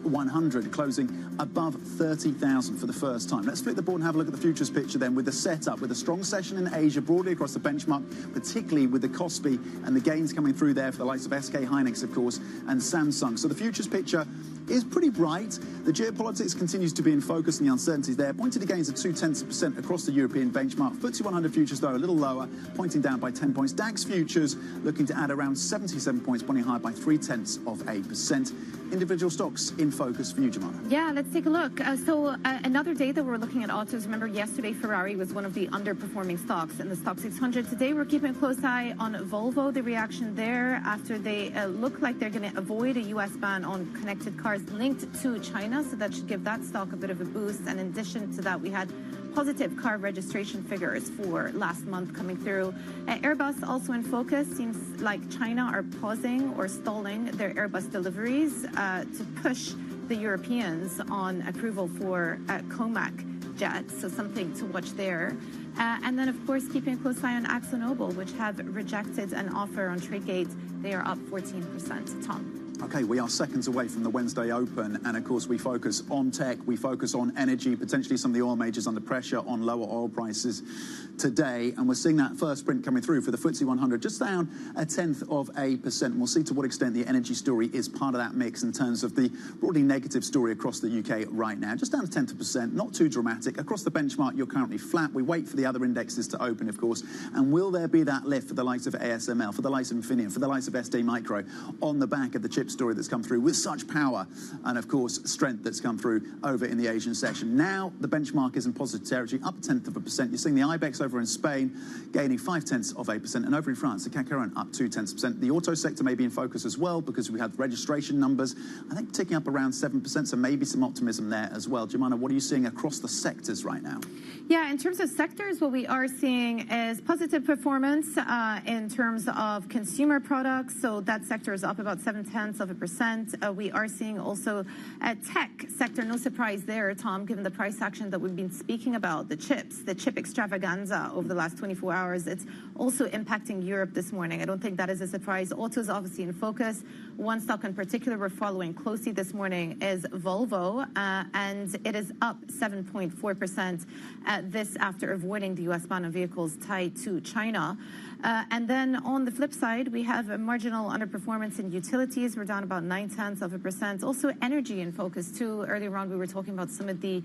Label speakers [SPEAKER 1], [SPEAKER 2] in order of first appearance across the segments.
[SPEAKER 1] 100 closing above 30,000 for the first time. Let's flip the board and have a look at the futures picture then with the setup, with a strong session in Asia broadly across the benchmark, particularly with the Kospi and the gains coming through there for the likes of SK Hynix, of course, and Samsung. So the futures picture is pretty bright. The geopolitics continues to be in focus and the uncertainties there, pointing to gains of 0.2% across the European benchmark. FTSE 100 futures, though, a little lower, pointing down by 10 points. DAX futures looking to add around 77 points, pointing higher by 0.3%. Individual stocks in focus for you, Jemana.
[SPEAKER 2] Yeah, let's take a look. Another day that we're looking at autos. Remember, yesterday Ferrari was one of the underperforming stocks in the Stock 600. Today we're keeping a close eye on Volvo. The reaction there after they look like they're going to avoid a U.S. ban on connected cars linked to China. So that should give that stock a bit of a boost. And in addition to that, we had positive car registration figures for last month coming through. Airbus also in focus. Seems like China are pausing or stalling their Airbus deliveries to push the Europeans on approval for Comac jets, so something to watch there. And then, of course, keeping a close eye on AkzoNobel, which have rejected an offer on Tradegate. They are up 14%. Tom.
[SPEAKER 1] Okay, we are seconds away from the Wednesday Open, and of course we focus on tech, we focus on energy, potentially some of the oil majors under pressure on lower oil prices today, and we're seeing that first print coming through for the FTSE 100, just down 0.1%. We'll see to what extent the energy story is part of that mix in terms of the broadly negative story across the UK right now. Just down 0.1%, not too dramatic. Across the benchmark, you're currently flat. We wait for the other indexes to open, of course, and will there be that lift for the likes of ASML, for the likes of Infineon, for the likes of SD Micro on the back of the chip story that's come through with such power and, of course, strength that's come through over in the Asian session. Now the benchmark is in positive territory, up 0.1%. You're seeing the IBEX over in Spain gaining 0.5%, and over in France, the CAC 40 up 0.2%. The auto sector may be in focus as well because we have registration numbers, I think, ticking up around 7%, so maybe some optimism there as well. Jemana, what are you seeing across the sectors right now?
[SPEAKER 2] Yeah, in terms of sectors, what we are seeing is positive performance in terms of consumer products. So that sector is up about 0.7%. We are seeing also a tech sector, no surprise there, Tom, given the price action that we've been speaking about, the chip extravaganza over the last 24 hours. It's also impacting Europe this morning. I don't think that is a surprise. Autos obviously in focus. One stock in particular we're following closely this morning is Volvo, and it is up 7.4%. This after avoiding the U.S. ban on vehicles tied to China. And then on the flip side, we have a marginal underperformance in utilities. We're down about 0.9%. Also energy in focus too. Earlier on, we were talking about some of the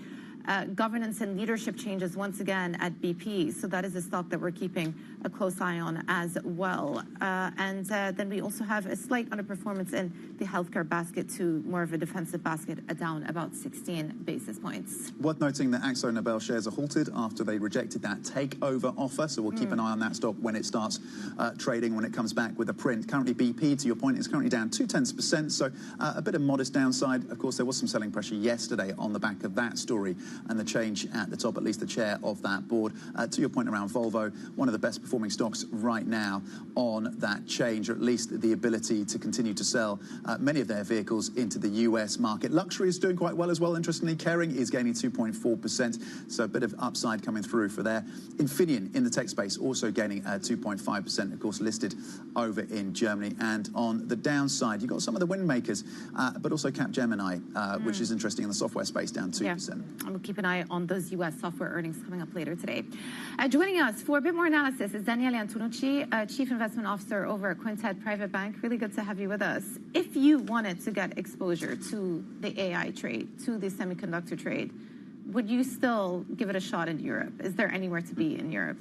[SPEAKER 2] governance and leadership changes once again at BP. So that is a stock that we're keeping a close eye on as well. And then we also have a slight underperformance in the healthcare basket to more of a defensive basket, down about 16 basis points.
[SPEAKER 1] Worth noting that AkzoNobel shares are halted after they rejected that takeover offer. So we'll keep an eye on that stock when it starts trading, when it comes back with a print. Currently BP, to your point, is currently down 0.2%. So a bit of modest downside. Of course, there was some selling pressure yesterday on the back of that story and the change at the top, at least the chair of that board. To your point around Volvo, one of the best performing stocks right now on that change, or at least the ability to continue to sell many of their vehicles into the US market. Luxury is doing quite well as well. Interestingly, Kering is gaining 2.4%, so a bit of upside coming through for there. Infineon in the tech space also gaining 2.5%, of course, listed over in Germany. And on the downside, you've got some of the wind makers, but also Capgemini, which is interesting in the software space, down 2%.
[SPEAKER 2] Yeah. keep an eye on those U.S. software earnings coming up later today. Joining us for a bit more analysis is Daniele Antonucci, Chief Investment Officer over at Quintet Private Bank. Really good to have you with us. If you wanted to get exposure to the AI trade, to the semiconductor trade, would you still give it a shot in Europe? Is there anywhere to be in Europe?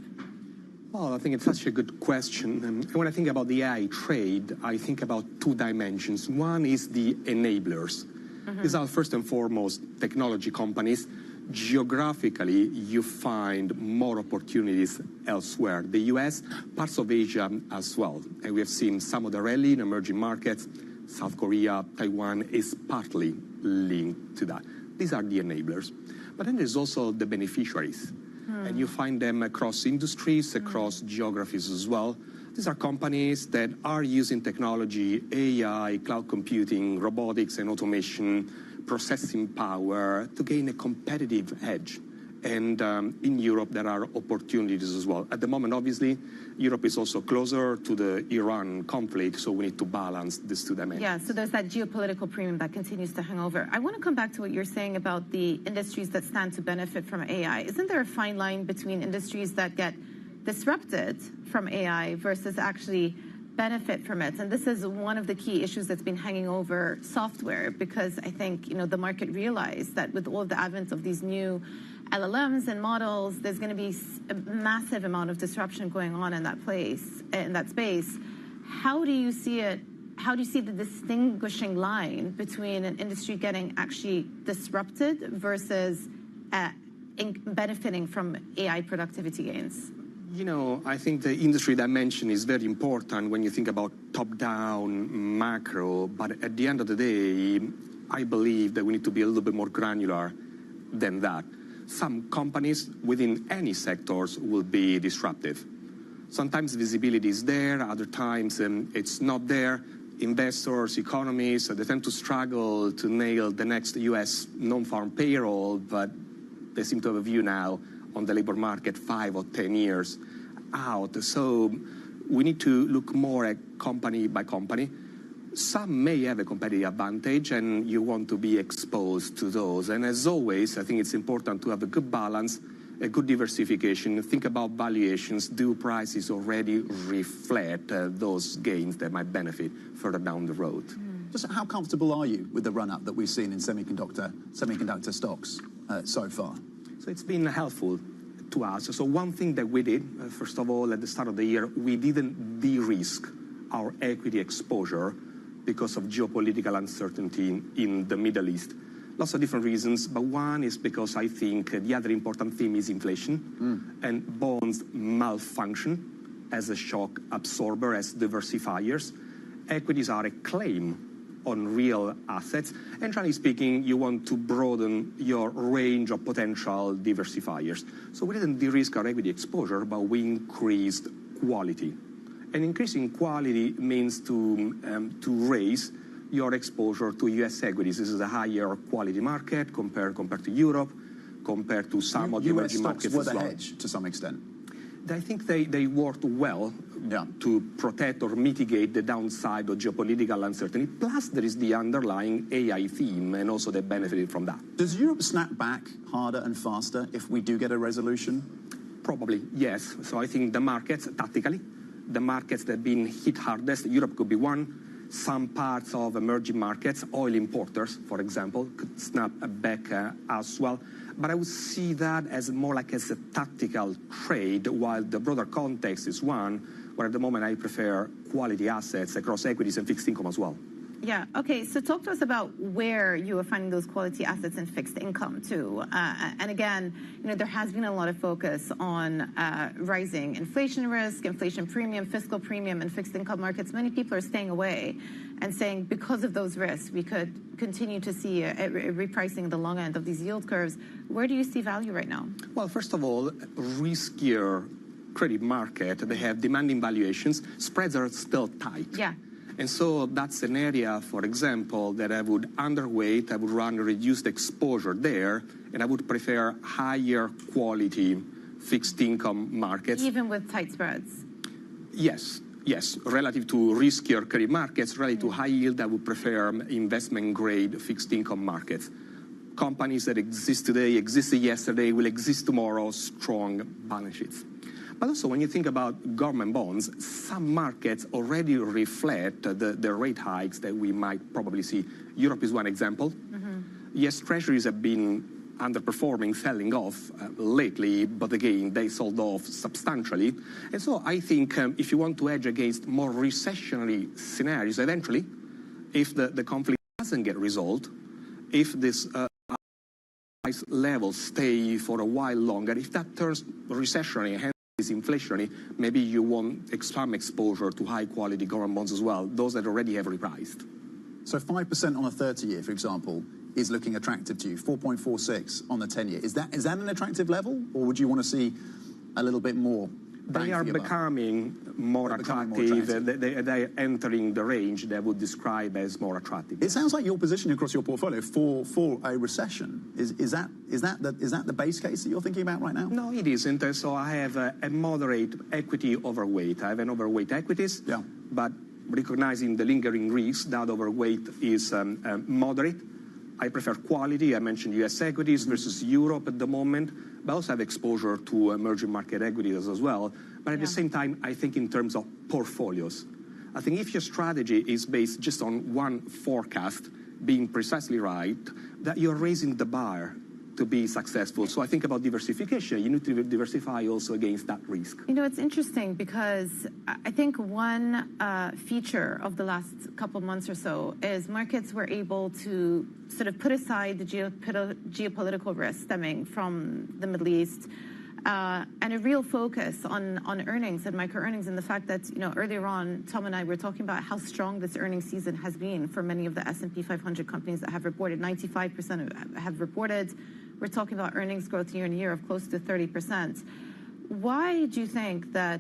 [SPEAKER 3] Well, I think it's such a good question. And when I think about the AI trade, I think about two dimensions. One is the enablers. These are first and foremost technology companies. Geographically, you find more opportunities elsewhere. The US, parts of Asia as well. And we have seen some of the rally in emerging markets. South Korea, Taiwan is partly linked to that. These are the enablers. But then there's also the beneficiaries. And you find them across industries, across geographies as well. These are companies that are using technology, AI, cloud computing, robotics and automation, processing power to gain a competitive edge. And in Europe, there are opportunities as well. At the moment, obviously, Europe is also closer to the Iran conflict, so we need to balance these two dimensions.
[SPEAKER 2] Yeah, so there's that geopolitical premium that continues to hang over. I want to come back to what you're saying about the industries that stand to benefit from AI. Isn't there a fine line between industries that get disrupted from AI versus actually benefit from it? And this is one of the key issues that's been hanging over software, because I think, the market realized that with all of the advent of these new LLMs and models, there's going to be a massive amount of disruption going on in that space. How do you see it? How do you see the distinguishing line between an industry getting actually disrupted versus benefiting from AI productivity gains?
[SPEAKER 3] I think the industry dimension is very important when you think about top-down macro, but at the end of the day, I believe that we need to be a little bit more granular than that. Some companies within any sectors will be disruptive. Sometimes visibility is there, other times it's not there. Investors, economies, they tend to struggle to nail the next US non-farm payroll, but they seem to have a view now on the labor market 5 or 10 years out. So we need to look more at company by company. Some may have a competitive advantage, and you want to be exposed to those. And as always, I think it's important to have a good balance, a good diversification. Think about valuations. Do prices already reflect those gains that might benefit further down the road?
[SPEAKER 1] Just how comfortable are you with the run-up that we've seen in semiconductor stocks so far?
[SPEAKER 3] So it's been helpful to us. So one thing that we did, first of all, at the start of the year, we didn't de-risk our equity exposure because of geopolitical uncertainty in the Middle East. Lots of different reasons, but one is because I think the other important theme is inflation, and bonds malfunction as a shock absorber, as diversifiers. Equities are a claim on real assets, and generally speaking, you want to broaden your range of potential diversifiers. So we didn't de-risk our equity exposure, but we increased quality. And increasing quality means to raise your exposure to US equities. This is a higher quality market compared to Europe, compared to some of the emerging markets as well.
[SPEAKER 1] US stocks were the hedge to some extent.
[SPEAKER 3] I think they worked well to protect or mitigate the downside of geopolitical uncertainty. Plus, there is the underlying AI theme, and also they benefited from that.
[SPEAKER 1] Does Europe snap back harder and faster if we do get a resolution?
[SPEAKER 3] Probably, yes. So I think the markets, tactically, the markets that have been hit hardest, Europe could be one. Some parts of emerging markets, oil importers, for example, could snap back as well. But I would see that as more like as a tactical trade, while the broader context is one where at the moment I prefer quality assets across equities and fixed income as well.
[SPEAKER 2] Yeah, okay, so talk to us about where you are finding those quality assets in fixed income too. And again, there has been a lot of focus on rising inflation risk, inflation premium, fiscal premium in fixed income markets. Many people are staying away and saying because of those risks, we could continue to see a repricing the long end of these yield curves. Where do you see value right now?
[SPEAKER 3] Well, first of all, riskier credit market, they have demanding valuations. Spreads are still tight.
[SPEAKER 2] Yeah.
[SPEAKER 3] And so that's an area, for example, that I would underweight. I would run a reduced exposure there, and I would prefer higher quality fixed income markets.
[SPEAKER 2] Even with tight spreads?
[SPEAKER 3] Yes. Relative to riskier credit markets, relative to high yield, I would prefer investment grade fixed income markets. Companies that exist today, existed yesterday, will exist tomorrow, strong balance sheets. But also, when you think about government bonds, some markets already reflect the rate hikes that we might probably see. Europe is one example. Yes, treasuries have been underperforming, selling off lately, but again, they sold off substantially. And so I think if you want to hedge against more recessionary scenarios, eventually, if the conflict doesn't get resolved, if this price levels stay for a while longer, if that turns recessionary, hence is inflationary, maybe you want some exposure to high-quality government bonds as well, those that already have repriced.
[SPEAKER 1] So 5% on a 30-year, for example, is looking attractive to you. 4.46 on the 10-year. Is that an attractive level, or would you want to see a little bit more?
[SPEAKER 3] They are becoming more attractive. They are entering the range that I would describe as more attractive.
[SPEAKER 1] It sounds like you're positioning across your portfolio for a recession. Is that the base case that you're thinking about right now?
[SPEAKER 3] No, it isn't. So I have a moderate equity overweight. I have an overweight equities, but recognizing the lingering risks, that overweight is moderate. I prefer quality. I mentioned U.S. equities versus Europe at the moment, but I also have exposure to emerging market equities as well. But at the same time, I think in terms of portfolios. I think if your strategy is based just on one forecast being precisely right, that you're raising the bar to be successful. So I think about diversification. You need to diversify also against that risk.
[SPEAKER 2] You know, it's interesting because I think one feature of the last couple of months or so is markets were able to sort of put aside the geopolitical risk stemming from the Middle East and a real focus on earnings and micro earnings, and the fact that, you know, earlier on, Tom and I were talking about how strong this earnings season has been for many of the S&P 500 companies that have reported. 95% have reported. We're talking about earnings growth year on year of close to 30%. Why do you think that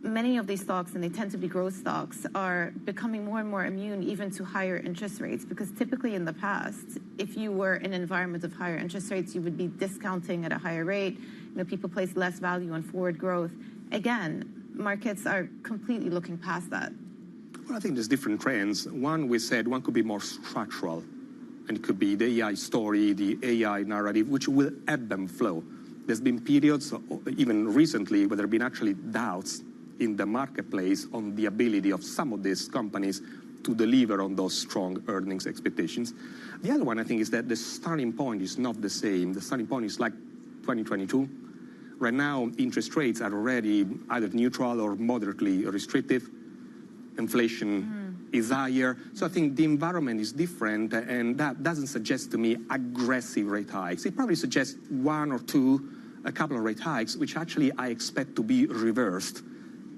[SPEAKER 2] many of these stocks, and they tend to be growth stocks, are becoming more and more immune even to higher interest rates? Because typically in the past, if you were in an environment of higher interest rates, you would be discounting at a higher rate. You know, people place less value on forward growth. Again, markets are completely looking past that.
[SPEAKER 3] Well, I think there's different trends. One, we said one could be more structural, and it could be the AI story, the AI narrative, which will ebb and flow. There's been periods, even recently, where there have been actually doubts in the marketplace on the ability of some of these companies to deliver on those strong earnings expectations. The other one, I think, is that the starting point is not the same. The starting point is like 2022. Right now, interest rates are already either neutral or moderately restrictive. Inflation is higher. So I think the environment is different, and that doesn't suggest to me aggressive rate hikes. It probably suggests one or two, a couple of rate hikes, which actually I expect to be reversed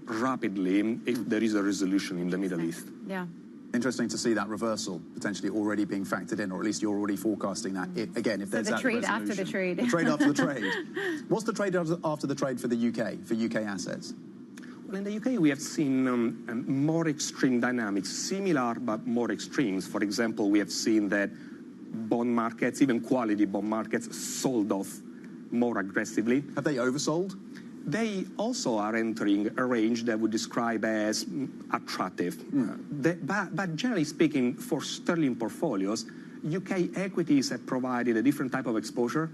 [SPEAKER 3] rapidly if there is a resolution in the Middle East.
[SPEAKER 2] Yeah.
[SPEAKER 1] Interesting to see that reversal potentially already being factored in, or at least you're already forecasting that. Again, if there's that
[SPEAKER 2] trade
[SPEAKER 1] resolution.
[SPEAKER 2] after the trade.
[SPEAKER 1] The trade after the trade. What's the trade after the trade for the UK, for UK assets?
[SPEAKER 3] Well, in the UK, we have seen more extreme dynamics, similar but more extremes. For example, we have seen that bond markets, even quality bond markets, sold off more aggressively.
[SPEAKER 1] Have they oversold?
[SPEAKER 3] They also are entering a range that would describe as attractive. But generally speaking, for sterling portfolios, UK equities have provided a different type of exposure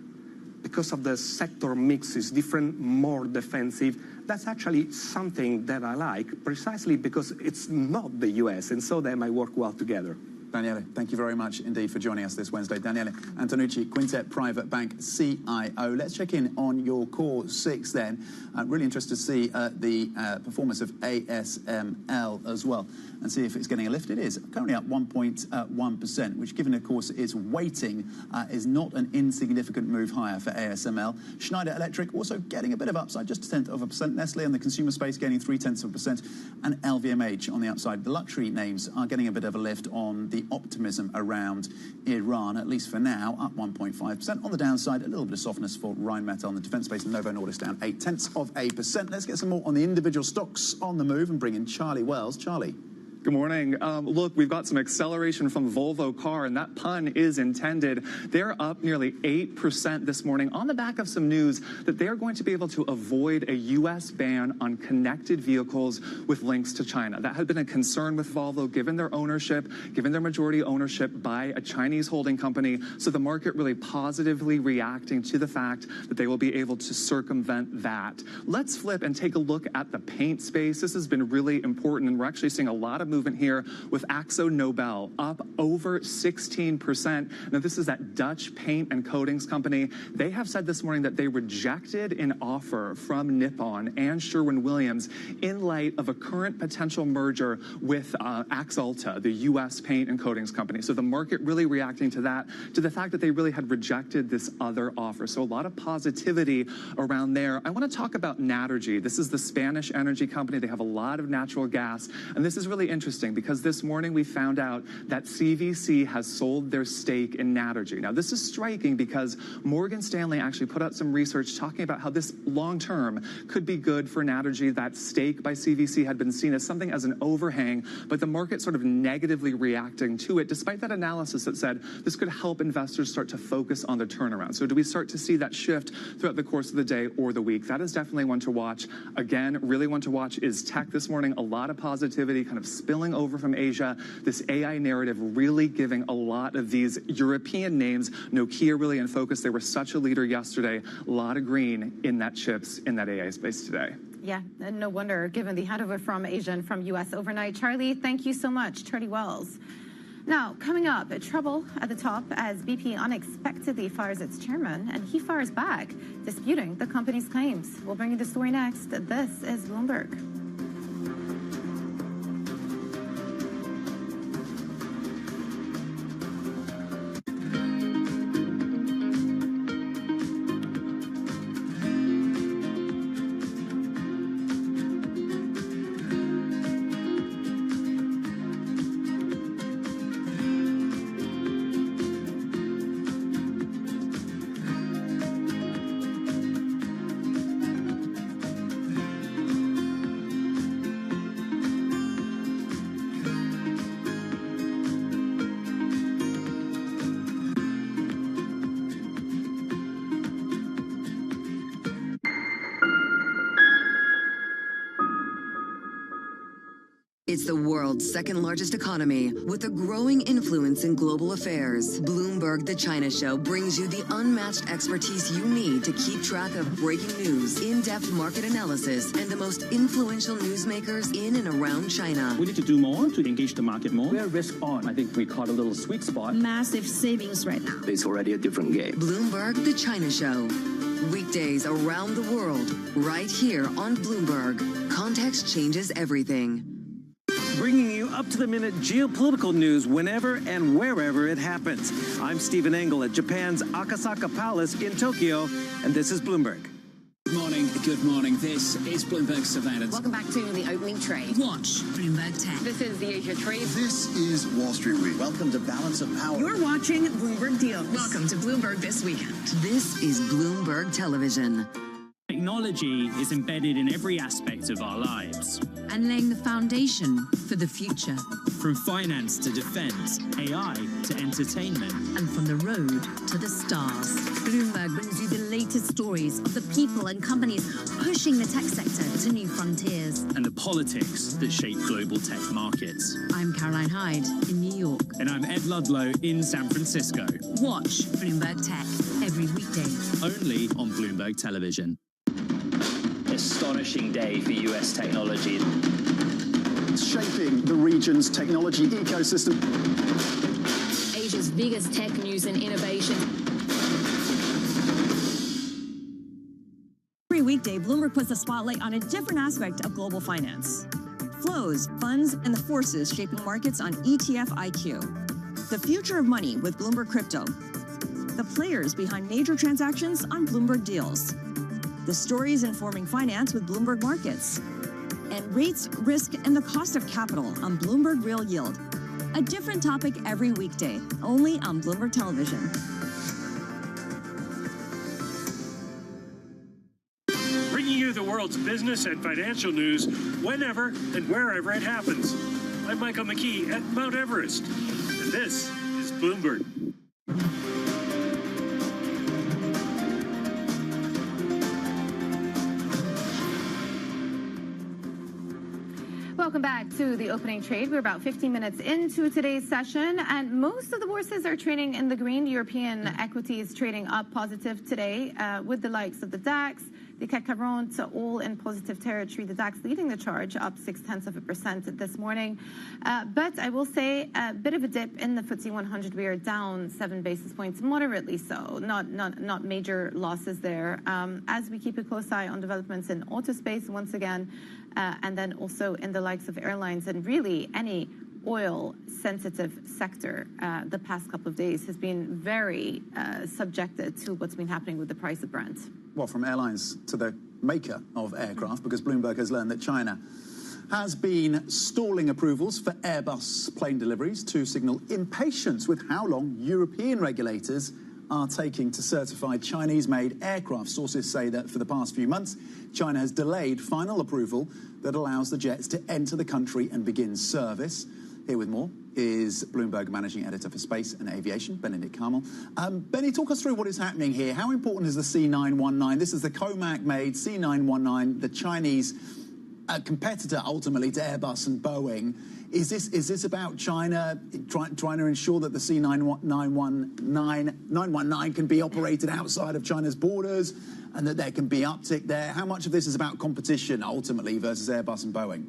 [SPEAKER 3] because of the sector mix is different, more defensive. That's actually something that I like, precisely because it's not the US, and so they might work well together.
[SPEAKER 1] Daniele, thank you very much indeed for joining us this Wednesday. Daniele Antonucci, Quintet Private Bank CIO. Let's check in on your core six then. I'm really interested to see the performance of ASML as well and see if it's getting a lift. It is currently up 1.1%, which, given, of course, its weighting, is not an insignificant move higher for ASML. Schneider Electric also getting a bit of upside, just 0.1%. Nestle on the consumer space gaining 0.3%, and LVMH on the upside. The luxury names are getting a bit of a lift on the optimism around Iran, at least for now, up 1.5%. On the downside, a little bit of softness for Rheinmetall on the defence space, and Novo Nordisk down 0.8%. Let's get some more on the individual stocks on the move and bring in Charlie Wells. Charlie,
[SPEAKER 4] Good morning. Look, we've got some acceleration from Volvo Car, and that pun is intended. They're up nearly 8% this morning on the back of some news that they are going to be able to avoid a U.S. ban on connected vehicles with links to China. That had been a concern with Volvo, given their ownership, given their majority ownership by a Chinese holding company. So the market really positively reacting to the fact that they will be able to circumvent that. Let's flip and take a look at the paint space. This has been really important, and we're actually seeing a lot of movement here with Akzo Nobel up over 16%. Now, this is that Dutch paint and coatings company. They have said this morning that they rejected an offer from Nippon and Sherwin-Williams in light of a current potential merger with Axalta, the U.S. paint and coatings company. So the market really reacting to that, to the fact that they really had rejected this other offer. So a lot of positivity around there. I want to talk about Naturgy. This is the Spanish energy company. They have a lot of natural gas, and this is really interesting because this morning we found out that CVC has sold their stake in Naturgy. Now, this is striking because Morgan Stanley actually put out some research talking about how this long-term could be good for Naturgy. That stake by CVC had been seen as something as an overhang, but the market sort of negatively reacting to it, despite that analysis that said this could help investors start to focus on the turnaround. So do we start to see that shift throughout the course of the day or the week? That is definitely one to watch. Again, really one to watch is tech this morning. A lot of positivity kind of spilling over from Asia. This AI narrative really giving a lot of these European names, Nokia really in focus. They were such a leader yesterday. A lot of green in that chips in that AI space today.
[SPEAKER 2] Yeah, and no wonder given the handover from Asia and from U.S. overnight. Charlie, thank you so much. Charlie Wells. Now, coming up, trouble at the top as BP unexpectedly fires its chairman, and he fires back, disputing the company's claims. We'll bring you the story next. This is Bloomberg.
[SPEAKER 5] It's the world's second largest economy with a growing influence in global affairs. Bloomberg The China Show brings you the unmatched expertise you need to keep track of breaking news, in-depth market analysis, and the most influential newsmakers in and around China.
[SPEAKER 6] We need to do more to engage the market more.
[SPEAKER 7] We're risk on. I think we caught a little sweet spot.
[SPEAKER 8] Massive savings right now.
[SPEAKER 7] It's already a different game.
[SPEAKER 5] Bloomberg The China Show. Weekdays around the world, right here on Bloomberg. Context changes everything.
[SPEAKER 9] Bringing you up-to-the-minute geopolitical news whenever and wherever it happens. I'm Stephen Engel at Japan's Akasaka Palace in Tokyo, and this is Bloomberg.
[SPEAKER 10] Good morning. This is Bloomberg Surveillance.
[SPEAKER 11] Welcome back to the opening trade.
[SPEAKER 10] Watch
[SPEAKER 11] Bloomberg Tech. This is the Asia Trade.
[SPEAKER 12] This is Wall Street Week. Welcome to Balance of Power.
[SPEAKER 11] You're watching Bloomberg Deals. Welcome to Bloomberg This Weekend.
[SPEAKER 5] This is Bloomberg Television.
[SPEAKER 13] Technology is embedded in every aspect of our lives.
[SPEAKER 14] And laying the foundation for the future.
[SPEAKER 13] From finance to defense, AI to entertainment.
[SPEAKER 14] And from the road to the stars. Bloomberg brings you the latest stories of the people and companies pushing the tech sector to new frontiers.
[SPEAKER 13] And the politics that shape global tech markets.
[SPEAKER 14] I'm Caroline Hyde in New York.
[SPEAKER 13] And I'm Ed Ludlow in San Francisco.
[SPEAKER 14] Watch Bloomberg Tech every weekday.
[SPEAKER 13] Only on Bloomberg Television.
[SPEAKER 15] Astonishing day for US technology.
[SPEAKER 1] It's shaping the region's technology ecosystem.
[SPEAKER 16] Asia's biggest tech news and innovation.
[SPEAKER 17] Every weekday, Bloomberg puts the spotlight on a different aspect of global finance. Flows, funds, and the forces shaping markets on ETF IQ. The future of money with Bloomberg Crypto. The players behind major transactions on Bloomberg Deals. The stories informing finance with Bloomberg Markets. And rates, risk, and the cost of capital on Bloomberg Real Yield. A different topic every weekday, only on Bloomberg Television.
[SPEAKER 18] Bringing you the world's business and financial news whenever and wherever it happens. I'm Mike on the Key at Mount Everest, and this is Bloomberg.
[SPEAKER 2] Welcome back to the opening trade. We're about 15 minutes into today's session, and most of the bourses are trading in the green. European equities trading up positive today, with the likes of the DAX, the CAC 40, all in positive territory. The DAX leading the charge, up 0.6% this morning. But I will say a bit of a dip in the FTSE 100. We are down 7 basis points, moderately so. Not major losses there. As we keep a close eye on developments in auto space once again, and then also in the likes of airlines and really any oil-sensitive sector. The past couple of days has been very subjected to what's been happening with the price of Brent.
[SPEAKER 1] Well, from airlines to the maker of aircraft, because Bloomberg has learned that China has been stalling approvals for Airbus plane deliveries to signal impatience with how long European regulators are taking to certify Chinese-made aircraft. Sources say that for the past few months, China has delayed final approval that allows the jets to enter the country and begin service. Here with more is Bloomberg Managing Editor for Space and Aviation, Benedict Carmel. Benny, talk us through what is happening here. How important is the C919? This is the Comac-made C919, the Chinese competitor ultimately to Airbus and Boeing. Is this about China trying to ensure that the C919 can be operated outside of China's borders and that there can be uptick there? How much of this is about competition ultimately versus Airbus and Boeing?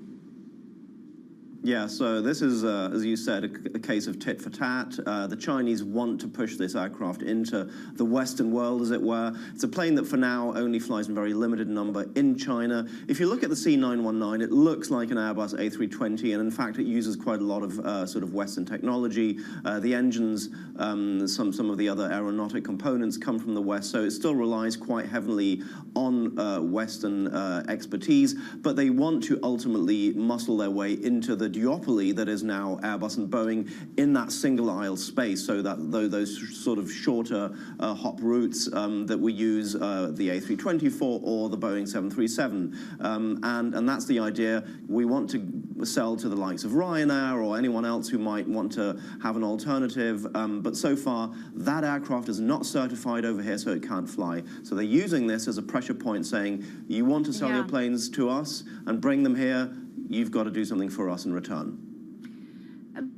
[SPEAKER 19] Yeah, so this is, as you said, a case of tit for tat. The Chinese want to push this aircraft into the Western world, as it were. It's a plane that for now only flies in very limited number in China. If you look at the C919, it looks like an Airbus A320, and in fact it uses quite a lot of sort of Western technology. The engines, some of the other aeronautic components come from the West, so it still relies quite heavily on Western expertise, but they want to ultimately muscle their way into the duopoly that is now Airbus and Boeing in that single aisle space, so that those sort of shorter hop routes that we use the A320 for, or the Boeing 737. And that's the idea. We want to sell to the likes of Ryanair or anyone else who might want to have an alternative. But so far, that aircraft is not certified over here, so it can't fly. So they're using this as a pressure point, saying, you want to sell your planes to us and bring them here, you've got to do something for us in return.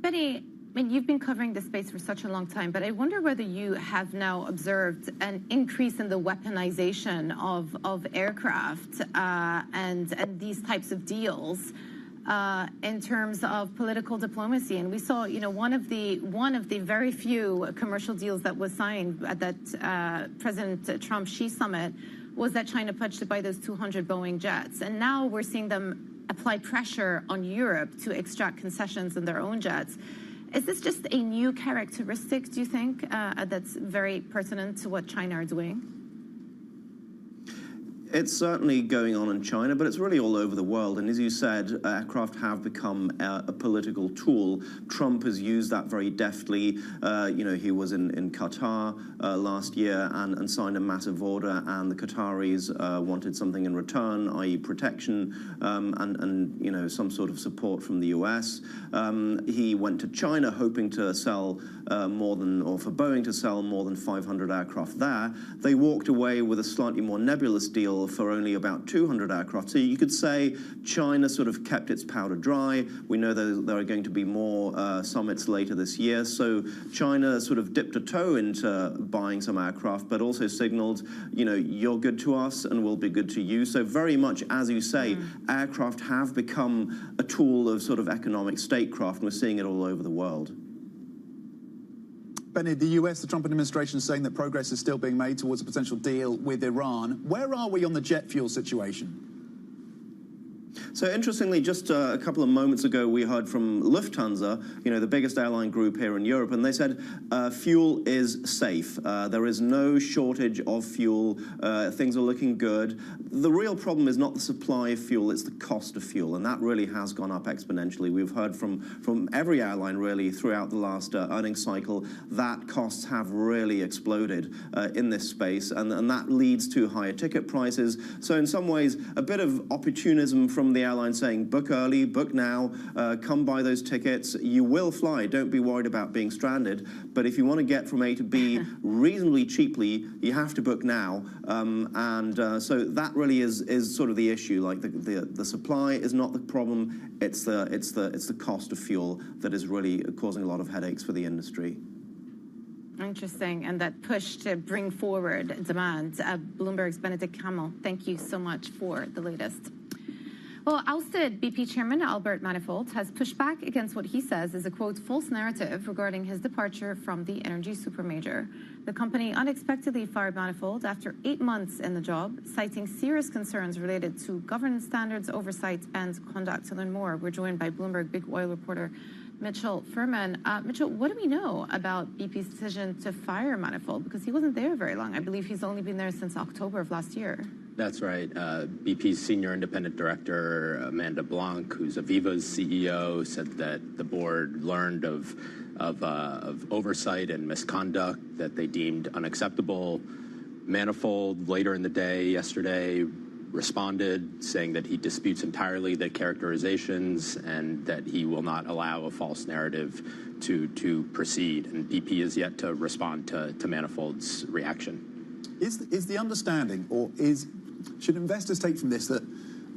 [SPEAKER 2] Benny, I mean, you've been covering this space for such a long time, but I wonder whether you have now observed an increase in the weaponization of aircraft and these types of deals in terms of political diplomacy. And we saw, one of the very few commercial deals that was signed at that President Trump-Xi summit was that China pledged to buy those 200 Boeing jets. And now we're seeing them apply pressure on Europe to extract concessions in their own jets. Is this just a new characteristic, do you think, that's very pertinent to what China are doing?
[SPEAKER 19] It's certainly going on in China, but it's really all over the world. And as you said, aircraft have become a political tool. Trump has used that very deftly. He was in Qatar last year and signed a massive order, and the Qataris wanted something in return, i.e. protection and some sort of support from the US. He went to China hoping to sell for Boeing to sell more than 500 aircraft there. They walked away with a slightly more nebulous deal for only about 200 aircraft. So you could say China sort of kept its powder dry. We know there are going to be more summits later this year. So China sort of dipped a toe into buying some aircraft, but also signaled, you're good to us and we'll be good to you. So very much, as you say, aircraft have become a tool of sort of economic statecraft, and we're seeing it all over the world.
[SPEAKER 1] Benny, the US, the Trump administration is saying that progress is still being made towards a potential deal with Iran. Where are we on the jet fuel situation?
[SPEAKER 19] So interestingly, just a couple of moments ago, we heard from Lufthansa, the biggest airline group here in Europe, and they said fuel is safe. There is no shortage of fuel. Things are looking good. The real problem is not the supply of fuel, it's the cost of fuel, and that really has gone up exponentially. We've heard from every airline, really, throughout the last earnings cycle, that costs have really exploded in this space, and that leads to higher ticket prices. So in some ways, a bit of opportunism from the airline saying, book early, book now, come buy those tickets. You will fly. Don't be worried about being stranded. But if you want to get from A to B reasonably cheaply, you have to book now. So that really is sort of the issue. Like the supply is not the problem. It's the cost of fuel that is really causing a lot of headaches for the industry.
[SPEAKER 2] Interesting, and that push to bring forward demand. Bloomberg's Benedict Kamel, thank you so much for the latest. Well, ousted BP chairman Albert Manifold has pushed back against what he says is a, quote, false narrative regarding his departure from the energy supermajor. The company unexpectedly fired Manifold after 8 months in the job, citing serious concerns related to governance standards, oversight, and conduct. To learn more, we're joined by Bloomberg big oil reporter Mitchell Furman. Mitchell, what do we know about BP's decision to fire Manifold? Because he wasn't there very long. I believe he's only been there since October of last year.
[SPEAKER 20] That's right. BP's senior independent director, Amanda Blanc, who's Aviva's CEO, said that the board learned of oversight and misconduct that they deemed unacceptable. Manifold, later in the day, yesterday, responded saying that he disputes entirely the characterizations and that he will not allow a false narrative to proceed. And BP is yet to respond to Manifold's reaction.
[SPEAKER 1] Is the understanding, or should investors take from this that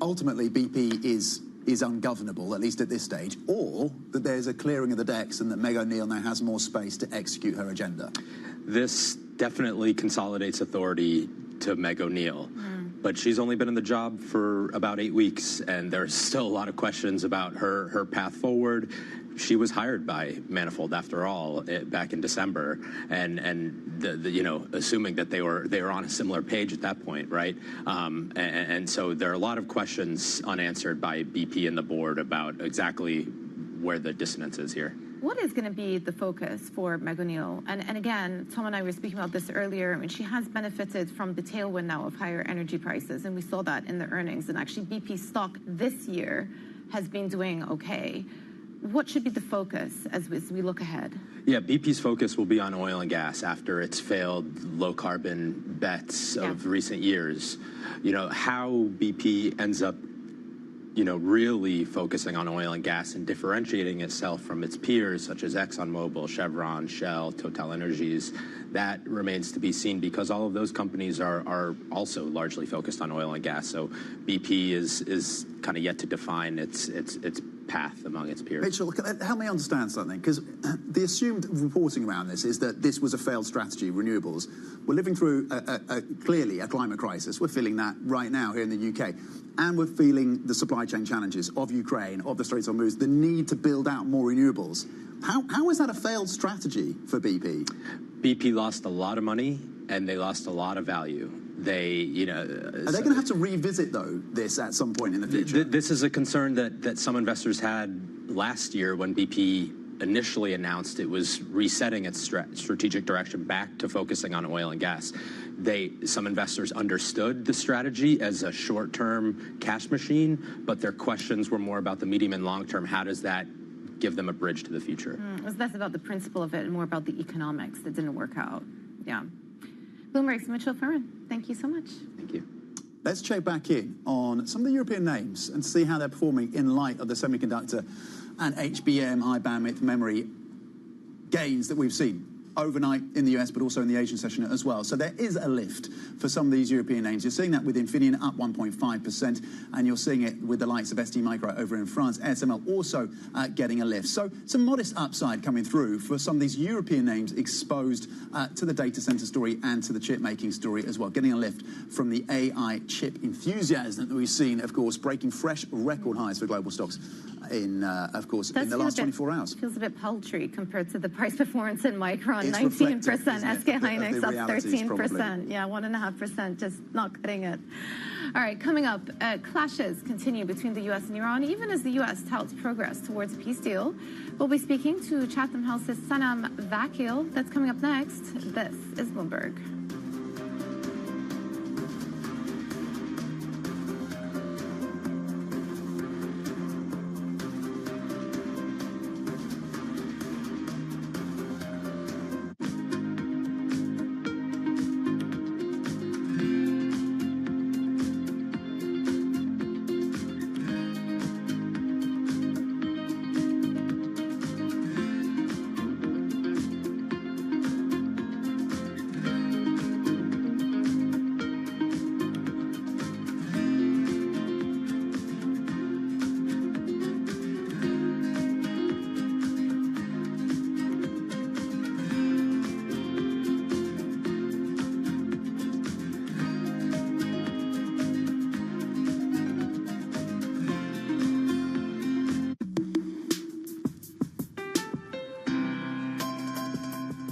[SPEAKER 1] ultimately BP is ungovernable, at least at this stage, or that there's a clearing of the decks and that Meg O'Neill now has more space to execute her agenda?
[SPEAKER 20] This definitely consolidates authority to Meg O'Neill. But she's only been in the job for about 8 weeks, and there's still a lot of questions about her path forward. She was hired by Manifold, after all, back in December, and assuming that they were on a similar page at that point, right? And so there are a lot of questions unanswered by BP and the board about exactly where the dissonance is here.
[SPEAKER 2] What is going to be the focus for Meg O'Neill? And again, Tom and I were speaking about this earlier. I mean, she has benefited from the tailwind now of higher energy prices, and we saw that in the earnings. And actually, BP stock this year has been doing okay. What should be the focus as we look ahead?
[SPEAKER 20] Yeah, BP's focus will be on oil and gas after its failed low-carbon bets of recent years. How BP ends up really focusing on oil and gas and differentiating itself from its peers, such as ExxonMobil, Chevron, Shell, TotalEnergies, that remains to be seen because all of those companies are also largely focused on oil and gas. So BP is kind of yet to define its path among its peers.
[SPEAKER 1] Mitchell, help me understand something, because the assumed reporting around this is that this was a failed strategy, renewables. We're living through clearly a climate crisis. We're feeling that right now here in the UK. And we're feeling the supply chain challenges of Ukraine, of the Straits of Hormuz, the need to build out more renewables. How is that a failed strategy for BP?
[SPEAKER 20] BP lost a lot of money, and they lost a lot of value. Are they going to
[SPEAKER 1] have to revisit, though, this at some point in the future?
[SPEAKER 20] This is a concern that some investors had last year when BP initially announced it was resetting its strategic direction back to focusing on oil and gas. Some investors understood the strategy as a short-term cash machine, but their questions were more about the medium and long-term. How does that give them a bridge to the future?
[SPEAKER 2] It was less about the principle of it and more about the economics that didn't work out. Yeah. Bloomberg's Mitchell Furman, thank you so much.
[SPEAKER 20] Thank you.
[SPEAKER 1] Let's check back in on some of the European names and see how they're performing in light of the semiconductor and HBM high bandwidth memory gains that we've seen overnight in the US, but also in the Asian session as well. So there is a lift for some of these European names. You're seeing that with Infineon up 1.5%, and you're seeing it with the likes of ST Micro over in France. ASML also getting a lift. So some modest upside coming through for some of these European names exposed to the data center story and to the chip making story as well, getting a lift from the AI chip enthusiasm that we've seen, of course, breaking fresh record highs for global stocks in the last 24 hours.
[SPEAKER 2] Feels a bit paltry compared to the price performance in Micron, 19%, SK Hynix up 13%. Yeah, 1.5%, just not cutting it. All right, coming up, clashes continue between the U.S. and Iran, even as the U.S. touts progress towards a peace deal. We'll be speaking to Chatham House's Sanam Vakil. That's coming up next. This is Bloomberg.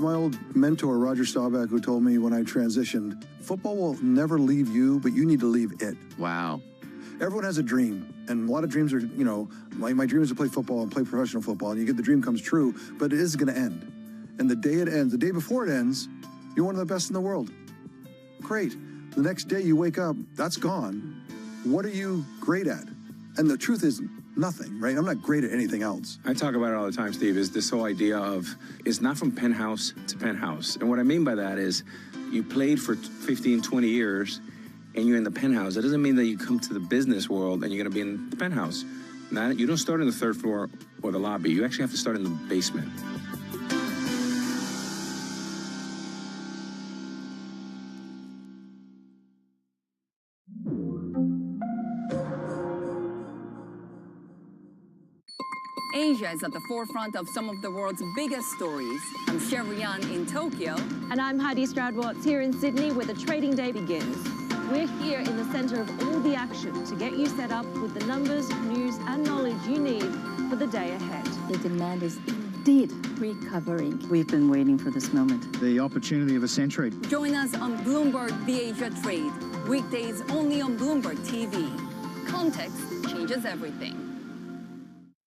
[SPEAKER 21] my old mentor, Roger Staubach, who told me when I transitioned, football will never leave you, but you need to leave it.
[SPEAKER 22] Wow.
[SPEAKER 21] Everyone has a dream, and a lot of dreams are, you know, my dream is to play football and play professional football, and you get the dream comes true, but it is going to end. And the day it ends, the day before it ends, you're one of the best in the world. Great. The next day you wake up, that's gone. What are you great at? And the truth is nothing, right? I'm not great at anything else.
[SPEAKER 22] I talk about it all the time, Steve, is this whole idea of it's not from penthouse to penthouse. And what I mean by that is you played for 15, 20 years and you're in the penthouse. That doesn't mean that you come to the business world and you're going to be in the penthouse. Now, you don't start on the third floor or the lobby. You actually have to start in the basement.
[SPEAKER 23] Asia is at the forefront of some of the world's biggest stories. I'm Sherrian in Tokyo.
[SPEAKER 17] And I'm Heidi Stroud-Watts here in Sydney, where the trading day begins. We're here in the center of all the action to get you set up with the numbers, news, and knowledge you need for the day ahead.
[SPEAKER 24] The demand is indeed recovering. We've been waiting for this moment.
[SPEAKER 25] The opportunity of a century.
[SPEAKER 23] Join us on Bloomberg The Asia Trade. Weekdays only on Bloomberg TV. Context changes everything.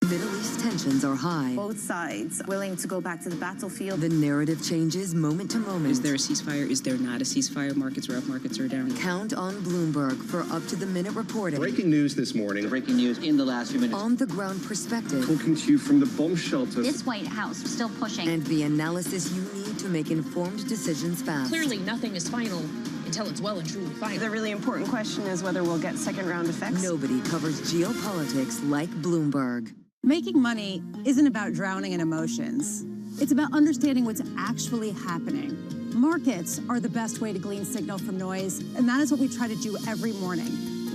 [SPEAKER 5] Middle East tensions are high.
[SPEAKER 2] Both sides willing to go back to the battlefield.
[SPEAKER 5] The narrative changes moment to moment.
[SPEAKER 26] Is there a ceasefire? Is there not a ceasefire? Markets are up, markets are down.
[SPEAKER 5] Count on Bloomberg for up-to-the-minute reporting.
[SPEAKER 27] Breaking news this morning.
[SPEAKER 26] Breaking news in the last few minutes.
[SPEAKER 5] On-the-ground perspective.
[SPEAKER 27] Talking to you from the bomb shelter.
[SPEAKER 14] This White House still pushing.
[SPEAKER 5] And the analysis you need to make informed decisions fast.
[SPEAKER 16] Clearly, nothing is final until it's well and truly final.
[SPEAKER 28] The really important question is whether we'll get second-round effects.
[SPEAKER 5] Nobody covers geopolitics like Bloomberg.
[SPEAKER 29] Making money isn't about drowning in emotions. It's about understanding what's actually happening. Markets are the best way to glean signal from noise, and that is what we try to do every morning.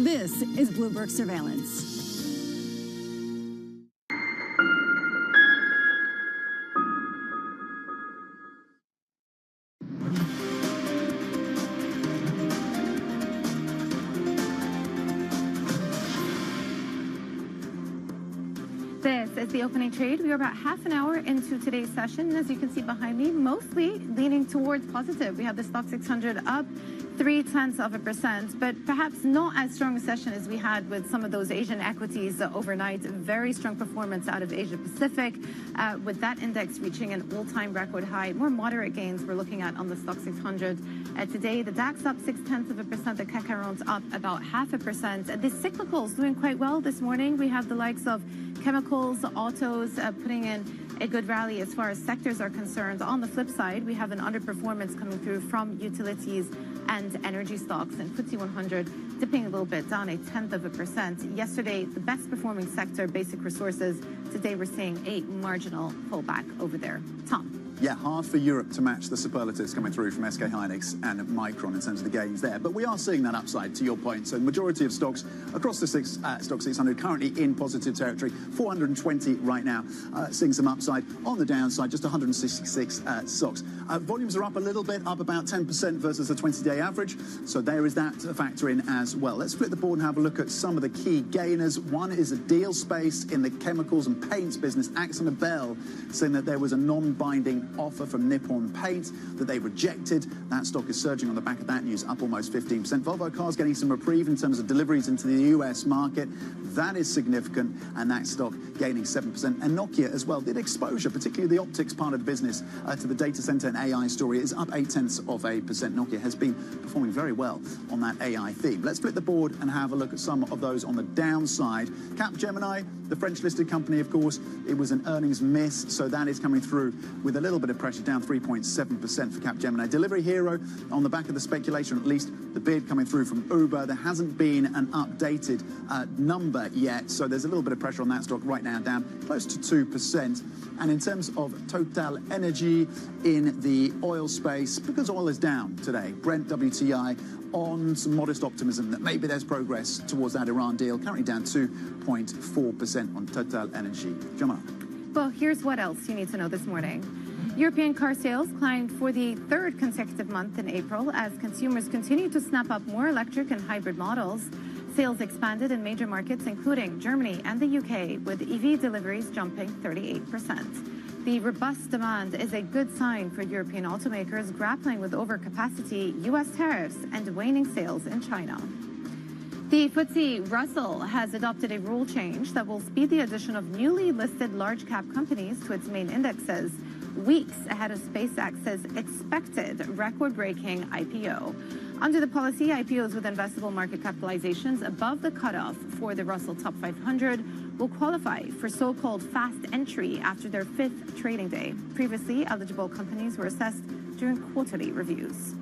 [SPEAKER 29] This is Bloomberg Surveillance.
[SPEAKER 2] This is the opening trade. We are about half an hour into today's session. As you can see behind me, mostly leaning towards positive. We have the Stock 600 up 0.3%, but perhaps not as strong a session as we had with some of those Asian equities overnight. Very strong performance out of Asia Pacific, with that index reaching an all-time record high. More moderate gains we're looking at on the Stock 600. Today, the DAX up 0.6%, the CAC 40's up about 0.5%. The cyclicals doing quite well this morning. We have the likes of chemicals, autos putting in a good rally as far as sectors are concerned. On the flip side, we have an underperformance coming through from utilities and energy stocks, and FTSE 100 dipping a little bit, down 0.1%. Yesterday, the best performing sector, basic resources. Today, we're seeing a marginal pullback over there. Tom.
[SPEAKER 1] Yeah, hard for Europe to match the superlatives coming through from SK Hynix and Micron in terms of the gains there. But we are seeing that upside, to your point. So the majority of stocks across the Stock 600 currently in positive territory. 420 right now, seeing some upside. On the downside, just 166 stocks. Volumes are up a little bit, up about 10% versus the 20-day average. So there is that to factor in as well. Let's flip the board and have a look at some of the key gainers. One is a deal space in the chemicals and paints business. AkzoNobel saying that there was a non-binding offer from Nippon Paint that they rejected. That stock is surging on the back of that news, up almost 15%. Volvo Cars getting some reprieve in terms of deliveries into the US market. That is significant, and that stock gaining 7%. And Nokia as well did exposure, particularly the optics part of the business, to the data center and AI story. Is up 0.8%. Nokia has been performing very well on that AI theme. Let's flip the board and have a look at some of those on the downside. Capgemini, the French listed company, of course, it was an earnings miss, so that is coming through with a little bit of pressure, down 3.7% for Capgemini. Delivery Hero, on the back of the speculation, at least the bid coming through from Uber. There hasn't been an updated number yet, so there's a little bit of pressure on that stock right now, down close to 2%. And in terms of Total Energy in the oil space, because oil is down today, Brent WTI on some modest optimism that maybe there's progress towards that Iran deal, currently down 2.4% on Total Energy. Jamal.
[SPEAKER 2] Well, here's what else you need to know this morning. European car sales climbed for the third consecutive month in April as consumers continue to snap up more electric and hybrid models. Sales expanded in major markets, including Germany and the UK, with EV deliveries jumping 38%. The robust demand is a good sign for European automakers grappling with overcapacity, U.S. tariffs, and waning sales in China. The FTSE Russell has adopted a rule change that will speed the addition of newly listed large-cap companies to its main indexes, weeks ahead of SpaceX's expected record-breaking IPO. Under the policy, IPOs with investable market capitalizations above the cutoff for the Russell Top 500 will qualify for so-called fast entry after their 5th trading day. Previously, eligible companies were assessed during quarterly reviews.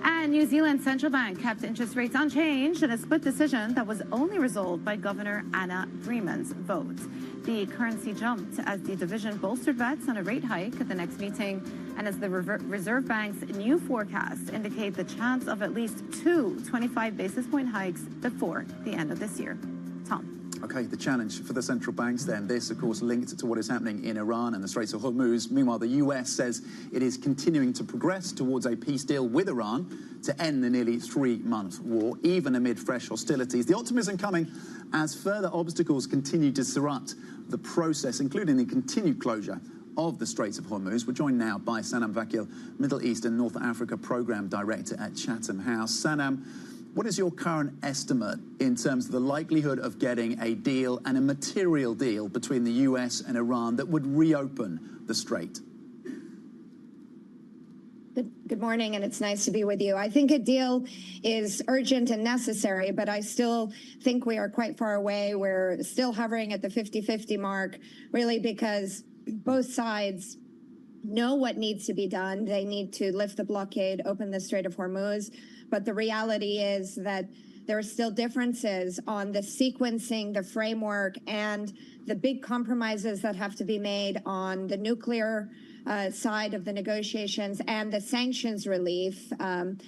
[SPEAKER 2] And New Zealand Central Bank kept interest rates unchanged in a split decision that was only resolved by Governor Anna Freeman's vote. The currency jumped as the division bolstered bets on a rate hike at the next meeting, and as the Reserve Bank's new forecasts indicate the chance of at least 2 25 basis point hikes before the end of this year. Tom.
[SPEAKER 1] Okay, the challenge for the central banks then. This, of course, linked to what is happening in Iran and the Straits of Hormuz. Meanwhile, the US says it is continuing to progress towards a peace deal with Iran to end the nearly 3-month war, even amid fresh hostilities. The optimism coming as further obstacles continue to disrupt the process, including the continued closure of the Straits of Hormuz. We're joined now by Sanam Vakil, Middle East and North Africa Program Director at Chatham House. Sanam, what is your current estimate in terms of the likelihood of getting a deal and a material deal between the US and Iran that would reopen the Strait?
[SPEAKER 3] Good morning, and it's nice to be with you. I think a deal is urgent and necessary, but I still think we are quite far away. We're still hovering at the 50-50 mark, really because both sides know what needs to be done. They need to lift the blockade, open the Strait of Hormuz. But the reality is that there are still differences on the sequencing, the framework, and the big compromises that have to be made on the nuclear side of the negotiations and the sanctions relief and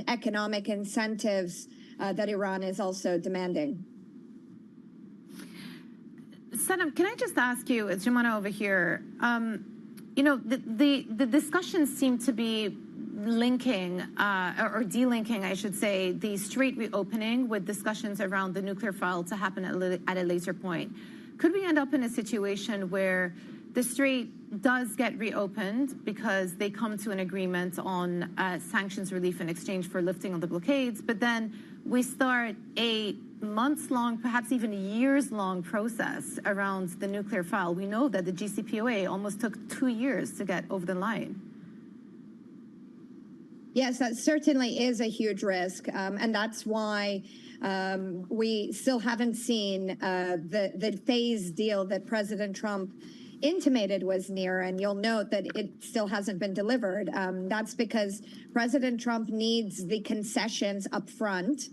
[SPEAKER 3] economic incentives that Iran is also demanding.
[SPEAKER 2] Sanam, can I just ask you, it's Jumana over here, you know, the discussions seem to be linking or delinking, I should say, the Strait reopening with discussions around the nuclear file to happen at a later point. Could we end up in a situation where the Strait does get reopened because they come to an agreement on sanctions relief in exchange for lifting of the blockades, but then we start a months-long, perhaps even years-long process around the nuclear file? We know that the JCPOA almost took 2 years to get over the line.
[SPEAKER 3] Yes, that certainly is a huge risk, and that's why we still haven't seen the phase deal that President Trump intimated was near, and you'll note that it still hasn't been delivered. That's because President Trump needs the concessions up front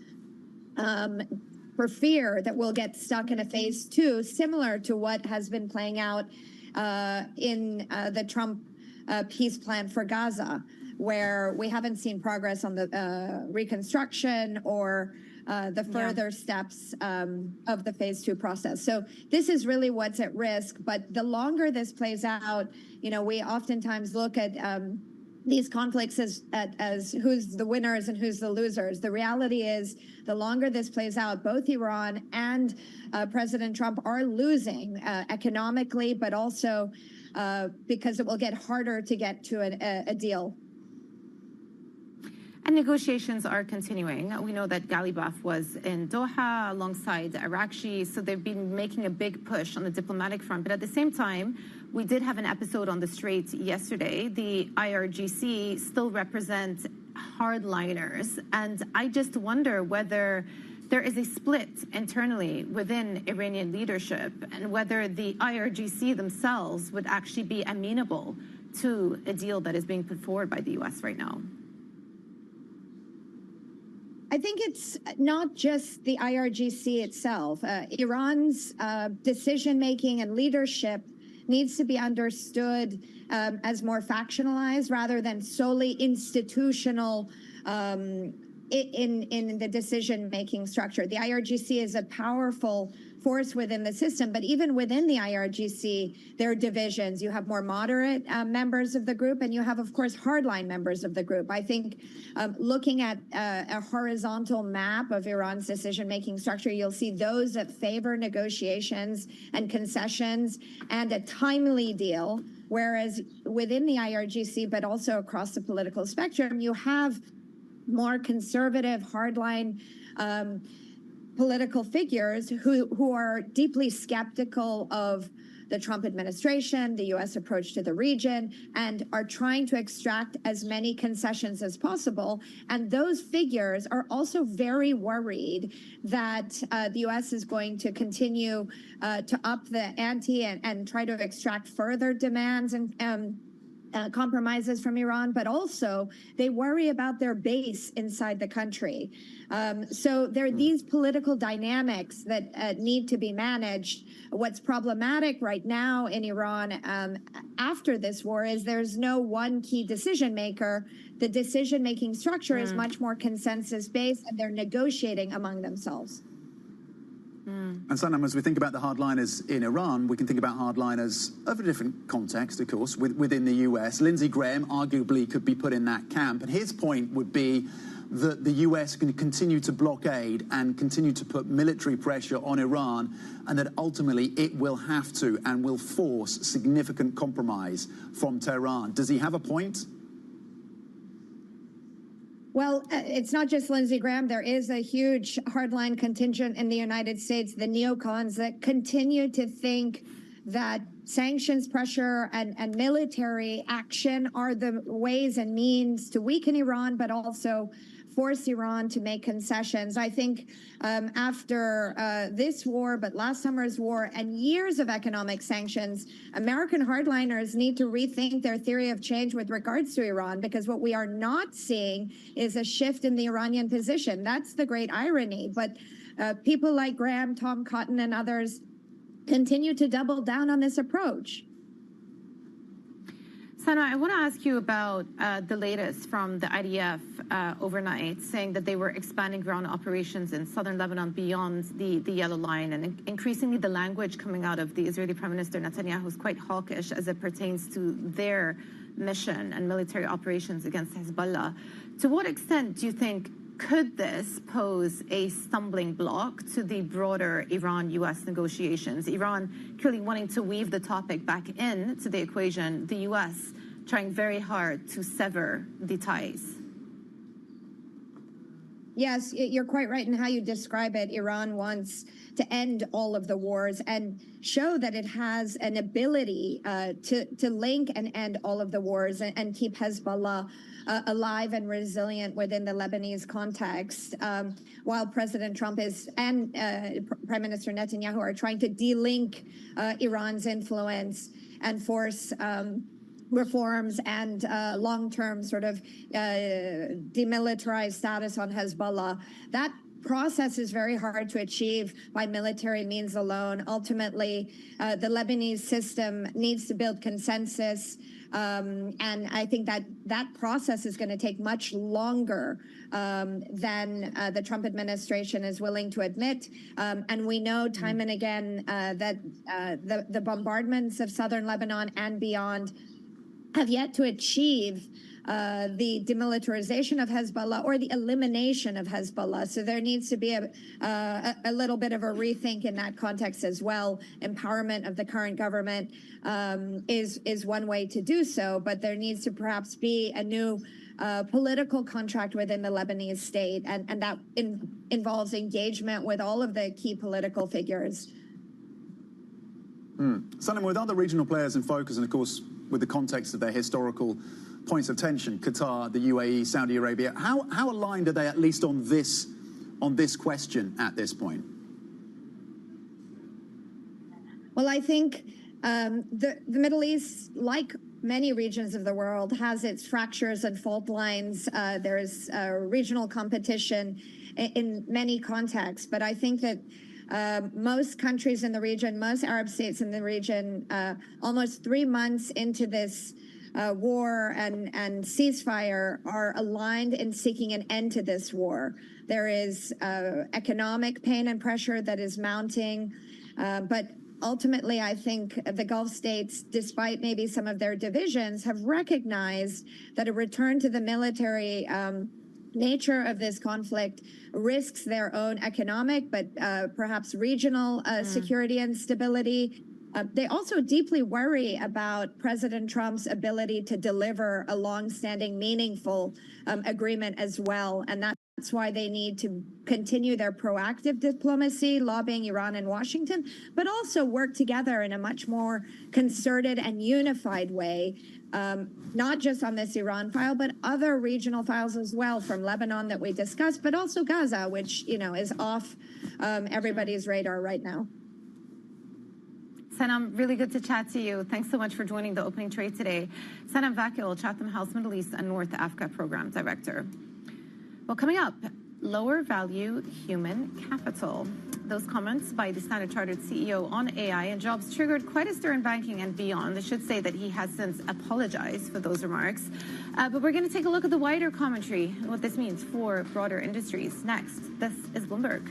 [SPEAKER 3] for fear that we'll get stuck in a phase 2, similar to what has been playing out in the Trump peace plan for Gaza, where we haven't seen progress on the reconstruction or the further steps of the phase 2 process. So this is really what's at risk. But the longer this plays out, you know, we oftentimes look at these conflicts as who's the winners and who's the losers. The reality is, the longer this plays out, both Iran and President Trump are losing economically, but also because it will get harder to get to a deal.
[SPEAKER 2] And negotiations are continuing. We know that Ghalibaf was in Doha alongside Arakshi, so they've been making a big push on the diplomatic front. But at the same time, we did have an episode on the Strait yesterday. The IRGC still represents hardliners, and I just wonder whether there is a split internally within Iranian leadership and whether the IRGC themselves would actually be amenable to a deal that is being put forward by the U.S. right now.
[SPEAKER 3] I think it's not just the IRGC itself. Iran's decision-making and leadership needs to be understood as more factionalized rather than solely institutional in the decision-making structure. The IRGC is a powerful force within the system. But even within the IRGC, there are divisions. You have more moderate members of the group, and you have, of course, hardline members of the group. I think looking at a horizontal map of Iran's decision-making structure, you'll see those that favor negotiations and concessions and a timely deal, whereas within the IRGC, but also across the political spectrum, you have more conservative, hardline political figures who are deeply skeptical of the Trump administration, the U.S. approach to the region, and are trying to extract as many concessions as possible. And those figures are also very worried that the U.S. is going to continue to up the ante and try to extract further demands and compromises from Iran, but also they worry about their base inside the country. So there are these political dynamics that need to be managed. What's problematic right now in Iran after this war is there's no one key decision maker. The decision-making structure is much more consensus-based, and they're negotiating among themselves.
[SPEAKER 1] And Sanam, as we think about the hardliners in Iran, we can think about hardliners of a different context, of course, within the US. Lindsey Graham arguably could be put in that camp. And his point would be that the US can continue to blockade and continue to put military pressure on Iran, and that ultimately it will have to and will force significant compromise from Tehran. Does he have a point?
[SPEAKER 3] Well, it's not just Lindsey Graham. There is a huge hardline contingent in the United States, the neocons, that continue to think that sanctions pressure and military action are the ways and means to weaken Iran, but also force Iran to make concessions. I think after this war, but last summer's war, and years of economic sanctions, American hardliners need to rethink their theory of change with regards to Iran, because what we are not seeing is a shift in the Iranian position. That's the great irony. But people like Graham, Tom Cotton, and others continue to double down on this approach.
[SPEAKER 2] Sana, I want to ask you about the latest from the IDF overnight, saying that they were expanding ground operations in southern Lebanon beyond the Yellow Line, and increasingly the language coming out of the Israeli Prime Minister Netanyahu is quite hawkish as it pertains to their mission and military operations against Hezbollah. To what extent do you think could this pose a stumbling block to the broader Iran-U.S. negotiations? Iran clearly wanting to weave the topic back into the equation, the U.S. trying very hard to sever the ties.
[SPEAKER 3] Yes, you're quite right in how you describe it. Iran wants to end all of the wars and show that it has an ability to link and end all of the wars and keep Hezbollah alive and resilient within the Lebanese context, while President Trump and Prime Minister Netanyahu are trying to de-link Iran's influence and force reforms and long-term sort of demilitarized status on Hezbollah. That process is very hard to achieve by military means alone. Ultimately, the Lebanese system needs to build consensus. And I think that process is going to take much longer than the Trump administration is willing to admit. And we know time and again that the bombardments of southern Lebanon and beyond have yet to achieve the demilitarization of Hezbollah or the elimination of Hezbollah. So there needs to be a little bit of a rethink in that context as well. Empowerment of the current government is one way to do so, but there needs to perhaps be a new political contract within the Lebanese state, and that involves engagement with all of the key political figures.
[SPEAKER 1] Salim, with other regional players in focus, and of course with the context of their historical points of tension, Qatar, the UAE, Saudi Arabia, how aligned are they at least on this question at this point?
[SPEAKER 3] Well, I think the Middle East, like many regions of the world, has its fractures and fault lines. There's regional competition in many contexts, but I think that most countries in the region, most Arab states in the region, almost 3 months into this war and ceasefire, are aligned in seeking an end to this war. There is economic pain and pressure that is mounting. But ultimately, I think the Gulf states, despite maybe some of their divisions, have recognized that a return to the military nature of this conflict risks their own economic, but perhaps regional security and stability. They also deeply worry about President Trump's ability to deliver a long-standing, meaningful agreement as well. And that's why they need to continue their proactive diplomacy, lobbying Iran and Washington, but also work together in a much more concerted and unified way, not just on this Iran file, but other regional files as well, from Lebanon that we discussed, but also Gaza, which, is off everybody's radar right now.
[SPEAKER 2] Sanam, really good to chat to you. Thanks so much for joining the opening trade today. Sanam Vakil, Chatham House Middle East and North Africa Program Director. Well, coming up, lower value human capital. Those comments by the Standard Chartered CEO on AI and jobs triggered quite a stir in banking and beyond. I should say that he has since apologized for those remarks. But we're going to take a look at the wider commentary and what this means for broader industries. Next, this is Bloomberg.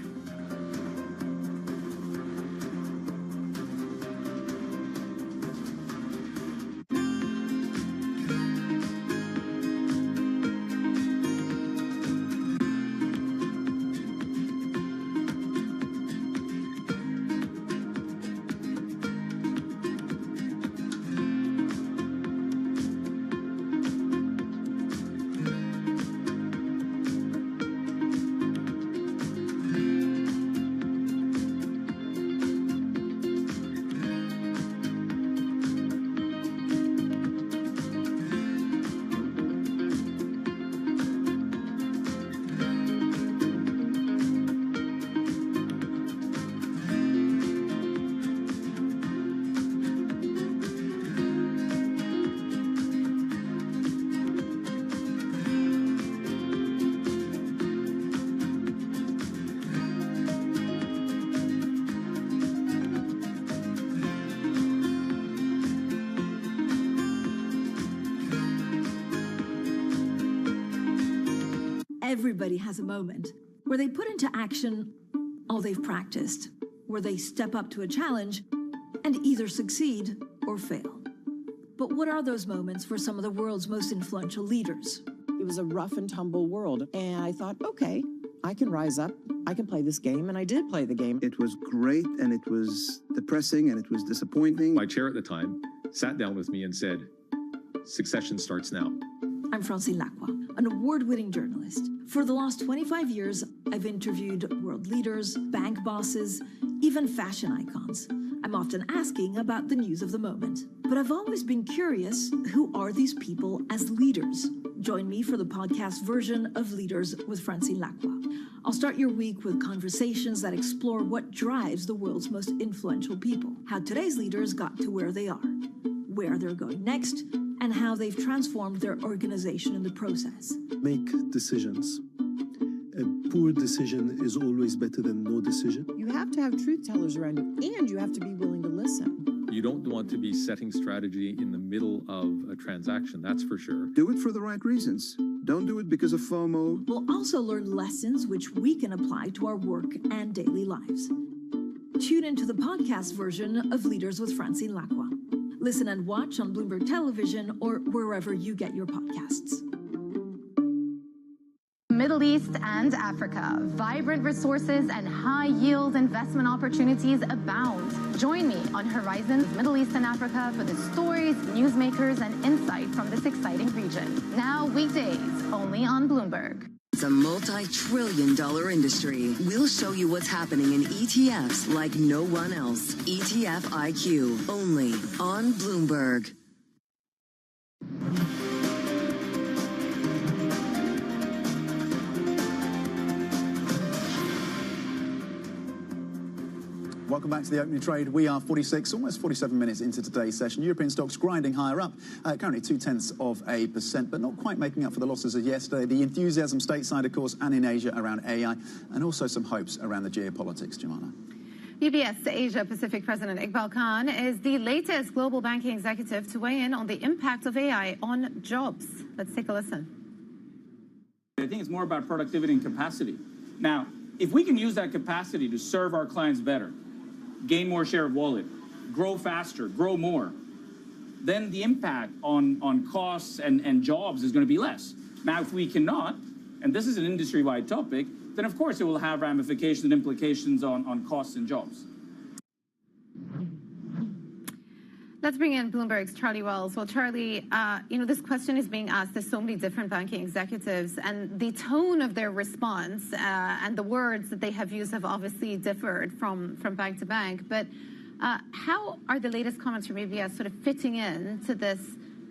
[SPEAKER 4] Everybody has a moment where they put into action all they've practiced, where they step up to a challenge and either succeed or fail. But what are those moments for some of the world's most influential leaders?
[SPEAKER 6] It was a rough and tumble world, and I thought, okay, I can rise up, I can play this game, and I did play the game.
[SPEAKER 7] It was great, and it was depressing, and it was disappointing.
[SPEAKER 8] My chair at the time sat down with me and said, succession starts now.
[SPEAKER 4] I'm Francine Lacroix, an award-winning journalist. For the last 25 years, I've interviewed world leaders, bank bosses, even fashion icons. I'm often asking about the news of the moment. But I've always been curious, who are these people as leaders? Join me for the podcast version of Leaders with Francine Lacroix. I'll start your week with conversations that explore what drives the world's most influential people, how today's leaders got to where they are, where they're going next, and how they've transformed their organization in the process.
[SPEAKER 9] Make decisions. A poor decision is always better than no decision.
[SPEAKER 6] You have to have truth tellers around you, and you have to be willing to listen.
[SPEAKER 8] You don't want to be setting strategy in the middle of a transaction, that's for sure.
[SPEAKER 7] Do it for the right reasons. Don't do it because of FOMO.
[SPEAKER 4] We'll also learn lessons which we can apply to our work and daily lives. Tune into the podcast version of Leaders with Francine Lacroix. Listen and watch on Bloomberg Television or wherever you get your podcasts.
[SPEAKER 2] Middle East and Africa. Vibrant resources and high-yield investment opportunities abound. Join me on Horizons Middle East and Africa for the stories, newsmakers, and insight from this exciting region. Now weekdays, only on Bloomberg.
[SPEAKER 5] It's a multi-trillion-dollar industry. We'll show you what's happening in ETFs like no one else. ETF IQ, only on Bloomberg.
[SPEAKER 1] Welcome back to the opening trade. We are 46, almost 47 minutes into today's session. European stocks grinding higher up, currently 0.2%, but not quite making up for the losses of yesterday. The enthusiasm stateside, of course, and in Asia around AI, and also some hopes around the geopolitics. Jemana.
[SPEAKER 2] UBS Asia Pacific President Iqbal Khan is the latest global banking executive to weigh in on the impact of AI on jobs. Let's take a listen.
[SPEAKER 10] I think it's more about productivity and capacity. Now, if we can use that capacity to serve our clients better, gain more share of wallet, grow faster, grow more, then the impact on costs and jobs is going to be less. Now, if we cannot, and this is an industry-wide topic, then of course it will have ramifications and implications on costs and jobs.
[SPEAKER 2] Let's bring in Bloomberg's Charlie Wells. Well, Charlie, this question is being asked to so many different banking executives, and the tone of their response and the words that they have used have obviously differed from bank to bank. But how are the latest comments from UBS sort of fitting in to this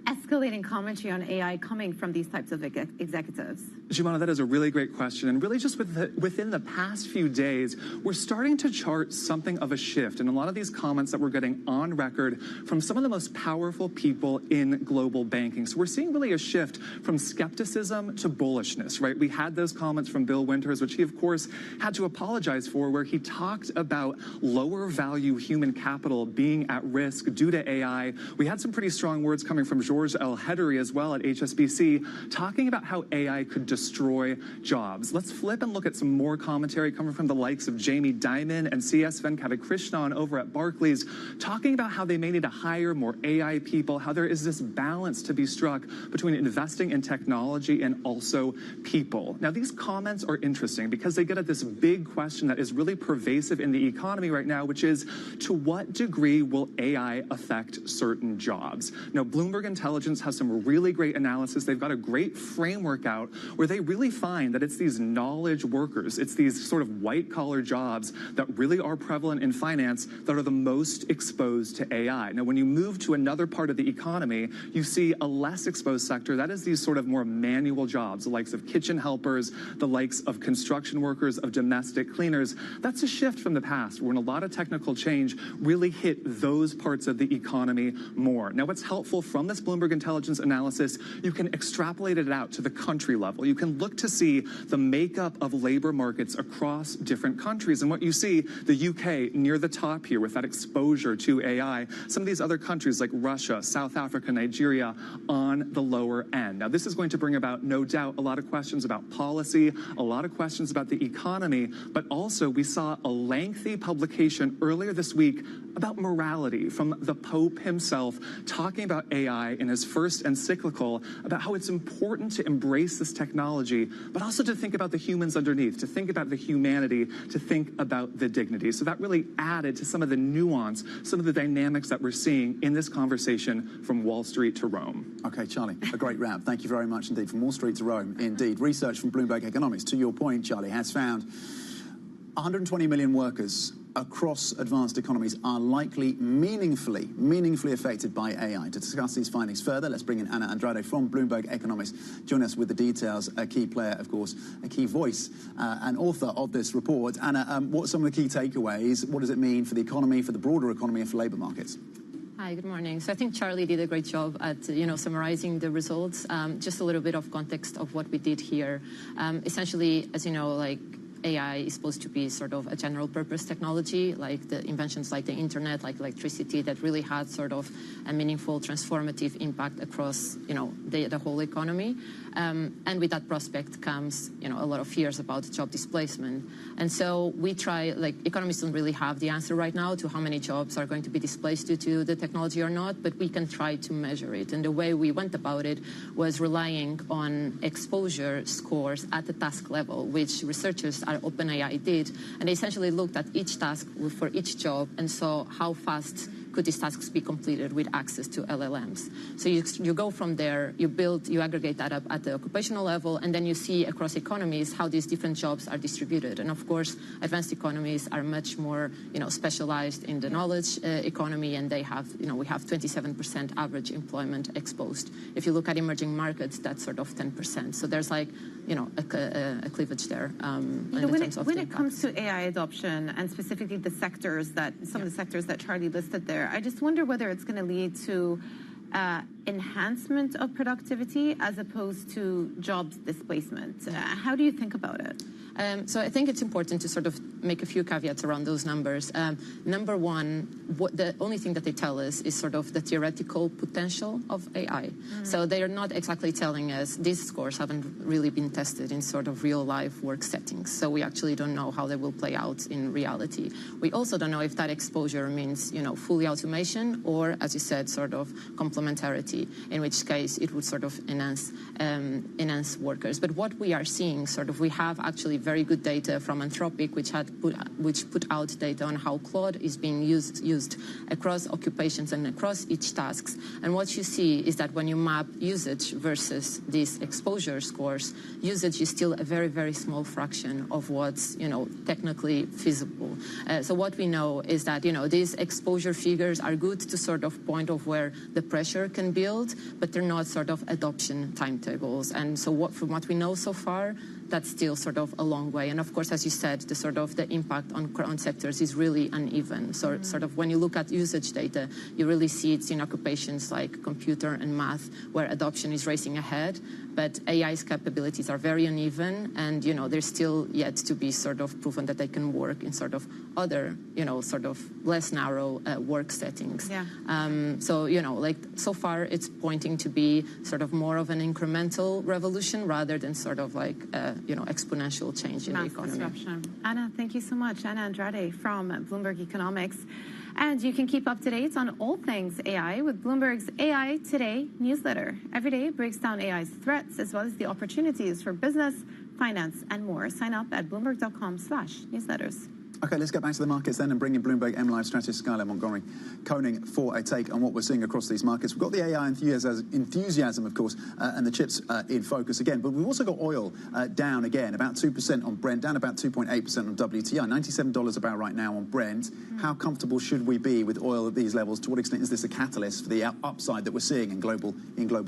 [SPEAKER 2] escalating commentary on AI coming from these types of executives?
[SPEAKER 11] Jumana, that is a really great question. And really just within the past few days, we're starting to chart something of a shift in a lot of these comments that we're getting on record from some of the most powerful people in global banking. So we're seeing really a shift from skepticism to bullishness, right? We had those comments from Bill Winters, which he, of course, had to apologize for, where he talked about lower value human capital being at risk due to AI. We had some pretty strong words coming from George El-Hedary as well at HSBC, talking about how AI could destroy jobs. Let's flip and look at some more commentary coming from the likes of Jamie Dimon and CS Venkatakrishnan over at Barclays, talking about how they may need to hire more AI people, how there is this balance to be struck between investing in technology and also people. Now, these comments are interesting because they get at this big question that is really pervasive in the economy right now, which is, to what degree will AI affect certain jobs? Now, Bloomberg Intelligence has some really great analysis. They've got a great framework out where they really find that it's these knowledge workers, it's these sort of white-collar jobs that really are prevalent in finance that are the most exposed to AI. Now, when you move to another part of the economy, you see a less exposed sector. That is these sort of more manual jobs, the likes of kitchen helpers, the likes of construction workers, of domestic cleaners. That's a shift from the past, when a lot of technical change really hit those parts of the economy more. Now, what's helpful from this Bloomberg Intelligence analysis, you can extrapolate it out to the country level. You can look to see the makeup of labor markets across different countries. And what you see, the UK near the top here with that exposure to AI, some of these other countries like Russia, South Africa, Nigeria on the lower end. Now, this is going to bring about, no doubt, a lot of questions about policy, a lot of questions about the economy, but also we saw a lengthy publication earlier this week about morality from the Pope himself, talking about AI in his first encyclical, about how it's important to embrace this technology, but also to think about the humans underneath, to think about the humanity, to think about the dignity. So that really added to some of the nuance, some of the dynamics that we're seeing in this conversation from Wall Street to Rome.
[SPEAKER 1] Okay, Charlie, a great wrap. Thank you very much indeed. From Wall Street to Rome, indeed. Research from Bloomberg Economics, to your point, Charlie, has found 120 million workers across advanced economies are likely meaningfully affected by AI. To discuss these findings further, let's bring in Anna Andrade from Bloomberg Economics. Join us with the details. A key player, of course, a key voice, and author of this report. Anna, what are some of the key takeaways? What does it mean for the economy, for the broader economy, and for labour markets?
[SPEAKER 12] Hi, good morning. So I think Charlie did a great job at, summarizing the results. Just a little bit of context of what we did here. Essentially, as you know, AI is supposed to be sort of a general purpose technology, like the inventions like the internet, like electricity, that really had sort of a meaningful transformative impact across, the whole economy. And with that prospect comes, a lot of fears about job displacement. And so we try, economists don't really have the answer right now to how many jobs are going to be displaced due to the technology or not, but we can try to measure it. And the way we went about it was relying on exposure scores at the task level, which researchers at OpenAI did. And they essentially looked at each task for each job and saw how fast could these tasks be completed with access to LLMs. So you go from there, you aggregate that up at the occupational level, and then you see across economies how these different jobs are distributed. And of course, advanced economies are much more, specialized in the knowledge economy, and they have, we have 27% average employment exposed. If you look at emerging markets, that's sort of 10%. So there's a cleavage there.
[SPEAKER 2] When it comes to AI adoption, and specifically the sectors some of the sectors that Charlie listed there, I just wonder whether it's going to lead to enhancement of productivity as opposed to jobs displacement. How do you think about it?
[SPEAKER 12] So I think it's important to sort of make a few caveats around those numbers. Number one, the only thing that they tell us is sort of the theoretical potential of AI. So they are not exactly telling us these scores haven't really been tested in sort of real life work settings. So we actually don't know how they will play out in reality. We also don't know if that exposure means, fully automation or, as you said, sort of complementarity, in which case it would sort of enhance workers. But what we are seeing, we have actually very good data from Anthropic, which put out data on how Claude is being used across occupations and across each tasks. And what you see is that when you map usage versus these exposure scores, usage is still a very, very small fraction of what's, technically feasible. So what we know is that, these exposure figures are good to sort of point of where the pressure can build, but they're not sort of adoption timetables. And so from what we know so far, that's still sort of a long way. And of course, as you said, the impact on sectors is really uneven. So sort of when you look at usage data, you really see it's in occupations like computer and math, where adoption is racing ahead. But AI's capabilities are very uneven, and they're still yet to be sort of proven that they can work in sort of other, sort of less narrow work settings.
[SPEAKER 2] Yeah.
[SPEAKER 12] So far it's pointing to be sort of more of an incremental revolution rather than sort of like exponential change in the economy.
[SPEAKER 2] Disruption. Anna, thank you so much. Anna Andrade from Bloomberg Economics. And you can keep up to date on all things AI with Bloomberg's AI Today newsletter. Every day it breaks down AI's threats as well as the opportunities for business, finance, and more. Sign up at bloomberg.com/newsletters.
[SPEAKER 1] Okay, let's get back to the markets then and bring in Bloomberg MLive strategist Skylar Montgomery-Koenig for a take on what we're seeing across these markets. We've got the AI enthusiasm, of course, and the chips in focus again. But we've also got oil down again, about 2% on Brent, down about 2.8% on WTI, $97 a barrel right now on Brent. How comfortable should we be with oil at these levels? To what extent is this a catalyst for the upside that we're seeing in global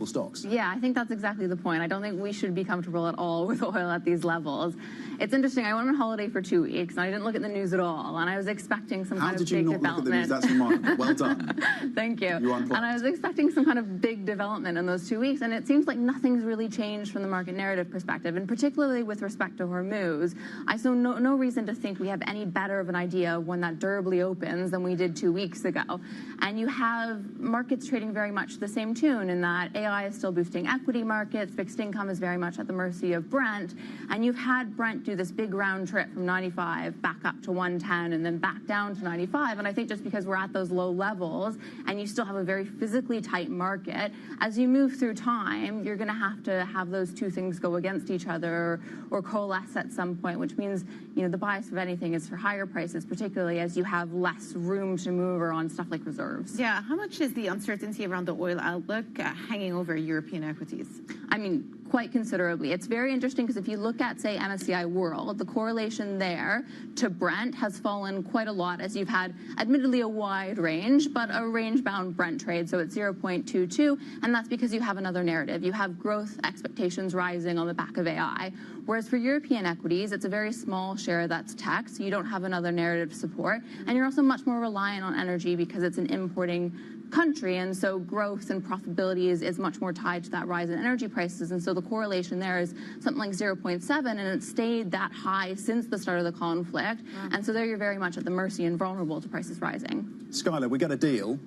[SPEAKER 1] stocks?
[SPEAKER 13] Yeah, I think that's exactly the point. I don't think we should be comfortable at all with oil at these levels. It's interesting. I went on holiday for 2 weeks, and I didn't look at the news at all. And I was expecting some kind of big development.
[SPEAKER 1] How did you not look at the news? That's remarkable. Well done.
[SPEAKER 13] Thank you.
[SPEAKER 1] You're on point.
[SPEAKER 13] And I was expecting some kind of big development in those 2 weeks, and it seems like nothing's really changed from the market narrative perspective, and particularly with respect to Hormuz. I saw no reason to think we have any better of an idea of when that durably opens than we did 2 weeks ago. And you have markets trading very much the same tune in that AI is still boosting equity markets, fixed income is very much at the mercy of Brent, and you've had Brent do this big round trip from 95 back up to 110 and then back down to 95. And I think just because we're at those low levels and you still have a very physically tight market, as you move through time, you're going to have those two things go against each other or coalesce at some point, which means, the bias of anything is for higher prices, particularly as you have less room to maneuver on stuff like reserves.
[SPEAKER 2] Yeah, how much is the uncertainty around the oil outlook hanging over European equities?
[SPEAKER 13] I mean, quite considerably. It's very interesting because if you look at, say, MSCI World, the correlation there to Brent has fallen quite a lot as you've had, admittedly, a wide range, but a range-bound Brent trade. So it's 0.22, and that's because you have another narrative. You have growth expectations rising on the back of AI. Whereas for European equities, it's a very small share that's tech, so you don't have another narrative support. And you're also much more reliant on energy because it's an importing country, and so growth and profitability is much more tied to that rise in energy prices, and so the correlation there is something like 0.7, and it's stayed that high since the start of the conflict, and so there you're very much at the mercy and vulnerable to prices rising.
[SPEAKER 1] Skylar, we got a deal,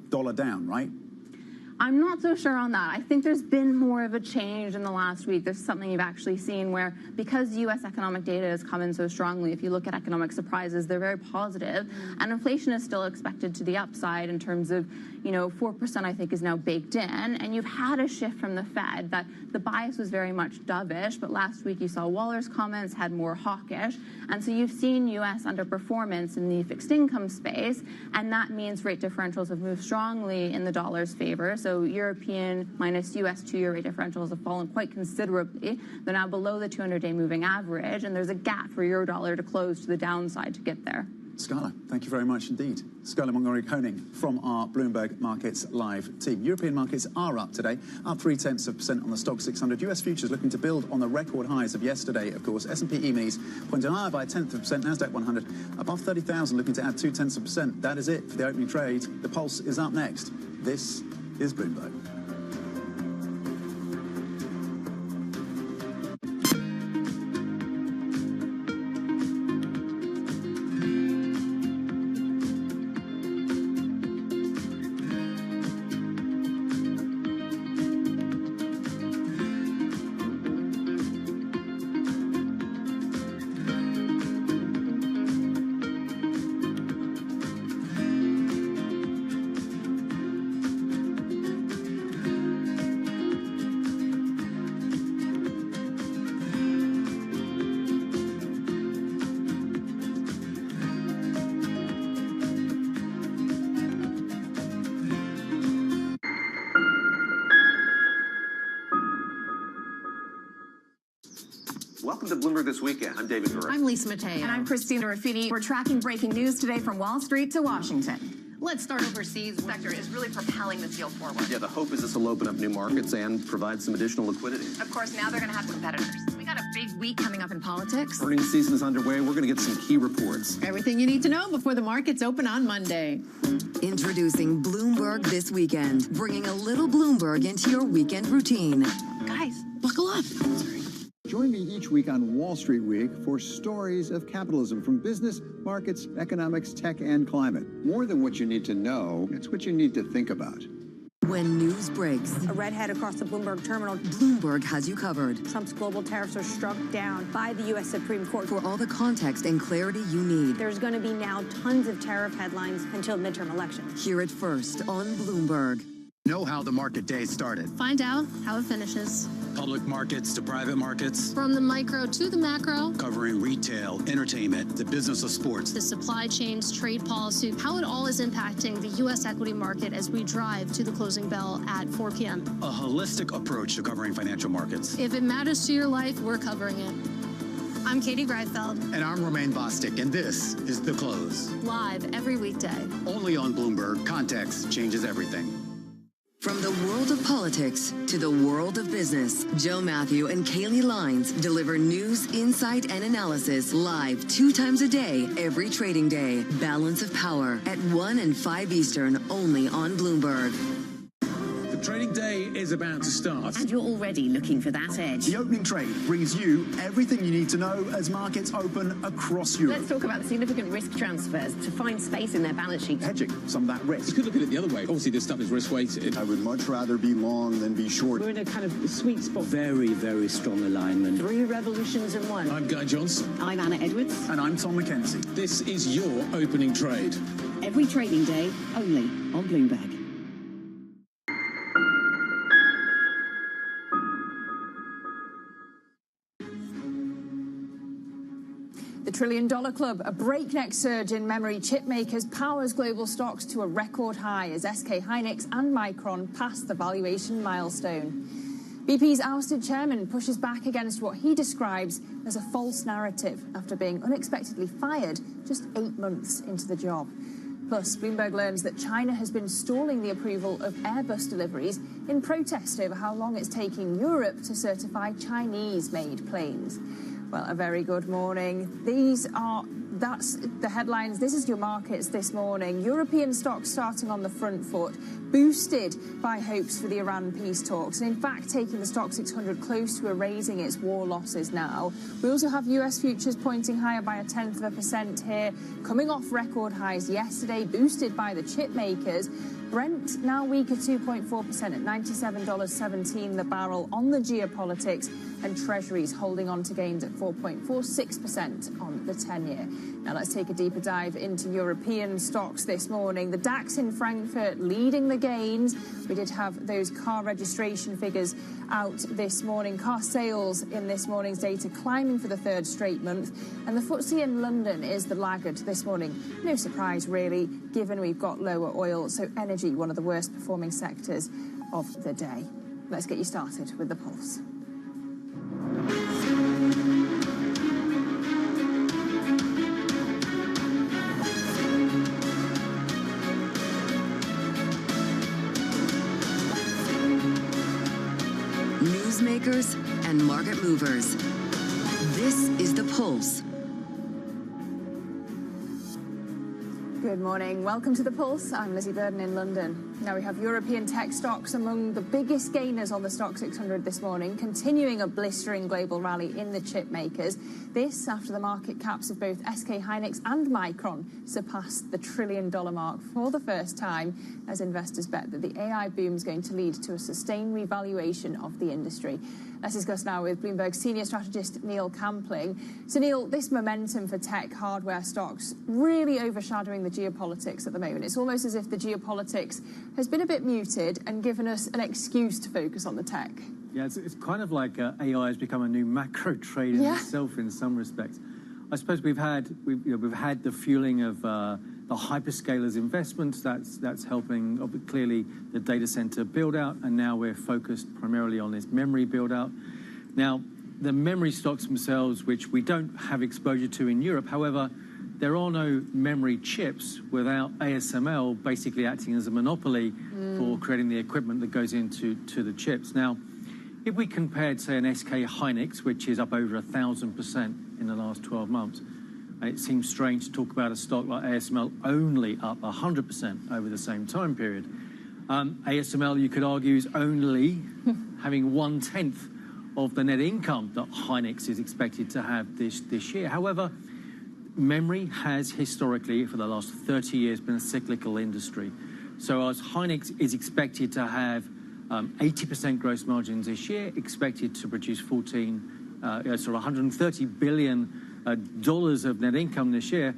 [SPEAKER 1] dollar down, right?
[SPEAKER 13] I'm not so sure on that. I think there's been more of a change in the last week. There's something you've actually seen where, because U.S. economic data has come in so strongly, if you look at economic surprises, they're very positive, and inflation is still expected to the upside in terms of, 4% I think is now baked in, and you've had a shift from the Fed that the bias was very much dovish, but last week you saw Waller's comments had more hawkish, and so you've seen U.S. underperformance in the fixed income space, and that means rate differentials have moved strongly in the dollar's favor. So European minus U.S. 2-year rate differentials have fallen quite considerably. They're now below the 200-day moving average, and there's a gap for euro dollar to close to the downside to get there.
[SPEAKER 1] Skylar, thank you very much indeed. Skylar Montgomery-Koenig from our Bloomberg Markets Live team. European markets are up today, up 0.3% on the Stock 600. US futures looking to build on the record highs of yesterday, of course. S&P E-minis pointing higher by 0.1%. Nasdaq 100 above 30,000, looking to add 0.2%. That is it for the opening trade. The Pulse is up next. This is Bloomberg.
[SPEAKER 15] Welcome to Bloomberg This Weekend. I'm David Gura.
[SPEAKER 14] I'm Lisa Mateo.
[SPEAKER 17] And I'm Christina Raffini. We're tracking breaking news today from Wall Street to Washington.
[SPEAKER 14] Let's start overseas. The sector is really propelling this deal forward.
[SPEAKER 15] Yeah, the hope is this will open up new markets and provide some additional liquidity.
[SPEAKER 14] Of course, now they're going to have competitors. We got a big week coming up in politics.
[SPEAKER 15] Earnings season is underway. We're going to get some key reports.
[SPEAKER 14] Everything you need to know before the markets open on Monday.
[SPEAKER 5] Introducing Bloomberg This Weekend, bringing a little Bloomberg into your weekend routine.
[SPEAKER 14] Guys, buckle up.
[SPEAKER 18] Join me each week on Wall Street Week for stories of capitalism from business, markets, economics, tech, and climate. More than what you need to know, it's what you need to think about.
[SPEAKER 5] When news breaks,
[SPEAKER 19] a redhead across the Bloomberg terminal.
[SPEAKER 5] Bloomberg has you covered.
[SPEAKER 19] Trump's global tariffs are struck down by the U.S. Supreme Court.
[SPEAKER 5] For all the context and clarity you need.
[SPEAKER 19] There's going to be now tons of tariff headlines until midterm election.
[SPEAKER 5] Hear it first on Bloomberg.
[SPEAKER 20] Know how the market day started.
[SPEAKER 21] Find out how it finishes.
[SPEAKER 20] Public markets to private markets.
[SPEAKER 21] From the micro to the macro.
[SPEAKER 20] Covering retail, entertainment, the business of sports.
[SPEAKER 21] The supply chains, trade policy, how it all is impacting the U.S. equity market as we drive to the closing bell at 4 p.m.
[SPEAKER 20] A holistic approach to covering financial markets.
[SPEAKER 21] If it matters to your life, we're covering it. I'm Katie Greifeld.
[SPEAKER 20] And I'm Romaine Bostic, and this is The Close.
[SPEAKER 21] Live every weekday.
[SPEAKER 20] Only on Bloomberg. Context changes everything.
[SPEAKER 5] From the world of politics to the world of business, Joe Matthew and Kaylee Lines deliver news, insight, and analysis live 2 times a day, every trading day. Balance of Power at 1 and 5 Eastern, only on Bloomberg.
[SPEAKER 20] The trading day is about to start.
[SPEAKER 14] And you're already looking for that edge.
[SPEAKER 1] The opening trade brings you everything you need to know as markets open across Europe.
[SPEAKER 14] Let's talk about the significant risk transfers to find space in their balance sheet.
[SPEAKER 1] Hedging some of that risk.
[SPEAKER 20] You could look at it the other way. Obviously, this stuff is risk-weighted.
[SPEAKER 18] I would much rather be long than be short.
[SPEAKER 28] We're in a kind of sweet spot.
[SPEAKER 20] Very, very strong alignment.
[SPEAKER 28] 3 revolutions in 1.
[SPEAKER 20] I'm Guy Johnson.
[SPEAKER 14] I'm Anna Edwards.
[SPEAKER 1] And I'm Tom McKenzie.
[SPEAKER 20] This is your opening trade.
[SPEAKER 14] Every trading day, only on Bloomberg.
[SPEAKER 17] The $1 trillion club, a breakneck surge in memory chip makers powers global stocks to a record high as SK Hynix and Micron pass the valuation milestone. BP's ousted chairman pushes back against what he describes as a false narrative after being unexpectedly fired just 8 months into the job. Plus, Bloomberg learns that China has been stalling the approval of Airbus deliveries in protest over how long it's taking Europe to certify Chinese-made planes. Well, a very good morning. That's the headlines. This is your markets this morning. European stocks starting on the front foot, boosted by hopes for the Iran peace talks, and in fact taking the stock 600 close to erasing its war losses now. We also have US futures pointing higher by 0.1% here, coming off record highs yesterday, boosted by the chip makers. Brent now weaker 2.4% at $97.17 the barrel on the geopolitics, and Treasuries holding on to gains at 4.46% on the 10-year. Now let's take a deeper dive into European stocks this morning. The DAX in Frankfurt leading the gains. We did have those car registration figures out this morning. Car sales in this morning's data climbing for the 3rd straight month. And the FTSE in London is the laggard this morning. No surprise, really, given we've got lower oil. So energy, one of the worst performing sectors of the day. Let's get you started with the pulse.
[SPEAKER 5] Newsmakers and market movers. This is The Pulse.
[SPEAKER 17] Good morning. Welcome to The Pulse. I'm Lizzie Burden in London. Now we have European tech stocks among the biggest gainers on the Stock 600 this morning, continuing a blistering global rally in the chip makers. This after the market caps of both SK Hynix and Micron surpassed the $1 trillion mark for the first time, as investors bet that the AI boom is going to lead to a sustained revaluation of the industry. Let's discuss now with Bloomberg senior strategist Neil Campling. So Neil, this momentum for tech hardware stocks really overshadowing the geopolitics at the moment. It's almost as if the geopolitics has been a bit muted and given us an excuse to focus on the tech.
[SPEAKER 22] Yeah, it's kind of like AI has become a new macro trade in itself in some respects. I suppose we've had the fueling of the hyperscalers investments. That's helping clearly the data center build out, and now we're focused primarily on this memory build out. Now, the memory stocks themselves, which we don't have exposure to in Europe. However, there are no memory chips without ASML basically acting as a monopoly for creating the equipment that goes into the chips. Now, if we compared, say, an SK Hynix, which is up over 1,000% in the last 12 months, and it seems strange to talk about a stock like ASML only up 100% over the same time period. ASML, you could argue, is only having 1/10 of the net income that Hynix is expected to have this year. However, memory has historically, for the last 30 years, been a cyclical industry. So as Hynix is expected to have 80% gross margins this year, expected to produce $130 billion of net income this year.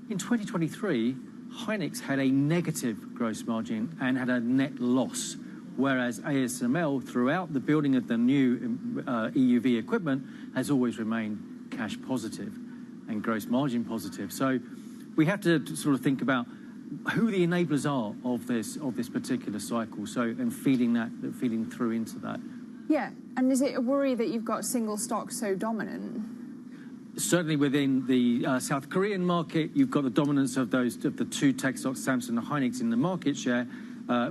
[SPEAKER 22] In 2023, Hynix had a negative gross margin and had a net loss, whereas ASML, throughout the building of the new EUV equipment, has always remained cash positive and gross margin positive. So we have to sort of think about who the enablers are of this particular cycle. So, and feeding through into that.
[SPEAKER 17] Yeah, and is it a worry that you've got single stocks so dominant?
[SPEAKER 22] Certainly within the South Korean market, you've got the dominance of the two tech stocks, Samsung and Hynix, in the market share.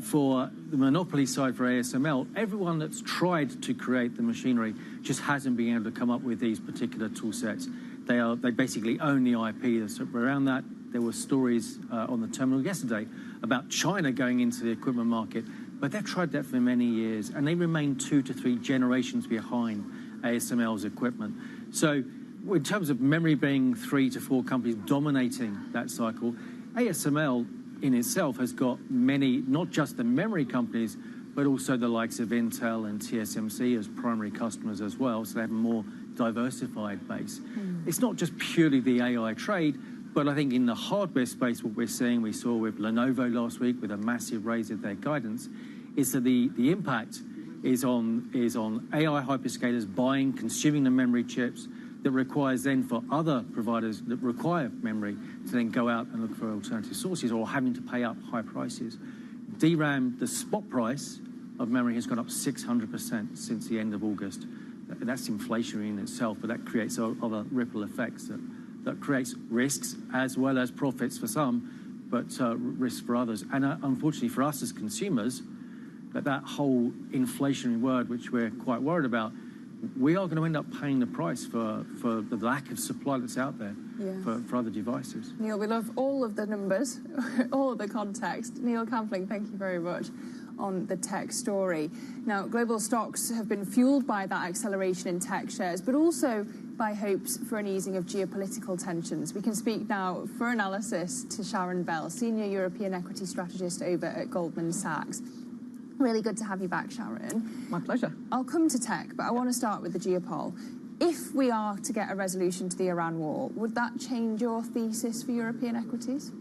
[SPEAKER 22] For the monopoly side for ASML, everyone that's tried to create the machinery just hasn't been able to come up with these particular tool sets. They basically own the IP that's around that. There were stories on the terminal yesterday about China going into the equipment market, but they've tried that for many years, and they remain 2 to 3 generations behind ASML's equipment. So in terms of memory being 3 to 4 companies dominating that cycle, ASML in itself has got many, not just the memory companies, but also the likes of Intel and TSMC as primary customers as well, so they have a more diversified base. It's not just purely the AI trade, but I think in the hardware space, what we saw with Lenovo last week with a massive raise of their guidance, is that the impact is on AI hyperscalers buying, consuming the memory chips that requires then for other providers that require memory to then go out and look for alternative sources or having to pay up high prices. DRAM, the spot price of memory has gone up 600% since the end of August. That's inflationary in itself, but that creates other ripple effects that creates risks as well as profits for some, but risks for others. And unfortunately for us as consumers, that whole inflationary word, which we're quite worried about, we are going to end up paying the price for the lack of supply that's out there for other devices.
[SPEAKER 17] Neil, we love all of the numbers, all of the context. Neil Campling, thank you very much on the tech story. Now, global stocks have been fueled by that acceleration in tech shares, but also by hopes for an easing of geopolitical tensions. We can speak now for analysis to Sharon Bell, Senior European Equity Strategist over at Goldman Sachs. Really good to have you back, Sharon.
[SPEAKER 3] My pleasure.
[SPEAKER 17] I'll come to tech, but I want to start with the geopol. If we are to get a resolution to the Iran war, would that change your thesis for European equities?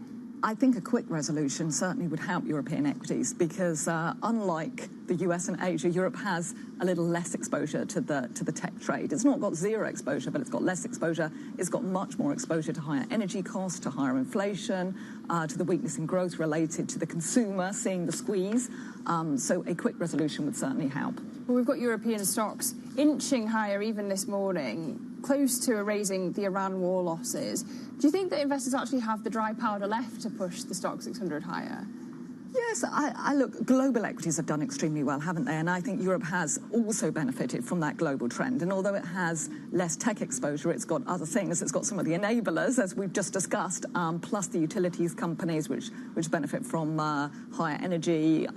[SPEAKER 3] I think a quick resolution certainly would help European equities because unlike the US and Asia, Europe has a little less exposure to the tech trade. It's not got zero exposure, but it's got less exposure. It's got much more exposure to higher energy costs, to higher inflation, to the weakness in growth related to the consumer seeing the squeeze. So a quick resolution would certainly help.
[SPEAKER 17] Well, we've got European stocks inching higher even this morning, close to erasing the Iran war losses. Do you think that investors actually have the dry powder left to push the stock 600 higher?
[SPEAKER 3] Yes, I look, global equities have done extremely well, haven't they? And I think Europe has also benefited from that global trend. And although it has less tech exposure, it's got other things. It's got some of the enablers, as we've just discussed, plus the utilities companies, which benefit from higher energy,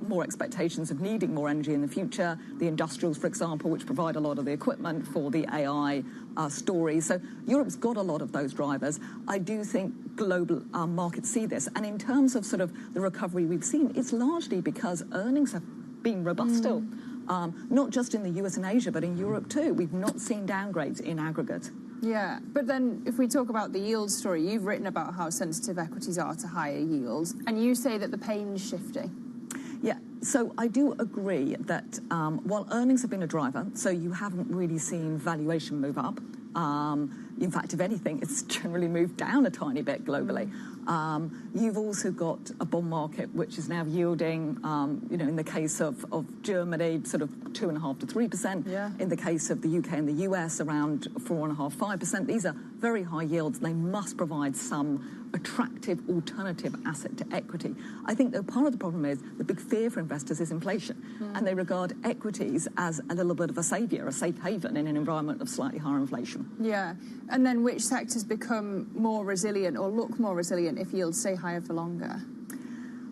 [SPEAKER 3] more expectations of needing more energy in the future. The industrials, for example, which provide a lot of the equipment for the AI story. So Europe's got a lot of those drivers. I do think global markets see this. And in terms of sort of the recovery we've seen, it's largely because earnings have been robust still. Not just in the US and Asia, but in Europe too. We've not seen downgrades in aggregate.
[SPEAKER 17] Yeah, but then if we talk about the yield story, you've written about how sensitive equities are to higher yields, and you say that the pain's shifting.
[SPEAKER 3] Yeah, so I do agree that while earnings have been a driver, so you haven't really seen valuation move up, In fact, if anything, it's generally moved down a tiny bit globally. You've also got a bond market which is now yielding, in the case of Germany, sort of 2.5% to 3%.
[SPEAKER 17] Yeah.
[SPEAKER 3] In the case of the UK and the US, around 4.5%, 5%. These are very high yields. They must provide some attractive alternative asset to equity. I think, though, part of the problem is the big fear for investors is inflation, and they regard equities as a little bit of a saviour, a safe haven in an environment of slightly higher inflation.
[SPEAKER 17] Yeah, and then which sectors become more resilient or look more resilient if yields stay higher for longer?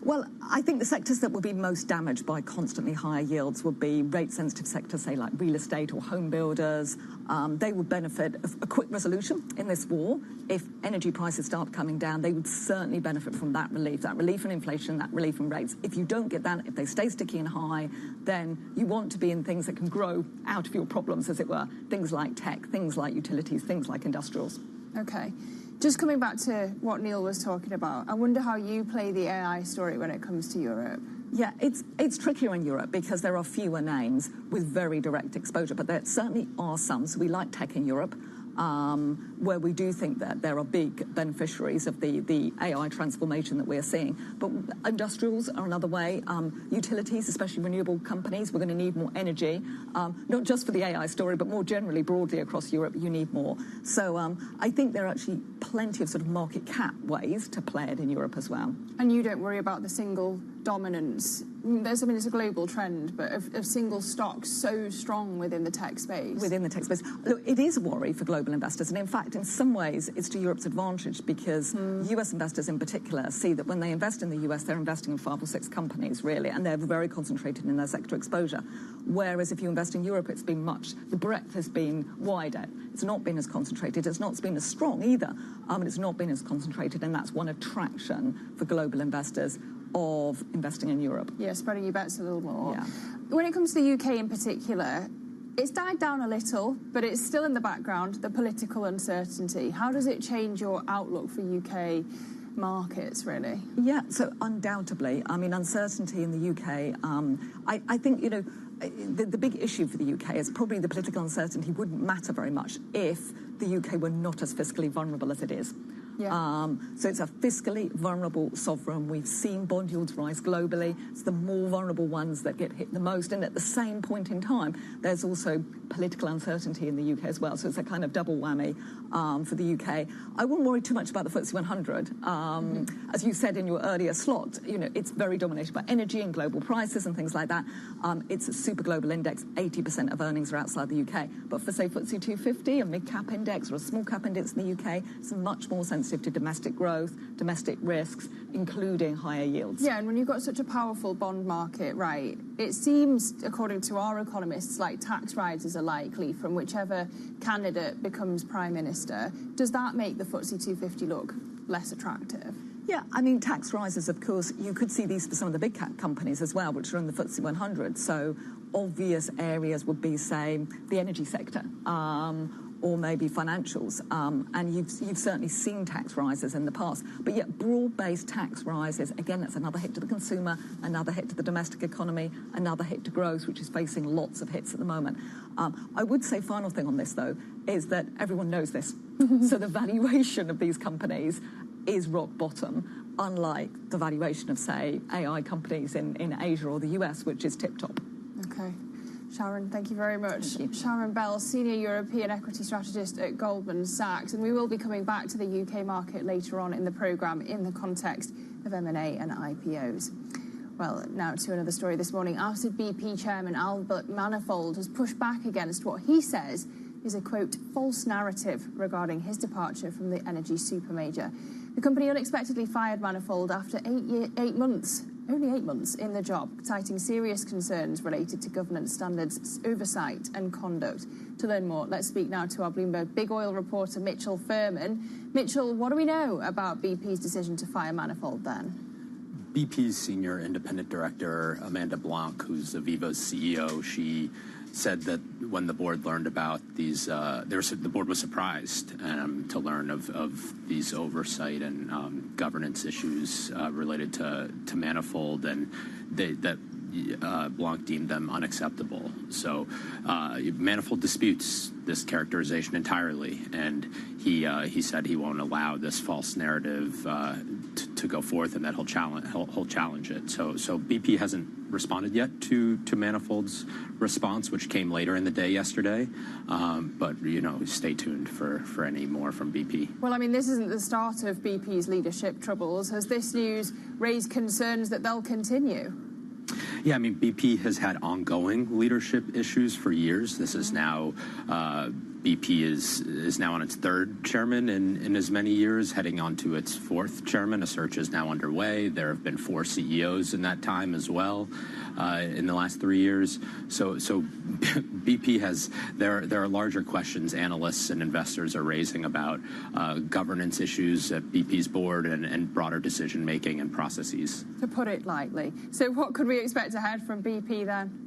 [SPEAKER 3] Well, I think the sectors that will be most damaged by constantly higher yields would be rate-sensitive sectors, say like real estate or home builders. They would benefit of a quick resolution in this war. If energy prices start coming down, they would certainly benefit from that relief in inflation, that relief in rates. If you don't get that, if they stay sticky and high, then you want to be in things that can grow out of your problems, as it were. Things like tech, things like utilities, things like industrials.
[SPEAKER 17] Okay. Just coming back to what Neil was talking about, I wonder how you play the AI story when it comes to Europe.
[SPEAKER 3] Yeah, it's trickier in Europe because there are fewer names with very direct exposure, but there certainly are some. So we like tech in Europe, where we do think that there are big beneficiaries of the AI transformation that we're seeing. But industrials are another way. Utilities, especially renewable companies, we're going to need more energy, not just for the AI story, but more generally, broadly across Europe, you need more. So I think there are actually plenty of sort of market cap ways to play it in Europe as well.
[SPEAKER 17] And you don't worry about the single dominance. It's a global trend, but of single stocks so strong within the tech space.
[SPEAKER 3] Within the tech space. Look, it is a worry for global investors. And in fact, in some ways, it's to Europe's advantage because US investors in particular see that when they invest in the US, they're investing in 5 or 6 companies, really, and they're very concentrated in their sector exposure. Whereas if you invest in Europe, the breadth has been wider. It's not been as concentrated. It's not been as strong either. It's not been as concentrated, and that's one attraction for global investors of investing in Europe.
[SPEAKER 17] Yeah, spreading your bets a little more.
[SPEAKER 3] Yeah.
[SPEAKER 17] When it comes to the UK in particular, it's died down a little, but it's still in the background, the political uncertainty. How does it change your outlook for UK markets, really?
[SPEAKER 3] Yeah, so undoubtedly. I mean, uncertainty in the UK, I think, the big issue for the UK is probably the political uncertainty wouldn't matter very much if the UK were not as fiscally vulnerable as it is.
[SPEAKER 17] Yeah.
[SPEAKER 3] So it's a fiscally vulnerable sovereign. We've seen bond yields rise globally. It's the more vulnerable ones that get hit the most. And at the same point in time, there's also political uncertainty in the UK as well. So it's a kind of double whammy for the UK. I wouldn't worry too much about the FTSE 100. As you said in your earlier slot, it's very dominated by energy and global prices and things like that. It's a super global index. 80% of earnings are outside the UK. But for, say, FTSE 250, a mid-cap index or a small-cap index in the UK, it's much more sensitive to domestic growth, domestic risks, including higher yields.
[SPEAKER 17] Yeah, and when you've got such a powerful bond market, right, it seems, according to our economists, like tax rises are likely from whichever candidate becomes Prime Minister. Does that make the FTSE 250 look less attractive?
[SPEAKER 3] Yeah, I mean, tax rises, of course, you could see these for some of the big cap companies as well, which are in the FTSE 100. So obvious areas would be, say, the energy sector, or maybe financials. And you've certainly seen tax rises in the past. But yet broad-based tax rises, again, that's another hit to the consumer, another hit to the domestic economy, another hit to growth, which is facing lots of hits at the moment. I would say final thing on this, though, is that everyone knows this. So the valuation of these companies is rock bottom, unlike the valuation of, say, AI companies in Asia or the US, which is tip-top.
[SPEAKER 17] Okay. Sharon, thank you very much. Sharon Bell, Senior European Equity Strategist at Goldman Sachs. And we will be coming back to the UK market later on in the programme in the context of M&A and IPOs. Well, now to another story this morning. After BP Chairman Albert Manifold has pushed back against what he says is a, quote, false narrative regarding his departure from the energy supermajor. The company unexpectedly fired Manifold after 8 months. Only 8 months in the job, citing serious concerns related to governance standards, oversight and conduct. To learn more, let's speak now to our Bloomberg Big Oil reporter, Mitchell Furman. Mitchell, what do we know about BP's decision to fire Manifold then?
[SPEAKER 6] BP's senior independent director, Amanda Blanc, who's Aviva's CEO, she said that when the board learned about these, the board was surprised to learn of these oversight and governance issues related to Manifold, and that Blanc deemed them unacceptable. So Manifold disputes this characterization entirely, and he said he won't allow this false narrative to go forth, and that he'll challenge it. So BP hasn't responded yet to Manifold's response, which came later in the day yesterday. But stay tuned for any more from BP.
[SPEAKER 17] Well, I mean, this isn't the start of BP's leadership troubles. Has this news raised concerns that they'll continue?
[SPEAKER 6] Yeah, I mean, BP has had ongoing leadership issues for years. This is now, BP is now on its third chairman in as many years, heading on to its fourth chairman. A search is now underway. There have been 4 CEOs in that time as well, in the last 3 years. So BP has, there are larger questions analysts and investors are raising about governance issues at BP's board and broader decision making and processes.
[SPEAKER 17] To put it lightly. So what could we expect ahead from BP then?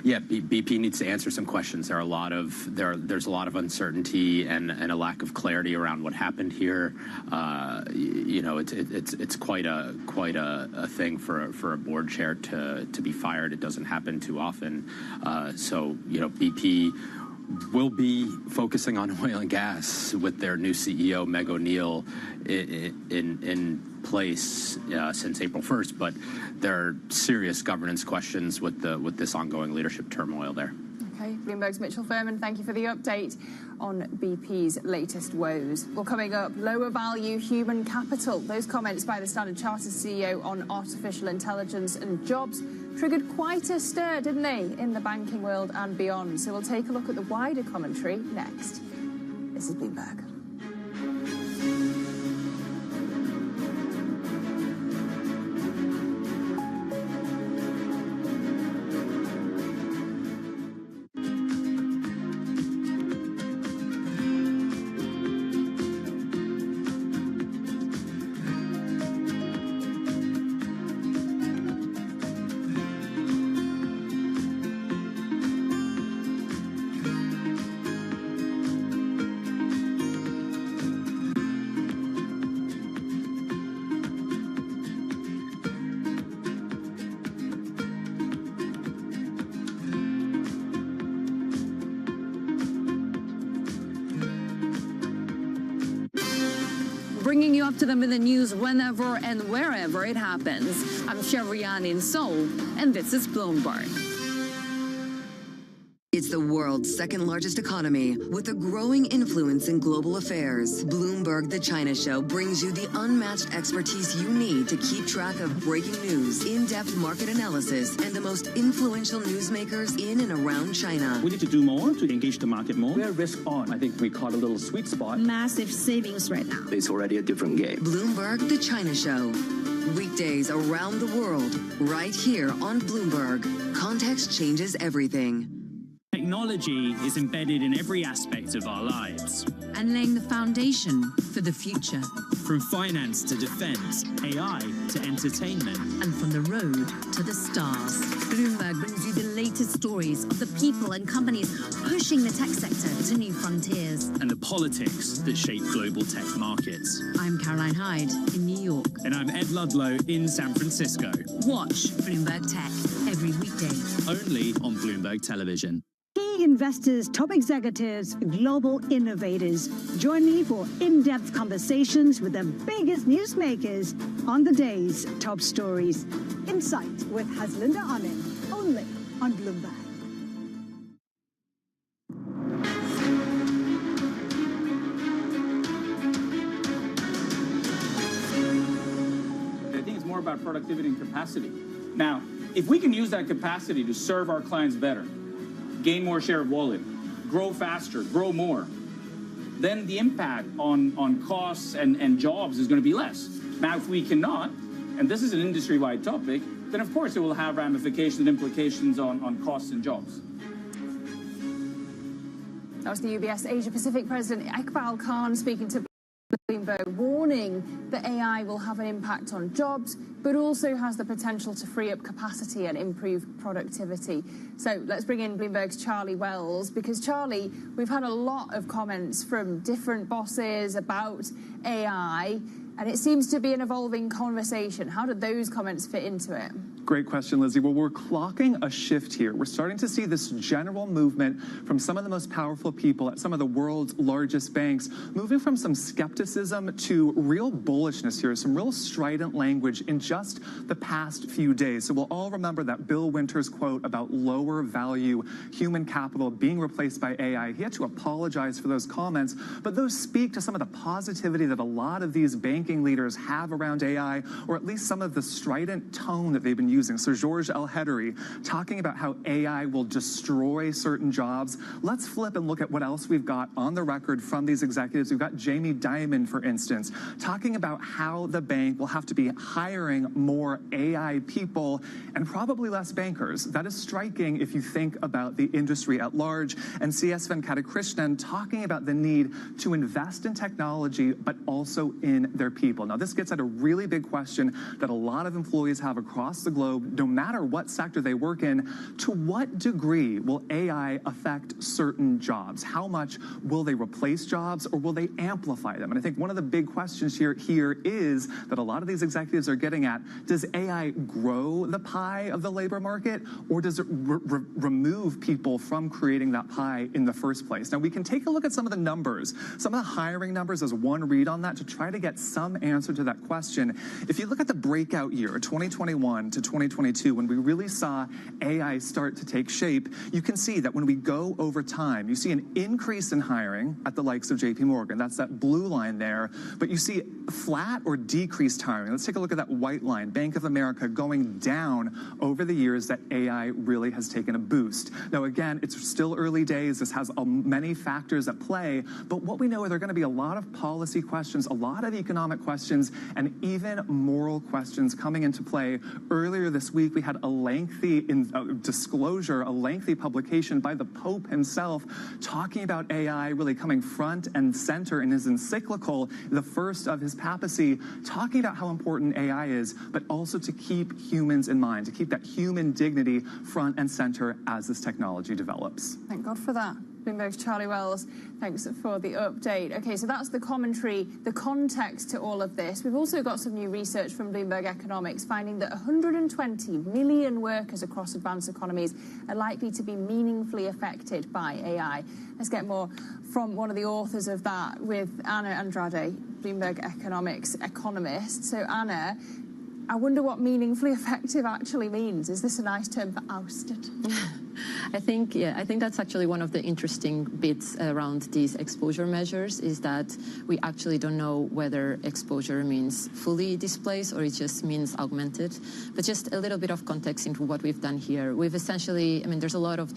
[SPEAKER 6] Yeah, BP needs to answer some questions. There's a lot of uncertainty and a lack of clarity around what happened here. It's quite a thing for a board chair to be fired. It doesn't happen too often. So BP will be focusing on oil and gas with their new CEO Meg O'Neill in place since April 1st, but there are serious governance questions with this ongoing leadership turmoil there.
[SPEAKER 17] Okay, Bloomberg's Mitchell Furman, thank you for the update on BP's latest woes. Well, coming up, lower value human capital. Those comments by the Standard Chartered CEO on artificial intelligence and jobs triggered quite a stir, didn't they, in the banking world and beyond. So we'll take a look at the wider commentary next. This is Bloomberg.
[SPEAKER 8] Bringing you up to them in the news whenever and wherever it happens. I'm Shevrian in Seoul, and this is Bloomberg.
[SPEAKER 5] It's the world's second largest economy with a growing influence in global affairs. Bloomberg The China Show brings you the unmatched expertise you need to keep track of breaking news, in-depth market analysis, and the most influential newsmakers in and around China.
[SPEAKER 9] We need to do more to engage the market more.
[SPEAKER 22] We're risk on. I think we caught a little sweet spot.
[SPEAKER 14] Massive savings right now.
[SPEAKER 15] It's already a different game.
[SPEAKER 5] Bloomberg The China Show. Weekdays around the world, right here on Bloomberg. Context changes everything.
[SPEAKER 16] Technology is embedded in every aspect of our lives.
[SPEAKER 14] And laying the foundation for the future.
[SPEAKER 16] From finance to defense, AI to entertainment.
[SPEAKER 14] And from the road to the stars. Bloomberg brings you the latest stories of the people and companies pushing the tech sector to new frontiers.
[SPEAKER 16] And the politics that shape global tech markets.
[SPEAKER 14] I'm Caroline Hyde in New York.
[SPEAKER 16] And I'm Ed Ludlow in San Francisco.
[SPEAKER 14] Watch Bloomberg Tech every weekday.
[SPEAKER 16] Only on Bloomberg Television.
[SPEAKER 23] Key investors, top executives, global innovators. Join me for in-depth conversations with the biggest newsmakers on the day's top stories. Insight with Haslinda Ahmed, only on Bloomberg.
[SPEAKER 10] I think it's more about productivity and capacity. Now, if we can use that capacity to serve our clients better, gain more share of wallet, grow faster, grow more, then the impact on costs and jobs is going to be less. Now, if we cannot, and this is an industry-wide topic, then of course it will have ramifications and implications on costs and jobs.
[SPEAKER 17] That was the UBS Asia-Pacific President Iqbal Khan speaking to Bloomberg, warning that AI will have an impact on jobs, but also has the potential to free up capacity and improve productivity. So let's bring in Bloomberg's Charlie Wells, because Charlie, we've had a lot of comments from different bosses about AI, and it seems to be an evolving conversation. How did those comments fit into it?
[SPEAKER 4] Great question, Lizzie. Well, we're clocking a shift here. We're starting to see this general movement from some of the most powerful people at some of the world's largest banks, moving from some skepticism to real bullishness here, some real strident language in just the past few days. So we'll all remember that Bill Winters quote about lower value human capital being replaced by AI. He had to apologize for those comments, but those speak to some of the positivity that a lot of these banking leaders have around AI, or at least some of the strident tone that they've been using. So George El-Hedary talking about how AI will destroy certain jobs. Let's flip and look at what else we've got on the record from these executives. We've got Jamie Dimon, for instance, talking about how the bank will have to be hiring more AI people and probably less bankers. That is striking if you think about the industry at large. And C.S. Venkatakrishnan talking about the need to invest in technology, but also in their people. Now, this gets at a really big question that a lot of employees have across the globe, no matter what sector they work in. To what degree will AI affect certain jobs? How much will they replace jobs, or will they amplify them? And I think one of the big questions here is that a lot of these executives are getting at, does AI grow the pie of the labor market, or does it remove people from creating that pie in the first place? Now, we can take a look at some of the numbers, some of the hiring numbers as one read on that to try to get some answer to that question. If you look at the breakout year, 2021 to 2022, when we really saw AI start to take shape, you can see that when we go over time, you see an increase in hiring at the likes of JP Morgan. That's that blue line there. But you see flat or decreased hiring. Let's take a look at that white line, Bank of America, going down over the years that AI really has taken a boost. Now, again, it's still early days. This has many factors at play. But what we know are there are going to be a lot of policy questions, a lot of economic questions, and even moral questions coming into play. Earlier this week, we had a lengthy disclosure, a lengthy publication by the Pope himself talking about AI really coming front and center in his encyclical, the first of his papacy, talking about how important AI is, but also to keep humans in mind, to keep that human dignity front and center as this technology develops.
[SPEAKER 17] Thank God for that. Bloomberg's Charlie Wells, thanks for the update. Okay, so that's the commentary, the context to all of this. We've also got some new research from Bloomberg Economics finding that 120 million workers across advanced economies are likely to be meaningfully affected by AI. Let's get more from one of the authors of that with Anna Andrade, Bloomberg Economics economist. So Anna, I wonder what meaningfully effective actually means. Is this a nice term for ousted?
[SPEAKER 7] I think that's actually one of the interesting bits around these exposure measures, is that we actually don't know whether exposure means fully displaced or it just means augmented. But just a little bit of context into what we've done here. We've essentially, there's a lot of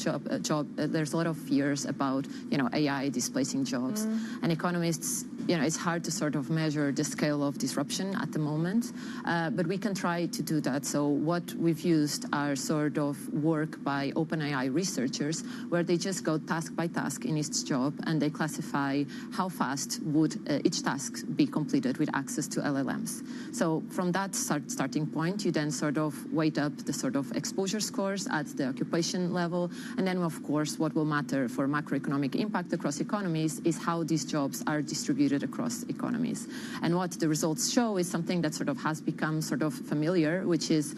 [SPEAKER 7] there's a lot of fears about, AI displacing jobs, and economists, it's hard to sort of measure the scale of disruption at the moment, but we can try to do that. So what we've used are sort of work by OpenAI researchers, where they just go task by task in each job, and they classify how fast would each task be completed with access to LLMs. So from that starting point, you then sort of weight up the sort of exposure scores at the occupation level, and then of course what will matter for macroeconomic impact across economies is how these jobs are distributed across economies. And what the results show is something that sort of has become sort of familiar, which is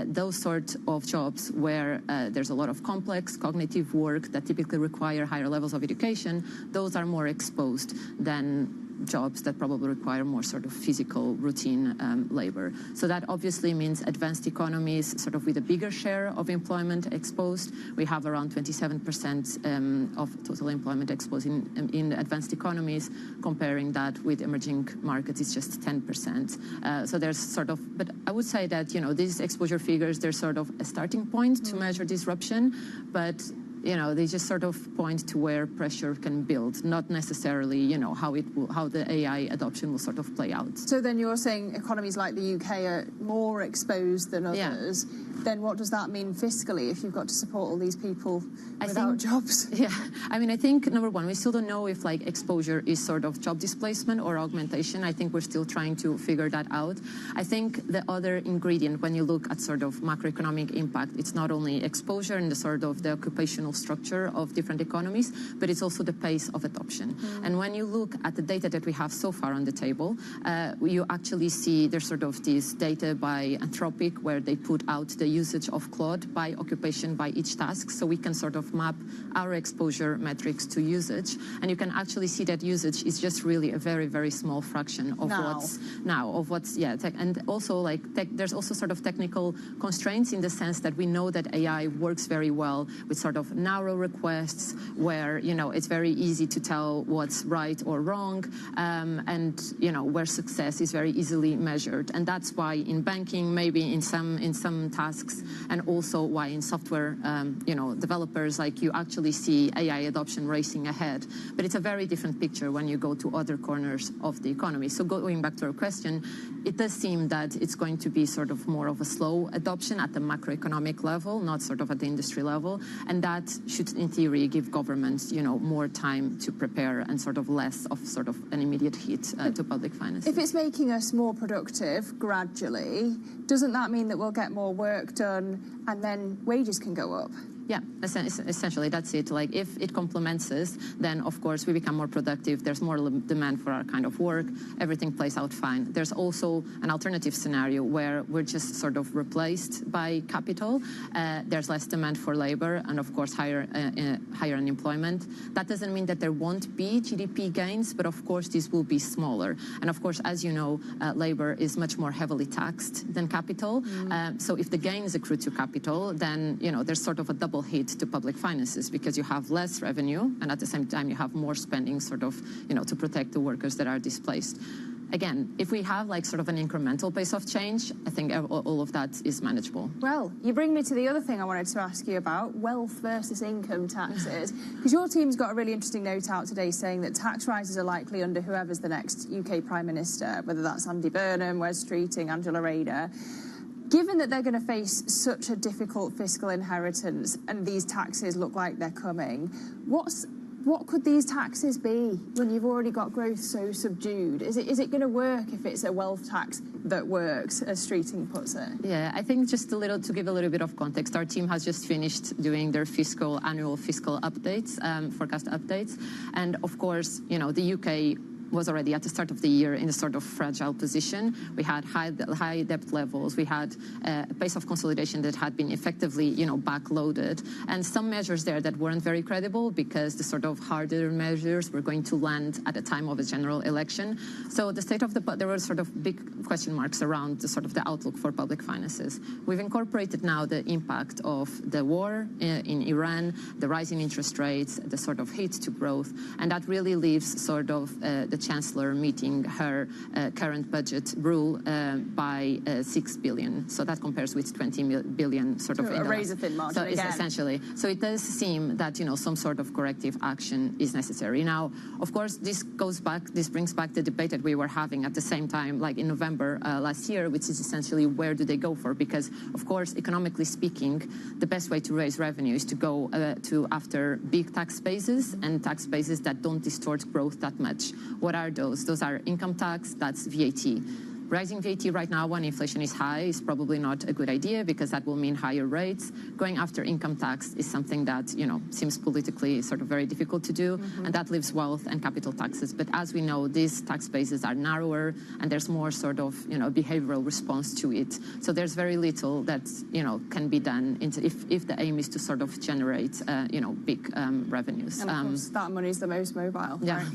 [SPEAKER 7] those sort of jobs where there's a lot of complex cognitive work that typically require higher levels of education. Those are more exposed than jobs that probably require more sort of physical routine labor. So that obviously means advanced economies sort of with a bigger share of employment exposed. We have around 27% of total employment exposed in advanced economies. Comparing that with emerging markets, it's just 10%. So there's sort of, but I would say that, these exposure figures, they're sort of a starting point to measure disruption, but they just sort of point to where pressure can build, not necessarily, how the AI adoption will sort of play out.
[SPEAKER 17] So then you're saying economies like the UK are more exposed than others. Yeah. Then what does that mean fiscally if you've got to support all these people without jobs?
[SPEAKER 7] Yeah, I think number one, we still don't know if exposure is sort of job displacement or augmentation. I think we're still trying to figure that out. I think the other ingredient when you look at sort of macroeconomic impact, it's not only exposure and the sort of the occupational structure of different economies, but it's also the pace of adoption. And when you look at the data that we have so far on the table, you actually see there's sort of this data by Anthropic where they put out the usage of Claude by occupation by each task, so we can sort of map our exposure metrics to usage, and you can actually see that usage is just really a very, very small fraction of and also like there's also sort of technical constraints in the sense that we know that AI works very well with sort of narrow requests where, you know, it's very easy to tell what's right or wrong, and, you know, where success is very easily measured. And that's why in banking, maybe in some tasks, and also why in software, you know, developers, like, you actually see AI adoption racing ahead. But it's a very different picture when you go to other corners of the economy. So going back to our question, it does seem that it's going to be sort of more of a slow adoption at the macroeconomic level, not sort of at the industry level. And that should, in theory, give governments, you know, more time to prepare and sort of less of sort of an immediate hit to public finances.
[SPEAKER 17] If it's making us more productive gradually, doesn't that mean that we'll get more work done and then wages can go up?
[SPEAKER 7] Yeah, essentially, that's it. Like, if it complements us, then, of course, we become more productive. There's more demand for our kind of work. Everything plays out fine. There's also an alternative scenario where we're just sort of replaced by capital. There's less demand for labor and, of course, higher unemployment. That doesn't mean that there won't be GDP gains, but, of course, these will be smaller. And, of course, as you know, labor is much more heavily taxed than capital. So if the gains accrue to capital, then, you know, there's sort of a double hit to public finances because you have less revenue and at the same time you have more spending sort of, you know, to protect the workers that are displaced. Again, if we have like sort of an incremental pace of change, I think all of that is manageable.
[SPEAKER 17] Well, you bring me to the other thing I wanted to ask you about, wealth versus income taxes, because your team's got a really interesting note out today saying that tax rises are likely under whoever's the next UK Prime Minister, whether that's Andy Burnham, Wes Streeting, Angela Rayner. Given that they're going to face such a difficult fiscal inheritance and these taxes look like they're coming, what could these taxes be when you've already got growth so subdued? Is it going to work if it's a wealth tax that works, as Streeting puts it?
[SPEAKER 7] Yeah, I think just to give a little bit of context, our team has just finished doing their annual fiscal updates, forecast updates. And of course, you know, the UK was already at the start of the year in a sort of fragile position. We had high debt levels. We had a pace of consolidation that had been effectively, you know, backloaded, and some measures there that weren't very credible because the sort of harder measures were going to land at the time of a general election. So the state of there were sort of big question marks around the sort of the outlook for public finances. We've incorporated now the impact of the war in Iran, the rising interest rates, the sort of hit to growth, and that really leaves sort of the Chancellor meeting her current budget rule by 6 billion. So that compares with 20 billion sort of.
[SPEAKER 17] A razor-thin margin
[SPEAKER 7] again. So essentially. So it does seem that, you know, some sort of corrective action is necessary. Now, of course, this brings back the debate that we were having at the same time, like in November last year, which is essentially where do they go for? Because, of course, economically speaking, the best way to raise revenue is to go after big tax bases and tax bases that don't distort growth that much. What are those? Those are income tax, that's VAT. Rising VAT right now when inflation is high is probably not a good idea because that will mean higher rates. Going after income tax is something that, you know, seems politically sort of very difficult to do, and that leaves wealth and capital taxes. But as we know, these tax bases are narrower and there's more sort of, you know, behavioral response to it. So there's very little that, you know, can be done if the aim is to sort of generate, you know, big revenues.
[SPEAKER 17] And of course, that money is the most mobile.
[SPEAKER 7] Yeah.
[SPEAKER 17] Right?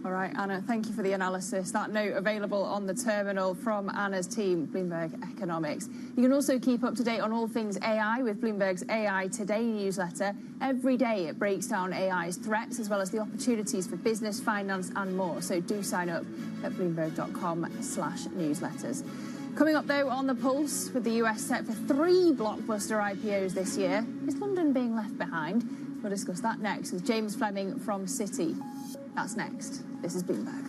[SPEAKER 17] All right, Anna, thank you for the analysis. That note available on the terminal from Anna's team, Bloomberg Economics. You can also keep up to date on all things AI with Bloomberg's AI Today newsletter. Every day it breaks down AI's threats as well as the opportunities for business, finance and more. So do sign up at bloomberg.com/newsletters. Coming up, though, on the pulse, with the US set for 3 blockbuster IPOs this year, is London being left behind? We'll discuss that next with James Fleming from Citi. That's next. This is Bloomberg.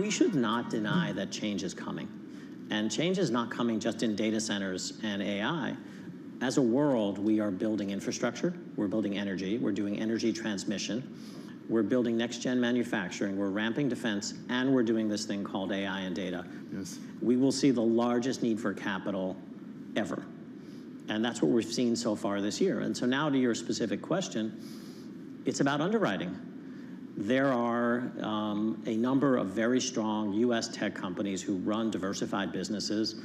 [SPEAKER 2] we should not deny that change is coming. And change is not coming just in data centers and AI. As a world, we are building infrastructure, we're building energy, we're doing energy transmission, we're building next-gen manufacturing, we're ramping defense, and we're doing this thing called AI and data.
[SPEAKER 11] Yes.
[SPEAKER 2] We will see the largest need for capital ever. And that's what we've seen so far this year. And so now to your specific question, it's about underwriting. There are a number of very strong US tech companies who run diversified businesses,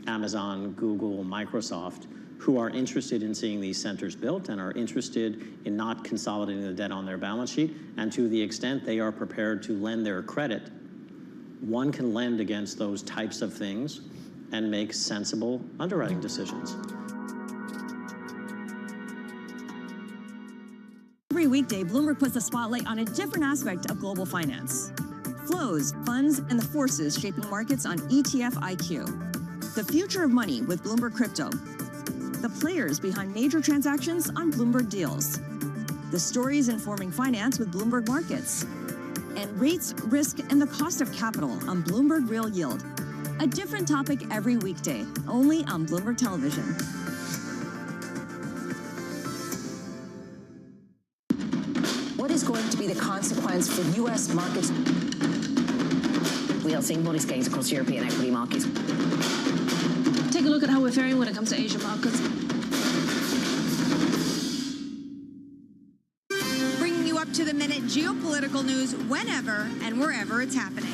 [SPEAKER 2] Amazon, Google, Microsoft, who are interested in seeing these centers built and are interested in not consolidating the debt on their balance sheet. And to the extent they are prepared to lend their credit, one can lend against those types of things and make sensible underwriting decisions.
[SPEAKER 12] Every weekday, Bloomberg puts a spotlight on a different aspect of global finance. Flows, funds, and the forces shaping markets on ETF IQ. The future of money with Bloomberg Crypto. The players behind major transactions on Bloomberg Deals. The stories informing finance with Bloomberg Markets. And rates, risk, and the cost of capital on Bloomberg Real Yield. A different topic every weekday, only on Bloomberg Television.
[SPEAKER 13] What is going to be the consequence for U.S. markets? We are seeing modest gains across European equity markets.
[SPEAKER 21] Take a look at how we're faring when it comes to Asian markets.
[SPEAKER 24] Bringing you up to the minute geopolitical news whenever and wherever it's happening.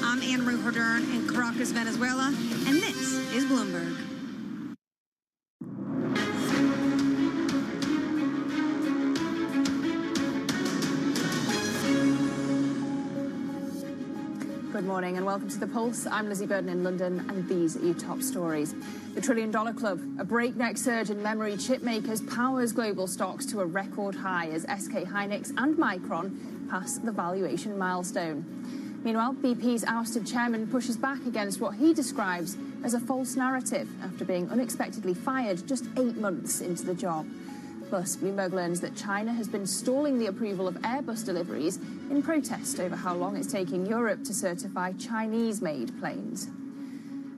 [SPEAKER 24] I'm Anne-Marie Hordern in Caracas, Venezuela, and this is Bloomberg.
[SPEAKER 17] Good morning and welcome to The Pulse. I'm Lizzie Burden in London, and these are your top stories. The $1 trillion club, a breakneck surge in memory chip makers powers global stocks to a record high as SK Hynix and Micron pass the valuation milestone. Meanwhile, BP's ousted chairman pushes back against what he describes as a false narrative after being unexpectedly fired just 8 months into the job. Plus, Bloomberg learns that China has been stalling the approval of Airbus deliveries in protest over how long it's taking Europe to certify Chinese-made planes.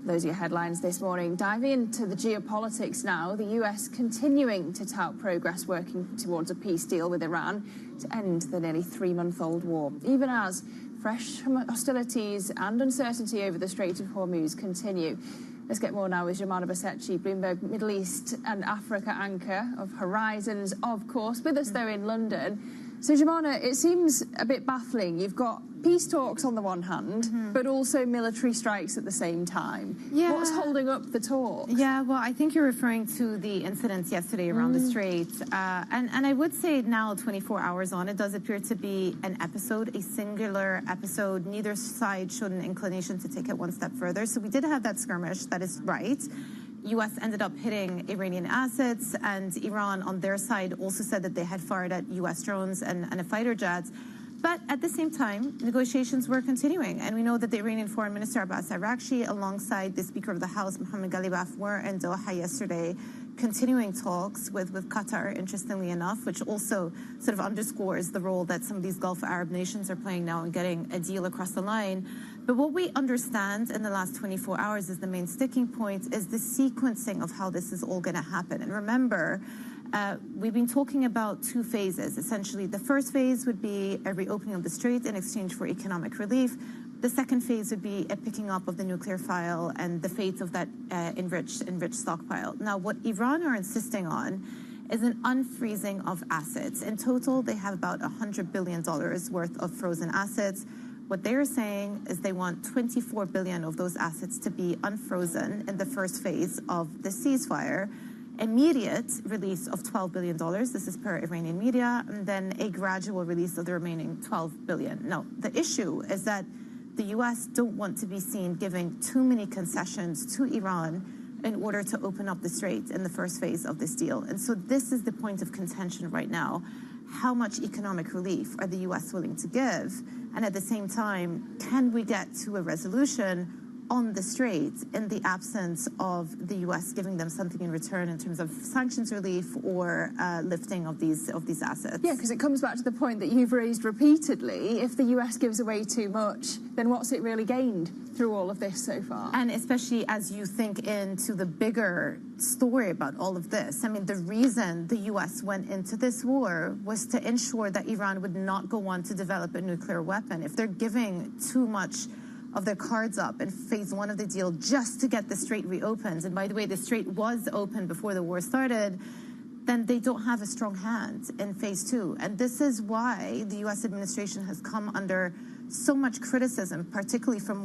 [SPEAKER 17] Those are your headlines this morning. Diving into the geopolitics now, the US continuing to tout progress working towards a peace deal with Iran to end the nearly 3-month-old war, even as fresh hostilities and uncertainty over the Strait of Hormuz continue. Let's get more now with Jomana Basechi, Bloomberg Middle East and Africa anchor of Horizons, of course, with us though in London. So Jomana, it seems a bit baffling. You've got peace talks on the one hand, but also military strikes at the same time.
[SPEAKER 25] Yeah.
[SPEAKER 17] What's holding up the talks?
[SPEAKER 25] Yeah, well, I think you're referring to the incidents yesterday around the Strait. And I would say now, 24 hours on, it does appear to be an episode, a singular episode. Neither side showed an inclination to take it one step further. So we did have that skirmish, that is right. U.S. ended up hitting Iranian assets, and Iran on their side also said that they had fired at U.S. drones and a fighter jet. But at the same time, negotiations were continuing. And we know that the Iranian Foreign Minister Abbas Araghchi, alongside the Speaker of the House, Mohammad Ghalibaf, were in Doha yesterday, continuing talks with Qatar, interestingly enough, which also sort of underscores the role that some of these Gulf Arab nations are playing now in getting a deal across the line. But what we understand in the last 24 hours is the main sticking point is the sequencing of how this is all going to happen. And remember, we've been talking about 2 phases. Essentially, the first phase would be a reopening of the Strait in exchange for economic relief. The second phase would be a picking up of the nuclear file and the fate of that enriched stockpile. Now, what Iran are insisting on is an unfreezing of assets. In total, they have about $100 billion worth of frozen assets. What they're saying is they want 24 billion of those assets to be unfrozen in the first phase of the ceasefire. Immediate release of $12 billion, this is per Iranian media, and then a gradual release of the remaining 12 billion. Now, the issue is that the U.S. don't want to be seen giving too many concessions to Iran in order to open up the Strait in the first phase of this deal. And so this is the point of contention right now. How much economic relief are the U.S. willing to give? And at the same time, can we get to a resolution on the streets in the absence of the U.S. giving them something in return in terms of sanctions relief or lifting of these assets.
[SPEAKER 17] Yeah, because it comes back to the point that you've raised repeatedly. If the U.S. gives away too much, then what's it really gained through all of this so far?
[SPEAKER 25] And especially as you think into the bigger story about all of this. I mean, the reason the U.S. went into this war was to ensure that Iran would not go on to develop a nuclear weapon. If they're giving too much of their cards up in phase one of the deal just to get the strait reopened, and by the way, the strait was open before the war started, then they don't have a strong hand in phase two. And this is why the U.S. administration has come under so much criticism, particularly from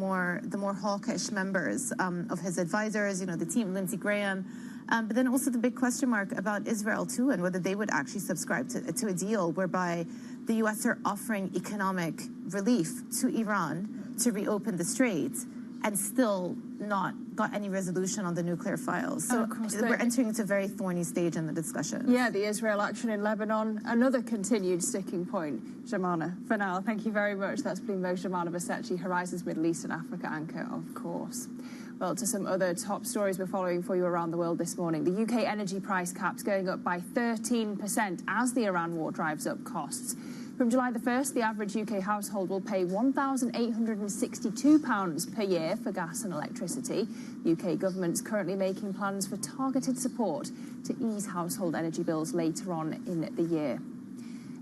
[SPEAKER 25] the more hawkish members of his advisors, the team, Lindsey Graham, but then also the big question mark about Israel too, and whether they would actually subscribe to a deal whereby the U.S. are offering economic relief to Iran to reopen the strait and still not got any resolution on the nuclear files. So we're entering into a very thorny stage in the discussion.
[SPEAKER 17] Yeah, the Israel action in Lebanon, another continued sticking point. Jamana, for now, thank you very much. That's been Jamana Basechi, Horizons Middle East and Africa anchor, of course. Well, to some other top stories we're following for you around the world this morning. The UK energy price cap's going up by 13% as the Iran war drives up costs. From July the 1st, the average UK household will pay £1,862 per year for gas and electricity. The UK government's currently making plans for targeted support to ease household energy bills later on in the year.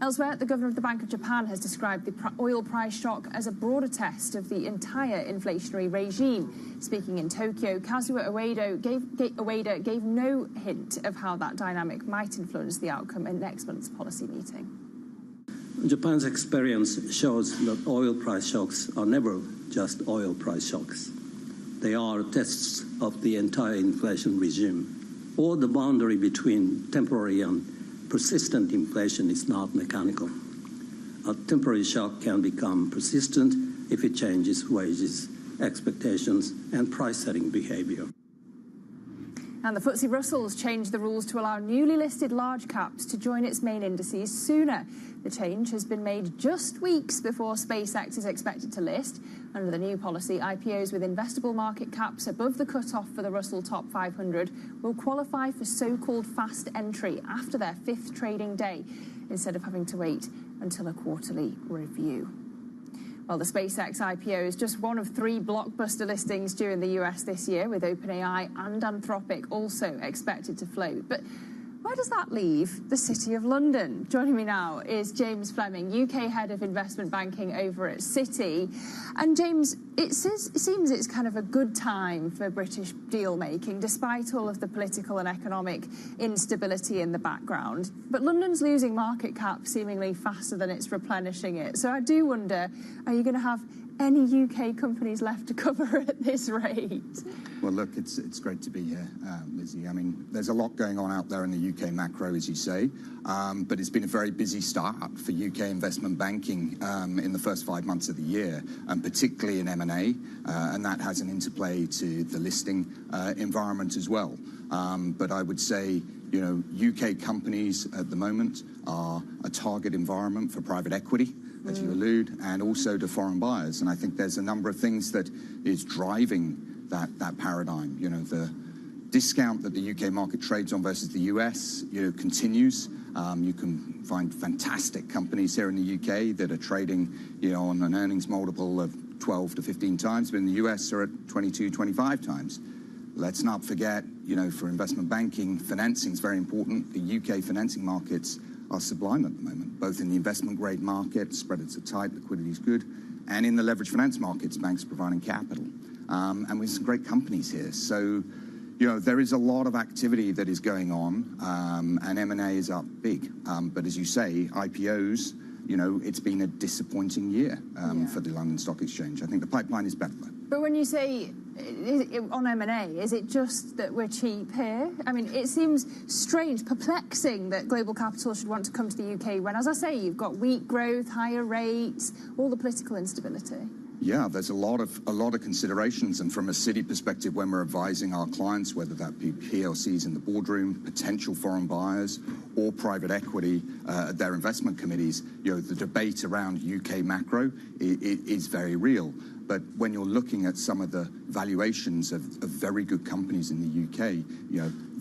[SPEAKER 17] Elsewhere, the governor of the Bank of Japan has described the oil price shock as a broader test of the entire inflationary regime. Speaking in Tokyo, Kazuo Ueda gave no hint of how that dynamic might influence the outcome in next month's policy meeting.
[SPEAKER 1] Japan's experience shows that oil price shocks are never just oil price shocks. They are tests of the entire inflation regime. Or the boundary between temporary and persistent inflation is not mechanical. A temporary shock can become persistent if it changes wages, expectations, and price-setting behavior.
[SPEAKER 17] And the FTSE Russell's changed the rules to allow newly listed large caps to join its main indices sooner. The change has been made just weeks before SpaceX is expected to list. Under the new policy, IPOs with investable market caps above the cut-off for the Russell Top 500 will qualify for so-called fast entry after their 5th trading day, instead of having to wait until a quarterly review. Well, the SpaceX IPO is just one of 3 blockbuster listings due in the US this year, with OpenAI and Anthropic also expected to float. But where does that leave the City of London? Joining me now is James Fleming, UK Head of Investment Banking over at Citi. And James, it seems it's kind of a good time for British deal-making, despite all of the political and economic instability in the background. But London's losing market cap seemingly faster than it's replenishing it. So I do wonder, are you going to have any UK companies left to cover at this rate?
[SPEAKER 11] Well, look, it's great to be here, Lizzie. I mean, there's a lot going on out there in the UK macro, as you say, but it's been a very busy start for UK investment banking in the first 5 months of the year, and particularly in M&A, and that has an interplay to the listing environment as well. But I would say, UK companies at the moment are a target environment for private equity, as you allude, and also to foreign buyers. And I think there's a number of things that is driving that paradigm. The discount that the UK market trades on versus the US, continues. You can find fantastic companies here in the UK that are trading, on an earnings multiple of 12 to 15 times, but in the US are at 22, 25 times. Let's not forget, for investment banking, financing is very important. The UK financing markets are sublime at the moment, both in the investment grade market, spreads are tight, liquidity is good, and in the leveraged finance markets, banks providing capital. And we have some great companies here. So, there is a lot of activity that is going on, and M&A is up big. But as you say, IPOs, it's been a disappointing year for the London Stock Exchange. I think the pipeline is better.
[SPEAKER 17] But when you say on M&A, is it just that we're cheap here? I mean, it seems strange, perplexing that global capital should want to come to the UK when, as I say, you've got weak growth, higher rates, all the political instability.
[SPEAKER 11] Yeah, there's a lot of considerations, and from a Citi perspective, when we're advising our clients, whether that be PLCs in the boardroom, potential foreign buyers, or private equity at their investment committees, the debate around UK macro is very real. But when you're looking at some of the valuations of very good companies in the UK,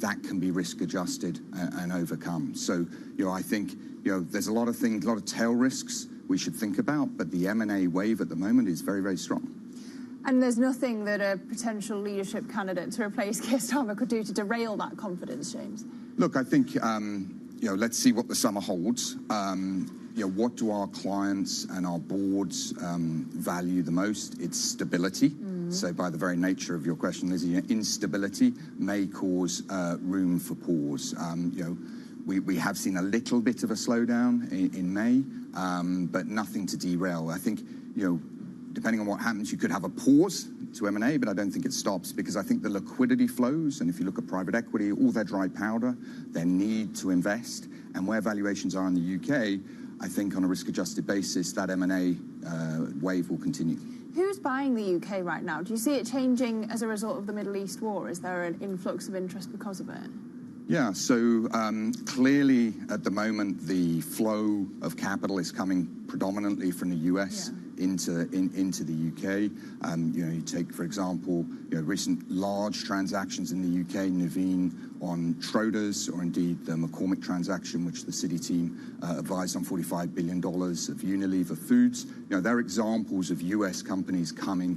[SPEAKER 11] that can be risk adjusted and overcome. So, I think there's a lot of things, a lot of tail risks we should think about, but the M&A wave at the moment is very, very strong.
[SPEAKER 17] And there's nothing that a potential leadership candidate to replace Keir Starmer could do to derail that confidence, James?
[SPEAKER 11] Look, I think, let's see what the summer holds. What do our clients and our boards value the most? It's stability. So by the very nature of your question, Lizzie, instability may cause room for pause. We have seen a little bit of a slowdown in May, but nothing to derail. I think, depending on what happens, you could have a pause to M&A, but I don't think it stops, because I think the liquidity flows, and if you look at private equity, all their dry powder, their need to invest, and where valuations are in the UK, I think on a risk-adjusted basis, that M&A wave will continue.
[SPEAKER 17] Who's buying the UK right now? Do you see it changing as a result of the Middle East war? Is there an influx of interest because of it?
[SPEAKER 11] Yeah, so clearly at the moment the flow of capital is coming predominantly from the US into the UK. You take, for example, recent large transactions in the UK, Nuveen on Schroders, or indeed the McCormick transaction, which the Citi team advised on $45 billion of Unilever Foods. They're examples of US companies coming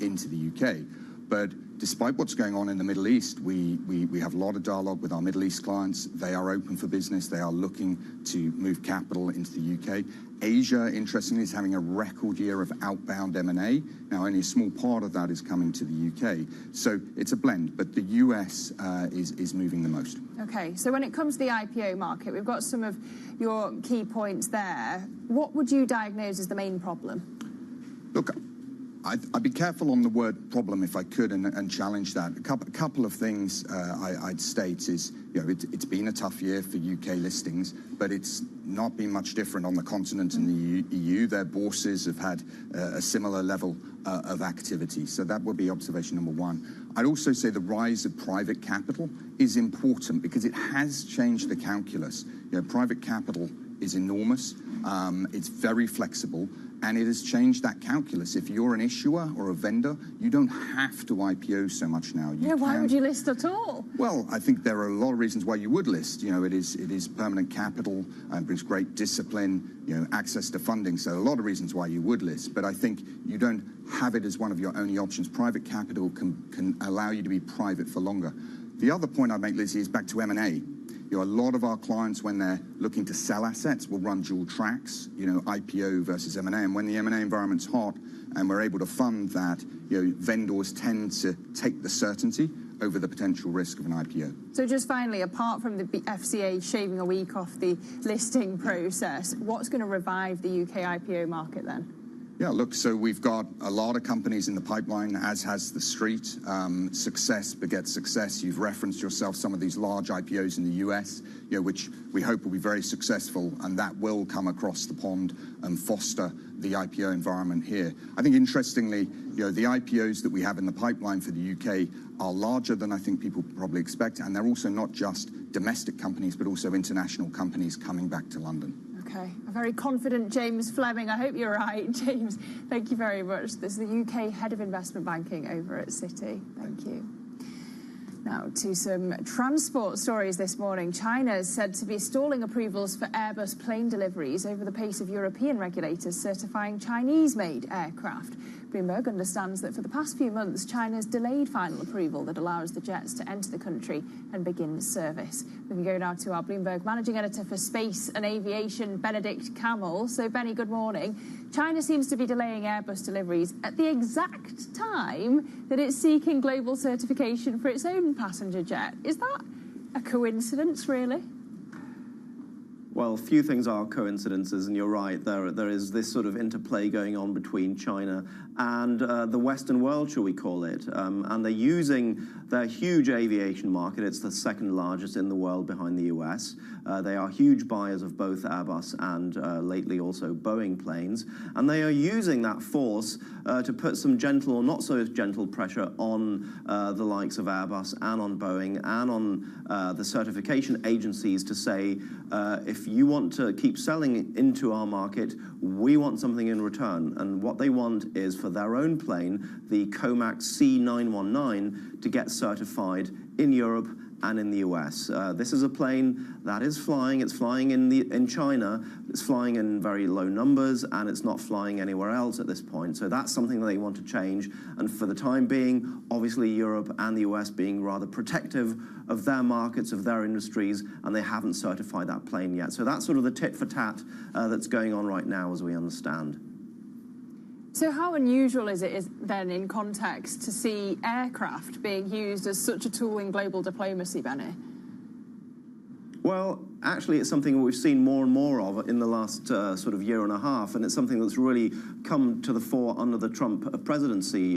[SPEAKER 11] into the UK. But despite what's going on in the Middle East, we have a lot of dialogue with our Middle East clients. They are open for business. They are looking to move capital into the UK. Asia, interestingly, is having a record year of outbound M&A. Now, only a small part of that is coming to the UK. So it's a blend, but the US is moving the most.
[SPEAKER 17] Okay, so when it comes to the IPO market, we've got some of your key points there. What would you diagnose as the main problem?
[SPEAKER 11] Look, I'd be careful on the word problem if I could, and challenge that. A couple of things I'd state is, it's been a tough year for UK listings, but it's not been much different on the continent in the EU. Their bourses have had a similar level of activity. So that would be observation number one. I'd also say the rise of private capital is important because it has changed the calculus. Private capital is enormous. It's very flexible. And it has changed that calculus. If you're an issuer or a vendor, you don't have to IPO so much now.
[SPEAKER 17] Why would you list at all?
[SPEAKER 11] Well, I think there are a lot of reasons why you would list. It is permanent capital and brings great discipline, access to funding. So a lot of reasons why you would list. But I think you don't have it as one of your only options. Private capital can allow you to be private for longer. The other point I'd make, Lizzie, is back to M&A. A lot of our clients, when they're looking to sell assets, will run dual tracks, IPO versus M&A. And when the M&A environment's hot and we're able to fund that, vendors tend to take the certainty over the potential risk of an IPO.
[SPEAKER 17] So just finally, apart from the FCA shaving a week off the listing process, what's going to revive the UK IPO market then?
[SPEAKER 11] Yeah, look, so we've got a lot of companies in the pipeline, as has the street. Success begets success. You've referenced yourself some of these large IPOs in the US, which we hope will be very successful, and that will come across the pond and foster the IPO environment here. I think, interestingly, the IPOs that we have in the pipeline for the UK are larger than I think people probably expect, and they're also not just domestic companies, but also international companies coming back to London.
[SPEAKER 17] Okay, a very confident James Fleming. I hope you're right, James. Thank you very much. This is the UK Head of Investment Banking over at Citi. Thank you. Now to some transport stories this morning. China is said to be stalling approvals for Airbus plane deliveries over the pace of European regulators certifying Chinese-made aircraft. Bloomberg understands that for the past few months, China's delayed final approval that allows the jets to enter the country and begin service. We can go now to our Bloomberg Managing Editor for Space and Aviation, Benedict Camel. So, Benny, good morning. China seems to be delaying Airbus deliveries at the exact time that it's seeking global certification for its own passenger jet. Is that a coincidence, really?
[SPEAKER 15] Well, few things are coincidences, and you're right. There is this sort of interplay going on between China and the Western world, shall we call it. And they're using their huge aviation market. It's the second largest in the world behind the US. They are huge buyers of both Airbus and lately also Boeing planes. And they are using that force to put some gentle or not so gentle pressure on the likes of Airbus and on Boeing and on the certification agencies to say, if you want to keep selling into our market, we want something in return. And what they want is for their own plane, the COMAC C919, to get certified in Europe and in the US. This is a plane that is flying. It's flying in China. It's flying in very low numbers, and it's not flying anywhere else at this point. So that's something that they want to change. And for the time being, obviously Europe and the US being rather protective of their markets, of their industries, and they haven't certified that plane yet. So that's sort of the tit for tat that's going on right now, as we understand.
[SPEAKER 17] So how unusual is it then in context to see aircraft being used as such a tool in global diplomacy, Benny?
[SPEAKER 15] Well, actually, it's something we've seen more and more of in the last sort of year and a half, and it's something that's really come to the fore under the Trump presidency.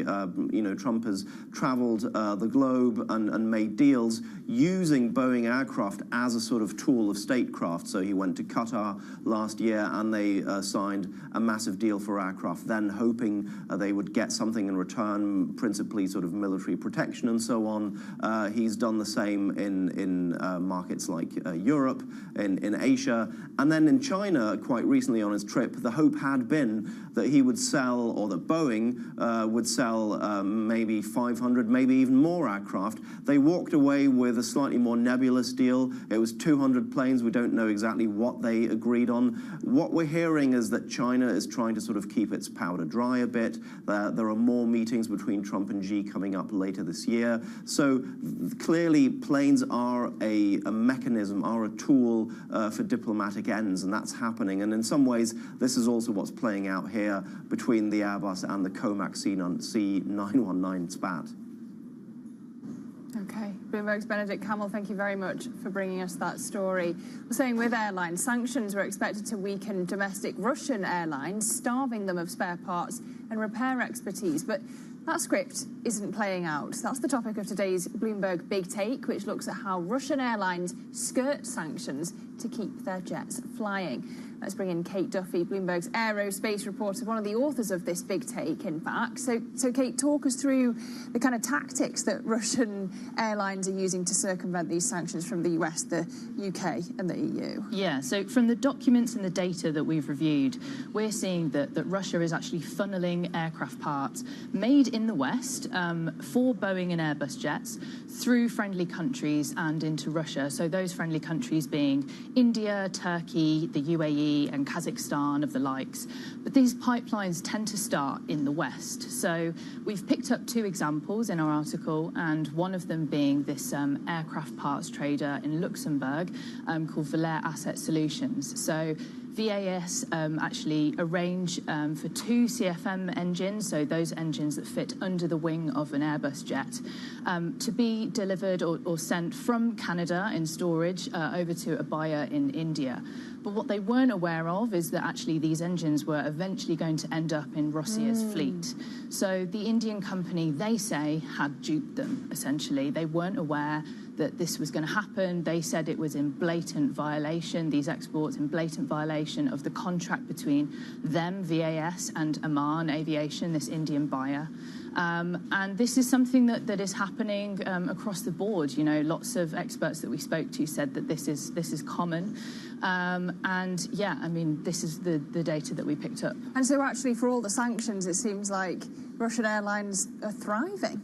[SPEAKER 15] You know, Trump has traveled the globe and made deals using Boeing aircraft as a sort of tool of statecraft. So he went to Qatar last year, and they signed a massive deal for aircraft, then hoping they would get something in return, principally sort of military protection and so on. He's done the same in markets like Europe, in Asia, and then in China quite recently on his trip. The hope had been that he would sell, or that Boeing would sell maybe 500, maybe even more aircraft. They walked away with a slightly more nebulous deal. It was 200 planes. We don't know exactly what they agreed on. What we're hearing is that China is trying to sort of keep its powder dry a bit. There are more meetings between Trump and Xi coming up later this year. So clearly planes are a mechanism, are a tool for diplomatic ends, and that's happening. And in some ways, this is also what's playing out here between the Airbus and the COMAC C919 spat.
[SPEAKER 17] Okay, Bloomberg's Benedict Campbell, thank you very much for bringing us that story. We're saying with airlines, sanctions were expected to weaken domestic Russian airlines, starving them of spare parts and repair expertise. But that script isn't playing out. That's the topic of today's Bloomberg Big Take, which looks at how Russian airlines skirt sanctions to keep their jets flying. Let's bring in Kate Duffy, Bloomberg's aerospace reporter, one of the authors of this Big Take, in fact. So Kate, talk us through the kind of tactics that Russian airlines are using to circumvent these sanctions from the US, the UK and the EU.
[SPEAKER 3] Yeah, so from the documents and the data that we've reviewed, we're seeing that Russia is actually funneling aircraft parts made in the West for Boeing and Airbus jets through friendly countries and into Russia. So those friendly countries being India, Turkey, the UAE, and Kazakhstan of the likes. But these pipelines tend to start in the West. So we've picked up two examples in our article, and one of them being this aircraft parts trader in Luxembourg called Valair Asset Solutions. So VAS actually arrange for two CFM engines, so those engines that fit under the wing of an Airbus jet, to be delivered or sent from Canada in storage over to a buyer in India. But what they weren't aware of is that actually these engines were eventually going to end up in Rossia's fleet. So the Indian company, they say, had duped them, essentially. They weren't aware that this was going to happen. They said it was in blatant violation, these exports in blatant violation of the contract between them, VAS, and Oman Aviation, this Indian buyer. And this is something that is happening across the board. You know, lots of experts that we spoke to said that this is common. And yeah, I mean, this is the data that we picked up.
[SPEAKER 17] And so actually for all the sanctions, it seems like Russian airlines are thriving.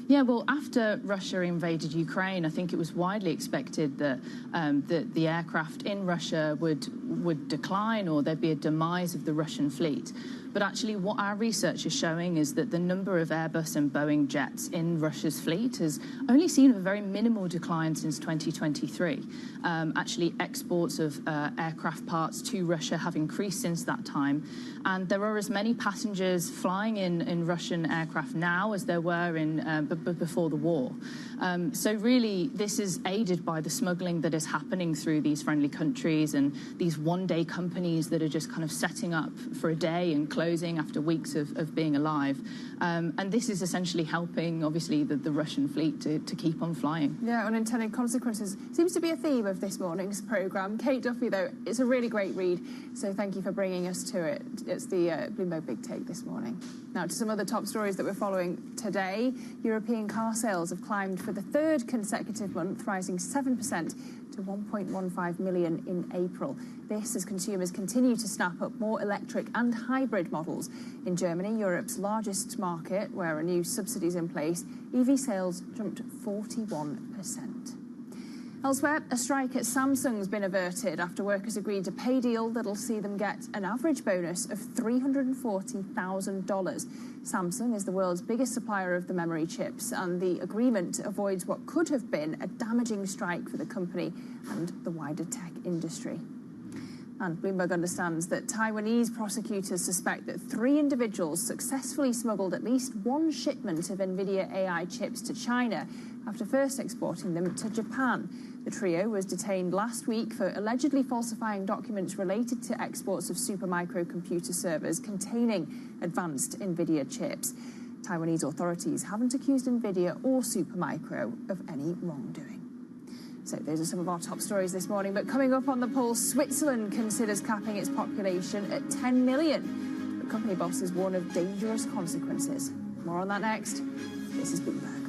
[SPEAKER 3] Yeah, well, after Russia invaded Ukraine, I think it was widely expected that that the aircraft in Russia would decline, or there'd be a demise of the Russian fleet. But actually what our research is showing is that the number of Airbus and Boeing jets in Russia's fleet has only seen a very minimal decline since 2023. Actually, exports of aircraft parts to Russia have increased since that time. And there are as many passengers flying in Russian aircraft now as there were before the war. So really, this is aided by the smuggling that is happening through these friendly countries and these one-day companies that are just kind of setting up for a day and closing closing after weeks of being alive. And this is essentially helping, obviously, the Russian fleet to keep on flying.
[SPEAKER 17] Yeah, unintended consequences seems to be a theme of this morning's programme. Kate Duffy, though, it's a really great read, so thank you for bringing us to it. It's the Bloomberg Big Take this morning. Now, to some other top stories that we're following today. European car sales have climbed for the third consecutive month, rising 7% to 1.15 million in April. This as consumers continue to snap up more electric and hybrid models. In Germany, Europe's largest market, where a new subsidy is in place, EV sales jumped 41%. Elsewhere, a strike at Samsung's been averted after workers agreed a pay deal that'll see them get an average bonus of $340,000. Samsung is the world's biggest supplier of the memory chips, and the agreement avoids what could have been a damaging strike for the company and the wider tech industry. And Bloomberg understands that Taiwanese prosecutors suspect that 3 individuals successfully smuggled at least one shipment of NVIDIA AI chips to China after first exporting them to Japan. The trio was detained last week for allegedly falsifying documents related to exports of Supermicro computer servers containing advanced NVIDIA chips. Taiwanese authorities haven't accused NVIDIA or Supermicro of any wrongdoing. So those are some of our top stories this morning. But coming up on the poll, Switzerland considers capping its population at 10 million. But company bosses warn of dangerous consequences. More on that next. This is Bloomberg.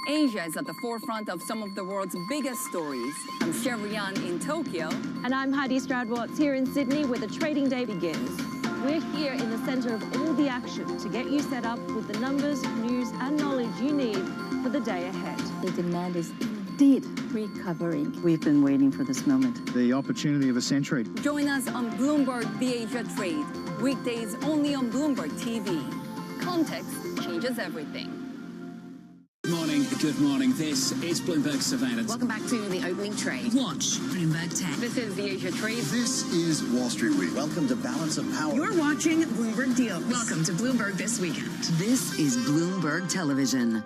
[SPEAKER 6] Asia is at the forefront of some of the world's biggest stories. I'm Sherrian in Tokyo.
[SPEAKER 8] And I'm Heidi Stroud-Watts here in Sydney, where the trading day begins. We're here in the centre of all the action to get you set up with the numbers, news and knowledge you need for the day ahead.
[SPEAKER 18] The demand is indeed recovering. We've been waiting for this moment.
[SPEAKER 19] The opportunity of a century.
[SPEAKER 6] Join us on Bloomberg The Asia Trade. Weekdays only on Bloomberg TV. Context changes everything.
[SPEAKER 20] Good morning. This is Bloomberg Surveillance.
[SPEAKER 6] Welcome back to the opening trade.
[SPEAKER 18] Watch Bloomberg Tech.
[SPEAKER 6] This is the Asia Trade.
[SPEAKER 19] This is Wall Street Week. Welcome to Balance of Power.
[SPEAKER 18] You're watching Bloomberg Deals.
[SPEAKER 6] Welcome to Bloomberg This Weekend.
[SPEAKER 5] This is Bloomberg Television.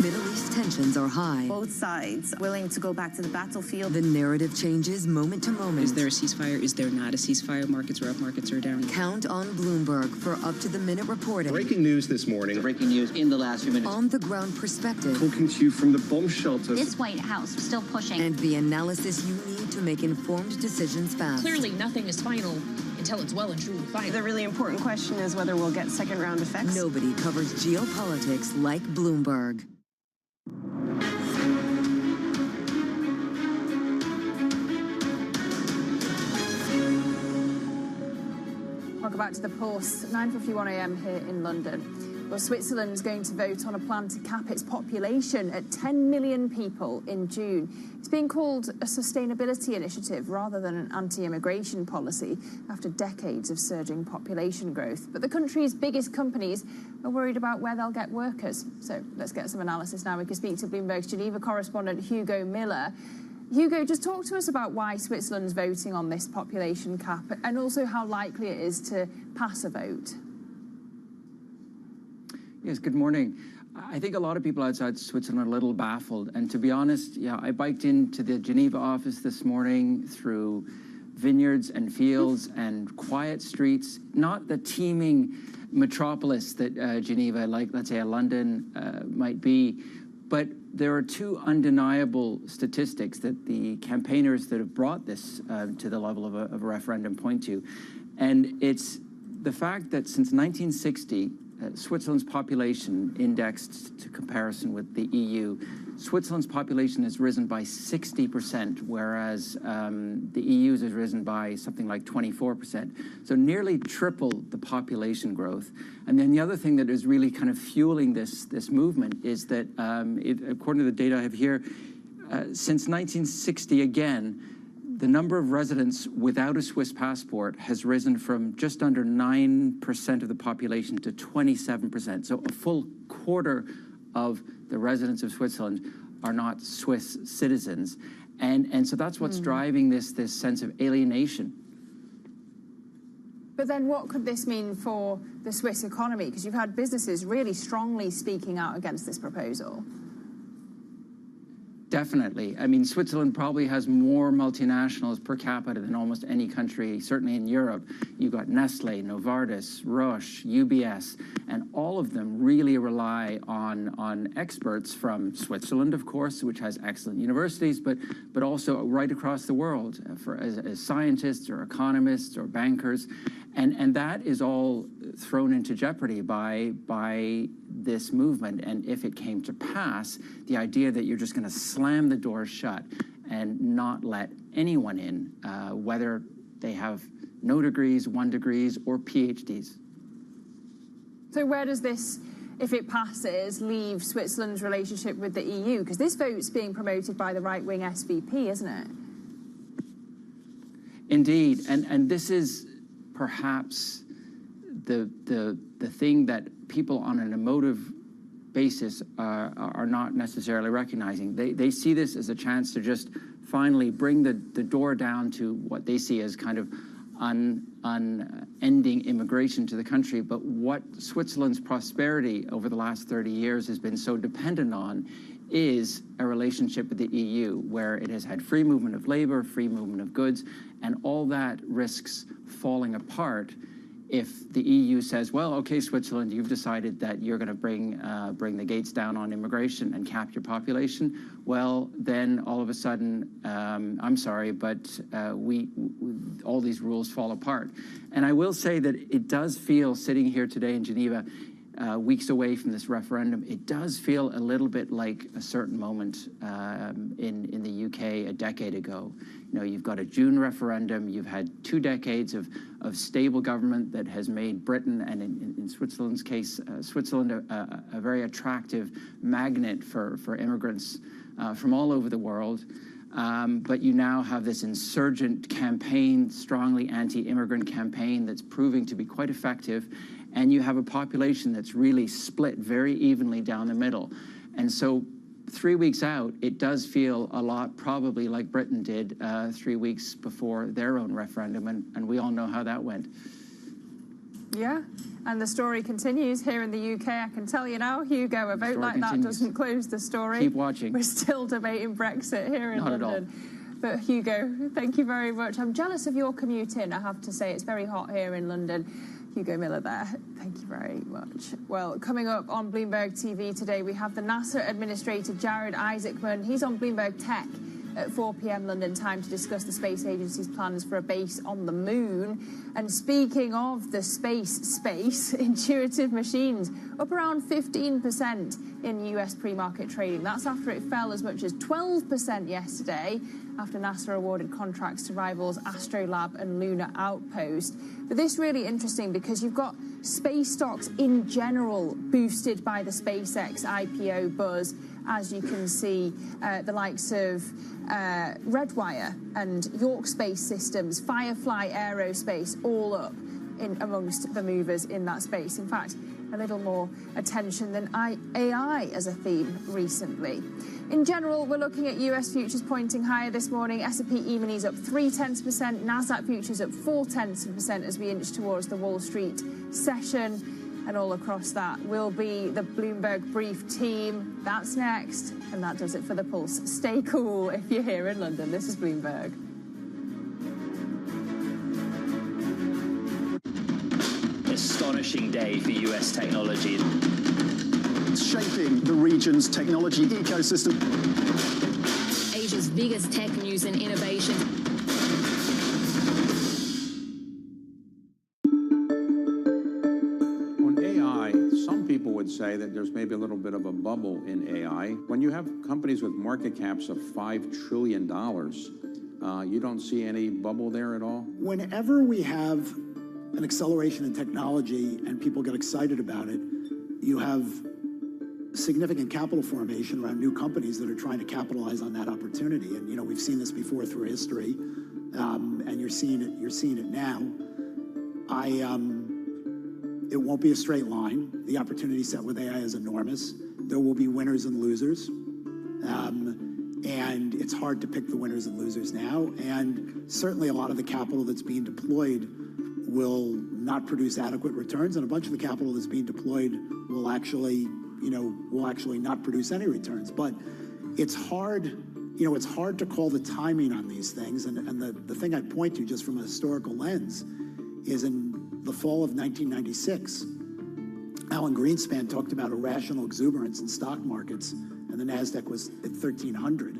[SPEAKER 5] Middle East tensions are high.
[SPEAKER 25] Both sides willing to go back to the battlefield.
[SPEAKER 5] The narrative changes moment to moment.
[SPEAKER 26] Is there a ceasefire? Is there not a ceasefire? Markets are up, markets are down.
[SPEAKER 5] Count on Bloomberg for up-to-the-minute reporting.
[SPEAKER 19] Breaking news this morning.
[SPEAKER 26] Breaking news in the last few minutes.
[SPEAKER 5] On-the-ground perspective.
[SPEAKER 19] Talking to you from the bomb shelter.
[SPEAKER 27] This White House still pushing.
[SPEAKER 5] And the analysis you need to make informed decisions fast.
[SPEAKER 26] Clearly, nothing is final until it's well and truly final.
[SPEAKER 25] The really important question is whether we'll get second-round effects.
[SPEAKER 5] Nobody covers geopolitics like Bloomberg.
[SPEAKER 17] Welcome back to the Pulse, 9:51 a.m. here in London. Well, Switzerland's going to vote on a plan to cap its population at 10 million people in June. It's being called a sustainability initiative rather than an anti-immigration policy after decades of surging population growth. But the country's biggest companies are worried about where they'll get workers. So let's get some analysis now. We can speak to Bloomberg's Geneva correspondent Hugo Miller. Hugo, just talk to us about why Switzerland's voting on this population cap and also how likely it is to pass a vote.
[SPEAKER 28] Yes, good morning. I think a lot of people outside Switzerland are a little baffled. And to be honest, I biked into the Geneva office this morning through vineyards and fields and quiet streets, not the teeming metropolis that Geneva, like let's say a London, might be. But there are two undeniable statistics that the campaigners that have brought this to the level of a referendum point to. And it's the fact that since 1960, Switzerland's population indexed to comparison with the EU, Switzerland's population has risen by 60%, whereas the EU's has risen by something like 24%. So nearly triple the population growth. And then the other thing that is really kind of fueling this movement is that, according to the data I have here, since 1960 again, the number of residents without a Swiss passport has risen from just under 9% of the population to 27%. So a full quarter of the residents of Switzerland are not Swiss citizens. And so that's what's driving this sense of alienation.
[SPEAKER 17] But then what could this mean for the Swiss economy? Because you've had businesses really strongly speaking out against this proposal.
[SPEAKER 28] Definitely. I mean, Switzerland probably has more multinationals per capita than almost any country, certainly in Europe. You've got Nestle, Novartis, Roche, UBS, and all of them really rely on experts from Switzerland, of course, which has excellent universities, but also right across the world as scientists or economists or bankers. And that is all thrown into jeopardy by this movement. And if it came to pass, the idea that you're just going to slam the doors shut and not let anyone in, whether they have no degrees, 1 degrees, or PhDs.
[SPEAKER 17] So where does this, if it passes, leave Switzerland's relationship with the EU? Because this vote's being promoted by the right-wing SVP, isn't it?
[SPEAKER 28] Indeed. And this is perhaps the thing that people on an emotive basis are not necessarily recognizing. They see this as a chance to just finally bring the door down to what they see as kind of unending immigration to the country. But what Switzerland's prosperity over the last 30 years has been so dependent on is a relationship with the EU, where it has had free movement of labor, free movement of goods, and all that risks falling apart if the EU says, well, okay, Switzerland, you've decided that you're going to bring the gates down on immigration and cap your population. Well, then all of a sudden, I'm sorry, but all these rules fall apart. And I will say that it does feel, sitting here today in Geneva, weeks away from this referendum, it does feel a little bit like a certain moment in the UK a decade ago. You know, you've got a June referendum, you've had 2 decades of stable government that has made Britain, and in Switzerland's case, Switzerland, a very attractive magnet for immigrants from all over the world. But you now have this insurgent campaign, strongly anti-immigrant campaign that's proving to be quite effective. And you have a population that's really split very evenly down the middle. And so 3 weeks out, it does feel a lot probably like Britain did 3 weeks before their own referendum. And we all know how that went.
[SPEAKER 17] Yeah, and the story continues here in the UK. I can tell you now, Hugo, a vote like that doesn't close the story.
[SPEAKER 28] Keep watching.
[SPEAKER 17] We're still debating Brexit here in London.
[SPEAKER 28] Not at all.
[SPEAKER 17] But Hugo, thank you very much. I'm jealous of your commute in, I have to say. It's very hot here in London. Hugo Miller there. Thank you very much. Well, coming up on Bloomberg TV today, we have the NASA Administrator Jared Isaacman. He's on Bloomberg Tech at 4 p.m. London time to discuss the space agency's plans for a base on the moon. And speaking of the space, Intuitive Machines up around 15% in US pre-market trading. That's after it fell as much as 12% yesterday after NASA awarded contracts to rivals Astrolab and Lunar Outpost. But this is really interesting because you've got space stocks in general boosted by the SpaceX IPO buzz, as you can see, the likes of Redwire and York Space Systems, Firefly Aerospace, all up amongst the movers in that space. In fact, a little more attention than AI as a theme recently. In general, we're looking at US futures pointing higher this morning. S&P E-minis up 0.3%, Nasdaq futures up 0.4% as we inch towards the Wall Street session. And all across that will be the Bloomberg Brief team. That's next, and that does it for The Pulse. Stay cool if you're here in London. This is Bloomberg.
[SPEAKER 4] Astonishing day for US technology.
[SPEAKER 19] It's shaping the region's technology ecosystem.
[SPEAKER 9] Asia's biggest tech news and innovation.
[SPEAKER 10] On AI,
[SPEAKER 2] say that there's maybe a little bit of a bubble in AI. When you have companies with market caps of $5 trillion, you don't see any bubble there at all?
[SPEAKER 7] Whenever we have an acceleration in technology and people get excited about it, you have significant capital formation around new companies that are trying to capitalize on that opportunity. And, you know, we've seen this before through history, and you're seeing it now. It won't be a straight line. The opportunity set with AI is enormous. There will be winners and losers. And it's hard to pick the winners and losers now. And certainly a lot of the capital that's being deployed will not produce adequate returns, and a bunch of the capital that's being deployed will actually not produce any returns. But it's hard, it's hard to call the timing on these things. And the thing I'd point to just from a historical lens is in the fall of 1996, Alan Greenspan talked about irrational exuberance in stock markets, and the NASDAQ was at 1,300.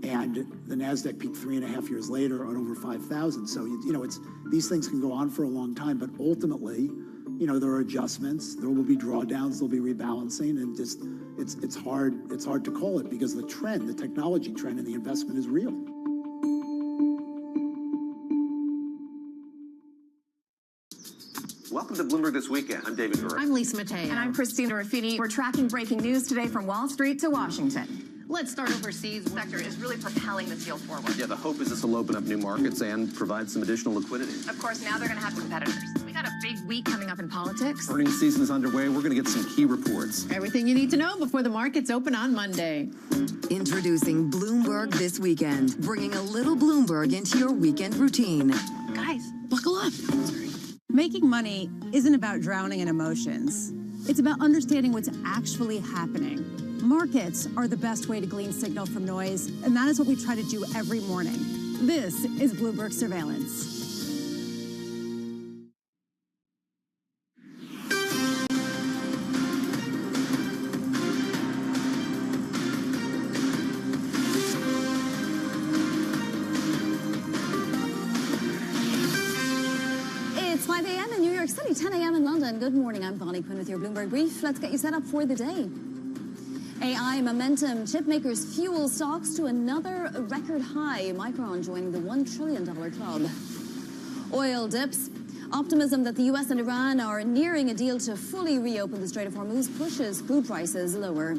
[SPEAKER 7] And the NASDAQ peaked 3.5 years later on over 5,000. So, these things can go on for a long time, but ultimately, there are adjustments, there will be drawdowns, there'll be rebalancing, and just, it's hard to call it because the technology trend and the investment is real.
[SPEAKER 10] Welcome to Bloomberg This Weekend. I'm David Gura.
[SPEAKER 14] I'm Lisa Mateo.
[SPEAKER 16] And I'm Christina Ruffini. We're tracking breaking news today from Wall Street to Washington.
[SPEAKER 14] Let's start overseas. The sector is really propelling this deal forward.
[SPEAKER 10] Yeah, the hope is this will open up new markets and provide some additional liquidity.
[SPEAKER 14] Of course, now they're going to have competitors. We got a big week coming up in politics.
[SPEAKER 10] Earnings season is underway. We're going to get some key reports.
[SPEAKER 14] Everything you need to know before the markets open on Monday.
[SPEAKER 5] Introducing Bloomberg This Weekend, bringing a little Bloomberg into your weekend routine.
[SPEAKER 14] Guys, buckle up.
[SPEAKER 22] Making money isn't about drowning in emotions. It's about understanding what's actually happening. Markets are the best way to glean signal from noise, and that is what we try to do every morning. This is Bloomberg Surveillance.
[SPEAKER 23] It's 5 a.m. in New York City, 10 a.m. in London. Good morning, I'm Bonnie Quinn with your Bloomberg Brief. Let's get you set up for the day. AI momentum, chip makers fuel stocks to another record high. Micron joining the $1 trillion club. Oil dips. Optimism that the U.S. and Iran are nearing a deal to fully reopen the Strait of Hormuz pushes crude prices lower.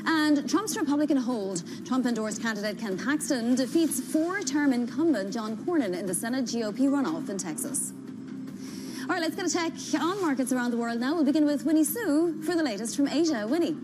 [SPEAKER 23] And Trump's Republican hold. Trump-endorsed candidate Ken Paxton defeats four-term incumbent John Cornyn in the Senate GOP runoff in Texas. All right, let's get a check on markets around the world now. We'll begin with Winnie Su for the latest from Asia. Winnie.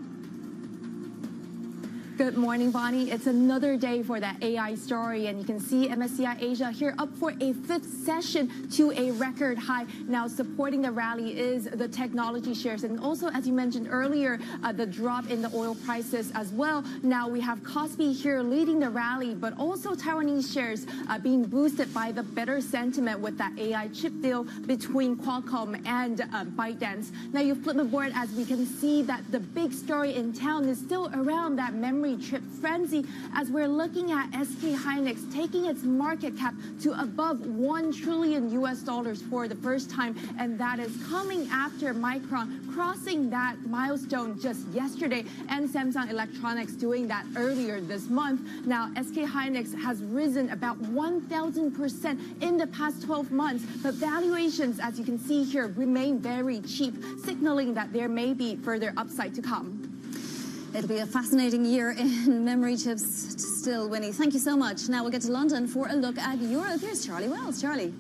[SPEAKER 16] Good morning, Bonnie. It's another day for that AI story, and you can see MSCI Asia here up for a fifth session to a record high. Now, supporting the rally is the technology shares, and also, as you mentioned earlier, the drop in the oil prices as well. Now, we have Kospi here leading the rally, but also Taiwanese shares being boosted by the better sentiment with that AI chip deal between Qualcomm and ByteDance. Now, you flip the board as we can see that the big story in town is still around that memory chip frenzy, as we're looking at SK Hynix taking its market cap to above $1 trillion for the first time, and that is coming after Micron crossing that milestone just yesterday, and Samsung Electronics doing that earlier this month. Now, SK Hynix has risen about 1,000% in the past 12 months, but valuations, as you can see here, remain very cheap, signaling that there may be further upside to come.
[SPEAKER 23] It'll be a fascinating year in memory chips still, Winnie. Thank you so much. Now we'll get to London for a look at Europe. Here's Charlie Wells. Charlie.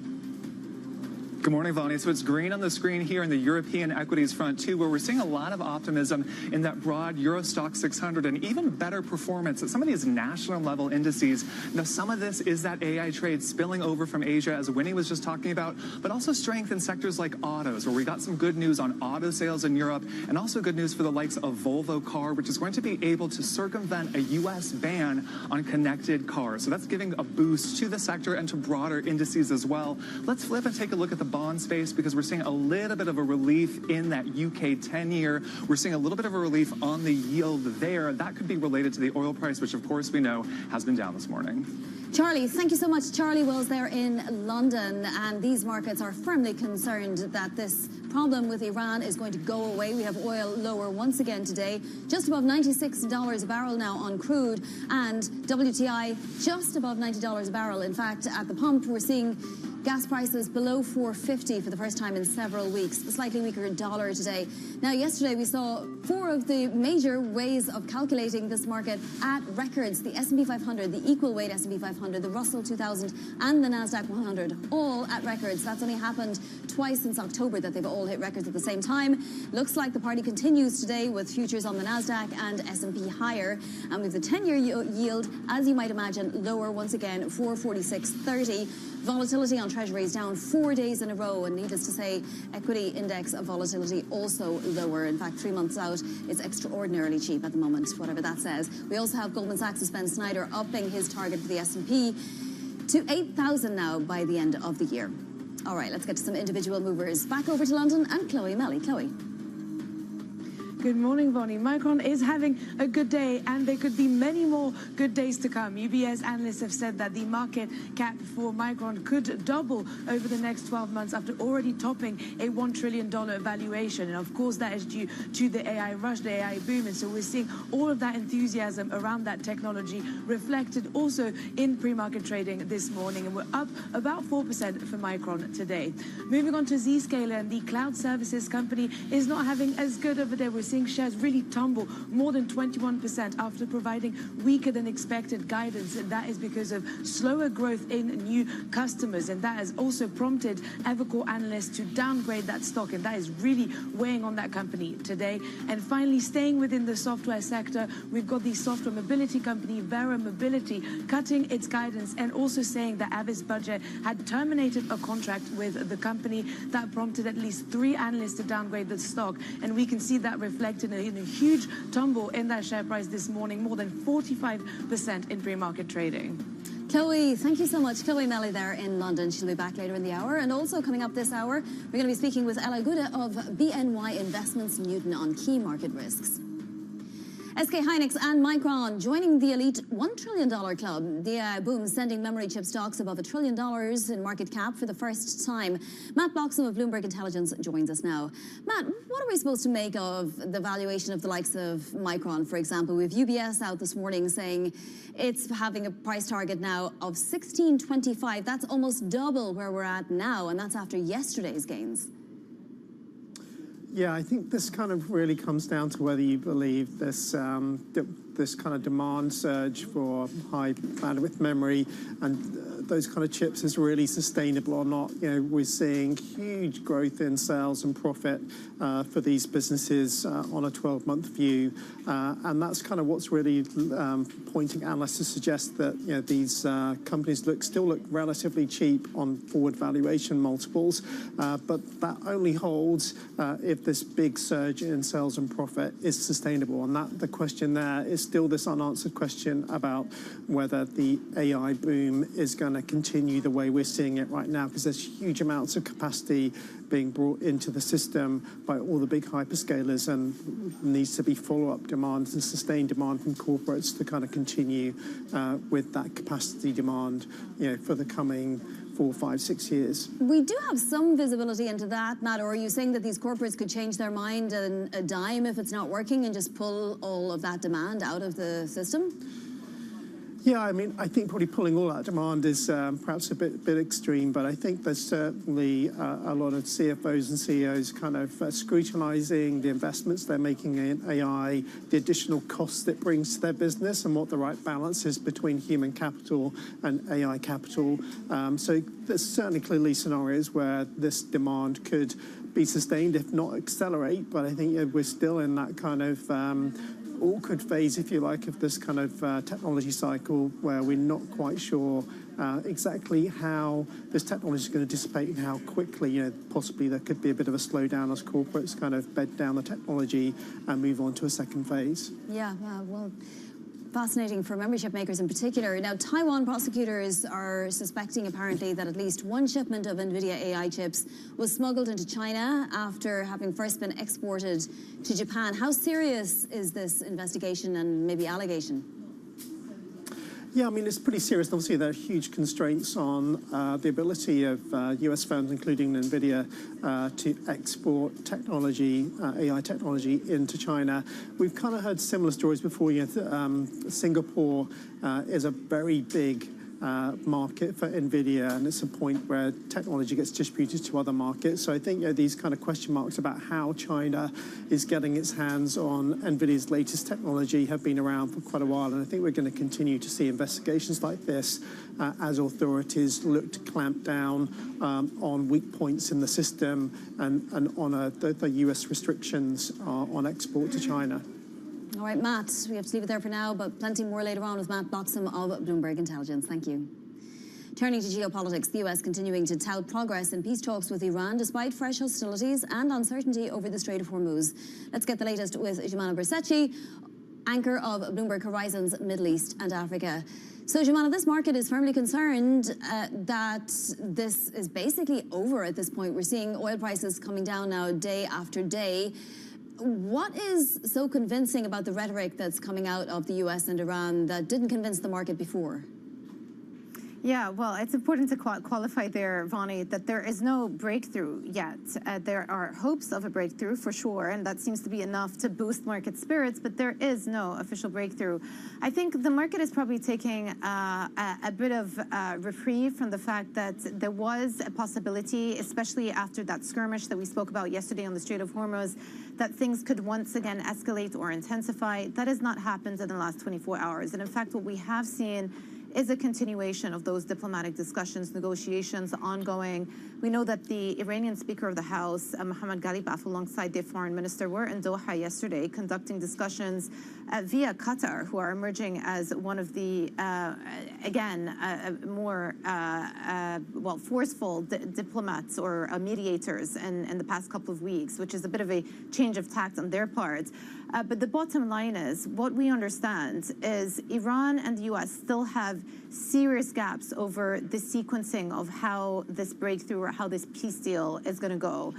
[SPEAKER 27] Good morning, Vonnie. So it's green on the screen here in the European equities front, too, where we're seeing a lot of optimism in that broad Euro Stoxx 600 and even better performance at some of these national level indices. Now, some of this is that AI trade spilling over from Asia, as Winnie was just talking about, but also strength in sectors like autos, where we got some good news on auto sales in Europe, and also good news for the likes of Volvo Car, which is going to be able to circumvent a U.S. ban on connected cars. So that's giving a boost to the sector and to broader indices as well. Let's flip and take a look at the bond space because we're seeing a little bit of a relief in that UK 10-year. We're seeing a little bit of a relief on the yield there. That could be related to the oil price, which of course we know has been down this morning.
[SPEAKER 23] Charlie, thank you so much. Charlie Wells there in London, and these markets are firmly concerned that this problem with Iran is going to go away. We have oil lower once again today, just above $96 a barrel now on crude, and WTI just above $90 a barrel. In fact, at the pump, we're seeing gas prices below $4.50 for the first time in several weeks, a slightly weaker dollar today. Now, yesterday we saw 4 of the major ways of calculating this market at records: the S&P 500, the equal weight S&P 500, the Russell 2000, and the NASDAQ 100, all at records. That's only happened twice since October that they've all hit records at the same time. Looks like the party continues today with futures on the NASDAQ and S&P higher. And with the 10-year yield, as you might imagine, lower once again, 446.30. Volatility on treasuries down 4 days in a row, and needless to say, equity index of volatility also lower. In fact, 3 months out, it's extraordinarily cheap at the moment, whatever that says. We also have Goldman Sachs' Ben Snyder upping his target for the S&P to 8,000 now by the end of the year. All right, let's get to some individual movers. Back over to London and Chloe Melly. Chloe.
[SPEAKER 1] Good morning, Bonnie. Micron is having a good day, and there could be many more good days to come. UBS analysts have said that the market cap for Micron could double over the next 12 months after already topping a $1 trillion valuation. And of course, that is due to the AI rush, the AI boom. And so we're seeing all of that enthusiasm around that technology reflected also in pre-market trading this morning. And we're up about 4% for Micron today. Moving on to Zscaler, and the cloud services company is not having as good of a day. We're seeing shares really tumble more than 21% after providing weaker than expected guidance, and that is because of slower growth in new customers, and that has also prompted Evercore analysts to downgrade that stock, and that is really weighing on that company today. And finally, staying within the software sector, we've got the software mobility company Vera Mobility cutting its guidance and also saying that Avis Budget had terminated a contract with the company. That prompted at least 3 analysts to downgrade the stock, and we can see that reflected in a huge tumble in that share price this morning, more than 45% in pre-market trading.
[SPEAKER 23] Chloe, thank you so much. Chloe Melly there in London. She'll be back later in the hour. And also coming up this hour, we're going to be speaking with Ella Gouda of BNY Investments Newton on key market risks. SK Hynix and Micron joining the elite $1 trillion club. The AI boom sending memory chip stocks above $1 trillion in market cap for the first time. Matt Bloxham of Bloomberg Intelligence joins us now. Matt, what are we supposed to make of the valuation of the likes of Micron, for example? We have UBS out this morning saying it's having a price target now of $16.25. That's almost double where we're at now, and that's after yesterday's gains.
[SPEAKER 3] Yeah, I think this kind of really comes down to whether you believe this this kind of demand surge for high bandwidth memory and those kind of chips is really sustainable or not. You know, we're seeing huge growth in sales and profit for these businesses on a 12-month view, and that's kind of what's really pointing analysts to suggest that, you know, these companies still look relatively cheap on forward valuation multiples, but that only holds if this big surge in sales and profit is sustainable. And that the question there is still this unanswered question about whether the AI boom is going to continue the way we're seeing it right now, because there's huge amounts of capacity being brought into the system by all the big hyperscalers, and needs to be follow-up demand and sustained demand from corporates to kind of continue with that capacity demand, you know, for the coming 4, 5, 6 years.
[SPEAKER 23] We do have some visibility into that, Matt, or are you saying that these corporates could change their mind on a dime if it's not working and just pull all of that demand out of the system?
[SPEAKER 3] Yeah, I mean, I think probably pulling all that demand is perhaps a bit extreme, but I think there's certainly a lot of CFOs and CEOs kind of scrutinizing the investments they're making in AI, the additional costs it brings to their business, and what the right balance is between human capital and AI capital. So there's certainly clearly scenarios where this demand could be sustained, if not accelerate, but I think we're still in that kind of awkward phase, if you like, of this kind of technology cycle where we're not quite sure exactly how this technology is going to dissipate and how quickly, you know, possibly there could be a bit of a slowdown as corporates kind of bed down the technology and move on to a second phase.
[SPEAKER 23] Yeah, well, Fascinating for memory chip makers in particular. Now, Taiwan prosecutors are suspecting apparently that at least one shipment of NVIDIA AI chips was smuggled into China after having first been exported to Japan. How serious is this investigation and maybe allegation?
[SPEAKER 3] Yeah, I mean, it's pretty serious. Obviously, there are huge constraints on the ability of US firms, including NVIDIA, to export technology, AI technology into China. We've kind of heard similar stories before. Singapore is a very big market for NVIDIA, and it's a point where technology gets distributed to other markets. So I think these kind of question marks about how China is getting its hands on NVIDIA's latest technology have been around for quite a while, and I think we're going to continue to see investigations like this as authorities look to clamp down on weak points in the system and on the US restrictions on export to China.
[SPEAKER 23] All right, Matt, we have to leave it there for now, but plenty more later on with Matt Bloxham of Bloomberg Intelligence. Thank you. Turning to geopolitics, the US continuing to tout progress in peace talks with Iran despite fresh hostilities and uncertainty over the Strait of Hormuz. Let's get the latest with Jumana Bersecci, anchor of Bloomberg Horizon's Middle East and Africa. So, Jumana, this market is firmly concerned that this is basically over at this point. We're seeing oil prices coming down now day after day. What is so convincing about the rhetoric that's coming out of the US and Iran that didn't convince the market before?
[SPEAKER 25] Yeah, well, it's important to qualify there, Vonnie, that there is no breakthrough yet. There are hopes of a breakthrough for sure, and that seems to be enough to boost market spirits, but there is no official breakthrough. I think the market is probably taking a bit of reprieve from the fact that there was a possibility, especially after that skirmish that we spoke about yesterday on the Strait of Hormuz, that things could once again escalate or intensify. That has not happened in the last 24 hours. And in fact, what we have seen is a continuation of those diplomatic discussions, negotiations ongoing. We know that the Iranian Speaker of the House, Mohammad Ghalibaf, alongside their foreign minister, were in Doha yesterday conducting discussions via Qatar, who are emerging as one of the, more forceful diplomats or mediators in the past couple of weeks, which is a bit of a change of tact on their part. But the bottom line is, what we understand is Iran and the U.S. still have serious gaps over the sequencing of how this breakthrough or how this peace deal is going to go.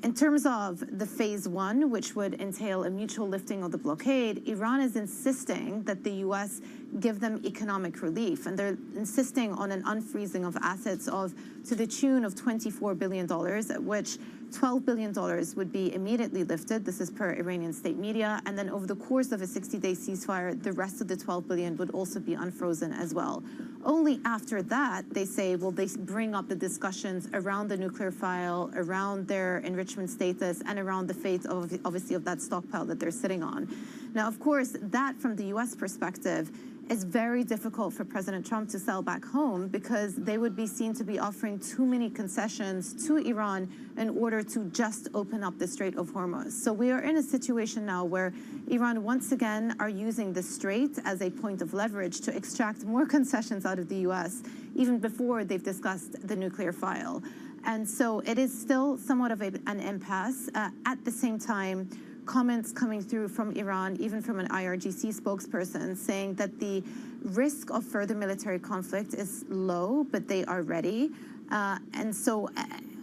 [SPEAKER 25] In terms of the phase one, which would entail a mutual lifting of the blockade, Iran is insisting that the U.S. give them economic relief, and they're insisting on an unfreezing of assets to the tune of $24 billion, at which $12 billion would be immediately lifted. This is per Iranian state media. And then over the course of a 60-day ceasefire, the rest of the $12 billion would also be unfrozen as well. Only after that, they say, will they bring up the discussions around the nuclear file, around their enrichment status, and around the fate, obviously, of that stockpile that they're sitting on. Now, of course, that from the U.S. perspective is very difficult for President Trump to sell back home, because they would be seen to be offering too many concessions to Iran in order to just open up the Strait of Hormuz. So we are in a situation now where Iran once again are using the strait as a point of leverage to extract more concessions out of the U.S., even before they've discussed the nuclear file. And so it is still somewhat of an impasse. At the same time, comments coming through from Iran, even from an IRGC spokesperson, saying that the risk of further military conflict is low, but they are ready. And so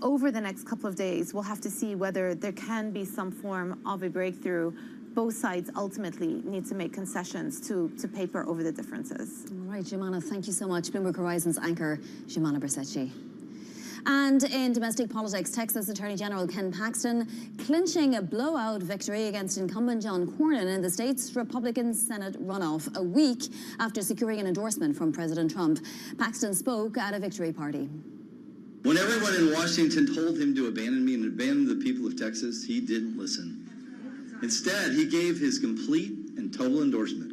[SPEAKER 25] over the next couple of days, we'll have to see whether there can be some form of a breakthrough. Both sides ultimately need to make concessions to paper over the differences.
[SPEAKER 23] All right, Jumana, thank you so much. Bloomberg Horizon's anchor, Jumana Bersecci. And in domestic politics, Texas Attorney General Ken Paxton clinching a blowout victory against incumbent John Cornyn in the state's Republican Senate runoff, a week after securing an endorsement from President Trump. Paxton spoke at a victory party.
[SPEAKER 8] When everyone in Washington told him to abandon me and abandon the people of Texas, he didn't listen. Instead, he gave his complete and total endorsement.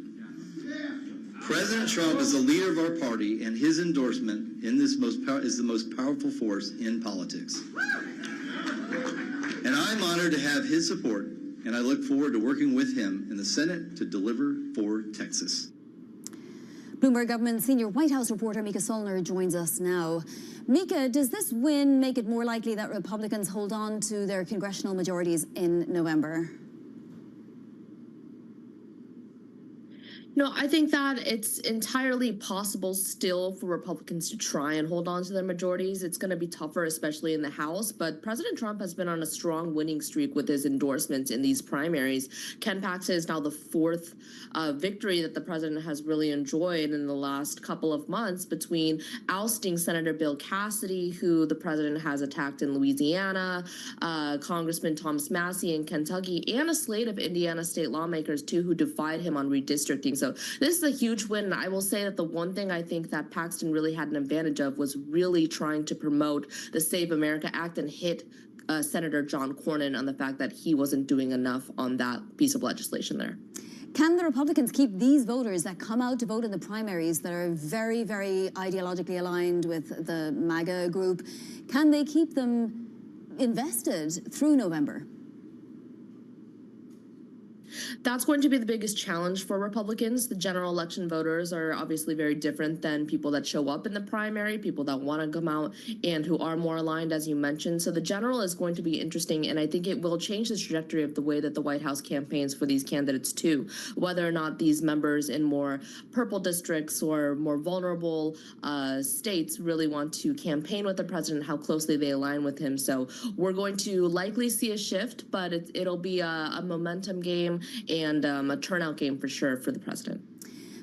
[SPEAKER 8] President Trump is the leader of our party, and his endorsement in this is the most powerful force in politics. And I'm honored to have his support, and I look forward to working with him in the Senate to deliver for Texas.
[SPEAKER 23] Bloomberg government senior White House reporter Mika Solner joins us now. Mika, does this win make it more likely that Republicans hold on to their congressional majorities in November?
[SPEAKER 11] No, I think that it's entirely possible still for Republicans to try and hold on to their majorities. It's going to be tougher, especially in the House. But President Trump has been on a strong winning streak with his endorsements in these primaries. Ken Paxton is now the fourth victory that the president has really enjoyed in the last couple of months, between ousting Senator Bill Cassidy, who the president has attacked in Louisiana, Congressman Thomas Massie in Kentucky, and a slate of Indiana state lawmakers, too, who defied him on redistricting. So this is a huge win. And I will say that the one thing I think that Paxton really had an advantage of was really trying to promote the Save America Act and hit Senator John Cornyn on the fact that he wasn't doing enough on that piece of legislation there.
[SPEAKER 23] Can the Republicans keep these voters that come out to vote in the primaries that are very, very ideologically aligned with the MAGA group, can they keep them invested through November?
[SPEAKER 11] That's going to be the biggest challenge for Republicans. The general election voters are obviously very different than people that show up in the primary, people that want to come out and who are more aligned, as you mentioned. So the general is going to be interesting, and I think it will change the trajectory of the way that the White House campaigns for these candidates, too. Whether or not these members in more purple districts or more vulnerable states really want to campaign with the president, how closely they align with him. So we're going to likely see a shift, but it'll be a momentum game and a turnout game for sure for the president.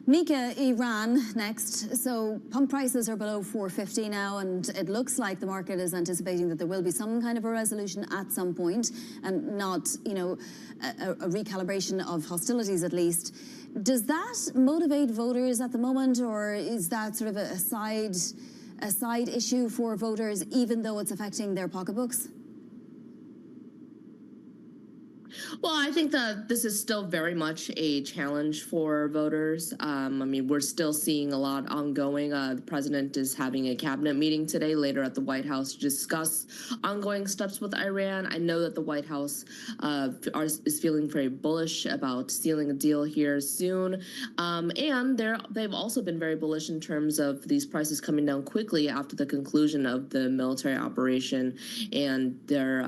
[SPEAKER 23] Mika, Iran next. So pump prices are below $4.50 now, and it looks like the market is anticipating that there will be some kind of a resolution at some point, and not, you know, a recalibration of hostilities at least. Does that motivate voters at the moment, or is that sort of a side issue for voters, even though it's affecting their pocketbooks?
[SPEAKER 11] Well, I think that this is still very much a challenge for voters. I mean, we're still seeing a lot ongoing. The president is having a cabinet meeting today, later at the White House, to discuss ongoing steps with Iran. I know that the White House is feeling very bullish about sealing a deal here soon. And they've also been very bullish in terms of these prices coming down quickly after the conclusion of the military operation and their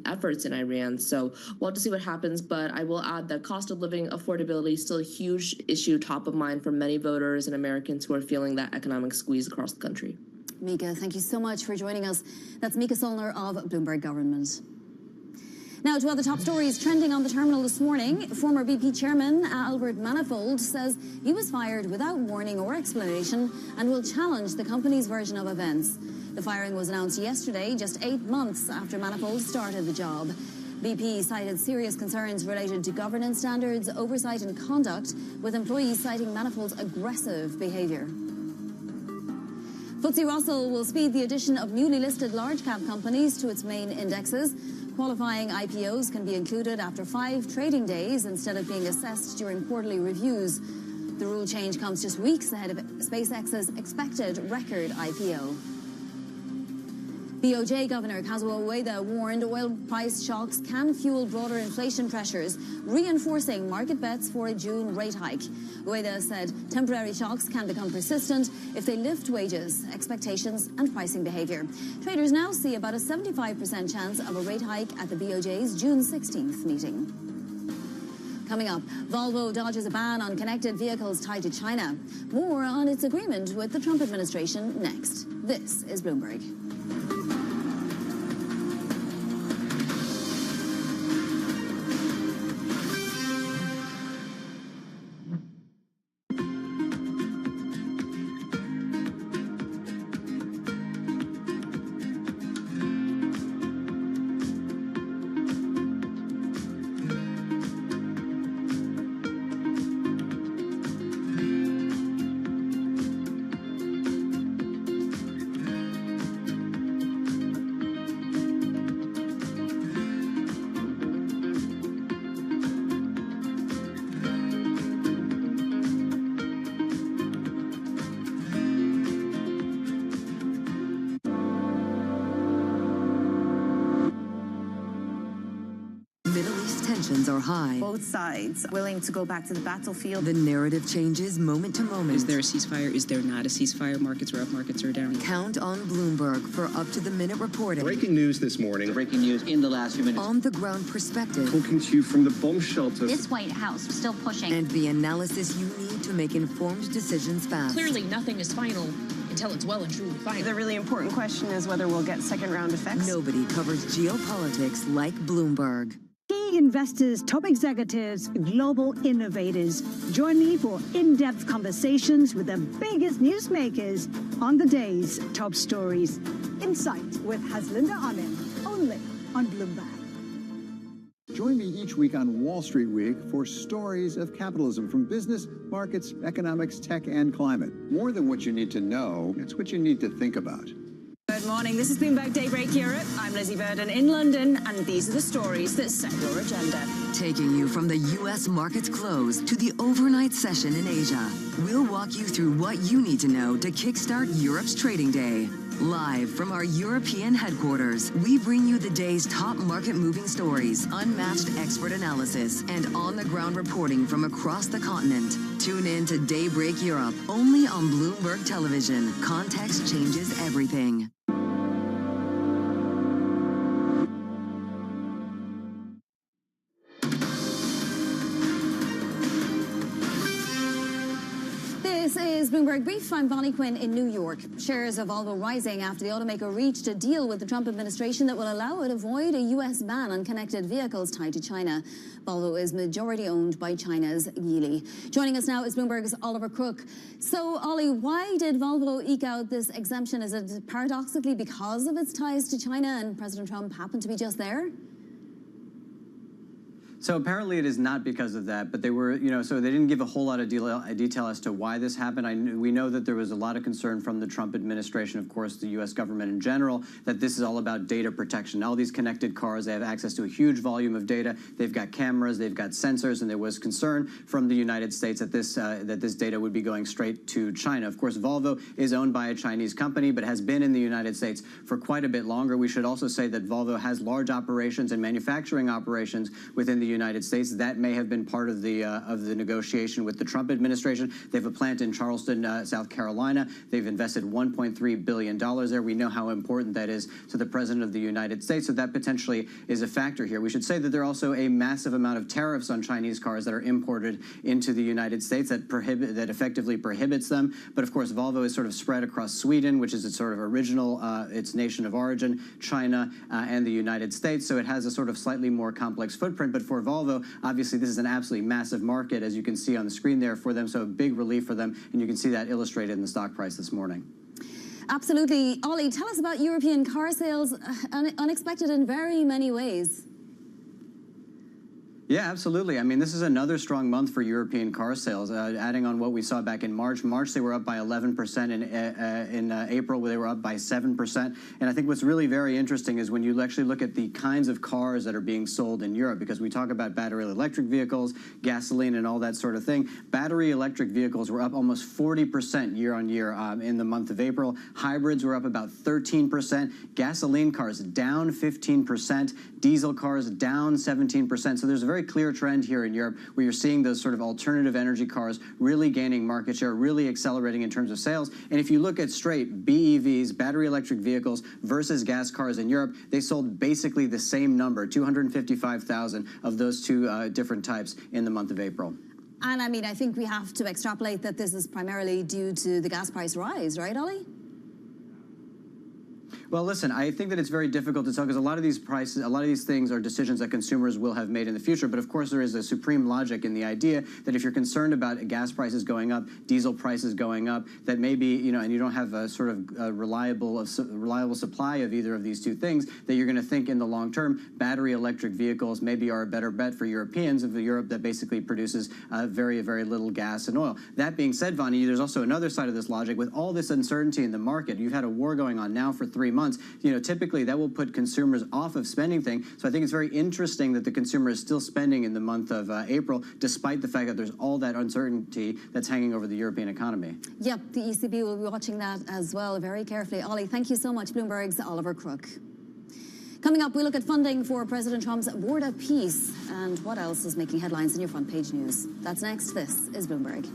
[SPEAKER 11] efforts in Iran. So we'll have to see what happens, but I will add that cost of living affordability is still a huge issue, top of mind for many voters and Americans who are feeling that economic squeeze across the country.
[SPEAKER 23] Mika, thank you so much for joining us. That's Mika Solner of Bloomberg Government. Now to other top stories trending on the terminal this morning. Former BP chairman Albert Manifold says he was fired without warning or explanation and will challenge the company's version of events. The firing was announced yesterday, just 8 months after Manifold started the job. BP cited serious concerns related to governance standards, oversight and conduct, with employees citing Manifold's aggressive behaviour. FTSE Russell will speed the addition of newly listed large-cap companies to its main indexes. Qualifying IPOs can be included after 5 trading days instead of being assessed during quarterly reviews. The rule change comes just weeks ahead of SpaceX's expected record IPO. BOJ Governor Kazuo Ueda warned oil price shocks can fuel broader inflation pressures, reinforcing market bets for a June rate hike. Ueda said temporary shocks can become persistent if they lift wages, expectations and pricing behavior. Traders now see about a 75% chance of a rate hike at the BOJ's June 16th meeting. Coming up, Volvo dodges a ban on connected vehicles tied to China. More on its agreement with the Trump administration next. This is Bloomberg.
[SPEAKER 5] tensions are high.
[SPEAKER 25] Both sides willing to go back to the battlefield.
[SPEAKER 5] The narrative changes moment to moment.
[SPEAKER 26] Is there a ceasefire? Is there not a ceasefire? Markets are up, markets are down.
[SPEAKER 5] Count on Bloomberg for up-to-the-minute reporting.
[SPEAKER 10] Breaking news this morning. Breaking news in the last few minutes.
[SPEAKER 5] On-the-ground perspective.
[SPEAKER 10] Talking to you from the bomb shelter.
[SPEAKER 6] This White House still pushing.
[SPEAKER 5] And the analysis you need to make informed decisions fast.
[SPEAKER 9] Clearly, nothing is final until it's well and truly final.
[SPEAKER 12] The really important question is whether we'll get second-round effects.
[SPEAKER 5] Nobody covers geopolitics like Bloomberg.
[SPEAKER 13] Key investors, top executives, global innovators. Join me for in-depth conversations with the biggest newsmakers on the day's top stories. Insight with Haslinda Amin, only on Bloomberg.
[SPEAKER 15] Join me each week on Wall Street Week for stories of capitalism from business, markets, economics, tech, and climate. More than what you need to know, it's what you need to think about.
[SPEAKER 12] Good morning. This is Bloomberg Daybreak Europe. I'm Lizzie Burden in London, and these are the stories that set your agenda.
[SPEAKER 5] Taking you from the U.S. market's close to the overnight session in Asia, we'll walk you through what you need to know to kickstart Europe's trading day. Live from our European headquarters, we bring you the day's top market-moving stories, unmatched expert analysis, and on-the-ground reporting from across the continent. Tune in to Daybreak Europe, only on Bloomberg Television. Context changes everything.
[SPEAKER 23] This is Bloomberg Brief. I'm Bonnie Quinn in New York. Shares of Volvo rising after the automaker reached a deal with the Trump administration that will allow it to avoid a U.S. ban on connected vehicles tied to China. Volvo is majority owned by China's Geely. Joining us now is Bloomberg's Oliver Crook. So, Ollie, why did Volvo eke out this exemption? Is it paradoxically because of its ties to China and President Trump happened to be just there?
[SPEAKER 28] So apparently it is not because of that, but they were, so they didn't give a whole lot of detail as to why this happened. We know that there was a lot of concern from the Trump administration, of course, the U.S. government in general, that this is all about data protection. All these connected cars, they have access to a huge volume of data. They've got cameras, they've got sensors, and there was concern from the United States that this data would be going straight to China. Of course, Volvo is owned by a Chinese company, but has been in the United States for quite a bit longer. We should also say that Volvo has large operations and manufacturing operations within the United States. That may have been part of the negotiation with the Trump administration. They have a plant in Charleston, South Carolina. They've invested $1.3 billion there. We know how important that is to the President of the United States, so that potentially is a factor here. We should say that there are also a massive amount of tariffs on Chinese cars that are imported into the United States that effectively prohibits them. But of course, Volvo is sort of spread across Sweden, which is its sort of original, its nation of origin, China, and the United States. So it has a sort of slightly more complex footprint. But for Volvo, obviously, this is an absolutely massive market, as you can see on the screen there for them, so a big relief for them, and you can see that illustrated in the stock price this morning.
[SPEAKER 23] Absolutely. Ollie, tell us about European car sales, unexpected in very many ways.
[SPEAKER 28] Yeah, absolutely. I mean, this is another strong month for European car sales. Adding on what we saw back in March. March, they were up by 11%. In April, they were up by 7%. And I think what's really very interesting is when you actually look at the kinds of cars that are being sold in Europe, because we talk about battery electric vehicles, gasoline, and all that sort of thing. Battery electric vehicles were up almost 40% year on year in the month of April. Hybrids were up about 13%. Gasoline cars down 15%. Diesel cars down 17%. So there's a very clear trend here in Europe where you're seeing those sort of alternative energy cars really gaining market share, really accelerating in terms of sales. And if you look at straight BEVs, battery electric vehicles, versus gas cars in Europe, they sold basically the same number, 255,000 of those two different types in the month of April.
[SPEAKER 23] And I mean, I think we have to extrapolate that this is primarily due to the gas price rise, right, Ollie?
[SPEAKER 28] Well, listen, I think that it's very difficult to tell because a lot of these prices, a lot of these things are decisions that consumers will have made in the future. But of course, there is a supreme logic in the idea that if you're concerned about gas prices going up, diesel prices going up, that maybe, and you don't have a sort of reliable supply of either of these two things, that you're going to think in the long term, battery electric vehicles maybe are a better bet for Europeans of Europe that basically produces very, very little gas and oil. That being said, Vani, there's also another side of this logic. With all this uncertainty in the market, you've had a war going on now for 3 months. Typically that will put consumers off of spending things. So I think it's very interesting that the consumer is still spending in the month of April, despite the fact that there's all that uncertainty that's hanging over the European economy.
[SPEAKER 23] Yep, the ECB will be watching that as well very carefully. Ollie, thank you so much. Bloomberg's Oliver Crook. Coming up, we look at funding for President Trump's Board of Peace and what else is making headlines in your front page news. That's next. This is Bloomberg.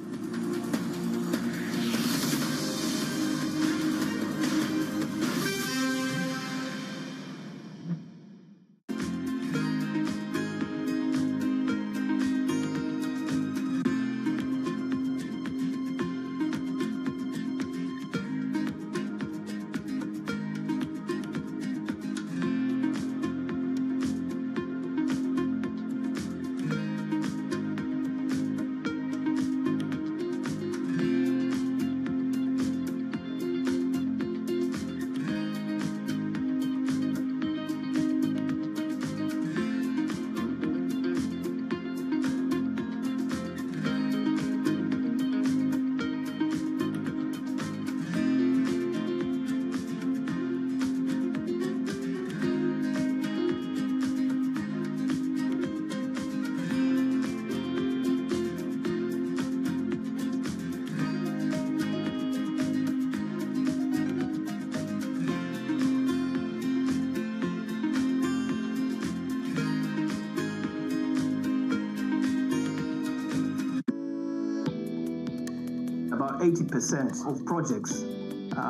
[SPEAKER 2] About 80% of projects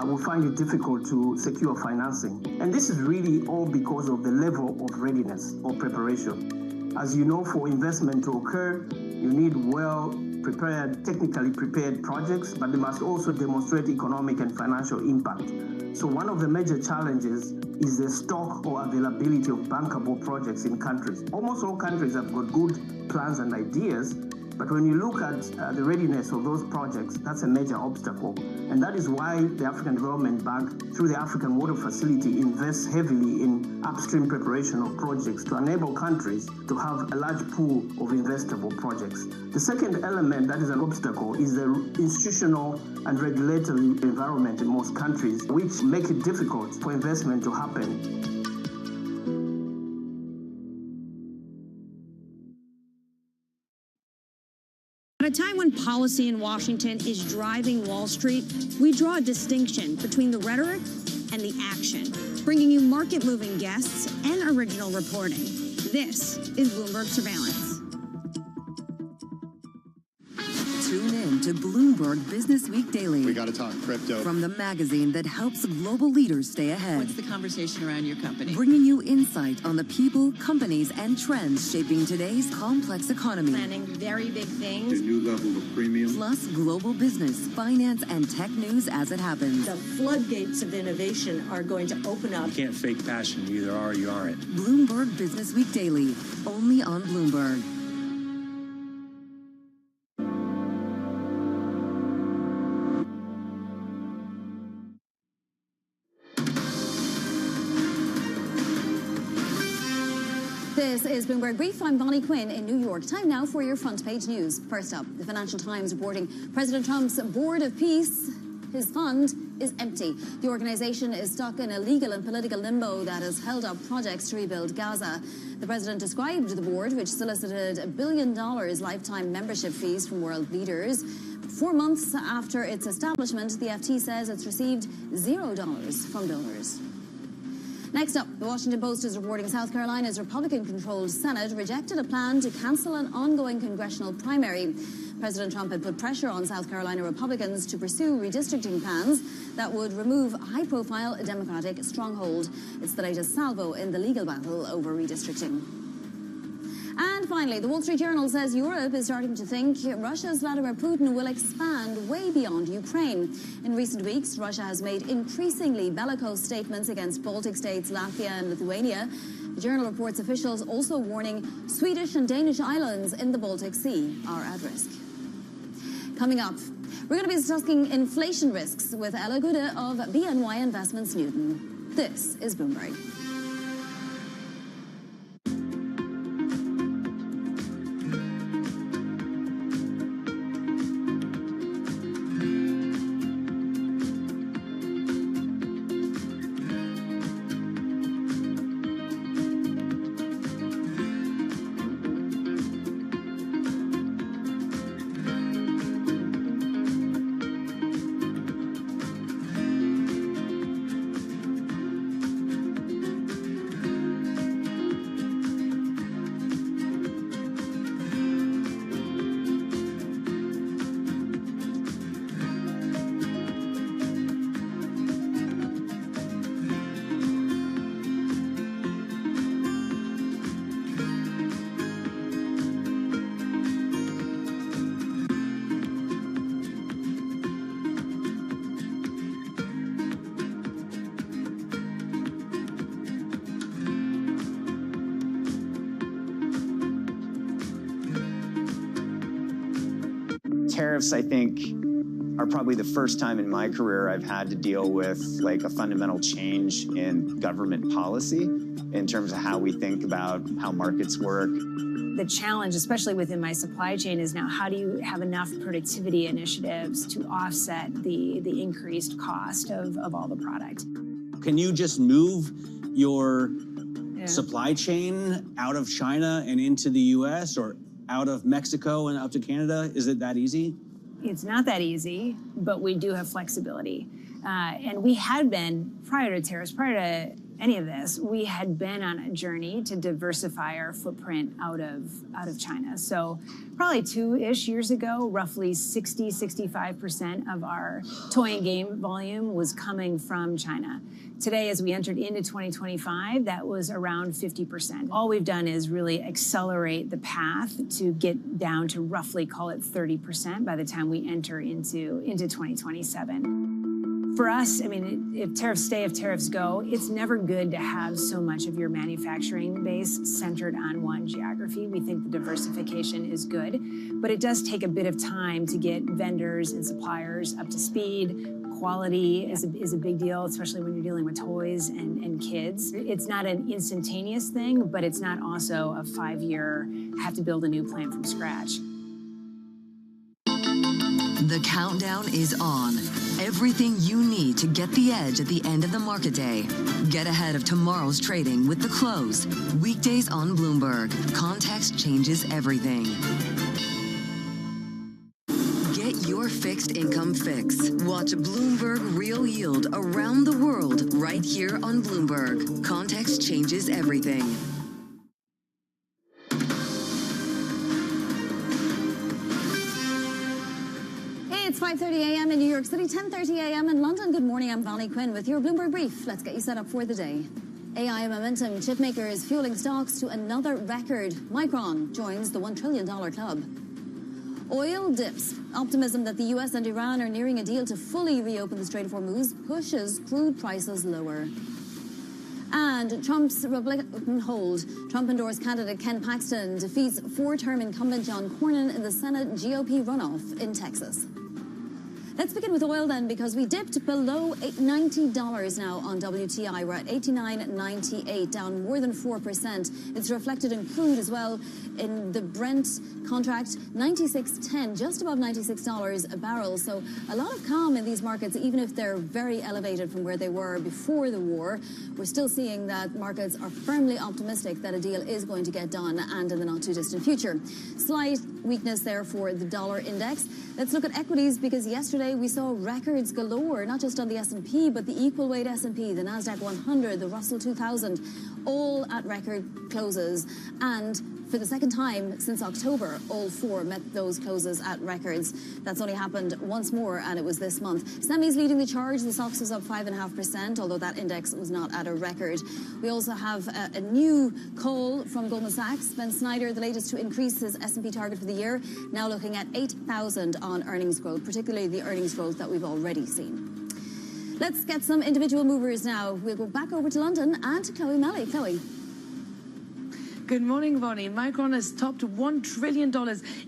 [SPEAKER 2] will find it difficult to secure financing. And this is really all because of the level of readiness or preparation. As you know, for investment to occur, you need well-prepared, technically prepared projects, but they must also demonstrate economic and financial impact. So one of the major challenges is the stock or availability of bankable projects in countries. Almost all countries have got good plans and ideas, but when you look at the readiness of those projects, that's a major obstacle. And that is why the African Development Bank, through the African Water Facility, invests heavily in upstream preparation of projects to enable countries to have a large pool of investable projects. The second element that is an obstacle is the institutional and regulatory environment in most countries, which make it difficult for investment to happen.
[SPEAKER 13] At a time when policy in Washington is driving Wall Street, we draw a distinction between the rhetoric and the action, bringing you market-moving guests and original reporting. This is Bloomberg Surveillance.
[SPEAKER 5] Tune in to Bloomberg Business Week Daily.
[SPEAKER 4] We got to talk crypto.
[SPEAKER 5] From the magazine that helps global leaders stay ahead.
[SPEAKER 17] What's the conversation around your company?
[SPEAKER 5] Bringing you insight on the people, companies, and trends shaping today's complex economy.
[SPEAKER 17] Planning very big things.
[SPEAKER 4] A new level of premium.
[SPEAKER 5] Plus global business, finance, and tech news as it happens.
[SPEAKER 17] The floodgates of innovation are going to open up.
[SPEAKER 18] You can't fake passion. You either are or you aren't.
[SPEAKER 5] Bloomberg Business Week Daily, only on Bloomberg.
[SPEAKER 23] This is Bloomberg Brief. I'm Bonnie Quinn in New York. Time now for your front page news. First up, the Financial Times reporting President Trump's Board of Peace, his fund, is empty. The organization is stuck in a legal and political limbo that has held up projects to rebuild Gaza. The president described the board, which solicited $1 billion lifetime membership fees from world leaders. 4 months after its establishment, the FT says it's received $0 from donors. Next up, the Washington Post is reporting South Carolina's Republican-controlled Senate rejected a plan to cancel an ongoing congressional primary. President Trump had put pressure on South Carolina Republicans to pursue redistricting plans that would remove a high-profile Democratic stronghold. It's the latest salvo in the legal battle over redistricting. And finally, the Wall Street Journal says Europe is starting to think Russia's Vladimir Putin will expand way beyond Ukraine. In recent weeks, Russia has made increasingly bellicose statements against Baltic states, Latvia and Lithuania. The Journal reports officials also warning Swedish and Danish islands in the Baltic Sea are at risk. Coming up, we're going to be discussing inflation risks with Ella Gude of BNY Investments Newton. This is Bloomberg.
[SPEAKER 7] tariffs, I think, are probably the first time in my career I've had to deal with like a fundamental change in government policy in terms of how we think about how markets work.
[SPEAKER 14] The challenge, especially within my supply chain, is now how do you have enough productivity initiatives to offset the increased cost of all the product?
[SPEAKER 16] Can you just move your supply chain out of China and into the US or out of Mexico and up to Canada? Is it that easy?
[SPEAKER 14] It's not that easy, but we do have flexibility. And we had been, prior to tariffs, prior to any of this, we had been on a journey to diversify our footprint out of China. So probably 2-ish years ago, roughly 65% of our toy and game volume was coming from China. Today, as we entered into 2025, that was around 50%. All we've done is really accelerate the path to get down to roughly, call it 30% by the time we enter into 2027. For us, I mean, if tariffs stay, if tariffs go, it's never good to have so much of your manufacturing base centered on one geography. We think the diversification is good, but it does take a bit of time to get vendors and suppliers up to speed. Quality is a big deal, especially when you're dealing with toys and kids. It's not an instantaneous thing, but it's not also a 5-year, have to build a new plant from scratch.
[SPEAKER 5] The countdown is on. Everything you need to get the edge at the end of the market day. Get ahead of tomorrow's trading with The Close. Weekdays on Bloomberg. Context changes everything. Get your fixed income fix. Watch Bloomberg Real Yield around the world right here on Bloomberg. Context changes everything.
[SPEAKER 23] It's 5:30 a.m. in New York City, 10:30 a.m. in London. Good morning, I'm Bonnie Quinn with your Bloomberg Brief. Let's get you set up for the day. AI momentum, chip makers fueling stocks to another record. Micron joins the $1 trillion club. Oil dips. Optimism that the U.S. and Iran are nearing a deal to fully reopen the Strait of Hormuz pushes crude prices lower. And Trump's Republican hold. Trump-endorsed candidate Ken Paxton defeats 4-term incumbent John Cornyn in the Senate GOP runoff in Texas. Let's begin with oil then, because we dipped below $90 now on WTI. We're at $89.98, down more than 4%. It's reflected in crude as well. In the Brent contract, $96.10, just above $96 a barrel. So a lot of calm in these markets, even if they're very elevated from where they were before the war. We're still seeing that markets are firmly optimistic that a deal is going to get done, and in the not too distant future. Slight weakness there for the dollar index. Let's look at equities, because yesterday we saw records galore, not just on the S&P, but the equal weight S&P, the NASDAQ 100, the Russell 2000, all at record closes. And for the second time since October, all four met those closes at records. That's only happened once more, and it was this month. Semis leading the charge. The SOX was up 5.5%, although that index was not at a record. We also have a new call from Goldman Sachs. Ben Snyder, the latest to increase his S&P target for the year, now looking at 8,000 on earnings growth, particularly the earnings growth that we've already seen. Let's get some individual movers now. We'll go back over to London and to Chloe Malley. Chloe.
[SPEAKER 1] Good morning, Bonnie. Micron has topped $1 trillion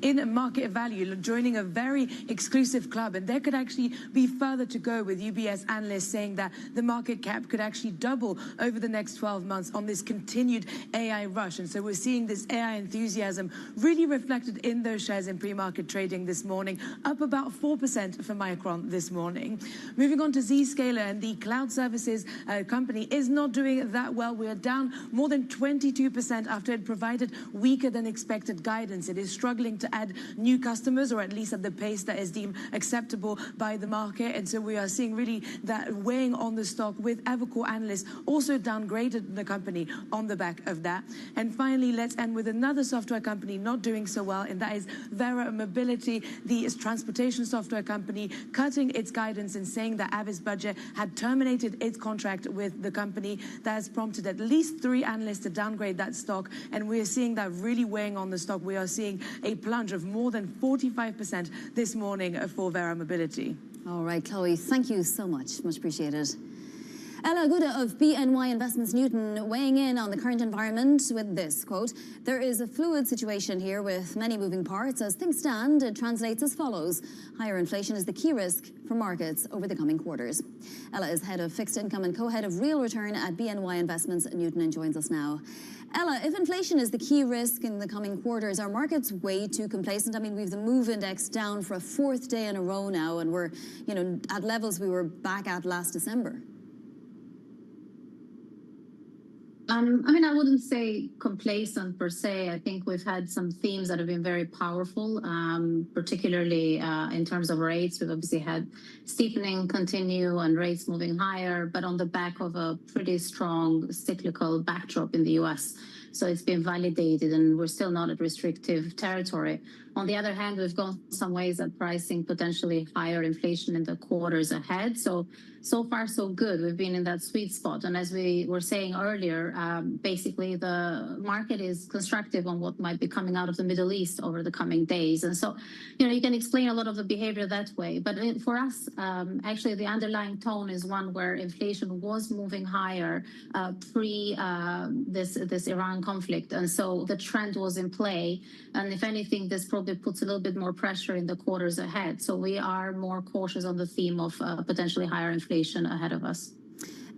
[SPEAKER 1] in market value, joining a very exclusive club. And there could actually be further to go, with UBS analysts saying that the market cap could actually double over the next 12 months on this continued AI rush. And so we're seeing this AI enthusiasm really reflected in those shares in pre-market trading this morning, up about 4% for Micron this morning. Moving on to Zscaler, and the cloud services company is not doing that well. We are down more than 22% after it provided weaker than expected guidance. It is struggling to add new customers, or at least at the pace that is deemed acceptable by the market. And so we are seeing really that weighing on the stock, with Evercore analysts also downgraded the company on the back of that. And finally, let's end with another software company not doing so well, and that is Vera Mobility, the transportation software company, cutting its guidance and saying that Avis Budget had terminated its contract with the company. That has prompted at least 3 analysts to downgrade that stock. And we are seeing that really weighing on the stock. We are seeing a plunge of more than 45% this morning for Vera Mobility.
[SPEAKER 23] All right, Chloe, thank you so much. Much appreciated. Ella Guda of BNY Investments Newton weighing in on the current environment with this quote: "There is a fluid situation here with many moving parts. As things stand, it translates as follows. Higher inflation is the key risk for markets over the coming quarters." Ella is head of fixed income and co-head of real return at BNY Investments Newton and joins us now. Ella, if inflation is the key risk in the coming quarters, are markets way too complacent? I mean, we've the MOVE index down for a fourth day in a row now, and we're, at levels we were back at last December.
[SPEAKER 3] I mean, I wouldn't say complacent per se. I think we've had some themes that have been very powerful, particularly in terms of rates. We've obviously had steepening continue and rates moving higher, but on the back of a pretty strong cyclical backdrop in the US. So it's been validated, and we're still not at restrictive territory. On the other hand, we've gone some ways at pricing potentially higher inflation in the quarters ahead. So far, so good. We've been in that sweet spot. And as we were saying earlier, basically the market is constructive on what might be coming out of the Middle East over the coming days. And so, you can explain a lot of the behavior that way. But for us, actually, the underlying tone is one where inflation was moving higher pre this Iran conflict. And so the trend was in play. And if anything, this probably puts a little bit more pressure in the quarters ahead. So we are more cautious on the theme of potentially higher inflation ahead of us.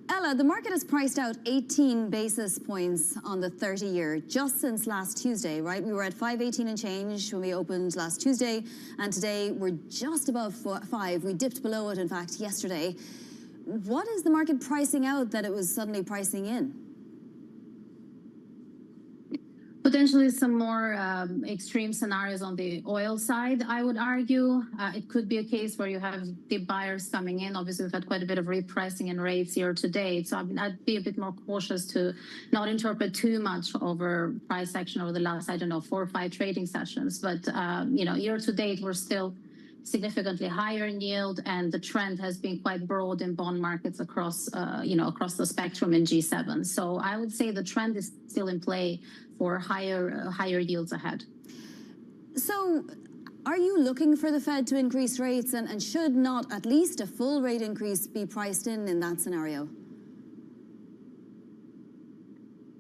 [SPEAKER 23] Ella, the market has priced out 18 basis points on the 30-year just since last Tuesday, right? We were at 518 and change when we opened last Tuesday, and today we're just above 5. We dipped below it, in fact, yesterday. What is the market pricing out that it was suddenly pricing in?
[SPEAKER 3] Potentially some more extreme scenarios on the oil side, I would argue. It could be a case where you have deep buyers coming in. Obviously, we've had quite a bit of repricing in rates year to date. So I'd be a bit more cautious to not interpret too much over price action over the last, 4 or 5 trading sessions. But, year to date, we're still significantly higher in yield, and the trend has been quite broad in bond markets across the spectrum in G7. So I would say the trend is still in play for higher yields ahead.
[SPEAKER 23] So are you looking for the Fed to increase rates, and should not at least a full rate increase be priced in that scenario?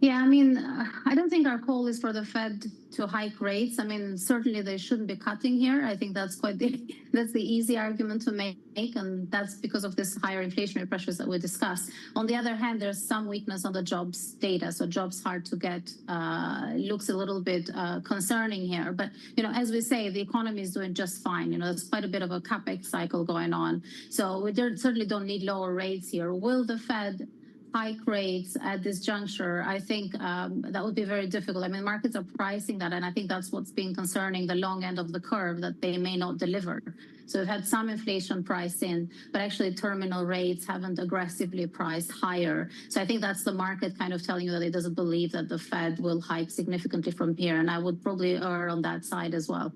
[SPEAKER 3] Yeah, I mean, I don't think our call is for the Fed to hike rates. I mean, certainly they shouldn't be cutting here. I think that's the easy argument to make, and that's because of this higher inflationary pressures that we discussed. On the other hand, there's some weakness on the jobs data, so jobs hard to get looks a little bit concerning here. But as we say, the economy is doing just fine. There's quite a bit of a capex cycle going on, so we certainly don't need lower rates here. Will the Fed hike rates at this juncture? I think that would be very difficult. I mean, markets are pricing that, and I think that's what's been concerning the long end of the curve, that they may not deliver. So we've had some inflation priced in, but actually terminal rates haven't aggressively priced higher. So I think that's the market kind of telling you that it doesn't believe that the Fed will hike significantly from here, and I would probably err on that side as well.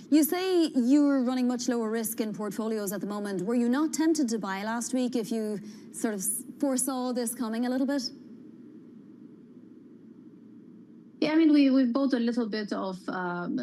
[SPEAKER 23] You say you're running much lower risk in portfolios at the moment. Were you not tempted to buy last week if you sort of foresaw this coming a little bit?
[SPEAKER 3] Yeah, I mean, we've bought a little bit of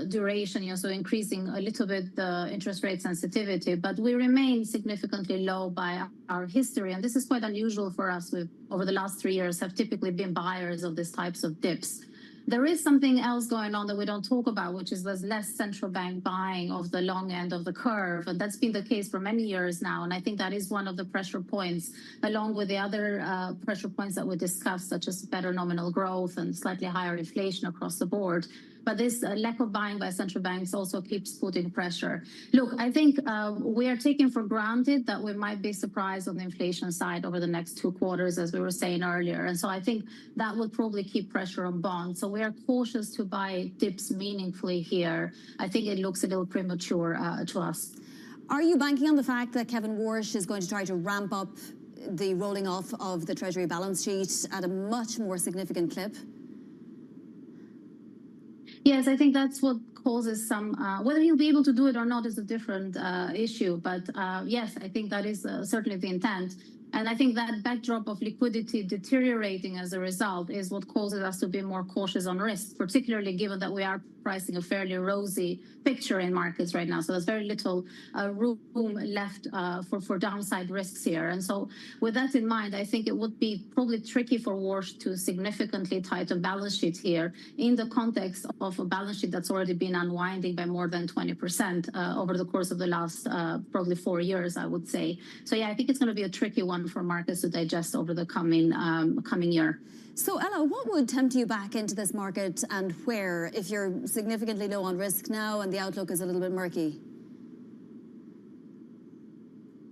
[SPEAKER 3] duration, so increasing a little bit the interest rate sensitivity, but we remain significantly low by our history. And this is quite unusual for us. We've, over the last 3 years, have typically been buyers of these types of dips. There is something else going on that we don't talk about, which is there's less central bank buying of the long end of the curve. And that's been the case for many years now. And I think that is one of the pressure points, along with the other pressure points that we discussed, such as better nominal growth and slightly higher inflation across the board. But this lack of buying by central banks also keeps putting pressure. Look, I think we are taking for granted that we might be surprised on the inflation side over the next 2 quarters, as we were saying earlier. And so I think that will probably keep pressure on bonds. So we are cautious to buy dips meaningfully here. I think it looks a little premature to us.
[SPEAKER 23] Are you banking on the fact that Kevin Warsh is going to try to ramp up the rolling off of the Treasury balance sheet at a much more significant clip?
[SPEAKER 3] Yes, I think that's what causes some, whether he'll be able to do it or not is a different issue. But yes, I think that is certainly the intent. And I think that backdrop of liquidity deteriorating as a result is what causes us to be more cautious on risk, particularly given that we are pricing a fairly rosy picture in markets right now. So there's very little room left for downside risks here. And so with that in mind, I think it would be probably tricky for Walsh to significantly tighten balance sheet here in the context of a balance sheet that's already been unwinding by more than 20% over the course of the last probably 4 years, I would say. So yeah, I think it's going to be a tricky one for markets to digest over the coming year.
[SPEAKER 23] So Ella, what would tempt you back into this market and where if you're significantly low on risk now and the outlook is a little bit murky?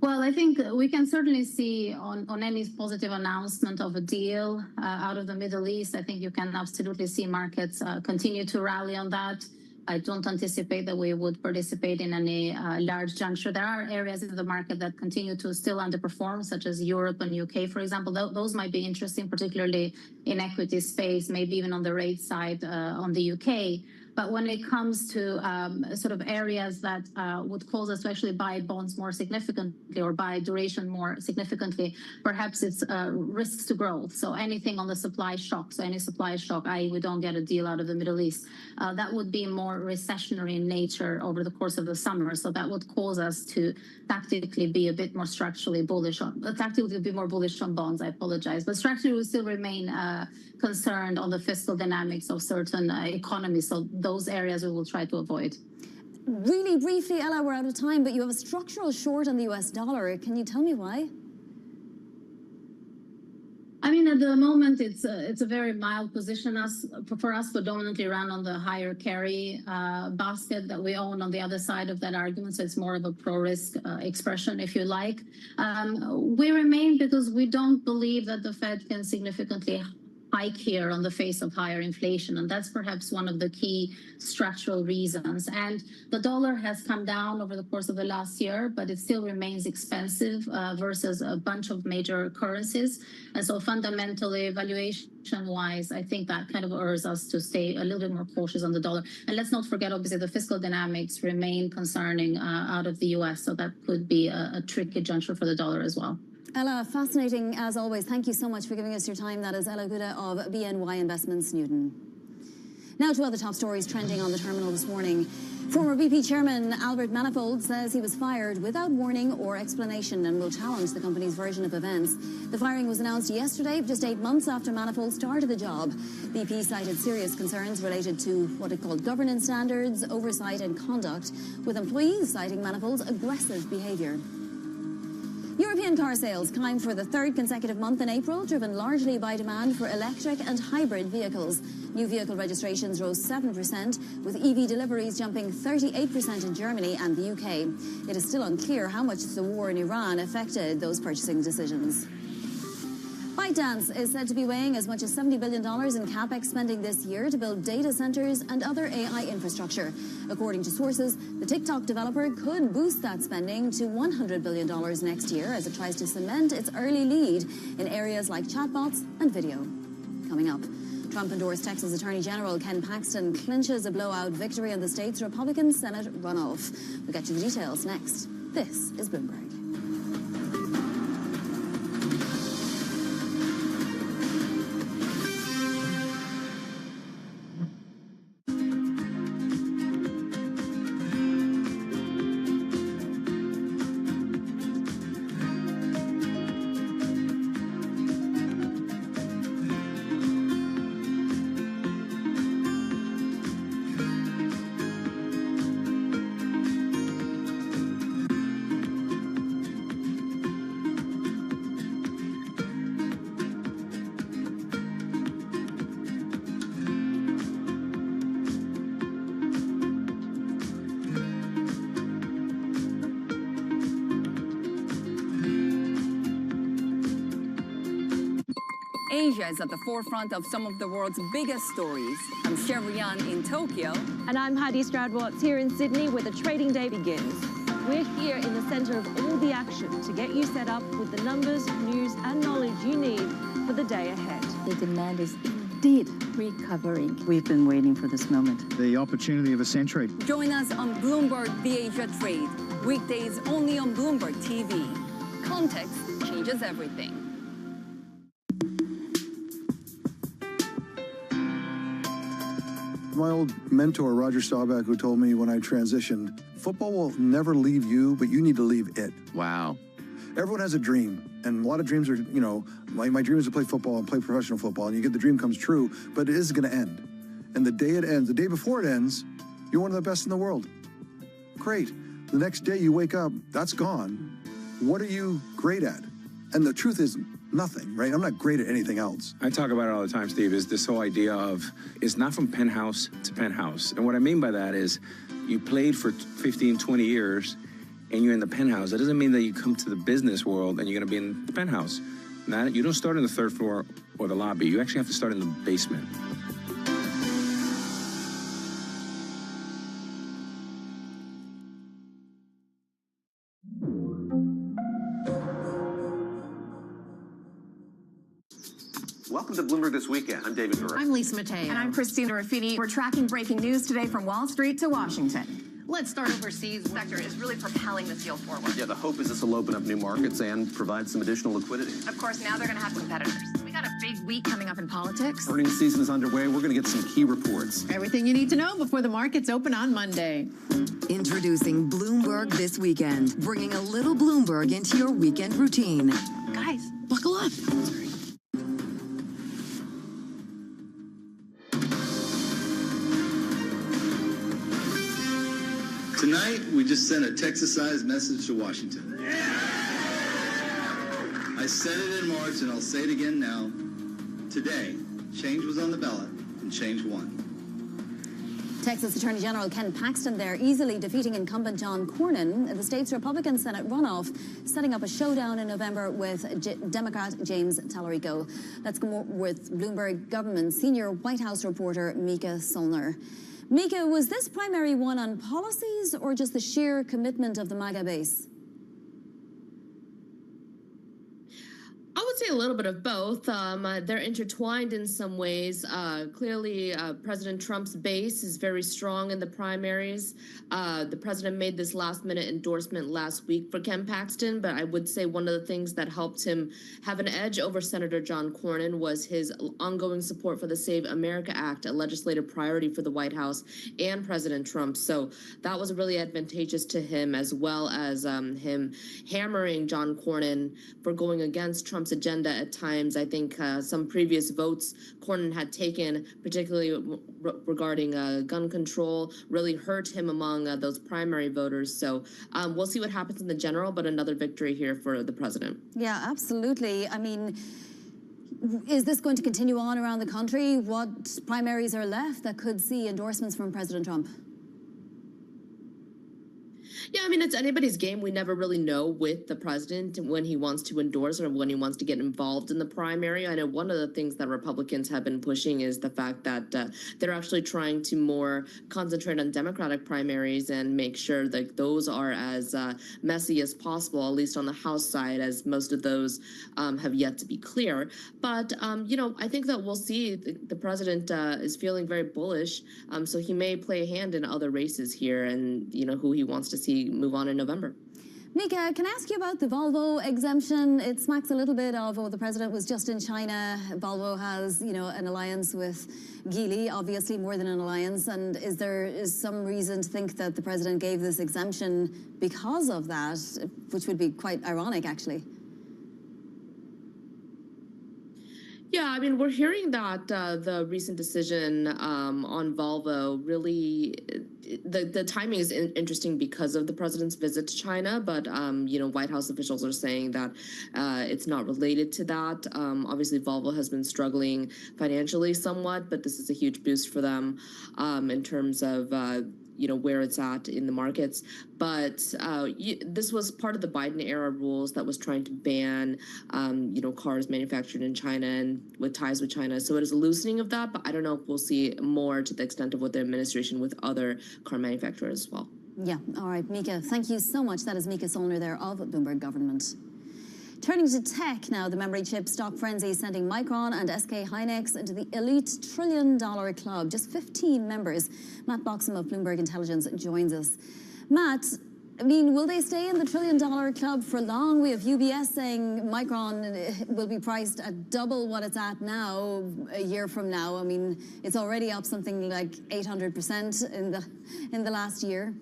[SPEAKER 3] Well, I think we can certainly see on any positive announcement of a deal out of the Middle East, I think you can absolutely see markets continue to rally on that. I don't anticipate that we would participate in any large juncture. There are areas in the market that continue to still underperform, such as Europe and UK, for example. Those might be interesting, particularly in equity space, maybe even on the rate side on the UK. But when it comes to sort of areas that would cause us to actually buy bonds more significantly or buy duration more significantly, perhaps it's risks to growth. So anything on the supply shock, so any supply shock, i.e. we don't get a deal out of the Middle East, that would be more recessionary in nature over the course of the summer. So that would cause us to tactically be a bit more structurally bullish on, tactically be more bullish on bonds, I apologize. But structurally we still remain concerned on the fiscal dynamics of certain economies. So those areas we will try to avoid.
[SPEAKER 23] Really briefly, Ella, we're out of time, but you have a structural short on the US dollar. Can you tell me why?
[SPEAKER 3] I mean, at the moment, it's a very mild position for us, predominantly run on the higher carry basket that we own on the other side of that argument. So it's more of a pro-risk expression, if you like. We remain because we don't believe that the Fed can significantly hike here on the face of higher inflation. And that's perhaps one of the key structural reasons. And the dollar has come down over the course of the last year, but it still remains expensive versus a bunch of major currencies. And so fundamentally, valuation-wise, I think that kind of urges us to stay a little bit more cautious on the dollar. And let's not forget, obviously, the fiscal dynamics remain concerning out of the US. So that could be a tricky juncture for the dollar as well.
[SPEAKER 23] Ella, fascinating as always. Thank you so much for giving us your time. That is Ella Guda of BNY Investments Newton. Now to other top stories trending on the terminal this morning. Former BP chairman Albert Manifold says he was fired without warning or explanation and will challenge the company's version of events. The firing was announced yesterday, just 8 months after Manifold started the job. BP cited serious concerns related to what it called governance standards, oversight and conduct, with employees citing Manifold's aggressive behavior. European car sales climbed for the third consecutive month in April, driven largely by demand for electric and hybrid vehicles. New vehicle registrations rose 7%, with EV deliveries jumping 38% in Germany and the UK. It is still unclear how much the war in Iran affected those purchasing decisions. ByteDance is said to be weighing as much as $70 billion in capex spending this year to build data centers and other AI infrastructure. According to sources, the TikTok developer could boost that spending to $100 billion next year as it tries to cement its early lead in areas like chatbots and video. Coming up, Trump-endorsed Texas Attorney General Ken Paxton clinches a blowout victory in the state's Republican Senate runoff. We'll get to the details next. This is Bloomberg.
[SPEAKER 8] Asia is at the forefront of some of the world's biggest stories. I'm Chevrian in Tokyo.
[SPEAKER 11] And I'm Heidi Stroud-Watts here in Sydney, where the trading day begins. We're here in the center of all the action to get you set up with the numbers, news, and knowledge you need for the day ahead.
[SPEAKER 19] The demand is indeed recovering. We've been waiting for this moment.
[SPEAKER 20] The opportunity of a century.
[SPEAKER 8] Join us on Bloomberg The Asia Trade. Weekdays only on Bloomberg TV. Context changes changes everything.
[SPEAKER 15] My old mentor, Roger Staubach, who told me when I transitioned, football will never leave you, but you need to leave it.
[SPEAKER 10] Wow.
[SPEAKER 15] Everyone has a dream, and a lot of dreams are, you know, my dream is to play football and play professional football, and you get the dream comes true, but it is going to end. And the day it ends, the day before it ends, you're one of the best in the world. Great. The next day you wake up, that's gone. What are you great at? And the truth is nothing, right? I'm not great at anything else.
[SPEAKER 18] I talk about it all the time, Steve, is this whole idea of it's not from penthouse to penthouse. And what I mean by that is you played for 15, 20 years and you're in the penthouse. That doesn't mean that you come to the business world and you're going to be in the penthouse. Now, you don't start on the third floor or the lobby. You actually have to start in the basement.
[SPEAKER 20] Welcome to Bloomberg This Weekend. I'm David Burr.
[SPEAKER 21] I'm Lisa Mateo. And I'm Christina Raffini. We're tracking breaking news today from Wall Street to Washington. Let's start overseas. The sector is really propelling this deal forward.
[SPEAKER 20] Yeah, the hope is this will open up new markets and provide some additional liquidity.
[SPEAKER 21] Of course, now they're going to have competitors. We got a big week coming up in politics.
[SPEAKER 20] Earnings season is underway. We're going to get some key reports.
[SPEAKER 21] Everything you need to know before the markets open on Monday.
[SPEAKER 5] Introducing Bloomberg This Weekend, bringing a little Bloomberg into your weekend routine.
[SPEAKER 21] Guys, buckle up.
[SPEAKER 22] Tonight, we just sent a Texas-sized message to Washington. I said it in March, and I'll say it again now. Today, change was on the ballot, and change won.
[SPEAKER 23] Texas Attorney General Ken Paxton there easily defeating incumbent John Cornyn in the state's Republican Senate runoff, setting up a showdown in November with Democrat James Tallarico. Let's go with Bloomberg government senior White House reporter Mika Solner. Mika, was this primary one on policies or just the sheer commitment of the MAGA base?
[SPEAKER 24] I would say a little bit of both. They're intertwined in some ways. Clearly, President Trump's base is very strong in the primaries. The president made this last-minute endorsement last week for Ken Paxton, but I would say one of the things that helped him have an edge over Senator John Cornyn was his ongoing support for the Save America Act, a legislative priority for the White House and President Trump. So that was really advantageous to him, as well as him hammering John Cornyn for going against Trump's agenda at times. I think some previous votes Cornyn had taken, particularly regarding gun control, really hurt him among those primary voters. So we'll see what happens in the general, but another victory here for the president.
[SPEAKER 23] Yeah, absolutely. I mean, is this going to continue on around the country? What primaries are left that could see endorsements from President Trump?
[SPEAKER 24] Yeah, I mean, it's anybody's game. We never really know with the president when he wants to endorse or when he wants to get involved in the primary. I know one of the things that Republicans have been pushing is the fact that they're actually trying to more concentrate on Democratic primaries and make sure that those are as messy as possible, at least on the House side, as most of those have yet to be clear. But, you know, I think that we'll see the president is feeling very bullish, so he may play a hand in other races here and, you know, who he wants to see move on in November.
[SPEAKER 23] Mika, can I ask you about the Volvo exemption? It smacks a little bit of, oh, the president was just in China. Volvo has, you know, an alliance with Geely, obviously more than an alliance. And is there some reason to think that the president gave this exemption because of that, which would be quite ironic, actually?
[SPEAKER 24] Yeah, I mean, we're hearing that the recent decision on Volvo really, the timing is interesting because of the president's visit to China, but, you know, White House officials are saying that it's not related to that. Obviously, Volvo has been struggling financially somewhat, but this is a huge boost for them in terms of you know, where it's at in the markets. But this was part of the Biden era rules that was trying to ban, you know, cars manufactured in China and with ties with China. So it is a loosening of that, but I don't know if we'll see more to the extent of what the administration with other car manufacturers as well.
[SPEAKER 23] Yeah, all right, Mika, thank you so much. That is Mika Solner there of Bloomberg Government. Turning to tech now, the memory chip stock frenzy sending Micron and SK Hynix into the elite $1 trillion club. Just 15 members. Matt Boxham of Bloomberg Intelligence joins us. Matt, I mean, will they stay in the $1 trillion club for long? We have UBS saying Micron will be priced at double what it's at now a year from now. I mean, it's already up something like 800% in the last year.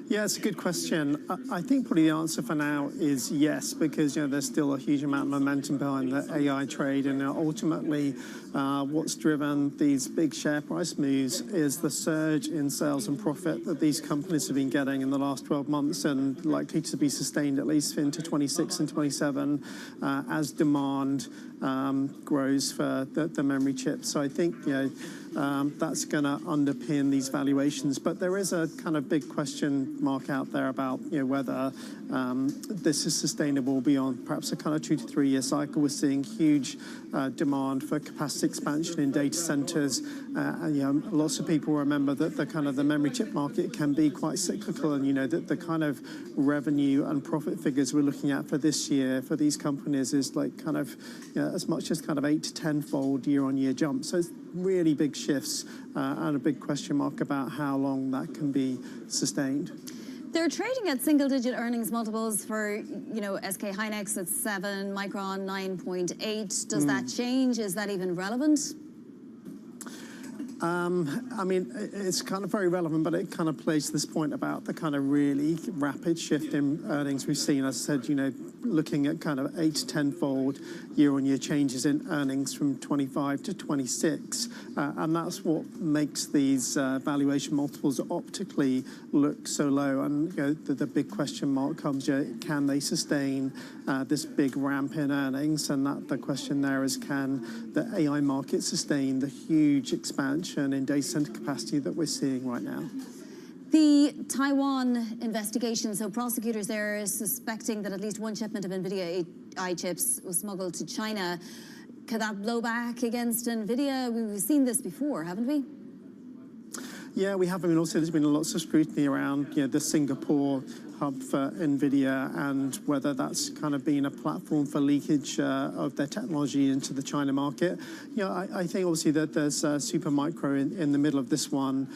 [SPEAKER 6] Yeah, it's a good question. I think probably the answer for now is yes, because there's still a huge amount of momentum behind the AI trade, and ultimately, what's driven these big share price moves is the surge in sales and profit that these companies have been getting in the last 12 months, and likely to be sustained at least into 26 and 27 as demand grows for the memory chips. So I think that's going to underpin these valuations. But there is a kind of big question mark out there about whether this is sustainable beyond perhaps a kind of 2 to 3 year cycle. We're seeing huge demand for capacity expansion in data centers. Lots of people remember that the memory chip market can be quite cyclical, and that the kind of revenue and profit figures we're looking at for this year for these companies is like as much as 8 to 10-fold year-on-year jump. So it's really big shifts and a big question mark about how long that can be sustained.
[SPEAKER 23] They're trading at single-digit earnings multiples for, SK Hynix at 7, Micron 9.8. Does that change? Is that even relevant?
[SPEAKER 6] I mean, it's kind of very relevant, but it kind of plays to this point about the kind of really rapid shift in earnings we've seen. As I said, looking at kind of 8 to 10-fold year-on-year changes in earnings from 25 to 26, and that's what makes these valuation multiples optically look so low. And the big question mark comes: can they sustain this big ramp in earnings? And that the question there is, can the AI market sustain the huge expansion in data center capacity that we're seeing right now?
[SPEAKER 23] The Taiwan investigation, so prosecutors there are suspecting that at least one shipment of NVIDIA AI chips was smuggled to China. Could that blow back against NVIDIA? We've seen this before, haven't we?
[SPEAKER 6] Yeah, we have. I mean, also there's been lots of scrutiny around the Singapore hub for NVIDIA and whether that's kind of been a platform for leakage of their technology into the China market. I think obviously that there's Supermicro in the middle of this one.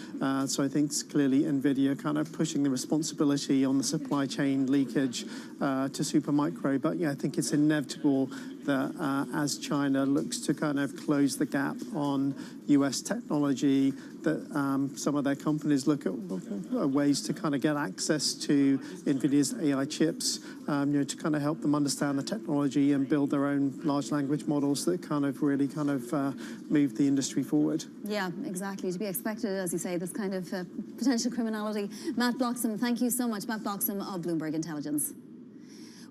[SPEAKER 6] So I think it's clearly NVIDIA kind of pushing the responsibility on the supply chain leakage to Supermicro. But I think it's inevitable that as China looks to kind of close the gap on US technology, that some of their companies look at ways to kind of get access to NVIDIA's AI chips, to kind of help them understand the technology and build their own large language models that kind of really move the industry forward.
[SPEAKER 23] Yeah, exactly. To be expected, as you say, this kind of potential criminality. Matt Bloxham, thank you so much. Matt Bloxham of Bloomberg Intelligence.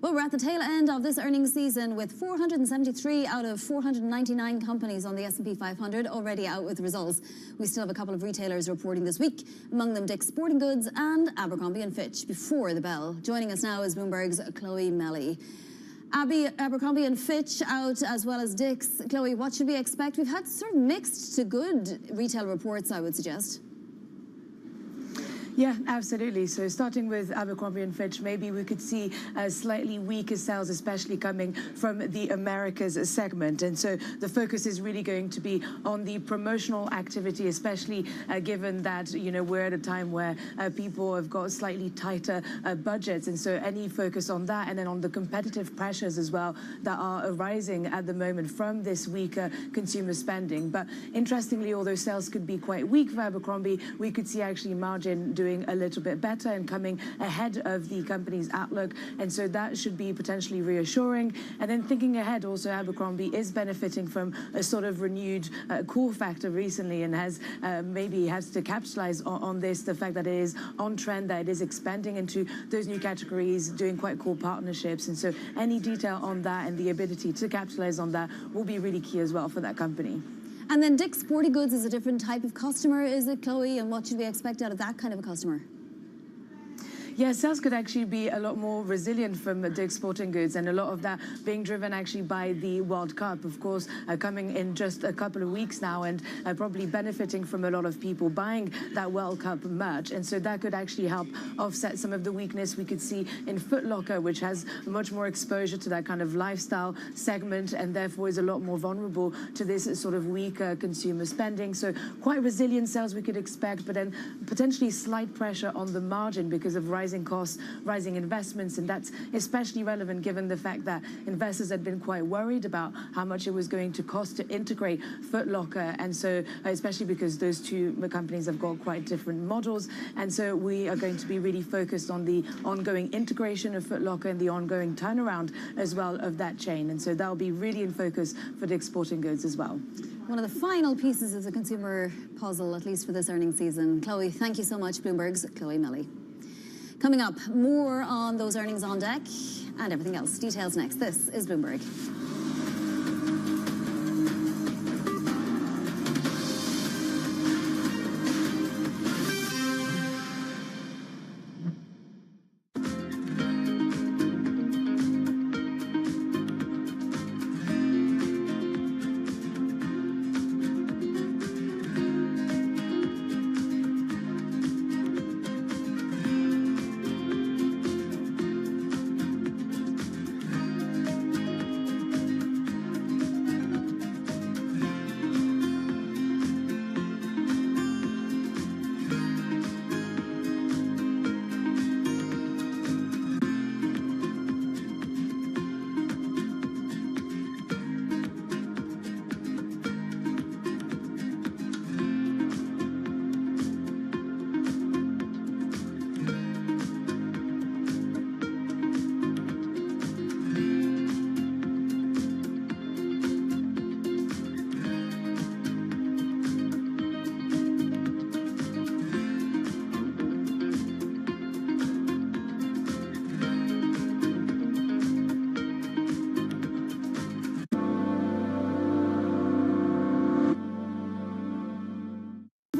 [SPEAKER 23] Well, we're at the tail end of this earnings season with 473 out of 499 companies on the S&P 500 already out with results. We still have a couple of retailers reporting this week, among them Dick's Sporting Goods and Abercrombie & Fitch before the bell. Joining us now is Bloomberg's Chloe Melly. Abercrombie & Fitch out as well as Dick's. Chloe, what should we expect? We've had sort of mixed to good retail reports, I would suggest.
[SPEAKER 1] Yeah, absolutely. So starting with Abercrombie & Fitch, maybe we could see slightly weaker sales, especially coming from the Americas segment. And so the focus is really going to be on the promotional activity, especially given that, we're at a time where people have got slightly tighter budgets. And so any focus on that, and then on the competitive pressures as well that are arising at the moment from this weaker consumer spending. But interestingly, although sales could be quite weak for Abercrombie, we could see actually margin doing a little bit better and coming ahead of the company's outlook. And so that should be potentially reassuring. And then thinking ahead, also Abercrombie is benefiting from a sort of renewed cool factor recently, and has to capitalize on this, the fact that it is on trend, that it is expanding into those new categories, doing quite cool partnerships. And so any detail on that and the ability to capitalize on that will be really key as well for that company.
[SPEAKER 23] And then Dick's Sporting Goods is a different type of customer, is it, Chloe? And what should we expect out of that kind of a customer?
[SPEAKER 1] Yeah, sales could actually be a lot more resilient from the exporting goods, and a lot of that being driven actually by the World Cup, of course, coming in just a couple of weeks now, and probably benefiting from a lot of people buying that World Cup merch. And so that could actually help offset some of the weakness we could see in Foot Locker, which has much more exposure to that kind of lifestyle segment, and therefore is a lot more vulnerable to this sort of weaker consumer spending. So quite resilient sales we could expect, but then potentially slight pressure on the margin because of rising costs, rising investments, and that's especially relevant given the fact that investors had been quite worried about how much it was going to cost to integrate Foot Locker, and so especially because those two companies have got quite different models, and so we are going to be really focused on the ongoing integration of Foot Locker and the ongoing turnaround as well of that chain, and so that'll be really in focus for the exporting goods as well.
[SPEAKER 23] One of the final pieces of the consumer puzzle, at least for this earnings season. Chloe, thank you so much. Bloomberg's Chloe Milley. Coming up, more on those earnings on deck and everything else. Details next. This is Bloomberg.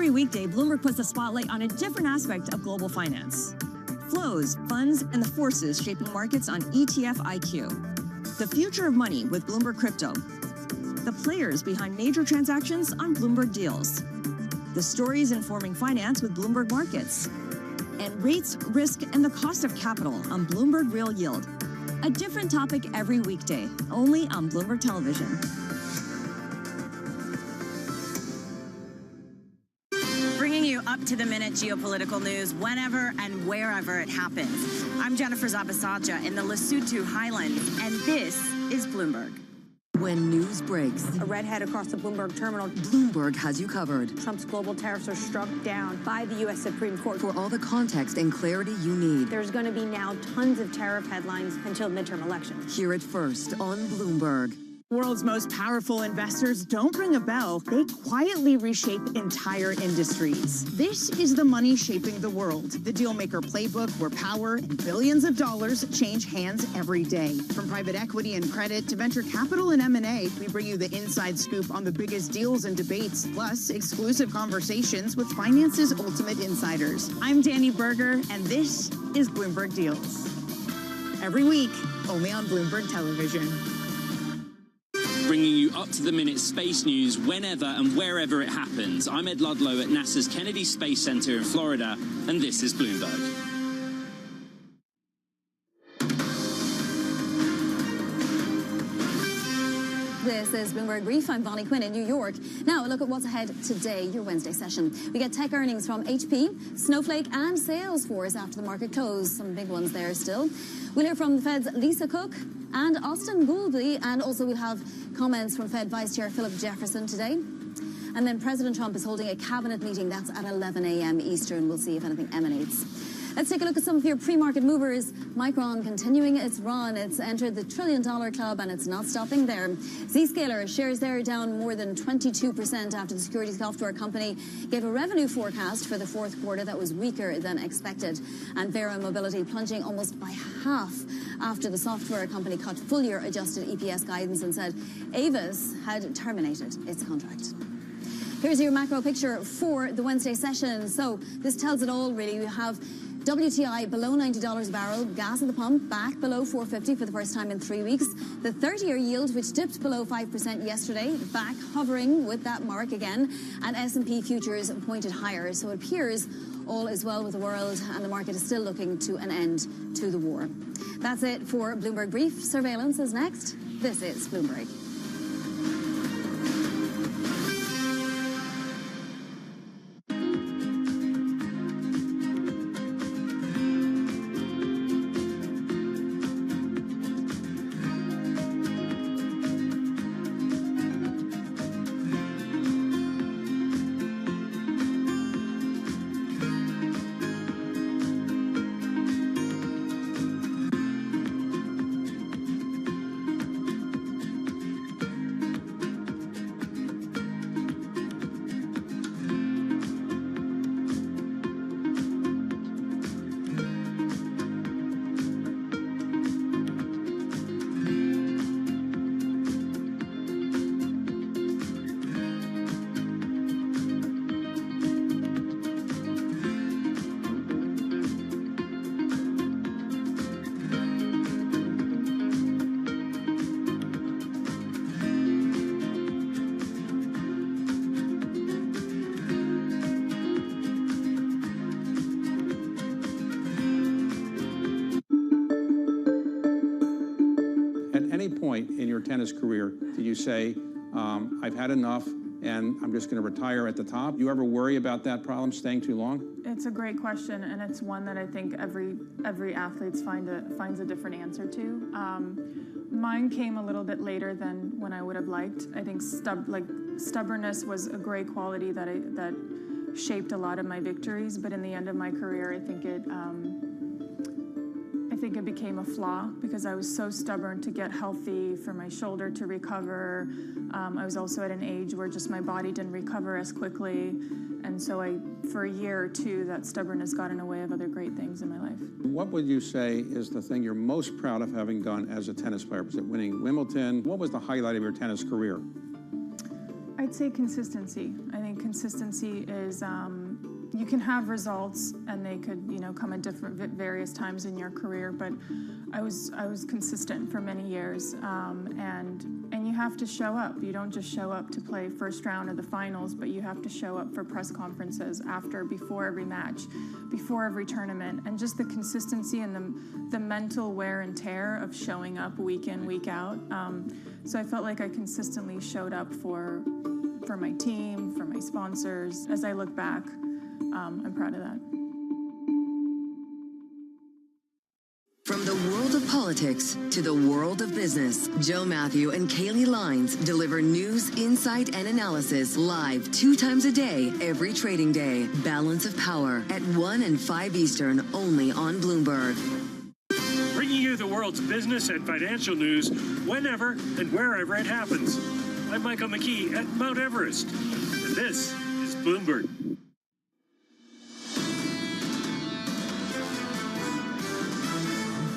[SPEAKER 2] Every weekday, Bloomberg puts the spotlight on a different aspect of global finance. Flows, funds, and the forces shaping markets on ETF IQ. The future of money with Bloomberg Crypto. The players behind major transactions on Bloomberg Deals. The stories informing finance with Bloomberg Markets. And rates, risk, and the cost of capital on Bloomberg Real Yield. A different topic every weekday, only on Bloomberg Television.
[SPEAKER 9] Up-to-the-minute geopolitical news whenever and wherever it happens. I'm Jennifer Zabasajja in the Lesotho Highlands, and this is Bloomberg.
[SPEAKER 5] When news breaks,
[SPEAKER 10] a redhead across the Bloomberg terminal.
[SPEAKER 5] Bloomberg has you covered.
[SPEAKER 10] Trump's global tariffs are struck down by the U.S. Supreme Court.
[SPEAKER 5] For all the context and clarity you need.
[SPEAKER 10] There's going to be now tons of tariff headlines until midterm elections.
[SPEAKER 5] Hear it first on Bloomberg.
[SPEAKER 12] World's most powerful investors don't ring a bell. They quietly reshape entire industries. This is the money shaping the world. The Dealmaker playbook, where power and billions of dollars change hands every day. From private equity and credit to venture capital and M&A, we bring you the inside scoop on the biggest deals and debates, plus exclusive conversations with finance's ultimate insiders. I'm Danny Berger, and this is Bloomberg Deals. Every week, only on Bloomberg Television.
[SPEAKER 25] Bringing you up-to-the-minute space news whenever and wherever it happens. I'm Ed Ludlow at NASA's Kennedy Space Center in Florida, and this is Bloomberg.
[SPEAKER 23] This is Bloomberg Brief. I'm Bonnie Quinn in New York. Now, a look at what's ahead today, your Wednesday session. We get tech earnings from HP, Snowflake, and Salesforce after the market close. Some big ones there still. We'll hear from the Fed's Lisa Cook and Austin Goolsbee, and also we'll have comments from Fed Vice Chair Philip Jefferson today. And then President Trump is holding a cabinet meeting. That's at 11 a.m. Eastern. We'll see if anything emanates. Let's take a look at some of your pre-market movers. Micron continuing its run. It's entered the $1 trillion club, and it's not stopping there. Zscaler shares there down more than 22% after the security software company gave a revenue forecast for the fourth quarter that was weaker than expected. And Vera Mobility plunging almost by half after the software company cut full-year adjusted EPS guidance and said Avis had terminated its contract. Here's your macro picture for the Wednesday session. So this tells it all, really. We have WTI below $90 a barrel. Gas at the pump back below $4.50 for the first time in 3 weeks. The 30-year yield, which dipped below 5% yesterday, back hovering with that mark again. And S&P futures pointed higher. So it appears all is well with the world, and the market is still looking to an end to the war. That's it for Bloomberg Brief. Surveillance is next. This is Bloomberg.
[SPEAKER 4] Point in your tennis career did you say, I've had enough and I'm just going to retire at the top? You ever worry about that problem, staying too long?
[SPEAKER 7] It's a great question, and it's one that I think every athlete finds a different answer to. Mine came a little bit later than when I would have liked. I think stubbornness was a great quality that shaped a lot of my victories, but in the end of my career, I think it became a flaw because I was so stubborn to get healthy, for my shoulder to recover. I was also at an age where just my body didn't recover as quickly. And so for a year or two, that stubbornness got in the way of other great things in my life.
[SPEAKER 4] What would you say is the thing you're most proud of having done as a tennis player? Was it winning Wimbledon? What was the highlight of your tennis career?
[SPEAKER 7] I'd say consistency. I think consistency is, you can have results and they could, come at various times in your career, but I was consistent for many years, and you have to show up. You don't just show up to play first round of the finals, but you have to show up for press conferences before every match, before every tournament, and just the consistency and the mental wear and tear of showing up week in, week out. So I felt like I consistently showed up for my team, for my sponsors. As I look back, I'm proud of that.
[SPEAKER 5] From the world of politics to the world of business, Joe Matthew and Kaylee Lines deliver news, insight, and analysis live 2 times a day, every trading day. Balance of Power at 1 and 5 Eastern, only on Bloomberg.
[SPEAKER 13] Bringing you the world's business and financial news whenever and wherever it happens. I'm Michael McKee at Mount Everest, and this is Bloomberg.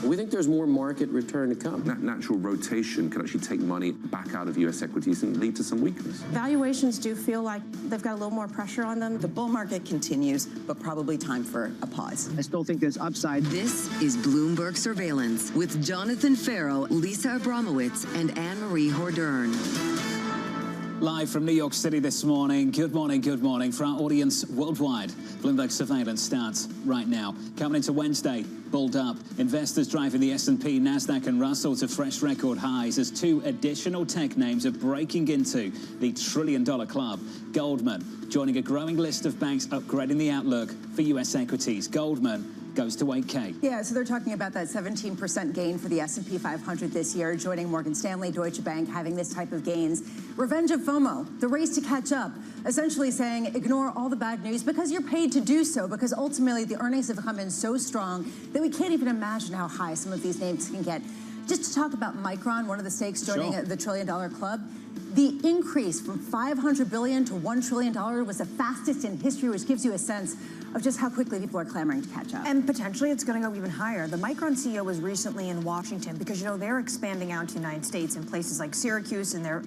[SPEAKER 16] We think there's more market return to come. Natural rotation can actually take money back out of U.S. equities and lead to some weakness.
[SPEAKER 17] Valuations do feel like they've got a little more pressure on them.
[SPEAKER 26] The bull market continues, but probably time for a pause.
[SPEAKER 27] I still think there's upside.
[SPEAKER 5] This is Bloomberg Surveillance with Jonathan Farrow, Lisa Abramowitz, and Anne-Marie Hordern.
[SPEAKER 28] Live from New York City this morning. Good morning, good morning. For our audience worldwide, Bloomberg Surveillance starts right now. Coming into Wednesday, bulled up. Investors driving the S&P, NASDAQ and Russell to fresh record highs as 2 additional tech names are breaking into the trillion-dollar club. Goldman joining a growing list of banks upgrading the outlook for U.S. equities. Goldman goes to 8K.
[SPEAKER 26] Yeah, so they're talking about that 17% gain for the S&P 500 this year, joining Morgan Stanley, Deutsche Bank, having this type of gains. Revenge of FOMO, the race to catch up, essentially saying ignore all the bad news because you're paid to do so, because ultimately the earnings have come in so strong that we can't even imagine how high some of these names can get. Just to talk about Micron, one of the stakes joining the trillion-dollar club, the increase from $500 billion to $1 trillion was the fastest in history, which gives you a sense of just how quickly people are clamoring to catch up.
[SPEAKER 10] And potentially it's going to go even higher. The Micron CEO was recently in Washington because, they're expanding out to the United States in places like Syracuse, and they're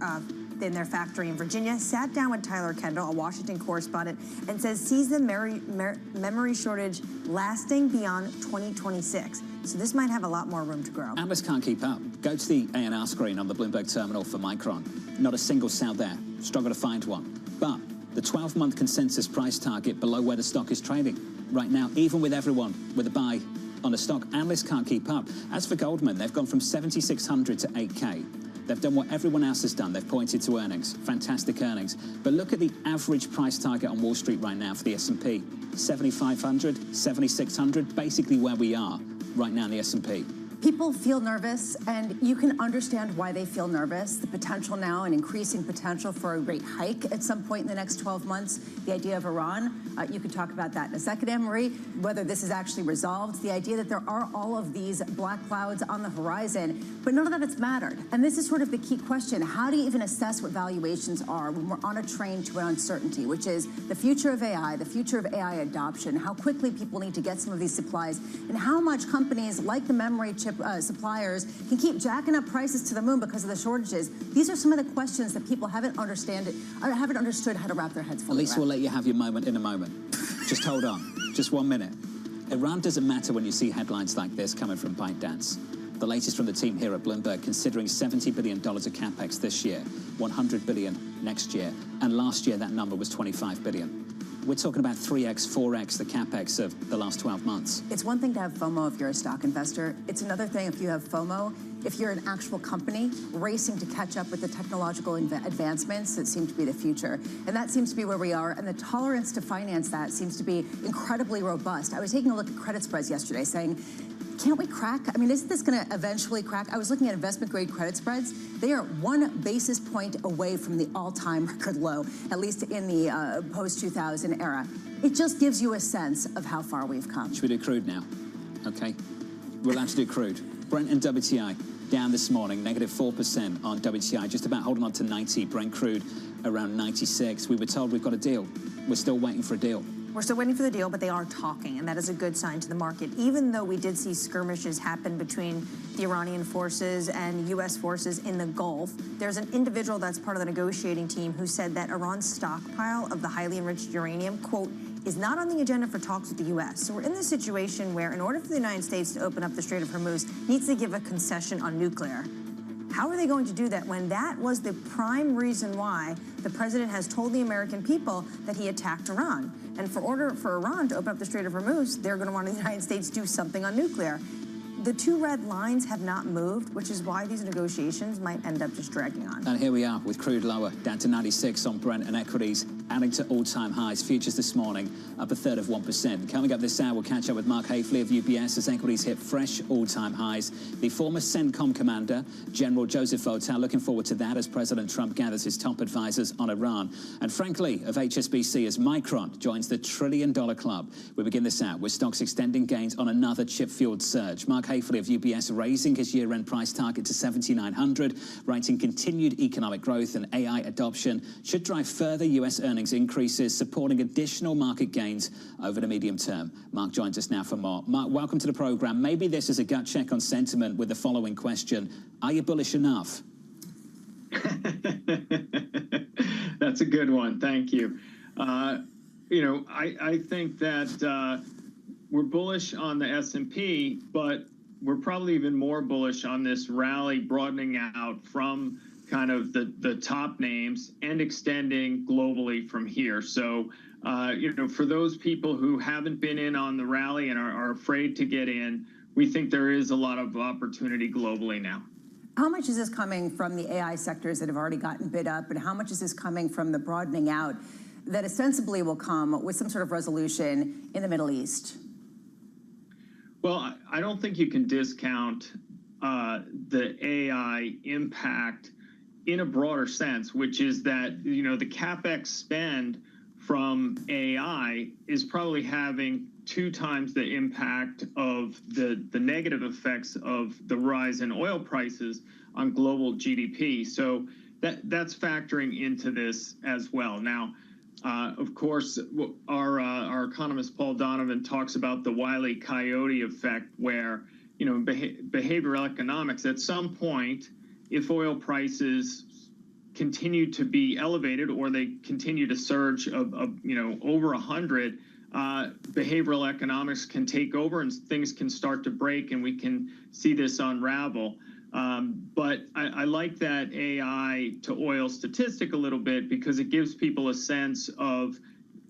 [SPEAKER 3] in their factory in Virginia, sat down with Tyler Kendall, a Washington correspondent, and says sees the memory shortage lasting beyond 2026. So this might have a lot more room to grow.
[SPEAKER 28] Analysts can't keep up. Go to the A&R screen on the Bloomberg terminal for Micron. Not a single sell there. Struggle to find one. But the 12-month consensus price target below where the stock is trading right now, even with everyone with a buy on the stock, analysts can't keep up. As for Goldman, they've gone from 7,600 to 8K. They've done what everyone else has done. They've pointed to earnings, fantastic earnings. But look at the average price target on Wall Street right now for the S&P. 7,500, 7,600, basically where we are right now in the S&P.
[SPEAKER 26] People feel nervous, and you can understand why they feel nervous. The potential now, an increasing potential for a rate hike at some point in the next 12 months. The idea of Iran, you could talk about that in a second, Anne-Marie, whether this is actually resolved. The idea that there are all of these black clouds on the horizon, but none of that has mattered. And this is sort of the key question. How do you even assess what valuations are when we're on a train to uncertainty, which is the future of AI, the future of AI adoption, how quickly people need to get some of these supplies, and how much companies like the memory chip suppliers can keep jacking up prices to the moon because of the shortages. These are some of the questions that people haven't understood how to wrap their heads fully around.
[SPEAKER 28] At least we'll let you have your moment in a moment. Just hold on. Just 1 minute. Iran doesn't matter when you see headlines like this coming from ByteDance. The latest from the team here at Bloomberg, considering $70 billion of capex this year, $100 billion next year, and last year that number was $25 billion. We're talking about 3x, 4x the capex of the last 12 months.
[SPEAKER 26] It's one thing to have FOMO if you're a stock investor. It's another thing if you have FOMO, if you're an actual company racing to catch up with the technological advancements that seem to be the future. And that seems to be where we are. And the tolerance to finance that seems to be incredibly robust. I was taking a look at credit spreads yesterday saying, can't we crack? I mean, isn't this going to eventually crack? I was looking at investment-grade credit spreads. They are 1 basis point away from the all-time record low, at least in the post-2000 era. It just gives you a sense of how far we've come.
[SPEAKER 28] Should we do crude now? Okay. We're allowed to do crude. Brent and WTI down this morning, negative 4% on WTI, just about holding on to 90. Brent crude around 96. We were told we've got a deal. We're still waiting for a deal.
[SPEAKER 3] We're still waiting for the deal, but they are talking, and that is a good sign to the market. Even though we did see skirmishes happen between the Iranian forces and U.S. forces in the Gulf, there's an individual that's part of the negotiating team who said that Iran's stockpile of the highly enriched uranium, quote, is not on the agenda for talks with the U.S. So we're in this situation where, in order for the United States to open up the Strait of Hormuz, needs to give a concession on nuclear. How are they going to do that when that was the prime reason why the president has told the American people that he attacked Iran? And for Iran to open up the Strait of Hormuz, they're going to want the United States to do something on nuclear. The two red lines have not moved, which is why these negotiations might end up just dragging on.
[SPEAKER 28] And here we are with crude lower, down to 96 on Brent, and equities adding to all-time highs. Futures this morning up a third of 1%. Coming up this hour, we'll catch up with Mark Hafley of UBS as equities hit fresh all-time highs. The former CENTCOM commander, General Joseph Votel, looking forward to that as President Trump gathers his top advisors on Iran. And Frank Lee of HSBC as Micron joins the $1 trillion club. We begin this hour with stocks extending gains on another chip-fueled surge. Mark Hafley of UBS raising his year-end price target to 7,900, writing continued economic growth and AI adoption should drive further U.S. earnings increases, supporting additional market gains over the medium term. Mark joins us now for more. Mark, welcome to the program. Maybe this is a gut check on sentiment with the following question. Are you bullish enough?
[SPEAKER 8] That's a good one. Thank you. I think that we're bullish on the S&P, but we're probably even more bullish on this rally broadening out from kind of the top names and extending globally from here. So, for those people who haven't been in on the rally and are afraid to get in, we think there is a lot of opportunity globally now.
[SPEAKER 26] How much is this coming from the AI sectors that have already gotten bid up, and how much is this coming from the broadening out that ostensibly will come with some sort of resolution in the Middle East?
[SPEAKER 8] Well, I don't think you can discount the AI impact in a broader sense, which is that, the CapEx spend from AI is probably having 2 times the impact of the negative effects of the rise in oil prices on global GDP. So that's factoring into this as well. Now, of course, our economist Paul Donovan talks about the Wile E. Coyote effect, where, behavioral economics, at some point, if oil prices continue to be elevated or they continue to surge of over 100, behavioral economics can take over and things can start to break and we can see this unravel. But I like that AI to oil statistic a little bit because it gives people a sense of,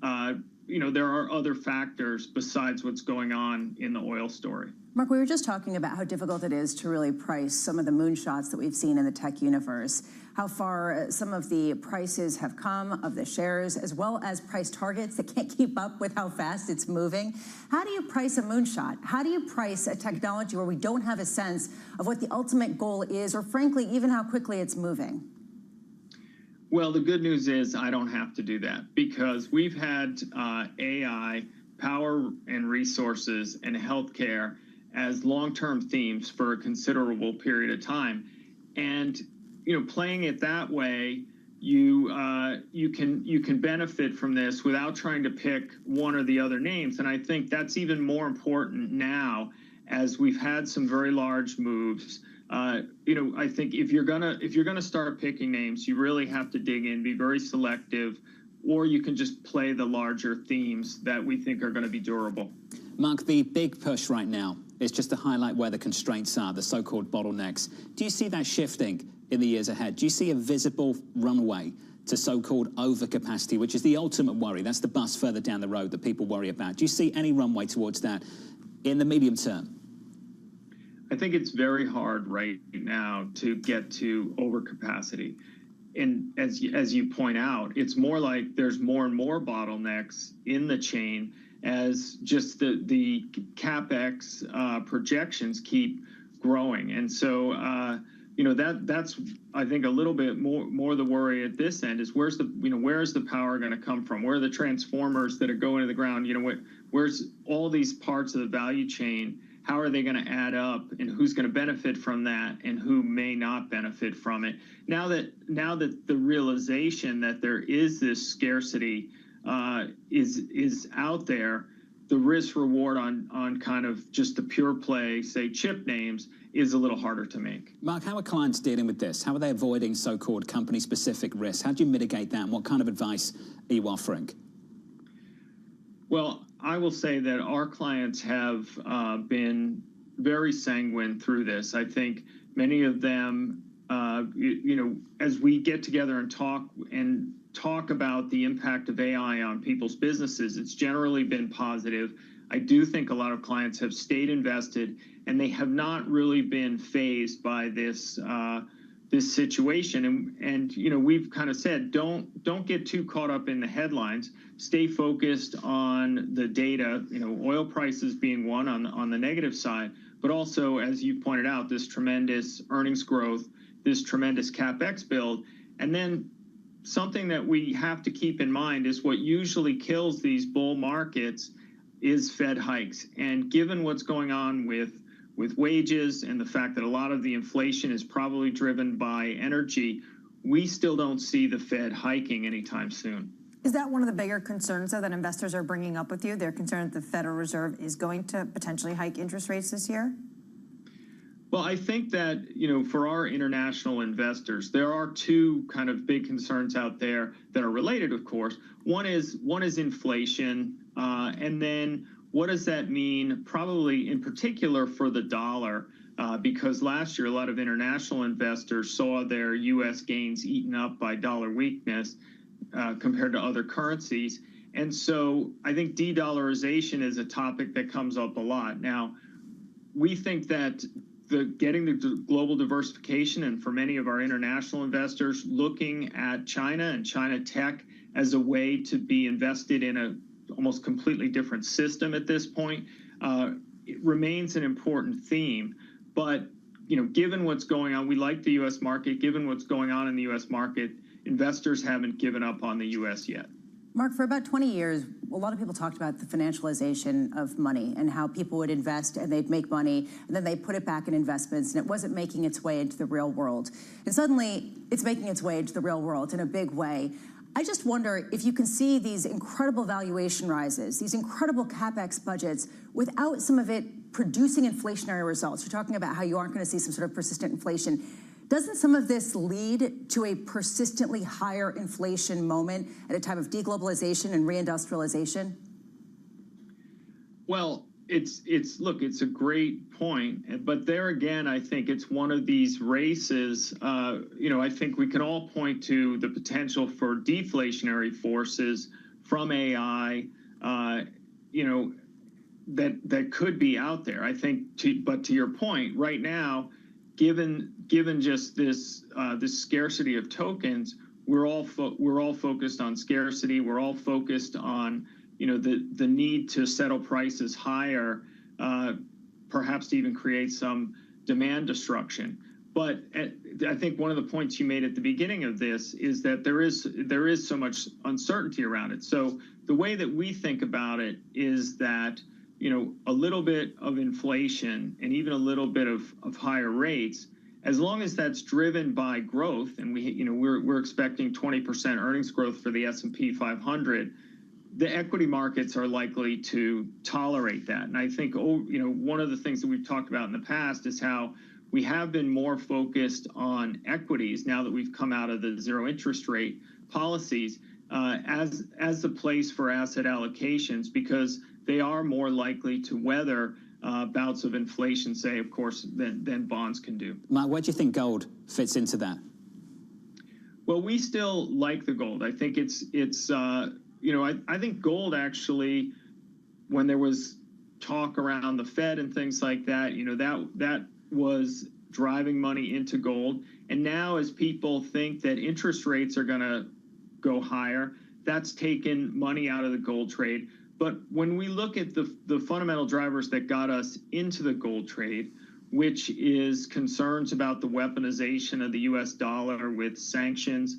[SPEAKER 8] there are other factors besides what's going on in the oil story.
[SPEAKER 26] Mark, we were just talking about how difficult it is to really price some of the moonshots that we've seen in the tech universe, how far some of the prices have come of the shares, as well as price targets that can't keep up with how fast it's moving. How do you price a moonshot? How do you price a technology where we don't have a sense of what the ultimate goal is, or frankly, even how quickly it's moving?
[SPEAKER 8] Well, the good news is I don't have to do that because we've had AI, power and resources, and healthcare as long-term themes for a considerable period of time. And, playing it that way, you can benefit from this without trying to pick one or the other names. And I think that's even more important now as we've had some very large moves. I think if you're gonna start picking names, you really have to dig in, be very selective, or you can just play the larger themes that we think are going to be durable.
[SPEAKER 28] Mark, the big push right now is just to highlight where the constraints are, the so-called bottlenecks. Do you see that shifting in the years ahead? Do you see a visible runway to so-called overcapacity, which is the ultimate worry? That's the bus further down the road that people worry about. Do you see any runway towards that in the medium term?
[SPEAKER 8] I think it's very hard right now to get to overcapacity. And as you point out, it's more like there's more and more bottlenecks in the chain as just the CapEx projections keep growing. And so, that's, I think, a little bit more the worry at this end is where's the power going to come from? Where are the transformers that are going to the ground? Where's all these parts of the value chain? How are they going to add up, and who's going to benefit from that, and who may not benefit from it? Now that the realization that there is this scarcity is out there, the risk reward on kind of just the pure play, say, chip names is a little harder to make.
[SPEAKER 28] Mark, how are clients dealing with this? How are they avoiding so-called company-specific risks? How do you mitigate that, and what kind of advice are you offering?
[SPEAKER 8] Well, I will say that our clients have been very sanguine through this. I think many of them, as we get together and talk about the impact of AI on people's businesses, it's generally been positive. I do think a lot of clients have stayed invested, and they have not really been fazed by this situation. And we've kind of said, don't get too caught up in the headlines. Stay focused on the data, oil prices being one on the negative side, but also, as you pointed out, this tremendous earnings growth, this tremendous CapEx build. And then something that we have to keep in mind is what usually kills these bull markets is Fed hikes. And given what's going on with wages and the fact that a lot of the inflation is probably driven by energy, we still don't see the Fed hiking anytime soon.
[SPEAKER 3] Is that one of the bigger concerns, though, that investors are bringing up with you? They're concerned that the Federal Reserve is going to potentially hike interest rates this year?
[SPEAKER 8] Well, I think that, for our international investors, there are two kind of big concerns out there that are related, of course. One is inflation, and then what does that mean, probably in particular for the dollar, because last year a lot of international investors saw their U.S. gains eaten up by dollar weakness compared to other currencies. And so I think de-dollarization is a topic that comes up a lot. Now, we think that getting the global diversification, and for many of our international investors, looking at China and China tech as a way to be invested in a almost completely different system at this point, it remains an important theme. But, given what's going on, we like the U.S. market. Given what's going on in the U.S. market, investors haven't given up on the U.S. yet.
[SPEAKER 26] Mark, for about 20 years, a lot of people talked about the financialization of money and how people would invest and they'd make money and then they put it back in investments and it wasn't making its way into the real world. And suddenly it's making its way into the real world in a big way. I just wonder if you can see these incredible valuation rises, these incredible CapEx budgets, without some of it producing inflationary results. You're talking about how you aren't going to see some sort of persistent inflation. Doesn't some of this lead to a persistently higher inflation moment at a time of deglobalization and reindustrialization?
[SPEAKER 8] Well, it's a great point, but there again, I think it's one of these races. I think we can all point to the potential for deflationary forces from AI. That could be out there. I think, but to your point, right now, given just this scarcity of tokens, we're all focused on scarcity. We're all focused on the need to settle prices higher, perhaps to even create some demand destruction. But I think one of the points you made at the beginning of this is that there is so much uncertainty around it. So the way that we think about it is that a little bit of inflation and even a little bit of higher rates, as long as that's driven by growth, and we're expecting 20% earnings growth for the S&P 500. The equity markets are likely to tolerate that. And I think, one of the things that we've talked about in the past is how we have been more focused on equities now that we've come out of the zero interest rate policies as the place for asset allocations, because they are more likely to weather bouts of inflation, say, of course, than bonds can do.
[SPEAKER 28] Mark, where do you think gold fits into that?
[SPEAKER 8] Well, we still like the gold. I think I think gold actually, when there was talk around the Fed and things like that, that was driving money into gold. And now as people think that interest rates are going to go higher, that's taken money out of the gold trade. But when we look at the fundamental drivers that got us into the gold trade, which is concerns about the weaponization of the U.S. dollar with sanctions,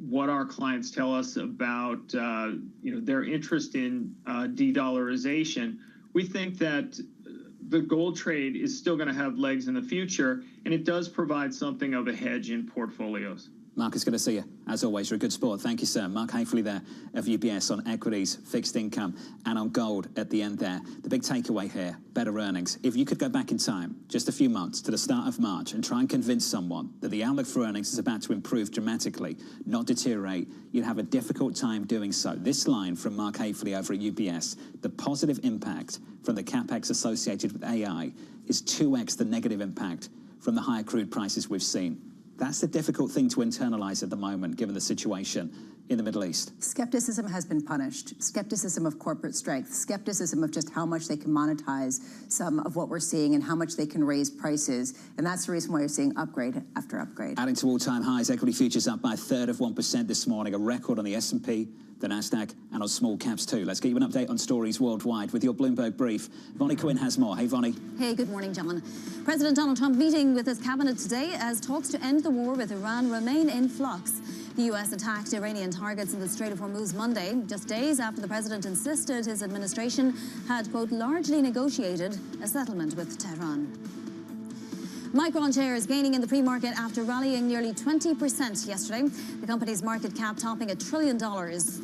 [SPEAKER 8] what our clients tell us about their interest in de-dollarization, we think that the gold trade is still going to have legs in the future, and it does provide something of a hedge in portfolios.
[SPEAKER 28] Mark, it's good to see you. As always, you're a good sport. Thank you, sir. Mark Hafley there of UBS on equities, fixed income, and on gold at the end there. The big takeaway here, better earnings. If you could go back in time, just a few months to the start of March, and try and convince someone that the outlook for earnings is about to improve dramatically, not deteriorate, you'd have a difficult time doing so. This line from Mark Hafley over at UBS, the positive impact from the capex associated with AI is 2x the negative impact from the higher crude prices we've seen. That's the difficult thing to internalize at the moment, given the situation in the Middle East.
[SPEAKER 26] Skepticism has been punished. Skepticism of corporate strength. Skepticism of just how much they can monetize some of what we're seeing and how much they can raise prices. And that's the reason why you're seeing upgrade after upgrade.
[SPEAKER 28] Adding to all-time highs, equity futures up by 1/3 of 1% this morning, a record on the S&P, the Nasdaq, and on small caps too. Let's get you an update on stories worldwide with your Bloomberg Brief. Vonnie Quinn has more. Hey, Vonnie.
[SPEAKER 23] Hey, good morning, John. President Donald Trump meeting with his cabinet today as talks to end the war with Iran remain in flux. The U.S. attacked Iranian targets in the Strait of Hormuz Monday, just days after the president insisted his administration had, quote, largely negotiated a settlement with Tehran. Micron shares gaining in the pre-market after rallying nearly 20% yesterday. The company's market cap topping $1 trillion.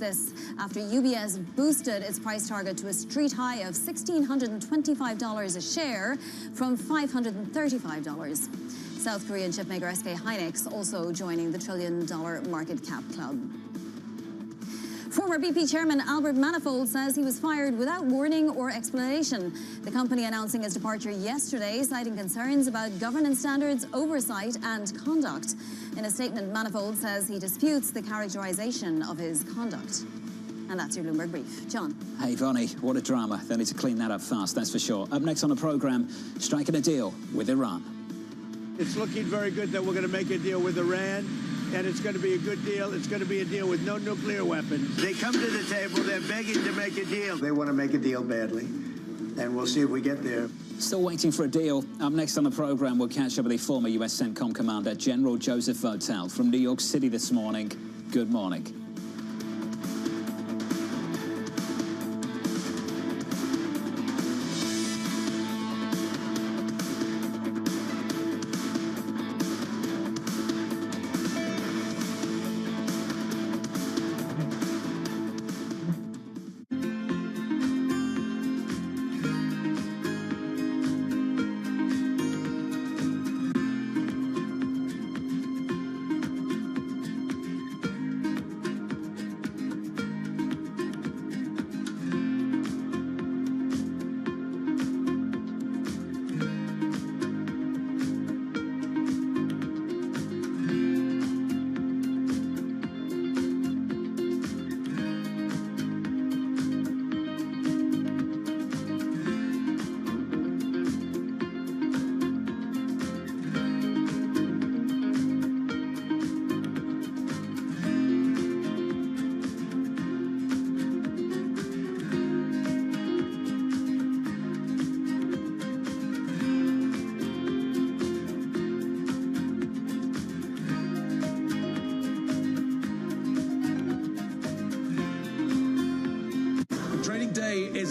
[SPEAKER 23] This after UBS boosted its price target to a street high of $1,625 a share from $535. South Korean chipmaker SK Hynix also joining the $1 trillion market cap club. Former BP chairman Albert Manifold says he was fired without warning or explanation. The company announcing his departure yesterday, citing concerns about governance standards, oversight and conduct. In a statement, Manifold says he disputes the characterization of his conduct. And that's your Bloomberg Brief. John.
[SPEAKER 28] Hey, Vonnie, what a drama. They need to clean that up fast, that's for sure. Up next on the programme, striking a deal with Iran.
[SPEAKER 11] It's looking very good that we're going to make a deal with Iran. And it's going to be a good deal. It's going to be a deal with no nuclear weapons. They come to the table. They're begging to make a deal. They want to make a deal badly. And we'll see if we get there.
[SPEAKER 28] Still waiting for a deal. Up next on the programme, we'll catch up with the former US CENTCOM commander, General Joseph Votel from New York City this morning. Good morning.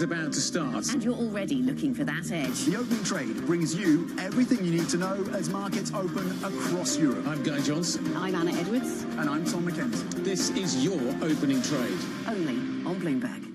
[SPEAKER 14] is about to start.
[SPEAKER 9] And you're already looking for that edge.
[SPEAKER 14] The opening trade brings you everything you need to know as markets open across Europe. I'm Guy Johnson.
[SPEAKER 9] I'm Anna Edwards.
[SPEAKER 14] And I'm Tom McKenzie. This is your opening trade.
[SPEAKER 9] Only on Bloomberg.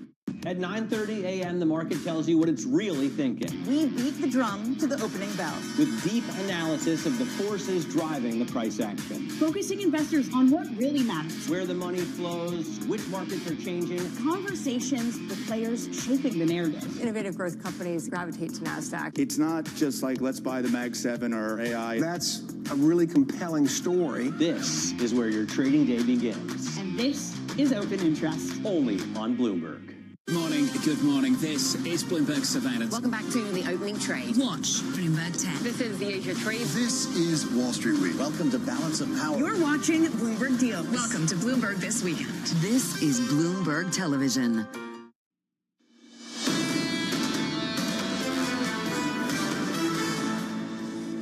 [SPEAKER 15] At 9:30 a.m., the market tells you what it's really thinking.
[SPEAKER 12] We beat the drum to the opening bell.
[SPEAKER 15] With deep analysis of the forces driving the price action.
[SPEAKER 12] Focusing investors on what really matters.
[SPEAKER 15] Where the money flows, which markets are changing.
[SPEAKER 12] Conversations with players shaping the narrative.
[SPEAKER 3] Innovative growth companies gravitate to NASDAQ.
[SPEAKER 18] It's not just like, let's buy the Mag 7 or AI. That's a really compelling story.
[SPEAKER 15] This is where your trading day begins.
[SPEAKER 12] And this is open interest.
[SPEAKER 15] Only on Bloomberg.
[SPEAKER 28] Good morning. This is Bloomberg Surveillance.
[SPEAKER 9] Welcome back to the opening trade.
[SPEAKER 28] Watch
[SPEAKER 9] Bloomberg 10. This is the Asia Trade.
[SPEAKER 18] This is Wall Street Week. Welcome to Balance of Power.
[SPEAKER 12] You're watching Bloomberg Deals.
[SPEAKER 9] Welcome to Bloomberg This Weekend.
[SPEAKER 5] This is Bloomberg Television.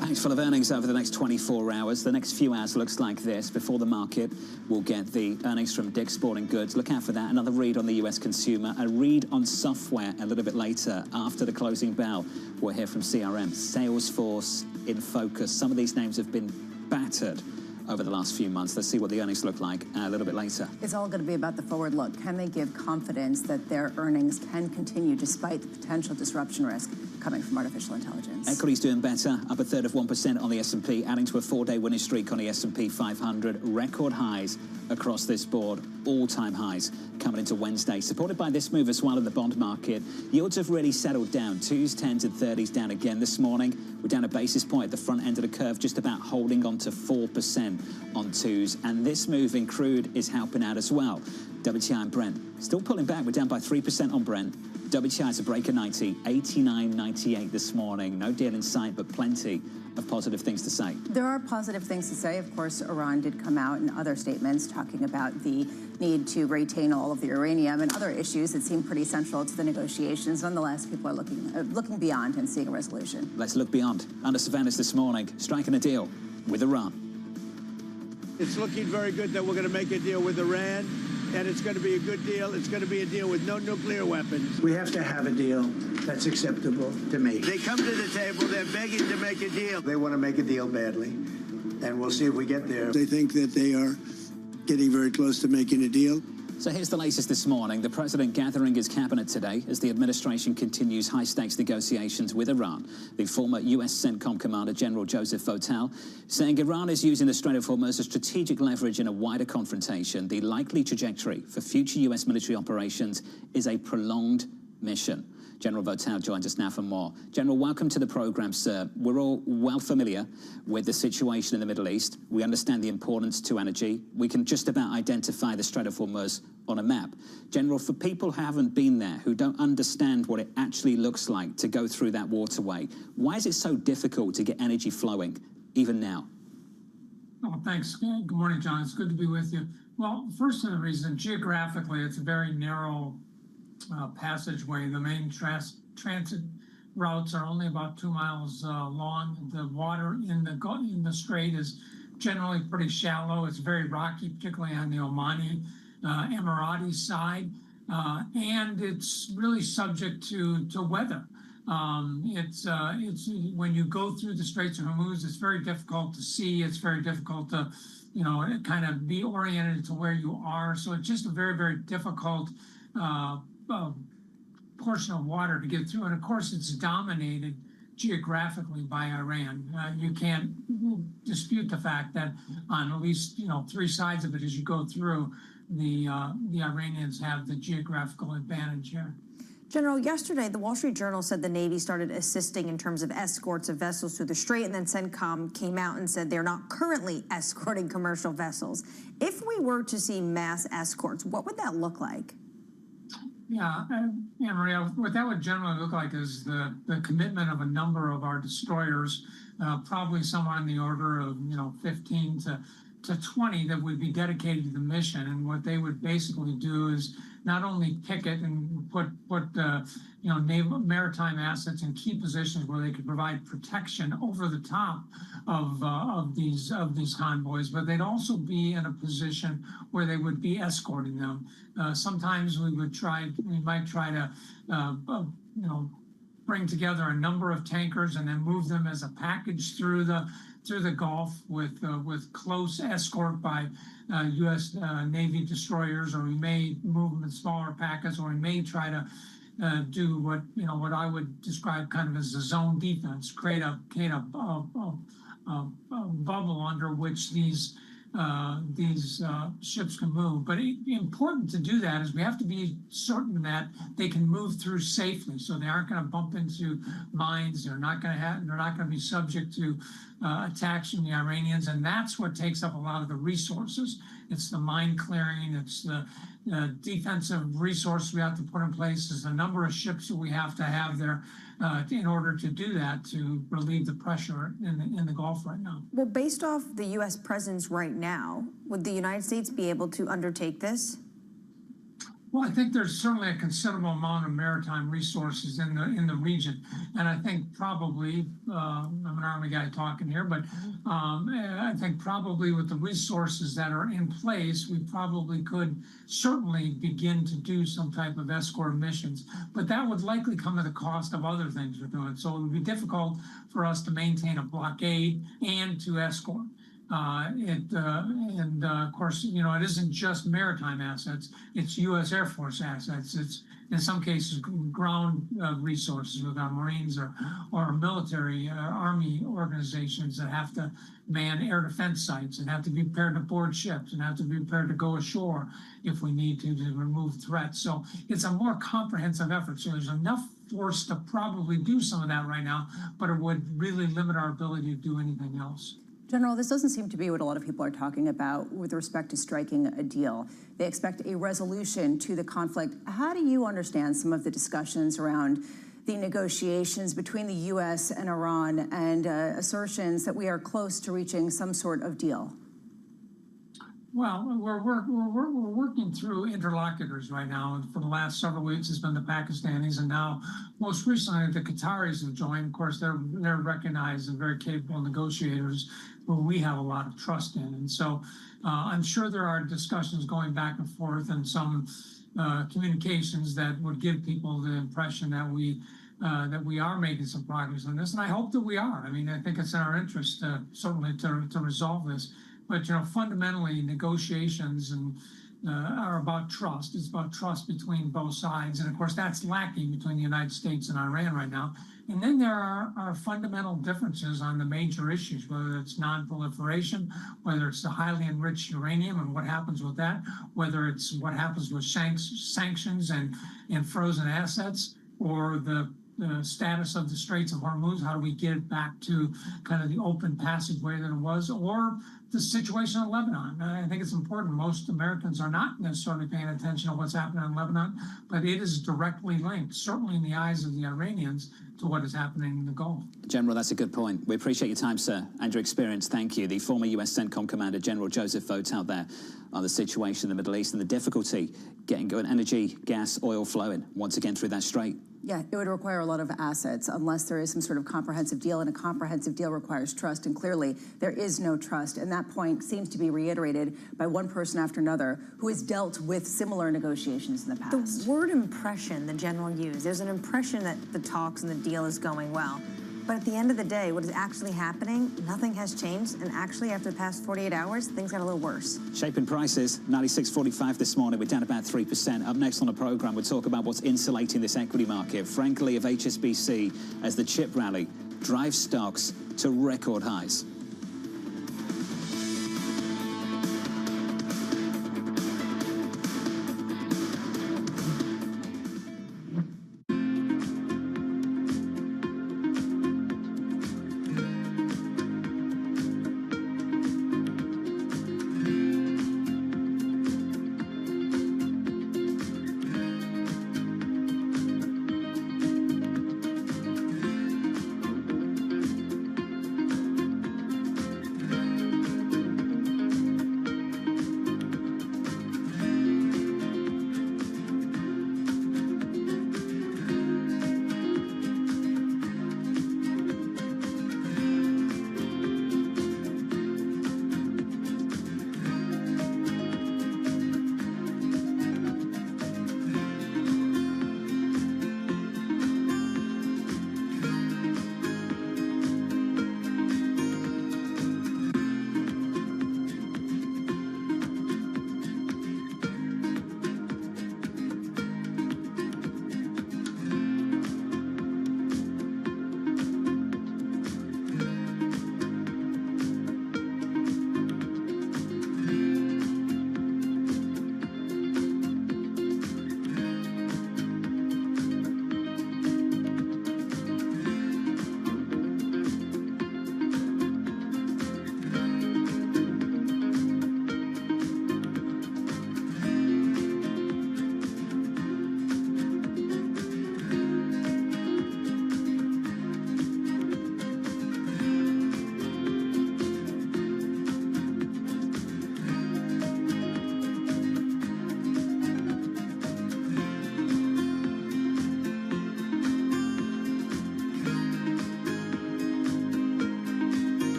[SPEAKER 28] Packed full of earnings over the next 24 hours. The next few hours looks like this. Before the market, we'll get the earnings from Dick's Sporting Goods. Look out for that. Another read on the US consumer. A read on software a little bit later. After the closing bell, we'll hear from CRM. Salesforce in focus. Some of these names have been battered over the last few months. Let's see what the earnings look like a little bit later.
[SPEAKER 26] It's all going to be about the forward look. Can they give confidence that their earnings can continue despite the potential disruption risk coming from artificial intelligence?
[SPEAKER 28] Equities doing better, up 1/3 on the S&P, adding to a 4-day winning streak on the S&P 500. Record highs across this board, all-time highs coming into Wednesday, supported by this move as well in the bond market. Yields have really settled down. 2s, 10s and 30s down again this morning. We're down a basis point at the front end of the curve, just about holding on to 4% on 2s. And this move in crude is helping out as well. WTI and Brent still pulling back. We're down by 3% on Brent. WTI's a break of 90, 89.98 this morning. No deal in sight, but plenty of positive things to say.
[SPEAKER 26] There are positive things to say. Of course, Iran did come out in other statements talking about the need to retain all of the uranium and other issues that seem pretty central to the negotiations. Nonetheless, people are looking beyond and seeing a resolution.
[SPEAKER 28] Let's look beyond. Under surveillance this morning, striking a deal with Iran.
[SPEAKER 11] It's looking very good that we're going to make a deal with Iran, and it's going to be a good deal. It's going to be a deal with no nuclear weapons.
[SPEAKER 18] We have to have a deal that's acceptable to me.
[SPEAKER 11] They come to the table, they're begging to make a deal. They want to make a deal badly, and we'll see if we get there. They think that they are getting very close to making a deal.
[SPEAKER 28] So here's the latest this morning. The president gathering his cabinet today as the administration continues high-stakes negotiations with Iran. The former U.S. CENTCOM commander, General Joseph Votel, saying Iran is using the Strait of Hormuz as strategic leverage in a wider confrontation. The likely trajectory for future U.S. military operations is a prolonged mission. General Votel joins us now for more. General, welcome to the program, sir. We're all well familiar with the situation in the Middle East. We understand the importance to energy. We can just about identify the Strait of Hormuz on a map. General, for people who haven't been there, who don't understand what it actually looks like to go through that waterway, why is it so difficult to get energy flowing, even now?
[SPEAKER 19] Oh, thanks. Good morning, John. It's good to be with you. Well, first of the reason, geographically, it's a very narrow passageway. The main transit routes are only about 2 miles long. The water in the strait is generally pretty shallow. It's very rocky, particularly on the Omani Emirati side, and it's really subject to weather. It's when you go through the Straits of Hormuz, it's very difficult to see. It's very difficult to, kind of be oriented to where you are. So it's just a very, very difficult portion of water to get through. And of course, it's dominated geographically by Iran. You can't dispute the fact that on at least 3 sides of it, as you go through, the Iranians have the geographical advantage here.
[SPEAKER 3] General, yesterday, the Wall Street Journal said the Navy started assisting in terms of escorts of vessels through the strait, and then CENTCOM came out and said they're not currently escorting commercial vessels. If we were to see mass escorts, what would that look like?
[SPEAKER 19] Yeah, Maria, what that would generally look like is the commitment of a number of our destroyers, probably somewhere in the order of 15 to to 20 that would be dedicated to the mission. And what they would basically do is not only picket and put naval maritime assets in key positions where they could provide protection over the top of these convoys, but they'd also be in a position where they would be escorting them. Sometimes we might try to bring together a number of tankers and then move them as a package through the Gulf with close escort by U.S. Navy destroyers, or we may move them in smaller packets, or we may try to do what I would describe kind of as a zone defense, create a bubble under which these ships can move. But important to do that is we have to be certain that they can move through safely, so they aren't going to bump into mines. They're not going to be subject to attacks from the Iranians, and that's what takes up a lot of the resources. It's the mine clearing, it's the defensive resources we have to put in place, there's the number of ships that we have to have there in order to do that, to relieve the pressure in the Gulf right now.
[SPEAKER 3] Well, based off the U.S. presence right now, would the United States be able to undertake this?
[SPEAKER 19] Well, I think there's certainly a considerable amount of maritime resources in the region, and I think probably I'm an Army guy talking here, but I think probably with the resources that are in place, we probably could certainly begin to do some type of escort missions, but that would likely come at the cost of other things we're doing. So it would be difficult for us to maintain a blockade and to escort. Of course, it isn't just maritime assets, it's U.S. Air Force assets. It's in some cases ground resources with our Marines or military Army organizations that have to man air defense sites and have to be prepared to board ships and have to be prepared to go ashore if we need to remove threats. So it's a more comprehensive effort. So there's enough force to probably do some of that right now, but it would really limit our ability to do anything else.
[SPEAKER 26] General, this doesn't seem to be what a lot of people are talking about with respect to striking a deal. They expect a resolution to the conflict. How do you understand some of the discussions around the negotiations between the U.S. and Iran and assertions that we are close to reaching some sort of deal?
[SPEAKER 19] Well, we're working through interlocutors right now, and for the last several weeks it's been the Pakistanis, and now most recently the Qataris have joined. Of course, they're recognized and very capable negotiators who we have a lot of trust in, and so I'm sure there are discussions going back and forth and some communications that would give people the impression that we are making some progress on this, and I hope that we are. I mean, I think it's in our interest certainly to resolve this. But fundamentally, negotiations are about trust. It's about trust between both sides, and of course, that's lacking between the United States and Iran right now. And then there are fundamental differences on the major issues, whether it's non-proliferation, whether it's the highly enriched uranium and what happens with that, whether it's what happens with sanctions and frozen assets, or the status of the Straits of Hormuz. How do we get it back to kind of the open passageway that it was, or the situation in Lebanon? I think it's important. Most Americans are not necessarily paying attention to what's happening in Lebanon, but it is directly linked, certainly in the eyes of the Iranians, to what is happening in the Gulf.
[SPEAKER 28] General, that's a good point. We appreciate your time, sir, and your experience. Thank you. The former U.S. CENTCOM Commander, General Joseph Vogt, out there on the situation in the Middle East and the difficulty getting good energy, gas, oil flowing once again through that strait.
[SPEAKER 26] Yeah, it would require a lot of assets unless there is some sort of comprehensive deal, and a comprehensive deal requires trust, and clearly there is no trust, and that point seems to be reiterated by one person after another who has dealt with similar negotiations in the past.
[SPEAKER 3] The word impression the general used, there's an impression that the talks and the deal is going well. But at the end of the day, what is actually happening, nothing has changed, and actually after the past 48 hours, things got a little worse.
[SPEAKER 28] Shaping prices, 96.45 this morning. We're down about 3%. Up next on the programme, we'll talk about what's insulating this equity market. Frank Lee of HSBC as the chip rally drives stocks to record highs.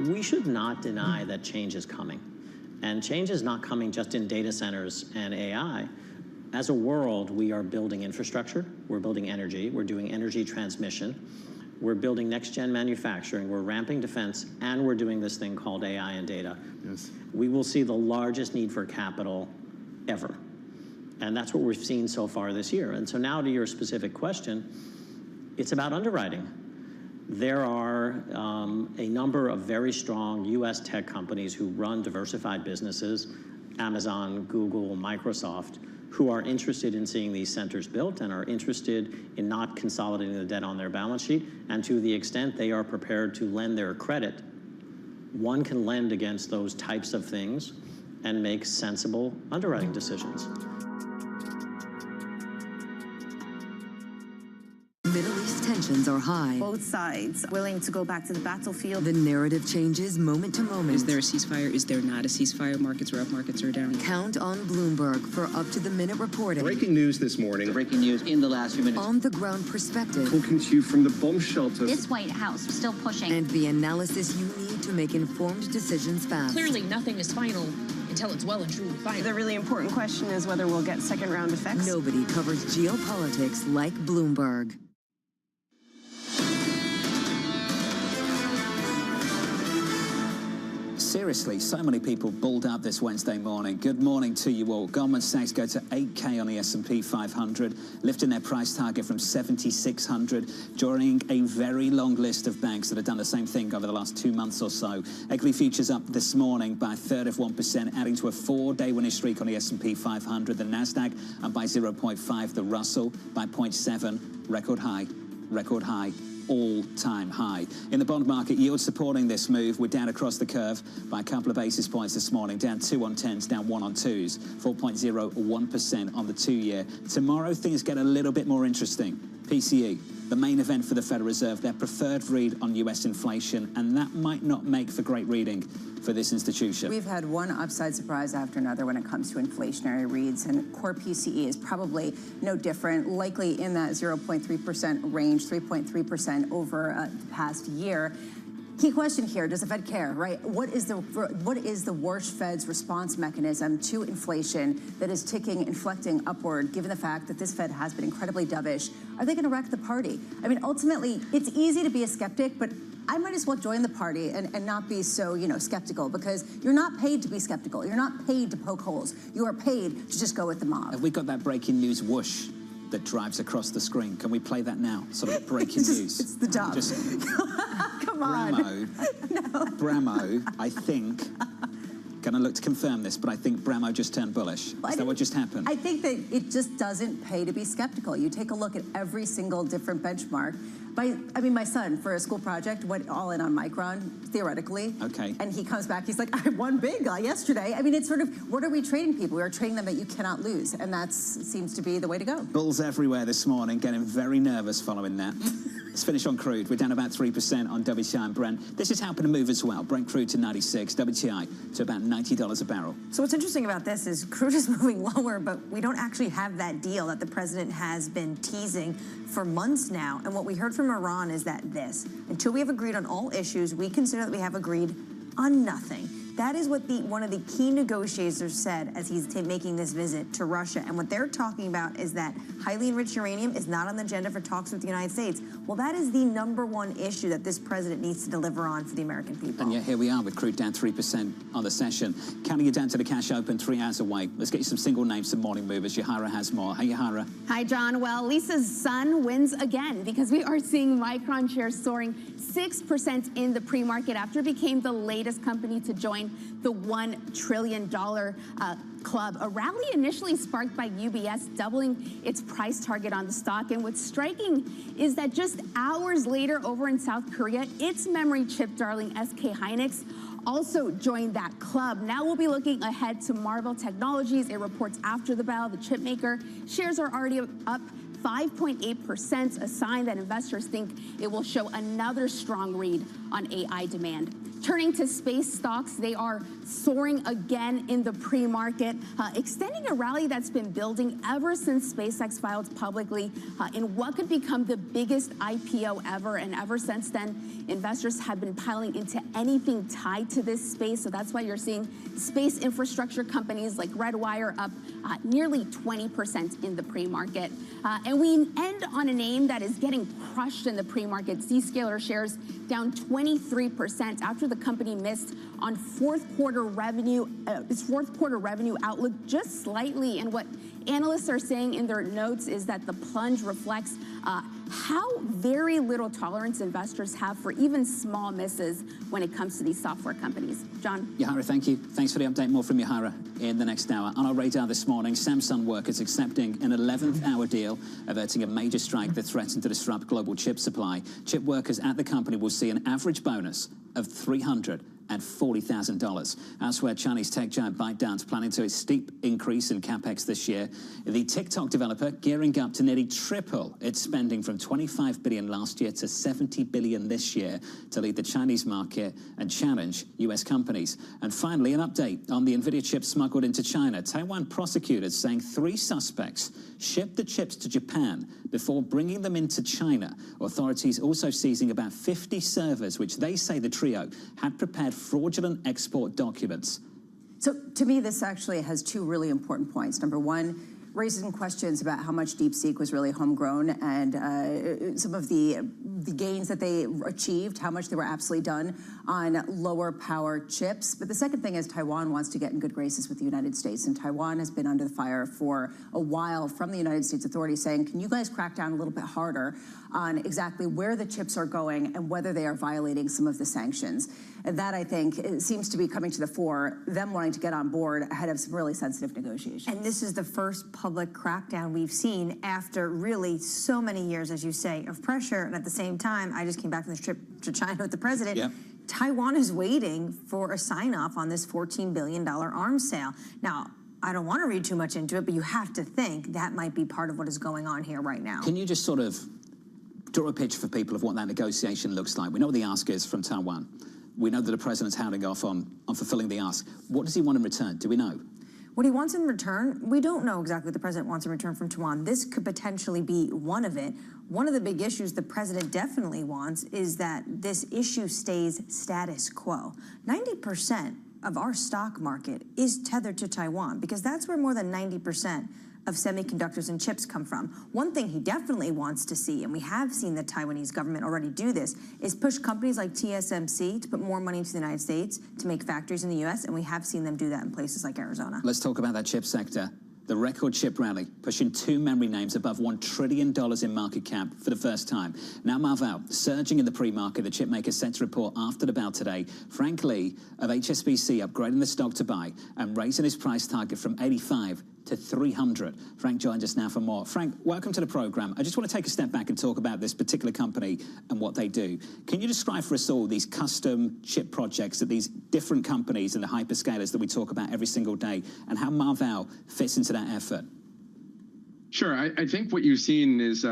[SPEAKER 1] We should not deny that change is coming. And change is not coming just in data centers and AI. As a world, we are building infrastructure, we're building energy, we're doing energy transmission, we're building next-gen manufacturing, we're ramping defense, and we're doing this thing called AI and data.
[SPEAKER 14] Yes.
[SPEAKER 1] We will see the largest need for capital ever. And that's what we've seen so far this year. And so now to your specific question, it's about underwriting. There are a number of very strong US tech companies who run diversified businesses, Amazon, Google, Microsoft, who are interested in seeing these centers built and are interested in not consolidating the debt on their balance sheet. And to the extent they are prepared to lend their credit, one can lend against those types of things and make sensible underwriting decisions.
[SPEAKER 5] Middle East tensions are high.
[SPEAKER 2] Both sides willing to go back to the battlefield.
[SPEAKER 5] The narrative changes moment to moment.
[SPEAKER 6] Is there a ceasefire? Is there not a ceasefire? Markets are up, markets are down.
[SPEAKER 5] Count on Bloomberg for up-to-the-minute reporting.
[SPEAKER 20] Breaking news this morning.
[SPEAKER 6] Breaking news in the last few minutes.
[SPEAKER 5] On-the-ground perspective.
[SPEAKER 20] Talking to you from the bomb shelter.
[SPEAKER 21] This White House still pushing.
[SPEAKER 5] And the analysis you need to make informed decisions fast.
[SPEAKER 22] Clearly, nothing is final until it's well and truly final.
[SPEAKER 10] The really important question is whether we'll get second-round effects.
[SPEAKER 5] Nobody covers geopolitics like Bloomberg.
[SPEAKER 28] Seriously, so many people bulled up this Wednesday morning. Good morning to you all. Goldman Sachs go to 8K on the S&P 500, lifting their price target from 7,600, joining a very long list of banks that have done the same thing over the last 2 months or so. Equity futures up this morning by a third of 1%, adding to a 4-day winning streak on the S&P 500. The Nasdaq up by 0.5, the Russell by 0.7, record high. All-time high. In the bond market, yields supporting this move. We're down across the curve by a couple of basis points this morning, down 2 on 10s, down 1 on 2s, 4.01% on the 2-year. Tomorrow, things get a little bit more interesting. PCE, the main event for the Federal Reserve, their preferred read on US inflation, and that might not make for great reading for this institution.
[SPEAKER 26] We've had one upside surprise after another when it comes to inflationary reads, and core PCE is probably no different, likely in that 0.3% range, 3.3% over the past year. Key question here, does the Fed care, right? What is the worst Fed's response mechanism to inflation that is ticking, inflecting upward, given the fact that this Fed has been incredibly dovish? Are they going to wreck the party? I mean, ultimately, it's easy to be a skeptic, but I might as well join the party and not be so, skeptical, because you're not paid to be skeptical. You're not paid to poke holes. You are paid to just go with the mob.
[SPEAKER 28] Have we got that breaking news whoosh that drives across the screen? Can we play that now? Sort of breaking news.
[SPEAKER 26] It's the job. Come on.
[SPEAKER 28] Bramo, I think, going to look to confirm this, but I think Bramo just turned bullish. Is that what just happened?
[SPEAKER 26] I think that it just doesn't pay to be skeptical. You take a look at every single different benchmark. My son, for a school project, went all in on Micron, theoretically.
[SPEAKER 28] Okay.
[SPEAKER 26] And he comes back, he's like, I won big yesterday. I mean, it's sort of, what are we trading people? We are trading them that you cannot lose, and that seems to be the way to go.
[SPEAKER 28] Bulls everywhere this morning, getting very nervous following that. Let's finish on crude. We're down about 3% on WTI and Brent. This is helping to move as well. Brent crude to 96, WTI to about $90 a barrel.
[SPEAKER 3] So what's interesting about this is crude is moving lower, but we don't actually have that deal that the president has been teasing for months now. And what we heard from Iran is that until we have agreed on all issues, we consider that we have agreed on nothing. That is what one of the key negotiators said as he's making this visit to Russia. And what they're talking about is that highly enriched uranium is not on the agenda for talks with the United States. Well, that is the #1 issue that this president needs to deliver on for the American people.
[SPEAKER 28] And yet here we are with crude down 3% on the session. Counting you down to the cash open, 3 hours away. Let's get you some single names, some morning movers. Yahara has more. Hey, Yahara.
[SPEAKER 24] Hi, John. Well, Lisa's son wins again because we are seeing Micron shares soaring 6% in the pre-market after it became the latest company to join the $1 trillion club. A rally initially sparked by UBS doubling its price target on the stock. And what's striking is that just hours later over in South Korea, its memory chip darling SK Hynix also joined that club. Now we'll be looking ahead to Marvell Technologies. It reports after the bell. The chip maker shares are already up 5.8%, a sign that investors think it will show another strong read on AI demand. Turning to space stocks, they are soaring again in the pre-market, extending a rally that's been building ever since SpaceX filed publicly in what could become the biggest IPO ever. And ever since then, investors have been piling into anything tied to this space. So that's why you're seeing space infrastructure companies like Redwire up nearly 20% in the pre-market. And we end on a name that is getting crushed in the pre-market. Zscaler shares down 23% after the company missed on its fourth quarter revenue outlook just slightly. And what analysts are saying in their notes is that the plunge reflects how very little tolerance investors have for even small misses when it comes to these software companies. John?
[SPEAKER 28] Yahara, thank you. Thanks for the update. More from Yahara in the next hour. On our radar this morning, Samsung workers accepting an 11th hour deal, averting a major strike that threatened to disrupt global chip supply. Chip workers at the company will see an average bonus of $340,000. Elsewhere, Chinese tech giant ByteDance planning to a steep increase in capex this year. The TikTok developer gearing up to nearly triple its spending from $25 billion last year to $70 billion this year to lead the Chinese market and challenge U.S. companies. And finally, an update on the NVIDIA chips smuggled into China. Taiwan prosecutors saying 3 suspects shipped the chips to Japan before bringing them into China. Authorities also seizing about 50 servers, which they say the trio had prepared fraudulent export documents.
[SPEAKER 26] So to me, this actually has 2 really important points. Number one, raising questions about how much DeepSeek was really homegrown and some of the gains that they achieved, how much they were absolutely done on lower power chips. But the second thing is Taiwan wants to get in good graces with the United States. And Taiwan has been under the fire for a while from the United States authorities saying, can you guys crack down a little bit harder on exactly where the chips are going and whether they are violating some of the sanctions. And that, I think, seems to be coming to the fore, them wanting to get on board ahead of some really sensitive negotiations.
[SPEAKER 3] And this is the first public crackdown we've seen after really so many years, as you say, of pressure. And at the same time, I just came back from this trip to China with the president.
[SPEAKER 28] Yep.
[SPEAKER 3] Taiwan is waiting for a sign-off on this $14 billion arms sale. Now, I don't want to read too much into it, but you have to think that might be part of what is going on here right now.
[SPEAKER 28] Can you just sort of draw a picture for people of what that negotiation looks like? We know what the ask is from Taiwan. We know that the president's hounding off on fulfilling the ask. What does he want in return? Do we know?
[SPEAKER 3] What he wants in return, we don't know exactly what the president wants in return from Taiwan. This could potentially be one of it. One of the big issues the president definitely wants is that this issue stays status quo. 90% of our stock market is tethered to Taiwan because that's where more than 90% of semiconductors and chips come from. One thing he definitely wants to see, and we have seen the Taiwanese government already do this, is push companies like TSMC to put more money into the United States to make factories in the U.S., and we have seen them do that in places like Arizona.
[SPEAKER 28] Let's talk about that chip sector. The record chip rally, pushing 2 memory names above $1 trillion in market cap for the first time. Now Marvell, surging in the pre-market, the chip maker set to report after the bell today. Frank Lee of HSBC upgrading the stock to buy and raising his price target from 85 to 300. Frank joins us now for more. Frank, welcome to the program. I just want to take a step back and talk about this particular company and what they do. Can you describe for us all these custom chip projects that these different companies and the hyperscalers that we talk about every single day and how Marvell fits into that effort?
[SPEAKER 4] Sure. I think what you've seen is,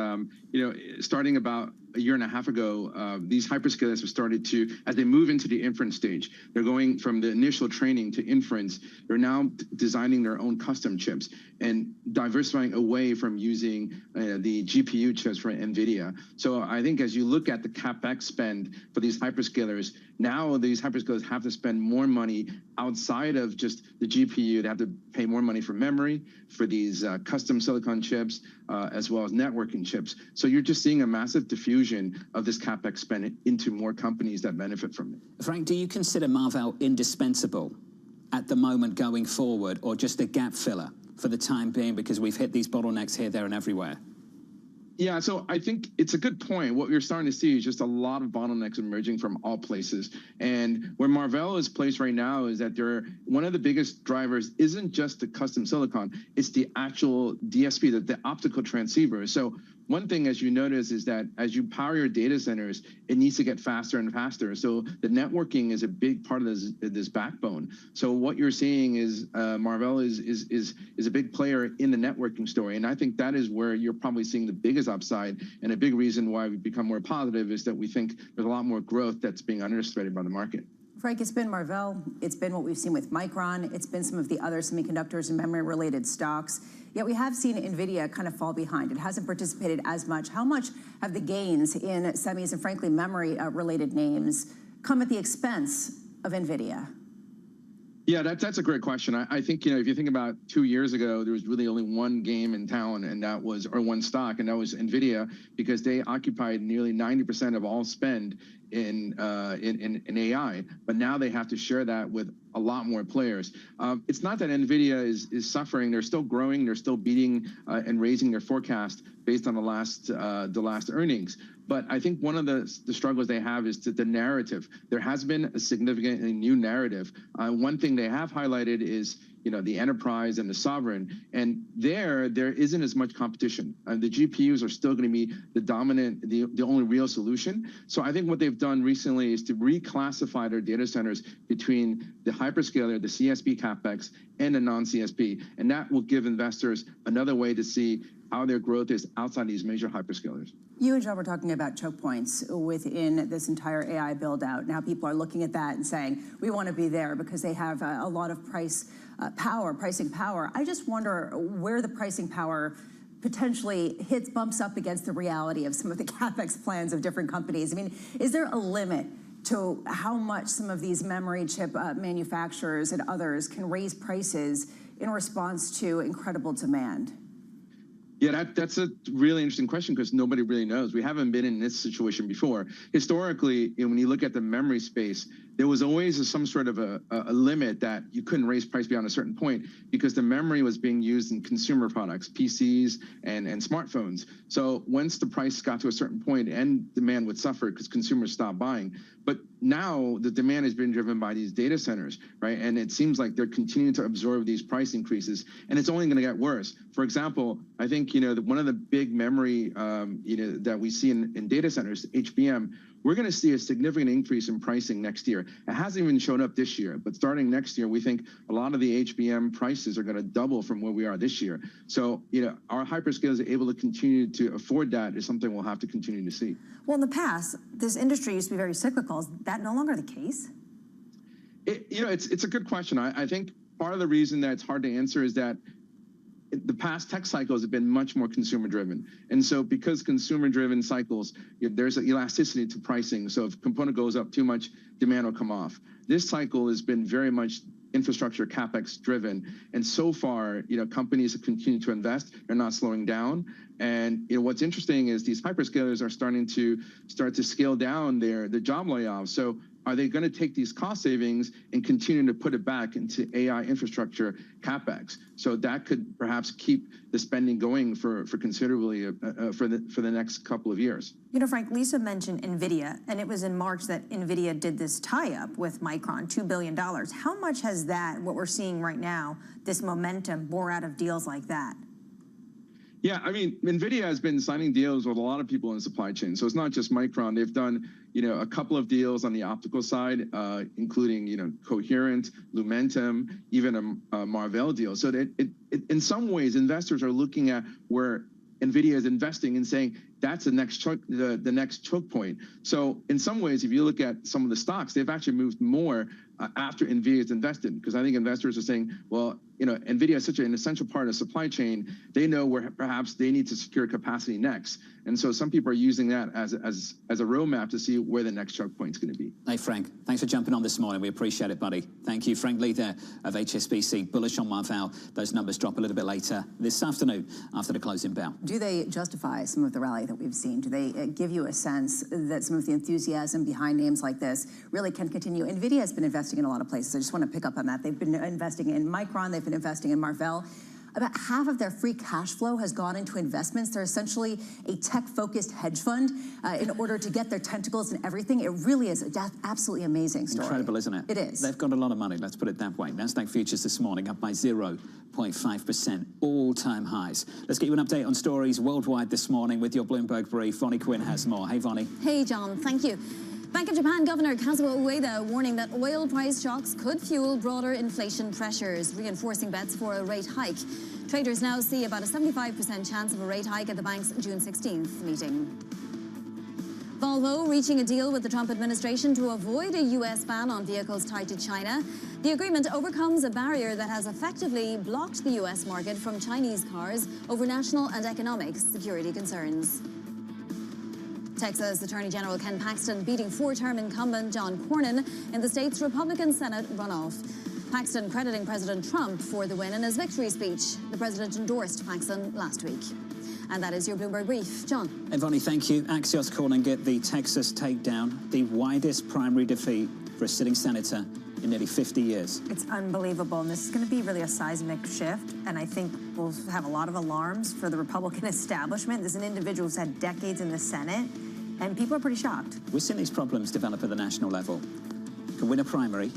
[SPEAKER 4] starting about a year and a half ago, these hyperscalers have started to, as they move into the inference stage, they're going from the initial training to inference. They're now designing their own custom chips and diversifying away from using the GPU chips from NVIDIA. So I think as you look at the CapEx spend for these hyperscalers, now these hyperscalers have to spend more money outside of just the GPU. They have to pay more money for memory, for these custom silicon chips, as well as networking chips. So you're just seeing a massive diffusion of this CapEx spend into more companies that benefit from it.
[SPEAKER 28] Frank, do you consider Marvell indispensable at the moment going forward, or just a gap filler for the time being because we've hit these bottlenecks here, there, and everywhere?
[SPEAKER 4] Yeah, so I think it's a good point. What we're starting to see is just a lot of bottlenecks emerging from all places. And where Marvell is placed right now is that one of the biggest drivers isn't just the custom silicon, it's the actual DSP, the optical transceiver. So one thing, as you notice, is that as you power your data centers, it needs to get faster and faster. So the networking is a big part of this backbone. So what you're seeing is Marvell is a big player in the networking story. And I think that is where you're probably seeing the biggest upside. And a big reason why we've become more positive is that we think there's a lot more growth that's being underestimated by the market.
[SPEAKER 26] Frank, it's been Marvell, it's been what we've seen with Micron, it's been some of the other semiconductors and memory-related stocks. Yet we have seen NVIDIA kind of fall behind. It hasn't participated as much. How much have the gains in semis and, frankly, memory-related names come at the expense of NVIDIA?
[SPEAKER 4] Yeah, that's a great question. I think, if you think about 2 years ago, there was really only one game in town, and that was, or one stock, and that was NVIDIA, because they occupied nearly 90% of all spend in AI. But now they have to share that with a lot more players. It's not that NVIDIA is suffering. They're still growing. They're still beating and raising their forecast based on the last earnings. But I think one of the struggles they have is the narrative. There has been a significantly new narrative. One thing they have highlighted is the enterprise and the sovereign, and there isn't as much competition. The GPUs are still going to be the only real solution. So I think what they've done recently is to reclassify their data centers between the hyperscaler, the CSP CapEx, and the non-CSP, and that will give investors another way to see how their growth is outside these major hyperscalers.
[SPEAKER 26] You and John were talking about choke points within this entire AI build-out. Now people are looking at that and saying, we want to be there because they have a lot of pricing power. I just wonder where the pricing power potentially bumps up against the reality of some of the CapEx plans of different companies. I mean, is there a limit to how much some of these memory chip manufacturers and others can raise prices in response to incredible demand?
[SPEAKER 4] Yeah, that's a really interesting question because nobody really knows. We haven't been in this situation before. Historically, when you look at the memory space, there was always some sort of a limit that you couldn't raise price beyond a certain point because the memory was being used in consumer products, PCs and smartphones. So once the price got to a certain point, and demand would suffer because consumers stopped buying. But now the demand has been driven by these data centers, right? And it seems like they're continuing to absorb these price increases, and it's only going to get worse. For example, I think one of the big memory that we see in data centers, HBM, we're going to see a significant increase in pricing next year. It hasn't even shown up this year, but starting next year, we think a lot of the HBM prices are going to double from where we are this year. So, our hyperscalers are able to continue to afford that is something we'll have to continue to see.
[SPEAKER 3] Well, in the past, this industry used to be very cyclical. Is that no longer the case?
[SPEAKER 4] It's a good question. I think part of the reason that it's hard to answer is that the past tech cycles have been much more consumer-driven. And so because consumer-driven cycles, there's an elasticity to pricing. So if a component goes up too much, demand will come off. This cycle has been very much infrastructure CapEx-driven. And so far, companies have continued to invest. They're not slowing down. And what's interesting is these hyperscalers are starting to scale down their job layoffs. So are they going to take these cost savings and continue to put it back into AI infrastructure CapEx? So that could perhaps keep the spending going for considerably for the next couple of years.
[SPEAKER 3] Frank, Lisa mentioned NVIDIA, and it was in March that NVIDIA did this tie-up with Micron, $2 billion. How much has what we're seeing right now, this momentum, bore out of deals like that?
[SPEAKER 4] Yeah, I mean, NVIDIA has been signing deals with a lot of people in the supply chain. So it's not just Micron. They've done, a couple of deals on the optical side, including, Coherent, Lumentum, even a Marvell deal. So that in some ways, investors are looking at where NVIDIA is investing and saying that's the next choke point. So in some ways, if you look at some of the stocks, they've actually moved more after NVIDIA is invested, because I think investors are saying, well, NVIDIA is such an essential part of the supply chain. They know where perhaps they need to secure capacity next. And so some people are using that as a roadmap to see where the next choke point is going to be.
[SPEAKER 28] Hey, Frank, thanks for jumping on this morning. We appreciate it, buddy. Thank you. Frank Lee there of HSBC, bullish on Marvell. Those numbers drop a little bit later this afternoon after the closing bell.
[SPEAKER 26] Do they justify some of the rally that we've seen? Do they give you a sense that some of the enthusiasm behind names like this really can continue? NVIDIA has been investing in a lot of places. I just want to pick up on that. They've been investing in Micron. They've been investing in Marvell. About half of their free cash flow has gone into investments. They're essentially a tech-focused hedge fund in order to get their tentacles in everything. It really is an absolutely amazing story.
[SPEAKER 28] Incredible, isn't it?
[SPEAKER 26] It is.
[SPEAKER 28] They've got a lot of money, let's put it that way. NASDAQ futures this morning up by 0.5%, all-time highs. Let's get you an update on stories worldwide this morning with your Bloomberg brief. Vonnie Quinn has more. Hey, Vonnie.
[SPEAKER 23] Hey, John. Thank you. Bank of Japan Governor Kazuo Ueda warning that oil price shocks could fuel broader inflation pressures, reinforcing bets for a rate hike. Traders now see about a 75% chance of a rate hike at the bank's June 16th meeting. Volvo reaching a deal with the Trump administration to avoid a U.S. ban on vehicles tied to China. The agreement overcomes a barrier that has effectively blocked the U.S. market from Chinese cars over national and economic security concerns. Texas Attorney General Ken Paxton beating four-term incumbent John Cornyn in the state's Republican Senate runoff. Paxton crediting President Trump for the win in his victory speech. The president endorsed Paxton last week. And that is your Bloomberg Brief. John.
[SPEAKER 28] And Vonnie, thank you. Axios calling it the Texas takedown, the widest primary defeat for a sitting senator in nearly 50 years.
[SPEAKER 3] It's unbelievable, and this is going to be really a seismic shift, and I think we'll have a lot of alarms for the Republican establishment. There's an individual who's had decades in the Senate, and people are pretty shocked.
[SPEAKER 28] We're seeing these problems develop at the national level. You can win a primary,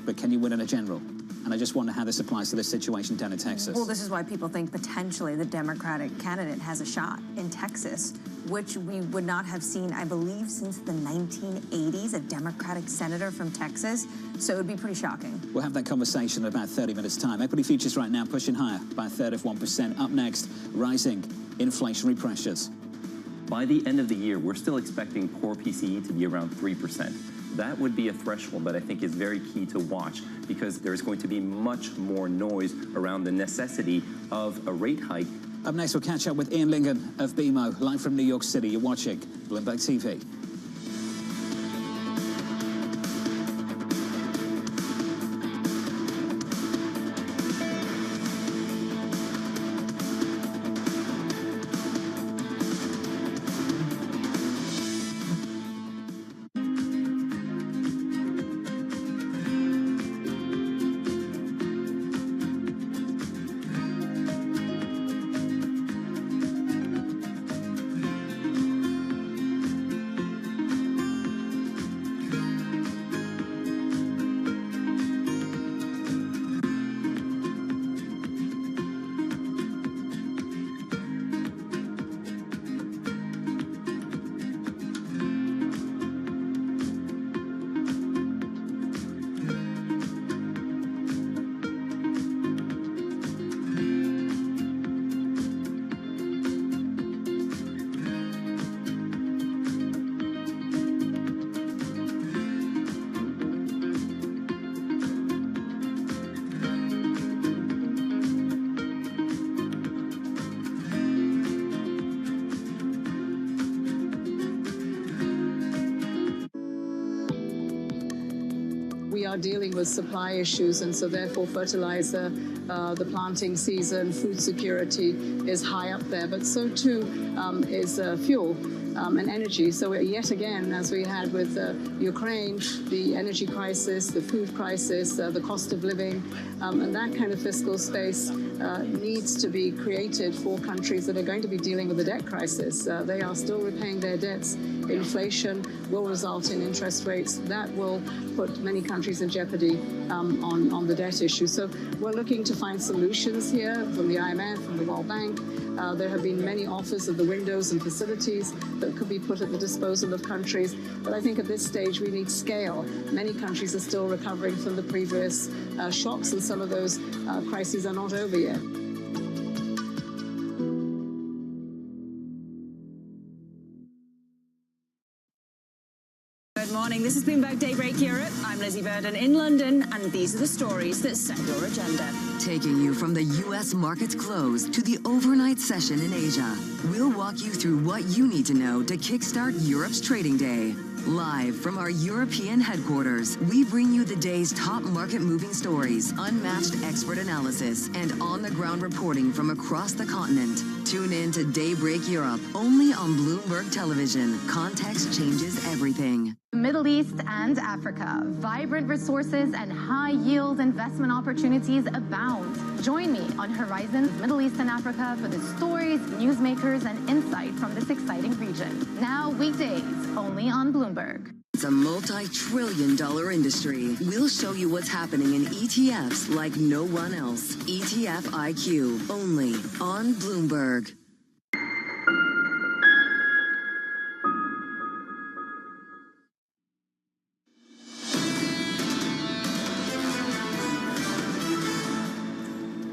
[SPEAKER 28] but can you win in a general? And I just wonder how this applies to this situation down in Texas.
[SPEAKER 3] Well, this is why people think potentially the Democratic candidate has a shot in Texas, which we would not have seen, I believe, since the 1980s, a Democratic senator from Texas. So it would be pretty shocking.
[SPEAKER 28] We'll have that conversation in about 30 minutes' time. Equity futures right now pushing higher by a third of 1%. Up next, rising inflationary pressures.
[SPEAKER 7] By the end of the year, we're still expecting core PCE to be around 3%. That would be a threshold that I think is very key to watch, because there's going to be much more noise around the necessity of a rate hike.
[SPEAKER 28] Up next, we'll catch up with Ian Lingen of BMO, live from New York City. You're watching Bloomberg TV.
[SPEAKER 8] We are dealing with supply issues, and so therefore fertilizer, the planting season, food security is high up there, but so too is fuel and energy. So yet again, as we had with Ukraine, the energy crisis, the food crisis, the cost of living, and that kind of fiscal space needs to be created for countries that are going to be dealing with the debt crisis. They are still repaying their debts. Inflation will result in interest rates that will put many countries in jeopardy on the debt issue. So we're looking to find solutions here from the IMF, from the World Bank. There have been many offers of the windows and facilities that could be put at the disposal of countries. But I think at this stage we need scale. Many countries are still recovering from the previous shocks, and some of those crises are not over yet.
[SPEAKER 9] Good morning. This is Bloomberg Daybreak Europe. I'm Lizzie Burden in London, and these are the stories that set your agenda.
[SPEAKER 5] Taking you from the U.S. market's close to the overnight session in Asia, we'll walk you through what you need to know to kickstart Europe's trading day. Live from our European headquarters, we bring you the day's top market-moving stories, unmatched expert analysis, and on-the-ground reporting from across the continent. Tune in to Daybreak Europe, only on Bloomberg Television. Context changes everything.
[SPEAKER 24] Middle East and Africa, vibrant resources and high-yield investment opportunities abound. Join me on Horizons Middle East and Africa for the stories, newsmakers, and insight from this exciting region. Now weekdays, only on Bloomberg.
[SPEAKER 5] It's a multi-trillion-dollar industry. We'll show you what's happening in ETFs like no one else. ETF IQ, only on Bloomberg.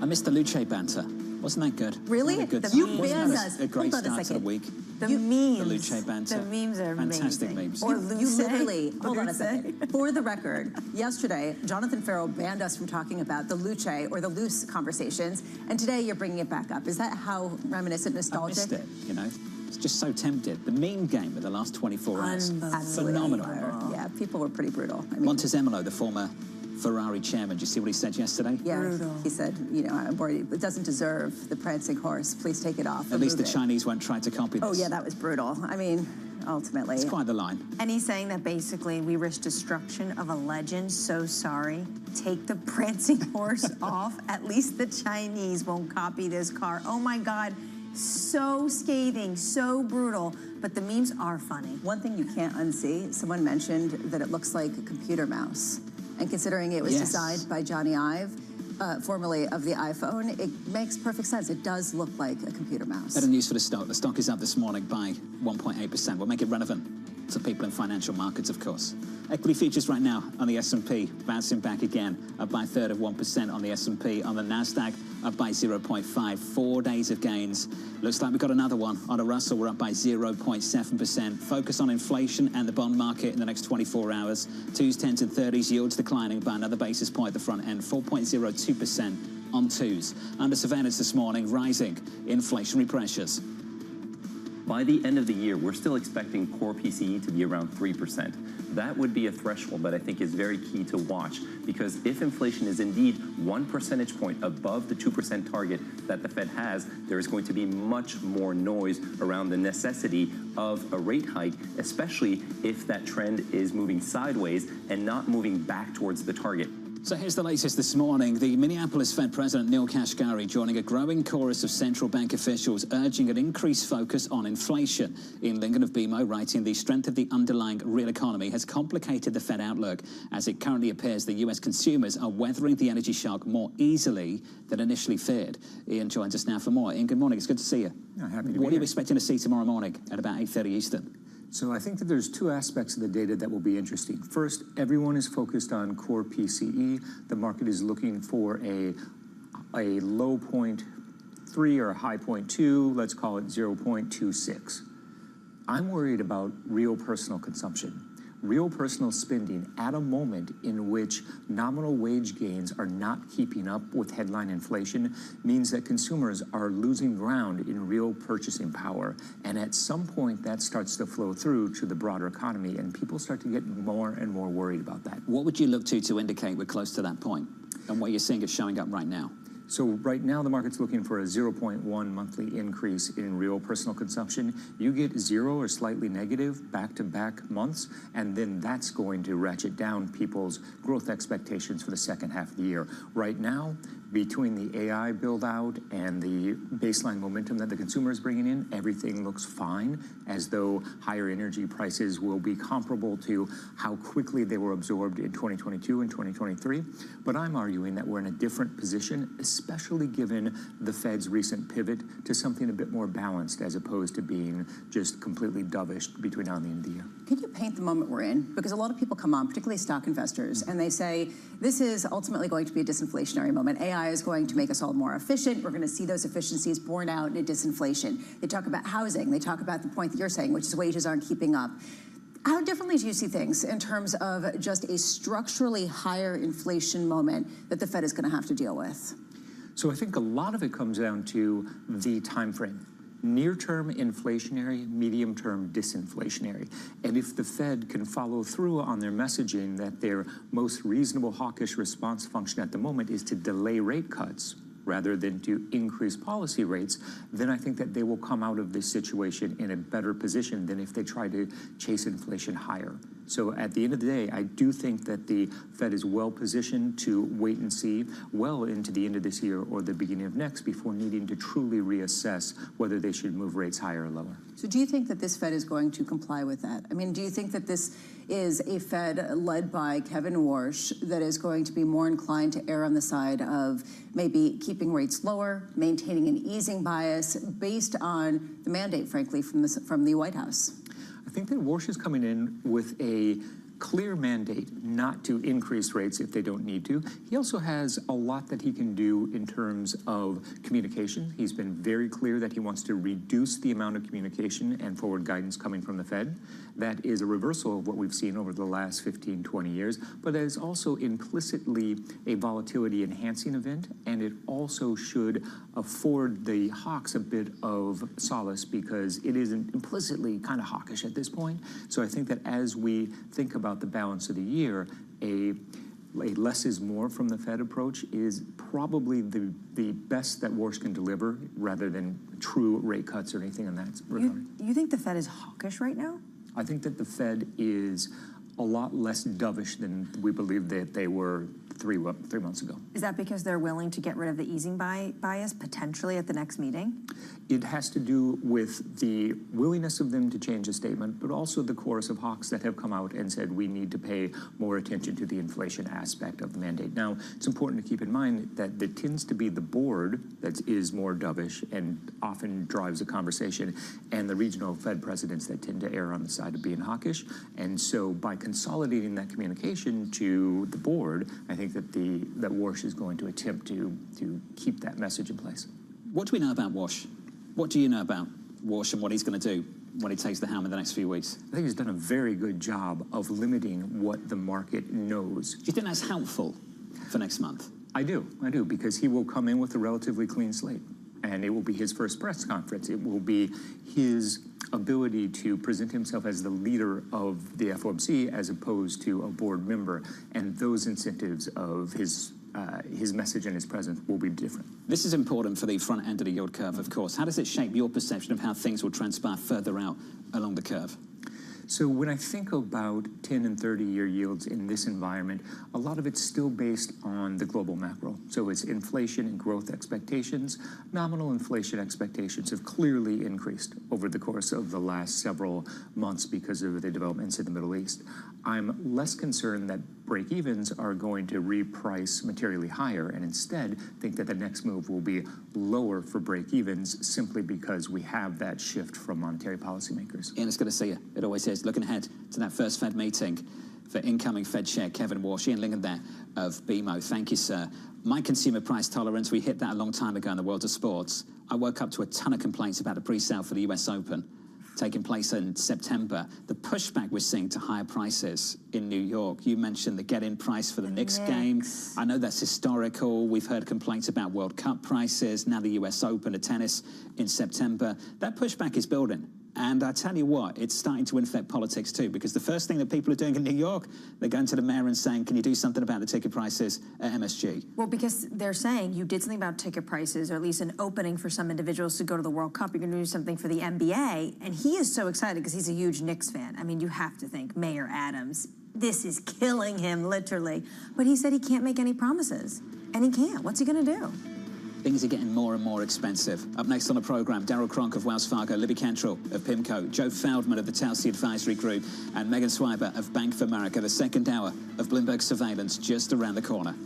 [SPEAKER 28] I missed the Luce banter. Wasn't that good?
[SPEAKER 26] Really?
[SPEAKER 28] Wasn't that good?
[SPEAKER 26] You
[SPEAKER 28] Wasn't
[SPEAKER 26] banned
[SPEAKER 28] that
[SPEAKER 26] us.
[SPEAKER 28] A great
[SPEAKER 26] Hold on a
[SPEAKER 28] start to the
[SPEAKER 26] second.
[SPEAKER 28] week.
[SPEAKER 3] The memes.
[SPEAKER 28] The Luce banter.
[SPEAKER 3] The memes are
[SPEAKER 28] Fantastic
[SPEAKER 3] amazing.
[SPEAKER 28] memes.
[SPEAKER 3] Or
[SPEAKER 26] You literally, hold on a
[SPEAKER 3] Luce.
[SPEAKER 26] second. For the record, yesterday, Jonathan Farrell banned us from talking about the Luce or the loose conversations, and today you're bringing it back up. Is that how reminiscent, nostalgic?
[SPEAKER 28] I missed it, you know. It's just so tempted. The meme game of the last 24 hours. Phenomenal.
[SPEAKER 26] Yeah, people were pretty brutal. I mean,
[SPEAKER 28] Montezemolo, the former Ferrari chairman, did you see what he said yesterday?
[SPEAKER 26] yeah, he said, you know, I'm worried. It doesn't deserve the prancing horse. Please take it off.
[SPEAKER 28] At least the
[SPEAKER 26] remove it.
[SPEAKER 28] Chinese won't try to copy this.
[SPEAKER 26] Oh, yeah, that was brutal. I mean, ultimately.
[SPEAKER 28] It's quite the line.
[SPEAKER 3] And he's saying that basically we risk destruction of a legend. So sorry. Take the prancing horse off. At least the Chinese won't copy this car. Oh my God. So scathing, so brutal. But the memes are funny.
[SPEAKER 26] One thing you can't unsee, someone mentioned that it looks like a computer mouse. And considering it was designed by Johnny Ive, formerly of the iPhone, it makes perfect sense. It does look like a computer mouse.
[SPEAKER 28] Better news for the stock. The stock is up this morning by 1.8%. We'll make it relevant to people in financial markets, of course. Equity futures right now on the S&P, bouncing back again, up by a third of 1% on the S&P. On the NASDAQ, up by 0.5. 4 days of gains. Looks like we've got another one. On a Russell, we're up by 0.7%. Focus on inflation and the bond market in the next 24 hours. 2s, 10s, and 30s yields declining by another basis point at the front end, 4.02% on 2s. Under surveillance this morning, rising inflationary pressures.
[SPEAKER 7] By the end of the year, we're still expecting core PCE to be around 3%. That would be a threshold that I think is very key to watch, because if inflation is indeed 1 percentage point above the 2% target that the Fed has, there is going to be much more noise around the necessity of a rate hike, especially if that trend is moving sideways and not moving back towards the target.
[SPEAKER 28] So here's the latest this morning. The Minneapolis Fed President Neil Kashkari joining a growing chorus of central bank officials urging an increased focus on inflation. Ian Lingen of BMO writing, the strength of the underlying real economy has complicated the Fed outlook, as it currently appears the US consumers are weathering the energy shock more easily than initially feared. Ian joins us now for more. Ian, good morning. It's good to see you.
[SPEAKER 12] Happy to be
[SPEAKER 28] What are you
[SPEAKER 12] here.
[SPEAKER 28] expecting to see tomorrow morning at about 8:30 Eastern?
[SPEAKER 12] So I think that there's two aspects of the data that will be interesting. First, everyone is focused on core PCE. The market is looking for a low 0.3 or a high 0.2, let's call it 0.26. I'm worried about real personal consumption. Real personal spending at a moment in which nominal wage gains are not keeping up with headline inflation means that consumers are losing ground in real purchasing power. And at some point, that starts to flow through to the broader economy, and people start to get more and more worried about that.
[SPEAKER 28] What would you look to indicate we're close to that point, and what you're seeing is showing up right now?
[SPEAKER 12] So right now, the market's looking for a 0.1 monthly increase in real personal consumption. You get 0 or slightly negative back-to-back months, and then that's going to ratchet down people's growth expectations for the second half of the year. Right now, between the AI build-out and the baseline momentum that the consumer is bringing in, everything looks fine, as though higher energy prices will be comparable to how quickly they were absorbed in 2022 and 2023. But I'm arguing that we're in a different position, especially given the Fed's recent pivot to something a bit more balanced, as opposed to being just completely dovish between now and the end of the year.
[SPEAKER 26] Can you paint the moment we're in? Because a lot of people come on, particularly stock investors, and they say, this is ultimately going to be a disinflationary moment. AI is going to make us all more efficient. We're going to see those efficiencies borne out in a disinflation. They talk about housing. They talk about the point that you're saying, which is wages aren't keeping up. How differently do you see things in terms of just a structurally higher inflation moment that the Fed is going to have to deal with?
[SPEAKER 12] So I think a lot of it comes down to the time frame. Near-term inflationary, medium-term disinflationary. And if the Fed can follow through on their messaging that their most reasonable hawkish response function at the moment is to delay rate cuts rather than to increase policy rates, then I think that they will come out of this situation in a better position than if they try to chase inflation higher. So at the end of the day, I do think that the Fed is well positioned to wait and see well into the end of this year or the beginning of next before needing to truly reassess whether they should move rates higher or lower.
[SPEAKER 26] So do you think that this Fed is going to comply with that? I mean, do you think that this is a Fed led by Kevin Warsh that is going to be more inclined to err on the side of maybe keeping rates lower, maintaining an easing bias based on the mandate, frankly, from the White House?
[SPEAKER 12] I think that Warsh is coming in with a clear mandate not to increase rates if they don't need to. He also has a lot that he can do in terms of communication. He's been very clear that he wants to reduce the amount of communication and forward guidance coming from the Fed. That is a reversal of what we've seen over the last 15, 20 years, but that is also implicitly a volatility enhancing event, and it also should afford the hawks a bit of solace because it is implicitly kind of hawkish at this point. So I think that as we think about the balance of the year, a less is more from the Fed approach is probably the best that Warsh can deliver rather than true rate cuts or anything in that regard.
[SPEAKER 3] You think the Fed is hawkish right now?
[SPEAKER 12] I think that the Fed is a lot less dovish than we believe that they were three months ago.
[SPEAKER 3] Is that because they're willing to get rid of the easing bias potentially at the next meeting?
[SPEAKER 12] It has to do with the willingness of them to change a statement, but also the chorus of hawks that have come out and said we need to pay more attention to the inflation aspect of the mandate. Now, it's important to keep in mind that it tends to be the board that is more dovish and often drives a conversation, and the regional Fed presidents that tend to err on the side of being hawkish. And so by consolidating that communication to the board, I think that that Warsh is going to attempt to keep that message in place.
[SPEAKER 28] What do we know about Warsh? What do you know about Warsh and what he's going to do when he takes the helm in the next few weeks?
[SPEAKER 12] I think he's done a very good job of limiting what the market knows.
[SPEAKER 28] Do you think that's helpful for next month?
[SPEAKER 12] I do, because he will come in with a relatively clean slate, and it will be his first press conference. It will be his ability to present himself as the leader of the FOMC as opposed to a board member, and those incentives of his message and his presence will be different.
[SPEAKER 28] This is important for the front end of the yield curve, of course. How does it shape your perception of how things will transpire further out along the curve?
[SPEAKER 12] So when I think about 10 and 30-year yields in this environment, a lot of it's still based on the global macro. So it's inflation and growth expectations. Nominal inflation expectations have clearly increased over the course of the last several months because of the developments in the Middle East. I'm less concerned that break-evens are going to reprice materially higher, and instead think that the next move will be lower for break-evens simply because we have that shift from monetary policymakers.
[SPEAKER 28] Ian, it's good to see you. It always is. Looking ahead to that first Fed meeting for incoming Fed Chair Kevin Warsh. Ian Lincoln there of BMO. Thank you, sir. My consumer price tolerance, we hit that a long time ago in the world of sports. I woke up to a ton of complaints about the pre-sale for the US Open taking place in September. The pushback we're seeing to higher prices in New York. You mentioned the get-in price for the Knicks game. I know that's historical. We've heard complaints about World Cup prices, now the US Open of tennis in September. That pushback is building. And I tell you what, it's starting to infect politics too, because the first thing that people are doing in New York, they're going to the mayor and saying, can you do something about the ticket prices at MSG?
[SPEAKER 3] Well, because they're saying you did something about ticket prices, or at least an opening for some individuals to go to the World Cup. You're going to do something for the NBA. And he is so excited because he's a huge Knicks fan. I mean, you have to think Mayor Adams, this is killing him, literally. But he said he can't make any promises. And he can't. What's he going to do?
[SPEAKER 28] Things are getting more and more expensive. Up next on the program, Daryl Cronk of Wells Fargo, Libby Cantrell of PIMCO, Joe Feldman of the Telsey Advisory Group, and Megan Swiber of Bank of America. The second hour of Bloomberg Surveillance just around the corner.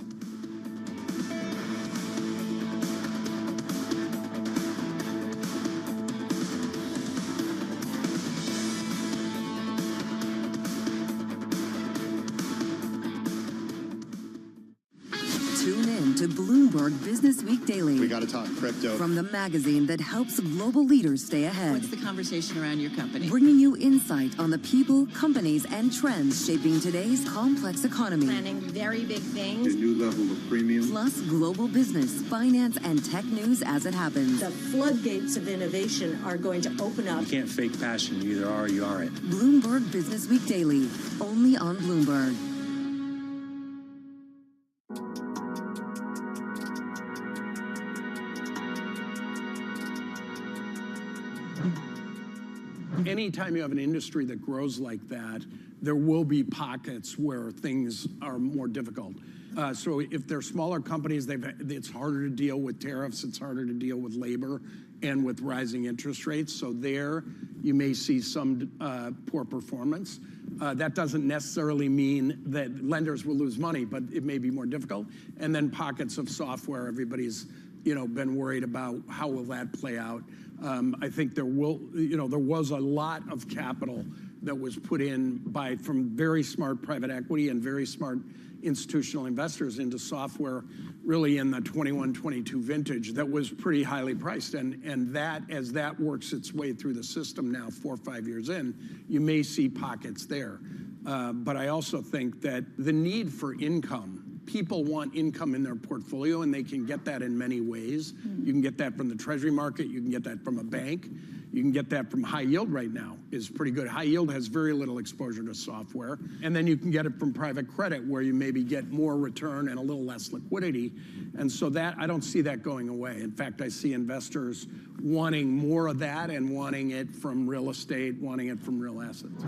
[SPEAKER 5] Tune in to Bloomberg Business Week Daily.
[SPEAKER 14] We got to talk crypto.
[SPEAKER 5] From the magazine that helps global leaders stay ahead.
[SPEAKER 13] What's the conversation around your company?
[SPEAKER 5] Bringing you insight on the people, companies, and trends shaping today's complex economy.
[SPEAKER 13] Planning very big things.
[SPEAKER 14] A new level of premium.
[SPEAKER 5] Plus global business, finance, and tech news as it happens.
[SPEAKER 13] The floodgates of innovation are going to open up.
[SPEAKER 15] You can't fake passion. You either are or you aren't.
[SPEAKER 5] Bloomberg Business Week Daily, only on Bloomberg.
[SPEAKER 16] Anytime you have an industry that grows like that, there will be pockets where things are more difficult. So if they're smaller companies, it's harder to deal with tariffs, it's harder to deal with labor and with rising interest rates. So there you may see some poor performance. That doesn't necessarily mean that lenders will lose money, but it may be more difficult. And then pockets of software, everybody's been worried about how will that play out. I think there was a lot of capital that was put in from very smart private equity and very smart institutional investors into software really in the 21-22 vintage that was pretty highly priced. And that, as that works its way through the system now 4 or 5 years in, you may see pockets there. But I also think that the need for income, people want income in their portfolio, and they can get that in many ways. You can get that from the treasury market. You can get that from a bank. You can get that from high yield right now is pretty good. High yield has very little exposure to software. And then you can get it from private credit where you maybe get more return and a little less liquidity. And so that, I don't see that going away. In fact, I see investors wanting more of that and wanting it from real estate, wanting it from real assets.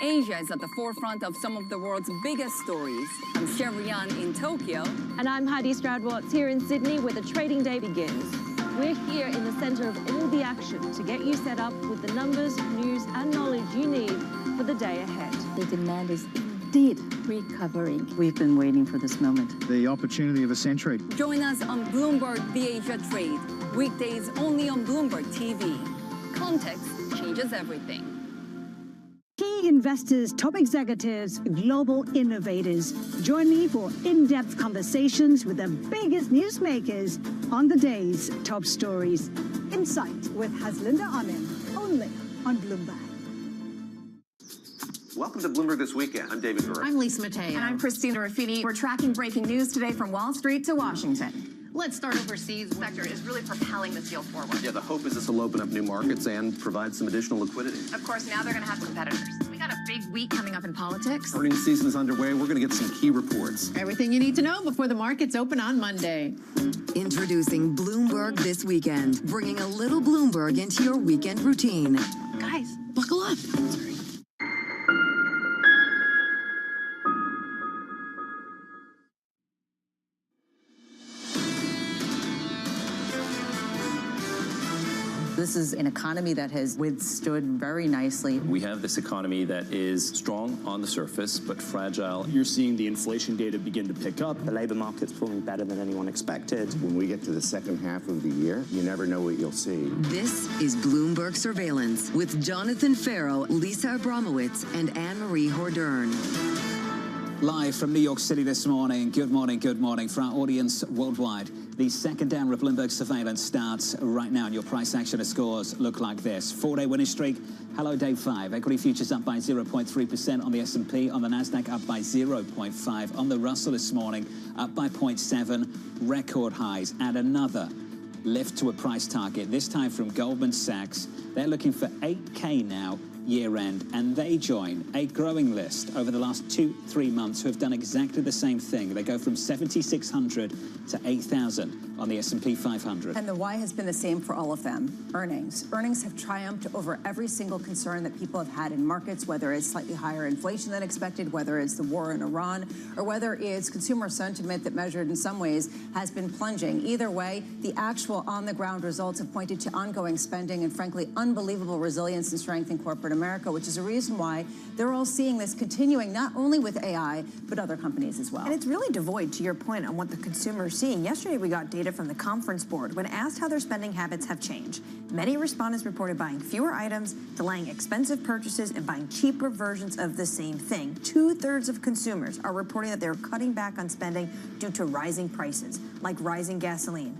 [SPEAKER 1] Asia is at the forefront of some of the world's biggest stories. I'm Sherrian in Tokyo.
[SPEAKER 11] And I'm Heidi Stroud-Watts here in Sydney, where the trading day begins. We're here in the center of all the action to get you set up with the numbers, news, and knowledge you need for the day ahead.
[SPEAKER 17] The demand is indeed recovering. We've been waiting for this moment.
[SPEAKER 14] The opportunity of a century.
[SPEAKER 1] Join us on Bloomberg The Asia Trade. Weekdays only on Bloomberg TV. Context changes everything.
[SPEAKER 18] Key investors, top executives, global innovators. Join me for in-depth conversations with the biggest newsmakers on the day's top stories.
[SPEAKER 19] Insight with Haslinda Amin, only on Bloomberg.
[SPEAKER 21] Welcome to Bloomberg This Weekend. I'm David Burke.
[SPEAKER 25] I'm Lisa Mateo.
[SPEAKER 19] And I'm Christina Ruffini. We're tracking breaking news today from Wall Street to Washington.
[SPEAKER 25] Let's start overseas. The sector is really propelling this deal forward.
[SPEAKER 21] Yeah, the hope is this will open up new markets and provide some additional liquidity.
[SPEAKER 19] Of course, now they're going to have competitors. We got a big week coming up in politics.
[SPEAKER 21] Earnings season is underway. We're going to get some key reports.
[SPEAKER 25] Everything you need to know before the markets open on Monday.
[SPEAKER 5] Introducing Bloomberg This Weekend, bringing a little Bloomberg into your weekend routine.
[SPEAKER 25] Guys, buckle up. Sorry.
[SPEAKER 26] This is an economy that has withstood very nicely.
[SPEAKER 7] We have this economy that is strong on the surface, but fragile.
[SPEAKER 27] You're seeing the inflation data begin to pick up. The labor market's performing better than anyone expected.
[SPEAKER 29] When we get to the second half of the year, you never know what you'll see.
[SPEAKER 5] This is Bloomberg Surveillance with Jonathan Farrow, Lisa Abramowitz, and Anne-Marie Hordern.
[SPEAKER 28] Live from New York City this morning. Good morning, good morning. For our audience worldwide, the second hour of Bloomberg Surveillance starts right now, and your price action scores look like this. 4-day winning streak. Hello, day 5. Equity futures up by 0.3% on the S&P. On the Nasdaq, up by 0.5. On the Russell this morning, up by 0.7. Record highs. And another lift to a price target, this time from Goldman Sachs. They're looking for 8K now, year-end, and they join a growing list over the last 2-3 months who have done exactly the same thing. They go from 7,600 to 8,000 on the S&P 500.
[SPEAKER 26] And the why has been the same for all of them. Earnings. Earnings have triumphed over every single concern that people have had in markets, whether it's slightly higher inflation than expected, whether it's the war in Iran, or whether it's consumer sentiment that measured in some ways has been plunging. Either way, the actual on-the-ground results have pointed to ongoing spending and, frankly, unbelievable resilience and strength in corporate America, which is a reason why they're all seeing this continuing, not only with AI, but other companies as well.
[SPEAKER 3] And it's really devoid, to your point, on what the consumer is seeing. Yesterday, we got data from the Conference Board. When asked how their spending habits have changed, many respondents reported buying fewer items, delaying expensive purchases, and buying cheaper versions of the same thing. 2/3 of consumers are reporting that they're cutting back on spending due to rising prices, like rising gasoline,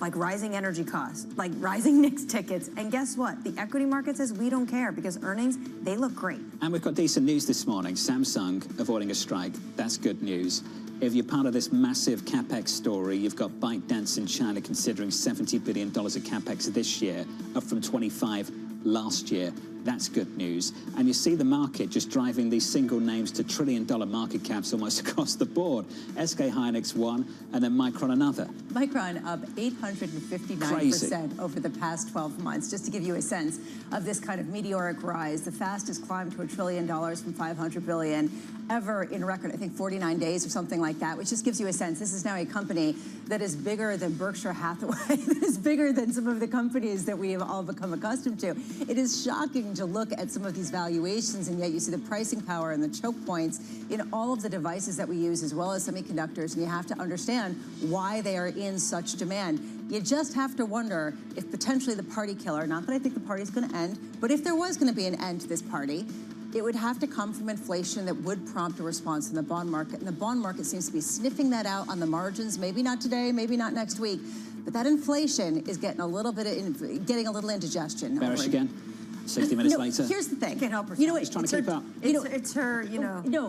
[SPEAKER 3] like rising energy costs, like rising Knicks tickets. And guess what? The equity market says we don't care because earnings, they look great.
[SPEAKER 28] And we've got decent news this morning. Samsung avoiding a strike. That's good news. If you're part of this massive CapEx story, you've got ByteDance in China considering $70 billion of CapEx this year, up from 25 last year. That's good news. And you see the market just driving these single names to trillion-dollar market caps almost across the board. SK Hynix one, and then Micron another.
[SPEAKER 26] Micron up 859% over the past 12 months. Just to give you a sense of this kind of meteoric rise, the fastest climb to $1 trillion from $500 billion ever in record, I think 49 days or something like that, which just gives you a sense. This is now a company that is bigger than Berkshire Hathaway, that is bigger than some of the companies that we have all become accustomed to. It is shocking to look at some of these valuations, and yet you see the pricing power and the choke points in all of the devices that we use, as well as semiconductors, and you have to understand why they are in such demand. You just have to wonder if potentially the party killer, not that I think the party's going to end, but if there was going to be an end to this party, it would have to come from inflation that would prompt a response in the bond market. And the bond market seems to be sniffing that out on the margins, maybe not today, maybe not next week. But that inflation is getting a little indigestion.
[SPEAKER 28] Bearish again. 60 minutes later.
[SPEAKER 26] Here's the thing.
[SPEAKER 3] Can't help herself.
[SPEAKER 26] You know,
[SPEAKER 28] Just trying to keep up.
[SPEAKER 3] It's her,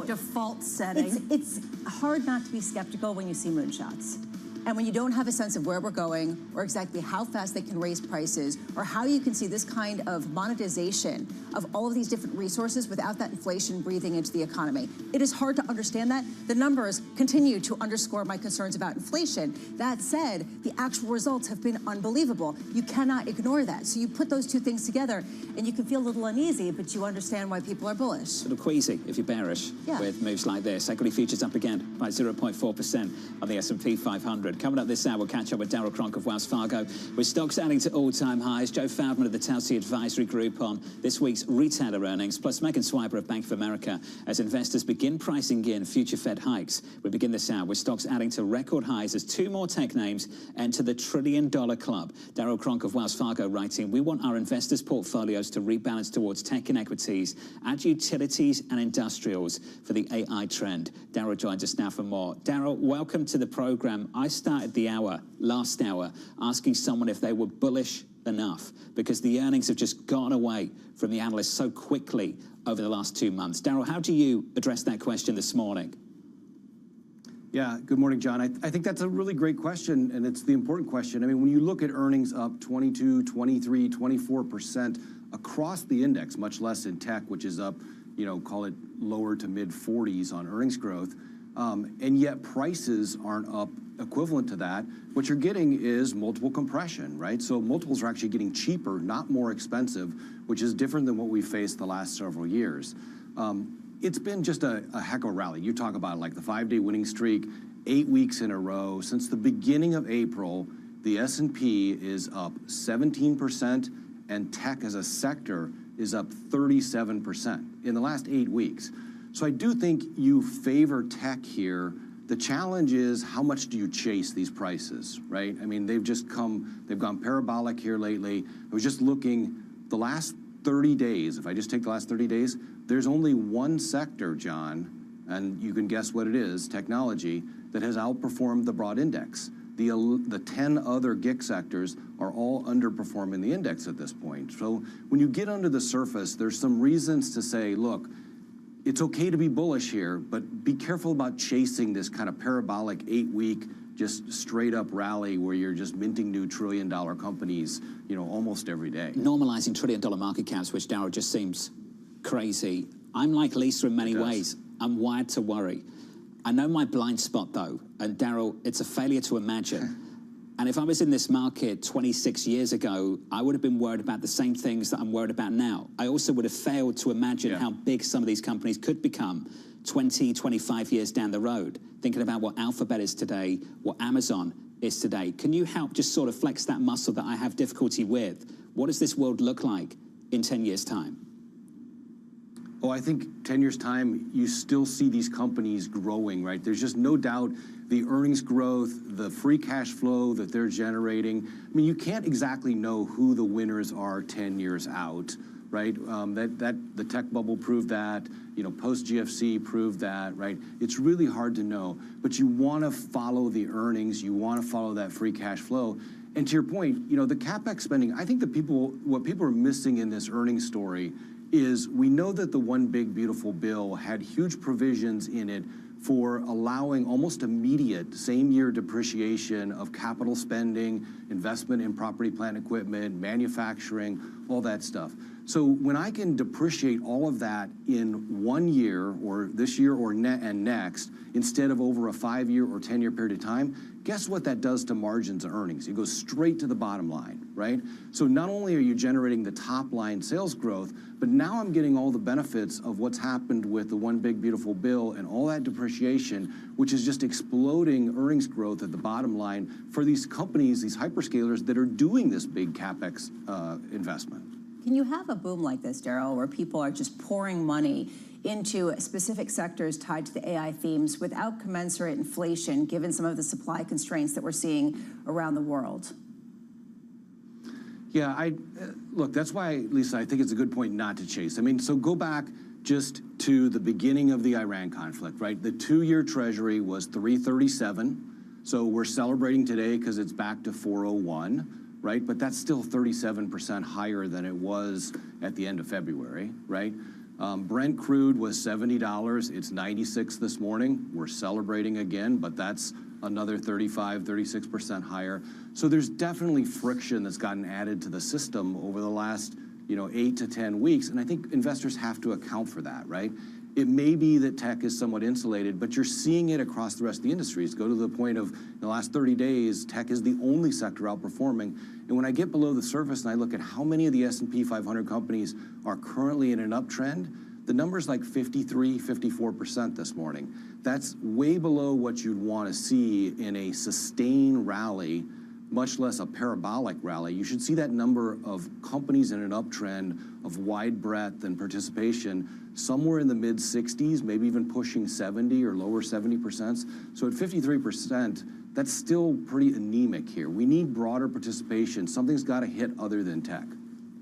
[SPEAKER 3] default setting.
[SPEAKER 26] It's hard not to be skeptical when you see moonshots. And when you don't have a sense of where we're going or exactly how fast they can raise prices or how you can see this kind of monetization of all of these different resources without that inflation breathing into the economy. It is hard to understand that. The numbers continue to underscore my concerns about inflation. That said, the actual results have been unbelievable. You cannot ignore that. So you put those two things together and you can feel a little uneasy, but you understand why people are bullish.
[SPEAKER 28] Sort of queasy if you're bearish with moves like this. Equity futures up again by 0.4% on the S&P 500. Coming up this hour, we'll catch up with Darryl Cronk of Wells Fargo, with stocks adding to all-time highs. Joe Feldman of the Telsey Advisory Group on this week's retailer earnings, plus Megan Swiber of Bank of America as investors begin pricing in future Fed hikes. We begin this hour with stocks adding to record highs as two more tech names enter the trillion-dollar club. Darryl Cronk of Wells Fargo writing, we want our investors' portfolios to rebalance towards tech and equities, add utilities and industrials for the AI trend. Darryl joins us now for more. Darryl, welcome to the program. I started the last hour, asking someone if they were bullish enough because the earnings have just gone away from the analysts so quickly over the last 2 months. Darryl, how do you address that question this morning?
[SPEAKER 2] Yeah, good morning, John. I think that's a really great question, and it's the important question. I mean, when you look at earnings up 22, 23, 24% across the index, much less in tech, which is up, call it lower to mid 40s on earnings growth, and yet prices aren't up equivalent to that, what you're getting is multiple compression, right? So multiples are actually getting cheaper, not more expensive, which is different than what we faced the last several years. It's been just a heck of a rally. You talk about like the 5-day winning streak, 8 weeks in a row. Since the beginning of April, the S&P is up 17%, and tech as a sector is up 37% in the last 8 weeks. So I do think you favor tech here. The challenge is how much do you chase these prices, right? I mean, they've gone parabolic here lately. I was just looking, the last 30 days, if I just take the last 30 days, there's only one sector, John, and you can guess what it is, technology, that has outperformed the broad index. The 10 other GIC sectors are all underperforming the index at this point. So when you get under the surface, there's some reasons to say, look, it's okay to be bullish here, but be careful about chasing this kind of parabolic 8-week, just straight up rally where you're just minting new trillion-dollar companies, almost every day.
[SPEAKER 28] Normalizing trillion-dollar market caps, which Darryl just seems crazy. I'm like Lisa in many ways. I'm wired to worry. I know my blind spot though, and Darryl, it's a failure to imagine. And if I was in this market 26 years ago, I would have been worried about the same things that I'm worried about now. I also would have failed to imagine how big some of these companies could become 20, 25 years down the road. Thinking about what Alphabet is today, what Amazon is today. Can you help just sort of flex that muscle that I have difficulty with? What does this world look like in 10 years' time?
[SPEAKER 2] Oh, I think 10 years' time, you still see these companies growing, right? There's just no doubt the earnings growth, the free cash flow that they're generating. I mean, you can't exactly know who the winners are 10 years out, right? The tech bubble proved that, post-GFC proved that, right? It's really hard to know, but you want to follow the earnings, you want to follow that free cash flow. And to your point, the CapEx spending, I think what people are missing in this earnings story is we know that the One Big Beautiful Bill had huge provisions in it for allowing almost immediate same-year depreciation of capital spending, investment in property, plant, equipment, manufacturing, all that stuff. So when I can depreciate all of that in 1 year, or this year or and next, instead of over a 5-year or 10-year period of time, guess what that does to margins and earnings? It goes straight to the bottom line, right? So not only are you generating the top line sales growth, but now I'm getting all the benefits of what's happened with the One Big Beautiful Bill and all that depreciation, which is just exploding earnings growth at the bottom line for these companies, these hyperscalers that are doing this big CapEx investment.
[SPEAKER 26] Can you have a boom like this, Darryl, where people are just pouring money into specific sectors tied to the AI themes without commensurate inflation, given some of the supply constraints that we're seeing around the world?
[SPEAKER 2] Yeah, look, that's why, Lisa, I think it's a good point not to chase. I mean, so go back just to the beginning of the Iran conflict, right? The 2-year Treasury was 337. So we're celebrating today because it's back to 401, right? But that's still 37% higher than it was at the end of February, right? Brent crude was $70. It's 96 this morning. We're celebrating again, but that's another 35, 36% higher. So there's definitely friction that's gotten added to the system over the last, 8 to 10 weeks. And I think investors have to account for that, right? It may be that tech is somewhat insulated, but you're seeing it across the rest of the industries. Go to the point of in the last 30 days, tech is the only sector outperforming. And when I get below the surface and I look at how many of the S&P 500 companies are currently in an uptrend, the number's like 53, 54% this morning. That's way below what you'd want to see in a sustained rally, much less a parabolic rally. You should see that number of companies in an uptrend of wide breadth and participation somewhere in the mid-60s, maybe even pushing 70 or lower 70%. So at 53%, that's still pretty anemic here. We need broader participation. Something's got to hit other than tech.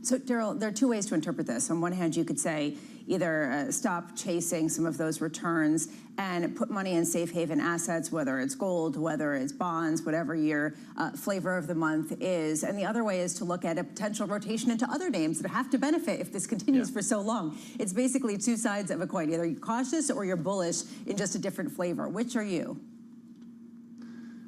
[SPEAKER 26] So, Daryl, there are two ways to interpret this. On one hand, you could say either stop chasing some of those returns and put money in safe haven assets, whether it's gold, whether it's bonds, whatever your flavor of the month is. And the other way is to look at a potential rotation into other names that have to benefit if this continues for so long. It's basically two sides of a coin. Either you're cautious or you're bullish in just a different flavor. Which are you?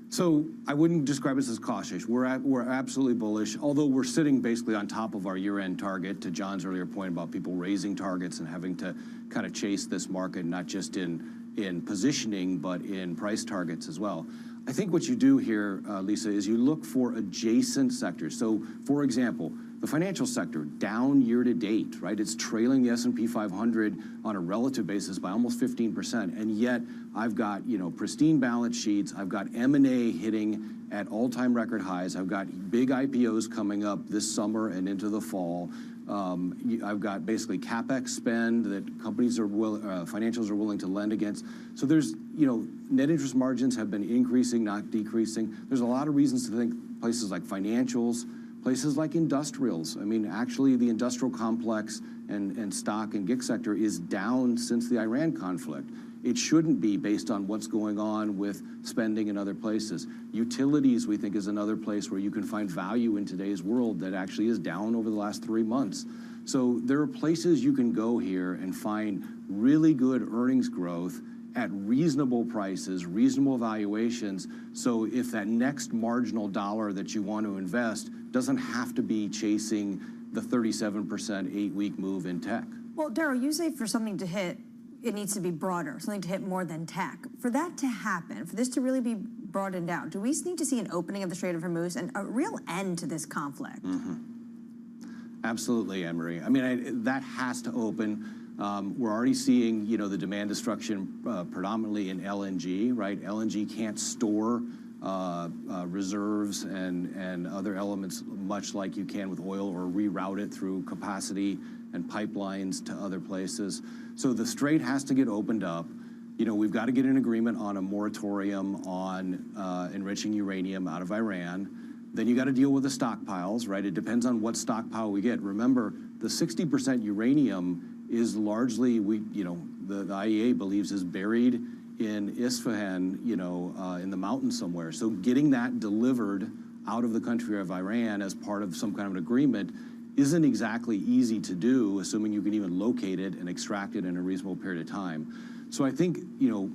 [SPEAKER 2] So I wouldn't describe us as cautious. We're absolutely bullish, although we're sitting basically on top of our year-end target, to John's earlier point about people raising targets and having to kind of chase this market, not just in positioning, but in price targets as well. I think what you do here, Lisa, is you look for adjacent sectors. So, for example, the financial sector, down year to date, right? It's trailing the S&P 500 on a relative basis by almost 15%. And yet I've got, pristine balance sheets. I've got M&A hitting at all-time record highs. I've got big IPOs coming up this summer and into the fall. I've got basically CapEx spend that companies are financials are willing to lend against. So there's, net interest margins have been increasing, not decreasing. There's a lot of reasons to think places like financials, places like industrials. I mean, actually, the industrial complex and stock and GIC sector is down since the Iran conflict. It shouldn't be based on what's going on with spending in other places. Utilities, we think, is another place where you can find value in today's world that actually is down over the last 3 months. So there are places you can go here and find really good earnings growth at reasonable prices, reasonable valuations. So if that next marginal dollar that you want to invest doesn't have to be chasing the 37% 8-week move in tech.
[SPEAKER 3] Well, Daryl, you say for something to hit, it needs to be broader, something to hit more than tech. For that to happen, for this to really be broadened out, do we need to see an opening of the Strait of Hormuz and a real end to this conflict?
[SPEAKER 2] Absolutely, Anne-Marie. I mean, that has to open. We're already seeing, the demand destruction predominantly in LNG, right? LNG can't store reserves and other elements much like you can with oil, or reroute it through capacity and pipelines to other places. So the strait has to get opened up. We've got to get an agreement on a moratorium on enriching uranium out of Iran. Then you got to deal with the stockpiles, right? It depends on what stockpile we get. Remember, the 60% uranium is largely, the IEA believes, is buried in Isfahan, in the mountains somewhere. So getting that delivered out of the country of Iran as part of some kind of an agreement isn't exactly easy to do, assuming you can even locate it and extract it in a reasonable period of time. So I think,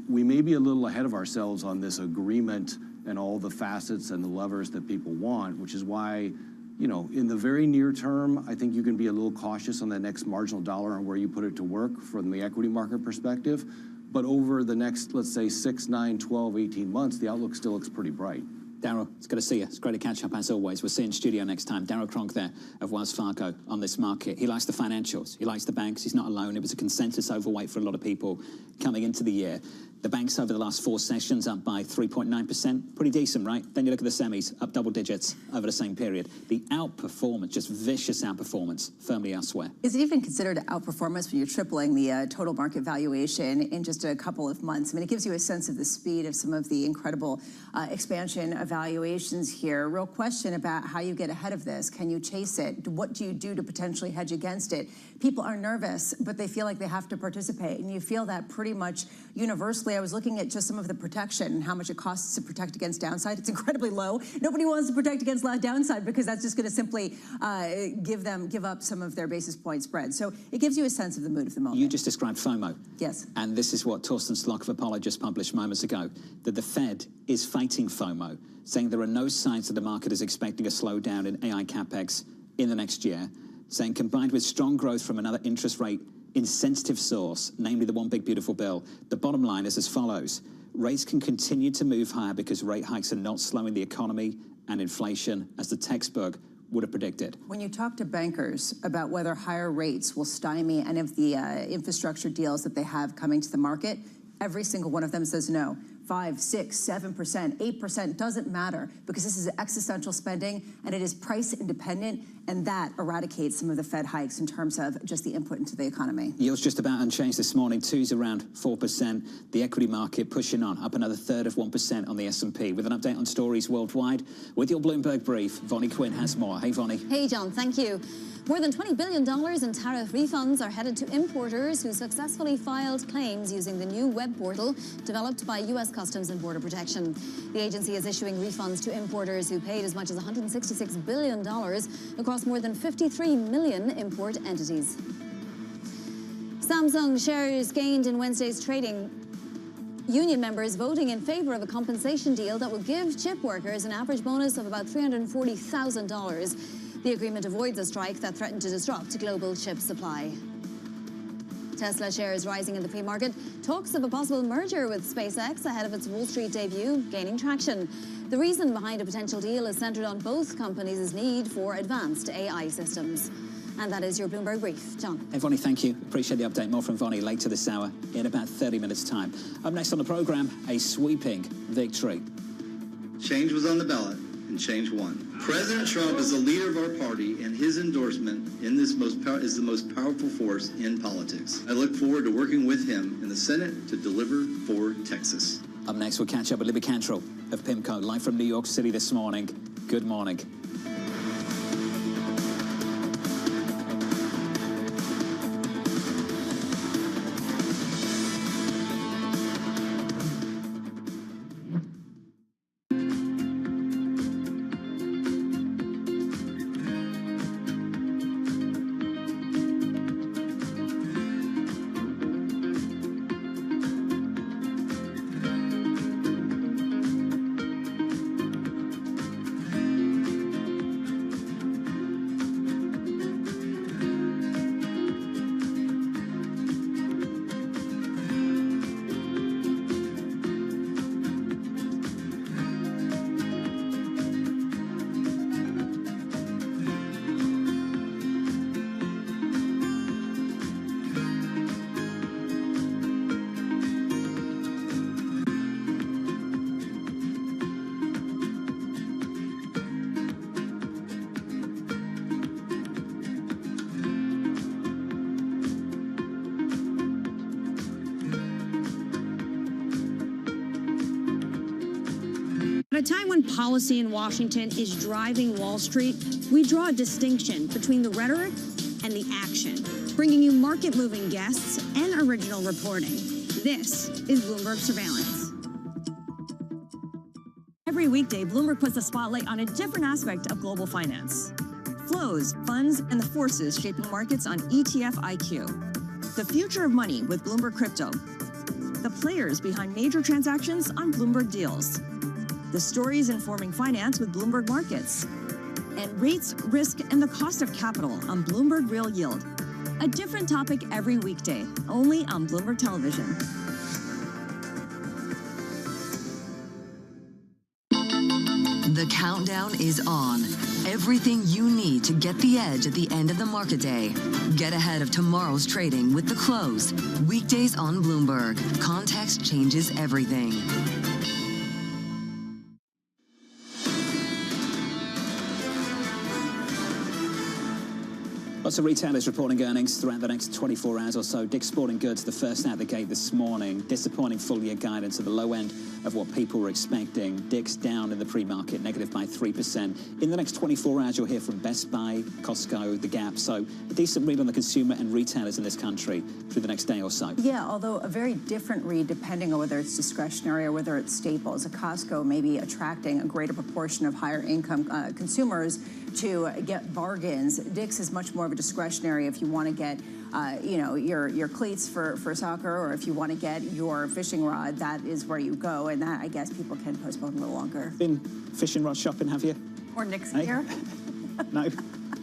[SPEAKER 2] we may be a little ahead of ourselves on this agreement and all the facets and the levers that people want, which is why, in the very near term, I think you can be a little cautious on the next marginal dollar and where you put it to work from the equity market perspective. But over the next, let's say, 6, 9, 12, 18 months, the outlook still looks pretty bright.
[SPEAKER 28] Daryl, it's good to see you. It's great to catch up as always. We'll see you in studio next time. Daryl Cronk there of Wells Fargo on this market. He likes the financials. He likes the banks. He's not alone. It was a consensus overweight for a lot of people coming into the year. The banks over the last 4 sessions up by 3.9%. Pretty decent, right? Then you look at the semis, up double digits over the same period. The outperformance, just vicious outperformance, firmly elsewhere.
[SPEAKER 26] Is it even considered outperformance when you're tripling the total market valuation in just a couple of months? I mean, it gives you a sense of the speed of some of the incredible expansion of valuations here. Real question about how you get ahead of this. Can you chase it? What do you do to potentially hedge against it? People are nervous, but they feel like they have to participate, and you feel that pretty much universally. I was looking at just some of the protection and how much it costs to protect against downside. It's incredibly low. Nobody wants to protect against downside because that's just going to simply give up some of their basis point spread. So it gives you a sense of the mood of the moment.
[SPEAKER 28] You just described FOMO.
[SPEAKER 26] Yes.
[SPEAKER 28] And this is what Torsten Slok of Apollo just published moments ago, that the Fed is fighting FOMO, saying there are no signs that the market is expecting a slowdown in AI capex in the next year, saying combined with strong growth from another interest rate insensitive source, namely the one big beautiful bill, the bottom line is as follows. Rates can continue to move higher because rate hikes are not slowing the economy and inflation as the textbook would have predicted.
[SPEAKER 26] When you talk to bankers about whether higher rates will stymie any of the infrastructure deals that they have coming to the market, every single one of them says no. 5, 6, 7%, 8%, doesn't matter, because this is existential spending and it is price independent, and that eradicates some of the Fed hikes in terms of just the input into the economy.
[SPEAKER 28] Yields just about unchanged this morning. Twos around 4%. The equity market pushing on, up another third of 1% on the S&P. With an update on stories worldwide, with your Bloomberg brief, Vonnie Quinn has more. Hey, Vonnie.
[SPEAKER 4] Hey, John, thank you. More than $20 billion in tariff refunds are headed to importers who successfully filed claims using the new web portal developed by U.S. Customs and Border Protection. The agency is issuing refunds to importers who paid as much as $166 billion across more than 53 million import entities. Samsung shares gained in Wednesday's trading. Union members voting in favor of a compensation deal that will give chip workers an average bonus of about $340,000. The agreement avoids a strike that threatened to disrupt global chip supply. Tesla shares rising in the pre-market. Talks of a possible merger with SpaceX ahead of its Wall Street debut gaining traction. The reason behind a potential deal is centered on both companies' need for advanced AI systems. And that is your Bloomberg Brief. John.
[SPEAKER 28] Hey, Vonnie, thank you. Appreciate the update. More from Vonnie later this hour in about 30 minutes' time. Up next on the program, a sweeping victory.
[SPEAKER 6] Change was on the ballot, and change won. President Trump is the leader of our party, and his endorsement in this is the most powerful force in politics. I look forward to working with him in the Senate to deliver for Texas.
[SPEAKER 28] Up next, we'll catch up with Libby Cantrell of PIMCO, live from New York City this morning. Good morning.
[SPEAKER 8] At a time when policy in Washington is driving Wall Street, we draw a distinction between the rhetoric and the action, bringing you market-moving guests and original reporting. This is Bloomberg Surveillance.
[SPEAKER 9] Every weekday, Bloomberg puts the spotlight on a different aspect of global finance. Flows, funds, and the forces shaping markets on ETF IQ. The future of money with Bloomberg Crypto. The players behind major transactions on Bloomberg Deals. The stories informing finance with Bloomberg Markets. And rates, risk, and the cost of capital on Bloomberg Real Yield. A different topic every weekday, only on Bloomberg Television.
[SPEAKER 5] The countdown is on. Everything you need to get the edge at the end of the market day. Get ahead of tomorrow's trading with The Close. Weekdays on Bloomberg. Context changes everything.
[SPEAKER 28] Lots of retailers reporting earnings throughout the next 24 hours or so. Dick's Sporting Goods, the first out the gate this morning. Disappointing full-year guidance at the low end of what people were expecting. Dick's down in the pre-market, negative by 3%. In the next 24 hours, you'll hear from Best Buy, Costco, The Gap. So a decent read on the consumer and retailers in this country through the next day or so.
[SPEAKER 26] Yeah, although a very different read depending on whether it's discretionary or whether it's staples. A Costco may be attracting a greater proportion of higher income consumers to get bargains. Dick's is much more of a discretionary if you want to get your cleats for soccer, or if you want to get your fishing rod, that is where you go, and that I guess people can postpone a little longer.
[SPEAKER 28] Been fishing rod shopping, have you?
[SPEAKER 26] Or Nick's
[SPEAKER 28] Hey?
[SPEAKER 26] here.
[SPEAKER 28] No?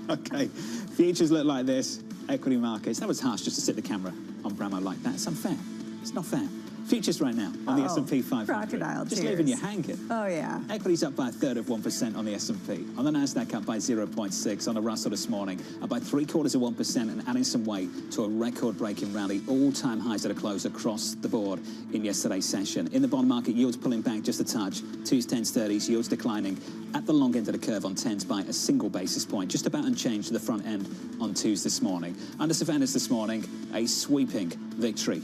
[SPEAKER 28] Okay. Futures look like this. Equity markets. That was harsh just to sit the camera on Bramo like that. It's unfair. It's not fair. Futures right now on the S&P 500.
[SPEAKER 26] Crocodile
[SPEAKER 28] Just
[SPEAKER 26] tears.
[SPEAKER 28] leaving you hanging.
[SPEAKER 26] Oh, yeah.
[SPEAKER 28] Equities up by a third of 1% on the S&P. On the Nasdaq up by 0.6. On the Russell this morning up by 0.75% and adding some weight to a record-breaking rally. All-time highs at a close across the board in yesterday's session. In the bond market, yields pulling back just a touch. 2s, 10s, 30s, yields declining at the long end of the curve on 10s by a single basis point. Just about unchanged to the front end on 2s this morning. Under surveillance this morning, a sweeping victory.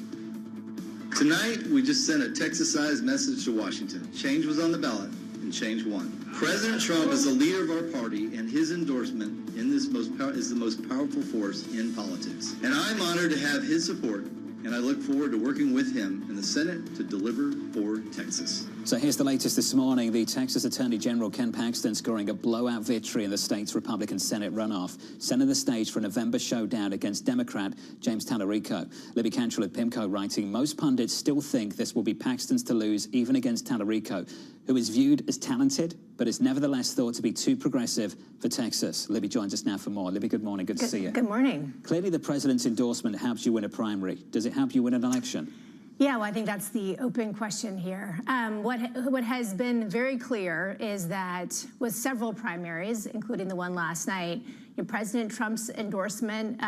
[SPEAKER 6] Tonight, we just sent a Texas-sized message to Washington. Change was on the ballot, and change won. President Trump is the leader of our party, and his endorsement in this is the most powerful force in politics. And I'm honored to have his support, and I look forward to working with him in the Senate to deliver for Texas.
[SPEAKER 28] So here's the latest this morning. The Texas Attorney General Ken Paxton scoring a blowout victory in the state's Republican Senate runoff, setting the stage for a November showdown against Democrat James Tallarico. Libby Cantrell at PIMCO writing, most pundits still think this will be Paxton's to lose even against Tallarico, who is viewed as talented, but is nevertheless thought to be too progressive for Texas. Libby joins us now for more. Libby, good morning. Good to see you.
[SPEAKER 10] Good morning.
[SPEAKER 28] Clearly the president's endorsement helps you win a primary. Does it help you win an election?
[SPEAKER 10] Yeah, well, I think that's the open question here. What has been very clear is that with several primaries, including the one last night, President Trump's endorsement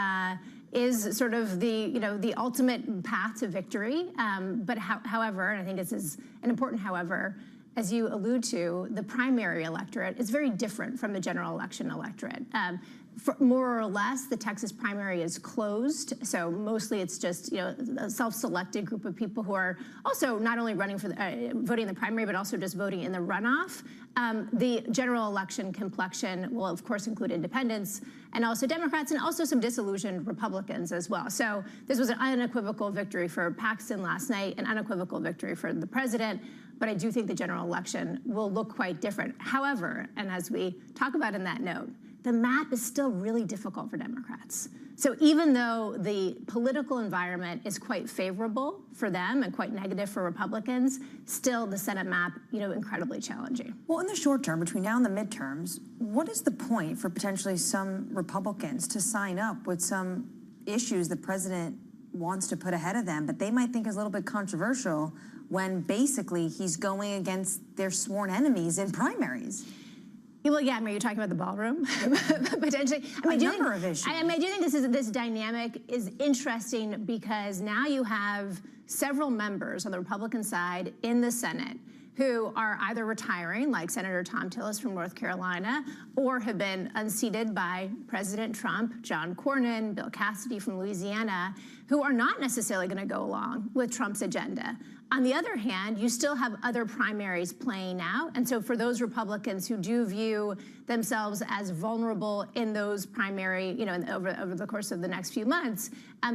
[SPEAKER 10] is sort of the ultimate path to victory. But however, and I think this is an important however, as you allude to, the primary electorate is very different from the general election electorate. For more or less, the Texas primary is closed, so mostly it's just a self-selected group of people who are also not only running for voting in the primary, but also just voting in the runoff. The general election complexion will, of course, include independents and also Democrats and also some disillusioned Republicans as well. So this was an unequivocal victory for Paxton last night, an unequivocal victory for the president. But I do think the general election will look quite different. However, and as we talk about in that note, the map is still really difficult for Democrats. So even though the political environment is quite favorable for them and quite negative for Republicans, still the Senate map, incredibly challenging.
[SPEAKER 3] Well, in the short term, between now and the midterms, what is the point for potentially some Republicans to sign up with some issues the president wants to put ahead of them, but they might think is a little bit controversial when basically he's going against their sworn enemies in primaries?
[SPEAKER 10] Well, yeah, I mean, you're talking about the ballroom, potentially. I mean, I do think this dynamic is interesting because now you have several members on the Republican side in the Senate who are either retiring, like Senator Tom Tillis from North Carolina, or have been unseated by President Trump, John Cornyn, Bill Cassidy from Louisiana, who are not necessarily going to go along with Trump's agenda. On the other hand, you still have other primaries playing out. And so for those Republicans who do view themselves as vulnerable in those primary, over the course of the next few months,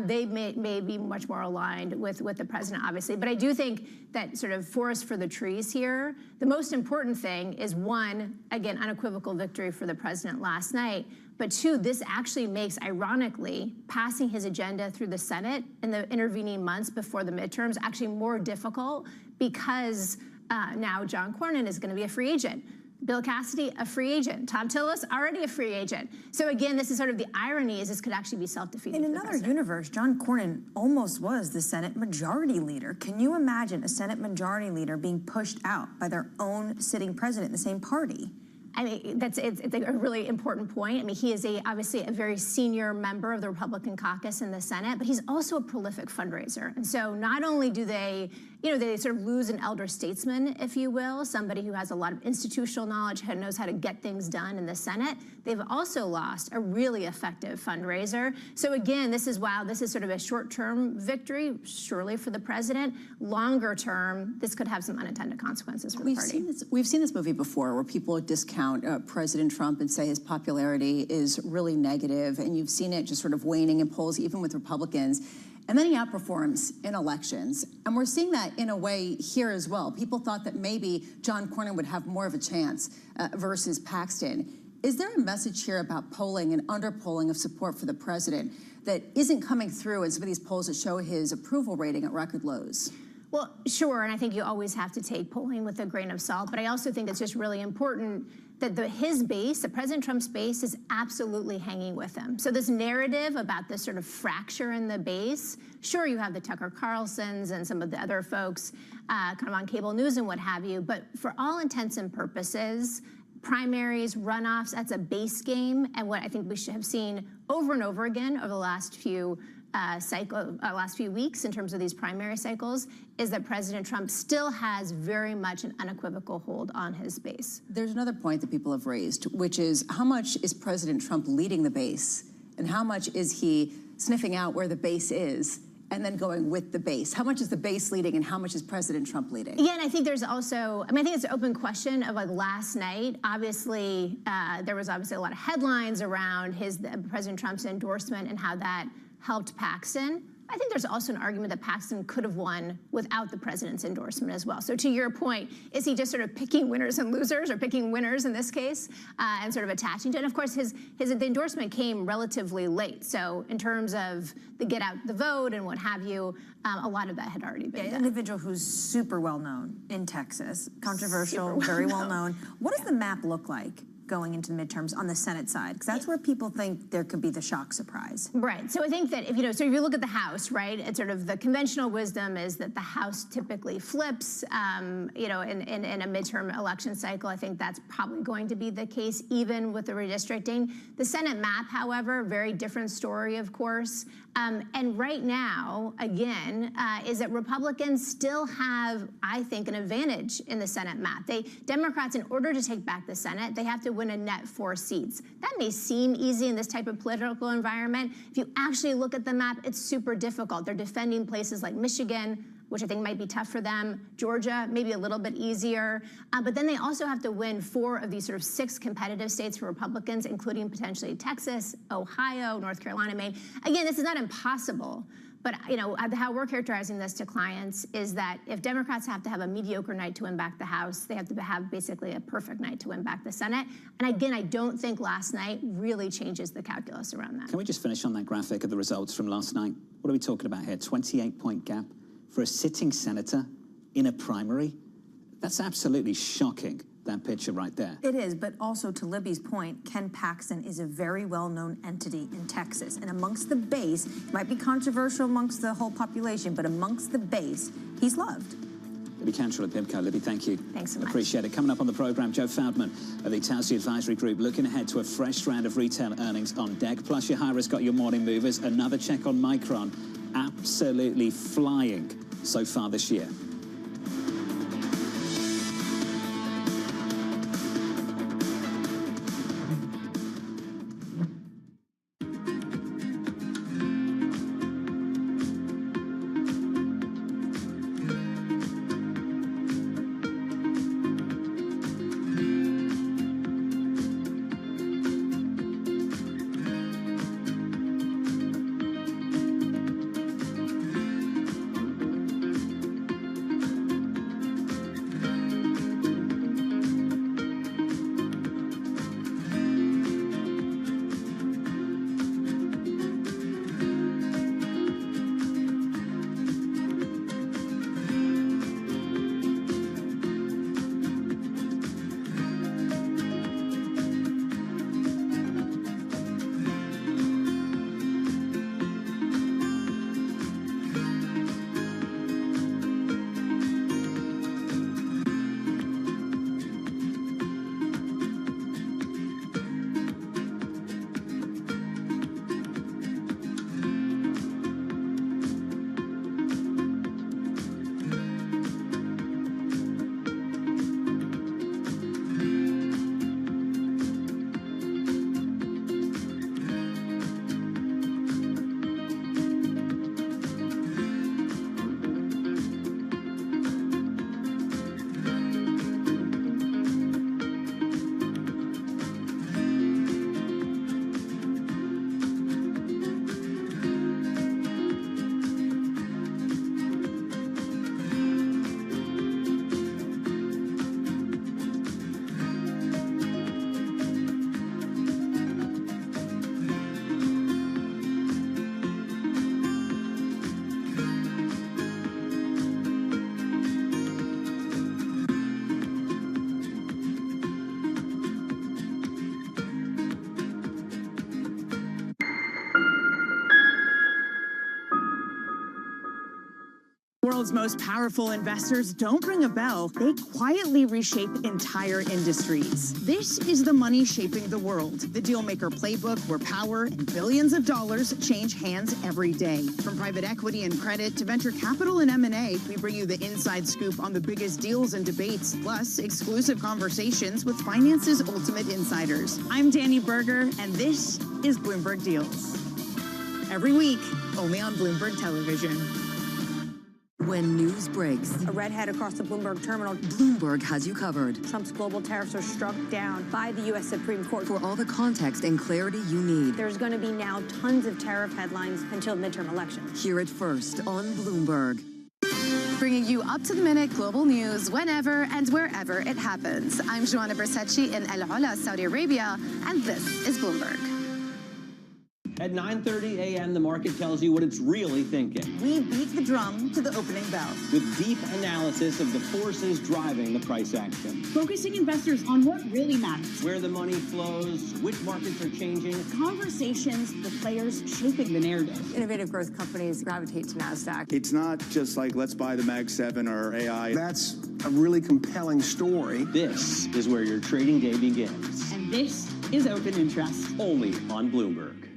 [SPEAKER 10] they may be much more aligned with the president, obviously. But I do think that sort of forest for the trees here, the most important thing is, one, again, unequivocal victory for the president last night. But two, this actually makes, ironically, passing his agenda through the Senate in the intervening months before the midterms actually more difficult because now John Cornyn is going to be a free agent. Bill Cassidy, a free agent. Tom Tillis, already a free agent. So again, this is sort of the irony is this could actually be self-defeating.
[SPEAKER 3] In another universe, John Cornyn almost was the Senate majority leader. Can you imagine a Senate majority leader being pushed out by their own sitting president in the same party?
[SPEAKER 10] I mean, it's a really important point. I mean, he is obviously a very senior member of the Republican caucus in the Senate, but he's also a prolific fundraiser. And so not only do they, they sort of lose an elder statesman, if you will, somebody who has a lot of institutional knowledge, who knows how to get things done in the Senate, they've also lost a really effective fundraiser. So again, this is sort of a short-term victory, surely for the president. Longer term, this could have some unintended consequences for the party.
[SPEAKER 26] We've seen this movie before where people discount President Trump and say his popularity is really negative, and you've seen it just sort of waning in polls, even with Republicans. And then he outperforms in elections. And we're seeing that in a way here as well. People thought that maybe John Cornyn would have more of a chance versus Paxton. Is there a message here about polling and underpolling of support for the president that isn't coming through in some of these polls that show his approval rating at record lows?
[SPEAKER 10] Well, sure, and I think you always have to take polling with a grain of salt, but I also think it's just really important that his base, President Trump's base, is absolutely hanging with him. So this narrative about this sort of fracture in the base, sure, you have the Tucker Carlsons and some of the other folks kind of on cable news and what have you, but for all intents and purposes, primaries, runoffs, that's a base game, and what I think we should have seen over and over again over the last few weeks in terms of these primary cycles is that President Trump still has very much an unequivocal hold on his base.
[SPEAKER 26] There's another point that people have raised, which is how much is President Trump leading the base and how much is he sniffing out where the base is and then going with the base? How much is the base leading and how much is President Trump leading?
[SPEAKER 10] Yeah, and I think there's also, I think it's an open question of like last night. Obviously, there was obviously a lot of headlines around President Trump's endorsement and how that helped Paxton. I think there's also an argument that Paxton could have won without the president's endorsement as well. So to your point, is he just sort of picking winners and losers, or picking winners in this case, and sort of attaching to it? And of course, the endorsement came relatively late. So in terms of the get out the vote and what have you, a lot of that had already been done.
[SPEAKER 3] An individual who's super well known in Texas, controversial, very well known. What does the map look like going into the midterms on the Senate side? Because that's where people think there could be the shock surprise.
[SPEAKER 10] Right. So I think that if you look at the House, right, it's sort of the conventional wisdom is that the House typically flips, in a midterm election cycle. I think that's probably going to be the case even with the redistricting. The Senate map, however, very different story, of course. And right now, again, is that Republicans still have, I think, an advantage in the Senate map. Democrats, in order to take back the Senate, they have to win a net 4 seats. That may seem easy in this type of political environment. If you actually look at the map, it's super difficult. They're defending places like Michigan, which I think might be tough for them. Georgia, maybe a little bit easier. But then they also have to win 4 of these sort of 6 competitive states for Republicans, including potentially Texas, Ohio, North Carolina, Maine. Again, this is not impossible. But how we're characterizing this to clients is that if Democrats have to have a mediocre night to win back the House, they have to have basically a perfect night to win back the Senate. And again, I don't think last night really changes the calculus around that.
[SPEAKER 28] Can we just finish on that graphic of the results from last night? What are we talking about here? 28-point gap for a sitting senator in a primary? That's absolutely shocking, that picture right there.
[SPEAKER 3] It is, but also to Libby's point, Ken Paxton is a very well-known entity in Texas. And amongst the base, it might be controversial amongst the whole population, but amongst the base, he's loved.
[SPEAKER 28] Libby Cantrell at PIMCO. Libby, thank you.
[SPEAKER 10] Thanks so much.
[SPEAKER 28] Appreciate it. Coming up on the programme, Joe Feldman of the Towsey Advisory Group, looking ahead to a fresh round of retail earnings on deck. Plus, your Hira's got your morning movers. Another check on Micron. Absolutely flying so far this year.
[SPEAKER 11] world's most powerful investors don't ring a bell. They quietly reshape entire industries. This is the money shaping the world, the Dealmaker playbook where power and billions of dollars change hands every day. From private equity and credit to venture capital and M&A, we bring you the inside scoop on the biggest deals and debates, plus exclusive conversations with finance's ultimate insiders. I'm Danny Berger, and this is Bloomberg Deals. Every week, only on Bloomberg Television.
[SPEAKER 5] When news breaks,
[SPEAKER 3] A redhead across the Bloomberg terminal.
[SPEAKER 5] Bloomberg has you covered.
[SPEAKER 3] Trump's global tariffs are struck down by the U.S. Supreme Court.
[SPEAKER 5] For all the context and clarity you need.
[SPEAKER 3] There's going to be now tons of tariff headlines until midterm elections.
[SPEAKER 5] Hear it first on Bloomberg.
[SPEAKER 12] Bringing you up-to-the-minute global news whenever and wherever it happens. I'm Joanna Bersetchi in El Ula, Saudi Arabia, and this is Bloomberg.
[SPEAKER 13] At 9:30 a.m., the market tells you what it's really thinking.
[SPEAKER 11] We beat the drum to the opening bell.
[SPEAKER 13] With deep analysis of the forces driving the price action.
[SPEAKER 11] Focusing investors on what really matters.
[SPEAKER 13] Where the money flows, which markets are changing.
[SPEAKER 11] Conversations, the players shaping the narrative.
[SPEAKER 26] Innovative growth companies gravitate to NASDAQ.
[SPEAKER 14] It's not just like, let's buy the Mag 7 or AI.
[SPEAKER 15] That's a really compelling story.
[SPEAKER 13] This is where your trading day begins.
[SPEAKER 11] And this is Open Interest.
[SPEAKER 13] Only on Bloomberg.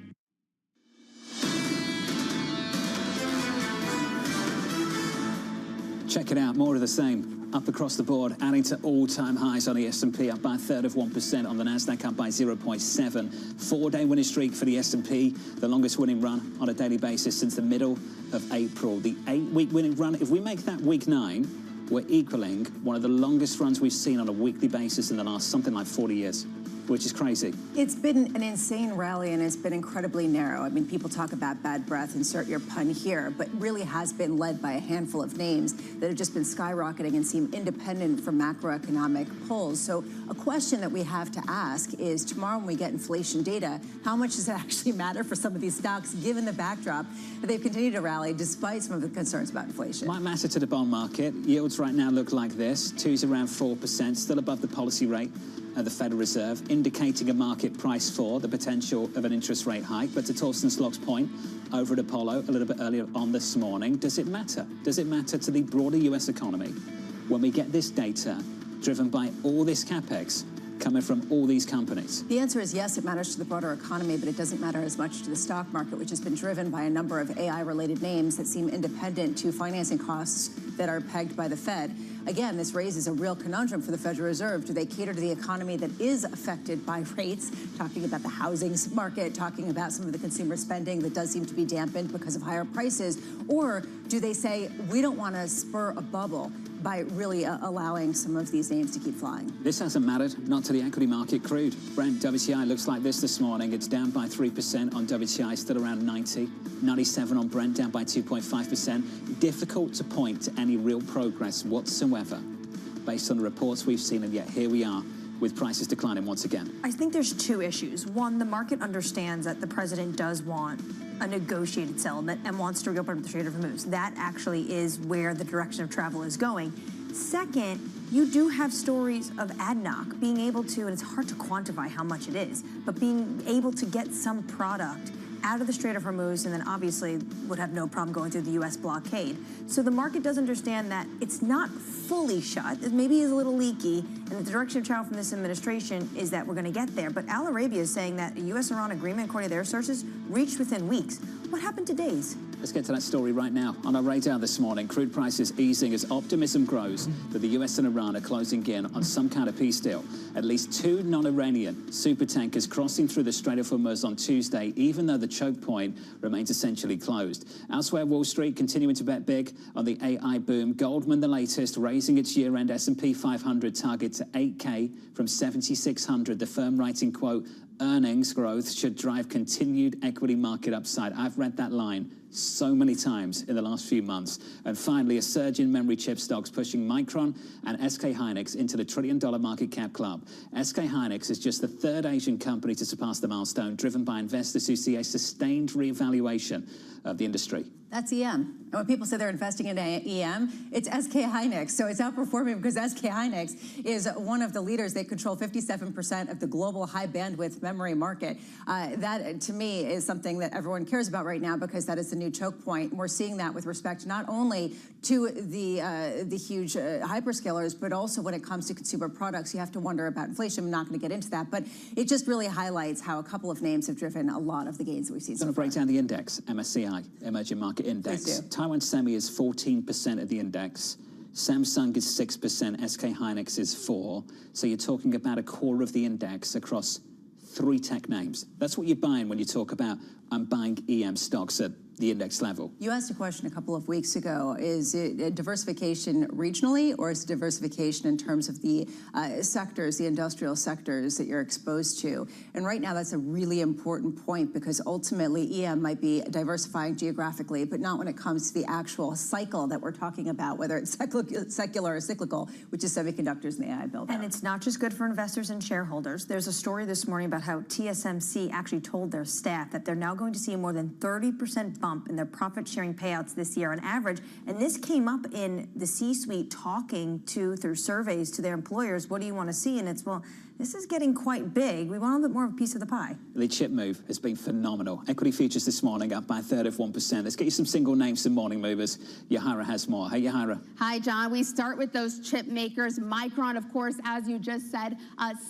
[SPEAKER 28] Check it out, more of the same. Up across the board, adding to all-time highs on the S&P, up by a third of 1%, on the NASDAQ up by 0.7. Four-day winning streak for the S&P, the longest winning run on a daily basis since the middle of April. The 8-week winning run, if we make that week 9, we're equaling one of the longest runs we've seen on a weekly basis in the last something like 40 years. Which is crazy.
[SPEAKER 26] It's been an insane rally, and it's been incredibly narrow. I mean, people talk about bad breath, insert your pun here, but really has been led by a handful of names that have just been skyrocketing and seem independent from macroeconomic polls. So a question that we have to ask is, tomorrow when we get inflation data, how much does it actually matter for some of these stocks, given the backdrop that they've continued to rally despite some of the concerns about inflation?
[SPEAKER 28] Might matter to the bond market. Yields right now look like this. 2's around 4%, still above the policy rate at the Federal Reserve, indicating a market price for the potential of an interest rate hike. But to Torsten Slok's point over at Apollo a little bit earlier on this morning, does it matter? Does it matter to the broader US economy when we get this data driven by all this capex coming from all these companies?
[SPEAKER 26] The answer is yes, it matters to the broader economy, but it doesn't matter as much to the stock market, which has been driven by a number of AI-related names that seem independent to financing costs that are pegged by the Fed. Again, this raises a real conundrum for the Federal Reserve. Do they cater to the economy that is affected by rates, talking about the housing market, talking about some of the consumer spending that does seem to be dampened because of higher prices? Or do they say, we don't want to spur a bubble by really allowing some of these names to keep flying?
[SPEAKER 28] This hasn't mattered, not to the equity market. Crude. Brent WTI looks like this morning. It's down by 3% on WTI, still around 90. 97 on Brent, down by 2.5%. Difficult to point to any real progress whatsoever based on the reports we've seen, and yet here we are with prices declining once again.
[SPEAKER 3] I think there's two issues. One, the market understands that the president does want a negotiated settlement and wants to reopen the Strait of Hormuz. That actually is where the direction of travel is going. Second, you do have stories of ADNOC being able to, and it's hard to quantify how much it is, but being able to get some product out of the Strait of Hormuz, and then obviously would have no problem going through the U.S. blockade. So the market does understand that it's not fully shut. It maybe is a little leaky, and the direction of travel from this administration is that we're going to get there. But Al Arabia is saying that a U.S.-Iran agreement, according to their sources, reached within weeks. What happened to days?
[SPEAKER 28] Let's get to that story right now. On our radar this morning, crude prices easing as optimism grows that the US and Iran are closing in on some kind of peace deal. At least 2 non-Iranian supertankers crossing through the Strait of Hormuz on Tuesday, even though the choke point remains essentially closed. Elsewhere, Wall Street continuing to bet big on the AI boom. Goldman, the latest, raising its year-end S&P 500 target to 8K from 7,600. The firm writing, quote, earnings growth should drive continued equity market upside. I've read that line so many times in the last few months. And finally, a surge in memory chip stocks pushing Micron and SK Hynix into the $1 trillion market cap club. SK Hynix is just the 3rd Asian company to surpass the milestone, driven by investors who see a sustained reevaluation of the industry.
[SPEAKER 26] That's EM. And when people say they're investing in EM, it's SK Hynix. So it's outperforming because SK Hynix is one of the leaders. They control 57% of the global high bandwidth memory market. That, to me, is something that everyone cares about right now because that is the new choke point. And we're seeing that with respect not only to the huge hyperscalers, but also when it comes to consumer products. You have to wonder about inflation. I'm not going to get into that, but it just really highlights how a couple of names have driven a lot of the gains that we've seen.
[SPEAKER 28] I'm going to break down the index, MSCI, Emerging Market Index. Taiwan Semi is 14% of the index. Samsung is 6%. SK Hynix is 4%. So you're talking about a quarter of the index across 3 tech names. That's what you're buying when you talk about I'm buying EM stocks at the index level.
[SPEAKER 26] You asked a question a couple of weeks ago. Is it a diversification regionally, or is it diversification in terms of the sectors, the industrial sectors that you're exposed to? And right now, that's a really important point because ultimately EM might be diversifying geographically, but not when it comes to the actual cycle that we're talking about, whether it's secular or cyclical, which is semiconductors and the AI build-out.
[SPEAKER 3] And it's not just good for investors and shareholders. There's a story this morning about how TSMC actually told their staff that they're now going to see a more than 30% bump in their profit-sharing payouts this year on average. And this came up in the C-suite talking through surveys to their employers. What do you want to see? And it's, well, this is getting quite big. We want a little bit more of a piece of the pie.
[SPEAKER 28] The chip move has been phenomenal. Equity futures this morning up by a third of 1%. Let's get you some single names, some morning movers. Yahara has more. Hey, Yahara.
[SPEAKER 1] Hi, John. We start with those chip makers. Micron, of course, as you just said,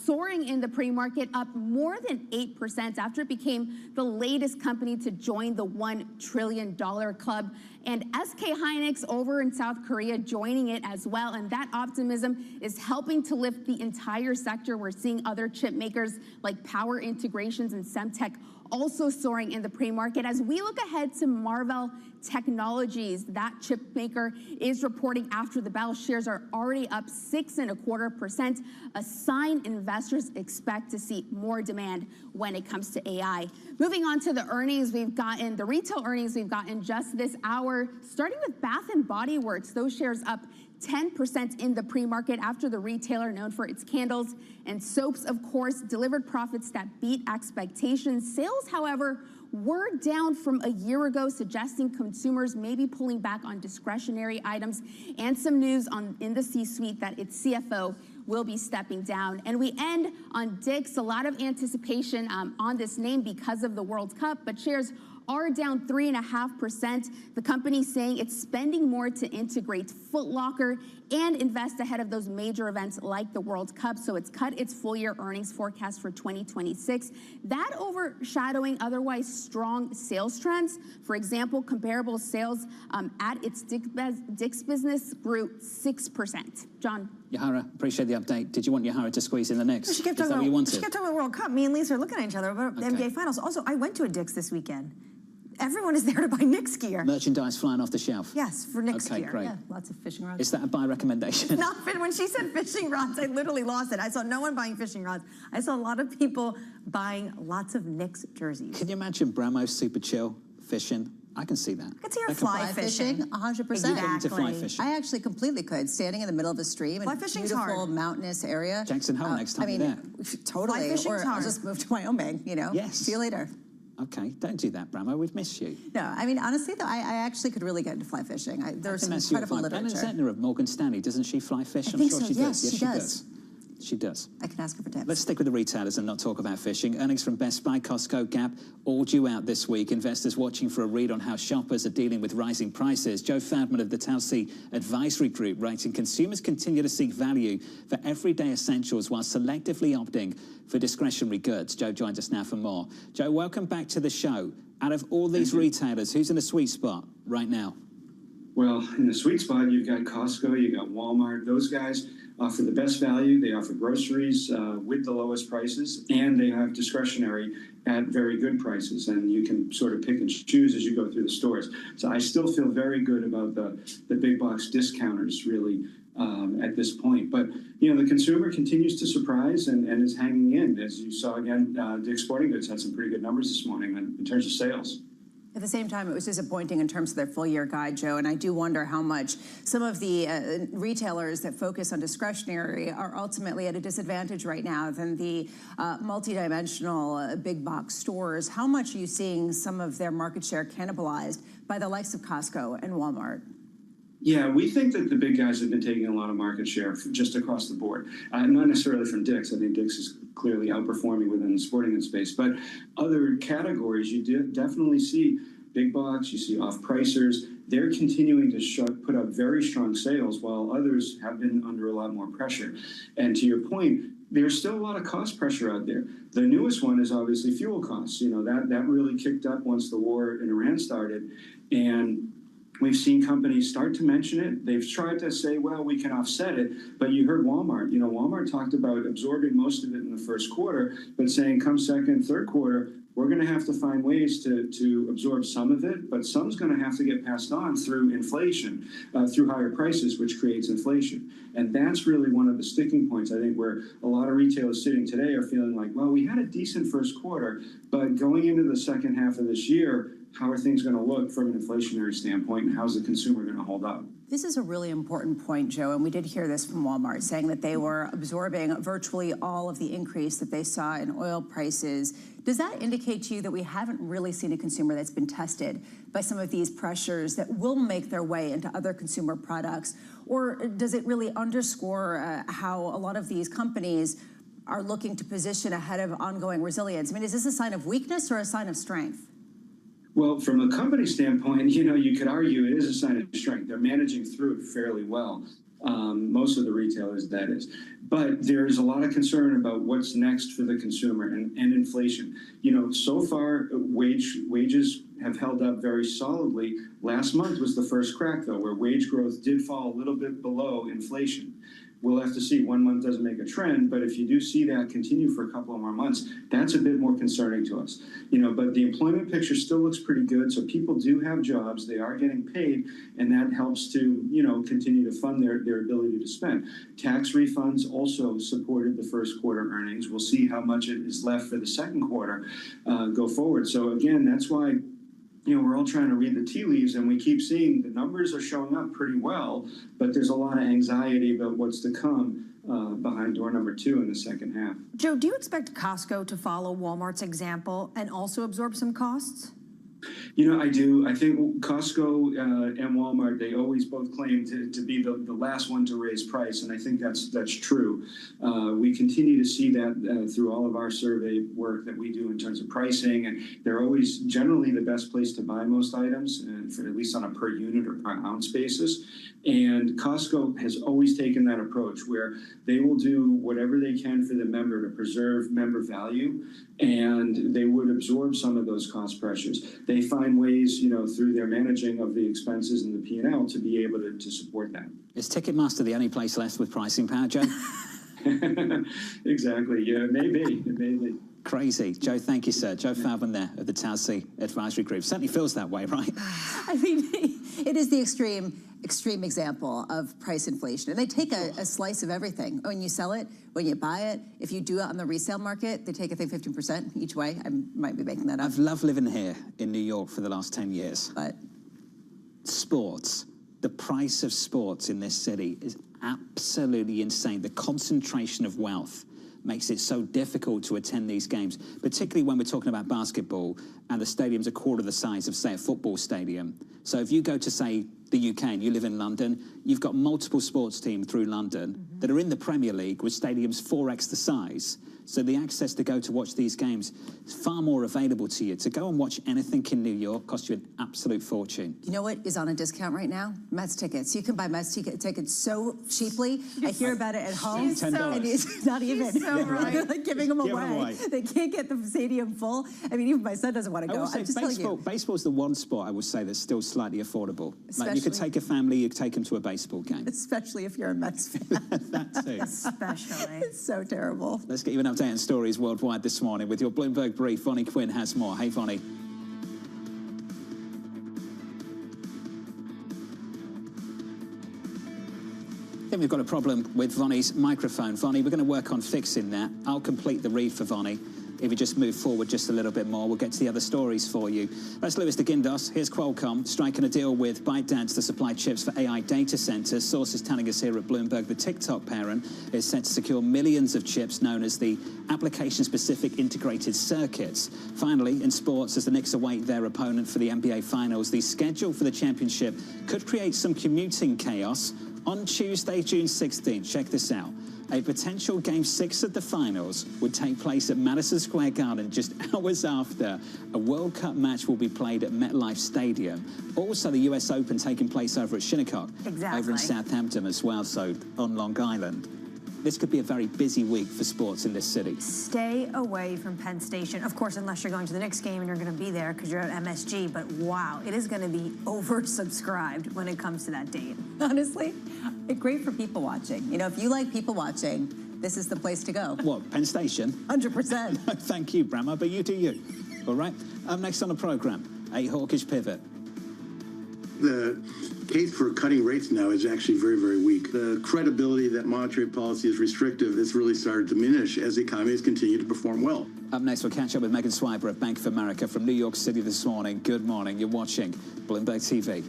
[SPEAKER 1] soaring in the pre-market, up more than 8% after it became the latest company to join the $1 trillion club. And SK Hynix over in South Korea joining it as well. And that optimism is helping to lift the entire sector. We're seeing other chip makers like Power Integrations and Semtech also soaring in the pre-market. As we look ahead to Marvell Technologies, that chip maker is reporting after the bell. Shares are already up 6.25%, a sign investors expect to see more demand when it comes to AI. Moving on to the earnings we've gotten, the retail earnings we've gotten just this hour, starting with Bath & Body Works. Those shares up 10% in the pre-market after the retailer known for its candles and soaps, of course, delivered profits that beat expectations. Sales, however, were down from a year ago, suggesting consumers may be pulling back on discretionary items, and some news in the C-suite that its CFO will be stepping down. And we end on Dick's. A lot of anticipation on this name because of the World Cup, but shares are down 3.5%. The company saying it's spending more to integrate Foot Locker and invest ahead of those major events like the World Cup. So it's cut its full-year earnings forecast for 2026. That overshadowing otherwise strong sales trends. For example, comparable sales at its Dick's business grew 6%. John.
[SPEAKER 28] Yahara, appreciate the update. Did you want Yahara to squeeze in the next?
[SPEAKER 3] She kept talking about the World Cup. Me and Lisa are looking at each other about the NBA Finals. Also, I went to a Dick's this weekend. Everyone is there to buy Knicks gear.
[SPEAKER 28] Merchandise flying off the shelf.
[SPEAKER 3] Yes, for Knicks gear.
[SPEAKER 28] Okay, great.
[SPEAKER 3] Yeah, lots of fishing rods.
[SPEAKER 28] Is that a buy recommendation?
[SPEAKER 3] Not when she said fishing rods, I literally lost it. I saw no one buying fishing rods. I saw a lot of people buying lots of Knicks jerseys.
[SPEAKER 28] Can you imagine Bramo super chill fishing? I can see that.
[SPEAKER 3] I could see her fly fishing.
[SPEAKER 26] 100%.
[SPEAKER 28] Exactly. Fly fishing.
[SPEAKER 26] I actually completely could. Standing in the middle of a stream in a beautiful mountainous area.
[SPEAKER 28] Jackson Hole next time you're there.
[SPEAKER 26] Totally.
[SPEAKER 3] Fly fishing's
[SPEAKER 26] or
[SPEAKER 3] hard.
[SPEAKER 26] I'll just move to Wyoming, you know?
[SPEAKER 28] Yes.
[SPEAKER 26] See you later.
[SPEAKER 28] Okay, don't do that, Bramo. We've missed you.
[SPEAKER 26] No, I mean, honestly, though, I actually could really get into fly fishing. There's some incredible literature.
[SPEAKER 28] Anna Zentner of Morgan Stanley, doesn't she fly fish? I'm sure she does. Yes, she does. She does.
[SPEAKER 26] I can ask her for tips.
[SPEAKER 28] Let's stick with the retailers and not talk about fishing. Earnings from Best Buy, Costco, Gap, all due out this week. Investors watching for a read on how shoppers are dealing with rising prices. Joe Fadman of the Telsey Advisory Group writing, consumers continue to seek value for everyday essentials while selectively opting for discretionary goods. Joe joins us now for more. Joe, welcome back to the show. Out of all these retailers, who's in a sweet spot right now?
[SPEAKER 16] Well, in the sweet spot, you've got Costco, you've got Walmart. Those guys offer the best value. They offer groceries with the lowest prices, and they have discretionary at very good prices. And you can sort of pick and choose as you go through the stores. So I still feel very good about the big box discounters, really, at this point. But, you know, the consumer continues to surprise and is hanging in. As you saw again, Dick's Sporting Goods had some pretty good numbers this morning in terms of sales.
[SPEAKER 26] At the same time, it was disappointing in terms of their full-year guide, Joe, and I do wonder how much some of the retailers that focus on discretionary are ultimately at a disadvantage right now than the multidimensional big box stores. How much are you seeing some of their market share cannibalized by the likes of Costco and Walmart?
[SPEAKER 16] Yeah, we think that the big guys have been taking a lot of market share just across the board. Not necessarily from Dick's. I think Dick's is clearly outperforming within the sporting goods space. But other categories, you definitely see big box, you see off-pricers. They're continuing to put up very strong sales while others have been under a lot more pressure. And to your point, there's still a lot of cost pressure out there. The newest one is obviously fuel costs. You know, that really kicked up once the war in Iran started. And we've seen companies start to mention it. They've tried to say, well, we can offset it. But you heard Walmart. You know, Walmart talked about absorbing most of it in the first quarter, but saying come second, third quarter, we're going to have to find ways to absorb some of it, but some's going to have to get passed on through inflation, through higher prices, which creates inflation. And that's really one of the sticking points, I think, where a lot of retailers sitting today are feeling like, well, we had a decent first quarter, but going into the second half of this year, how are things going to look from an inflationary standpoint, and how's the consumer going to hold up?
[SPEAKER 26] This is a really important point, Joe, and we did hear this from Walmart, saying that they were absorbing virtually all of the increase that they saw in oil prices. Does that indicate to you that we haven't really seen a consumer that's been tested by some of these pressures that will make their way into other consumer products? Or does it really underscore how a lot of these companies are looking to position ahead of ongoing resilience? I mean, is this a sign of weakness or a sign of strength?
[SPEAKER 16] Well, from a company standpoint, you know, you could argue it is a sign of strength. They're managing through it fairly well. Most of the retailers, that is. But there's a lot of concern about what's next for the consumer and inflation. You know, so far, wages have held up very solidly. Last month was the first crack, though, where wage growth did fall a little bit below inflation. We'll have to see. 1 month doesn't make a trend, but if you do see that continue for a couple of more months, that's a bit more concerning to us. You know, but the employment picture still looks pretty good, so people do have jobs, they are getting paid, and that helps to, you know, continue to fund their ability to spend. Tax refunds also supported the first quarter earnings. We'll see how much it is left for the second quarter go forward. So again, that's why, you know, we're all trying to read the tea leaves, and we keep seeing the numbers are showing up pretty well, but there's a lot of anxiety about what's to come behind door number 2 in the second half.
[SPEAKER 3] Joe, do you expect Costco to follow Walmart's example and also absorb some costs?
[SPEAKER 16] You know, I do. I think Costco and Walmart, they always both claim to be the last one to raise price, and I think that's true. We continue to see that through all of our survey work that we do in terms of pricing, and they're always generally the best place to buy most items, for at least on a per unit or per ounce basis. And Costco has always taken that approach where they will do whatever they can for the member to preserve member value, and they would absorb some of those cost pressures. They find ways, you know, through their managing of the expenses and the P&L to be able to support that.
[SPEAKER 28] Is Ticketmaster the only place left with pricing power, Joe?
[SPEAKER 16] Exactly. Yeah, maybe. It may be.
[SPEAKER 28] Crazy. Joe, thank you, sir. Joe Falvin there of the Towsea Advisory Group. Certainly feels that way, right?
[SPEAKER 26] I mean, it is the extreme example of price inflation. And they take a slice of everything. When you sell it, when you buy it, if you do it on the resale market, they take, I think, 15% each way. I might be making that up.
[SPEAKER 28] I've loved living here in New York for the last 10 years.
[SPEAKER 26] But
[SPEAKER 28] sports, the price of sports in this city is absolutely insane. The concentration of wealth makes it so difficult to attend these games, particularly when we're talking about basketball and the stadium's a quarter the size of, say, a football stadium. So if you go to, say, the UK and you live in London, you've got multiple sports teams through London that are in the Premier League with stadiums 4x the size. So the access to go to watch these games is far more available to you. To go and watch anything in New York costs you an absolute fortune.
[SPEAKER 26] You know what is on a discount right now? Mets tickets. You can buy Mets tickets so cheaply. I hear about it at home.
[SPEAKER 28] $10.
[SPEAKER 26] It's not even.
[SPEAKER 28] so right.
[SPEAKER 26] They're like giving them away. They can't get the stadium full. I mean, even my son doesn't want to go.
[SPEAKER 28] I would say baseball's the one sport I would say that's still slightly affordable. Like you could take a family, you could take them to a baseball game.
[SPEAKER 26] Especially if you're a Mets fan.
[SPEAKER 28] That too.
[SPEAKER 3] Especially.
[SPEAKER 26] It's so terrible.
[SPEAKER 28] Let's get you an update on stories worldwide this morning with your Bloomberg Brief. Vonnie Quinn has more. Hey, Vonnie. I think we've got a problem with Vonnie's microphone. Vonnie, we're going to work on fixing that. I'll complete the read for Vonnie. If you just move forward just a little bit more, we'll get to the other stories for you. That's Lewis de Guindos. Here's Qualcomm striking a deal with ByteDance to supply chips for AI data centers. Sources telling us here at Bloomberg the TikTok parent is set to secure millions of chips known as the application-specific integrated circuits. Finally, in sports, as the Knicks await their opponent for the NBA Finals, the schedule for the championship could create some commuting chaos. On Tuesday, June 16th, check this out. A potential Game 6 of the finals would take place at Madison Square Garden just hours after a World Cup match will be played at MetLife Stadium. Also, the US Open taking place over at Shinnecock, over in Southampton as well, so on Long Island. This could be a very busy week for sports in this city.
[SPEAKER 3] Stay away from Penn Station. Of course, unless you're going to the Knicks game and you're going to be there because you're at MSG. But wow, it is going to be oversubscribed when it comes to that date.
[SPEAKER 26] Honestly, it's great for people watching. You know, if you like people watching, this is the place to go.
[SPEAKER 28] What, Penn Station?
[SPEAKER 26] 100%.
[SPEAKER 28] Thank you, Brahma, but you do you. All right? Up next on the programme, a hawkish pivot.
[SPEAKER 17] The case for cutting rates now is actually very, very weak. The credibility that monetary policy is restrictive has really started to diminish as economies continue to perform well.
[SPEAKER 28] Up next, we'll catch up with Megan Swiber of Bank of America from New York City this morning. Good morning. You're watching Bloomberg TV.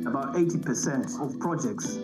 [SPEAKER 18] About 80% of projects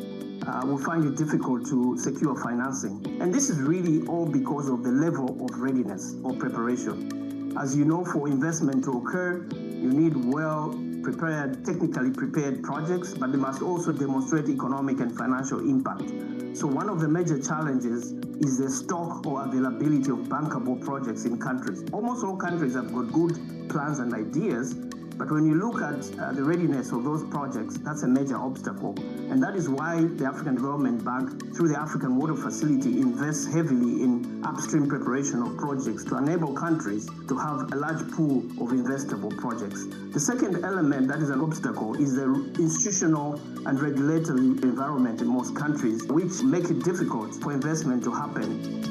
[SPEAKER 18] will find it difficult to secure financing. And this is really all because of the level of readiness or preparation. As you know, for investment to occur, you need well-prepared, technically prepared projects, but they must also demonstrate economic and financial impact. So one of the major challenges is the stock or availability of bankable projects in countries. Almost all countries have got good plans and ideas, but when you look at the readiness of those projects, that's a major obstacle. And that is why the African Development Bank, through the African Water Facility, invests heavily in upstream preparation of projects to enable countries to have a large pool of investable projects. The second element that is an obstacle is the institutional and regulatory environment in most countries, which make it difficult for investment to happen.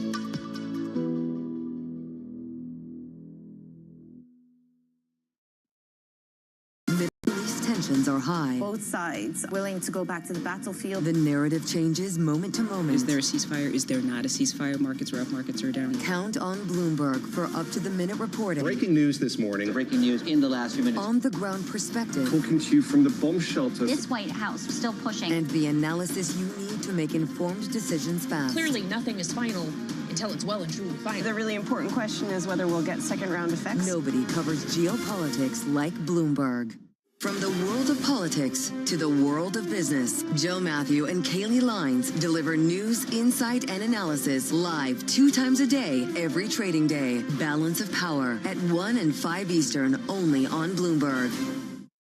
[SPEAKER 5] Tensions are high.
[SPEAKER 19] Both sides willing to go back to the battlefield.
[SPEAKER 5] The narrative changes moment to moment.
[SPEAKER 20] Is there a ceasefire? Is there not a ceasefire? Markets are up, markets are down.
[SPEAKER 5] Count on Bloomberg for up-to-the-minute reporting.
[SPEAKER 21] Breaking news this morning.
[SPEAKER 20] Breaking news in the last few minutes.
[SPEAKER 5] On-the-ground perspective.
[SPEAKER 21] Talking to you from the bomb shelter.
[SPEAKER 22] This White House still pushing.
[SPEAKER 5] And the analysis you need to make informed decisions fast.
[SPEAKER 23] Clearly, nothing is final until it's well and truly final.
[SPEAKER 24] The really important question is whether we'll get second-round effects.
[SPEAKER 5] Nobody covers geopolitics like Bloomberg. From the world of politics to the world of business, Joe Matthew and Kaylee Lines deliver news, insight, and analysis live 2 times a day, every trading day. Balance of Power at 1 and 5 Eastern, only on Bloomberg.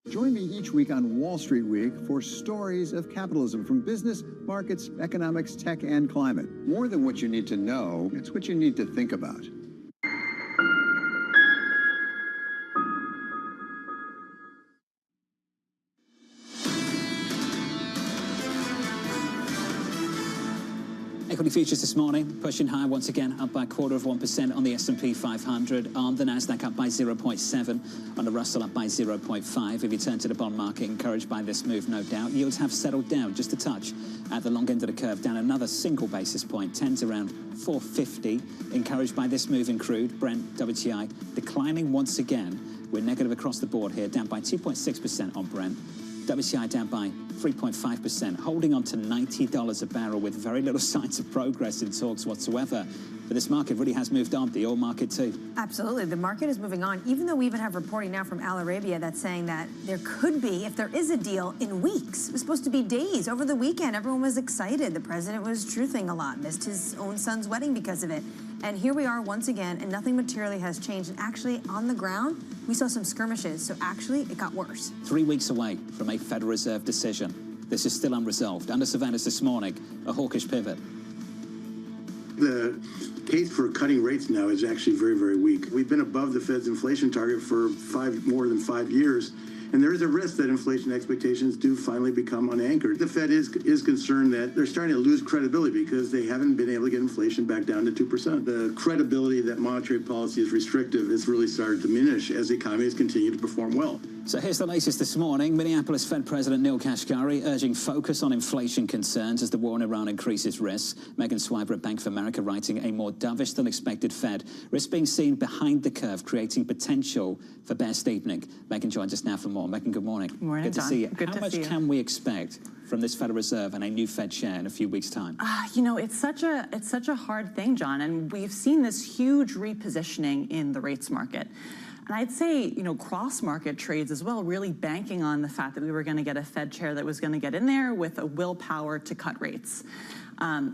[SPEAKER 14] Join me each week on Wall Street Week for stories of capitalism from business, markets, economics, tech, and climate. More than what you need to know, it's what you need to think about.
[SPEAKER 28] Equity futures this morning pushing higher once again, up by 0.25% on the S&P 500, on the Nasdaq up by 0.7, on the Russell up by 0.5. If you turn to the bond market, encouraged by this move, no doubt. Yields have settled down just a touch at the long end of the curve, down another single basis point, tens around 450. Encouraged by this move in crude, Brent, WTI declining once again. We're negative across the board here, down by 2.6% on Brent. WTI down by 3.5%, holding on to $90 a barrel with very little signs of progress in talks whatsoever. But this market really has moved on, the oil market too.
[SPEAKER 3] Absolutely, the market is moving on, even though we even have reporting now from Al Arabia that's saying that there could be, if there is a deal, in weeks. It was supposed to be days. Over the weekend, everyone was excited. The president was truthing a lot, missed his own son's wedding because of it. And here we are once again, and nothing materially has changed. And actually, on the ground, we saw some skirmishes, so actually, it got worse.
[SPEAKER 28] 3 weeks away from a Federal Reserve decision. This is still unresolved. Under surveillance this morning, a hawkish pivot.
[SPEAKER 17] The case for cutting rates now is actually very, very weak. We've been above the Fed's inflation target for more than 5 years, and there is a risk that inflation expectations do finally become unanchored. The Fed is concerned that they're starting to lose credibility because they haven't been able to get inflation back down to 2%. The credibility that monetary policy is restrictive has really started to diminish as the economy has continued to perform well.
[SPEAKER 28] So here's the latest this morning. Minneapolis Fed President Neil Kashkari urging focus on inflation concerns as the war in Iran increases risks. Megan Swiber at Bank of America writing a more dovish than expected Fed. Risk being seen behind the curve, creating potential for bear steepening. Megan joins us now for more. Megan, good morning.
[SPEAKER 2] Good morning,
[SPEAKER 28] Good to
[SPEAKER 2] John.
[SPEAKER 28] see you.
[SPEAKER 2] Good
[SPEAKER 28] How
[SPEAKER 2] to
[SPEAKER 28] much
[SPEAKER 2] see you.
[SPEAKER 28] can we expect from this Federal Reserve and a new Fed chair in a few weeks' time?
[SPEAKER 2] You know, it's such a hard thing, John, and we've seen this huge repositioning in the rates market. And I'd say, you know, cross-market trades as well, really banking on the fact that we were going to get a Fed chair that was going to get in there with a willpower to cut rates.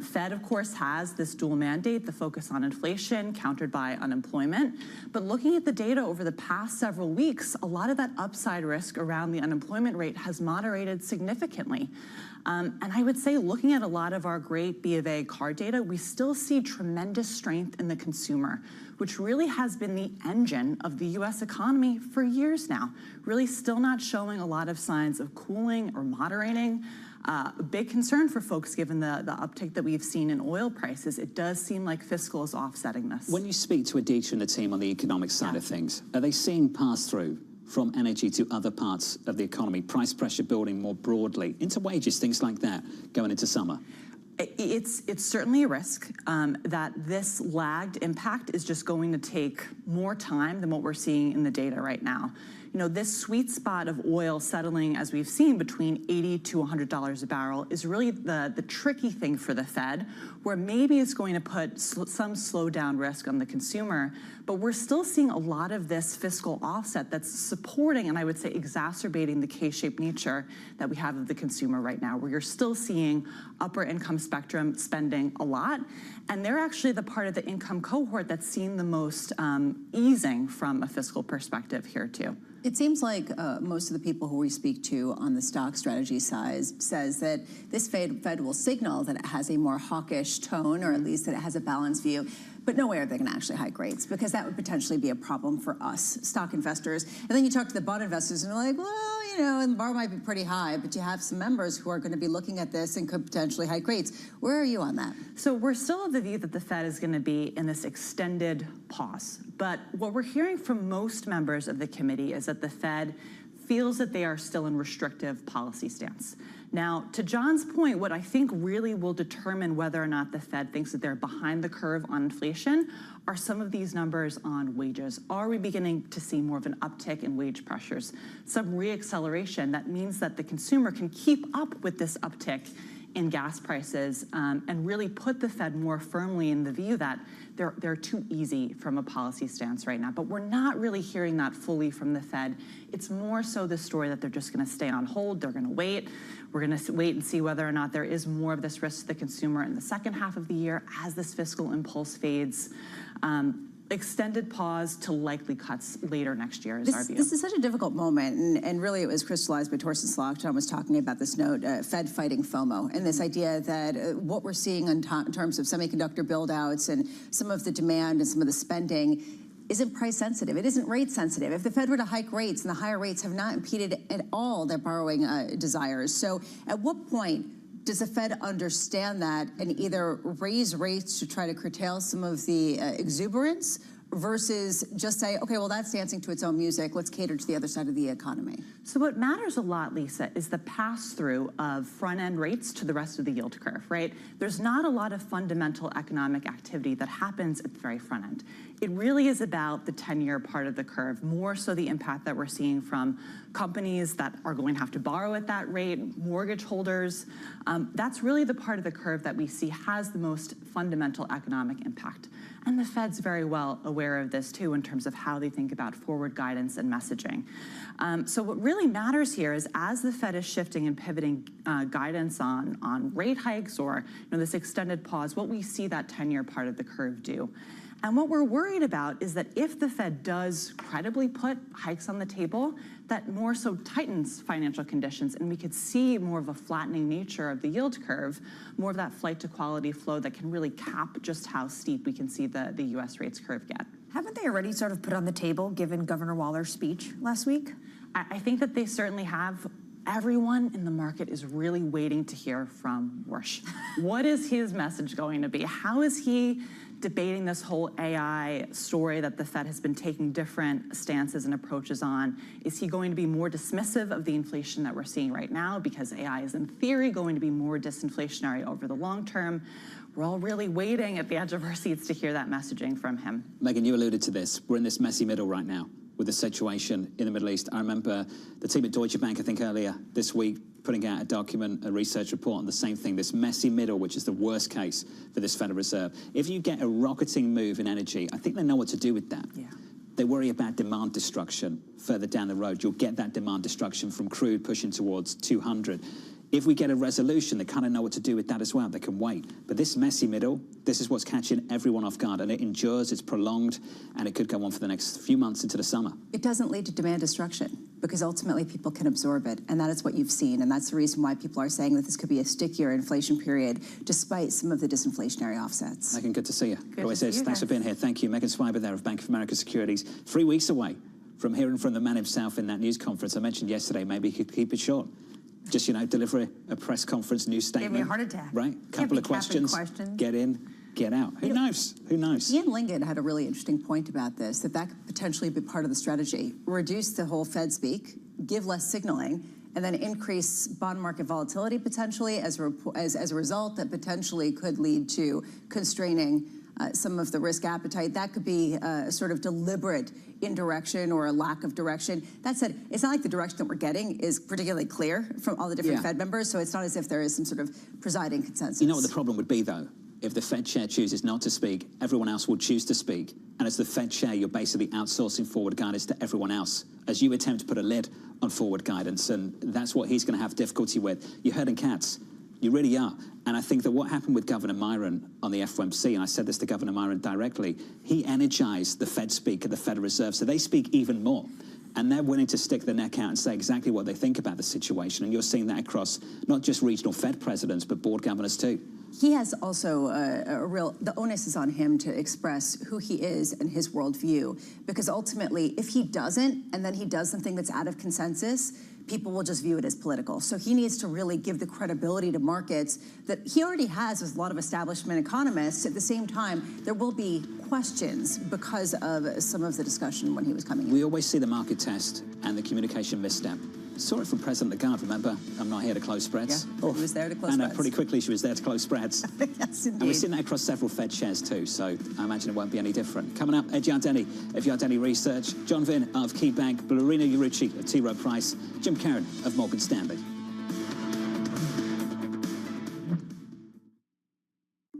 [SPEAKER 2] Fed, of course, has this dual mandate, the focus on inflation, countered by unemployment. But looking at the data over the past several weeks, a lot of that upside risk around the unemployment rate has moderated significantly. And I would say, looking at a lot of our great B of A card data, we still see tremendous strength in the consumer, which really has been the engine of the U.S. economy for years now, really still not showing a lot of signs of cooling or moderating. A big concern for folks, given the uptick that we've seen in oil prices. It does seem like fiscal is offsetting this.
[SPEAKER 28] When you speak to Aditya and the team on the economic side of things, are they seeing pass-through from energy to other parts of the economy, price pressure building more broadly, into wages, things like that, going into summer?
[SPEAKER 2] It's certainly a risk that this lagged impact is just going to take more time than what we're seeing in the data right now. You know, this sweet spot of oil settling, as we've seen, between $80 to $100 a barrel is really the tricky thing for the Fed, where maybe it's going to put some slowdown risk on the consumer, but we're still seeing a lot of this fiscal offset that's supporting, and I would say exacerbating, the K-shaped nature that we have of the consumer right now, where you're still seeing upper income spectrum spending a lot, and they're actually the part of the income cohort that's seen the most easing from a fiscal perspective here too.
[SPEAKER 26] It seems like most of the people who we speak to on the stock strategy side says that this Fed will signal that it has a more hawkish tone, or at least that it has a balanced view. But no way are they going to actually hike rates, because that would potentially be a problem for us, stock investors. And then you talk to the bond investors and they're like, well, you know, and the bar might be pretty high, but you have some members who are going to be looking at this and could potentially hike rates. Where are you on that?
[SPEAKER 2] So we're still of the view that the Fed is going to be in this extended pause. But what we're hearing from most members of the committee is that the Fed feels that they are still in restrictive policy stance. Now, to John's point, what I think really will determine whether or not the Fed thinks that they're behind the curve on inflation are some of these numbers on wages. Are we beginning to see more of an uptick in wage pressures? Some reacceleration that means that the consumer can keep up with this uptick in gas prices and really put the Fed more firmly in the view that they're too easy from a policy stance right now. But we're not really hearing that fully from the Fed. It's more so the story that they're just going to stay on hold. They're going to wait. We're going to wait and see whether or not there is more of this risk to the consumer in the second half of the year as this fiscal impulse fades. Extended pause to likely cuts later next year is our view.
[SPEAKER 26] This is such a difficult moment, and really it was crystallized by Torsten Slok. John was talking about this note, Fed fighting FOMO, and this idea that what we're seeing in terms of semiconductor build-outs and some of the demand and some of the spending isn't price sensitive. It isn't rate sensitive. If the Fed were to hike rates, and the higher rates have not impeded at all their borrowing desires. So at what point Does the Fed understand that and either raise rates to try to curtail some of the exuberance versus just say, okay, well, that's dancing to its own music. Let's cater to the other side of the economy.
[SPEAKER 2] So what matters a lot, Lisa, is the pass-through of front-end rates to the rest of the yield curve, right? There's not a lot of fundamental economic activity that happens at the very front end. It really is about the 10-year part of the curve, more so the impact that we're seeing from companies that are going to have to borrow at that rate, mortgage holders. That's really the part of the curve that we see has the most fundamental economic impact. And the Fed's very well aware of this too in terms of how they think about forward guidance and messaging. So what really matters here is as the Fed is shifting and pivoting guidance on rate hikes or this extended pause, what we see that 10-year part of the curve do. And what we're worried about is that if the Fed does credibly put hikes on the table, that more so tightens financial conditions, and we could see more of a flattening nature of the yield curve, more of that flight to quality flow that can really cap just how steep we can see the U.S. rates curve get.
[SPEAKER 3] Haven't they already sort of put on the table, given Governor Waller's speech last week?
[SPEAKER 2] I think that they certainly have. Everyone in the market is really waiting to hear from Warsh. What is his message going to be? How is he debating this whole AI story that the Fed has been taking different stances and approaches on? Is he going to be more dismissive of the inflation that we're seeing right now because AI is in theory going to be more disinflationary over the long term? We're all really waiting at the edge of our seats to hear that messaging from him.
[SPEAKER 28] Megan, you alluded to this. We're in this messy middle right now with the situation in the Middle East. I remember the team at Deutsche Bank, I think earlier this week, putting out a document, a research report on the same thing, this messy middle, which is the worst case for this Federal Reserve. If you get a rocketing move in energy, I think they know what to do with that. Yeah. They worry about demand destruction further down the road. You'll get that demand destruction from crude pushing towards 200. If we get a resolution, they kind of know what to do with that as well. They can wait. But this messy middle, this is what's catching everyone off guard, and it endures, it's prolonged, and it could go on for the next few months into the summer.
[SPEAKER 26] It doesn't lead to demand destruction because ultimately people can absorb it, and that is what you've seen, and that's the reason why people are saying that this could be a stickier inflation period despite some of the disinflationary offsets.
[SPEAKER 28] Megan, good to see you.
[SPEAKER 26] Good
[SPEAKER 28] Always
[SPEAKER 26] to
[SPEAKER 28] is.
[SPEAKER 26] see you
[SPEAKER 28] Thanks for
[SPEAKER 26] guys.
[SPEAKER 28] being here. Thank you. Megan Swiber there of Bank of America Securities. 3 weeks away from hearing from the man himself in that news conference I mentioned yesterday. Maybe he could keep it short. Just, deliver a press conference news statement.
[SPEAKER 3] Gave me a heart attack.
[SPEAKER 28] Right? Couple of questions. Get in, get out. Who knows? Who knows?
[SPEAKER 26] Ian Lingen had a really interesting point about this, that could potentially be part of the strategy. Reduce the whole Fed speak, give less signaling, and then increase bond market volatility potentially as a result that potentially could lead to constraining some of the risk appetite. That could be a sort of deliberate indirection or a lack of direction. That said, it's not like the direction that we're getting is particularly clear from all the different Fed members, so it's not as if there is some sort of presiding consensus.
[SPEAKER 28] You know what the problem would be, though? If the Fed chair chooses not to speak, everyone else will choose to speak. And as the Fed chair, you're basically outsourcing forward guidance to everyone else as you attempt to put a lid on forward guidance. And that's what he's going to have difficulty with. You're herding cats. You really are. And I think that what happened with Governor Myron on the FOMC, and I said this to Governor Myron directly, he energized the Fed speak at the Federal Reserve, so they speak even more. And they're willing to stick their neck out and say exactly what they think about the situation. And you're seeing that across not just regional Fed presidents, but board governors too.
[SPEAKER 26] He has also the onus is on him to express who he is and his worldview, because ultimately, if he doesn't, and then he does something that's out of consensus, people will just view it as political. So he needs to really give the credibility to markets that he already has with a lot of establishment economists. At the same time, there will be questions because of some of the discussion when he was coming in.
[SPEAKER 28] We always see the market test and the communication misstep. Saw it from President Lagarde, remember? I'm not here to close spreads.
[SPEAKER 26] Yeah, he was there to close spreads.
[SPEAKER 28] Pretty quickly she was there to close spreads.
[SPEAKER 26] Yes, indeed.
[SPEAKER 28] And we've seen that across several Fed shares too, so I imagine it won't be any different. Coming up, Ed Yardeni of Yardeni Research, John Vinn of KeyBank, Ballerina Urucci of T. Rowe Price, Jim Karen of Morgan Stanley.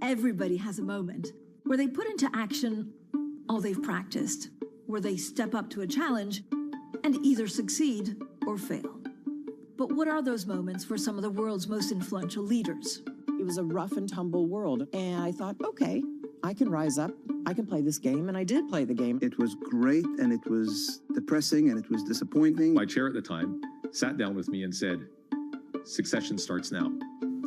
[SPEAKER 4] Everybody has a moment where they put into action all they've practiced, where they step up to a challenge and either succeed or fail. But what are those moments for some of the world's most influential leaders?
[SPEAKER 6] It was a rough and tumble world, and I thought, okay, I can rise up, I can play this game, and I did play the game.
[SPEAKER 14] It was great, and it was depressing, and it was disappointing.
[SPEAKER 21] My chair at the time sat down with me and said, succession starts now.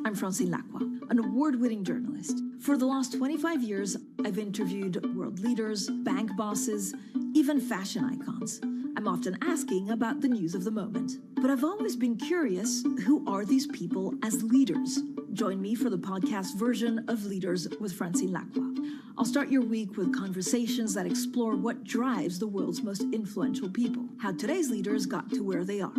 [SPEAKER 4] I'm Francine Lacroix, an award-winning journalist. For the last 25 years, I've interviewed world leaders, bank bosses, even fashion icons. I'm often asking about the news of the moment. But I've always been curious, who are these people as leaders? Join me for the podcast version of Leaders with Francine Lacroix. I'll start your week with conversations that explore what drives the world's most influential people, how today's leaders got to where they are,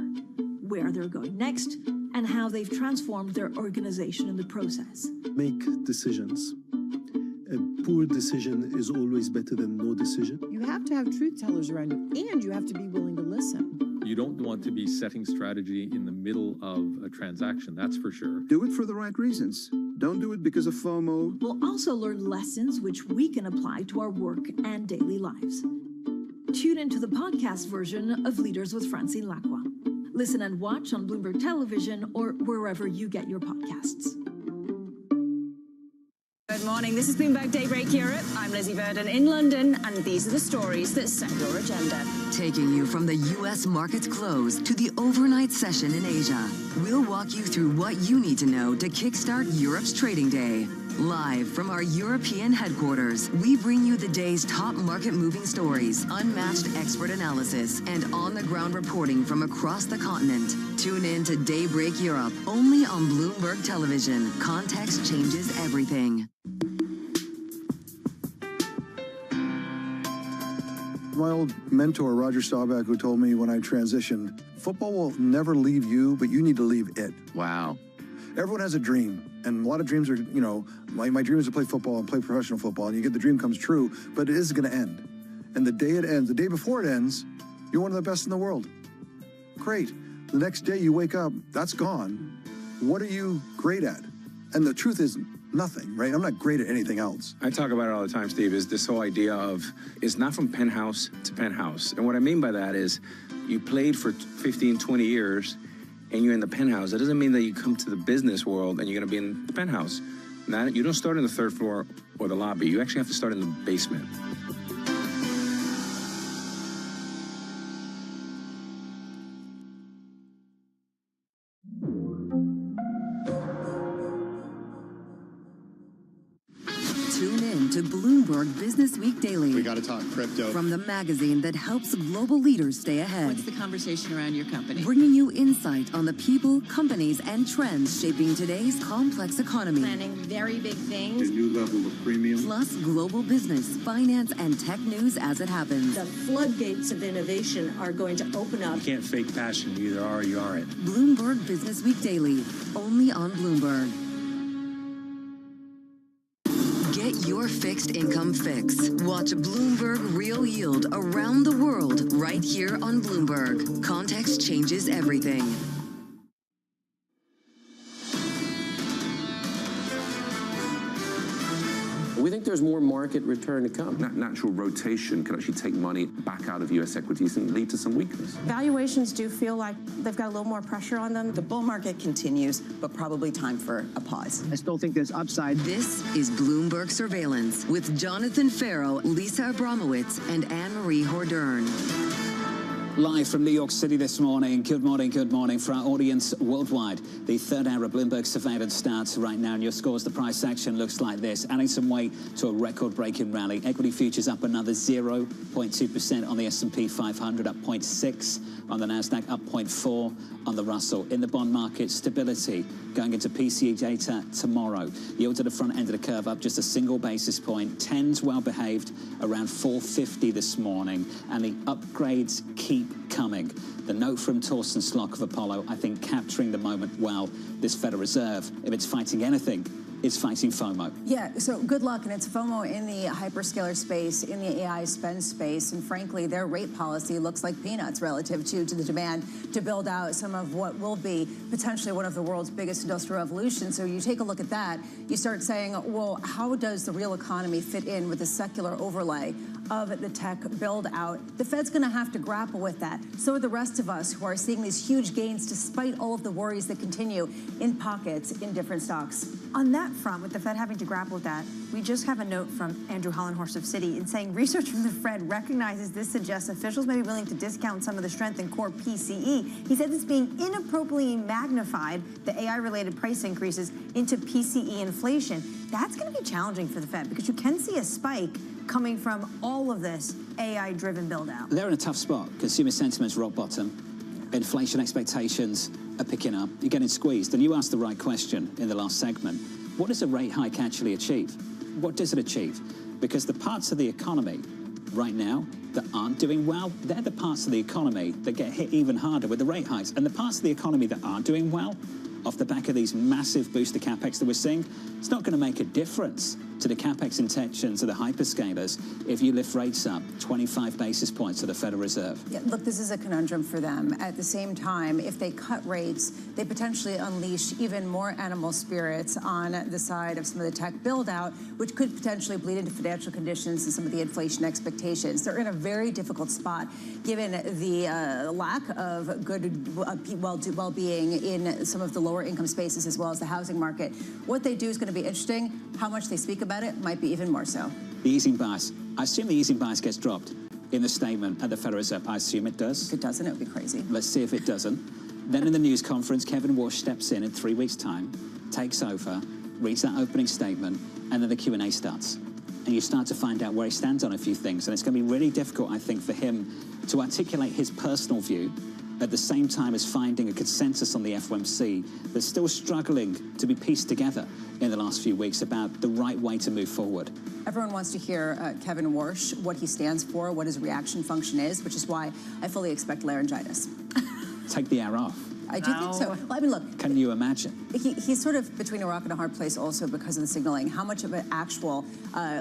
[SPEAKER 4] where they're going next, and how they've transformed their organization in the process.
[SPEAKER 7] Make decisions. A poor decision is always better than no decision.
[SPEAKER 6] You have to have truth tellers around you, and you have to be willing to listen.
[SPEAKER 21] You don't want to be setting strategy in the middle of a transaction, that's for sure.
[SPEAKER 14] Do it for the right reasons. Don't do it because of FOMO.
[SPEAKER 4] We'll also learn lessons which we can apply to our work and daily lives. Tune into the podcast version of Leaders with Francine Lacroix. Listen and watch on Bloomberg Television or wherever you get your podcasts.
[SPEAKER 8] Good morning. This is Bloomberg Daybreak Europe. I'm Lizzie Burden in London, and these are the stories that set your agenda.
[SPEAKER 5] Taking you from the U.S. market's close to the overnight session in Asia, we'll walk you through what you need to know to kickstart Europe's trading day. Live from our European headquarters, we bring you the day's top market-moving stories, unmatched expert analysis, and on-the-ground reporting from across the continent. Tune in to Daybreak Europe, only on Bloomberg Television. Context changes everything.
[SPEAKER 14] My old mentor, Roger Staubach, who told me when I transitioned, football will never leave you, but you need to leave it.
[SPEAKER 9] Wow.
[SPEAKER 14] Everyone has a dream, and a lot of dreams are, my dream is to play football and play professional football, and you get the dream comes true, but it is going to end. And the day it ends, the day before it ends, you're one of the best in the world. Great. The next day you wake up, that's gone. What are you great at? And the truth is nothing, right? I'm not great at anything else.
[SPEAKER 9] I talk about it all the time, Steve, is this whole idea of it's not from penthouse to penthouse. And what I mean by that is you played for 15, 20 years, and you're in the penthouse. That doesn't mean that you come to the business world and you're going to be in the penthouse. Now, you don't start in the third floor or the lobby. You actually have to start in the basement.
[SPEAKER 5] Tune in to Bloomberg Business Week Daily.
[SPEAKER 10] We got to talk crypto.
[SPEAKER 5] From the magazine that helps global leaders stay ahead.
[SPEAKER 12] What's the conversation around your company?
[SPEAKER 5] Bringing you insight on the people, companies, and trends shaping today's complex economy.
[SPEAKER 12] Planning very big things.
[SPEAKER 14] A new level of premium.
[SPEAKER 5] Plus global business, finance, and tech news as it happens.
[SPEAKER 15] The floodgates of innovation are going to open up.
[SPEAKER 9] You can't fake passion. You either are or you aren't.
[SPEAKER 5] Bloomberg Business Week Daily, only on Bloomberg. Get your fixed income fix. Watch Bloomberg Real Yield around the world right here on Bloomberg. Context changes everything.
[SPEAKER 13] We think there's more market return to come.
[SPEAKER 9] Natural rotation can actually take money back out of U.S. equities and lead to some weakness.
[SPEAKER 15] Valuations do feel like they've got a little more pressure on them.
[SPEAKER 25] The bull market continues, but probably time for a pause.
[SPEAKER 6] I still think there's upside.
[SPEAKER 5] This is Bloomberg Surveillance with Jonathan Farrow, Lisa Abramowitz, and Anne-Marie Hordern.
[SPEAKER 28] Live from New York City this morning. Good morning for our audience worldwide. The third hour of Bloomberg Surveillance starts right now, and your scores, the price action looks like this, adding some weight to a record-breaking rally. Equity futures up another 0.2% on the S&P 500, up 0.6 on the NASDAQ, up 0.4 on the Russell. In the bond market, stability going into PCE data tomorrow. Yield to the front end of the curve up just a single basis point. 10's well behaved, around 450 this morning, and the upgrades keep coming. The note from Torsten Slok of Apollo, I think, capturing the moment well. This Federal Reserve, if it's fighting anything, it's fighting FOMO.
[SPEAKER 26] Yeah, so good luck. And it's FOMO in the hyperscaler space, in the AI spend space. And frankly, their rate policy looks like peanuts relative to the demand to build out some of what will be potentially one of the world's biggest industrial revolutions. So you take a look at that, you start saying, well, how does the real economy fit in with the secular overlay of the tech build out? The Fed's going to have to grapple with that. So are the rest of us who are seeing these huge gains despite all of the worries that continue in pockets in different stocks.
[SPEAKER 3] On that front, with the Fed having to grapple with that, we just have a note from Andrew Hollenhorst of Citi in saying research from the Fed recognizes this suggests officials may be willing to discount some of the strength in core PCE. He said it's being inappropriately magnified, the AI-related price increases, into PCE inflation. That's going to be challenging for the Fed because you can see a spike coming from all of this AI-driven build-out.
[SPEAKER 28] They're in a tough spot. Consumer sentiment's rock bottom. Inflation expectations are picking up. You're getting squeezed. And you asked the right question in the last segment. What does a rate hike actually achieve? What does it achieve? Because the parts of the economy right now that aren't doing well, they're the parts of the economy that get hit even harder with the rate hikes. And the parts of the economy that are doing well, off the back of these massive booster capex that we're seeing, it's not going to make a difference to the capex intentions of the hyperscalers if you lift rates up 25 basis points of the Federal Reserve.
[SPEAKER 26] Yeah, look, this is a conundrum for them. At the same time, if they cut rates, they potentially unleash even more animal spirits on the side of some of the tech build-out, which could potentially bleed into financial conditions and some of the inflation expectations. They're in a very difficult spot given the lack of good well-being in some of the lower income spaces as well as the housing market. What they do is going to be interesting. How much they speak about it might be even more so.
[SPEAKER 28] The easing bias. I assume the easing bias gets dropped in the statement at the Federal Reserve. I assume it does.
[SPEAKER 26] If it doesn't, it would be crazy.
[SPEAKER 28] Let's see if it doesn't. Then in the news conference, Kevin Walsh steps in 3 weeks' time, takes over, reads that opening statement, and then the Q&A starts. And you start to find out where he stands on a few things. And it's going to be really difficult, I think, for him to articulate his personal view at the same time as finding a consensus on the FOMC that's still struggling to be pieced together in the last few weeks about the right way to move forward.
[SPEAKER 26] Everyone wants to hear Kevin Walsh, what he stands for, what his reaction function is, which is why I fully expect laryngitis.
[SPEAKER 28] Take the air off.
[SPEAKER 26] I do think so. Well, I mean, look.
[SPEAKER 28] Can you imagine?
[SPEAKER 26] He's sort of between a rock and a hard place also because of the signaling. How much of an actual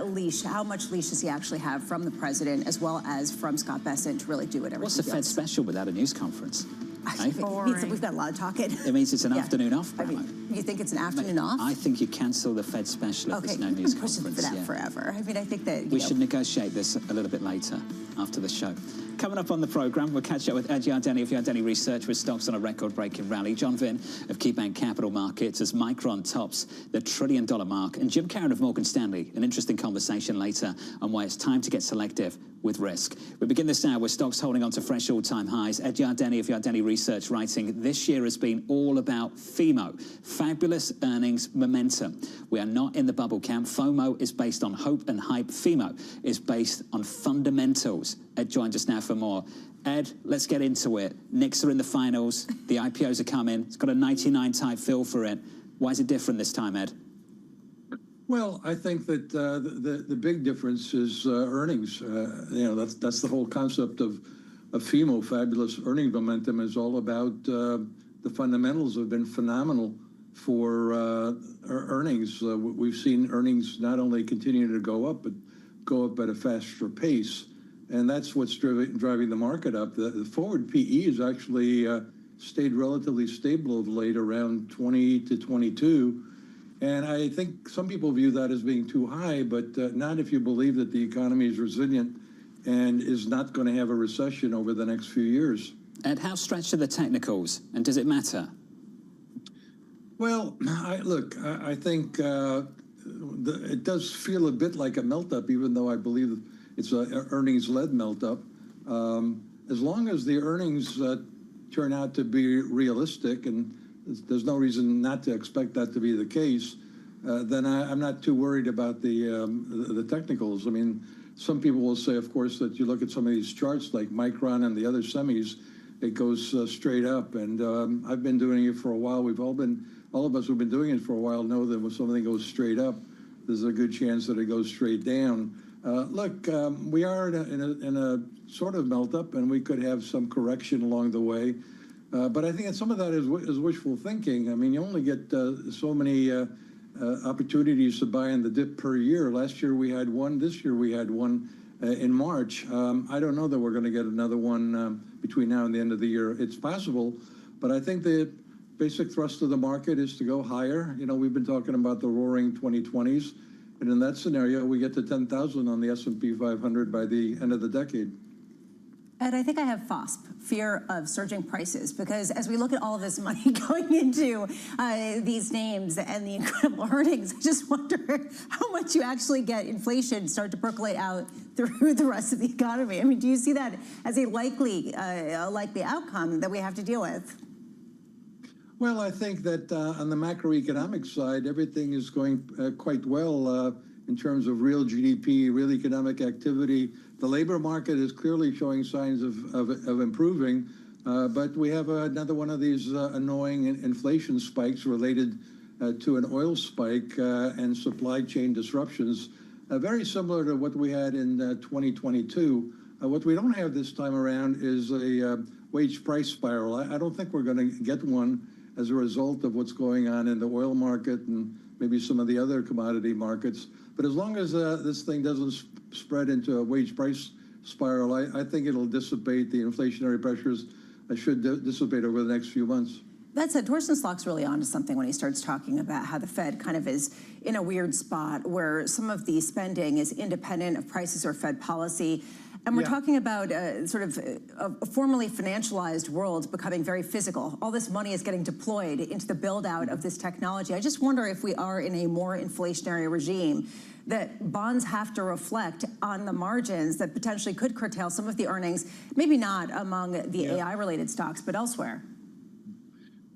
[SPEAKER 26] leash, how much leash does he actually have from the president as well as from Scott Bessent to really do whatever
[SPEAKER 28] What's the Fed special without a news conference?
[SPEAKER 26] It means that we've got a lot of talking.
[SPEAKER 28] It means it's an afternoon off,
[SPEAKER 26] I mean, you think it's an afternoon off?
[SPEAKER 28] I think you cancel the Fed special if there's no news conference.
[SPEAKER 26] Push it for that forever. I mean, I think that...
[SPEAKER 28] We should negotiate this a little bit later after the show. Coming up on the programme, we'll catch up with Ed Yardeni of Yardeni Research with stocks on a record-breaking rally. John Vinn of KeyBank Capital Markets as Micron tops the $1 trillion mark. And Jim Karen of Morgan Stanley, an interesting conversation later on why it's time to get selective with risk. We begin this hour with stocks holding on to fresh all-time highs. Ed Yardeni of Yardeni Research writing, this year has been all about FOMO, fabulous earnings momentum. We are not in the bubble camp. FOMO is based on hope and hype. FOMO is based on fundamentals. Ed joins us now for more. Ed, let's get into it. Knicks are in the finals. The IPOs are coming. It's got a 99 type feel for it. Why is it different this time, Ed?
[SPEAKER 1] Well, I think that the big difference is earnings. That's the whole concept of FOMO, fabulous earning momentum, is all about the fundamentals have been phenomenal for earnings. We've seen earnings not only continue to go up, but go up at a faster pace. And that's what's driving the market up. The forward PE has actually stayed relatively stable of late, around 20 to 22. And I think some people view that as being too high, but not if you believe that the economy is resilient and is not going to have a recession over the next few years.
[SPEAKER 28] Ed, how stretched are the technicals, and does it matter?
[SPEAKER 1] Well, I think it does feel a bit like a melt-up, even though I believe it's an earnings-led melt-up. As long as the earnings turn out to be realistic, and there's no reason not to expect that to be the case, then I'm not too worried about the technicals. I mean, some people will say, of course, that you look at some of these charts like Micron and the other semis, it goes straight up. And I've been doing it for a while. All of us who've been doing it for a while know that when something goes straight up, there's a good chance that it goes straight down. We are in a sort of melt-up, and we could have some correction along the way. But I think that some of that is wishful thinking. I mean, you only get so many opportunities to buy in the dip per year. Last year we had one. This year we had one in March. I don't know that we're going to get another one between now and the end of the year. It's possible, but I think the basic thrust of the market is to go higher. You know, we've been talking about the roaring 2020s, and in that scenario, we get to 10,000 on the S&P 500 by the end of the decade.
[SPEAKER 26] Ed, I think I have FOSP, fear of surging prices, because as we look at all of this money going into these names and the incredible earnings, I just wonder how much you actually get inflation start to percolate out through the rest of the economy. I mean, do you see that as a likely outcome that we have to deal with?
[SPEAKER 1] Well, I think that on the macroeconomic side, everything is going quite well in terms of real GDP, real economic activity. The labor market is clearly showing signs of improving. But we have another one of these annoying inflation spikes related to an oil spike and supply chain disruptions, very similar to what we had in 2022. What we don't have this time around is a wage price spiral. I don't think we're going to get one as a result of what's going on in the oil market and maybe some of the other commodity markets. But as long as this thing doesn't spread into a wage price spiral, I think it'll dissipate. The inflationary pressures should dissipate over the next few months.
[SPEAKER 26] That said, Torsten Slok's really onto something when he starts talking about how the Fed kind of is in a weird spot where some of the spending is independent of prices or Fed policy. And we're talking about sort of a formally financialized world becoming very physical. All this money is getting deployed into the build out of this technology. I just wonder if we are in a more inflationary regime that bonds have to reflect on the margins that potentially could curtail some of the earnings, maybe not among the AI-related stocks, but elsewhere.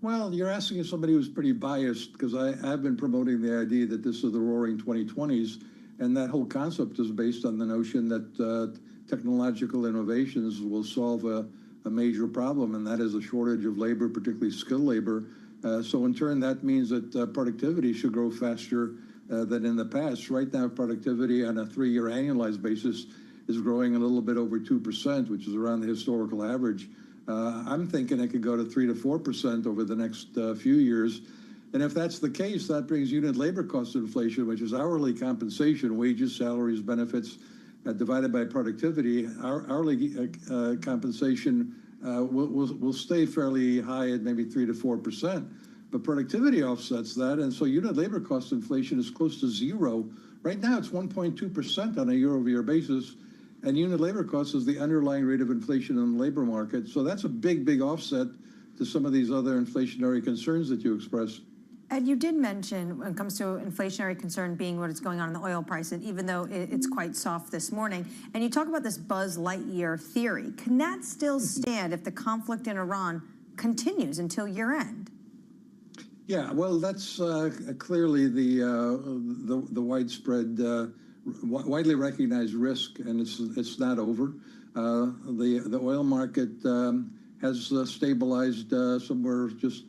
[SPEAKER 1] Well, you're asking somebody who's pretty biased, because I've been promoting the idea that this is the roaring 2020s, and that whole concept is based on the notion that technological innovations will solve a major problem, and that is a shortage of labor, particularly skilled labor. So in turn, that means that productivity should grow faster than in the past. Right now, productivity on a 3-year annualized basis is growing a little bit over 2%, which is around the historical average. I'm thinking it could go to 3 to 4% over the next few years. And if that's the case, that brings unit labor cost inflation, which is hourly compensation, wages, salaries, benefits, divided by productivity. Our hourly compensation will stay fairly high at maybe 3 to 4%. But productivity offsets that, and so unit labor cost inflation is close to zero. Right now, it's 1.2% on a year-over-year basis. And unit labor costs is the underlying rate of inflation in the labor market. So that's a big, big offset to some of these other inflationary concerns that you expressed.
[SPEAKER 3] And you did mention, when it comes to inflationary concern being what is going on in the oil price, and even though it's quite soft this morning, and you talk about this Buzz Lightyear theory, can that still stand if the conflict in Iran continues until year end?
[SPEAKER 1] Yeah, well, that's clearly the widespread widely recognized risk, and it's not over. The oil market has stabilized somewhere just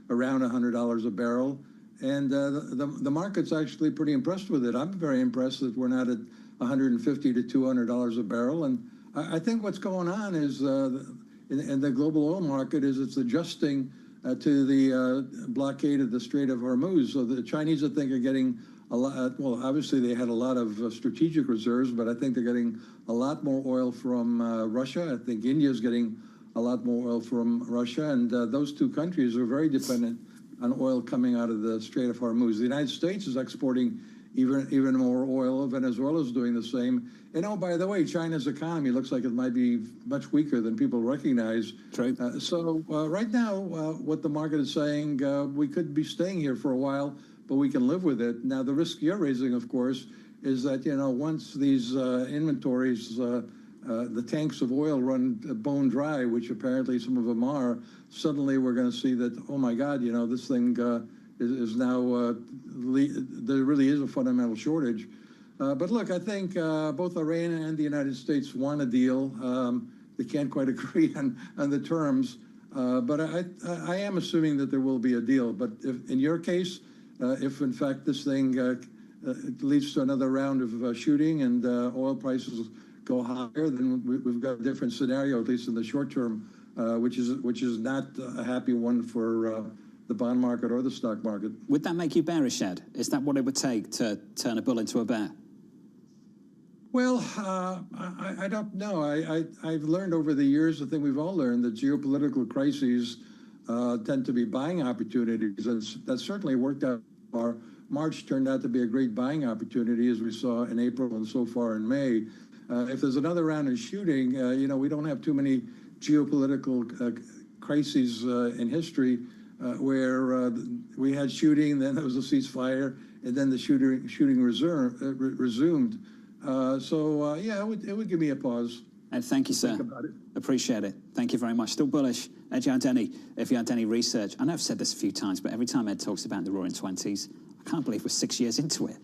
[SPEAKER 1] around $100 a barrel, and the market's actually pretty impressed with it. I'm very impressed that we're not at $150 to $200 a barrel, and I think what's going on is in the global oil market is it's adjusting to the blockade of the Strait of Hormuz. So the Chinese, I think, are getting a lot. Well, obviously they had a lot of strategic reserves, but I think they're getting a lot more oil from Russia. I think India's getting a lot more oil from Russia, and those two countries are very dependent on oil coming out of the Strait of Hormuz. The United States is exporting even more oil. Venezuela's doing the same. And oh, by the way, China's economy looks like it might be much weaker than people recognize.
[SPEAKER 28] True.
[SPEAKER 1] So right now, what the market is saying, we could be staying here for a while, but we can live with it. Now, the risk you're raising, of course, is that, once these inventories, the tanks of oil run bone dry, which apparently some of them are, suddenly we're going to see that, oh my God, this thing is now, there really is a fundamental shortage. But look, I think both Iran and the United States want a deal. They can't quite agree on the terms, but I am assuming that there will be a deal. But if, in your case, if in fact this thing leads to another round of shooting and oil prices go higher, then we've got a different scenario, at least in the short term, which is not a happy one for the bond market or the stock market.
[SPEAKER 28] Would that make you bearish, Ed? Is that what it would take to turn a bull into a bear?
[SPEAKER 1] Well, I don't know. I've learned over the years, the thing we've all learned, that geopolitical crises tend to be buying opportunities. And that certainly worked out. March turned out to be a great buying opportunity, as we saw in April and so far in May. If there's another round of shooting, we don't have too many geopolitical crises in history where we had shooting, then there was a ceasefire, and then the shooting resumed. Yeah, it would give me a pause.
[SPEAKER 28] Ed, thank you, sir. Appreciate it. Thank you very much. Still bullish. Ed Yardeni, if you had any research, I know I've said this a few times, but every time Ed talks about the roaring 20s, I can't believe we're 6 years into it.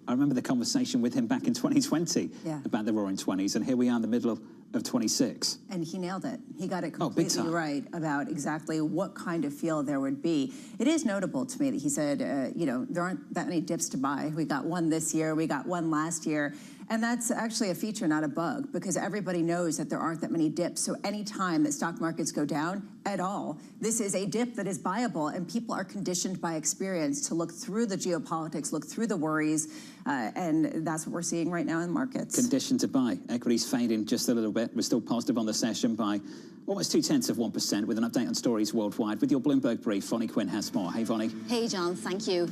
[SPEAKER 28] I remember the conversation with him back in 2020 about the Roaring 20s, and here we are in the middle of 26.
[SPEAKER 26] And he nailed it. He got it completely right about exactly what kind of feel there would be. It is notable to me that he said, you know, there aren't that many dips to buy. We got one this year, we got one last year. And that's actually a feature, not a bug, because everybody knows that there aren't that many dips. So any time that stock markets go down at all, this is a dip that is buyable, and people are conditioned by experience to look through the geopolitics, look through the worries, and that's what we're seeing right now in markets.
[SPEAKER 28] Conditioned to buy. Equities fading just a little bit. We're still positive on the session by almost 0.2% with an update on stories worldwide. With your Bloomberg brief, Vonnie Quinn has more. Hey, Vonnie.
[SPEAKER 10] Hey, John, thank you.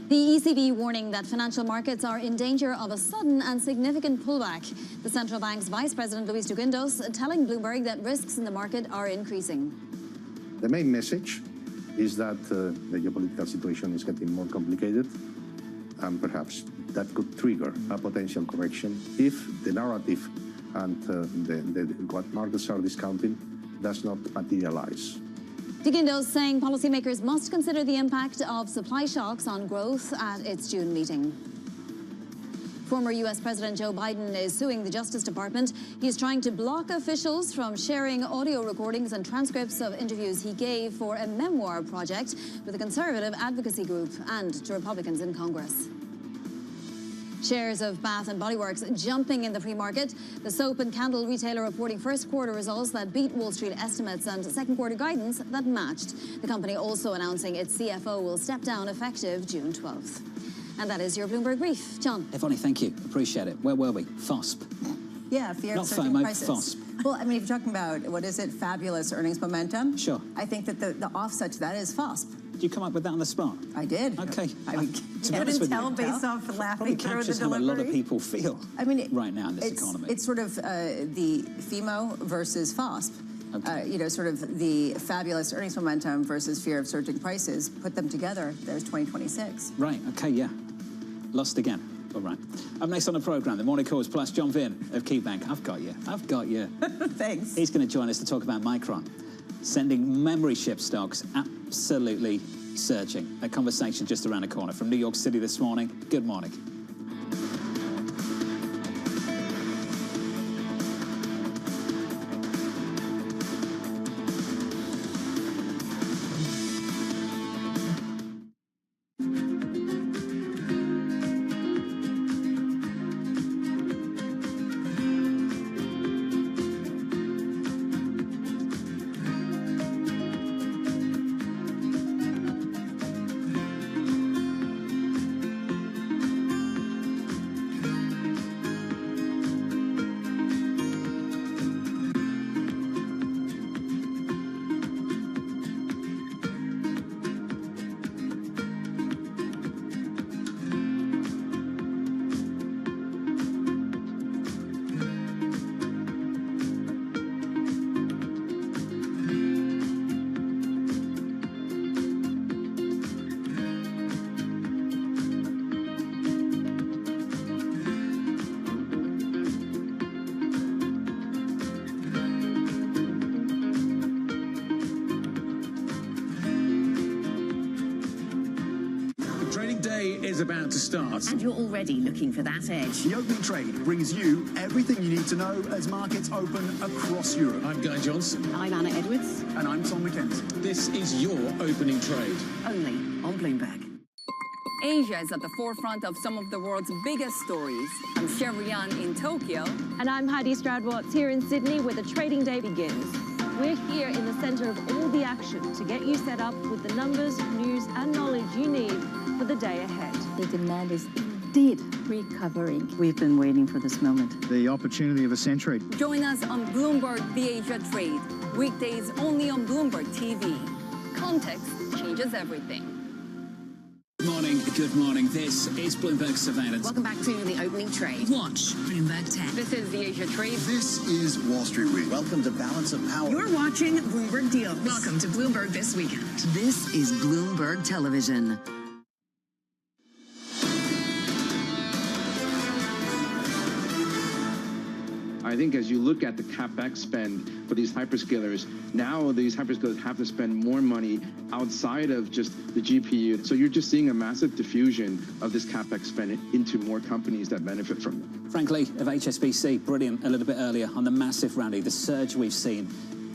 [SPEAKER 10] The ECB warning that financial markets are in danger of a sudden and significant pullback. The central bank's Vice President Luis de Guindos telling Bloomberg that risks in the market are increasing.
[SPEAKER 11] The main message is that the geopolitical situation is getting more complicated, and perhaps that could trigger a potential correction if the narrative and what markets are discounting does not materialize.
[SPEAKER 10] De Guindos saying policymakers must consider the impact of supply shocks on growth at its June meeting. Former U.S. President Joe Biden is suing the Justice Department. He's trying to block officials from sharing audio recordings and transcripts of interviews he gave for a memoir project with a conservative advocacy group and to Republicans in Congress. Shares of Bath & Body Works jumping in the pre-market. The soap and candle retailer reporting first quarter results that beat Wall Street estimates and second quarter guidance that matched. The company also announcing its CFO will step down effective June 12th. And that is your Bloomberg brief. John.
[SPEAKER 28] Hey, Vonnie, thank you. Appreciate it. Where were we? FOSP.
[SPEAKER 26] Yeah, fear of surging prices. FOSP. Well, I mean, if you're talking about, what is it, fabulous earnings momentum?
[SPEAKER 28] Sure.
[SPEAKER 26] I think that the offset to that is FOSP.
[SPEAKER 28] Did you come up with that on the spot?
[SPEAKER 26] I did.
[SPEAKER 28] Okay.
[SPEAKER 26] I couldn't tell based off laughing through the delivery.
[SPEAKER 28] How a lot of people feel right now in this economy.
[SPEAKER 26] It's sort of the FEMO versus FOSP. Okay. You know, sort of the fabulous earnings momentum versus fear of surging prices. Put them together, there's 2026.
[SPEAKER 28] Right, okay, yeah. Lost again. All right. Up next on the programme, the Morning Calls plus John Vinn of KeyBank. I've got you.
[SPEAKER 26] Thanks.
[SPEAKER 28] He's going to join us to talk about Micron. Sending memory chip stocks absolutely surging. That conversation just around the corner. From New York City this morning, good morning.
[SPEAKER 16] Is about to start.
[SPEAKER 12] And you're already looking for that edge.
[SPEAKER 16] The opening trade brings you everything you need to know as markets open across Europe. I'm Guy Johnson.
[SPEAKER 12] I'm Anna Edwards.
[SPEAKER 16] And I'm Tom McKenzie. This is your opening trade.
[SPEAKER 12] Only on Bloomberg.
[SPEAKER 18] Asia is at the forefront of some of the world's biggest stories. I'm Sherrian in Tokyo.
[SPEAKER 19] And I'm Heidi Stroud-Watts here in Sydney, where the trading day begins. We're here in the center of all the action to get you set up with the numbers, news, and knowledge you need for the day ahead.
[SPEAKER 20] The demand is indeed recovering.
[SPEAKER 22] We've been waiting for this moment.
[SPEAKER 16] The opportunity of a century.
[SPEAKER 18] Join us on Bloomberg The Asia Trade. Weekdays only on Bloomberg TV. Context changes everything.
[SPEAKER 28] Good morning. This is Bloomberg Surveillance.
[SPEAKER 12] Welcome back to the opening trade.
[SPEAKER 28] Watch Bloomberg 10.
[SPEAKER 18] This is The Asia Trade.
[SPEAKER 16] This is Wall Street Week. Welcome to Balance of Power.
[SPEAKER 12] You're watching Bloomberg Deals. Welcome to Bloomberg This Weekend.
[SPEAKER 5] This is Bloomberg Television.
[SPEAKER 2] I think as you look at the CapEx spend for these hyperscalers, now these hyperscalers have to spend more money outside of just the GPU. So you're just seeing a massive diffusion of this CapEx spend into more companies that benefit from them.
[SPEAKER 28] Frank Lee of HSBC, brilliant a little bit earlier on the massive rally, the surge we've seen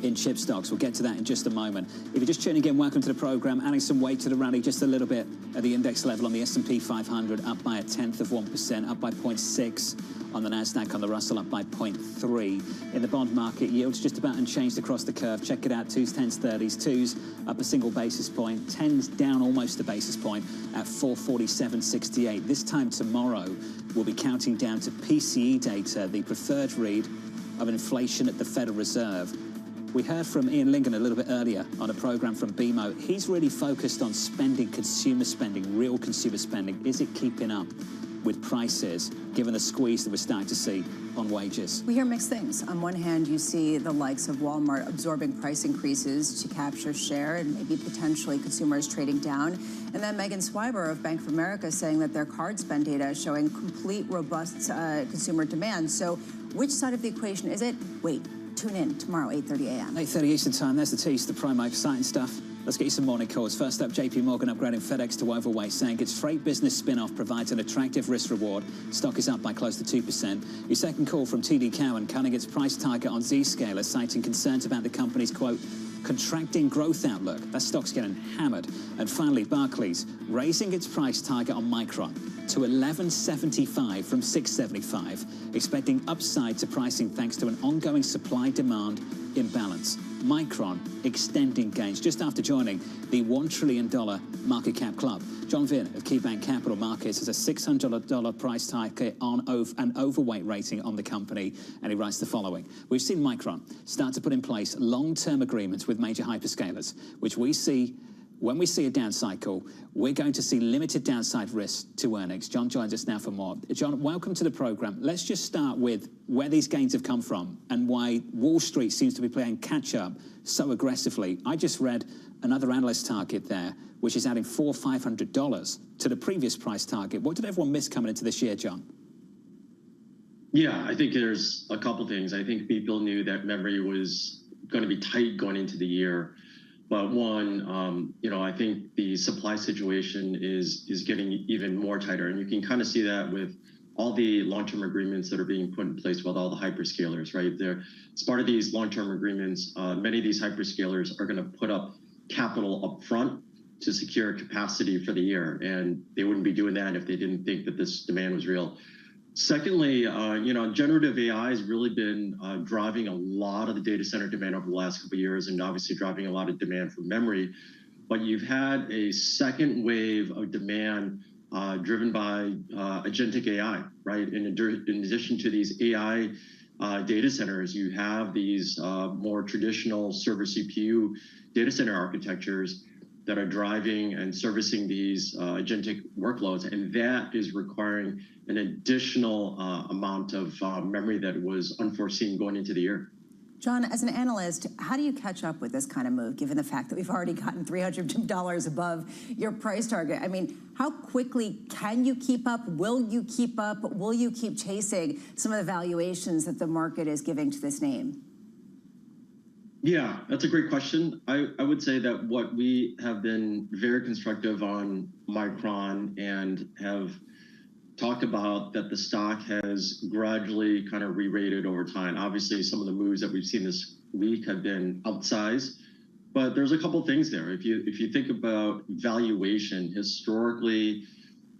[SPEAKER 28] in chip stocks. We'll get to that in just a moment. If you're just tuning in, welcome to the program. Adding some weight to the rally just a little bit at the index level on the S&P 500, up by 1/10%, up by 0.6 on the NASDAQ, on the Russell, up by 0.3. In the bond market, yields just about unchanged across the curve. Check it out, 2s, 10s, 30s, 2s up a single basis point, 10s down almost a basis point at 447.68. This time tomorrow, we'll be counting down to PCE data, the preferred read of inflation at the Federal Reserve. We heard from Ian Lingen a little bit earlier on a program from BMO. He's really focused on spending, consumer spending, real consumer spending. Is it keeping up with prices, given the squeeze that we're starting to see on wages?
[SPEAKER 26] We hear mixed things. On one hand, you see the likes of Walmart absorbing price increases to capture share and maybe potentially consumers trading down. And then Megan Swiber of Bank of America saying that their card spend data is showing complete, robust consumer demand. So which side of the equation is it? Wait. Tune in tomorrow, 8:30 a.m.
[SPEAKER 28] 8:30 Eastern Time. There's the tease, the promo, exciting stuff. Let's get you some morning calls. First up, JP Morgan upgrading FedEx to overweight, saying its freight business spin-off provides an attractive risk reward. Stock is up by close to 2%. Your second call from TD Cowen, cutting its price target on Zscaler, citing concerns about the company's, quote, contracting growth outlook. That stock's getting hammered. And finally, Barclays raising its price target on Micron to $11.75 from $6.75, expecting upside to pricing thanks to an ongoing supply-demand imbalance. Micron extending gains just after joining the $1 trillion market cap club. John Vinn of KeyBank Capital Markets has a $600 price target on an overweight rating on the company, and he writes the following. We've seen Micron start to put in place long-term agreements with major hyperscalers, which we see. When we see a down cycle, we're going to see limited downside risk to earnings. John joins us now for more. John, welcome to the program. Let's just start with where these gains have come from and why Wall Street seems to be playing catch-up so aggressively. I just read another analyst target there, which is adding $400 or $500 to the previous price target. What did everyone miss coming into this year, John?
[SPEAKER 4] Yeah, I think there's a couple things. I think people knew that memory was going to be tight going into the year. But one, I think the supply situation is getting even more tighter. And you can kind of see that with all the long-term agreements that are being put in place with all the hyperscalers, right? As part of these long-term agreements, many of these hyperscalers are going to put up capital up front to secure capacity for the year. And they wouldn't be doing that if they didn't think that this demand was real. Secondly, generative AI has really been driving a lot of the data center demand over the last couple of years, and obviously driving a lot of demand for memory. But you've had a second wave of demand driven by agentic AI, right? In addition to these AI data centers, you have these more traditional server CPU data center architectures that are driving and servicing these agentic workloads, and that is requiring an additional amount of memory that was unforeseen going into the year.
[SPEAKER 26] John, as an analyst, how do you catch up with this kind of move, given the fact that we've already gotten $300 above your price target? I mean, how quickly can you keep up? Will you keep up? Will you keep chasing some of the valuations that the market is giving to this name?
[SPEAKER 4] Yeah, that's a great question. I would say that what we have been very constructive on Micron and have talked about that the stock has gradually kind of re-rated over time. Obviously, some of the moves that we've seen this week have been outsized, but there's a couple things there. If you think about valuation, historically,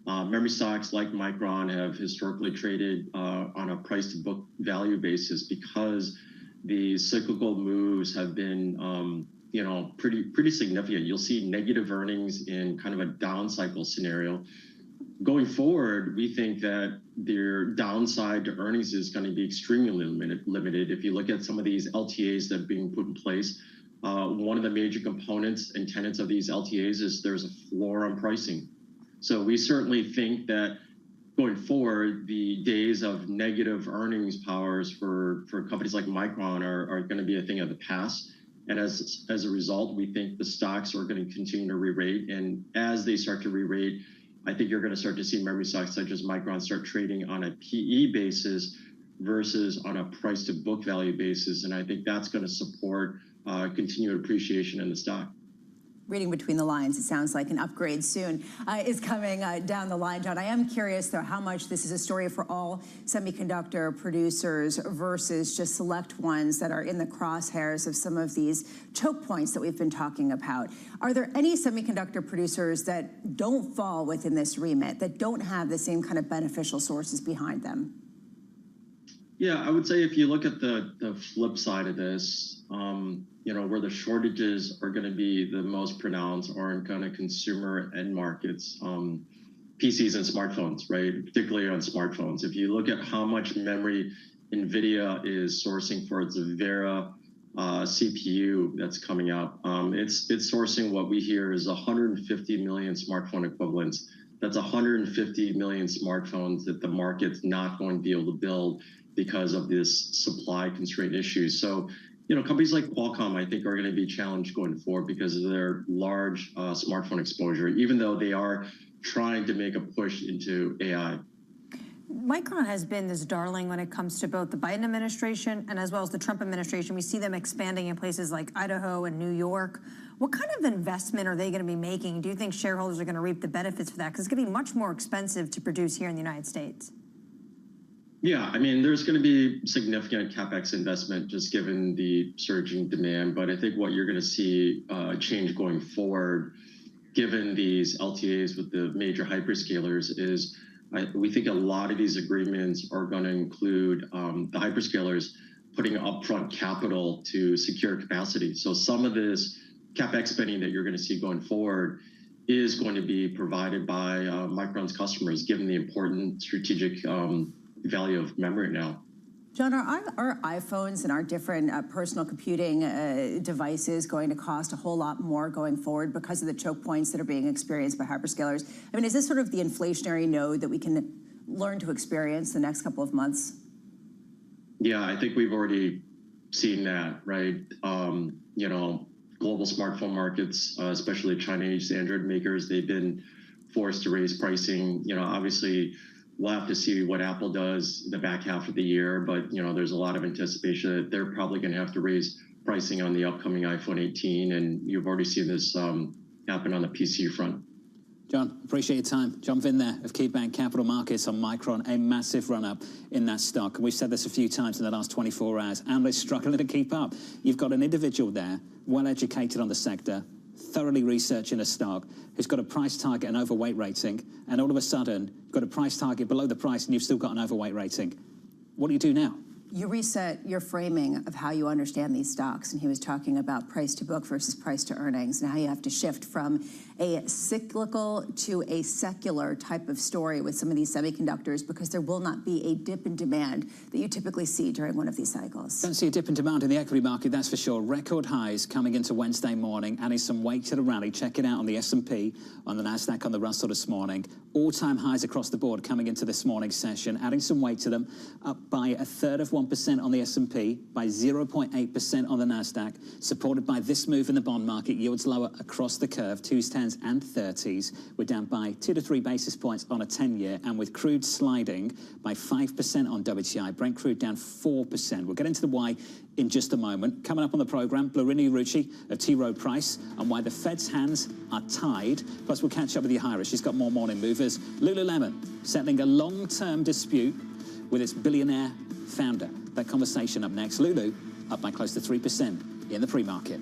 [SPEAKER 4] memory stocks like Micron have historically traded on a price to book value basis because the cyclical moves have been, pretty significant. You'll see negative earnings in kind of a down cycle scenario. Going forward, we think that their downside to earnings is going to be extremely limited. If you look at some of these LTAs that are being put in place, one of the major components and tenets of these LTAs is there's a floor on pricing. So we certainly think that going forward, the days of negative earnings powers for companies like Micron are going to be a thing of the past. And as a result, we think the stocks are going to continue to re-rate. And as they start to re-rate, I think you're going to start to see memory stocks such as Micron start trading on a PE basis versus on a price to book value basis. And I think that's going to support continued appreciation in the stock.
[SPEAKER 26] Reading between the lines, it sounds like an upgrade soon is coming down the line, John. I am curious, though, how much this is a story for all semiconductor producers versus just select ones that are in the crosshairs of some of these choke points that we've been talking about. Are there any semiconductor producers that don't fall within this remit, that don't have the same kind of beneficial sources behind them?
[SPEAKER 4] Yeah, I would say if you look at the flip side of this, where the shortages are going to be the most pronounced are in kind of consumer end markets, PCs and smartphones, right? Particularly on smartphones. If you look at how much memory NVIDIA is sourcing for its Vera CPU that's coming out, it's sourcing what we hear is 150 million smartphone equivalents. That's 150 million smartphones that the market's not going to be able to build because of this supply constraint issue. So, companies like Qualcomm, I think, are going to be challenged going forward because of their large smartphone exposure, even though they are trying to make a push into AI.
[SPEAKER 3] Micron has been this darling when it comes to both the Biden administration and as well as the Trump administration. We see them expanding in places like Idaho and New York. What kind of investment are they going to be making? Do you think shareholders are going to reap the benefits for that? Because it's going to be much more expensive to produce here in the United States.
[SPEAKER 4] Yeah, I mean, there's going to be significant CapEx investment just given the surging demand. But I think what you're going to see change going forward, given these LTAs with the major hyperscalers, is we think a lot of these agreements are going to include the hyperscalers putting upfront capital to secure capacity. So some of this CapEx spending that you're going to see going forward is going to be provided by Micron's customers, given the important strategic value of memory now.
[SPEAKER 26] John, are iPhones and our different personal computing devices going to cost a whole lot more going forward because of the choke points that are being experienced by hyperscalers? I mean, is this sort of the inflationary node that we can learn to experience the next couple of months?
[SPEAKER 4] Yeah, I think we've already seen that, right? Global smartphone markets, especially Chinese Android makers, they've been forced to raise pricing. Obviously, we'll have to see what Apple does in the back half of the year, but there's a lot of anticipation that they're probably going to have to raise pricing on the upcoming iPhone 18, and you've already seen this happen on the PC front.
[SPEAKER 28] John, appreciate your time. John Vin there of KeyBank Capital Markets on Micron, a massive run-up in that stock. We've said this a few times in the last 24 hours. Analysts struggling to keep up. You've got an individual there, well-educated on the sector, thoroughly researching a stock, who's got a price target and overweight rating, and all of a sudden, you've got a price target below the price and you've still got an overweight rating. What do you do now?
[SPEAKER 26] You reset your framing of how you understand these stocks, and he was talking about price to book versus price to earnings. Now you have to shift from a cyclical to a secular type of story with some of these semiconductors, because there will not be a dip in demand that you typically see during one of these cycles.
[SPEAKER 28] Don't see a dip in demand in the equity market, that's for sure. Record highs coming into Wednesday morning, adding some weight to the rally. Check it out on the S&P, on the NASDAQ, on the Russell this morning. All-time highs across the board coming into this morning's session, adding some weight to them, up by 1/3 of 1% on the S&P, by 0.8% on the NASDAQ, supported by this move in the bond market. Yields lower across the curve, 2s, 10s and 30s. We're down by 2 to 3 basis points on a 10-year, and with crude sliding by 5% on WTI. Brent crude down 4%. We'll get into the why in just a moment. Coming up on the program, Blarini Rucci of T. Rowe Price, and why the Fed's hands are tied. Plus, we'll catch up with Yahira. She's got more morning movers. Lululemon settling a long-term dispute with its billionaire founder. That conversation up next. Lulu up by close to 3% in the pre-market.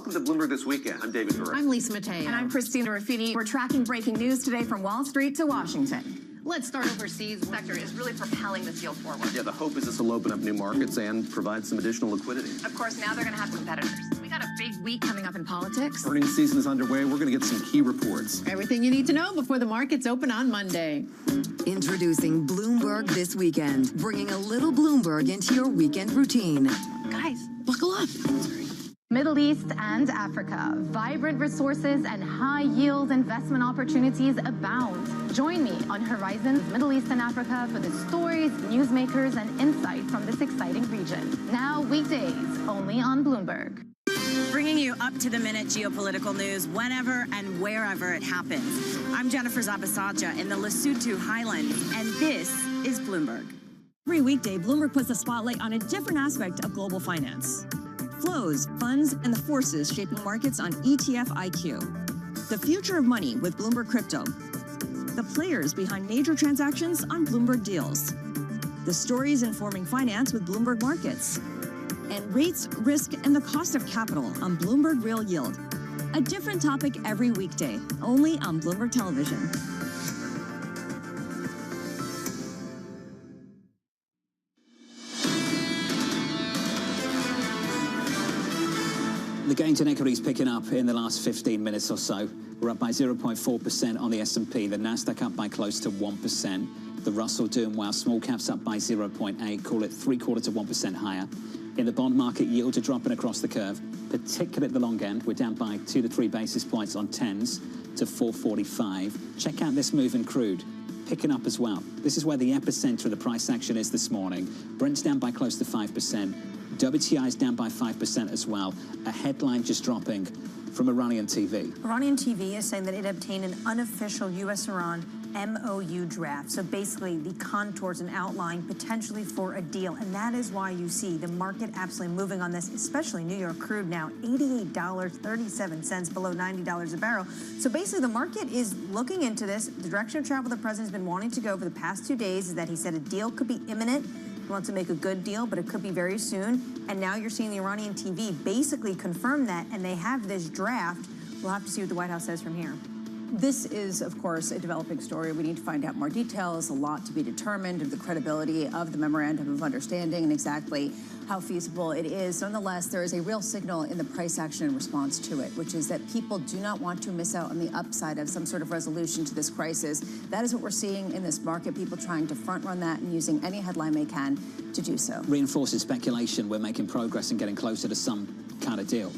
[SPEAKER 7] Welcome to Bloomberg This Weekend. I'm David Burr.
[SPEAKER 12] I'm Lisa Mateo.
[SPEAKER 8] And I'm Christina Ruffini. We're tracking breaking news today from Wall Street to Washington.
[SPEAKER 12] Let's start overseas. The sector is really propelling this deal forward.
[SPEAKER 7] Yeah, the hope is this will open up new markets and provide some additional liquidity.
[SPEAKER 12] Of course, now they're going to have competitors. We got a big week coming up in politics.
[SPEAKER 7] Earnings season is underway. We're going to get some key reports.
[SPEAKER 12] Everything you need to know before the markets open on Monday.
[SPEAKER 5] Introducing Bloomberg This Weekend, bringing a little Bloomberg into your weekend routine.
[SPEAKER 12] Guys, buckle up.
[SPEAKER 8] Middle East and Africa. Vibrant resources and high-yield investment opportunities abound. Join me on Horizons Middle East and Africa for the stories, newsmakers, and insight from this exciting region. Now weekdays, only on Bloomberg.
[SPEAKER 14] Bringing you up-to-the-minute geopolitical news whenever and wherever it happens. I'm Jennifer Zabasaja in the Lesotho Highlands, and this is Bloomberg.
[SPEAKER 17] Every weekday, Bloomberg puts a spotlight on a different aspect of global finance. Flows, funds, and the forces shaping markets on ETF IQ. The future of money with Bloomberg Crypto. The players behind major transactions on Bloomberg Deals. The stories informing finance with Bloomberg Markets. And rates, risk, and the cost of capital on Bloomberg Real Yield. A different topic every weekday, only on Bloomberg Television.
[SPEAKER 28] The gains in equities picking up in the last 15 minutes or so. We're up by 0.4% on the S&P. The Nasdaq up by close to 1%. The Russell doing well. Small caps up by 0.8. Call it 0.75% higher. In the bond market, yields are dropping across the curve, particularly at the long end. We're down by 2 to 3 basis points on 10s to 445. Check out this move in crude, picking up as well. This is where the epicenter of the price action is this morning. Brent's down by close to 5%. WTI is down by 5% as well. A headline just dropping from Iranian TV.
[SPEAKER 3] Iranian TV is saying that it obtained an unofficial U.S.-Iran MOU draft. So basically the contours and outline potentially for a deal. And that is why you see the market absolutely moving on this, especially New York crude now $88.37 below $90 a barrel. So basically the market is looking into this. The direction of travel the president's been wanting to go for the past 2 days is that he said a deal could be imminent. He wants to make a good deal, but it could be very soon. And now you're seeing the Iranian TV basically confirm that, and they have this draft. We'll have to see what the White House says from here.
[SPEAKER 26] This is, of course, a developing story. We need to find out more details, a lot to be determined of the credibility of the Memorandum of Understanding and exactly how feasible it is. Nonetheless, there is a real signal in the price action in response to it, which is that people do not want to miss out on the upside of some sort of resolution to this crisis. That is what we're seeing in this market, people trying to front-run that and using any headline they can to do so.
[SPEAKER 28] Reinforces speculation we're making progress and getting closer to some kind of deal.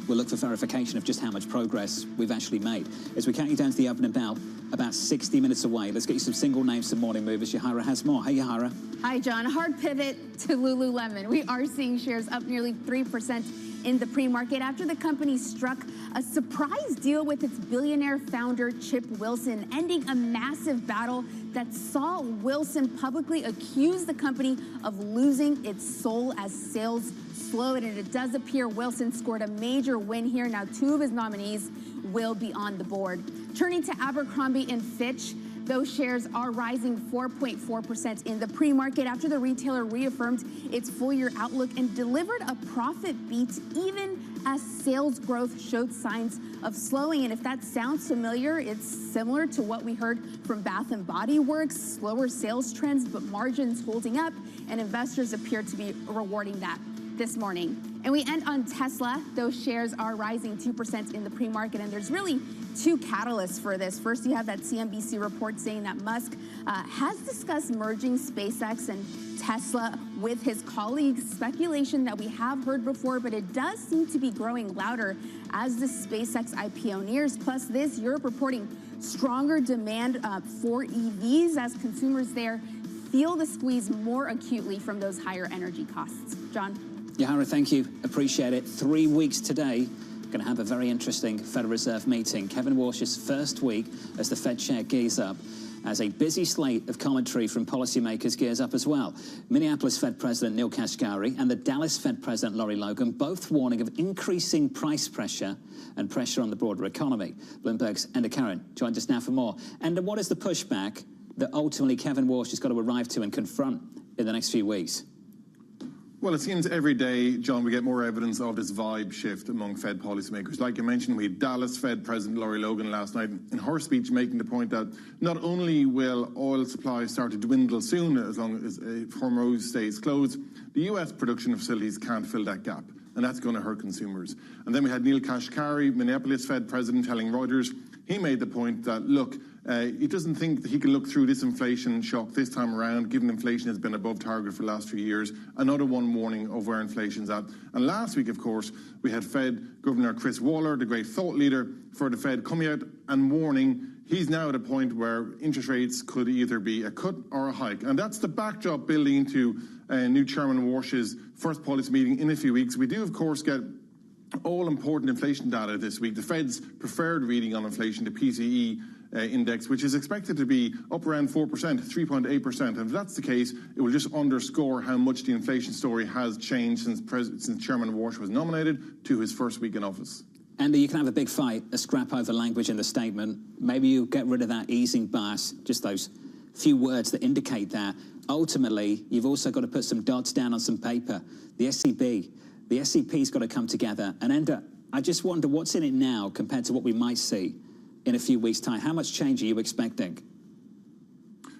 [SPEAKER 28] We'll look for verification of just how much progress we've actually made. As we count you down to the opening bell, about 60 minutes away, let's get you some single names, some morning movers. Yahara has more. Hey, Yahara.
[SPEAKER 21] Hi, John. Hard pivot to Lululemon. We are seeing shares up nearly 3% in the pre-market after the company struck a surprise deal with its billionaire founder, Chip Wilson, ending a massive battle that saw Wilson publicly accuse the company of losing its soul as sales slowed, and it does appear Wilson scored a major win here. Now 2 of his nominees will be on the board. Turning to Abercrombie & Fitch, those shares are rising 4.4% in the pre-market after the retailer reaffirmed its full-year outlook and delivered a profit beat even as sales growth showed signs of slowing. And if that sounds familiar, it's similar to what we heard from Bath & Body Works, slower sales trends, but margins holding up, and investors appear to be rewarding that this morning. And we end on Tesla. Those shares are rising 2% in the pre-market, and there's really 2 catalysts for this. First, you have that CNBC report saying that Musk has discussed merging SpaceX and Tesla with his colleagues, speculation that we have heard before, but it does seem to be growing louder as the SpaceX IPO nears. Plus this, Europe reporting stronger demand for EVs as consumers there feel the squeeze more acutely from those higher energy costs. John?
[SPEAKER 28] Yahara, thank you. Appreciate it. 3 weeks today. Going to have a very interesting Federal Reserve meeting. Kevin Walsh's first week as the Fed chair gears up, as a busy slate of commentary from policymakers gears up as well. Minneapolis Fed President Neil Kashkari and the Dallas Fed President Lori Logan both warning of increasing price pressure and pressure on the broader economy. Bloomberg's Enda Karen joins us now for more. Enda, what is the pushback that ultimately Kevin Walsh has got to arrive to and confront in the next few weeks?
[SPEAKER 6] Well, it seems every day, John, we get more evidence of this vibe shift among Fed policymakers. Like you mentioned, we had Dallas Fed President Laurie Logan last night in her speech making the point that not only will oil supply start to dwindle soon as long as Hormuz stays closed, the US production facilities can't fill that gap, and that's going to hurt consumers. And then we had Neil Kashkari, Minneapolis Fed President, telling Reuters, he made the point that, look, he doesn't think that he can look through this inflation shock this time around, given inflation has been above target for the last few years. Another one warning of where inflation's at. And last week, of course, we had Fed Governor Chris Waller, the great thought leader for the Fed, coming out and warning he's now at a point where interest rates could either be a cut or a hike. And that's the backdrop building into new Chairman Warsh's first policy meeting in a few weeks. We do, of course, get all important inflation data this week. The Fed's preferred reading on inflation, the PCE index, which is expected to be up around 4%, 3.8%. And if that's the case, it will just underscore how much the inflation story has changed since Chairman Warsh was nominated to his first week in office.
[SPEAKER 28] Andy, you can have a big fight, a scrap over language in the statement. Maybe you get rid of that easing bias, just those few words that indicate that. Ultimately, you've also got to put some dots down on some paper. The SCP's got to come together. And Enda, I just wonder what's in it now compared to what we might see in a few weeks' time. How much change are you expecting?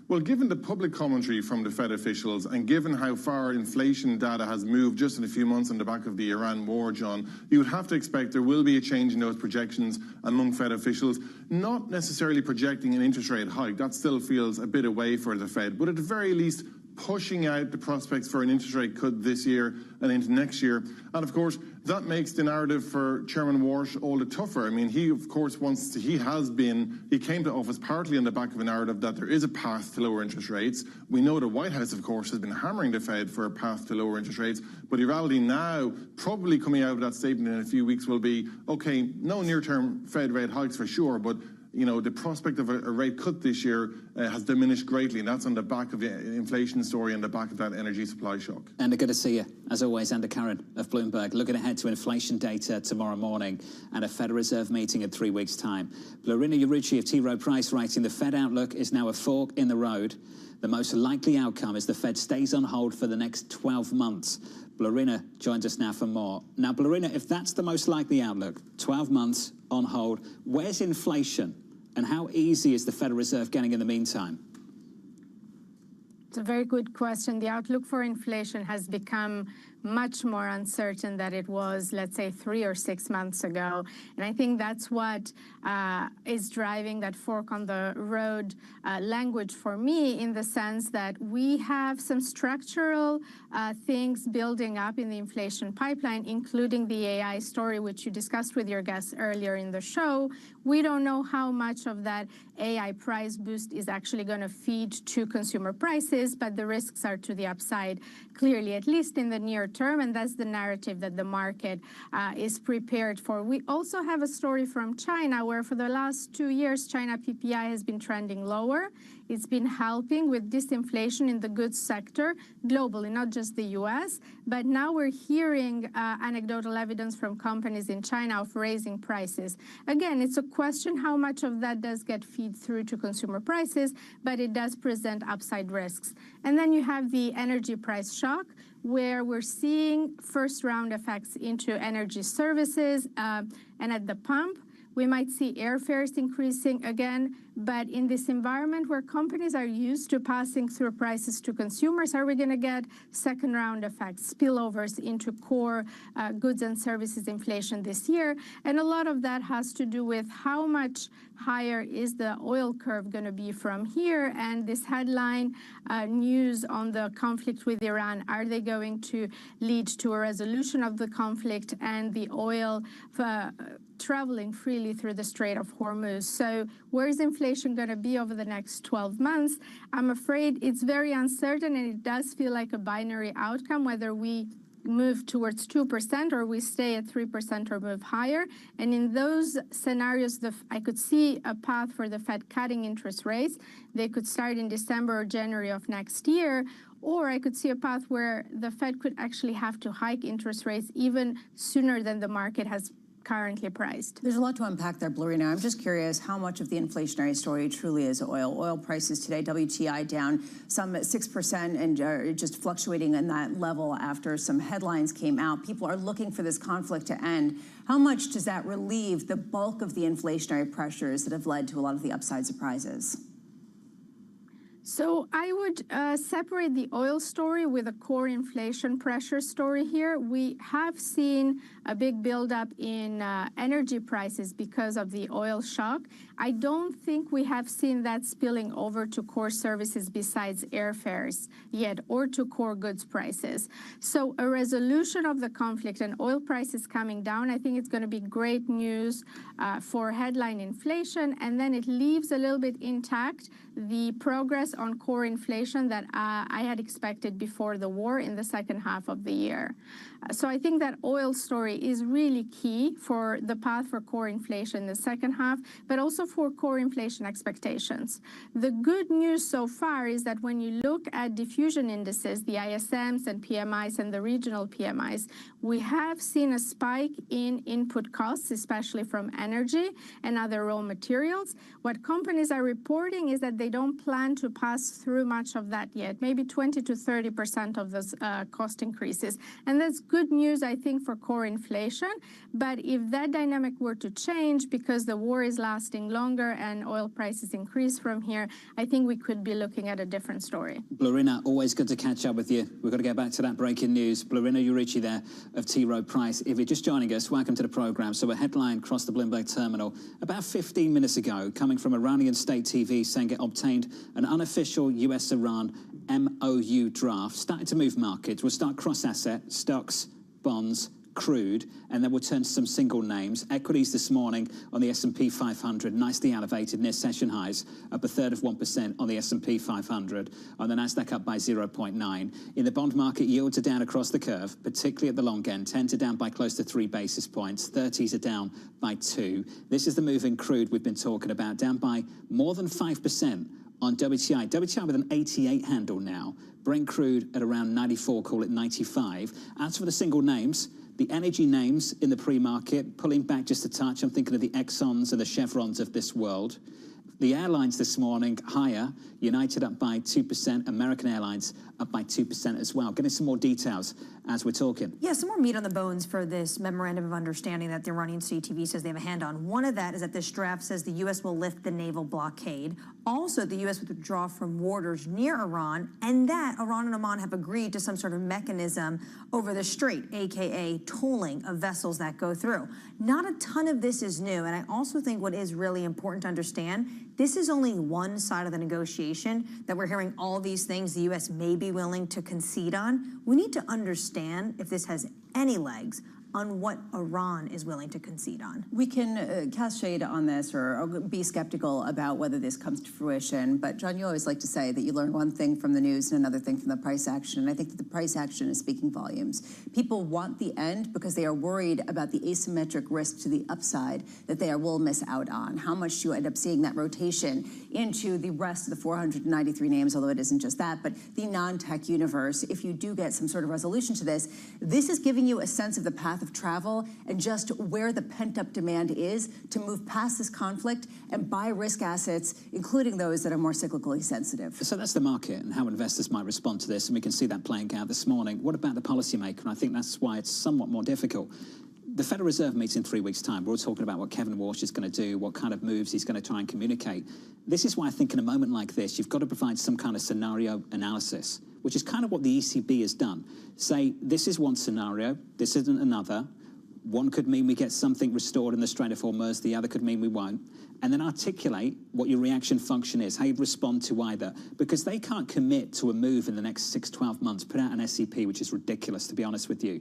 [SPEAKER 6] Well, given the public commentary from the Fed officials and given how far inflation data has moved just in a few months on the back of the Iran war, John, you would have to expect there will be a change in those projections among Fed officials, not necessarily projecting an interest rate hike. That still feels a bit away for the Fed, but at the very least, pushing out the prospects for an interest rate cut this year and into next year. And of course, that makes the narrative for Chairman Warsh all the tougher. I mean, he of course he came to office partly on the back of a narrative that there is a path to lower interest rates. We know the White House, of course, has been hammering the Fed for a path to lower interest rates. But the reality now, probably coming out of that statement in a few weeks, will be, okay, no near-term Fed rate hikes for sure, but you know, the prospect of a rate cut this year has diminished greatly, and that's on the back of the inflation story and the back of that energy supply shock.
[SPEAKER 28] And good to see you, as always, Enda Karen of Bloomberg. Looking ahead to inflation data tomorrow morning and a Federal Reserve meeting in 3 weeks' time. Lorena Urucci of T. Rowe Price writing, the Fed outlook is now a fork in the road. The most likely outcome is the Fed stays on hold for the next 12 months. Blorina joins us now for more. Now, Blorina, if that's the most likely outlook, 12 months on hold, where's inflation? And how easy is the Federal Reserve getting in the meantime?
[SPEAKER 9] It's a very good question. The outlook for inflation has become much more uncertain than it was, let's say, 3 or 6 months ago. And I think that's what is driving that fork on the road language for me, in the sense that we have some structural things building up in the inflation pipeline, including the AI story, which you discussed with your guests earlier in the show. We don't know how much of that AI price boost is actually going to feed to consumer prices, but the risks are to the upside, clearly, at least in the near term, and that's the narrative that the market is prepared for. We also have a story from China, where for the last 2 years, China PPI has been trending lower. It's been helping with disinflation in the goods sector globally, not just the US. But now we're hearing anecdotal evidence from companies in China of raising prices. Again, it's a question how much of that does get feed through to consumer prices, but it does present upside risks. And then you have the energy price shock, where we're seeing first-round effects into energy services and at the pump. We might see airfares increasing again, but in this environment where companies are used to passing through prices to consumers, are we going to get second-round effects, spillovers into core goods and services inflation this year? And a lot of that has to do with how much higher is the oil curve going to be from here, and this headline news on the conflict with Iran. Are they going to lead to a resolution of the conflict and the oil traveling freely through the Strait of Hormuz? So where is inflation going to be over the next 12 months? I'm afraid it's very uncertain, and it does feel like a binary outcome, whether we move towards 2% or we stay at 3% or move higher. And in those scenarios, I could see a path for the Fed cutting interest rates. They could start in December or January of next year. Or I could see a path where the Fed could actually have to hike interest rates even sooner than the market has currently priced.
[SPEAKER 26] There's a lot to unpack there, Blorina. I'm just curious how much of the inflationary story truly is oil. Oil prices today, WTI down some 6% and just fluctuating in that level after some headlines came out. People are looking for this conflict to end. How much does that relieve the bulk of the inflationary pressures that have led to a lot of the upside surprises?
[SPEAKER 9] So I would separate the oil story with a core inflation pressure story here. We have seen a big buildup in energy prices because of the oil shock. I don't think we have seen that spilling over to core services besides airfares yet, or to core goods prices. So a resolution of the conflict and oil prices coming down, I think it's going to be great news for headline inflation, and then it leaves a little bit intact the progress on core inflation that I had expected before the war in the second half of the year. So I think that oil story is really key for the path for core inflation in the second half, but also for core inflation expectations. The good news so far is that when you look at diffusion indices, the ISMs and PMIs and the regional PMIs, we have seen a spike in input costs, especially from energy and other raw materials. What companies are reporting is that they don't plan to pass through much of that yet, maybe 20 to 30% of those cost increases. And that's good news, I think, for core inflation. But if that dynamic were to change because the war is lasting longer and oil prices increase from here, I think we could be looking at a different story.
[SPEAKER 28] Blorina, always good to catch up with you. We've got to get back to that breaking news. Blorina Urici there of T. Rowe Price. If you're just joining us, welcome to the program. So a headline crossed the Bloomberg terminal about 15 minutes ago, coming from Iranian state TV, saying it obtained an unofficial US-Iran MOU draft, starting to move markets. We'll start cross-asset, stocks, bonds, crude, and then we'll turn to some single names. Equities this morning on the S&P 500, nicely elevated near session highs, up 1/3% on the S&P 500, on the Nasdaq up by 0.9. In the bond market, yields are down across the curve, particularly at the long end. 10s are down by close to 3 basis points, 30s are down by 2. This is the move in crude we've been talking about, down by more than 5% on WTI. WTI with an 88 handle now. Brent crude at around 94, call it 95. As for the single names, the energy names in the pre-market, pulling back just a touch. I'm thinking of the Exxons and the Chevrons of this world. The airlines this morning higher, United up by 2%, American Airlines up by 2% as well. Getting some more details as we're talking.
[SPEAKER 3] Yeah, some more meat on the bones for this memorandum of understanding that the Iranian state TV says they have a hand on. One of that is that this draft says the U.S. will lift the naval blockade. Also, the U.S. would withdraw from waters near Iran, and that Iran and Oman have agreed to some sort of mechanism over the strait, a.k.a. tolling of vessels that go through. Not a ton of this is new, and I also think what is really important to understand, this is only one side of the negotiation that we're hearing all these things the U.S. may be willing to concede on. We need to understand if this has any legs on what Iran is willing to concede on.
[SPEAKER 26] We can cast shade on this or be skeptical about whether this comes to fruition, but John, you always like to say that you learn one thing from the news and another thing from the price action, and I think that the price action is speaking volumes. People want the end because they are worried about the asymmetric risk to the upside that they will miss out on. How much do you end up seeing that rotation into the rest of the 493 names, although it isn't just that, but the non-tech universe? If you do get some sort of resolution to this, this is giving you a sense of the path of travel and just where the pent-up demand is to move past this conflict and buy risk assets, including those that are more cyclically sensitive.
[SPEAKER 28] So that's the market and how investors might respond to this, and we can see that playing out this morning. What about the policymaker? And I think that's why it's somewhat more difficult. The Federal Reserve meets in 3 weeks' time. We're all talking about what Kevin Walsh is going to do, what kind of moves he's going to try and communicate. This is why I think in a moment like this, you've got to provide some kind of scenario analysis, which is kind of what the ECB has done. Say, this is one scenario, this isn't another. One could mean we get something restored in the Strait of Hormuz, the other could mean we won't. And then articulate what your reaction function is, how you'd respond to either. Because they can't commit to a move in the next 6, 12 months, put out an SEP, which is ridiculous, to be honest with you.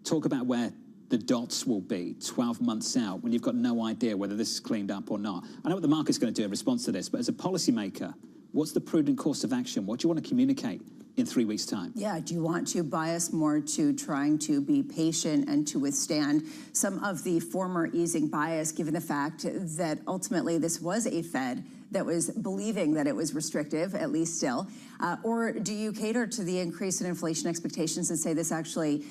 [SPEAKER 28] Talk about where the dots will be 12 months out when you've got no idea whether this is cleaned up or not. I know what the market's going to do in response to this, but as a policymaker, what's the prudent course of action? What do you want to communicate in 3 weeks' time.
[SPEAKER 26] Yeah, do you want to bias more to trying to be patient and to withstand some of the former easing bias, given the fact that ultimately this was a Fed that was believing that it was restrictive, at least still? Or do you cater to the increase in inflation expectations and say this actually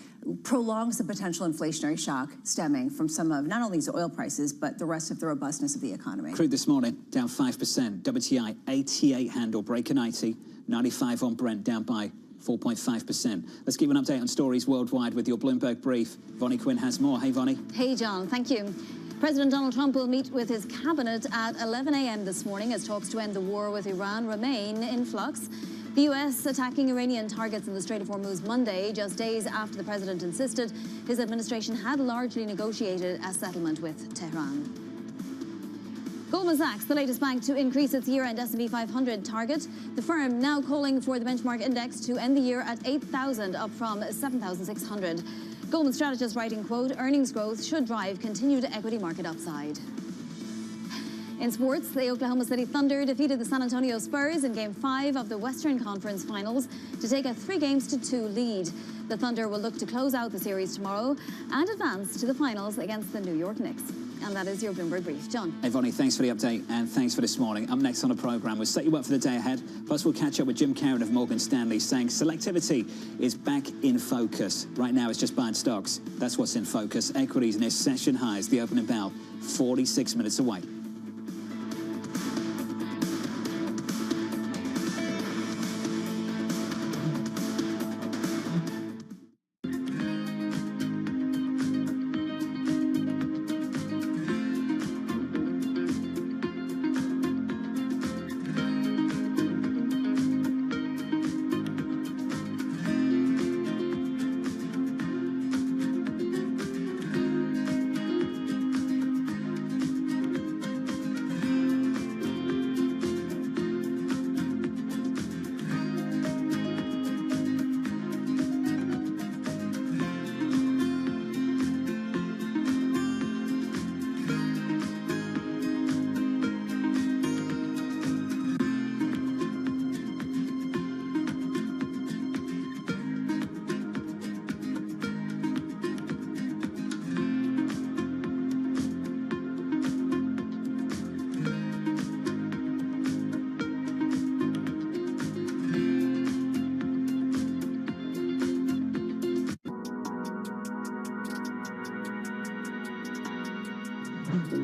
[SPEAKER 26] prolongs the potential inflationary shock stemming from some of not only these oil prices, but the rest of the robustness of the economy?
[SPEAKER 28] Crude this morning down 5%. WTI 88 handle, breaker 90. 95 on Brent, down by 4.5%. Let's give an update on stories worldwide with your Bloomberg Brief. Vonnie Quinn has more. Hey, Vonnie.
[SPEAKER 10] Hey, John. Thank you. President Donald Trump will meet with his cabinet at 11 a.m. this morning as talks to end the war with Iran remain in flux. The U.S. attacking Iranian targets in the Strait of Hormuz Monday, just days after the president insisted his administration had largely negotiated a settlement with Tehran. Goldman Sachs, the latest bank to increase its year-end S&P 500 target. The firm now calling for the benchmark index to end the year at 8,000, up from 7,600. Goldman strategists writing, quote, earnings growth should drive continued equity market upside. In sports, the Oklahoma City Thunder defeated the San Antonio Spurs in Game 5 of the Western Conference Finals to take a 3-2 lead. The Thunder will look to close out the series tomorrow and advance to the finals against the New York Knicks. And that is your Bloomberg Brief. John.
[SPEAKER 28] Hey, Vonnie, thanks for the update and thanks for this morning. Up next on the programme, we'll set you up for the day ahead. Plus, we'll catch up with Jim Carron of Morgan Stanley saying selectivity is back in focus. Right now, it's just buying stocks. That's what's in focus. Equities near session highs. The opening bell, 46 minutes away.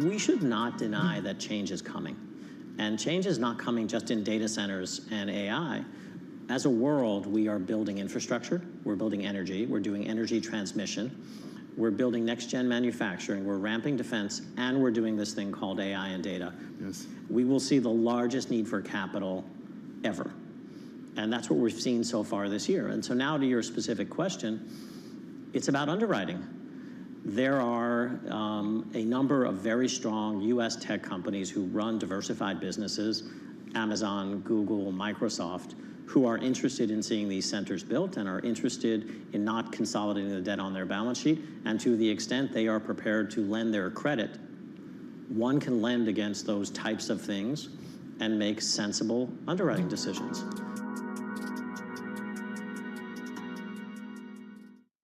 [SPEAKER 1] We should not deny that change is coming. And change is not coming just in data centers and AI. As a world, we are building infrastructure, we're building energy, we're doing energy transmission, we're building next-gen manufacturing, we're ramping defense, and we're doing this thing called AI and data.
[SPEAKER 6] Yes.
[SPEAKER 1] We will see the largest need for capital ever. And that's what we've seen so far this year. And so now to your specific question, it's about underwriting. There are a number of very strong US tech companies who run diversified businesses, Amazon, Google, Microsoft, who are interested in seeing these centers built and are interested in not consolidating the debt on their balance sheet. And to the extent they are prepared to lend their credit, one can lend against those types of things and make sensible underwriting decisions.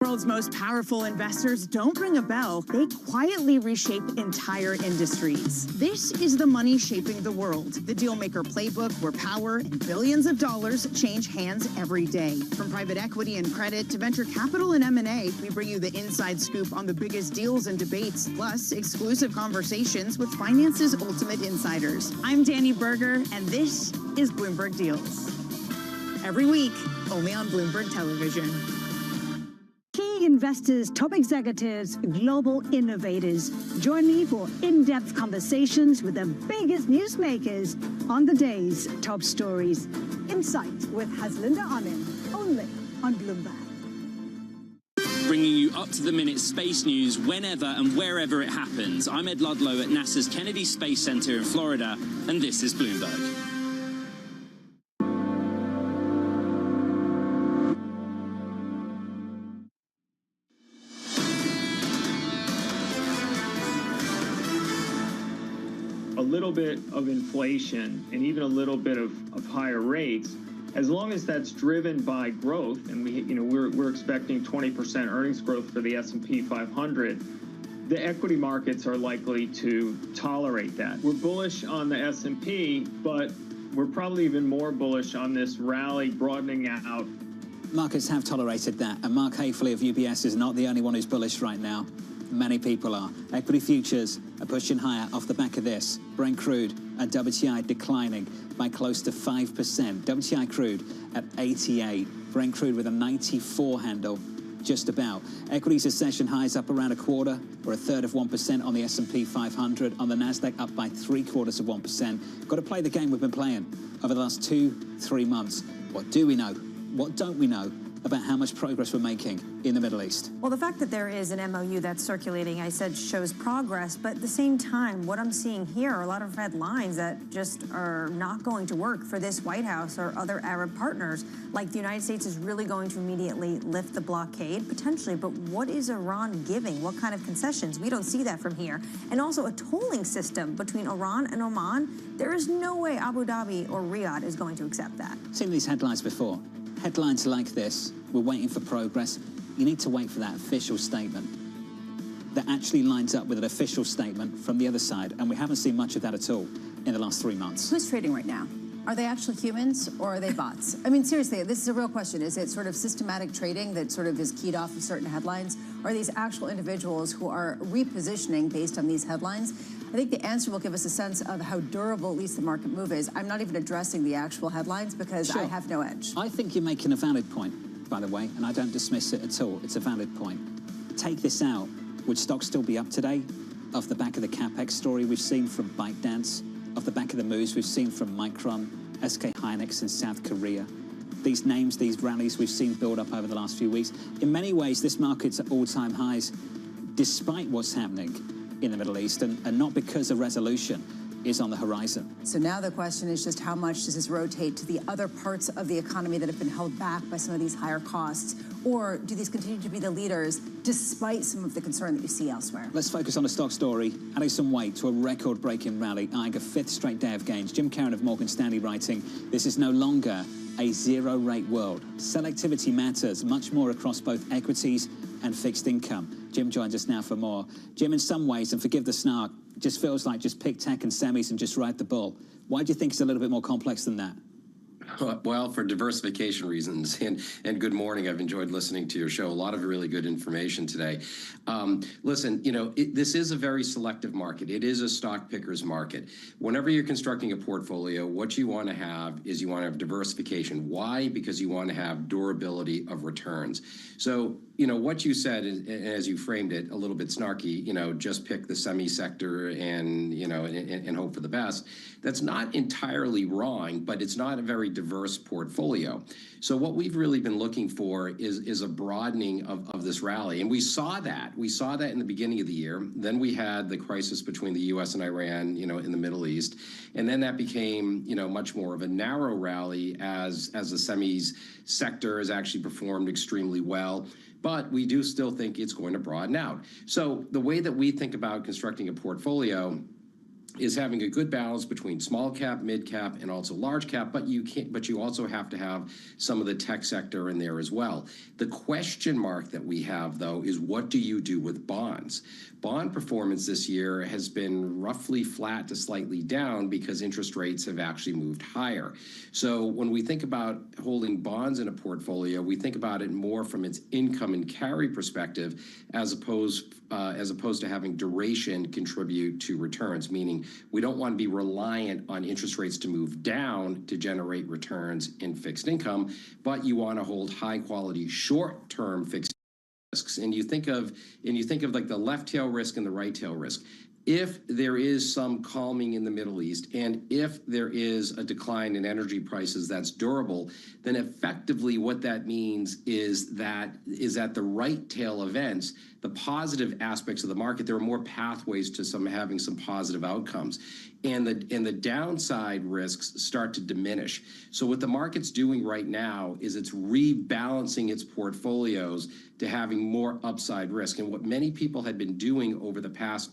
[SPEAKER 14] World's most powerful investors don't ring a bell. They quietly reshape entire industries. This is the money shaping the world, the Dealmaker playbook where power and billions of dollars change hands every day. From private equity and credit to venture capital and M&A, we bring you the inside scoop on the biggest deals and debates, plus exclusive conversations with finance's ultimate insiders. I'm Danny Berger, and this is Bloomberg Deals. Every week, only on Bloomberg Television.
[SPEAKER 11] Key investors, top executives, global innovators. Join me for in-depth conversations with the biggest newsmakers on the day's top stories. Insight with Haslinda Amin, only on Bloomberg.
[SPEAKER 13] Bringing you up-to-the-minute space news whenever and wherever it happens. I'm Ed Ludlow at NASA's Kennedy Space Center in Florida, and this is Bloomberg.
[SPEAKER 15] A little bit of inflation and even a little bit of higher rates as long as that's driven by growth, and we're expecting 20% earnings growth for the S&P 500, the equity markets are likely to tolerate that. We're bullish on the S&P, but we're probably even more bullish on this rally broadening out.
[SPEAKER 28] Markets have tolerated that, and Mark Haefele of UBS is not the only one who's bullish right now. Many people are. Equity futures are pushing higher off the back of this. Brent crude and WTI declining by close to 5%. WTI crude at 88. Brent crude with a 94 handle, just about. Equities are session highs up around 1/4 or 1/3 of 1% on the S&P 500. On the Nasdaq up by 3/4 of 1%. Got to play the game we've been playing over the last 2-3 months. What do we know? What don't we know about how much progress we're making in the Middle East?
[SPEAKER 3] Well, the fact that there is an MOU that's circulating, I said, shows progress, but at the same time, what I'm seeing here are a lot of red lines that just are not going to work for this White House or other Arab partners. Like the United States is really going to immediately lift the blockade, potentially, but what is Iran giving? What kind of concessions? We don't see that from here. And also a tolling system between Iran and Oman. There is no way Abu Dhabi or Riyadh is going to accept that.
[SPEAKER 28] Seen these headlines before. Headlines like this, we're waiting for progress. You need to wait for that official statement that actually lines up with an official statement from the other side, and we haven't seen much of that at all in the last 3 months.
[SPEAKER 26] Who's trading right now? Are they actually humans or are they bots? I mean, seriously, this is a real question. Is it sort of systematic trading that sort of is keyed off of certain headlines? Or are these actual individuals who are repositioning based on these headlines? I think the answer will give us a sense of how durable at least the market move is. I'm not even addressing the actual headlines because I have no edge.
[SPEAKER 28] I think you're making a valid point, by the way, and I don't dismiss it at all. It's a valid point. Take this out. Would stocks still be up today? Off the back of the CapEx story we've seen from ByteDance, off the back of the moves we've seen from Micron, SK Hynix in South Korea. These names, these rallies we've seen build up over the last few weeks. In many ways, this market's at all-time highs, despite what's happening in the Middle East, and not because a resolution is on the horizon.
[SPEAKER 26] So now the question is just how much does this rotate to the other parts of the economy that have been held back by some of these higher costs? Or do these continue to be the leaders despite some of the concern that you see elsewhere?
[SPEAKER 28] Let's focus on a stock story, adding some weight to a record-breaking rally, eyeing a 5th straight day of gains. Jim Caron of Morgan Stanley writing, this is no longer a zero-rate world. Selectivity matters much more across both equities and fixed income. Jim joins us now for more. Jim, in some ways, and forgive the snark, just feels like just pick tech and semis and just ride the bull. Why do you think it's a little bit more complex than that?
[SPEAKER 19] Well, for diversification reasons, and good morning. I've enjoyed listening to your show. A lot of really good information today. Listen, this is a very selective market. It is a stock picker's market. Whenever you're constructing a portfolio, what you want to have is you want to have diversification. Why? Because you want to have durability of returns. So, what you said, as you framed it, a little bit snarky, just pick the semi sector and hope for the best. That's not entirely wrong, but it's not a very diverse portfolio. So what we've really been looking for is a broadening of this rally. And we saw that. We saw that in the beginning of the year. Then we had the crisis between the U.S. and Iran, in the Middle East. And then that became, much more of a narrow rally as the semis sector has actually performed extremely well. But we do still think it's going to broaden out. So the way that we think about constructing a portfolio is having a good balance between small cap, mid cap, and also large cap, but you also have to have some of the tech sector in there as well. The question mark that we have, though, is what do you do with bonds? Bond performance this year has been roughly flat to slightly down because interest rates have actually moved higher. So when we think about holding bonds in a portfolio, we think about it more from its income and carry perspective as opposed to having duration contribute to returns, meaning we don't want to be reliant on interest rates to move down to generate returns in fixed income, but you want to hold high quality short-term fixed risks. And you think of like the left tail risk and the right tail risk. If there is some calming in the Middle East, and if there is a decline in energy prices that's durable, then effectively what that means is that the right tail events, the positive aspects of the market, there are more pathways to having some positive outcomes. And the downside risks start to diminish. So what the market's doing right now is it's rebalancing its portfolios to having more upside risk. And what many people had been doing over the past,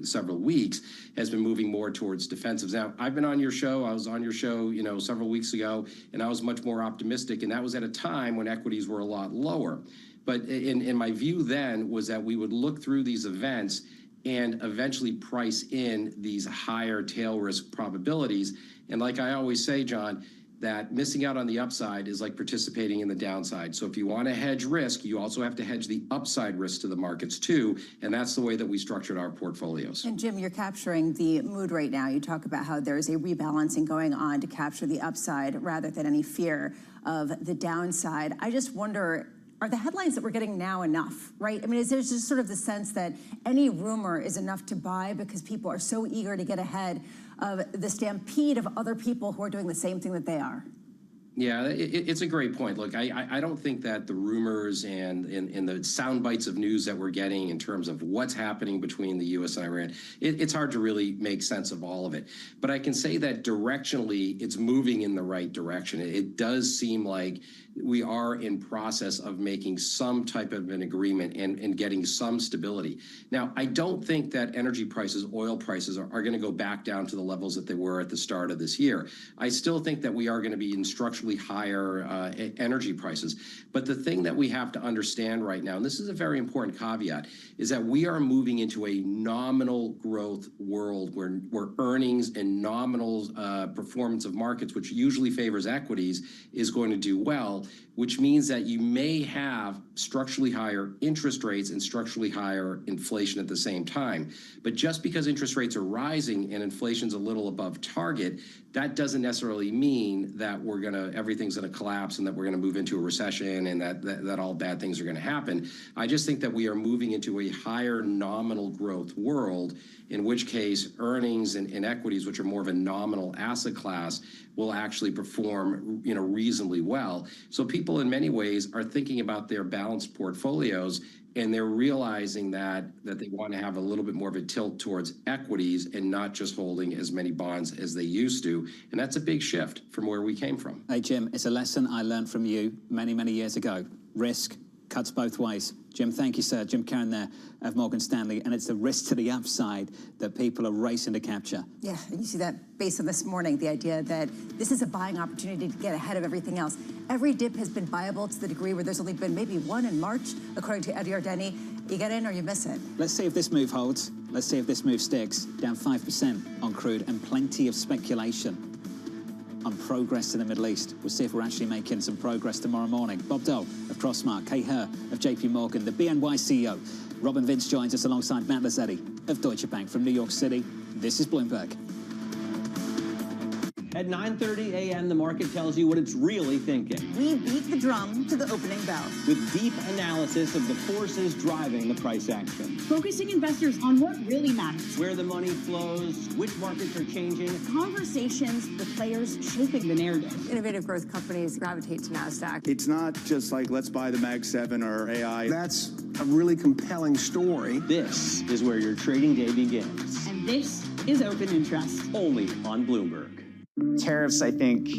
[SPEAKER 19] several weeks has been moving more towards defensives. Now, I've been on your show. I was on your show, several weeks ago, and I was much more optimistic, and that was at a time when equities were a lot lower. But in my view then was that we would look through these events and eventually price in these higher tail risk probabilities. And like I always say, John, that missing out on the upside is like participating in the downside. So if you want to hedge risk, you also have to hedge the upside risk to the markets too. And that's the way that we structured our portfolios.
[SPEAKER 26] And Jim, you're capturing the mood right now. You talk about how there's a rebalancing going on to capture the upside rather than any fear of the downside. I just wonder, are the headlines that we're getting now enough, right? I mean, is there just sort of the sense that any rumor is enough to buy because people are so eager to get ahead of the stampede of other people who are doing the same thing that they are?
[SPEAKER 19] Yeah, it's a great point. Look, I don't think that the rumors and the sound bites of news that we're getting in terms of what's happening between the U.S. and Iran, it's hard to really make sense of all of it. But I can say that directionally, it's moving in the right direction. It does seem like we are in process of making some type of an agreement and getting some stability. Now, I don't think that energy prices, oil prices are going to go back down to the levels that they were at the start of this year. I still think that we are going to be in structurally higher energy prices. But the thing that we have to understand right now, and this is a very important caveat, is that we are moving into a nominal growth world where earnings and nominal performance of markets, which usually favors equities, is going to do well, which means that you may have structurally higher interest rates and structurally higher inflation at the same time. But just because interest rates are rising and inflation's a little above target, that doesn't necessarily mean that everything's gonna collapse and that we're gonna move into a recession and that all bad things are gonna happen. I just think that we are moving into a higher nominal growth world, in which case earnings and equities, which are more of a nominal asset class, will actually perform reasonably well. So people in many ways are thinking about their balanced portfolios, and they're realizing that they want to have a little bit more of a tilt towards equities and not just holding as many bonds as they used to. And that's a big shift from where we came from.
[SPEAKER 28] Hey, Jim, it's a lesson I learned from you many, many years ago. Risk cuts both ways. Jim, thank you, sir. Jim Caron there of Morgan Stanley. And it's the risk to the upside that people are racing to capture.
[SPEAKER 26] Yeah, and you see that based on this morning, the idea that this is a buying opportunity to get ahead of everything else. Every dip has been viable to the degree where there's only been maybe one in March, according to Ed Yardeni. You get in or you miss it.
[SPEAKER 28] Let's see if this move holds. Let's see if this move sticks. Down 5% on crude and plenty of speculation on progress in the Middle East. We'll see if we're actually making some progress tomorrow morning. Bob Dole of Crossmark, Kay Herr of JP Morgan, the BNY CEO. Robin Vince joins us alongside Matt Lazzetti of Deutsche Bank from New York City. This is Bloomberg.
[SPEAKER 16] At 9:30 a.m., the market tells you what it's really thinking.
[SPEAKER 14] We beat the drum to the opening bell.
[SPEAKER 16] With deep analysis of the forces driving the price action.
[SPEAKER 14] Focusing investors on what really matters.
[SPEAKER 16] Where the money flows, which markets are changing.
[SPEAKER 14] Conversations with players shaping the narrative.
[SPEAKER 12] Innovative growth companies gravitate to NASDAQ.
[SPEAKER 18] It's not just like, let's buy the Mag 7 or AI. That's a really compelling story.
[SPEAKER 16] This is where your trading day begins.
[SPEAKER 14] And this is Open Interest.
[SPEAKER 16] Only on Bloomberg.
[SPEAKER 20] Tariffs, I think,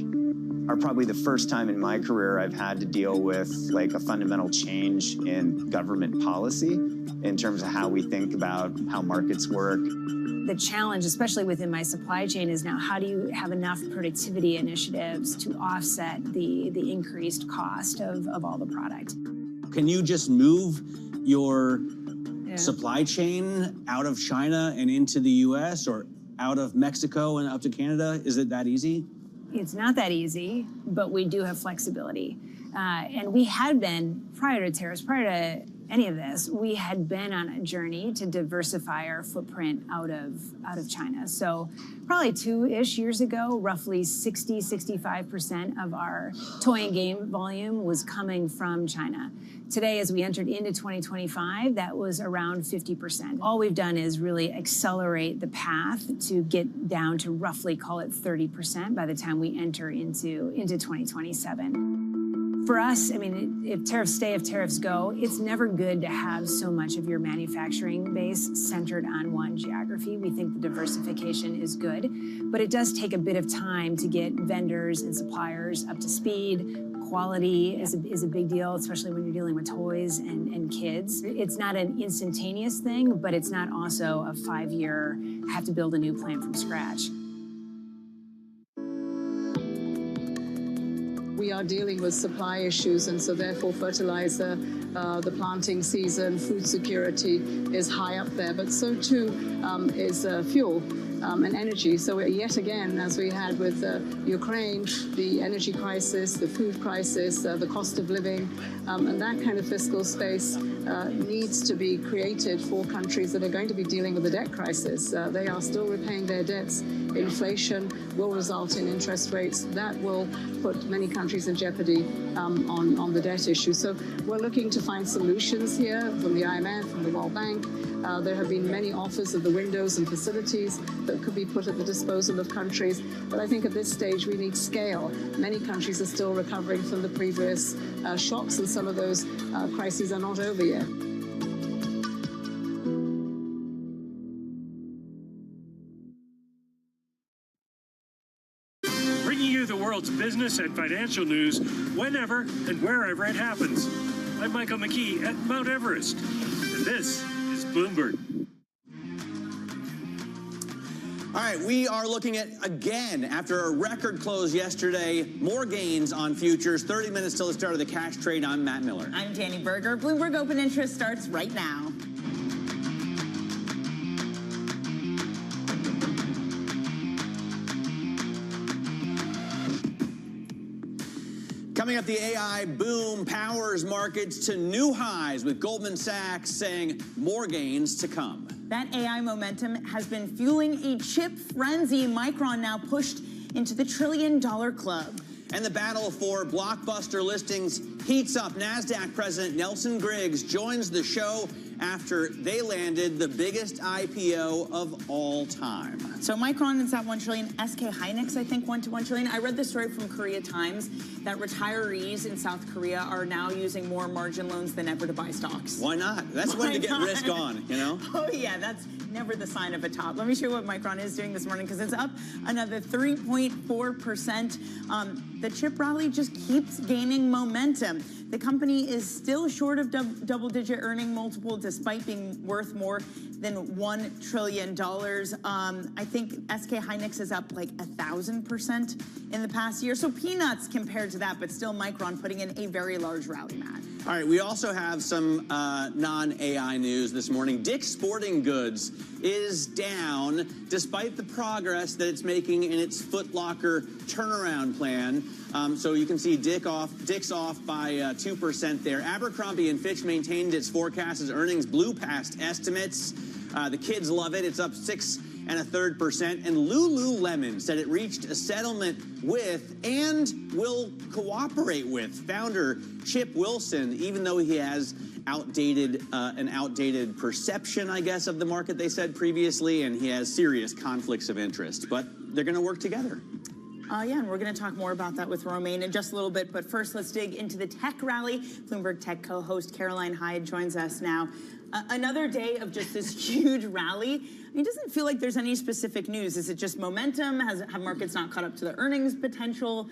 [SPEAKER 20] are probably the first time in my career I've had to deal with like a fundamental change in government policy in terms of how we think about how markets work.
[SPEAKER 22] The challenge, especially within my supply chain, is now how do you have enough productivity initiatives to offset the increased cost of all the product?
[SPEAKER 16] Can you just move your supply chain out of China and into the U.S. or out of Mexico and up to Canada? Is it that easy?
[SPEAKER 22] It's not that easy, but we do have flexibility. And we had been, prior to tariffs, prior to any of this, we had been on a journey to diversify our footprint out of China. So probably 2-ish years ago, roughly 65% of our toy and game volume was coming from China. Today, as we entered into 2025, that was around 50%. All we've done is really accelerate the path to get down to roughly, call it 30% by the time we enter into 2027. For us, I mean, if tariffs stay, if tariffs go, it's never good to have so much of your manufacturing base centered on one geography. We think the diversification is good, but it does take a bit of time to get vendors and suppliers up to speed, Quality is a big deal, especially when you're dealing with toys and kids. It's not an instantaneous thing, but it's not also a 5-year, have to build a new plant from scratch.
[SPEAKER 2] We are dealing with supply issues, and so therefore fertilizer, the planting season, food security is high up there, but so too is fuel and energy. So yet again, as we had with Ukraine, the energy crisis, the food crisis, the cost of living, and that kind of fiscal space needs to be created for countries that are going to be dealing with the debt crisis. They are still repaying their debts. Inflation will result in interest rates that will put many countries in jeopardy on the debt issue. So we're looking to find solutions here from the IMF, from the World Bank. There have been many offers of the windows and facilities that could be put at the disposal of countries. But I think at this stage we need scale. Many countries are still recovering from the previous shocks, and some of those crises are not over yet.
[SPEAKER 4] Bringing you the world's business and financial news whenever and wherever it happens. I'm Michael McKee at Mount Everest, and this is Bloomberg.
[SPEAKER 16] All right, we are looking at, again, after a record close yesterday, more gains on futures. 30 minutes till the start of the cash trade. I'm Matt Miller.
[SPEAKER 5] I'm Danny Berger. Bloomberg Open Interest starts right now.
[SPEAKER 16] Coming up, the AI boom powers markets to new highs, with Goldman Sachs saying more gains to come.
[SPEAKER 5] That AI momentum has been fueling a chip frenzy. Micron now pushed into the $1 trillion club.
[SPEAKER 16] And the battle for blockbuster listings heats up. NASDAQ President Nelson Griggs joins the show after they landed the biggest IPO of all time.
[SPEAKER 5] So Micron is at $1 trillion. SK Hynix, I think, went to $1 trillion. I read the story from Korea Times that retirees in South Korea are now using more margin loans than ever to buy stocks.
[SPEAKER 16] Why not? That's when to get risk on, you know?
[SPEAKER 5] Oh, yeah, that's never the sign of a top. Let me show you what Micron is doing this morning, because it's up another 3.4%. The chip rally just keeps gaining momentum. The company is still short of double-digit earning multiple, despite being worth more than $1 trillion. I think SK Hynix is up like 1,000% in the past year. So peanuts compared to that, but still Micron putting in a very large rally, Matt.
[SPEAKER 16] All right, we also have some non-AI news this morning. Dick's Sporting Goods is down despite the progress that it's making in its Foot Locker turnaround plan. So you can see Dick's off by 2% there. Abercrombie & Fitch maintained its forecast as earnings blew past estimates. The kids love it. It's up 6.33%. And Lululemon said it reached a settlement with and will cooperate with founder Chip Wilson, even though he has an outdated perception, I guess, of the market, they said previously, and he has serious conflicts of interest. But they're going to work together.
[SPEAKER 5] Yeah, and we're going to talk more about that with Romaine in just a little bit. But first, let's dig into the tech rally. Bloomberg Tech co-host Caroline Hyde joins us now. Another day of just this huge rally. I mean, it doesn't feel like there's any specific news. Is it just momentum? Have markets not caught up to the earnings potential?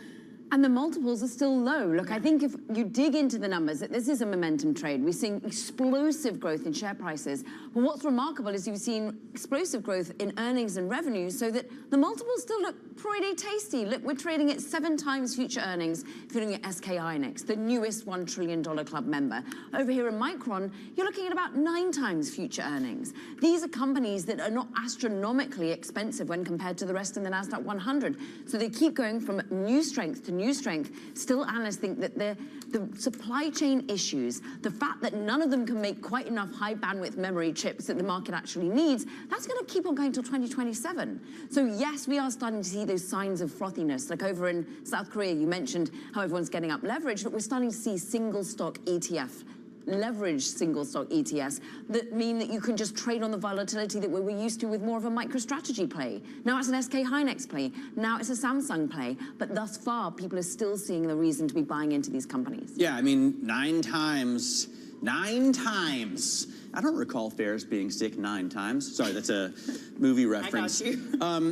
[SPEAKER 7] And the multiples are still low. Look, I think if you dig into the numbers, this is a momentum trade. We're seeing explosive growth in share prices. But what's remarkable is you've seen explosive growth in earnings and revenues, so that the multiples still look pretty tasty. Look, we're trading at 7 times future earnings, including at SK Hynix, the newest $1 trillion club member. Over here in Micron, you're looking at about 9 times future earnings. These are companies that are not astronomically expensive when compared to the rest in the NASDAQ 100. So they keep going from new strength to new strength. Still, analysts think that the supply chain issues, the fact that none of them can make quite enough high bandwidth memory chips that the market actually needs, that's going to keep on going till 2027. So yes, we are starting to see those signs of frothiness. Like over in South Korea, you mentioned how everyone's getting up leverage, but we're starting to see single stock ETF, leveraged single stock ETFs that mean that you can just trade on the volatility that we were used to with more of a MicroStrategy play. Now it's an SK Hynix play. Now it's a Samsung play. But thus far, people are still seeing the reason to be buying into these companies.
[SPEAKER 16] Yeah, I mean, 9 times I don't recall Ferris being sick 9 times. Sorry, that's a movie reference.
[SPEAKER 3] I got you.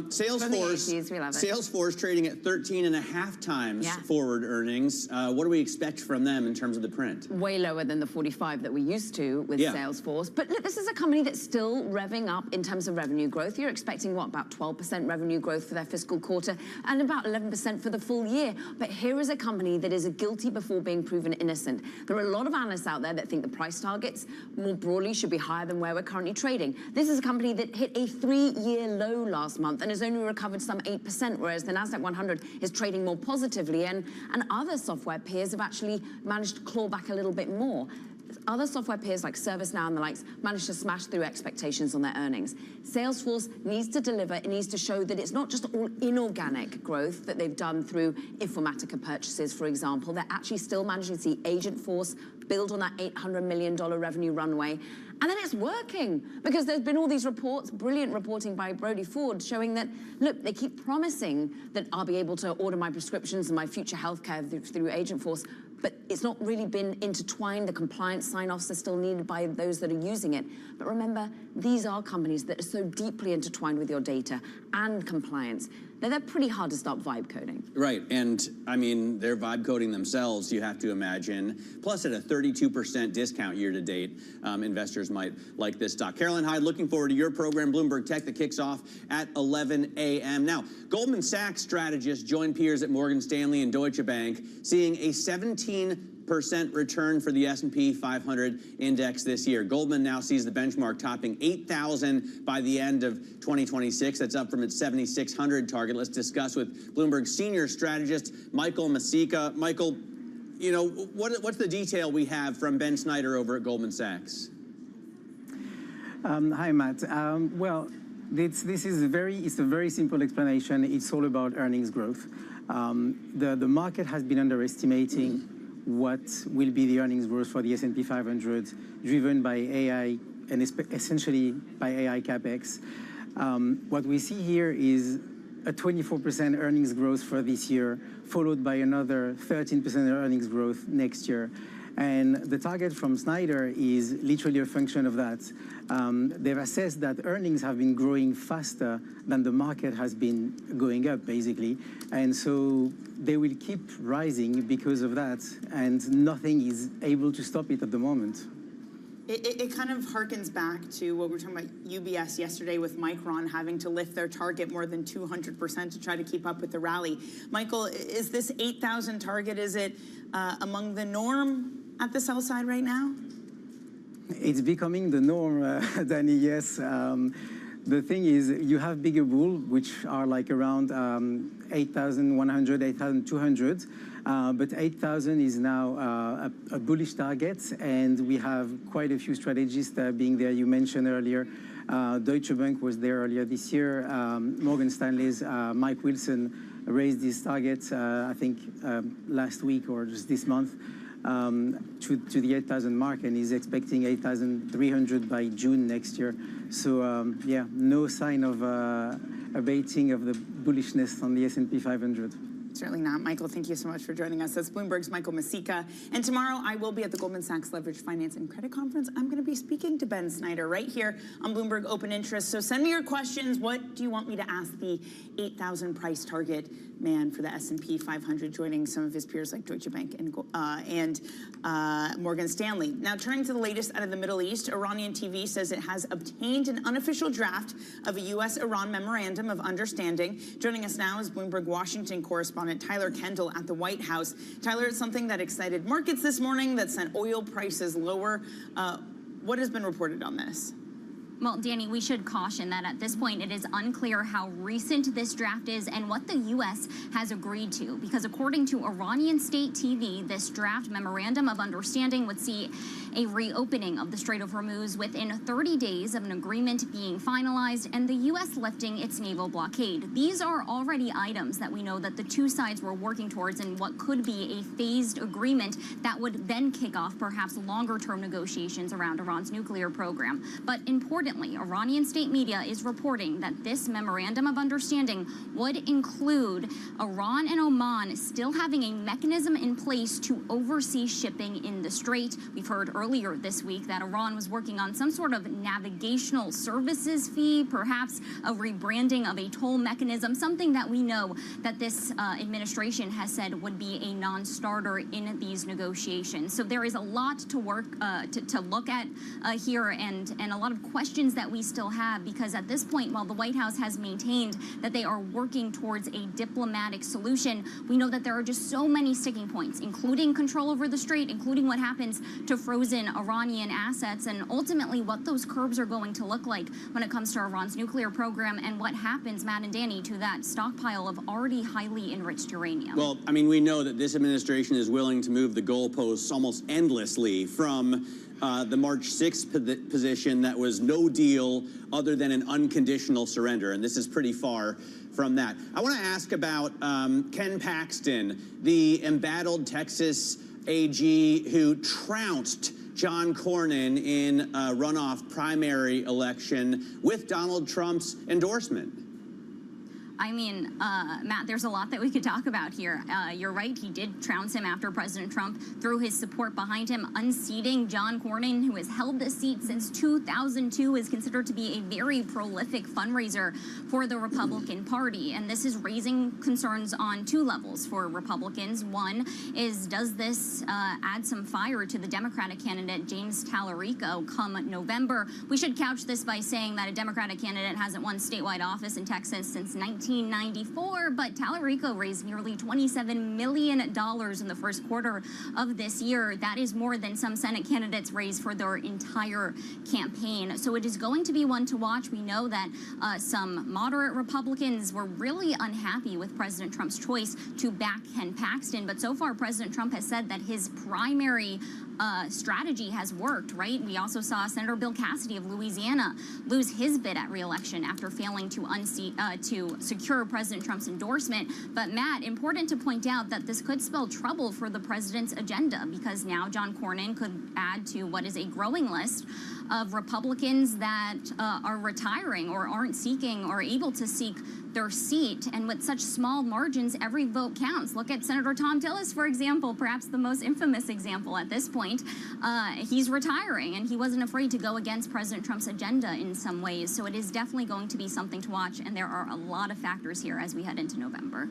[SPEAKER 16] Salesforce trading at 13.5 times forward earnings. What do we expect from them in terms of the print?
[SPEAKER 7] Way lower than the 45 that we used to with Salesforce. But look, this is a company that's still revving up in terms of revenue growth. You're expecting, what, about 12% revenue growth for their fiscal quarter and about 11% for the full year. But here is a company that is guilty before being proven innocent. There are a lot of analysts out there that think the price targets more broadly should be higher than where we're currently trading. This is a company that hit a 3-year low last month and has only recovered some 8%, whereas the Nasdaq 100 is trading more positively, and other software peers have actually managed to claw back a little bit more. Other software peers like ServiceNow and the likes managed to smash through expectations on their earnings. Salesforce needs to deliver. It needs to show that it's not just all inorganic growth that they've done through Informatica purchases, for example. They're actually still managing to see Agentforce build on that $800 million revenue runway. And then it's working, because there's been all these reports, brilliant reporting by Brody Ford, showing that, look, they keep promising that I'll be able to order my prescriptions and my future healthcare through Agentforce, but it's not really been intertwined. The compliance sign-offs are still needed by those that are using it. But remember, these are companies that are so deeply intertwined with your data and compliance that they're pretty hard to stop vibe coding.
[SPEAKER 16] Right, and I mean, they're vibe coding themselves, you have to imagine. Plus, at a 32% discount year to date, investors might like this stock. Carolyn Hyde, looking forward to your program, Bloomberg Tech, that kicks off at 11 a.m. Now, Goldman Sachs strategists join peers at Morgan Stanley and Deutsche Bank, seeing a 17% return for the S&P 500 index this year. Goldman now sees the benchmark topping 8,000 by the end of 2026. That's up from its 7,600 target. Let's discuss with Bloomberg senior strategist Michael Masika. Michael, you know, what's the detail we have from Ben Snyder over at Goldman Sachs?
[SPEAKER 8] Hi, Matt. Well, this is a very simple explanation. It's all about earnings growth. The market has been underestimating what will be the earnings growth for the S&P 500, driven by AI and essentially by AI capex. What we see here is a 24% earnings growth for this year, followed by another 13% earnings growth next year. And the target from Snyder is literally a function of that. They've assessed that earnings have been growing faster than the market has been going up, basically. And so they will keep rising because of that, and nothing is able to stop it at the moment.
[SPEAKER 5] It kind of harkens back to what we were talking about UBS yesterday with Micron having to lift their target more than 200% to try to keep up with the rally. Michael, is this 8,000 target, is it among the norm at the sell side right now?
[SPEAKER 8] It's becoming the norm, Danny, yes. The thing is, you have bigger bull, which are like around 8,100, 8,200. But 8,000 is now a bullish target, and we have quite a few strategists being there. You mentioned earlier, Deutsche Bank was there earlier this year. Morgan Stanley's Mike Wilson raised his target, I think, last week or just this month, to the 8,000 mark, and he's expecting 8,300 by June next year. So, yeah, no sign of abating of the bullishness on the S&P 500.
[SPEAKER 5] Certainly not. Michael, thank you so much for joining us. That's Bloomberg's Michael Masika. And tomorrow I will be at the Goldman Sachs Leveraged Finance and Credit Conference. I'm going to be speaking to Ben Snyder right here on Bloomberg Open Interest. So send me your questions. What do you want me to ask the 8,000 price target man for the S&P 500, joining some of his peers like Deutsche Bank and Morgan Stanley? Now, turning to the latest out of the Middle East, Iranian TV says it has obtained an unofficial draft of a U.S.-Iran Memorandum of Understanding. Joining us now is Bloomberg Washington correspondent Tyler Kendall at the White House. Tyler, it's something that excited markets this morning, that sent oil prices lower. What has been reported on this?
[SPEAKER 9] Well, Danny, we should caution that at this point it is unclear how recent this draft is and what the U.S. has agreed to, because according to Iranian state TV, this draft memorandum of understanding would see a reopening of the Strait of Hormuz within 30 days of an agreement being finalized and the U.S. lifting its naval blockade. These are already items that we know that the two sides were working towards in what could be a phased agreement that would then kick off perhaps longer-term negotiations around Iran's nuclear program. But important importantly, Iranian state media is reporting that this memorandum of understanding would include Iran and Oman still having a mechanism in place to oversee shipping in the Strait. We've heard earlier this week that Iran was working on some sort of navigational services fee, perhaps a rebranding of a toll mechanism, something that we know that this administration has said would be a non-starter in these negotiations. So there is a lot to work to look at here, and a lot of questions that we still have, because at this point, while the White House has maintained that they are working towards a diplomatic solution, we know that there are just so many sticking points, including control over the Strait, including what happens to frozen Iranian assets, and ultimately what those curbs are going to look like when it comes to Iran's nuclear program, and what happens, Matt and Danny, to that stockpile of already highly enriched uranium.
[SPEAKER 16] Well, I mean, we know that this administration is willing to move the goalposts almost endlessly from the March 6th position that was no deal other than an unconditional surrender, and this is pretty far from that. I want to ask about Ken Paxton, the embattled Texas AG who trounced John Cornyn in a runoff primary election with Donald Trump's endorsement.
[SPEAKER 9] I mean, Matt, there's a lot that we could talk about here. You're right, he did trounce him after President Trump threw his support behind him, unseating John Cornyn, who has held this seat since 2002, is considered to be a very prolific fundraiser for the Republican Party. And this is raising concerns on two levels for Republicans. One is, does this add some fire to the Democratic candidate, James Tallarico, come November? We should couch this by saying that a Democratic candidate hasn't won statewide office in Texas since 1994, but Tallarico raised nearly $27 million in the first quarter of this year. That is more than some Senate candidates raised for their entire campaign. So it is going to be one to watch. We know that some moderate Republicans were really unhappy with President Trump's choice to back Ken Paxton, but so far President Trump has said that his primary strategy has worked, right? We also saw Senator Bill Cassidy of Louisiana lose his bid at re-election after failing to secure President Trump's endorsement. But Matt, important to point out that this could spell trouble for the president's agenda, because now John Cornyn could add to what is a growing list of Republicans that are retiring or aren't seeking or able to seek their seat. And with such small margins, every vote counts. Look at Senator Tom Tillis, for example, perhaps the most infamous example at this point. He's retiring, and he wasn't afraid to go against President Trump's agenda in some ways. So it is definitely going to be something to watch, and there are a lot of factors here as we head into November.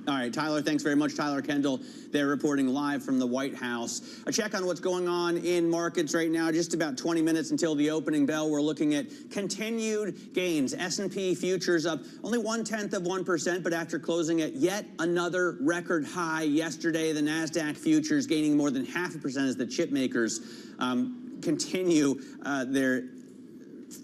[SPEAKER 16] All right, Tyler, thanks very much. Tyler Kendall, they're reporting live from the White House. A check on what's going on in markets right now. Just about 20 minutes until the opening bell. We're looking at continued gains. S&P futures up only 0.1%, but after closing at yet another record high yesterday, the NASDAQ futures gaining more than 0.5% as the chip makers continue their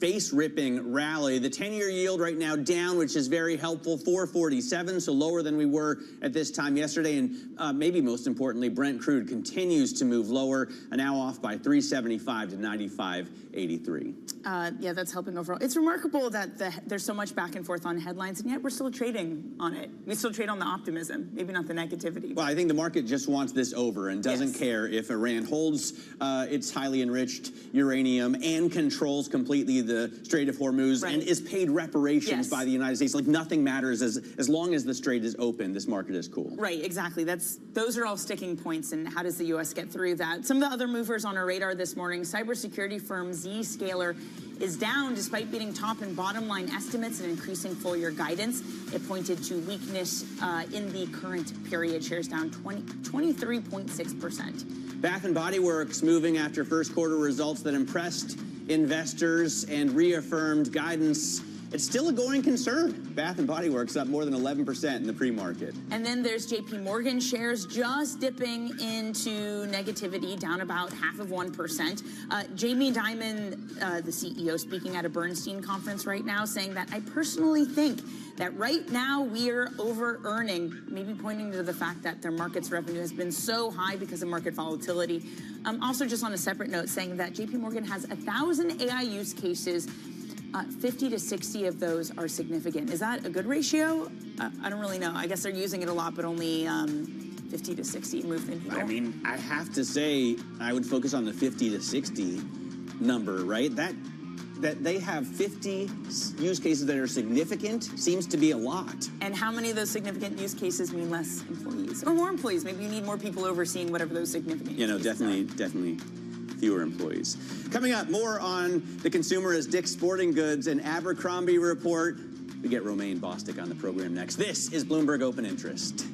[SPEAKER 16] face-ripping rally. The 10-year yield right now down, which is very helpful, 447, so lower than we were at this time yesterday. And maybe most importantly, Brent crude continues to move lower, now off by 375 to 95.83.
[SPEAKER 5] Yeah, that's helping overall. It's remarkable that there's so much back and forth on headlines, and yet we're still trading on it. We still trade on the optimism, maybe not the negativity.
[SPEAKER 16] Well, I think the market just wants this over and doesn't care if Iran holds its highly enriched uranium and controls completely the Strait of Hormuz and is paid reparations by the United States. Like, nothing matters as long as the Strait is open. This market is cool.
[SPEAKER 5] Right, exactly. Those are all sticking points, and how does the U.S. get through that? Some of the other movers on our radar this morning: cybersecurity firm Zscaler is down despite beating top and bottom line estimates and increasing full year guidance. It pointed to weakness in the current period. Shares down 23.6%.
[SPEAKER 16] Bath & Body Works moving after first quarter results that impressed investors and reaffirmed guidance. It's still a going concern. Bath & Body Works up more than 11% in the pre-market.
[SPEAKER 5] And then there's JP Morgan shares just dipping into negativity, down about 0.5%. Jamie Dimon, the CEO, speaking at a Bernstein conference right now, saying that I personally think that right now we are over-earning, maybe pointing to the fact that their markets revenue has been so high because of market volatility. Also, just on a separate note, saying that JP Morgan has 1,000 AI use cases. 50 to 60 of those are significant. Is that a good ratio? I don't really know. I guess they're using it a lot, but only 50 to 60 move the needle.
[SPEAKER 16] I mean, I have to say, I would focus on the 50 to 60 number, right? That that they have 50 use cases that are significant seems to be a lot.
[SPEAKER 5] And how many of those significant use cases mean less employees? Or more employees? Maybe you need more people overseeing whatever those significant use cases
[SPEAKER 16] Definitely fewer employees. Coming up, more on the consumer as Dick's Sporting Goods and Abercrombie report. We get Romaine Bostick on the program next. This is Bloomberg Open Interest.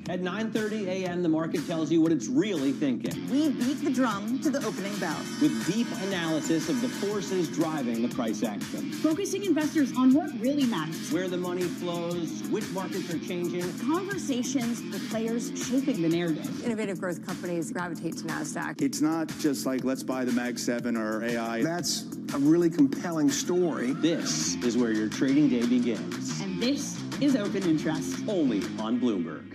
[SPEAKER 6] At 9:30 a.m., the market tells you what it's really thinking.
[SPEAKER 14] We beat the drum to the opening bell.
[SPEAKER 6] With deep analysis of the forces driving the price action.
[SPEAKER 14] Focusing investors on what really matters.
[SPEAKER 6] Where the money flows, which markets are changing.
[SPEAKER 14] Conversations with players shaping the narrative.
[SPEAKER 26] Innovative growth companies gravitate to NASDAQ.
[SPEAKER 18] It's not just like, let's buy the Mag 7 or AI. That's a really compelling story.
[SPEAKER 6] This is where your trading day begins.
[SPEAKER 14] And this is Open Interest.
[SPEAKER 6] Only on Bloomberg.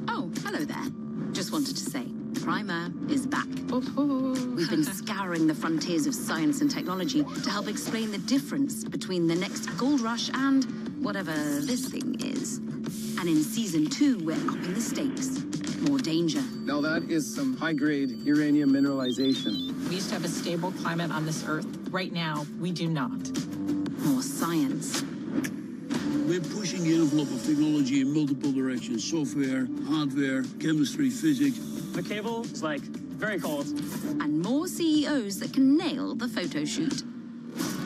[SPEAKER 10] Oh, hello there. Just wanted to say, Primer is back. We've been scouring the frontiers of science and technology to help explain the difference between the next gold rush and whatever this thing is. And in season 2, we're upping the stakes. More danger.
[SPEAKER 17] Now that is some high-grade uranium mineralization.
[SPEAKER 12] We used to have a stable climate on this Earth. Right now, we do not.
[SPEAKER 10] More science.
[SPEAKER 21] We're pushing the envelope of technology in multiple directions. Software, hardware, chemistry, physics.
[SPEAKER 23] The cable is like very cold.
[SPEAKER 10] And more CEOs that can nail the photo shoot.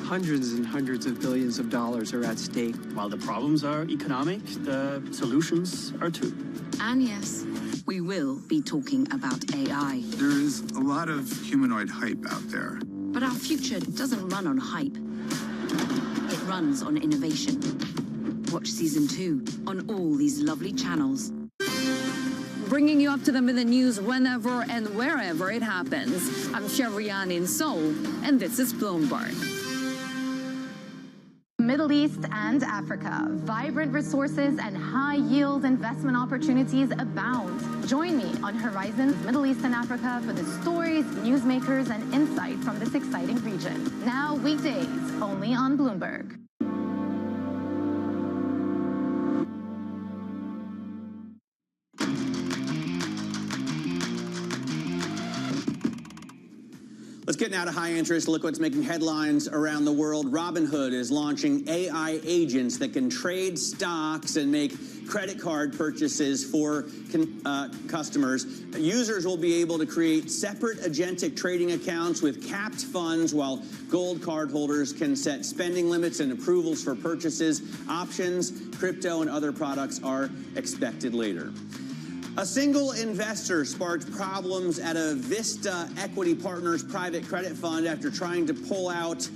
[SPEAKER 17] Hundreds and hundreds of billions of dollars are at stake.
[SPEAKER 23] While the problems are economic, the solutions are too.
[SPEAKER 10] And yes, we will be talking about AI.
[SPEAKER 24] There is a lot of humanoid hype out there.
[SPEAKER 10] But our future doesn't run on hype. It runs on innovation. Watch season 2 on all these lovely channels.
[SPEAKER 7] Bringing you up to the minute news whenever and wherever it happens. I'm Sherian in Seoul, and this is Bloomberg.
[SPEAKER 9] Middle East and Africa. Vibrant resources and high-yield investment opportunities abound. Join me on Horizons Middle East and Africa for the stories, newsmakers, and insight from this exciting region. Now weekdays, only on Bloomberg.
[SPEAKER 16] Let's get now to high interest. Look what's making headlines around the world. Robinhood is launching AI agents that can trade stocks and make credit card purchases for customers. Users will be able to create separate agentic trading accounts with capped funds, while gold card holders can set spending limits and approvals for purchases. Options, crypto, and other products are expected later. A single investor sparked problems at a Vista Equity Partners private credit fund after trying to pull out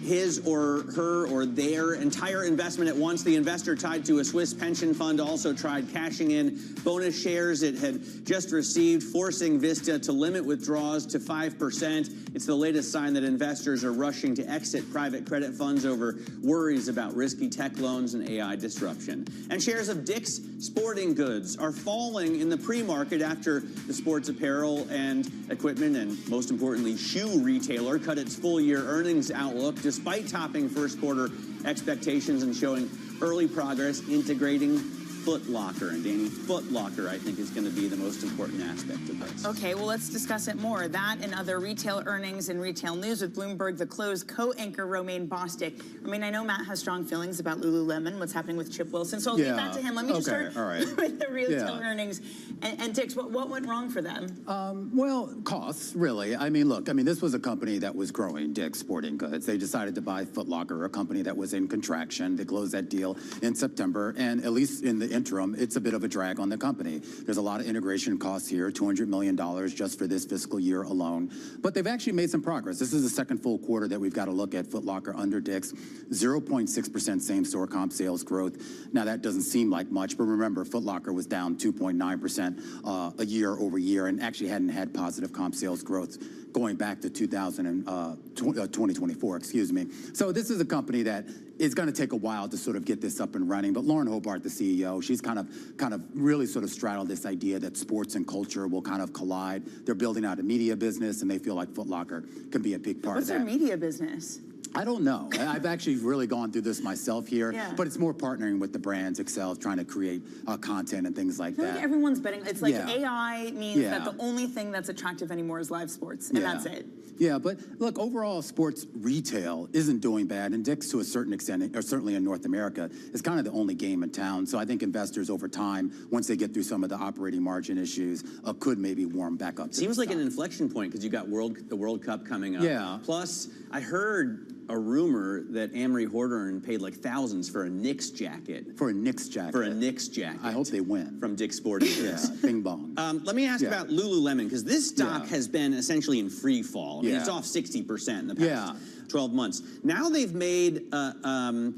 [SPEAKER 16] his or her or their entire investment at once. The investor, tied to a Swiss pension fund, also tried cashing in bonus shares it had just received, forcing Vista to limit withdrawals to 5%. It's the latest sign that investors are rushing to exit private credit funds over worries about risky tech loans and AI disruption. And shares of Dick's Sporting Goods are falling in the pre-market after the sports apparel and equipment, and most importantly, shoe retailer, cut its full-year earnings outlook despite topping first quarter expectations and showing early progress integrating Foot Locker. And Danny, Foot Locker, I think, is going to be the most important aspect of this.
[SPEAKER 5] Okay, well, let's discuss it more. That and other retail earnings and retail news with Bloomberg The Close co-anchor Romaine Bostick. Romaine, I know Matt has strong feelings about Lululemon, what's happening with Chip Wilson, so I'll leave that to him. Let me just start with the retail earnings. And Dix, what went wrong for them?
[SPEAKER 25] Well, costs, really. I mean, look, this was a company that was growing, Dick's Sporting Goods. They decided to buy Foot Locker, a company that was in contraction. They closed that deal in September, and at least in the interim, it's a bit of a drag on the company. There's a lot of integration costs here, $200 million just for this fiscal year alone. But they've actually made some progress. This is the second full quarter that we've got to look at Foot Locker under Dick's, 0.6% same-store comp sales growth. Now, that doesn't seem like much, but remember, Foot Locker was down 2.9% a year over year and actually hadn't had positive comp sales growth going back to 2024, excuse me. So this is a company that is going to take a while to sort of get this up and running. But Lauren Hobart, the CEO, she's kind of really sort of straddled this idea that sports and culture will kind of collide. They're building out a media business, and they feel like Foot Locker can be a big part of that.
[SPEAKER 5] What's their media business?
[SPEAKER 25] I don't know. I've actually really gone through this myself here,
[SPEAKER 5] Yeah.
[SPEAKER 25] but it's more partnering with the brands itself, trying to create content and things like
[SPEAKER 5] I feel
[SPEAKER 25] that.
[SPEAKER 5] like everyone's betting. It's like
[SPEAKER 25] Yeah.
[SPEAKER 5] AI means
[SPEAKER 25] Yeah.
[SPEAKER 5] that the only thing that's attractive anymore is live sports, and that's it.
[SPEAKER 25] Yeah, but look, overall, sports retail isn't doing bad, and Dick's, to a certain extent, or certainly in North America, is kind of the only game in town. So I think investors over time, once they get through some of the operating margin issues, could maybe warm back up.
[SPEAKER 16] Seems like an inflection point because you got the World Cup coming up.
[SPEAKER 25] Yeah.
[SPEAKER 16] Plus, I heard a rumor that Amory Horton paid like thousands for a Knicks jacket.
[SPEAKER 25] For a Knicks jacket.
[SPEAKER 16] For a Knicks jacket.
[SPEAKER 25] I hope they win.
[SPEAKER 16] From Dick's Sporting Goods.
[SPEAKER 25] Yeah, bing bong.
[SPEAKER 16] Let me ask about Lululemon, because this stock has been essentially in free fall. I mean, it's off 60% in the past 12 months. Now they've made a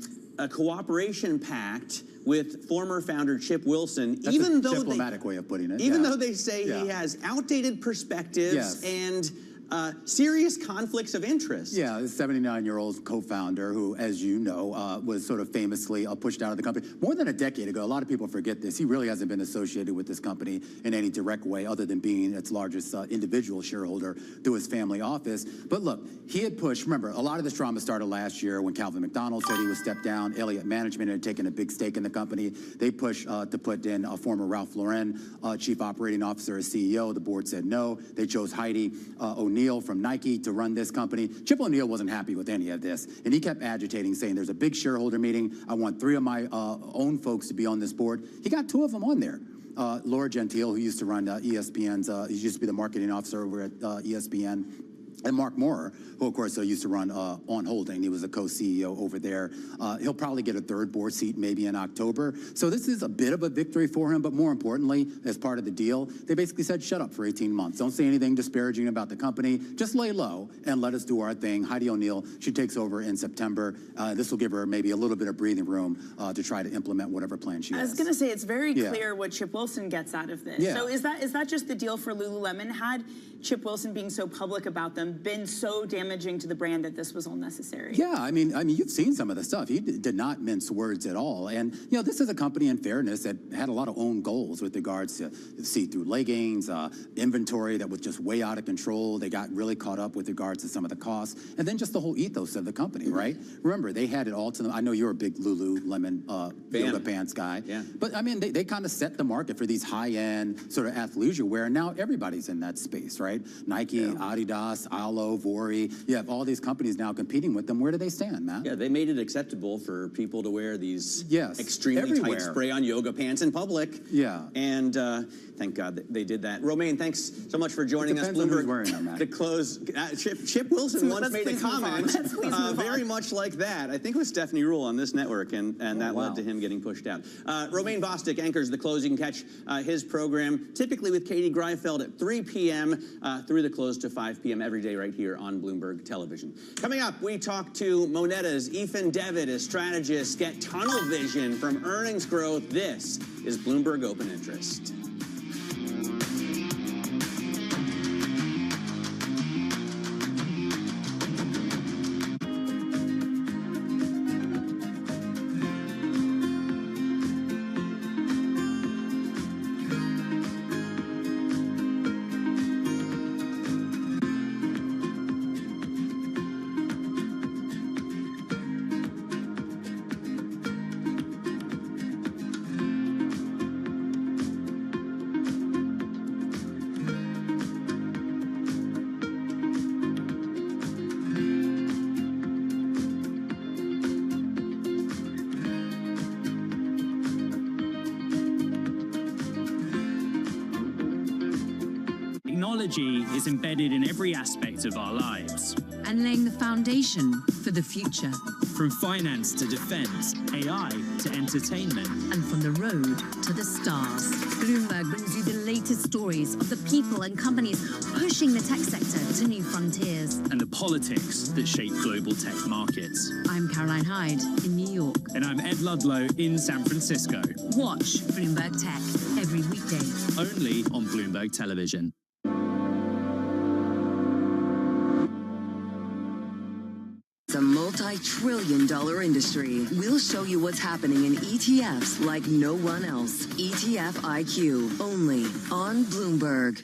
[SPEAKER 16] cooperation pact with former founder Chip Wilson.
[SPEAKER 25] That's a diplomatic way of putting it.
[SPEAKER 16] Even though they say he has outdated perspectives and serious conflicts of interest.
[SPEAKER 25] Yeah, this 79-year-old co-founder who, as you know, was sort of famously pushed out of the company more than a decade ago. A lot of people forget this. He really hasn't been associated with this company in any direct way other than being its largest individual shareholder through his family office. But look, he had pushed, remember, a lot of this drama started last year when Calvin McDonald said he would step down. Elliott Management had taken a big stake in the company. They pushed to put in a former Ralph Lauren chief operating officer as CEO. The board said no. They chose Heidi O'Neill from Nike to run this company. Chip O'Neill wasn't happy with any of this, and he kept agitating, saying there's a big shareholder meeting. I want 3 of my own folks to be on this board. He got 2 of them on there. Laura Gentile, who used to run ESPN's, he used to be the marketing officer over at ESPN. And Mark Moore, who, of course, used to run On Holding. He was a co-CEO over there. He'll probably get a 3rd board seat maybe in October. So this is a bit of a victory for him. But more importantly, as part of the deal, they basically said, shut up for 18 months. Don't say anything disparaging about the company. Just lay low and let us do our thing. Heidi O'Neill, she takes over in September. This will give her maybe a little bit of breathing room to try to implement whatever plan she has.
[SPEAKER 5] I was going to say, it's very clear what Chip Wilson gets out of this.
[SPEAKER 25] Yeah.
[SPEAKER 5] So is that just the deal for Lululemon? Had Chip Wilson being so public about them been so damaging to the brand that this was all necessary?
[SPEAKER 25] Yeah, I mean, you've seen some of the stuff. He did not mince words at all. And, you know, this is a company, in fairness, that had a lot of own goals with regards to see-through leggings, inventory that was just way out of control. They got really caught up with regards to some of the costs. And then just the whole ethos of the company, right? Remember, they had it all to them. I know you're a big Lululemon yoga pants guy. Yeah. But, I mean, they kind of set the market for these high-end sort of athleisure wear. And now everybody's in that space, right? Nike, Adidas, Alo, Vori. You have all these companies now competing with them. Where do they stand, Matt?
[SPEAKER 16] Yeah, they made it acceptable for people to wear these extremely
[SPEAKER 25] everywhere.
[SPEAKER 16] tight spray-on yoga pants in public.
[SPEAKER 25] Yeah.
[SPEAKER 16] And thank God that they did that. Romaine, thanks so much for joining us. Bloomberg,
[SPEAKER 25] wearing them, Matt.
[SPEAKER 16] to close. Chip Wilson once made a comment very much like that. I think it was Stephanie Rule on this network, and that led to him getting pushed out. Romaine Bostick anchors The Close. You can catch his program typically with Katie Greifeld at 3 p.m. Through The Close to 5 p.m. every day right here on Bloomberg Television. Coming up, we talk to Monetta's Ethan Devitt as strategists get tunnel vision from earnings growth. This is Bloomberg Open Interest.
[SPEAKER 1] Technology is embedded in every aspect of our lives.
[SPEAKER 10] And laying the foundation for the future.
[SPEAKER 1] From finance to defense, AI to entertainment.
[SPEAKER 10] And from the road to the stars, Bloomberg brings you the latest stories of the people and companies pushing the tech sector to new frontiers.
[SPEAKER 1] And the politics that shape global tech markets.
[SPEAKER 10] I'm Caroline Hyde in New York.
[SPEAKER 1] And I'm Ed Ludlow in San Francisco.
[SPEAKER 10] Watch Bloomberg Tech every weekday.
[SPEAKER 1] Only on Bloomberg Television.
[SPEAKER 11] It's a multi-trillion-dollar industry. We'll show you what's happening in ETFs like no one else. ETF IQ, only on Bloomberg.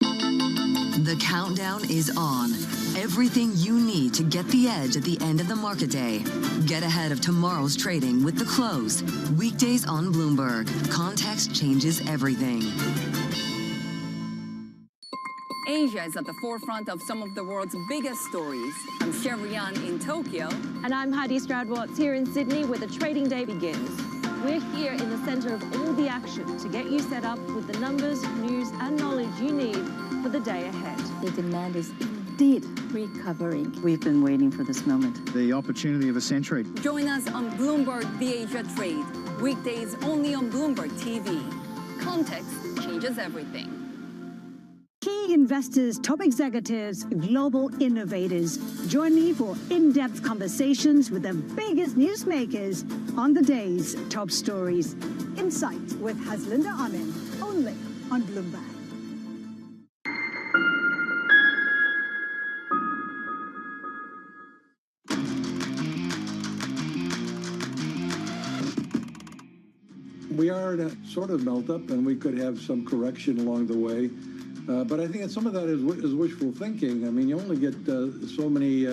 [SPEAKER 11] The countdown is on. Everything you need to get the edge at the end of the market day. Get ahead of tomorrow's trading with The Close. Weekdays on Bloomberg. Context changes everything.
[SPEAKER 13] Asia is at the forefront of some of the world's biggest stories. I'm Sherrian in Tokyo.
[SPEAKER 15] And I'm Heidi Stroud-Watts here in Sydney, where the trading day begins. We're here in the center of all the action to get you set up with the numbers, news, and knowledge you need for the day ahead.
[SPEAKER 19] The demand is indeed recovering. We've been waiting for this moment.
[SPEAKER 20] The opportunity of a century.
[SPEAKER 13] Join us on Bloomberg The Asia Trade. Weekdays only on Bloomberg TV. Context changes everything.
[SPEAKER 27] Key investors, top executives, global innovators. Join me for in-depth conversations with the biggest newsmakers on the day's top stories. Insight with Haslinda Amin, only on Bloomberg.
[SPEAKER 28] We are at a sort of melt-up, and we could have some correction along the way. But I think that some of that is wishful thinking. I mean, you only get so many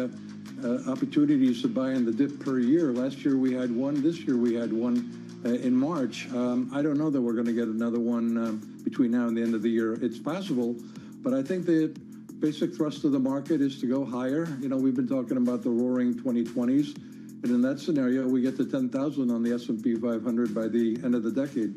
[SPEAKER 28] opportunities to buy in the dip per year. Last year we had one. This year we had one in March. I don't know that we're going to get another one between now and the end of the year. It's possible, but I think the basic thrust of the market is to go higher. You know, we've been talking about the roaring 2020s, and in that scenario, we get to 10,000 on the S&P 500 by the end of the decade.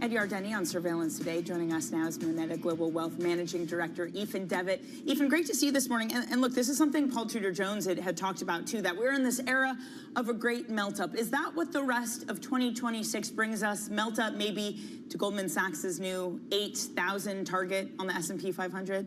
[SPEAKER 5] Ed Yardeni on Surveillance Today. Joining us now is Moneta Global Wealth Managing Director Ethan Devitt. Ethan, great to see you this morning. And look, this is something Paul Tudor Jones had talked about too, that we're in this era of a great melt-up. Is that what the rest of 2026 brings us? Melt-up maybe to Goldman Sachs's new 8,000 target on the S&P 500?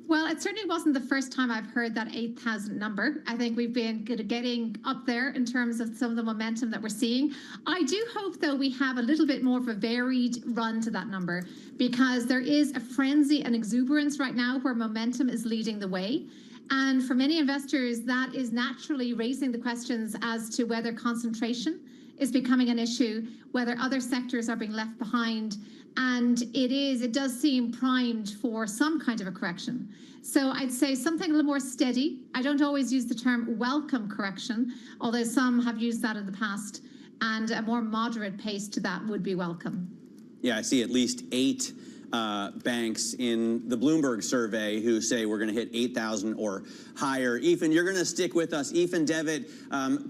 [SPEAKER 29] Well, it certainly wasn't the first time I've heard that 8,000 number. I think we've been getting up there in terms of some of the momentum that we're seeing. I do hope, though, we have a little bit more of a varied run to that number, because there is a frenzy and exuberance right now where momentum is leading the way. And for many investors, that is naturally raising the questions as to whether concentration is becoming an issue, whether other sectors are being left behind. And it does seem primed for some kind of a correction. So I'd say something a little more steady. I don't always use the term welcome correction, although some have used that in the past, and a more moderate pace to that would be welcome.
[SPEAKER 16] Yeah, I see at least 8 banks in the Bloomberg survey who say we're going to hit 8,000 or higher. Ethan, you're going to stick with us. Ethan Devitt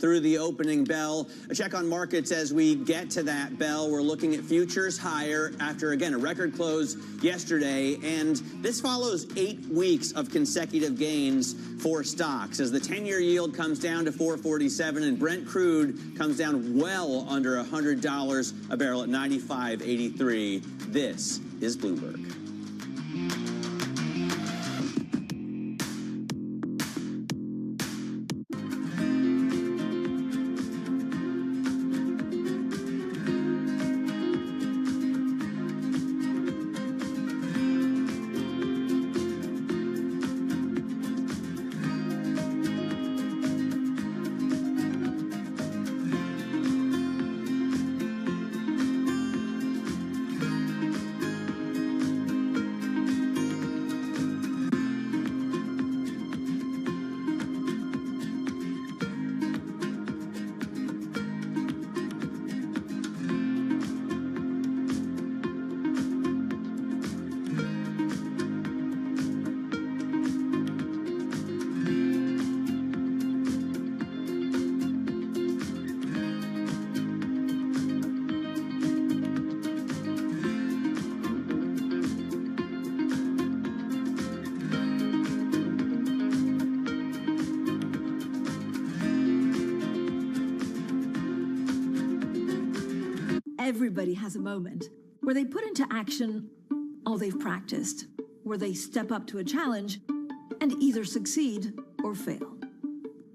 [SPEAKER 16] through the opening bell. A check on markets as we get to that bell. We're looking at futures higher after, again, a record close yesterday. And this follows 8 weeks of consecutive gains for stocks as the 10-year yield comes down to 4.47 and Brent crude comes down well under $100 a barrel at 95.83. This is Bloomberg.
[SPEAKER 2] everybody has a moment where they put into action all they've practiced, where they step up to a challenge and either succeed or fail.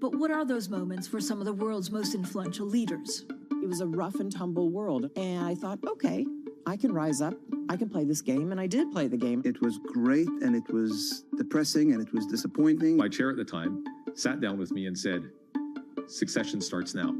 [SPEAKER 2] But what are those moments for some of the world's most influential leaders?
[SPEAKER 3] It was a rough and tumble world, and I thought, okay, I can rise up, I can play this game, and I did play the game.
[SPEAKER 4] It was great, and it was depressing, and it was disappointing.
[SPEAKER 8] My chair at the time sat down with me and said, succession starts now.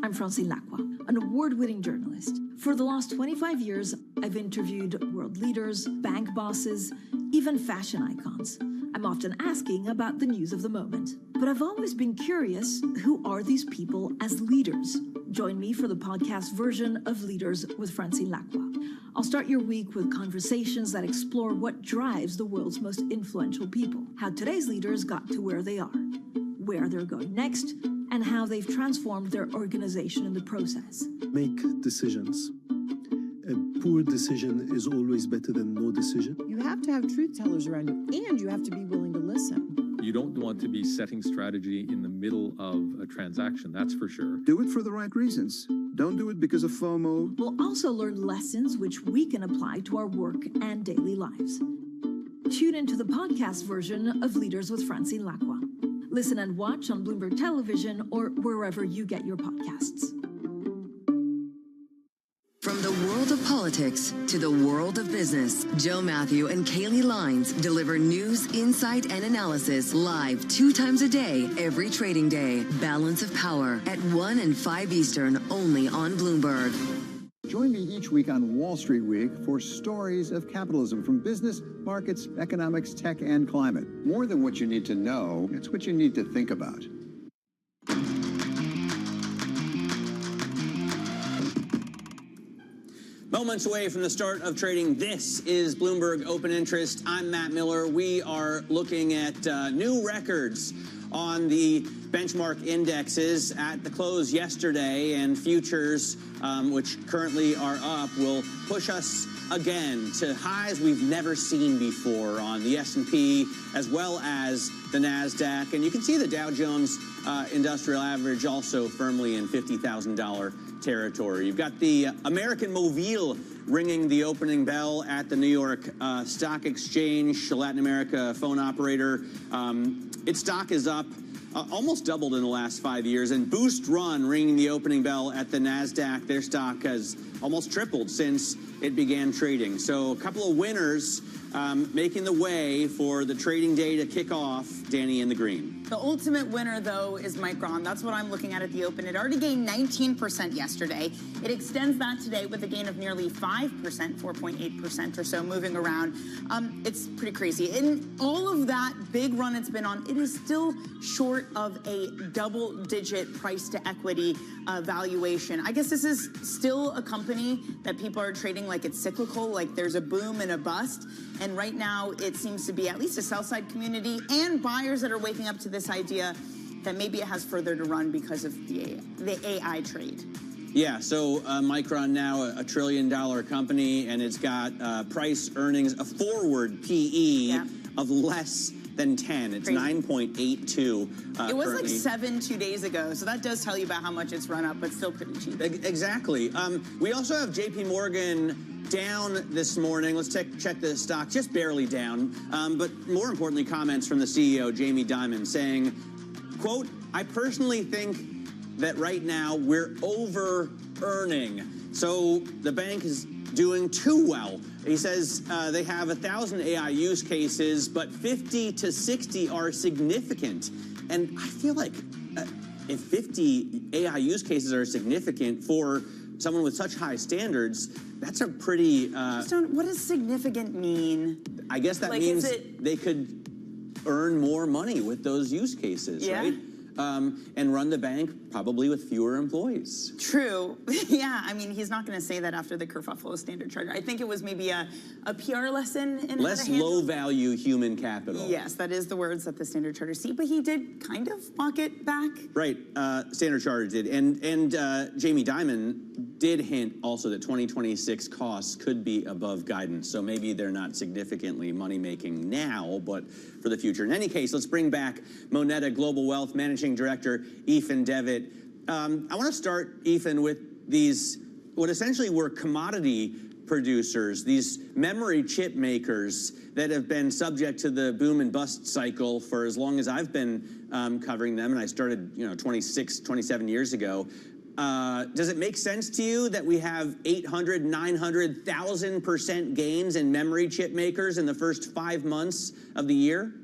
[SPEAKER 2] I'm Francine Lacroix, an award-winning journalist. For the last 25 years, I've interviewed world leaders, bank bosses, even fashion icons. I'm often asking about the news of the moment. But I've always been curious, who are these people as leaders? Join me for the podcast version of Leaders with Francine Lacroix. I'll start your week with conversations that explore what drives the world's most influential people, how today's leaders got to where they are, where they're going next, and how they've transformed their organization in the process.
[SPEAKER 14] Make decisions. A poor decision is always better than no decision.
[SPEAKER 3] You have to have truth tellers around you, and you have to be willing to listen.
[SPEAKER 8] You don't want to be setting strategy in the middle of a transaction, that's for sure.
[SPEAKER 4] Do it for the right reasons. Don't do it because of FOMO.
[SPEAKER 2] We'll also learn lessons which we can apply to our work and daily lives. Tune into the podcast version of Leaders with Francine Lacroix. Listen and watch on Bloomberg Television or wherever you get your podcasts.
[SPEAKER 11] From the world of politics to the world of business, Joe Matthew and Kaylee Lines deliver news, insight, and analysis live 2 times a day, every trading day. Balance of Power at 1 and 5 Eastern, only on Bloomberg.
[SPEAKER 18] Join me each week on Wall Street Week for stories of capitalism from business, markets, economics, tech, and climate. More than what you need to know, it's what you need to think about.
[SPEAKER 16] Moments away from the start of trading, this is Bloomberg Open Interest. I'm Matt Miller. We are looking at new records on the benchmark indexes at the close yesterday, and futures, which currently are up, will push us again to highs we've never seen before on the S&P as well as the NASDAQ. And you can see the Dow Jones Industrial Average also firmly in $50,000 territory. You've got the American Mobile ringing the opening bell at the New York Stock Exchange, Latin America phone operator. Its stock is up almost doubled in the last 5 years. And Boost Run ringing the opening bell at the NASDAQ. Their stock has almost tripled since it began trading. So a couple of winners making the way for the trading day to kick off. Danny in the green.
[SPEAKER 5] The ultimate winner, though, is Micron. That's what I'm looking at the open. It already gained 19% yesterday. It extends that today with a gain of nearly 5%, 4.8% or so, moving around. It's pretty crazy. In all of that big run it's been on, it is still short of a double-digit price-to-equity valuation. I guess this is still a company that people are trading like it's cyclical, like there's a boom and a bust. And right now, it seems to be at least a sell-side community and buyers that are waking up to this idea that maybe it has further to run because of the AI trade.
[SPEAKER 16] Yeah, so Micron now a $1 trillion company, and it's got price earnings, a forward PE of less than 10. It's 9.82.
[SPEAKER 5] It was
[SPEAKER 16] currently.
[SPEAKER 5] like 7 2 days ago, so that does tell you about how much it's run up, but still pretty cheap.
[SPEAKER 16] Exactly. We also have JP Morgan down this morning. Let's check the stock, just barely down. But more importantly, comments from the CEO, Jamie Dimon, saying, quote, "I personally think that right now we're over-earning." So the bank is doing too well. He says they have 1,000 AI use cases, but 50 to 60 are significant. And I feel like if 50 AI use cases are significant for someone with such high standards, that's a pretty...
[SPEAKER 5] what does significant mean?
[SPEAKER 16] I guess that means they could earn more money with those use cases, right? And run the bank probably with fewer employees.
[SPEAKER 5] True. Yeah, I mean, he's not going to say that after the kerfuffle of Standard Chartered. I think it was maybe a PR lesson in
[SPEAKER 16] less low-value human capital.
[SPEAKER 5] Yes, that is the words that the Standard Chartered see, but he did kind of walk it back.
[SPEAKER 16] Right, Standard Chartered did. And Jamie Dimon did hint also that 2026 costs could be above guidance, so maybe they're not significantly money-making now, but for the future. In any case, let's bring back Moneta Global Wealth Managing Director Ethan Devitt. I want to start, Ethan, with these what essentially were commodity producers, these memory chip makers that have been subject to the boom and bust cycle for as long as I've been covering them, and I started 26, 27 years ago. Does it make sense to you that we have 800, 900, 1,000% gains in memory chip makers in the first 5 months of the year?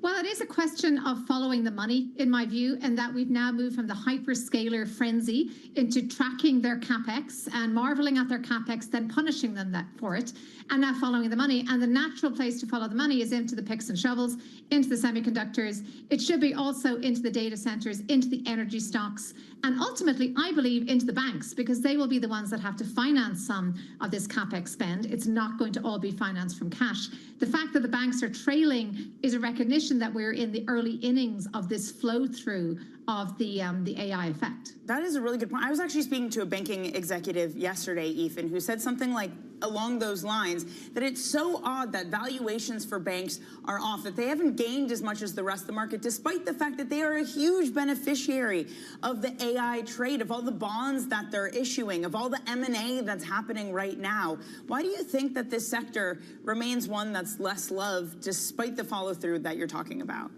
[SPEAKER 29] Well, it is a question of following the money, in my view, and that we've now moved from the hyperscaler frenzy into tracking their CapEx and marveling at their CapEx, then punishing them for it, and now following the money. And the natural place to follow the money is into the picks and shovels, into the semiconductors. It should be also into the data centers, into the energy stocks, and ultimately, I believe, into the banks, because they will be the ones that have to finance some of this CapEx spend. It's not going to all be financed from cash. The fact that the banks are trailing is a recognition that we're in the early innings of this flow through of the AI effect.
[SPEAKER 5] That is a really good point. I was actually speaking to a banking executive yesterday, Ethan, who said something like along those lines, that it's so odd that valuations for banks are off, that they haven't gained as much as the rest of the market, despite the fact that they are a huge beneficiary of the AI trade, of all the bonds that they're issuing, of all the M&A that's happening right now. Why do you think that this sector remains one that's less loved, despite the follow-through that you're talking about?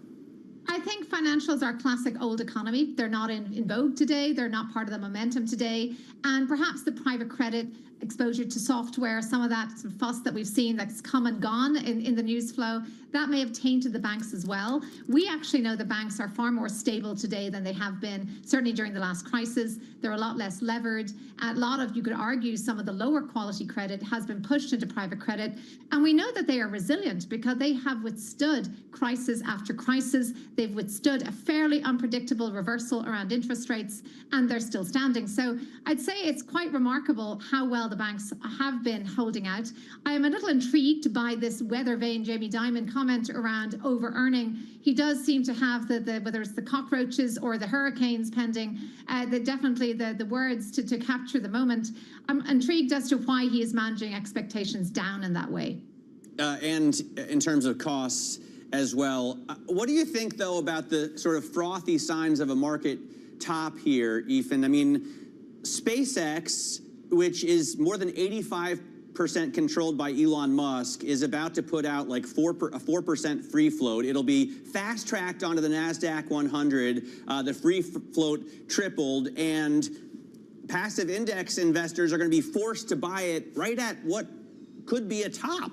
[SPEAKER 29] I think financials are a classic old economy. They're not in vogue today. They're not part of the momentum today. And perhaps the private credit exposure to software, some of that sort of fuss that we've seen that's come and gone in the news flow, that may have tainted the banks as well. We actually know the banks are far more stable today than they have been, certainly during the last crisis. They're a lot less levered. A lot of, you could argue, some of the lower quality credit has been pushed into private credit. And we know that they are resilient because they have withstood crisis after crisis. They've withstood a fairly unpredictable reversal around interest rates, and they're still standing. So I'd say it's quite remarkable how well the banks have been holding out. I am a little intrigued by this weather vane Jamie Dimon comment around over-earning. He does seem to have the whether it's the cockroaches or the hurricanes pending, definitely the words to capture the moment. I'm intrigued as to why he is managing expectations down in that way.
[SPEAKER 16] And in terms of costs as well, what do you think, though, about the sort of frothy signs of a market top here, Ethan? I mean, SpaceX, which is more than 85% controlled by Elon Musk, is about to put out like a 4% free float. It'll be fast-tracked onto the NASDAQ 100. The free float tripled, and passive index investors are going to be forced to buy it right at what could be a top.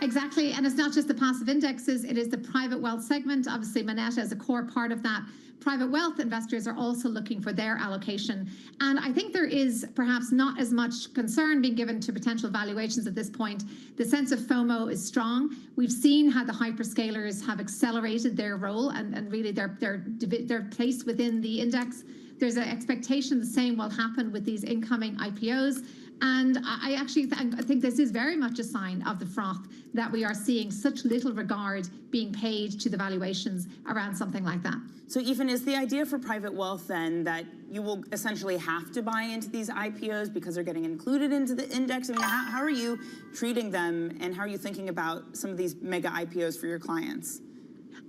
[SPEAKER 29] Exactly, and it's not just the passive indexes, it is the private wealth segment. Obviously, Moneta is a core part of that. Private wealth investors are also looking for their allocation. And I think there is perhaps not as much concern being given to potential valuations at this point. The sense of FOMO is strong. We've seen how the hyperscalers have accelerated their role and really their place within the index. There's an expectation the same will happen with these incoming IPOs. And I actually think this is very much a sign of the froth that we are seeing such little regard being paid to the valuations around something like that.
[SPEAKER 5] So, Ethan, is the idea for private wealth then that you will essentially have to buy into these IPOs because they're getting included into the index? I mean, how are you treating them, and how are you thinking about some of these mega IPOs for your clients?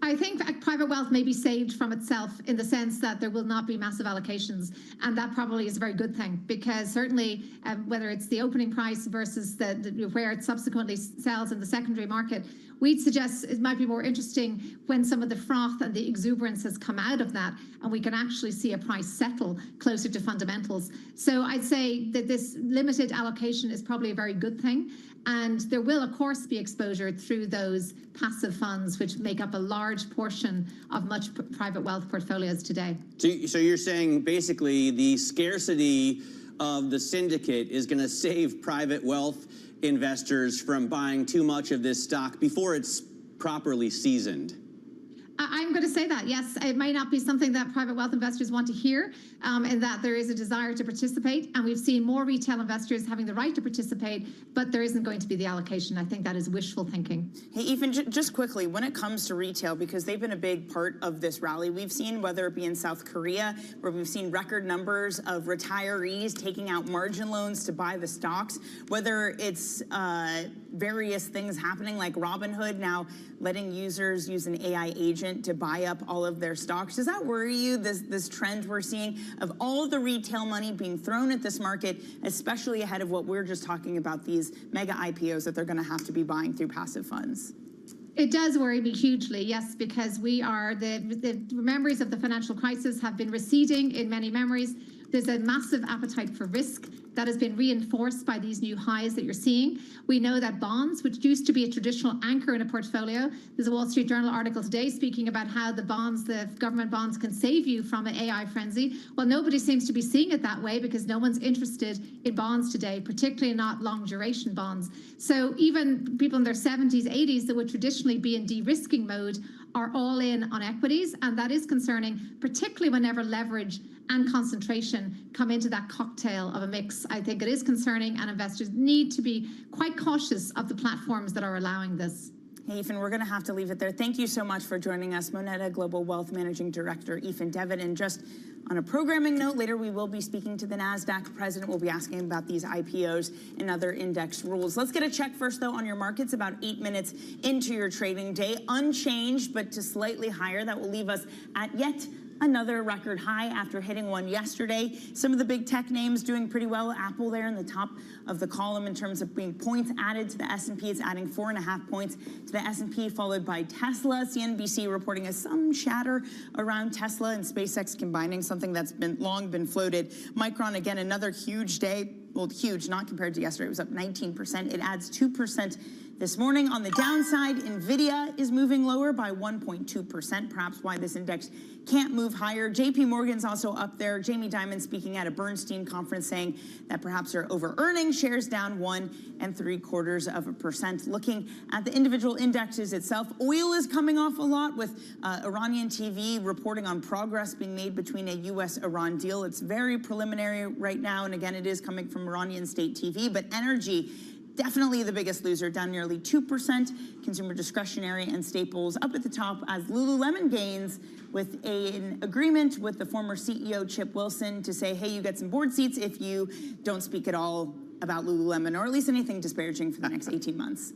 [SPEAKER 29] I think private wealth may be saved from itself in the sense that there will not be massive allocations, and that probably is a very good thing, because certainly whether it's the opening price versus where it subsequently sells in the secondary market, we'd suggest it might be more interesting when some of the froth and the exuberance has come out of that, and we can actually see a price settle closer to fundamentals. So I'd say that this limited allocation is probably a very good thing. And there will, of course, be exposure through those passive funds, which make up a large portion of much private wealth portfolios today.
[SPEAKER 16] So you're saying basically the scarcity of the syndicate is going to save private wealth investors from buying too much of this stock before it's properly seasoned?
[SPEAKER 29] I'm going to say that, yes. It may not be something that private wealth investors want to hear, and that there is a desire to participate. And we've seen more retail investors having the right to participate, but there isn't going to be the allocation. I think that is wishful thinking.
[SPEAKER 5] Hey, Ethan, just quickly, when it comes to retail, because they've been a big part of this rally, we've seen, whether it be in South Korea, where we've seen record numbers of retirees taking out margin loans to buy the stocks, whether it's various things happening like Robinhood now letting users use an AI agent reluctant to buy up all of their stocks. Does that worry you, this trend we're seeing of all the retail money being thrown at this market, especially ahead of what we're just talking about, these mega IPOs that they're going to have to be buying through passive funds?
[SPEAKER 29] It does worry me hugely, yes, because we are the memories of the financial crisis have been receding in many memories. There's a massive appetite for risk that has been reinforced by these new highs that you're seeing. We know that bonds, which used to be a traditional anchor in a portfolio, there's a Wall Street Journal article today speaking about how the government bonds can save you from an AI frenzy. Well, nobody seems to be seeing it that way because no one's interested in bonds today, particularly not long duration bonds. So even people in their 70s, 80s that would traditionally be in de-risking mode are all in on equities, and that is concerning, particularly whenever leverage and concentration come into that cocktail of a mix. I think it is concerning, and investors need to be quite cautious of the platforms that are allowing this.
[SPEAKER 5] Hey, Ethan, we're going to have to leave it there. Thank you so much for joining us. Moneta Global Wealth Managing Director, Ethan Devitt. And just on a programming note, later we will be speaking to the NASDAQ president. We'll be asking about these IPOs and other index rules. Let's get a check first, though, on your markets about 8 minutes into your trading day. Unchanged, but to slightly higher. That will leave us at yet another record high after hitting one yesterday. Some of the big tech names doing pretty well. Apple there in the top of the column in terms of being points added to the S&P. It's adding 4.5 points to the S&P, followed by Tesla. CNBC reporting some chatter around Tesla and SpaceX combining, something that's long been floated. Micron, again, another huge day. Well, huge, not compared to yesterday. It was up 19%. It adds 2% this morning. On the downside, NVIDIA is moving lower by 1.2%, perhaps why this index can't move higher. JP Morgan's also up there. Jamie Dimon speaking at a Bernstein conference saying that perhaps they're over-earning, shares down 1.75%. Looking at the individual indexes itself, oil is coming off a lot with Iranian TV reporting on progress being made between a U.S.-Iran deal. It's very preliminary right now, and again, it is coming from Iranian state TV, but energy, definitely the biggest loser, down nearly 2%. Consumer discretionary and staples up at the top as Lululemon gains with an agreement with the former CEO Chip Wilson to say, hey, you get some board seats if you don't speak at all about Lululemon, or at least anything disparaging for the next 18 months.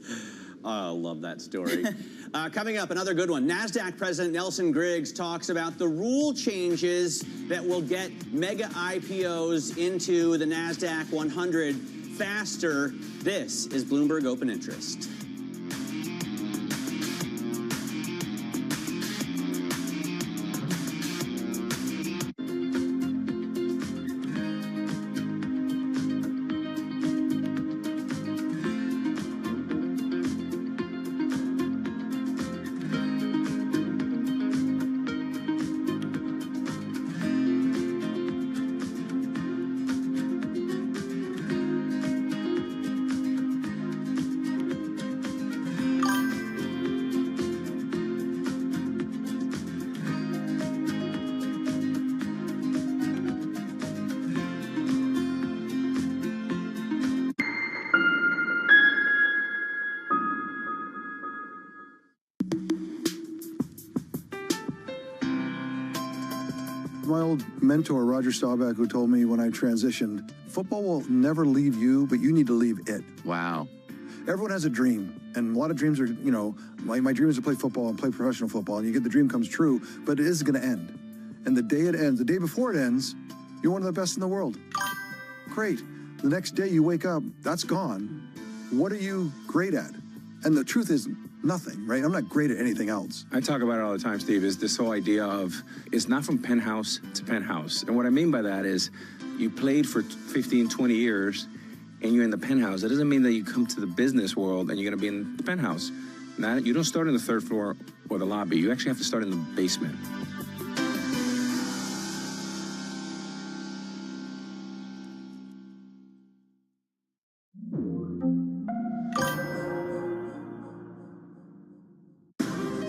[SPEAKER 16] Oh, I love that story. Coming up, another good one. NASDAQ President Nelson Griggs talks about the rule changes that will get mega IPOs into the NASDAQ 100 faster. This is Bloomberg Open Interest.
[SPEAKER 6] My old mentor, Roger Staubach, who told me when I transitioned, football will never leave you, but you need to leave it.
[SPEAKER 12] Wow.
[SPEAKER 6] Everyone has a dream, and a lot of dreams are, my dream is to play football and play professional football, and the dream comes true, but it is going to end. And the day it ends, the day before it ends, you're one of the best in the world. Great. The next day you wake up, that's gone. What are you great at? And the truth is, nothing, right? I'm not great at anything else.
[SPEAKER 12] I talk about it all the time, Steve, is this whole idea of it's not from penthouse to penthouse. And what I mean by that is you played for 15, 20 years and you're in the penthouse. It doesn't mean that you come to the business world and you're going to be in the penthouse. Now, you don't start on the third floor or the lobby. You actually have to start in the basement.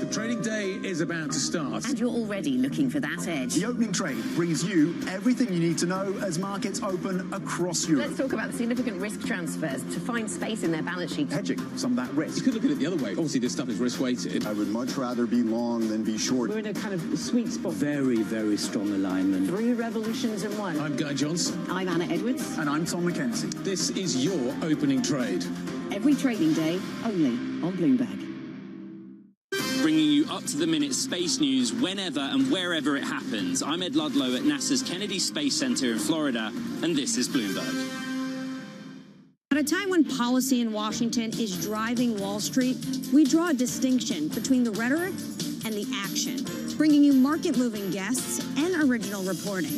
[SPEAKER 1] Trading day is about to start.
[SPEAKER 17] And you're already looking for that edge.
[SPEAKER 20] The opening trade brings you everything you need to know as markets open across Europe.
[SPEAKER 17] Let's talk about the significant risk transfers to find space in their balance sheet.
[SPEAKER 20] Hedging some of that risk.
[SPEAKER 1] You could look at it the other way. Obviously, this stuff is risk-weighted.
[SPEAKER 20] I would much rather be long than be short.
[SPEAKER 17] We're in a kind of sweet spot.
[SPEAKER 1] Very, very strong alignment.
[SPEAKER 17] 3 revolutions in one.
[SPEAKER 1] I'm Guy Johnson.
[SPEAKER 17] I'm Anna Edwards.
[SPEAKER 20] And I'm Tom McKenzie.
[SPEAKER 1] This is your opening trade.
[SPEAKER 17] Every trading day, only on Bloomberg.
[SPEAKER 1] Bringing you up-to-the-minute space news whenever and wherever it happens. I'm Ed Ludlow at NASA's Kennedy Space Center in Florida, and this is Bloomberg.
[SPEAKER 7] At a time when policy in Washington is driving Wall Street, we draw a distinction between the rhetoric and the action, bringing you market-moving guests and original reporting.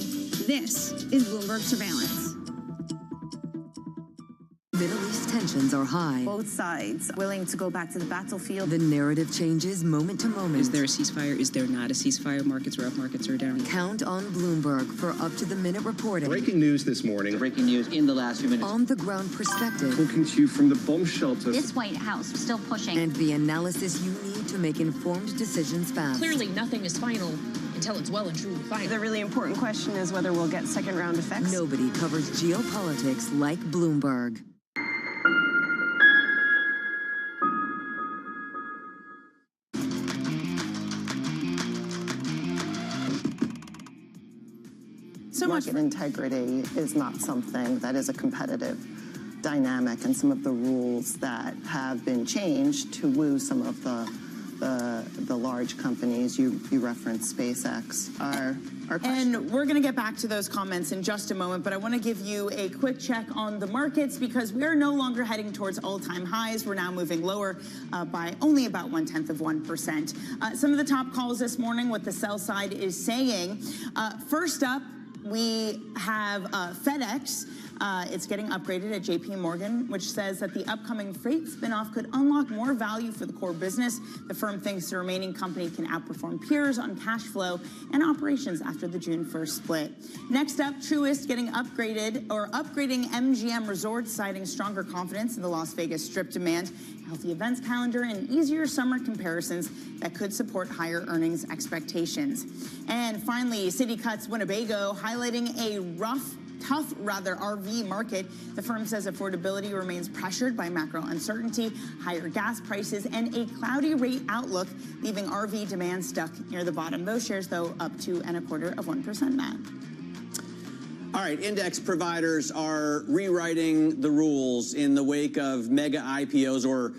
[SPEAKER 7] This is Bloomberg Surveillance.
[SPEAKER 11] Middle East tensions are high.
[SPEAKER 9] Both sides willing to go back to the battlefield.
[SPEAKER 11] The narrative changes moment to moment.
[SPEAKER 10] Is there a ceasefire? Is there not a ceasefire? Markets are up, markets are down.
[SPEAKER 11] Count on Bloomberg for up-to-the-minute reporting.
[SPEAKER 21] Breaking news this morning.
[SPEAKER 22] Breaking news in the last few minutes.
[SPEAKER 11] On-the-ground perspective.
[SPEAKER 21] Talking to you from the bomb shelter.
[SPEAKER 23] This White House still pushing.
[SPEAKER 11] And the analysis you need to make informed decisions fast.
[SPEAKER 24] Clearly, nothing is final until it's well and truly final.
[SPEAKER 9] The really important question is whether we'll get second-round effects.
[SPEAKER 11] Nobody covers geopolitics like Bloomberg.
[SPEAKER 9] Market integrity is not something that is a competitive dynamic, and some of the rules that have been changed to woo some of the large companies, you referenced SpaceX, are
[SPEAKER 5] and we're going to get back to those comments in just a moment, but I want to give you a quick check on the markets because we're no longer heading towards all-time highs. We're now moving lower by only about 0.1%. Some of the top calls this morning, what the sell side is saying. First up, we have FedEx. It's getting upgraded at JP Morgan, which says that the upcoming freight spinoff could unlock more value for the core business. The firm thinks the remaining company can outperform peers on cash flow and operations after the June 1st split. Next up, Truist getting upgrading MGM Resorts, citing stronger confidence in the Las Vegas Strip demand, healthy events calendar, and easier summer comparisons that could support higher earnings expectations. And finally, Citi cuts Winnebago, highlighting a tough RV market. The firm says affordability remains pressured by macro uncertainty, higher gas prices, and a cloudy rate outlook, leaving RV demand stuck near the bottom. Those shares, though, up 2.25%, Matt.
[SPEAKER 16] All right, index providers are rewriting the rules in the wake of mega IPOs or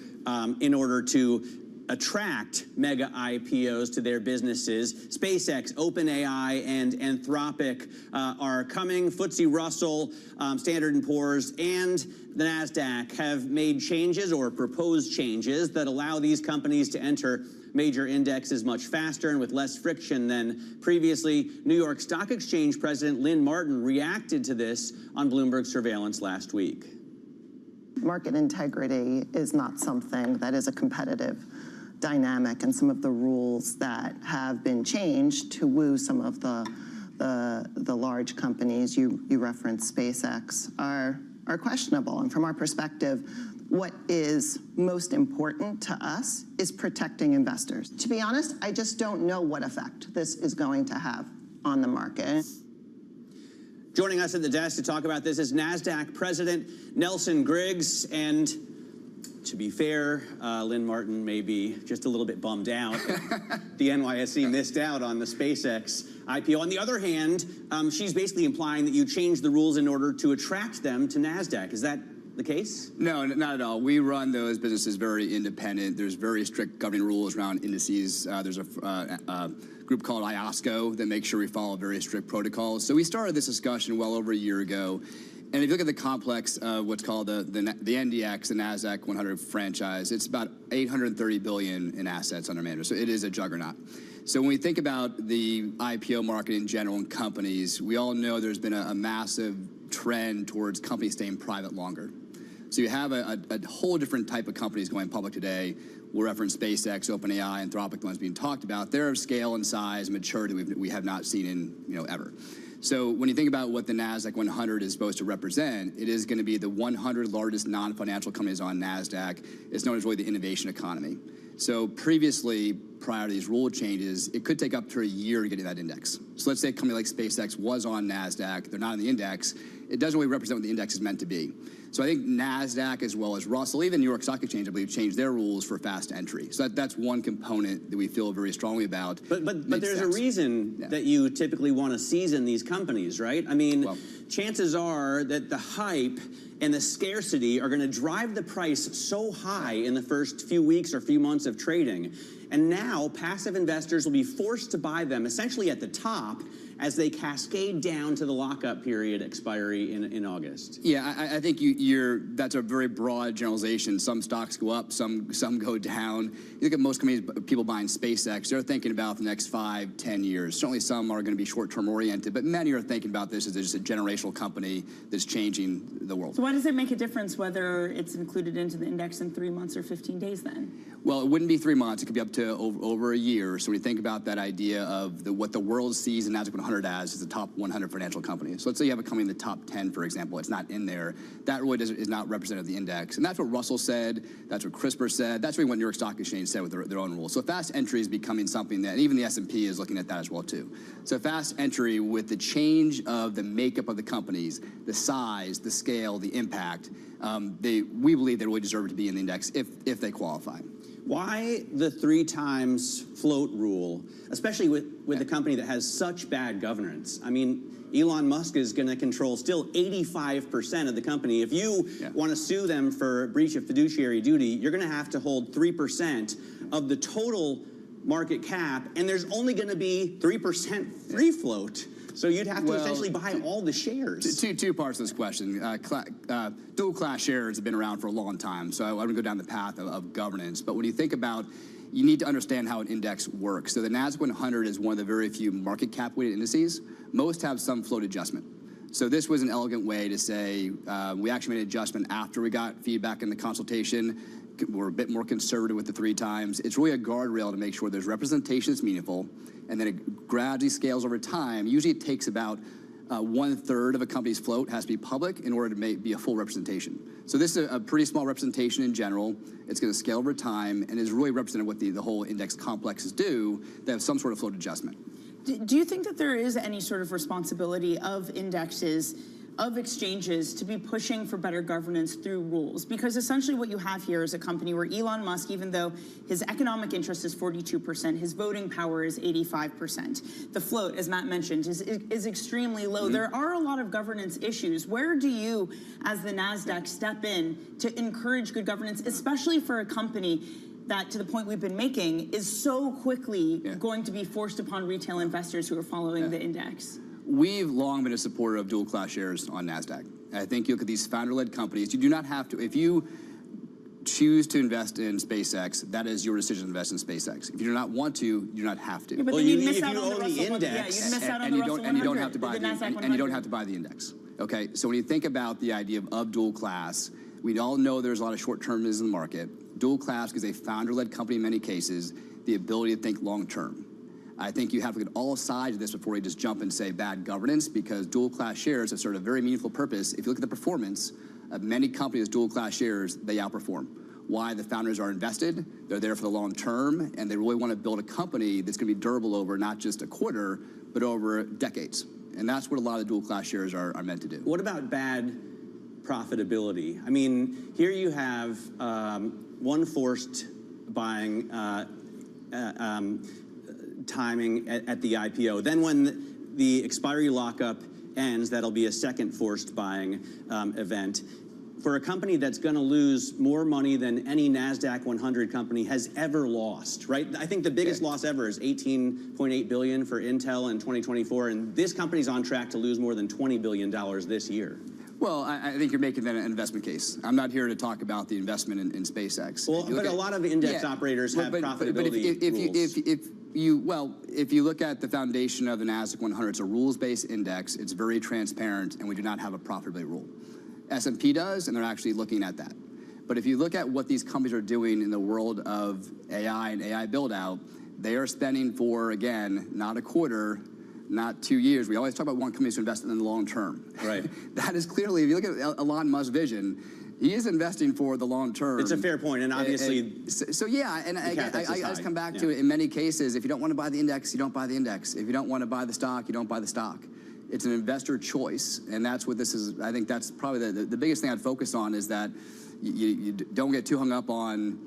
[SPEAKER 16] in order to attract mega IPOs to their businesses. SpaceX, OpenAI, and Anthropic are coming. FTSE Russell, Standard & Poor's, and the NASDAQ have made changes or proposed changes that allow these companies to enter major indexes much faster and with less friction than previously. New York Stock Exchange President Lynn Martin reacted to this on Bloomberg Surveillance last week.
[SPEAKER 9] Market integrity is not something that is a competitive dynamic, and some of the rules that have been changed to woo some of the large companies, you referenced SpaceX, are questionable. And from our perspective, what is most important to us is protecting investors. To be honest, I just don't know what effect this is going to have on the market.
[SPEAKER 16] Joining us at the desk to talk about this is NASDAQ President Nelson Griggs. And to be fair, Lynn Martin may be just a little bit bummed out. The NYSE missed out on the SpaceX IPO. On the other hand, she's basically implying that you changed the rules in order to attract them to NASDAQ. Is that the case?
[SPEAKER 22] No, not at all. We run those businesses very independent. There's very strict governing rules around indices. There's a group called IOSCO that makes sure we follow very strict protocols. So we started this discussion well over a year ago. And if you look at the complex of what's called the NDX, the NASDAQ 100 franchise, it's about $830 billion in assets under management. So it is a juggernaut. So when we think about the IPO market in general and companies, we all know there's been a massive trend towards companies staying private longer. So you have a whole different type of companies going public today. We'll reference SpaceX, OpenAI, Anthropic, the ones being talked about. They're of scale and size and maturity we have not seen in ever. So when you think about what the NASDAQ 100 is supposed to represent, it is going to be the 100 largest non-financial companies on NASDAQ. It's known as really the innovation economy. So previously, prior to these rule changes, it could take up to a year to get to that index. So let's say a company like SpaceX was on NASDAQ, they're not on the index, it doesn't really represent what the index is meant to be. So I think NASDAQ as well as Russell, even New York Stock Exchange, I believe, changed their rules for fast entry. So that's one component that we feel very strongly about.
[SPEAKER 16] But there's a reason that you typically want to season these companies, right? I mean, chances are that the hype and the scarcity are going to drive the price so high in the first few weeks or few months of trading. And now passive investors will be forced to buy them essentially at the top as they cascade down to the lockup period expiry in August.
[SPEAKER 22] Yeah, I think that's a very broad generalization. Some stocks go up, some go down. You look at most companies, people buying SpaceX, they're thinking about the next 5, 10 years. Certainly some are going to be short-term oriented, but many are thinking about this as just a generational company that's changing the world.
[SPEAKER 5] So why does it make a difference whether it's included into the index in 3 months or 15 days then?
[SPEAKER 22] Well, it wouldn't be 3 months. It could be up to over a year. So when you think about that idea of what the world sees in NASDAQ 100 as is the top 100 financial companies. So let's say you have a company in the top 10, for example. It's not in there. That really is not representative of the index. And that's what Russell said. That's what CRISPR said. That's really what New York Stock Exchange said with their own rules. So fast entry is becoming something that even the S&P is looking at that as well, too. So fast entry with the change of the makeup of the companies, the size, the scale, the impact, we believe they really deserve to be in the index if they qualify.
[SPEAKER 16] Why the 3 times float rule, especially with a company that has such bad governance? I mean, Elon Musk is going to control still 85% of the company. If you want to sue them for breach of fiduciary duty, you're going to have to hold 3% of the total market cap, and there's only going to be 3% free float. So you'd have to essentially buy all the shares.
[SPEAKER 22] Two parts of this question. Dual class shares have been around for a long time, so I wouldn't go down the path of governance. But when you think about, you need to understand how an index works. So the NASDAQ 100 is one of the very few market cap weighted indices. Most have some float adjustment. So this was an elegant way to say, we actually made an adjustment after we got feedback in the consultation. We're a bit more conservative with the 3 times. It's really a guardrail to make sure there's representation that's meaningful, and then it gradually scales over time. Usually it takes about 1/3 of a company's float has to be public in order to be a full representation. So this is a pretty small representation in general. It's going to scale over time and is really representing what the whole index complexes do. They have some sort of float adjustment.
[SPEAKER 5] Do you think that there is any sort of responsibility of indexes, of exchanges, to be pushing for better governance through rules? Because essentially what you have here is a company where Elon Musk, even though his economic interest is 42%, his voting power is 85%. The float, as Matt mentioned, is extremely low. There are a lot of governance issues. Where do you, as the NASDAQ, step in to encourage good governance, especially for a company that, to the point we've been making, is so quickly going to be forced upon retail investors who are following the index?
[SPEAKER 22] We've long been a supporter of dual class shares on NASDAQ. I think you look at these founder-led companies, you do not have to, if you choose to invest in SpaceX, that is your decision to invest in SpaceX. If you do not want to, you do not have to.
[SPEAKER 5] Yeah, but then you'd miss out on the Russell 100. Yeah, you'd miss out on the Russell 100.
[SPEAKER 22] And you don't have to buy
[SPEAKER 5] the NASDAQ 100.
[SPEAKER 22] and you don't have to buy the index. Okay, so when you think about the idea of dual class, we all know there's a lot of short-termism in the market. Dual class is a founder-led company in many cases, the ability to think long-term. I think you have to look at all sides of this before you just jump and say bad governance, because dual class shares have served a very meaningful purpose. If you look at the performance of many companies, dual class shares, they outperform. Why? The founders are invested, they're there for the long term, and they really want to build a company that's going to be durable over not just a quarter, but over decades. And that's what a lot of dual class shares are meant to do.
[SPEAKER 16] What about bad profitability? I mean, here you have one forced buying timing at the IPO. Then when the expiry lockup ends, that'll be a second forced buying event. For a company that's going to lose more money than any NASDAQ 100 company has ever lost, right? I think the biggest loss ever is $18.8 billion for Intel in 2024, and this company's on track to lose more than $20 billion this year.
[SPEAKER 22] Well, I think you're making that an investment case. I'm not here to talk about the investment in SpaceX.
[SPEAKER 16] Well, but a lot of index operators have profitability rules.
[SPEAKER 22] If you look at the foundation of the NASDAQ 100, it's a rules-based index. It's very transparent, and we do not have a profitability rule. S&P does, and they're actually looking at that. But if you look at what these companies are doing in the world of AI and AI build-out, they are spending for, again, not a quarter, not 2 years. We always talk about one company to invest in the long term.
[SPEAKER 16] Right.
[SPEAKER 22] That is clearly, if you look at Elon Musk's vision, he is investing for the long term.
[SPEAKER 16] It's a fair point, and obviously...
[SPEAKER 22] So yeah, and I just come back to it. In many cases, if you don't want to buy the index, you don't buy the index. If you don't want to buy the stock, you don't buy the stock. It's an investor choice, and that's what this is. I think that's probably the biggest thing I'd focus on, is that you don't get too hung up on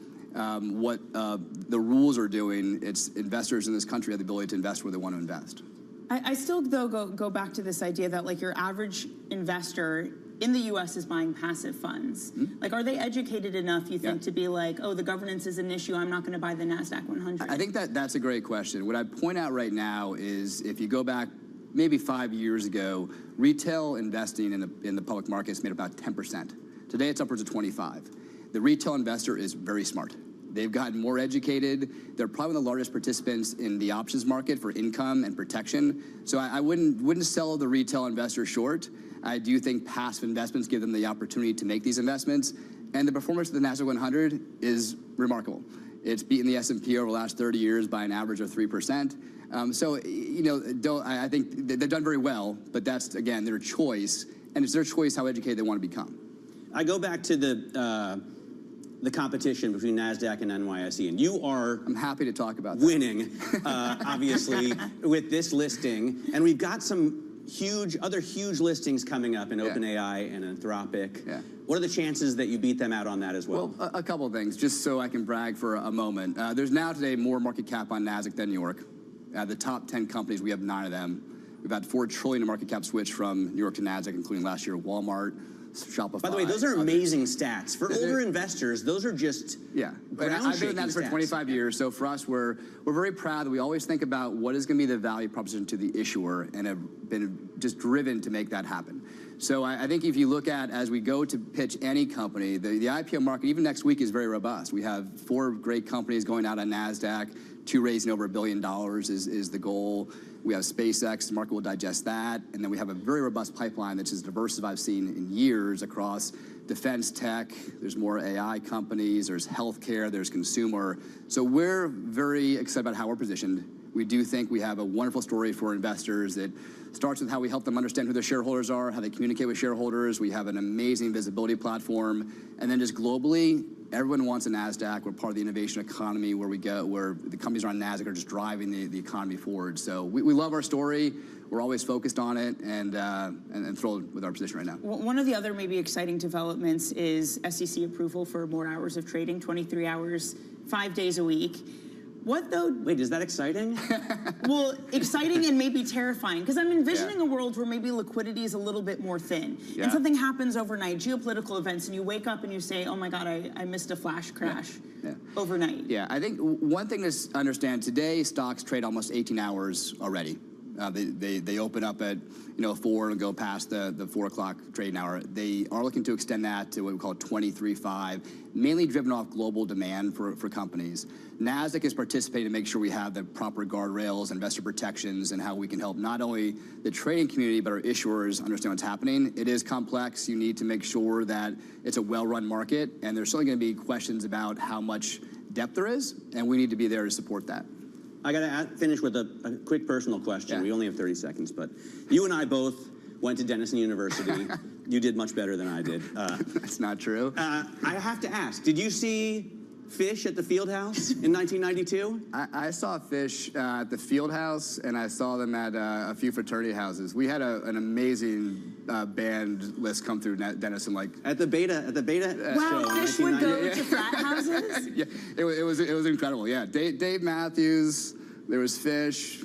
[SPEAKER 22] what the rules are doing. It's investors in this country have the ability to invest where they want to invest.
[SPEAKER 5] I still, though, go back to this idea that, like, your average investor in the U.S. is buying passive funds. Like, are they educated enough, you think, to be like, oh, the governance is an issue, I'm not going to buy the NASDAQ 100?
[SPEAKER 22] I think that's a great question. What I point out right now is if you go back maybe 5 years ago, retail investing in the public markets made about 10%. Today, it's upwards of 25. The retail investor is very smart. They've gotten more educated. They're probably the largest participants in the options market for income and protection. So I wouldn't sell the retail investor short. I do think passive investments give them the opportunity to make these investments. And the performance of the NASDAQ 100 is remarkable. It's beaten the S&P over the last 30 years by an average of 3%. So, I think they've done very well, but that's, again, their choice. And it's their choice how educated they want to become.
[SPEAKER 16] I go back to the competition between NASDAQ and NYSE, and you are...
[SPEAKER 22] I'm happy to talk about that.
[SPEAKER 16] ...winning, obviously, with this listing. And we've got some other huge listings coming up in OpenAI and Anthropic.
[SPEAKER 22] Yeah.
[SPEAKER 16] What are the chances that you beat them out on that as well?
[SPEAKER 22] Well, a couple of things, just so I can brag for a moment. There's now today more market cap on NASDAQ than New York. The top 10 companies, we have 9 of them. We've had $4 trillion in market cap switch from New York to NASDAQ, including last year Walmart, Shopify.
[SPEAKER 16] By the way, those are amazing stats. For older investors, those are just
[SPEAKER 22] I've been in that for 25 years, so for us, we're very proud that we always think about what is going to be the value proposition to the issuer and have been just driven to make that happen. So I think if you look at, as we go to pitch any company, the IPO market, even next week, is very robust. We have 4 great companies going out on NASDAQ, 2 raising over $1 billion is the goal. We have SpaceX, the market will digest that. And then we have a very robust pipeline that's as diverse as I've seen in years across defense tech. There's more AI companies, there's healthcare, there's consumer. So we're very excited about how we're positioned. We do think we have a wonderful story for investors that starts with how we help them understand who their shareholders are, how they communicate with shareholders. We have an amazing visibility platform. And then just globally, everyone wants a NASDAQ. We're part of the innovation economy where the companies on NASDAQ are just driving the economy forward. So we love our story. We're always focused on it and thrilled with our position right now.
[SPEAKER 5] One of the other maybe exciting developments is SEC approval for more hours of trading, 23 hours, 5 days a week. What though?
[SPEAKER 16] Wait, is that exciting?
[SPEAKER 5] Well, exciting and maybe terrifying, because I'm envisioning a world where maybe liquidity is a little bit more thin, and something happens overnight, geopolitical events, and you wake up and you say, oh my God, I missed a flash crash overnight.
[SPEAKER 22] Yeah, I think one thing to understand, today stocks trade almost 18 hours already. They open up at 4 and go past the 4 o'clock trading hour. They are looking to extend that to what we call 23/5, mainly driven off global demand for companies. NASDAQ is participating to make sure we have the proper guardrails, investor protections, and how we can help not only the trading community, but our issuers understand what's happening. It is complex. You need to make sure that it's a well-run market, and there's certainly going to be questions about how much depth there is, and we need to be there to support that.
[SPEAKER 16] I got to finish with a quick personal question. We only have 30 seconds, but you and I both went to Denison University. You did much better than I did.
[SPEAKER 22] That's not true.
[SPEAKER 16] I have to ask, did you see fish at the field house in 1992?
[SPEAKER 22] I saw fish at the field house, and I saw them at a few fraternity houses. We had an amazing band list come through Denison, like
[SPEAKER 16] at the beta
[SPEAKER 5] wow,
[SPEAKER 16] show.
[SPEAKER 5] Fish would go to frat houses.
[SPEAKER 22] Yeah, it was incredible. Yeah, Dave Matthews. There was Fish.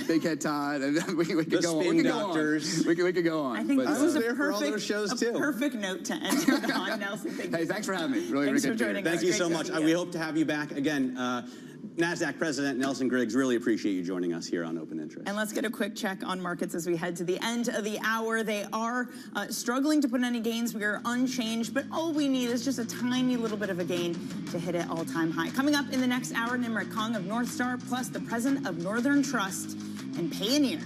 [SPEAKER 22] Big Head Todd, and we could go on. We could go on.
[SPEAKER 5] I think this is a
[SPEAKER 16] perfect
[SPEAKER 5] perfect note to end on, Nelson.
[SPEAKER 22] Thanks for having me. Really
[SPEAKER 5] Thanks
[SPEAKER 22] good
[SPEAKER 5] for joining us.
[SPEAKER 16] Thank you so much. We hope to have you back again. NASDAQ President Nelson Griggs, really appreciate you joining us here on Open Interest.
[SPEAKER 5] And let's get a quick check on markets as we head to the end of the hour. They are struggling to put any gains. We are unchanged, but all we need is just a tiny little bit of a gain to hit an all-time high. Coming up in the next hour, Nimrit Kong of North Star, plus the president of Northern Trust and Payoneer.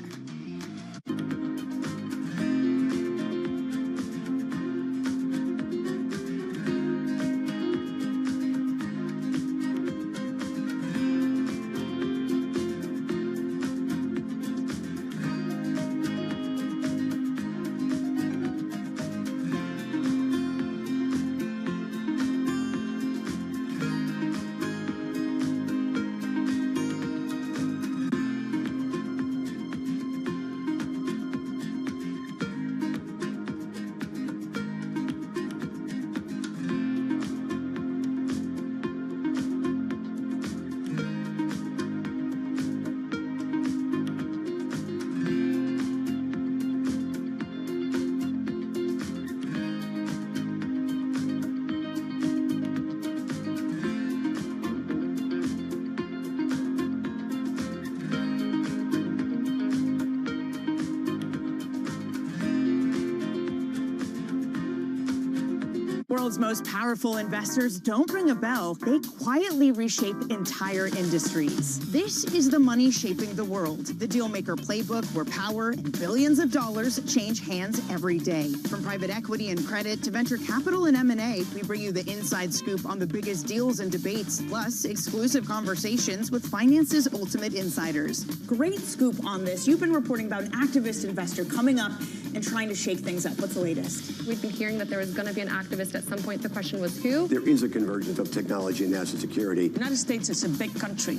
[SPEAKER 5] world's most powerful investors don't ring a bell. They quietly reshape entire industries. This is the money shaping the world, the Dealmaker playbook where power and billions of dollars change hands every day. From private equity and credit to venture capital and M&A, we bring you the inside scoop on the biggest deals and debates, plus exclusive conversations with finance's ultimate insiders. Great scoop on this. You've been reporting about an activist investor coming up and trying to shake things up. What's the latest?
[SPEAKER 13] We've been hearing that there was going to be an activist at some point. The question was who?
[SPEAKER 20] There is a convergence of technology and national security.
[SPEAKER 14] The United States is a big country.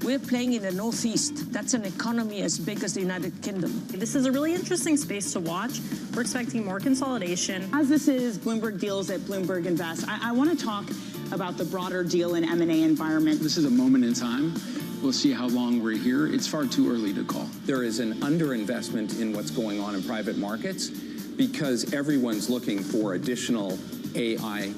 [SPEAKER 14] We're playing in the Northeast. That's an economy as big as the United Kingdom.
[SPEAKER 15] This is a really interesting space to watch. We're expecting more consolidation.
[SPEAKER 5] As this is Bloomberg Deals at Bloomberg Invest, I want to talk about the broader deal and M&A environment.
[SPEAKER 19] This is a moment in time. We'll see how long we're here. It's far too early to call.
[SPEAKER 23] There is an underinvestment in what's going on in private markets because everyone's looking for additional AI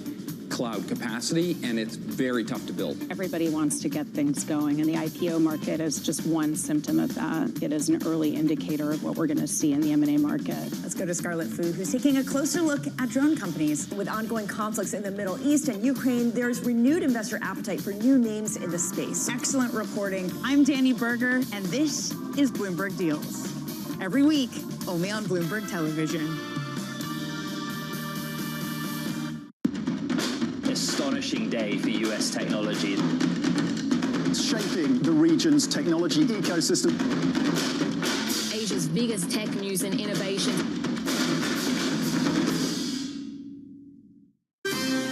[SPEAKER 23] cloud capacity, and it's very tough to build.
[SPEAKER 10] Everybody wants to get things going, and the IPO market is just one symptom of that. It is an early indicator of what we're going to see in the M&A market.
[SPEAKER 5] Let's go to Scarlett Fu, who's taking a closer look at drone companies.
[SPEAKER 25] With ongoing conflicts in the Middle East and Ukraine, there's renewed investor appetite for new names in the space.
[SPEAKER 5] Excellent reporting. I'm Danny Berger, and this is Bloomberg Deals. Every week, only on Bloomberg Television.
[SPEAKER 26] Astonishing day for US technology.
[SPEAKER 20] It's shaping the region's technology ecosystem.
[SPEAKER 27] Asia's biggest tech news and innovation.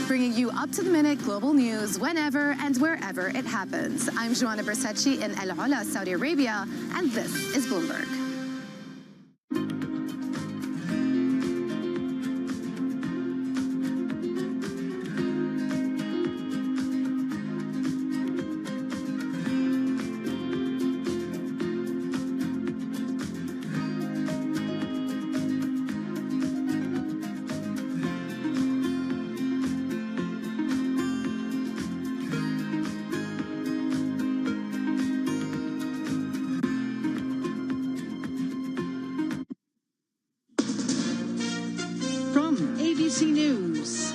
[SPEAKER 28] Bringing you up-to-the-minute global news whenever and wherever it happens. I'm Joanna Bersecci in El Ola, Saudi Arabia, and this is Bloomberg.
[SPEAKER 30] ABC News.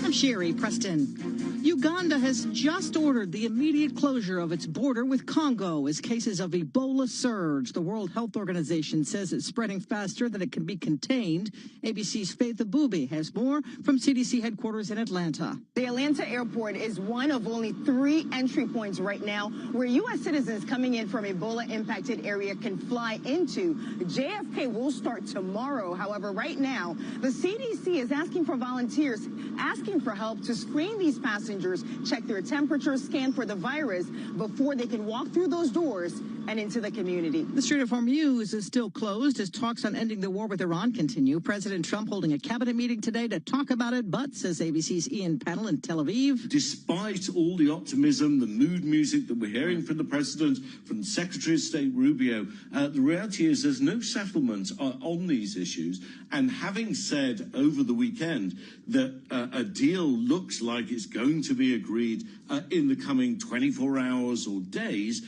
[SPEAKER 30] I'm Sherry Preston. Uganda has just ordered the immediate closure of its border with Congo as cases of Ebola surge. The World Health Organization says it's spreading faster than it can be contained. ABC's Faith Abubi has more from CDC headquarters in Atlanta.
[SPEAKER 31] The Atlanta airport is one of only 3 entry points right now where U.S. citizens coming in from Ebola-impacted area can fly into. JFK will start tomorrow. However, right now, the CDC is asking for volunteers, asking for help to screen these passengers, check their temperature, scan for the virus before they can walk through those doors and into the community.
[SPEAKER 30] The Strait of Hormuz is still closed as talks on ending the war with Iran continue. President Trump holding a cabinet meeting today to talk about it, but, says ABC's Ian Pannell in Tel Aviv,
[SPEAKER 32] despite all the optimism, the mood music that we're hearing from the president, from Secretary of State Rubio, the reality is there's no settlement on these issues. And having said over the weekend that a deal looks like it's going to be agreed in the coming 24 hours or days,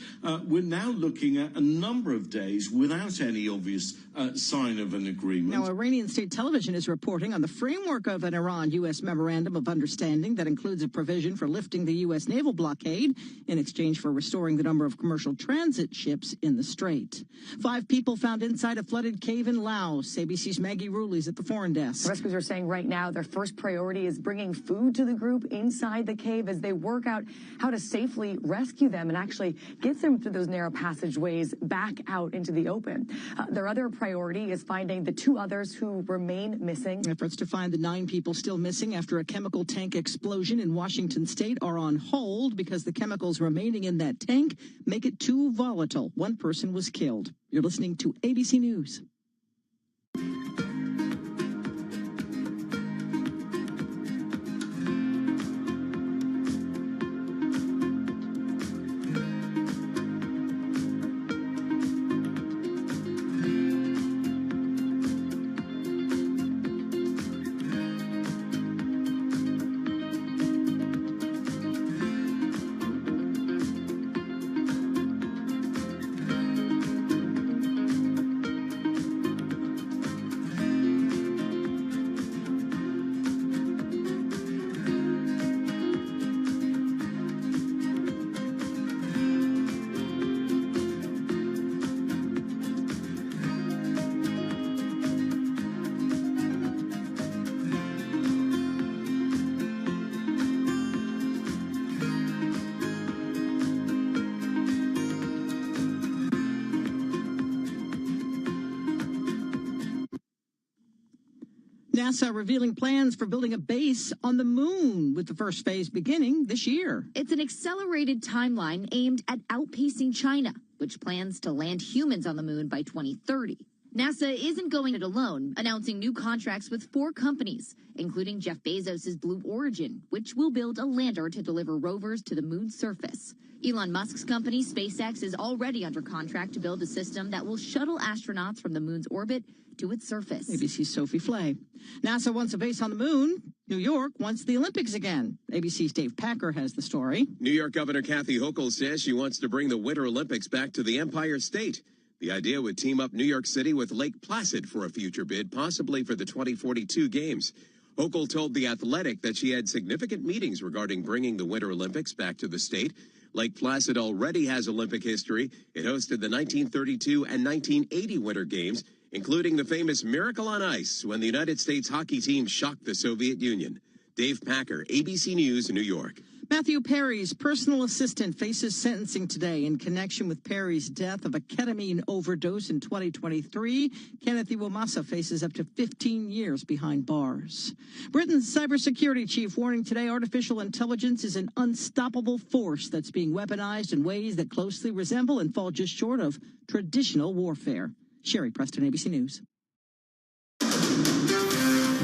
[SPEAKER 32] we're now looking at a number of days without any obvious sign of an agreement.
[SPEAKER 30] Now, Iranian state television is reporting on the framework of an Iran-U.S. memorandum of understanding that includes a provision for lifting the U.S. naval blockade in exchange for restoring the number of commercial transit ships in the strait. 5 people found inside a flooded cave in Laos. ABC's Maggie Ruley's at the foreign desk.
[SPEAKER 33] Rescuers are saying right now their first priority is bringing food to the group inside the cave as they work out how to safely rescue them and actually get them through those narrow passageways back out into the open. Their other priority is finding the 2 others who remain missing.
[SPEAKER 30] Efforts to find the 9 people still missing after a chemical tank explosion in Washington state are on hold because the chemicals remaining in that tank make it too volatile. 1 person was killed. You're listening to ABC News. NASA revealing plans for building a base on the moon, with the first phase beginning this year.
[SPEAKER 1] It's an accelerated timeline aimed at outpacing China, which plans to land humans on the moon by 2030. NASA isn't going it alone, announcing new contracts with 4 companies, including Jeff Bezos' Blue Origin, which will build a lander to deliver rovers to the moon's surface. Elon Musk's company, SpaceX, is already under contract to build a system that will shuttle astronauts from the moon's orbit to its surface.
[SPEAKER 30] ABC's Sophie Flay. NASA wants a base on the moon. New York wants the Olympics again. ABC's Dave Packer has the story.
[SPEAKER 2] New York Governor Kathy Hochul says she wants to bring the Winter Olympics back to the Empire State. The idea would team up New York City with Lake Placid for a future bid, possibly for the 2042 Games. Hochul told The Athletic that she had significant meetings regarding bringing the Winter Olympics back to the state. Lake Placid already has Olympic history. It hosted the 1932 and 1980 Winter Games, including the famous Miracle on Ice when the United States hockey team shocked the Soviet Union. Dave Packer, ABC News, New York.
[SPEAKER 30] Matthew Perry's personal assistant faces sentencing today in connection with Perry's death of a ketamine overdose in 2023. Kenneth Iwamasa faces up to 15 years behind bars. Britain's cybersecurity chief warning today artificial intelligence is an unstoppable force that's being weaponized in ways that closely resemble and fall just short of traditional warfare. Sherry Preston, ABC News.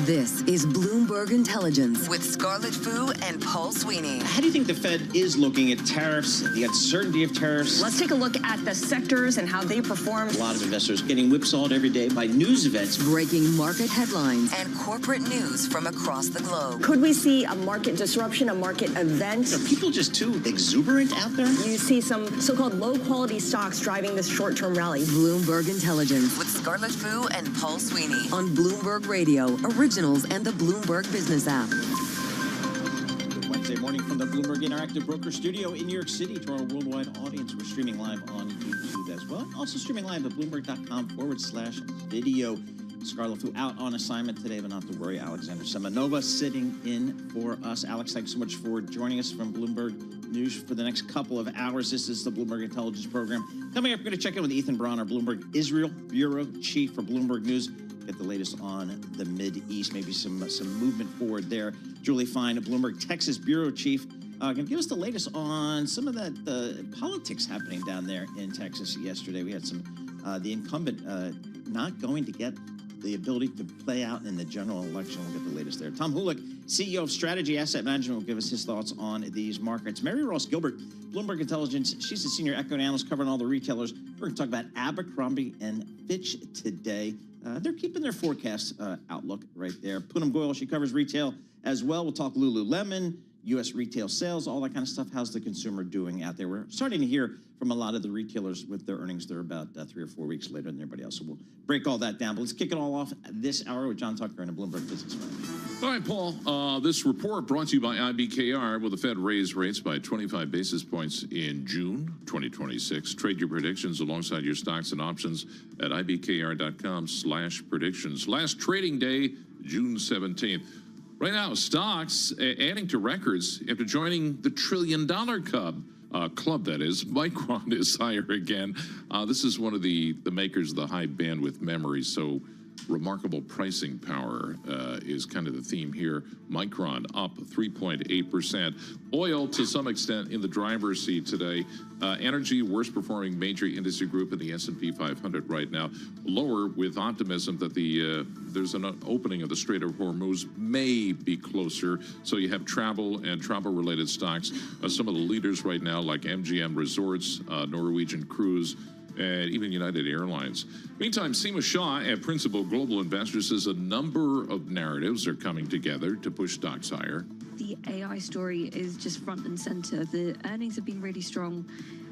[SPEAKER 11] This is Bloomberg Intelligence with Scarlett Fu and Paul Sweeney.
[SPEAKER 3] How do you think the Fed is looking at tariffs, the uncertainty of tariffs?
[SPEAKER 25] Let's take a look at the sectors and how they performed.
[SPEAKER 3] A lot of investors getting whipsawed every day by news events.
[SPEAKER 11] Breaking market headlines and corporate news from across the globe.
[SPEAKER 25] Could we see a market disruption, a market event?
[SPEAKER 3] Are people just too exuberant out there?
[SPEAKER 25] You see some so-called low-quality stocks driving this short-term rally.
[SPEAKER 11] Bloomberg Intelligence with Scarlett Fu and Paul Sweeney on Bloomberg Radio, Originals and the Bloomberg Business app.
[SPEAKER 3] Good Wednesday morning from the Bloomberg Interactive Broker Studio in New York City. To our worldwide audience, we're streaming live on YouTube as well. Also streaming live at Bloomberg.com/video. Scarlett Fu out on assignment today, but not to worry. Alexander Semenova sitting in for us. Alex, thanks so much for joining us from Bloomberg News for the next couple of hours. This is the Bloomberg Intelligence Program. Coming up, we're going to check in with Ethan Braun, our Bloomberg Israel Bureau Chief for Bloomberg News. Get the latest on the Mideast, maybe some movement forward there. Julie Fine, Bloomberg Texas Bureau Chief, going to give us the latest on some of that politics happening down there in Texas yesterday. We had some the incumbent not going to get the ability to play out in the general election. We'll get the latest there. Tom Hulick, CEO of Strategy Asset Management, will give us his thoughts on these markets. Mary Ross Gilbert, Bloomberg Intelligence, she's a senior equity analyst covering all the retailers. We're going to talk about Abercrombie and Fitch today. They're keeping their forecast outlook right there. Poonam Goyal, she covers retail as well. We'll talk Lululemon, U.S. retail sales, all that kind of stuff. How's the consumer doing out there? We're starting to hear from a lot of the retailers with their earnings. They're about 3 or 4 weeks later than everybody else. So we'll break all that down. But let's kick it all off this hour with John Tucker and a Bloomberg Business Manager.
[SPEAKER 4] All right, Paul. This report brought to you by IBKR. Will the Fed raise rates by 25 basis points in June 2026? Trade your predictions alongside your stocks and options at ibkr.com/predictions. Last trading day, June 17th. Right now, stocks adding to records after joining the $1 trillion club, that is. Micron is higher again. This is one of the makers of the high bandwidth memory, so remarkable pricing power is kind of the theme here. Micron up 3.8%. Oil, to some extent, in the driver's seat today. Energy, worst performing major industry group in the S&P 500 right now. Lower with optimism that there's an opening of the Strait of Hormuz may be closer. So you have travel and travel-related stocks. Some of the leaders right now, like MGM Resorts, Norwegian Cruise, and even United Airlines. Meantime, Seema Shah at Principal Global Investors says a number of narratives are coming together to push stocks higher.
[SPEAKER 6] The AI story is just front and center. The earnings have been really strong.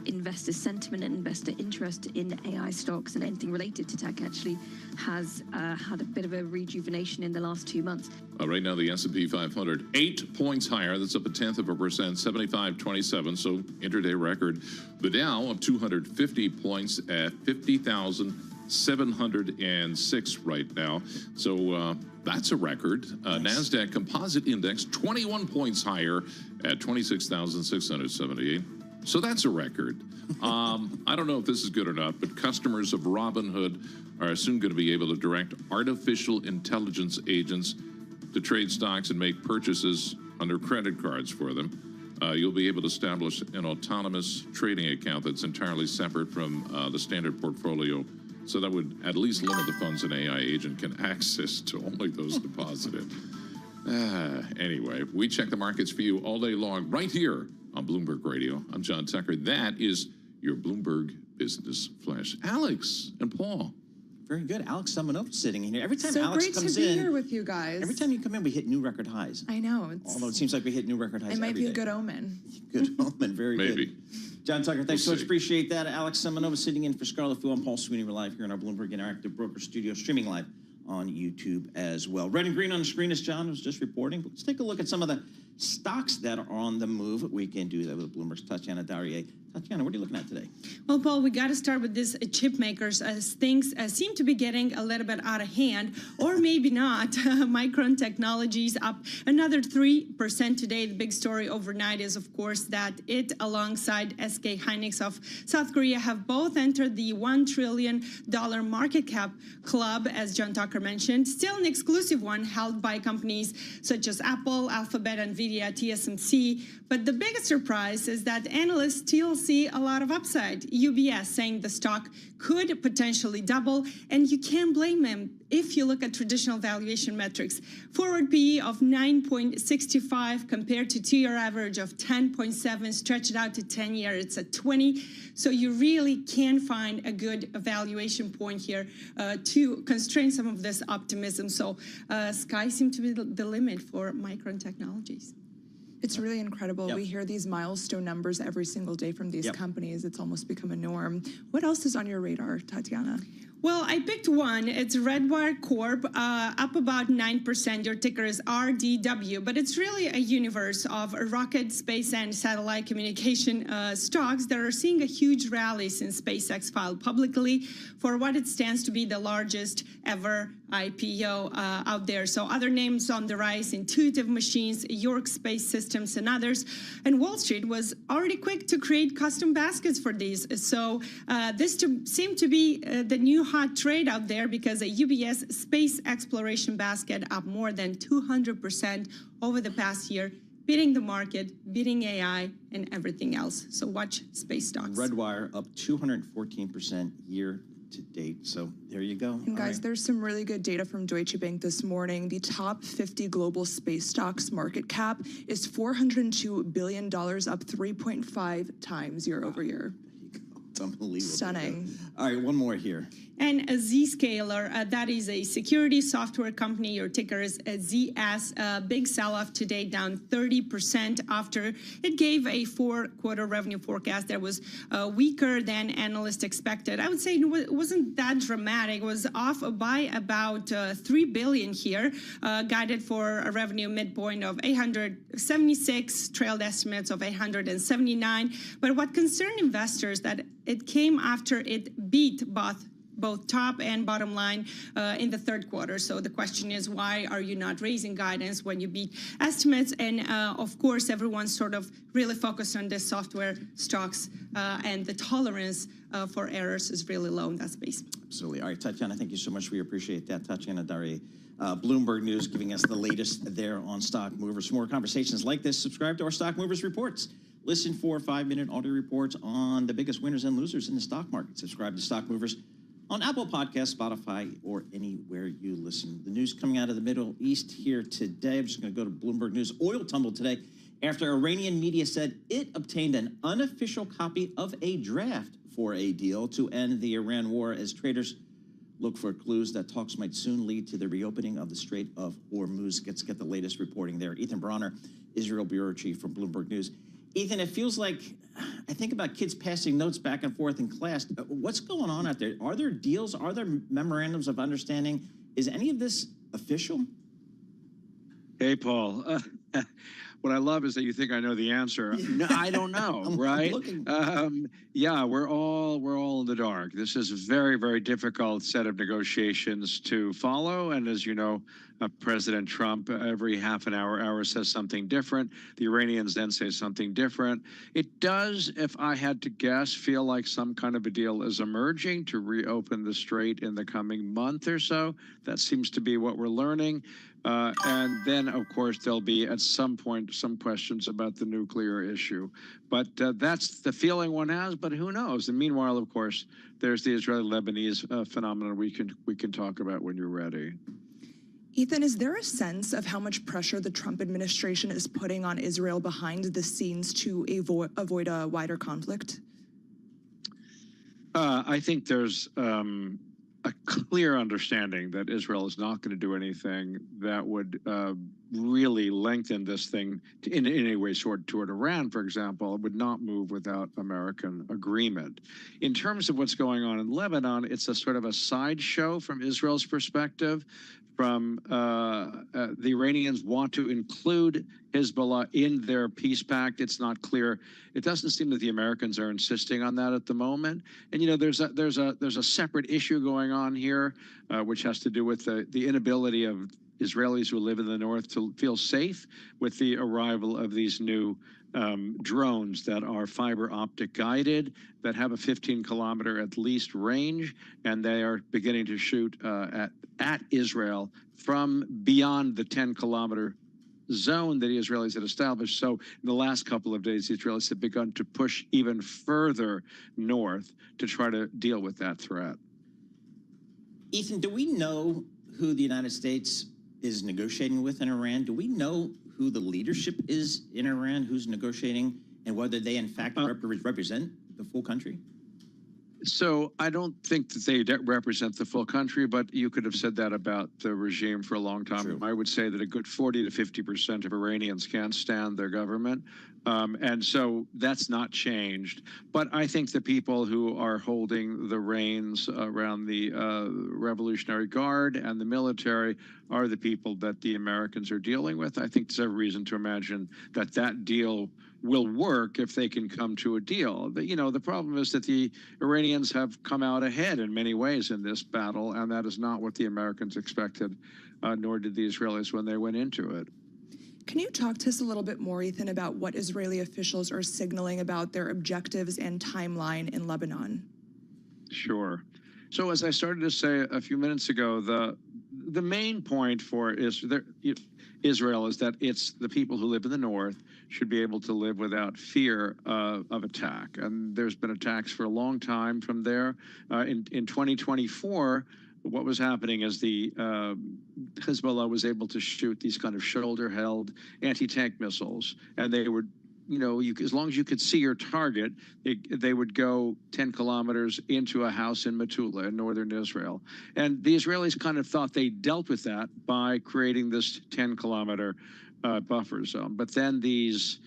[SPEAKER 6] Investor sentiment and investor interest in AI stocks and anything related to tech actually has had a bit of a rejuvenation in the last 2 months.
[SPEAKER 4] Right now, the S&P 500, 8 points higher. That's up 0.1%, 75.27, so intraday record. The Dow up 250 points at 50,706 right now. So that's a record. Nice. NASDAQ Composite Index, 21 points higher at 26,678. So that's a record. I don't know if this is good or not, but customers of Robinhood are soon going to be able to direct artificial intelligence agents to trade stocks and make purchases on their credit cards for them. You'll be able to establish an autonomous trading account that's entirely separate from the standard portfolio. So that would at least limit the funds an AI agent can access to only those deposited. Anyway, we check the markets for you all day long right here on Bloomberg Radio. I'm John Tucker. That is your Bloomberg Business Flash. Alex and Paul.
[SPEAKER 3] Very good. Alex Semenov sitting in here. Every time
[SPEAKER 7] So
[SPEAKER 3] Alex
[SPEAKER 7] great
[SPEAKER 3] comes
[SPEAKER 7] to be
[SPEAKER 3] in,
[SPEAKER 7] here with you guys.
[SPEAKER 3] every time you come in, we hit new record highs.
[SPEAKER 7] I know.
[SPEAKER 3] Although it seems like we hit new record highs
[SPEAKER 7] It might
[SPEAKER 3] every
[SPEAKER 7] be a
[SPEAKER 3] day.
[SPEAKER 7] good omen.
[SPEAKER 3] Good omen. Very
[SPEAKER 4] Maybe.
[SPEAKER 3] good. John Tucker, thanks so much. Appreciate that. Alex Semenova sitting in for Scarlett Fu. I'm Paul Sweeney. We're live here in our Bloomberg Interactive Broker Studio, streaming live on YouTube as well. Red and green on the screen, as John was just reporting. Let's take a look at some of the stocks that are on the move. We can do that with Bloomberg's Tatiana Darie. Tatiana, what are you looking at today?
[SPEAKER 8] Well, Paul, we got to start with these chip makers as things seem to be getting a little bit out of hand, or maybe not. Micron Technologies up another 3% today. The big story overnight is, of course, that it, alongside SK Hynix of South Korea, have both entered the $1 trillion market cap club, as John Tucker mentioned. Still an exclusive one held by companies such as Apple, Alphabet, NVIDIA, TSMC. But the biggest surprise is that analysts still see a lot of upside. UBS saying the stock could potentially double, and you can't blame him if you look at traditional valuation metrics. Forward PE of 9.65 compared to two-year average of 10.7, stretch it out to 10 years, it's at 20. So you really can find a good valuation point here to constrain some of this optimism. So sky seems to be the limit for Micron Technologies.
[SPEAKER 7] It's really incredible.
[SPEAKER 3] Yep.
[SPEAKER 7] We hear these milestone numbers every single day from these
[SPEAKER 3] Yep.
[SPEAKER 7] companies. It's almost become a norm. What else is on your radar, Tatiana?
[SPEAKER 8] Well, I picked one. It's Redwire Corp, up about 9%. Your ticker is RDW, but it's really a universe of rocket, space, and satellite communication stocks that are seeing a huge rally since SpaceX filed publicly for what it stands to be the largest ever IPO out there. So other names on the rise: Intuitive Machines, York Space Systems, and others. And Wall Street was already quick to create custom baskets for these. So this seemed to be the new hot trade out there, because a UBS space exploration basket up more than 200% over the past year, beating the market, beating AI, and everything else. So watch space stocks.
[SPEAKER 3] Redwire up 214% year to date. So there you go.
[SPEAKER 7] And guys, there's some really good data from Deutsche Bank this morning. The top 50 global space stocks market cap is $402 billion, up 3.5 times year over year.
[SPEAKER 3] It's unbelievable.
[SPEAKER 7] Stunning.
[SPEAKER 3] All right, one more here.
[SPEAKER 8] And a Zscaler, that is a security software company. Your ticker is ZS. Big sell-off today, down 30% after it gave a four-quarter revenue forecast that was weaker than analysts expected. I would say it wasn't that dramatic. It was off by about $3 billion here, guided for a revenue midpoint of 876, trailed estimates of 879. But what concerned investors that it came after it beat both top and bottom line in the third quarter. So the question is, why are you not raising guidance when you beat estimates? And of course, everyone's sort of really focused on the software stocks, and the tolerance for errors is really low in that space.
[SPEAKER 3] Absolutely. All right, Tatiana, thank you so much. We appreciate that. Tatiana Darie, Bloomberg News, giving us the latest there on stock movers. For more conversations like this, subscribe to our Stock Movers Reports. Listen for 5-minute audio reports on the biggest winners and losers in the stock market. Subscribe to Stock Movers on Apple Podcasts, Spotify, or anywhere you listen. The news coming out of the Middle East here today. I'm just going to go to Bloomberg News. Oil tumbled today after Iranian media said it obtained an unofficial copy of a draft for a deal to end the Iran war, as traders look for clues that talks might soon lead to the reopening of the Strait of Hormuz. Let's get the latest reporting there. Ethan Bronner, Israel Bureau Chief from Bloomberg News. Ethan, it feels like I think about kids passing notes back and forth in class. What's going on out there? Are there deals? Are there memorandums of understanding? Is any of this official?
[SPEAKER 9] Hey, Paul. What I love is that you think I know the answer. No, I don't know, right? Yeah, we're all in the dark. This is a very, very difficult set of negotiations to follow. And as you know, President Trump every half an hour says something different. The Iranians then say something different. It does, if I had to guess, feel like some kind of a deal is emerging to reopen the strait in the coming month or so. That seems to be what we're learning. And then, of course, there'll be at some point some questions about the nuclear issue. But that's the feeling one has, but who knows? And meanwhile, of course, there's the Israeli-Lebanese phenomenon we can talk about when you're ready.
[SPEAKER 7] Ethan, is there a sense of how much pressure the Trump administration is putting on Israel behind the scenes to avoid a wider conflict?
[SPEAKER 9] I think there's a clear understanding that Israel is not going to do anything that would really lengthen this thing in any way toward Iran, for example. It would not move without American agreement. In terms of what's going on in Lebanon, it's a sort of a sideshow from Israel's perspective. The Iranians want to include Hezbollah in their peace pact. It's not clear. It doesn't seem that the Americans are insisting on that at the moment. And there's a separate issue going on here, which has to do with the inability of Israelis who live in the north to feel safe with the arrival of these new drones that are fiber optic guided, that have a 15-kilometer at least range, and they are beginning to shoot at Israel from beyond the 10-kilometer zone that the Israelis had established. So in the last couple of days, the Israelis have begun to push even further north to try to deal with that threat.
[SPEAKER 3] Ethan, do we know who the United States is negotiating with in Iran? Do we know who the leadership is in Iran, who's negotiating, and whether they in fact represent the full country?
[SPEAKER 9] So I don't think that they represent the full country, but you could have said that about the regime for a long time. True. I would say that a good 40 to 50% of Iranians can't stand their government. And so that's not changed. But I think the people who are holding the reins around the Revolutionary Guard and the military are the people that the Americans are dealing with. I think there's every reason to imagine that that deal will work if they can come to a deal. The problem is that the Iranians have come out ahead in many ways in this battle, and that is not what the Americans expected, nor did the Israelis when they went into it.
[SPEAKER 7] Can you talk to us a little bit more, Ethan, about what Israeli officials are signaling about their objectives and timeline in Lebanon?
[SPEAKER 9] Sure. So as I started to say a few minutes ago, the main point for Israel is that it's the people who live in the north should be able to live without fear of attack. And there's been attacks for a long time from there. In 2024, what was happening is the Hezbollah was able to shoot these kind of shoulder-held anti-tank missiles, and they would, as long as you could see your target, they would go 10 kilometers into a house in Metula in northern Israel. And the Israelis kind of thought they dealt with that by creating this 10-kilometer buffer zone. But then these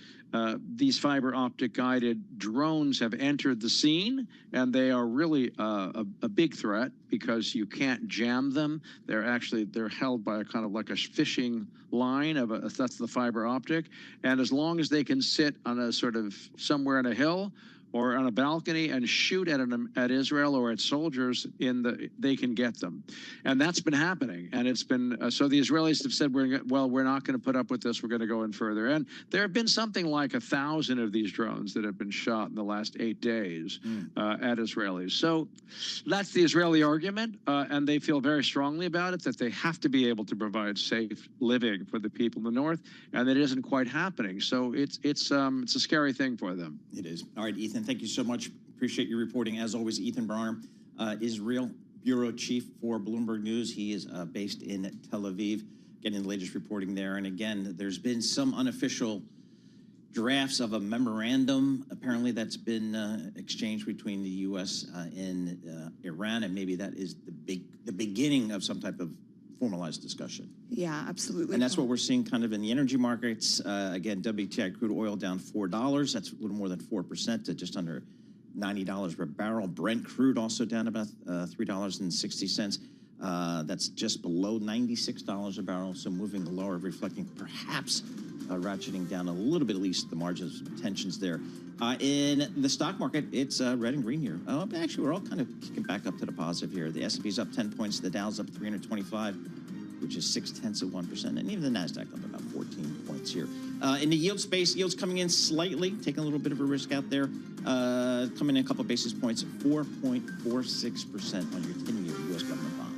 [SPEAKER 9] fiber optic guided drones have entered the scene, and they are really a big threat because you can't jam them. They're held by a kind of like a fishing line that's the fiber optic. And as long as they can sit on a sort of somewhere on a hill or on a balcony and shoot at Israel or at soldiers they can get them. And that's been happening. And it's been, so the Israelis have said, we're not going to put up with this. We're going to go in further. And there have been something like 1,000 of these drones that have been shot in the last 8 days at Israelis. So that's the Israeli argument. And they feel very strongly about it, that they have to be able to provide safe living for the people in the north. And it isn't quite happening. So it's a scary thing for them.
[SPEAKER 3] It is. All right, Ethan. Thank you so much. Appreciate your reporting. As always, Ethan Bronner, Israel Bureau Chief for Bloomberg News. He is based in Tel Aviv, getting the latest reporting there. And again, there's been some unofficial drafts of a memorandum, apparently, that's been exchanged between the U.S. and Iran, and maybe that is the beginning of some type of formalized discussion.
[SPEAKER 7] Yeah, absolutely.
[SPEAKER 3] And that's what we're seeing kind of in the energy markets. Again, WTI crude oil down $4. That's a little more than 4% to just under $90 per barrel. Brent crude also down about $3.60. That's just below $96 a barrel, so moving lower, reflecting perhaps ratcheting down a little bit, at least the margins of tensions there. In the stock market, it's red and green here. Actually, we're all kind of kicking back up to the positive here. The S&P's up 10 points, the Dow's up 325, just 0.6%, and even the NASDAQ up about 14 points here. In the yield space, yields coming in slightly, taking a little bit of a risk out there, coming in a couple basis points, 4.46% on your 10-year U.S. government bond.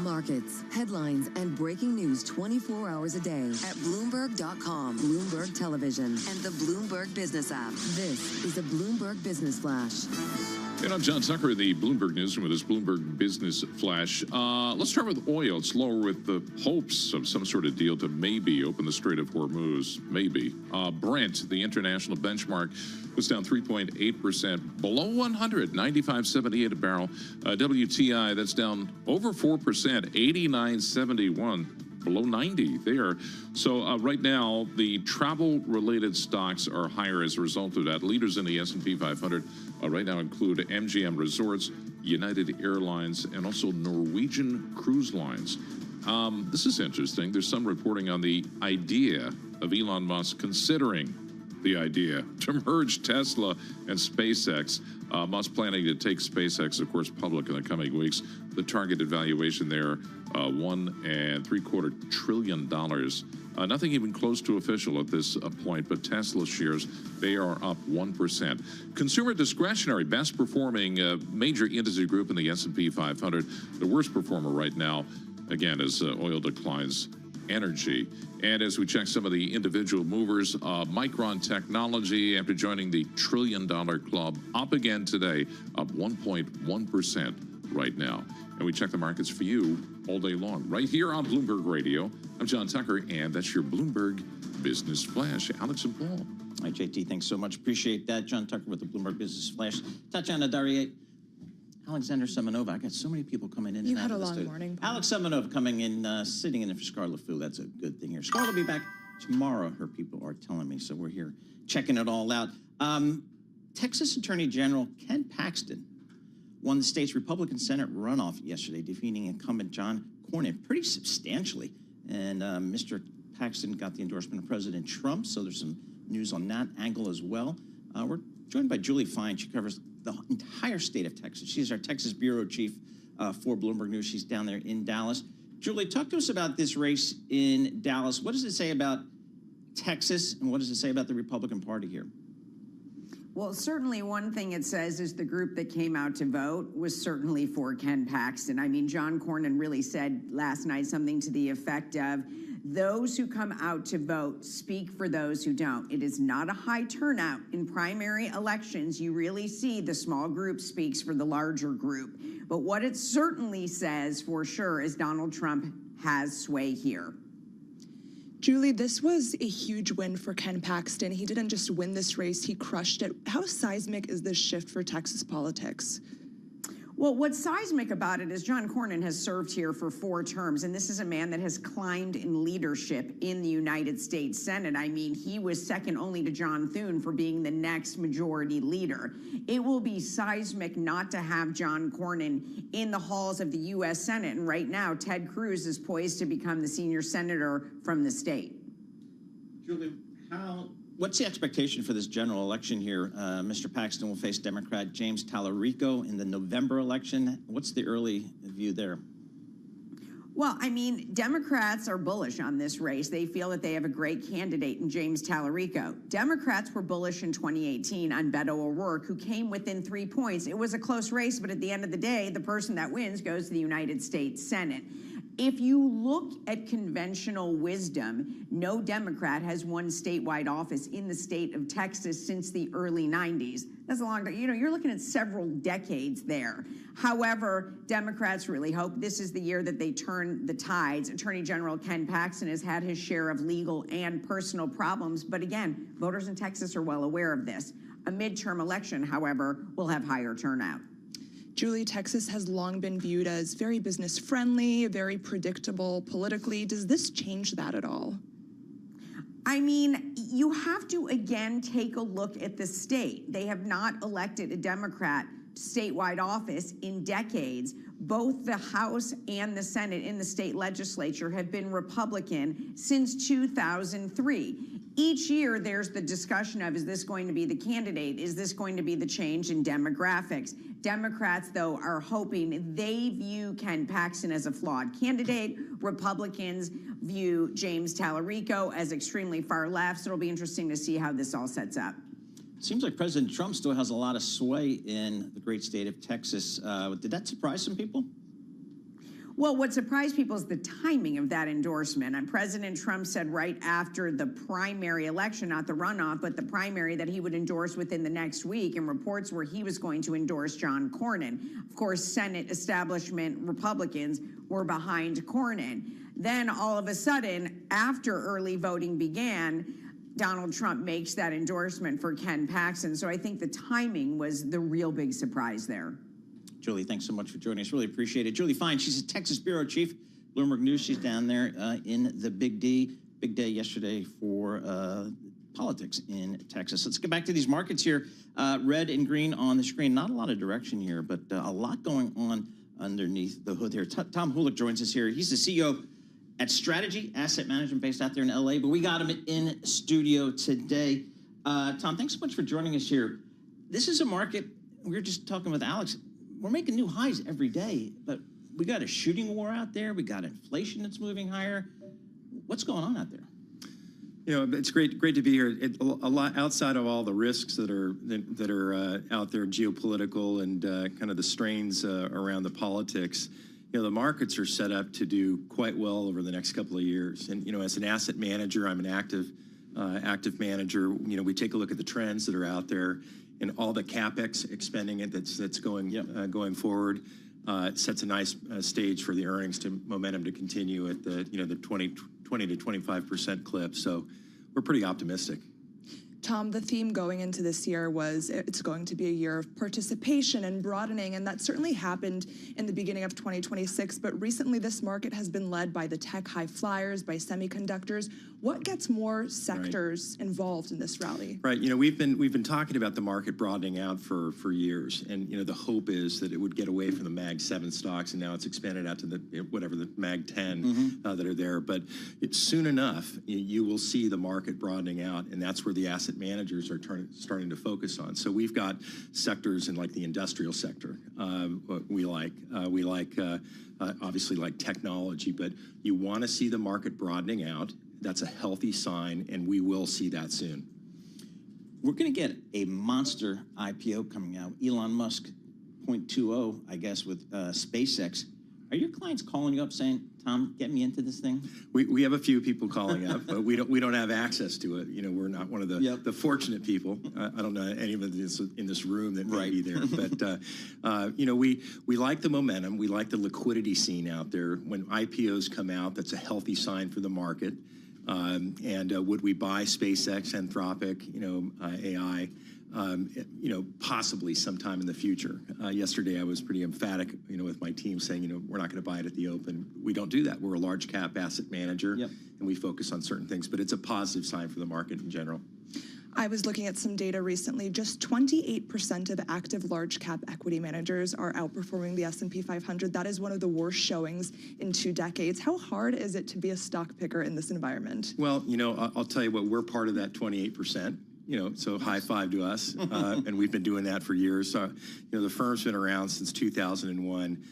[SPEAKER 11] Markets, headlines, and breaking news 24 hours a day at Bloomberg.com, Bloomberg Television, and the Bloomberg Business app. This is a Bloomberg Business Flash.
[SPEAKER 4] And I'm John Tucker, the Bloomberg Newsroom with this Bloomberg Business Flash. Let's start with oil. It's lower with the hopes of some sort of deal to maybe open the Strait of Hormuz. Maybe. Brent, the international benchmark, was down 3.8%, below 100, 95.78 a barrel. WTI, that's down over 4%, 89.71. Below 90 there. So right now, the travel-related stocks are higher as a result of that. Leaders in the S&P 500 right now include MGM Resorts, United Airlines, and also Norwegian Cruise Lines. This is interesting. There's some reporting on the idea of Elon Musk considering the idea to merge Tesla and SpaceX. Musk planning to take SpaceX, of course, public in the coming weeks. The targeted valuation there $1.75 trillion. Nothing even close to official at this point, but Tesla shares, they are up 1%. Consumer discretionary, best performing major industry group in the S&P 500. The worst performer right now, again, is oil declines, energy. And as we check some of the individual movers, Micron Technology, after joining the $1 trillion club, up again today, up 1.1% right now. And we check the markets for you all day long, right here on Bloomberg Radio. I'm John Tucker, and that's your Bloomberg Business Flash. Alex and Paul.
[SPEAKER 3] All right, JT, thanks so much. Appreciate that. John Tucker with the Bloomberg Business Flash. Tatiana Daria, Alexander Semenova. I got so many people coming in.
[SPEAKER 7] You
[SPEAKER 3] and
[SPEAKER 7] had
[SPEAKER 3] out
[SPEAKER 7] a
[SPEAKER 3] of the
[SPEAKER 7] long
[SPEAKER 3] studio.
[SPEAKER 7] morning, Paul.
[SPEAKER 3] Alex Semenova coming in, sitting in for Scarlett Fu. That's a good thing here. Scarlett will be back tomorrow, her people are telling me, so we're here checking it all out. Texas Attorney General Ken Paxton won the state's Republican Senate runoff yesterday, defeating incumbent John Cornyn pretty substantially. And Mr. Paxton got the endorsement of President Trump, so there's some news on that angle as well. We're joined by Julie Fine. She covers the entire state of Texas. She's our Texas bureau chief for Bloomberg News. She's down there in Dallas. Julie, talk to us about this race in Dallas. What does it say about Texas, and what does it say about the Republican Party here?
[SPEAKER 12] Well, certainly one thing it says is the group that came out to vote was certainly for Ken Paxton. I mean, John Cornyn really said last night something to the effect of, those who come out to vote speak for those who don't. It is not a high turnout. In primary elections, you really see the small group speaks for the larger group. But what it certainly says for sure is Donald Trump has sway here.
[SPEAKER 7] Julie, this was a huge win for Ken Paxton. He didn't just win this race, he crushed it. How seismic is this shift for Texas politics?
[SPEAKER 12] Well, what's seismic about it is John Cornyn has served here for 4 terms, and this is a man that has climbed in leadership in the United States Senate. I mean, he was second only to John Thune for being the next majority leader. It will be seismic not to have John Cornyn in the halls of the U.S. Senate, and right now, Ted Cruz is poised to become the senior senator from the state.
[SPEAKER 3] Julie, what's the expectation for this general election here? Mr. Paxton will face Democrat James Tallarico in the November election. What's the early view there?
[SPEAKER 12] Well, I mean, Democrats are bullish on this race. They feel that they have a great candidate in James Tallarico. Democrats were bullish in 2018 on Beto O'Rourke, who came within 3 points. It was a close race, but at the end of the day, the person that wins goes to the United States Senate. If you look at conventional wisdom, no Democrat has won statewide office in the state of Texas since the early 90s. That's a long time. You know, you're looking at several decades there. However, Democrats really hope this is the year that they turn the tides. Attorney General Ken Paxton has had his share of legal and personal problems, but again, voters in Texas are well aware of this. A midterm election, however, will have higher turnout.
[SPEAKER 7] Julie, Texas has long been viewed as very business-friendly, very predictable politically. Does this change that at all?
[SPEAKER 12] I mean, you have to, again, take a look at the state. They have not elected a Democrat to statewide office in decades. Both the House and the Senate in the state legislature have been Republican since 2003. Each year, there's the discussion of, is this going to be the candidate? Is this going to be the change in demographics? Democrats, though, are hoping. They view Ken Paxton as a flawed candidate. Republicans view James Tallarico as extremely far left. So it'll be interesting to see how this all sets up.
[SPEAKER 3] Seems like President Trump still has a lot of sway in the great state of Texas. Did that surprise some people?
[SPEAKER 12] Well, what surprised people is the timing of that endorsement. And President Trump said right after the primary election, not the runoff, but the primary, that he would endorse within the next week. And reports were he was going to endorse John Cornyn. Of course, Senate establishment Republicans were behind Cornyn. Then all of a sudden, after early voting began, Donald Trump makes that endorsement for Ken Paxton. So I think the timing was the real big surprise there.
[SPEAKER 3] Julie, thanks so much for joining us. Really appreciate it. Julie Fine, she's a Texas bureau chief, Bloomberg News. She's down there in the Big D. Big day yesterday for politics in Texas. Let's get back to these markets here. Red and green on the screen. Not a lot of direction here, but a lot going on underneath the hood here. Tom Hulick joins us here. He's the CEO at Strategy Asset Management based out there in LA, but we got him in studio today. Tom, thanks so much for joining us here. This is a market, we were just talking with Alex, we're making new highs every day, but we got a shooting war out there. We got inflation that's moving higher. What's going on out there?
[SPEAKER 10] You know, it's great to be here. A lot outside of all the risks that are out there, geopolitical and kind of the strains around the politics. You know, the markets are set up to do quite well over the next couple of years. And you know, as an asset manager, I'm an active manager. You know, we take a look at the trends that are out there and all the capex expending it that's going forward. It sets a nice stage for the earnings momentum to continue at the the 20 to 25% clip. So we're pretty optimistic.
[SPEAKER 7] Tom, the theme going into this year was it's going to be a year of participation and broadening, and that certainly happened in the beginning of 2026. But recently, this market has been led by the tech high flyers, by semiconductors. What gets more sectors involved in this rally?
[SPEAKER 10] Right. You know, we've been talking about the market broadening out for years, and you know, the hope is that it would get away from the Mag 7 stocks, and now it's expanded out to the Mag 10 that are there. But soon enough, you will see the market broadening out, and that's where the asset managers are starting to focus on. So we've got sectors in like the industrial sector. We like obviously like technology, but you want to see the market broadening out. That's a healthy sign, and we will see that soon.
[SPEAKER 3] We're going to get a monster IPO coming out. Elon Musk 0.20, I guess, with SpaceX. Are your clients calling you up saying, "Tom, get me into this thing"?
[SPEAKER 10] We have a few people calling up, but we don't have access to it. You know, we're not one of the fortunate people. I don't know any of us in this room that may be there, but you know, we like the momentum. We like the liquidity scene out there. When IPOs come out, that's a healthy sign for the market. And would we buy SpaceX, Anthropic, you know, AI? You know, possibly sometime in the future. Yesterday, I was pretty emphatic, you know, with my team saying, you know, we're not going to buy it at the open. We don't do that. We're a large cap asset manager, and we focus on certain things. But it's a positive sign for the market in general.
[SPEAKER 7] I was looking at some data recently. Just 28% of active large cap equity managers are outperforming the S&P 500. That is one of the worst showings in 2 decades. How hard is it to be a stock picker in this environment?
[SPEAKER 10] Well, you know, I'll tell you what, we're part of that 28%. You know, so high five to us, and we've been doing that for years. You know, the firm's been around since 2001.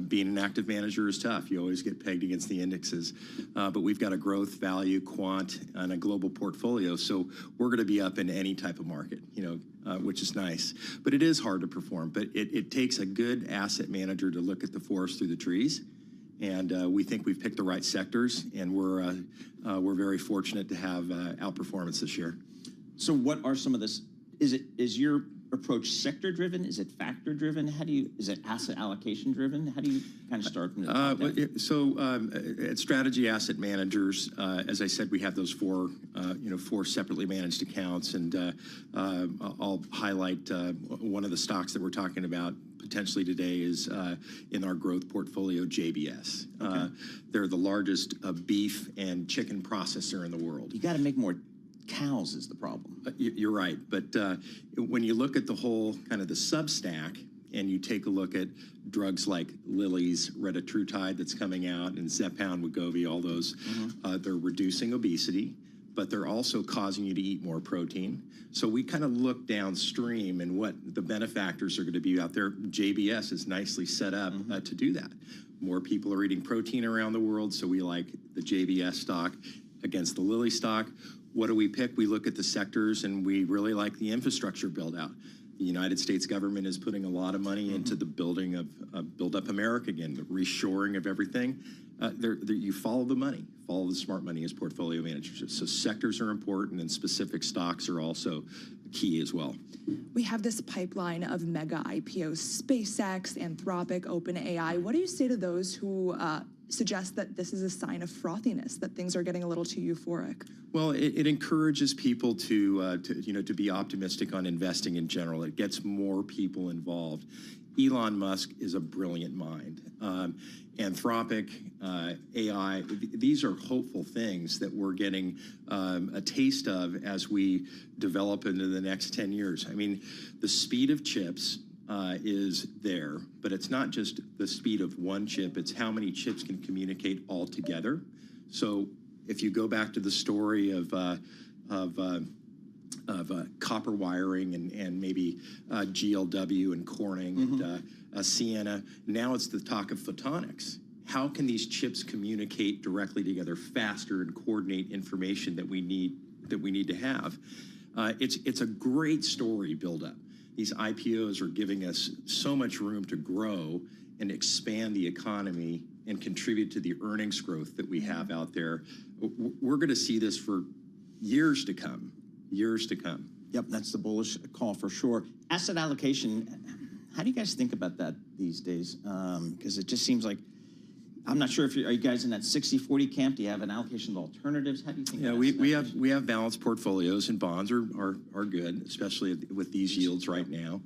[SPEAKER 10] Being an active manager is tough. You always get pegged against the indexes, but we've got a growth, value, quant, and a global portfolio. So we're going to be up in any type of market, you know, which is nice. But it is hard to perform. But it takes a good asset manager to look at the forest through the trees. And we think we've picked the right sectors, and we're very fortunate to have outperformance this year.
[SPEAKER 3] So what are some of this? Is your approach sector driven? Is it factor driven? Is it asset allocation driven? How do you kind of start from the top down?
[SPEAKER 10] So at Strategy Asset Managers, as I said, we have those four separately managed accounts, and I'll highlight one of the stocks that we're talking about potentially today is in our growth portfolio, JBS. Okay. They're the largest beef and chicken processor in the world.
[SPEAKER 3] You got to make more cows is the problem.
[SPEAKER 10] You're right. But when you look at the whole kind of the substack and you take a look at drugs like Lilly's retatrutide that's coming out and Zepbound, Wegovy, all those, they're reducing obesity, but they're also causing you to eat more protein. So we kind of look downstream and what the benefactors are going to be out there. JBS is nicely set up to do that. More people are eating protein around the world, so we like the JBS stock against the Lilly stock. What do we pick? We look at the sectors, and we really like the infrastructure build out. The United States government is putting a lot of money into the building of Build Up America again, the reshoring of everything. You follow the money, follow the smart money as portfolio managers. So sectors are important, and specific stocks are also key as well.
[SPEAKER 7] We have this pipeline of mega IPOs, SpaceX, Anthropic, OpenAI. What do you say to those who suggest that this is a sign of frothiness, that things are getting a little too euphoric?
[SPEAKER 10] Well, it encourages people to be optimistic on investing in general. It gets more people involved. Elon Musk is a brilliant mind. Anthropic, AI, these are hopeful things that we're getting a taste of as we develop into the next 10 years. I mean, the speed of chips is there, but it's not just the speed of one chip, it's how many chips can communicate all together. So if you go back to the story of copper wiring and maybe GLW and Corning and Sienna. Now it's the talk of photonics. How can these chips communicate directly together faster and coordinate information that we need to have? It's a great story build up. These IPOs are giving us so much room to grow and expand the economy and contribute to the earnings growth that we have out there. We're going to see this for years to come. Years to come.
[SPEAKER 3] Yep, that's the bullish call for sure. Asset allocation, how do you guys think about that these days? Because it just seems like, I'm not sure if are you guys in that 60-40 camp? Do you have an allocation of alternatives? How do you think?
[SPEAKER 10] Yeah, we have balanced portfolios, and bonds are good, especially with these yields right now.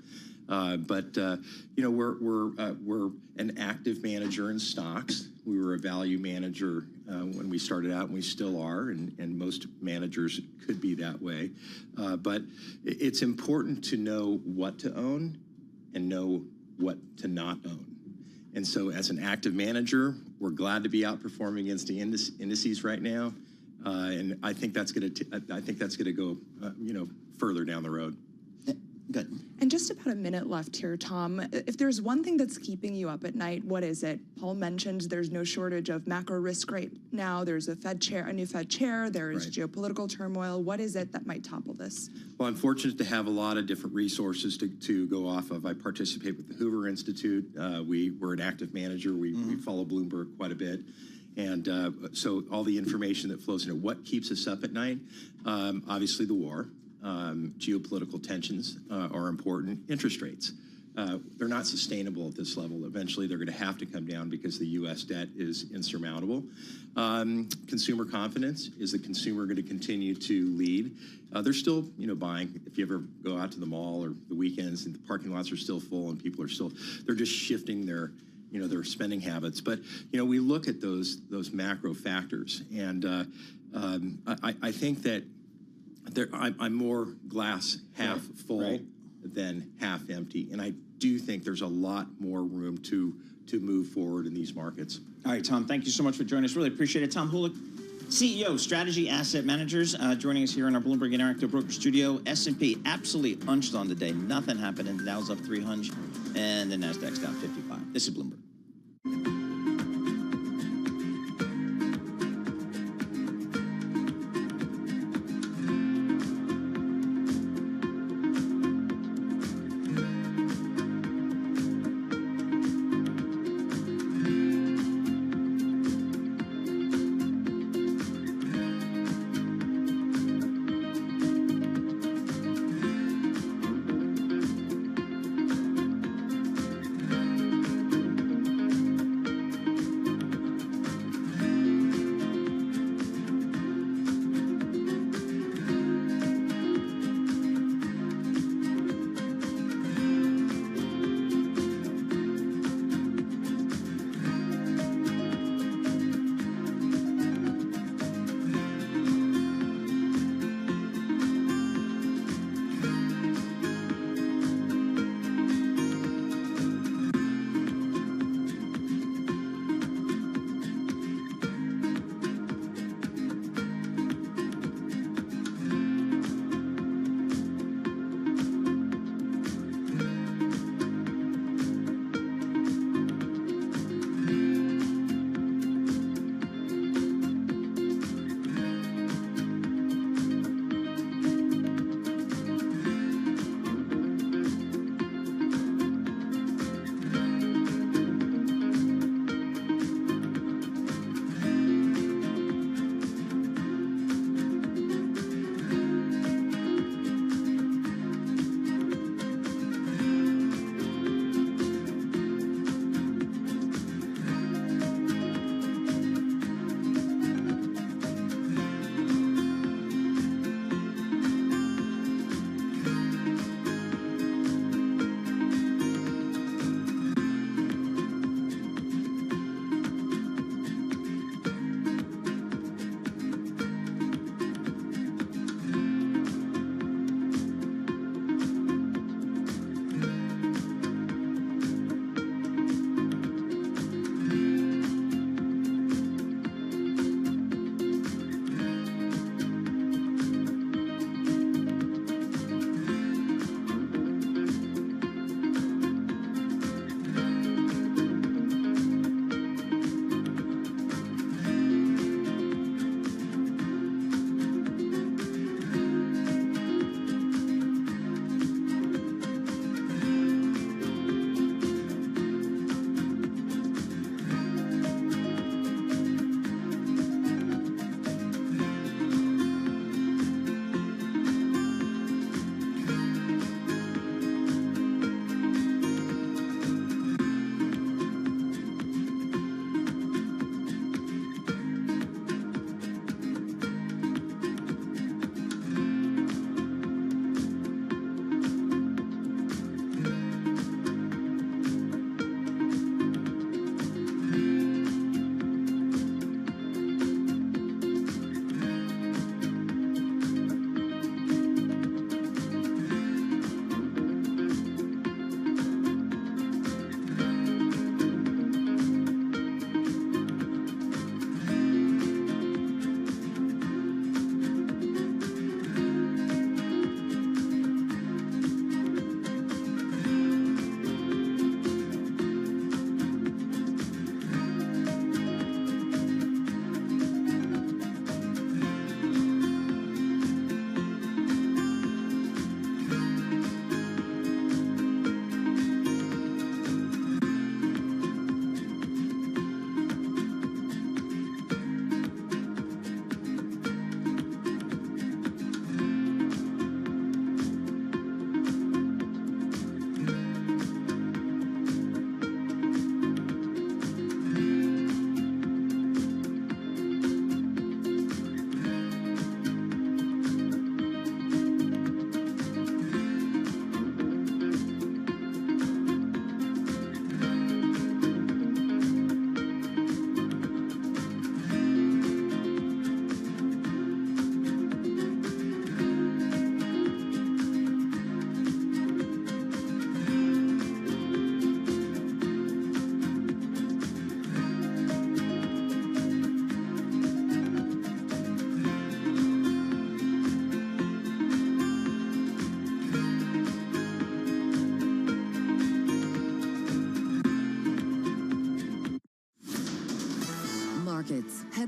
[SPEAKER 10] But you know, we're an active manager in stocks. We were a value manager when we started out, and we still are, and most managers could be that way. But it's important to know what to own and know what to not own. And so, as an active manager, we're glad to be outperforming against the indices right now, and I think that's going to go you know, further down the road.
[SPEAKER 3] Good.
[SPEAKER 7] And just about a minute left here, Tom. If there's one thing that's keeping you up at night, what is it? Paul mentioned there's no shortage of macro risk right now. There's a new Fed chair. There's geopolitical turmoil. What is it that might topple this?
[SPEAKER 10] Well, I'm fortunate to have a lot of different resources to go off of. I participate with the Hoover Institute. We're an active manager. We follow Bloomberg quite a bit. And so all the information that flows into what keeps us up at night, obviously the war. Geopolitical tensions are important. Interest rates. They're not sustainable at this level. Eventually, they're going to have to come down because the U.S. debt is insurmountable. Consumer confidence. Is the consumer going to continue to lead? They're still, you know, buying. If you ever go out to the mall or the weekends, and the parking lots are still full, and people are still, they're just shifting their, you know, their spending habits. But you know, we look at those macro factors, and I think that I'm more glass half full than half empty, and I do think there's a lot more room to move forward in these markets.
[SPEAKER 3] All right, Tom, thank you so much for joining us. Really appreciate it. Tom Hulick, CEO, Strategy Asset Managers, joining us here in our Bloomberg Interactive Broker Studio. S&P absolutely unched on the day. Nothing happened, and the Dow's up 300, and the Nasdaq's down 55. This is Bloomberg.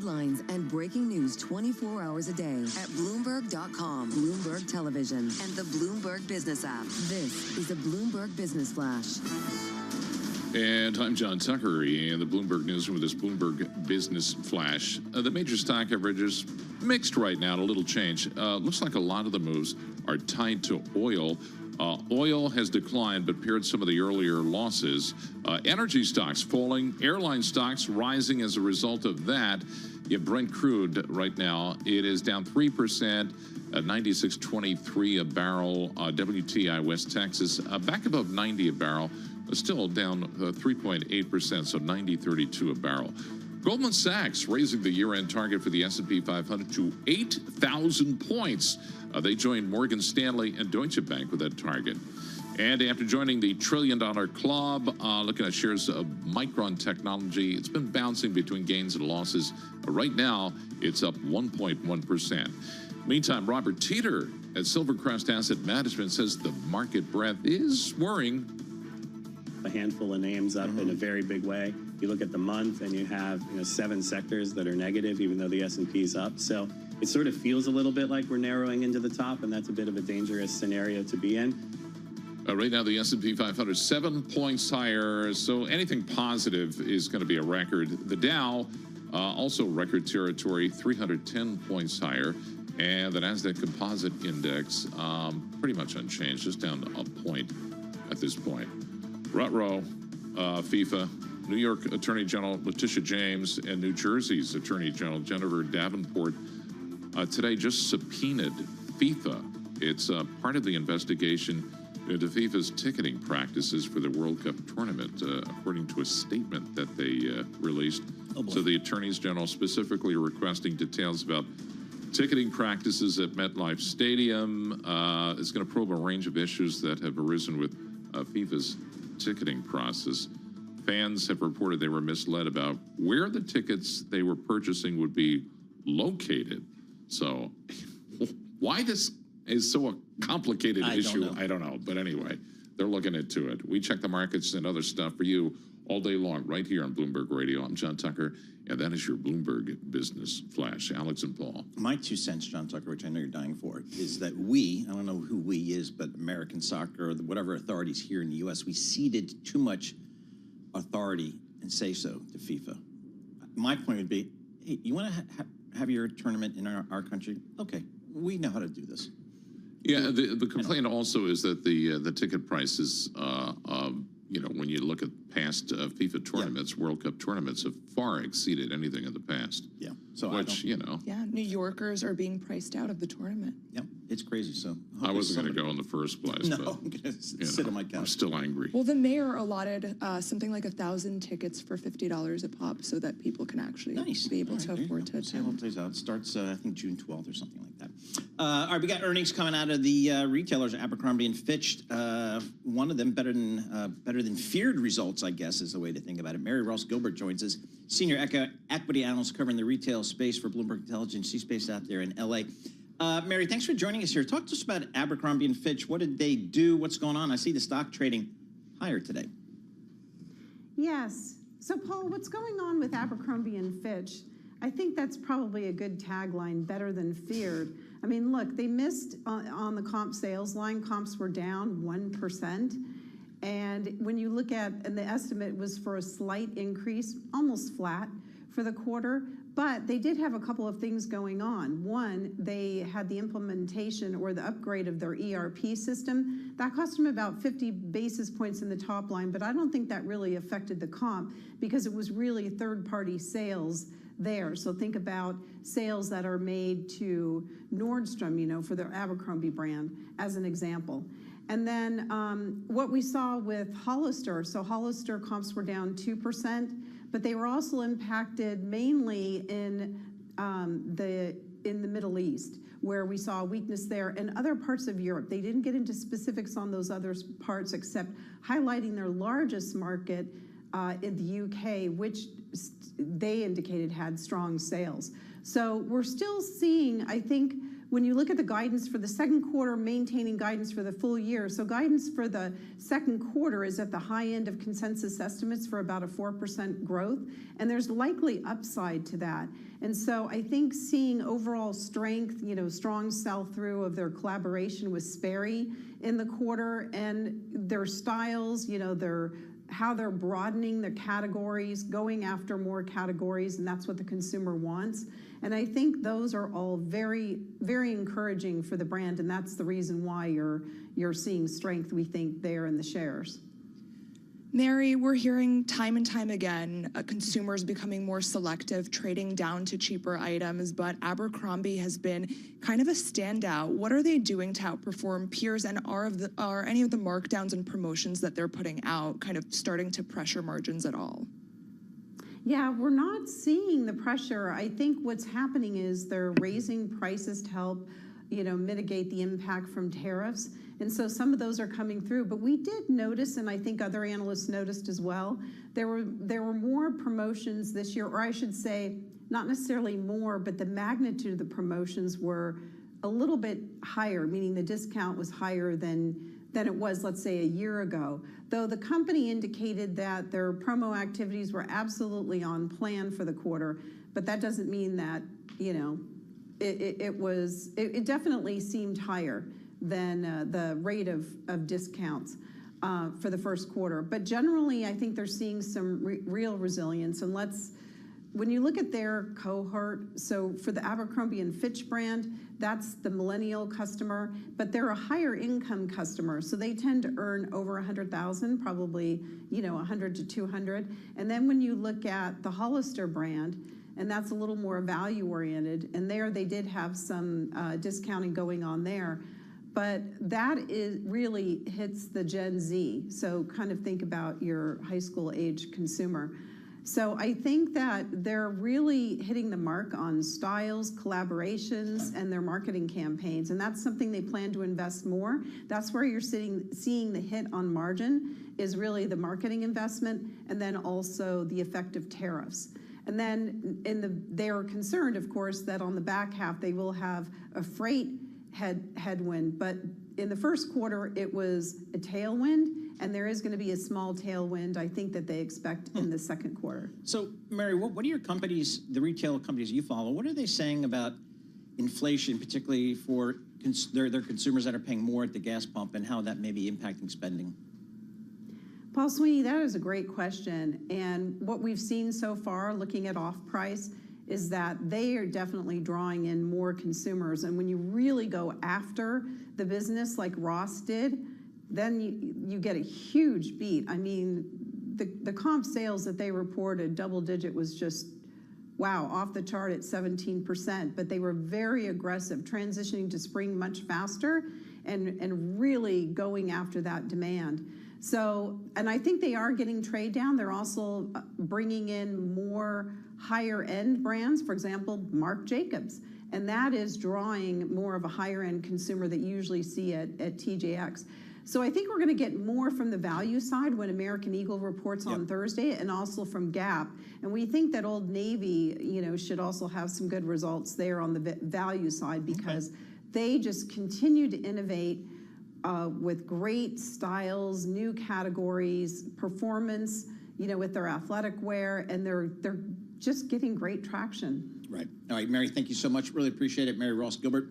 [SPEAKER 11] headlines and breaking news 24 hours a day at Bloomberg.com, Bloomberg Television, and the Bloomberg Business app. This is a Bloomberg Business Flash.
[SPEAKER 4] And I'm John Tucker in the Bloomberg Newsroom with this Bloomberg Business Flash. The major stock averages mixed right now, a little change. Looks like a lot of the moves are tied to oil. Oil has declined, but paired some of the earlier losses. Energy stocks falling, airline stocks rising as a result of that. You have Brent crude right now. It is down 3% at 96.23 a barrel. WTI West Texas back above 90 a barrel. Still down 3.8%, so 90.32 a barrel. Goldman Sachs raising the year-end target for the S&P 500 to 8,000 points. They joined Morgan Stanley and Deutsche Bank with that target. And after joining the $1 trillion club, looking at shares of Micron Technology, it's been bouncing between gains and losses. Right now, it's up 1.1%. Meantime, Robert Teeter at Silvercrest Asset Management says the market breadth is worrying.
[SPEAKER 5] A handful of names up in a very big way. You look at the month and you have 7 sectors that are negative, even though the S&P is up. So it sort of feels a little bit like we're narrowing into the top, and that's a bit of a dangerous scenario to be in.
[SPEAKER 4] Right now, the S&P 500 is 7 points higher, so anything positive is going to be a record. The Dow, also record territory, 310 points higher. And the NASDAQ Composite Index, pretty much unchanged, just down a point at this point. Rutrow, FIFA, New York Attorney General Letitia James, and New Jersey's Attorney General Jennifer Davenport today just subpoenaed FIFA. It's part of the investigation into FIFA's ticketing practices for the World Cup tournament, according to a statement that they released. So the attorneys general specifically are requesting details about ticketing practices at MetLife Stadium. It's going to probe a range of issues that have arisen with FIFA's ticketing process. Fans have reported they were misled about where the tickets they were purchasing would be located. So why this is so a complicated issue, I don't know. But anyway, they're looking into it. We check the markets and other stuff for you all day long right here on Bloomberg Radio. I'm John Tucker, and that is your Bloomberg Business Flash. Alex and Paul.
[SPEAKER 3] My 2 cents, John Tucker, which I know you're dying for, is that we, I don't know who we is, but American soccer or whatever authorities here in the U.S., we ceded too much authority and say so to FIFA. My point would be, hey, you want to have your tournament in our country? Okay, we know how to do this.
[SPEAKER 4] Yeah, the complaint also is that the ticket prices, when you look at past FIFA tournaments, World Cup tournaments, have far exceeded anything in the past.
[SPEAKER 3] Yeah, so
[SPEAKER 4] which
[SPEAKER 7] Yeah, New Yorkers are being priced out of the tournament.
[SPEAKER 3] Yep, it's crazy. So
[SPEAKER 4] I wasn't going to go in the first place.
[SPEAKER 3] No,
[SPEAKER 4] but,
[SPEAKER 3] I'm going to sit on my couch.
[SPEAKER 4] I'm still angry.
[SPEAKER 7] Well, the mayor allotted something like 1,000 tickets for $50 a pop, so that people can actually be able to afford to attend.
[SPEAKER 3] It starts, I think, June 12th or something like that. All right, we got earnings coming out of the retailers, Abercrombie and Fitch. One of them better than feared results, I guess, is the way to think about it. Mary Ross Gilbert joins us, senior equity analyst covering the retail space for Bloomberg Intelligence. She's based out there in L.A. Mary, thanks for joining us here. Talk to us about Abercrombie and Fitch. What did they do? What's going on? I see the stock trading higher today.
[SPEAKER 13] Yes. So, Paul, what's going on with Abercrombie and Fitch? I think that's probably a good tagline, better than feared. I mean, look, they missed on the comp sales line. Comps were down 1%. And when you look at, and the estimate was for a slight increase, almost flat for the quarter. But they did have a couple of things going on. One, they had the implementation or the upgrade of their ERP system. That cost them about 50 basis points in the top line, but I don't think that really affected the comp because it was really third-party sales there. So think about sales that are made to Nordstrom, for their Abercrombie brand, as an example. And then what we saw with Hollister, so Hollister comps were down 2%, but they were also impacted mainly in the Middle East, where we saw weakness there, and other parts of Europe. They didn't get into specifics on those other parts, except highlighting their largest market in the UK, which they indicated had strong sales. So we're still seeing, I think, when you look at the guidance for the second quarter, maintaining guidance for the full year. So guidance for the second quarter is at the high end of consensus estimates for about a 4% growth, and there's likely upside to that. And so I think seeing overall strength, strong sell-through of their collaboration with Sperry in the quarter, and their styles, how they're broadening their categories, going after more categories, and that's what the consumer wants. And I think those are all very, very encouraging for the brand, and that's the reason why you're seeing strength, we think, there in the shares.
[SPEAKER 7] Mary, we're hearing time and time again consumers becoming more selective, trading down to cheaper items, but Abercrombie has been kind of a standout. What are they doing to outperform peers, and are any of the markdowns and promotions that they're putting out kind of starting to pressure margins at all?
[SPEAKER 13] Yeah, we're not seeing the pressure. I think what's happening is they're raising prices to help, mitigate the impact from tariffs. And so some of those are coming through. But we did notice, and I think other analysts noticed as well, there were more promotions this year, or I should say, not necessarily more, but the magnitude of the promotions were a little bit higher, meaning the discount was higher than it was, let's say, a year ago. Though the company indicated that their promo activities were absolutely on plan for the quarter, but that doesn't mean that, it definitely seemed higher than the rate of discounts for the first quarter. But generally, I think they're seeing some real resilience. And when you look at their cohort, so for the Abercrombie & Fitch brand, that's the millennial customer, but they're a higher income customer. So they tend to earn over $100,000, probably, 100 to 200. And then when you look at the Hollister brand, and that's a little more value oriented, and there they did have some discounting going on there. But that really hits the Gen Z. So kind of think about your high school age consumer. So I think that they're really hitting the mark on styles, collaborations, and their marketing campaigns. And that's something they plan to invest more. That's where you're seeing the hit on margin is really the marketing investment, and then also the effect of tariffs. And then they're concerned, of course, that on the back half they will have a freight headwind. But in the first quarter, it was a tailwind, and there is going to be a small tailwind, I think, that they expect in the second quarter.
[SPEAKER 3] So, Mary, what are your companies, the retail companies you follow, what are they saying about inflation, particularly for their consumers that are paying more at the gas pump, and how that may be impacting spending?
[SPEAKER 13] Paul Sweeney, that is a great question. And what we've seen so far, looking at off-price, is that they are definitely drawing in more consumers. And when you really go after the business like Ross did, then you get a huge beat. I mean, the comp sales that they reported, double digit, was just, wow, off the chart at 17%. But they were very aggressive, transitioning to spring much faster and really going after that demand. So, and I think they are getting trade down. They're also bringing in more higher end brands, for example, Marc Jacobs. And that is drawing more of a higher end consumer that you usually see at TJX. So I think we're going to get more from the value side when American Eagle reports on Thursday, and also from Gap. And we think that Old Navy, should also have some good results there on the value side, because they just continue to innovate with great styles, new categories, performance, with their athletic wear, and they're just getting great traction.
[SPEAKER 3] Right. All right, Mary, thank you so much. Really appreciate it. Mary Ross Gilbert.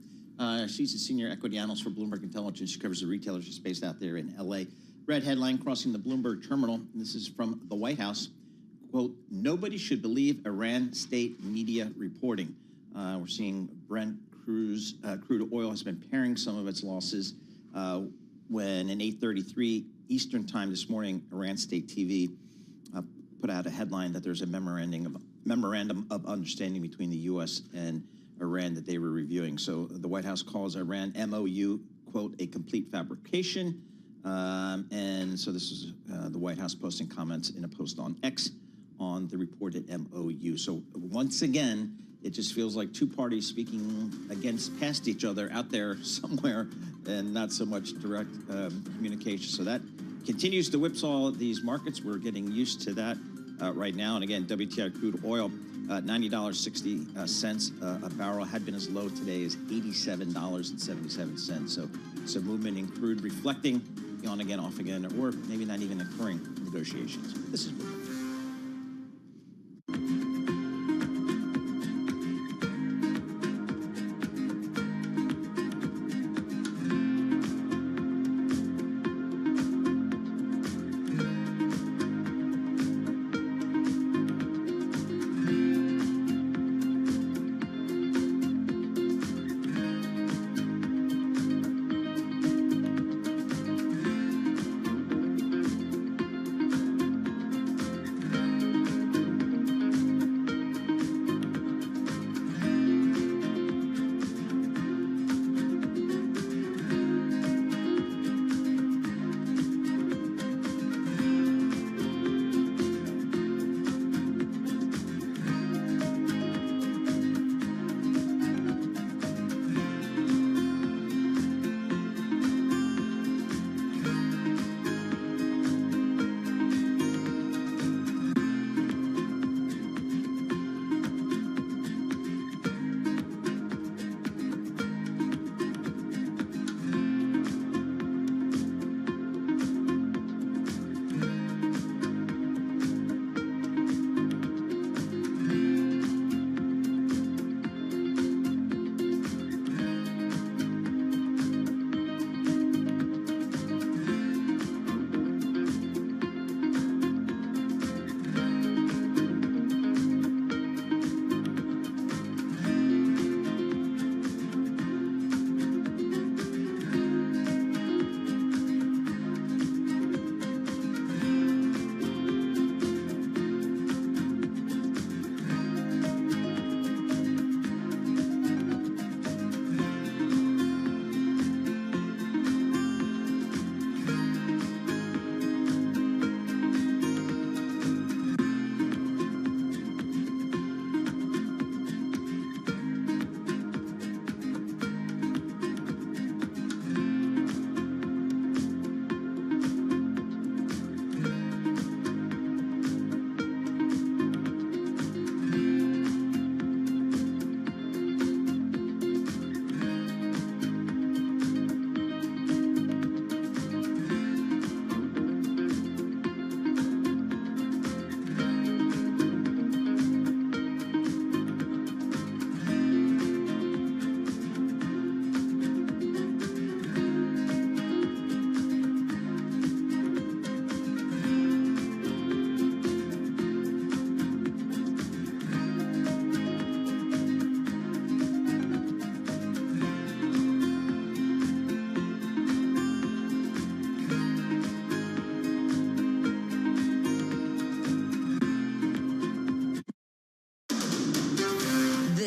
[SPEAKER 3] She's a senior equity analyst for Bloomberg Intelligence. She covers the retailers. She's based out there in L.A. Red headline crossing the Bloomberg terminal. This is from the White House. Quote, nobody should believe Iran state media reporting. We're seeing Brent crude oil has been paring some of its losses when in 8:33 Eastern time this morning, Iran state TV put out a headline that there's a memorandum of understanding between the U.S. and Iran that they were reviewing. So the White House calls Iran MOU, quote, a complete fabrication. And so this is the White House posting comments in a post on X on the reported MOU. So once again, it just feels like two parties speaking past each other out there somewhere, and not so much direct communication. So that continues to whipsaw these markets. We're getting used to that right now. And again, WTI crude oil $90.60 a barrel, had been as low today as $87.77. So some movement in crude reflecting the on again, off again, or maybe not even occurring negotiations. This is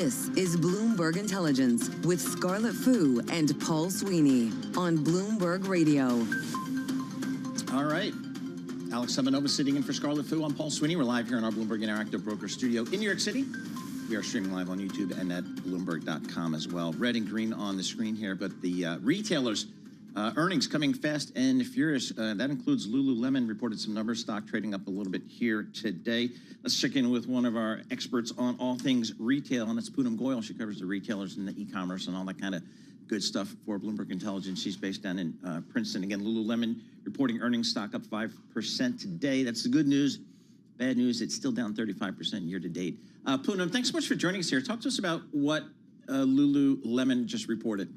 [SPEAKER 11] This is Bloomberg Intelligence with Scarlett Fu and Paul Sweeney on Bloomberg Radio.
[SPEAKER 3] all right. Alex Semenova sitting in for Scarlett Fu. I'm Paul Sweeney. We're live here in our Bloomberg Interactive Broker Studio in New York City. We are streaming live on YouTube and at Bloomberg.com as well. Red and green on the screen here, but the retailers' earnings coming fast and furious. That includes Lululemon reported some numbers, stock trading up a little bit here today. Let's check in with one of our experts on all things retail, and that's Poonam Goyal. She covers the retailers and the e-commerce and all that kind of good stuff for Bloomberg Intelligence. She's based down in Princeton. Again, Lululemon reporting earnings, stock up 5% today. That's the good news. Bad news, it's still down 35% year to date. Poonam, thanks so much for joining us here. Talk to us about what Lululemon just reported.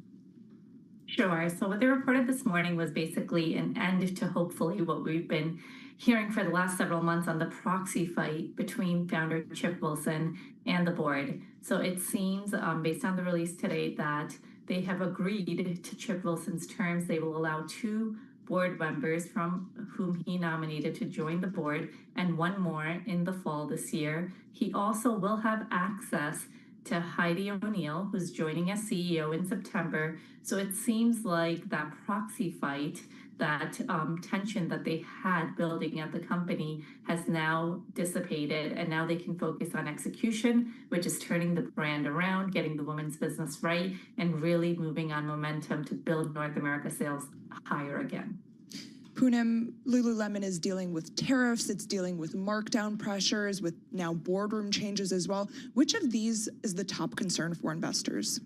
[SPEAKER 14] Sure. So what they reported this morning was basically an end to hopefully what we've been hearing for the last several months on the proxy fight between founder Chip Wilson and the board. So it seems, based on the release today, that they have agreed to Chip Wilson's terms. They will allow 2 board members from whom he nominated to join the board and 1 more in the fall this year. He also will have access to Heidi O'Neill, who's joining as CEO in September. So it seems like that proxy fight, that tension that they had building at the company has now dissipated, and now they can focus on execution, which is turning the brand around, getting the women's business right, and really moving on momentum to build North America sales higher again.
[SPEAKER 7] Poonam, Lululemon is dealing with tariffs, it's dealing with markdown pressures, with now boardroom changes as well. Which of these is the top concern for investors?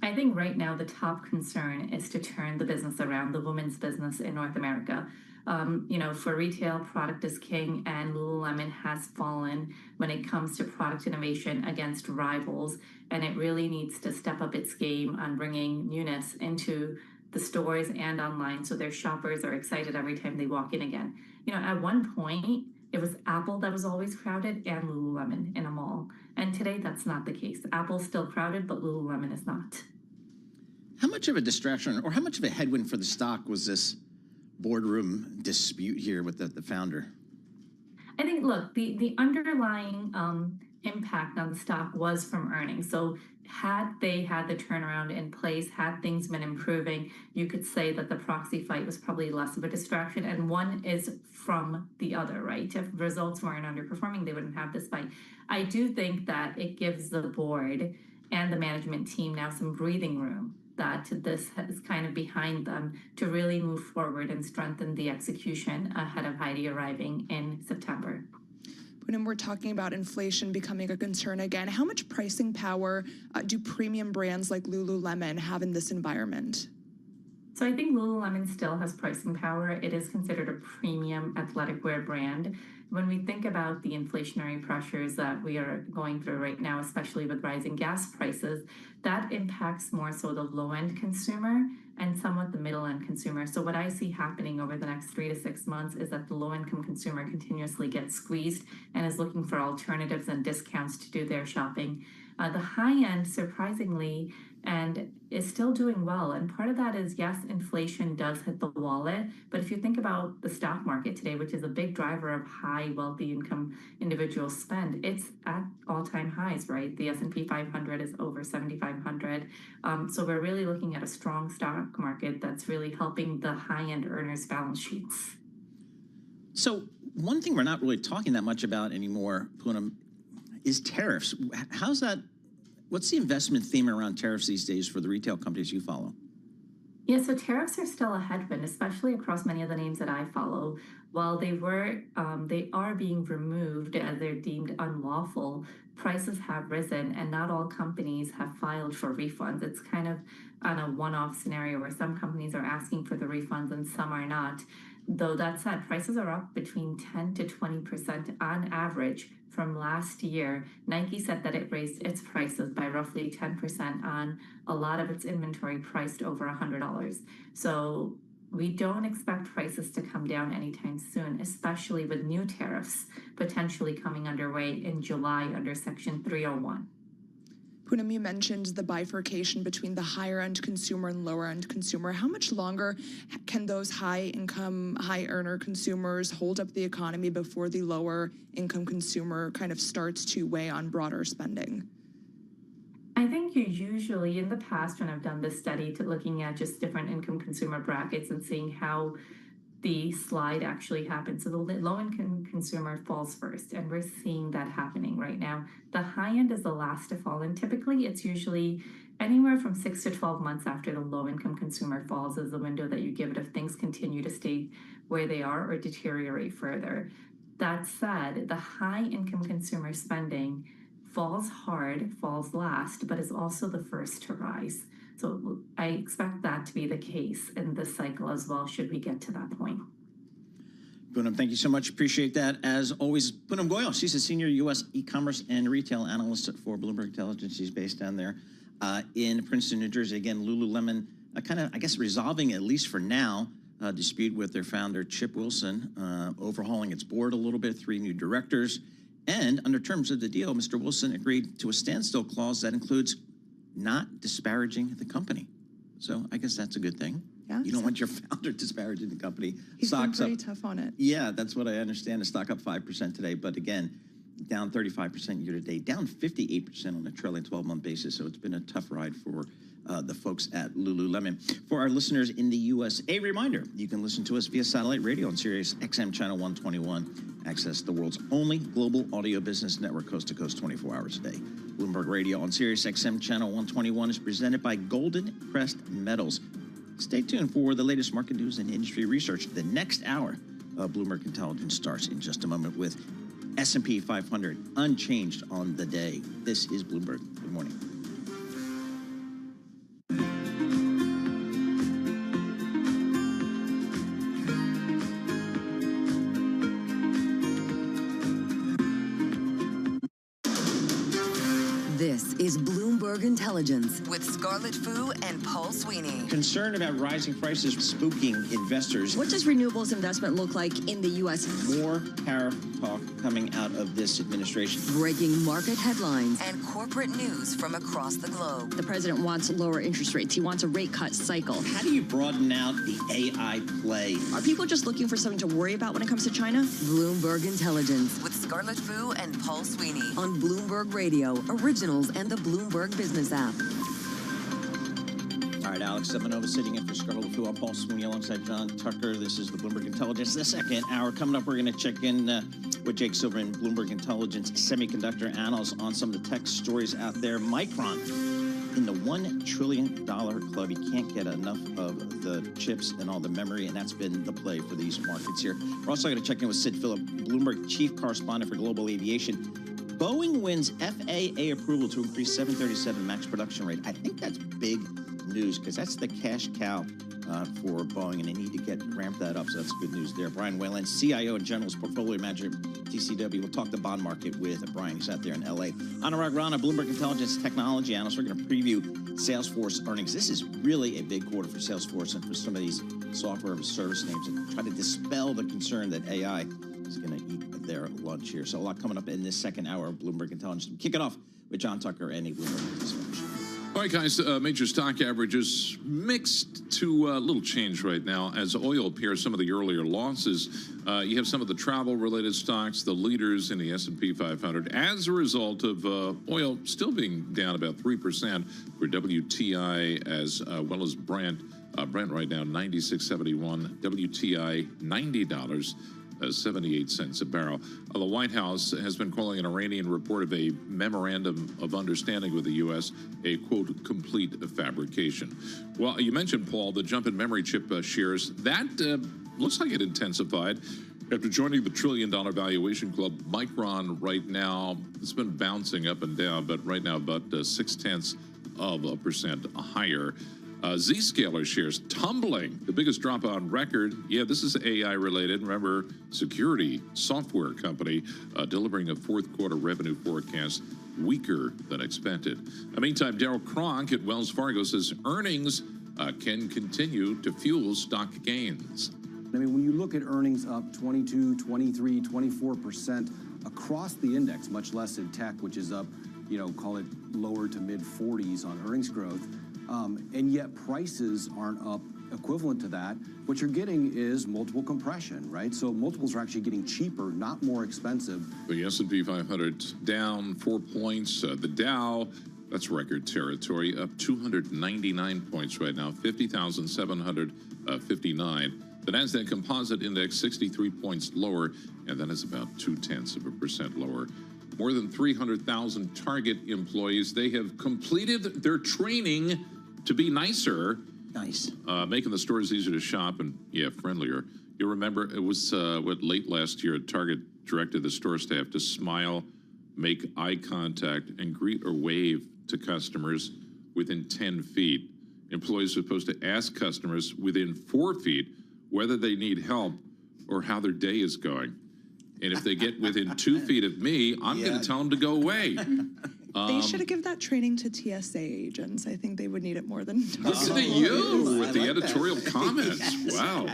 [SPEAKER 14] I think right now the top concern is to turn the business around, the women's business in North America. For retail, product is king, and Lululemon has fallen when it comes to product innovation against rivals, and it really needs to step up its game on bringing newness into the stores and online so their shoppers are excited every time they walk in again. At one point, it was Apple that was always crowded and Lululemon in a mall. And today, that's not the case. Apple's still crowded, but Lululemon is not.
[SPEAKER 3] How much of a distraction or how much of a headwind for the stock was this boardroom dispute here with the founder?
[SPEAKER 14] I think, look, the underlying impact on the stock was from earnings. So had they had the turnaround in place, had things been improving, you could say that the proxy fight was probably less of a distraction, and one is from the other, right? If results weren't underperforming, they wouldn't have this fight. I do think that it gives the board and the management team now some breathing room, that this is kind of behind them to really move forward and strengthen the execution ahead of Heidi arriving in September.
[SPEAKER 7] When we're talking about inflation becoming a concern again, how much pricing power do premium brands like Lululemon have in this environment?
[SPEAKER 14] So I think Lululemon still has pricing power. It is considered a premium athletic wear brand. When we think about the inflationary pressures that we are going through right now, especially with rising gas prices, that impacts more so the low-end consumer and somewhat the middle-end consumer. So what I see happening over the next 3 to 6 months is that the low-income consumer continuously gets squeezed and is looking for alternatives and discounts to do their shopping. The high-end, surprisingly, and is still doing well. And part of that is, yes, inflation does hit the wallet. But if you think about the stock market today, which is a big driver of high wealthy income individual spend, it's at all-time highs, right? The S&P 500 is over 7,500. So we're really looking at a strong stock market that's really helping the high-end earners' balance sheets.
[SPEAKER 3] So one thing we're not really talking that much about anymore, Poonam, is tariffs. How's that? What's the investment theme around tariffs these days for the retail companies you follow?
[SPEAKER 14] Yeah, so tariffs are still a headwind, especially across many of the names that I follow. While they are being removed as they're deemed unlawful, prices have risen, and not all companies have filed for refunds. It's kind of on a one-off scenario where some companies are asking for the refunds and some are not. Though that said, prices are up between 10 to 20% on average from last year. Nike said that it raised its prices by roughly 10% on a lot of its inventory priced over $100. So we don't expect prices to come down anytime soon, especially with new tariffs potentially coming underway in July under Section 301.
[SPEAKER 7] Poonam, you mentioned the bifurcation between the higher-end consumer and lower-end consumer. How much longer can those high-income, high-earner consumers hold up the economy before the lower-income consumer kind of starts to weigh on broader spending?
[SPEAKER 14] I think you usually, in the past, when I've done this study to looking at just different income consumer brackets and seeing how the slide actually happens. So the low-income consumer falls first, and we're seeing that happening right now. The high end is the last to fall, and typically it's usually anywhere from 6 to 12 months after the low-income consumer falls is the window that you give it if things continue to stay where they are or deteriorate further. That said, the high-income consumer spending falls hard, falls last, but is also the first to rise. So I expect that to be the case in this cycle as well, should we get to that point.
[SPEAKER 3] Poonam, thank you so much. Appreciate that. As always, Poonam Goyal, she's a senior U.S. e-commerce and retail analyst for Bloomberg Intelligence. She's based down there in Princeton, New Jersey. Again, Lululemon kind of, I guess, resolving, at least for now, a dispute with their founder, Chip Wilson, overhauling its board a little bit, 3 new directors. And under terms of the deal, Mr. Wilson agreed to a standstill clause that includes not disparaging the company. So I guess that's a good thing.
[SPEAKER 7] Yeah,
[SPEAKER 3] you don't want your founder disparaging the company.
[SPEAKER 7] He's been pretty tough on it.
[SPEAKER 3] Yeah, that's what I understand. The stock up 5% today, but again, down 35% year to date, down 58% on a trailing 12-month basis. So it's been a tough ride for the folks at Lululemon. For our listeners in the U.S., a reminder, you can listen to us via satellite radio on Sirius XM Channel 121. Access the world's only global audio business network, coast to coast, 24 hours a day. Bloomberg Radio on Sirius XM Channel 121 is presented by Golden Crest Metals. Stay tuned for the latest market news and industry research. The next hour of Bloomberg Intelligence starts in just a moment with S&P 500 unchanged on the day. This is Bloomberg. Good morning.
[SPEAKER 11] This is Bloomberg Intelligence with Scarlett Fu and Paul Sweeney.
[SPEAKER 3] Concern about rising prices spooking investors.
[SPEAKER 25] What does renewables investment look like in the U.S.?
[SPEAKER 3] More tariff talk coming out of this administration.
[SPEAKER 11] Breaking market headlines and corporate news from across the globe.
[SPEAKER 25] The president wants lower interest rates. He wants a rate cut cycle.
[SPEAKER 3] How do you broaden out the AI play?
[SPEAKER 25] Are people just looking for something to worry about when it comes to China?
[SPEAKER 11] Bloomberg Intelligence with Scarlett Fu and Paul Sweeney on Bloomberg Radio, Originals, and the Bloomberg Business app.
[SPEAKER 3] All right, Alex Semenova sitting in for Scarlett Fu. I'm Paul Sweeney alongside John Tucker. This is the Bloomberg Intelligence. The second hour coming up, we're going to check in with Jake Silverman, Bloomberg Intelligence semiconductor analyst, on some of the tech stories out there. Micron in the $1 trillion club. You can't get enough of the chips and all the memory, and that's been the play for these markets here. We're also going to check in with Sid Phillip, Bloomberg chief correspondent for global aviation. Boeing wins FAA approval to increase 737 MAX production rate. I think that's big news because that's the cash cow for Boeing, and they need to ramp that up, so that's good news there. Brian Whalen, CIO and General Portfolio Manager at TCW. We'll talk the bond market with Brian. He's out there in L.A. Anurag Rana, Bloomberg Intelligence Technology Analyst. We're going to preview Salesforce earnings. This is really a big quarter for Salesforce and for some of these software as a service names, and try to dispel the concern that AI is going to eat their lunch here. So a lot coming up in this second hour of Bloomberg Intelligence. Kick it off with John Tucker and a Bloomberg Discussion.
[SPEAKER 4] All right, guys, major stock averages mixed to a little change right now as oil pairs some of the earlier losses. You have some of the travel-related stocks, the leaders in the S&P 500, as a result of oil still being down about 3% for WTI as well as Brent. Brent right now, $96.71, WTI, $90. 78 cents a barrel. The White House has been calling an Iranian report of a memorandum of understanding with the U.S. a, quote, complete fabrication. Well, you mentioned, Paul, the jump in memory chip shares. That looks like it intensified. After joining the $1 trillion valuation club, Micron right now, it's been bouncing up and down, but right now about 0.6% higher. Zscaler shares tumbling, the biggest drop on record. Yeah, this is AI related. Remember, security software company delivering a fourth quarter revenue forecast weaker than expected. Meantime, Daryl Cronk at Wells Fargo says earnings can continue to fuel stock gains.
[SPEAKER 15] I mean, when you look at earnings up 22, 23, 24% across the index, much less in tech, which is up, call it lower to mid 40s on earnings growth. And yet prices aren't up equivalent to that. What you're getting is multiple compression, right? So multiples are actually getting cheaper, not more expensive.
[SPEAKER 4] The S&P 500 down 4 points. The Dow, that's record territory, up 299 points right now, 50,759. The NASDAQ Composite Index 63 points lower, and that is about 0.2% lower. More than 300,000 Target employees, they have completed their training to be nicer.
[SPEAKER 3] Nice.
[SPEAKER 4] Making the stores easier to shop and, friendlier. You'll remember it was late last year, Target directed the store staff to smile, make eye contact, and greet or wave to customers within 10 feet. Employees are supposed to ask customers within 4 feet whether they need help or how their day is going. And if they get within 2 feet of me, I'm going to tell them to go away.
[SPEAKER 7] They should give that training to TSA agents. I think they would need it more than
[SPEAKER 4] Listen to you with the editorial comments. Wow.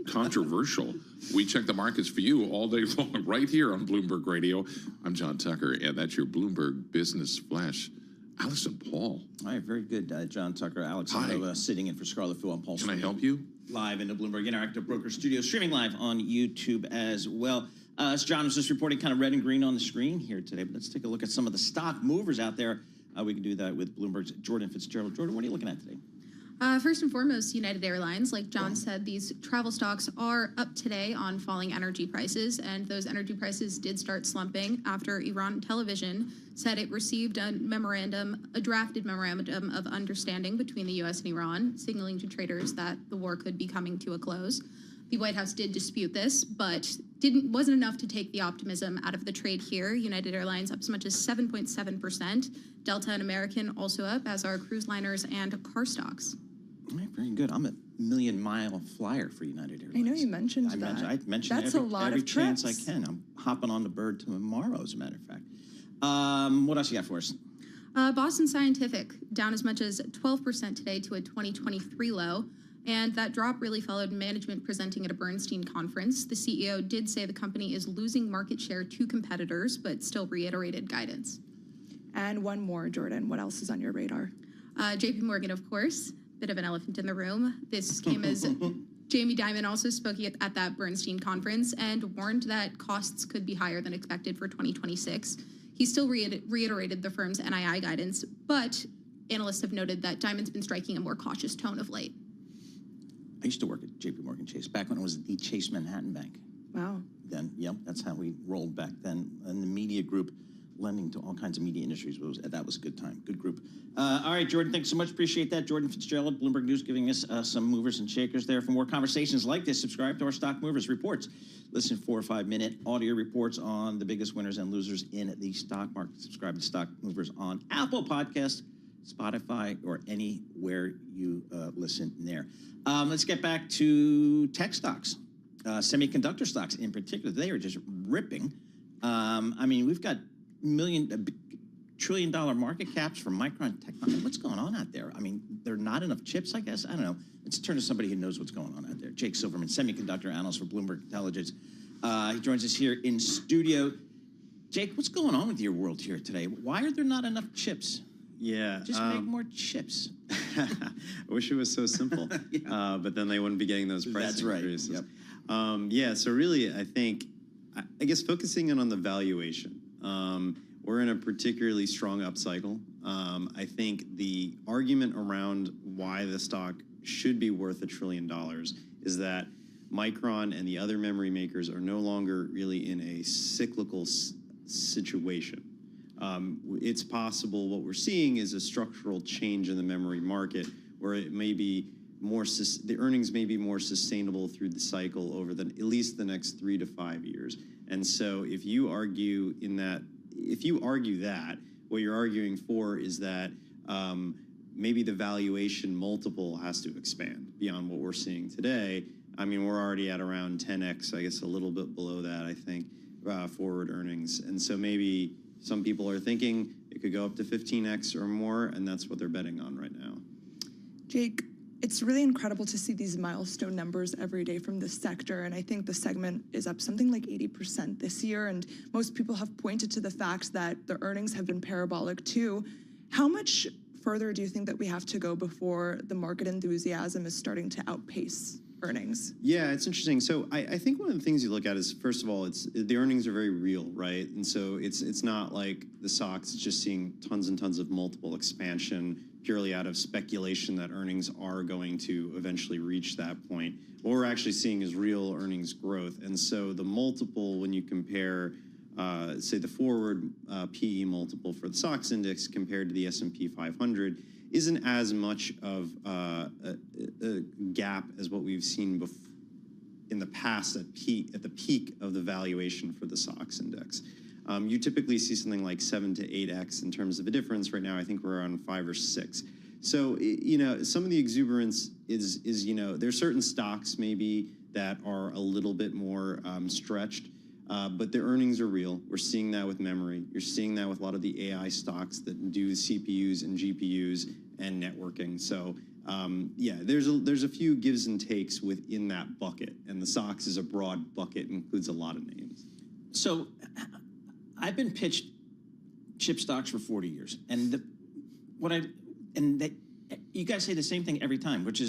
[SPEAKER 4] Controversial. We check the markets for you all day long right here on Bloomberg Radio. I'm John Tucker, and that's your Bloomberg Business Flash. Allison Paul.
[SPEAKER 3] All right, very good, John Tucker. Alex Semenova sitting in for Scarlett Fu on Paul.
[SPEAKER 4] Can I help you?
[SPEAKER 3] Live in the Bloomberg Interactive Broker Studio, streaming live on YouTube as well. As John was just reporting, kind of red and green on the screen here today, but let's take a look at some of the stock movers out there. We can do that with Bloomberg's Jordan Fitzgerald. Jordan, what are you looking at today?
[SPEAKER 16] First and foremost, United Airlines. Like John said, these travel stocks are up today on falling energy prices, and those energy prices did start slumping after Iran Television said it received a drafted memorandum of understanding between the U.S. and Iran, signaling to traders that the war could be coming to a close. The White House did dispute this, but wasn't enough to take the optimism out of the trade here. United Airlines up as much as 7.7%. Delta and American also up, as are cruise liners and car stocks.
[SPEAKER 3] All right, very good. I'm a million-mile flyer for United Airlines.
[SPEAKER 7] I know you mentioned that.
[SPEAKER 3] I mentioned
[SPEAKER 7] That's
[SPEAKER 3] every
[SPEAKER 7] of
[SPEAKER 3] chance I
[SPEAKER 7] trips.
[SPEAKER 3] can. I'm hopping on the bird tomorrow, as a matter of fact. What else you got for us?
[SPEAKER 16] Boston Scientific down as much as 12% today to a 2023 low. And that drop really followed management presenting at a Bernstein conference. The CEO did say the company is losing market share to competitors, but still reiterated guidance.
[SPEAKER 7] And one more, Jordan. What else is on your radar?
[SPEAKER 16] JP Morgan, of course. Bit of an elephant in the room. This came as Jamie Dimon also spoke at that Bernstein conference and warned that costs could be higher than expected for 2026. He still reiterated the firm's NII guidance, but analysts have noted that Dimon's been striking a more cautious tone of late.
[SPEAKER 3] I used to work at JP Morgan Chase back when it was the Chase Manhattan Bank.
[SPEAKER 7] Wow.
[SPEAKER 3] Then, yep, that's how we rolled back then. And the media group, lending to all kinds of media industries, that was a good time, good group. All right, Jordan, thanks so much. Appreciate that. Jordan Fitzgerald, Bloomberg News, giving us some movers and shakers there. For more conversations like this, subscribe to our Stock Movers Reports. Listen 4 or 5 minute audio reports on the biggest winners and losers in the stock market. Subscribe to Stock Movers on Apple Podcasts, Spotify, or anywhere you listen there. Let's get back to tech stocks. Semiconductor stocks in particular, they are just ripping. I mean, we've got trillion-dollar market caps for Micron Technology. What's going on out there? I mean, there are not enough chips, I guess. I don't know. Let's turn to somebody who knows what's going on out there. Jake Silverman, semiconductor analyst for Bloomberg Intelligence. He joins us here in studio. Jake, what's going on with your world here today? Why are there not enough chips?
[SPEAKER 17] Yeah.
[SPEAKER 3] Just make more chips.
[SPEAKER 17] I wish it was so simple. Yeah. But then they wouldn't be getting those price increases.
[SPEAKER 3] Yep.
[SPEAKER 17] Yeah, so really, I guess focusing in on the valuation. We're in a particularly strong upcycle. I think the argument around why the stock should be worth $1 trillion is that Micron and the other memory makers are no longer really in a cyclical situation. It's possible what we're seeing is a structural change in the memory market where it may be the earnings may be more sustainable through the cycle over at least the next 3 to 5 years. And so if you argue that, what you're arguing for is that maybe the valuation multiple has to expand beyond what we're seeing today. I mean, we're already at around 10x, I guess a little bit below that, I think, forward earnings. And so maybe some people are thinking it could go up to 15x or more, and that's what they're betting on right now.
[SPEAKER 7] Jake, it's really incredible to see these milestone numbers every day from this sector, and I think the segment is up something like 80% this year, and most people have pointed to the fact that the earnings have been parabolic too. How much further do you think that we have to go before the market enthusiasm is starting to outpace earnings?
[SPEAKER 17] Yeah, it's interesting. So I think one of the things you look at is, first of all, the earnings are very real, right? And so it's not like the stocks, it's just seeing tons and tons of multiple expansion purely out of speculation that earnings are going to eventually reach that point. What we're actually seeing is real earnings growth. And so the multiple, when you compare, say, the forward PE multiple for the SOX index compared to the S&P 500, isn't as much of a gap as what we've seen in the past at the peak of the valuation for the SOX index. You typically see something like 7 to 8x in terms of a difference. Right now, I think we're around 5 or 6. So, some of the exuberance is there's certain stocks maybe that are a little bit more stretched, but their earnings are real. We're seeing that with memory. You're seeing that with a lot of the AI stocks that do CPUs and GPUs and networking. So, yeah, there's a few gives and takes within that bucket, and the SOX is a broad bucket, includes a lot of names.
[SPEAKER 3] So, I've been pitched chip stocks for 40 years, and you guys say the same thing every time, which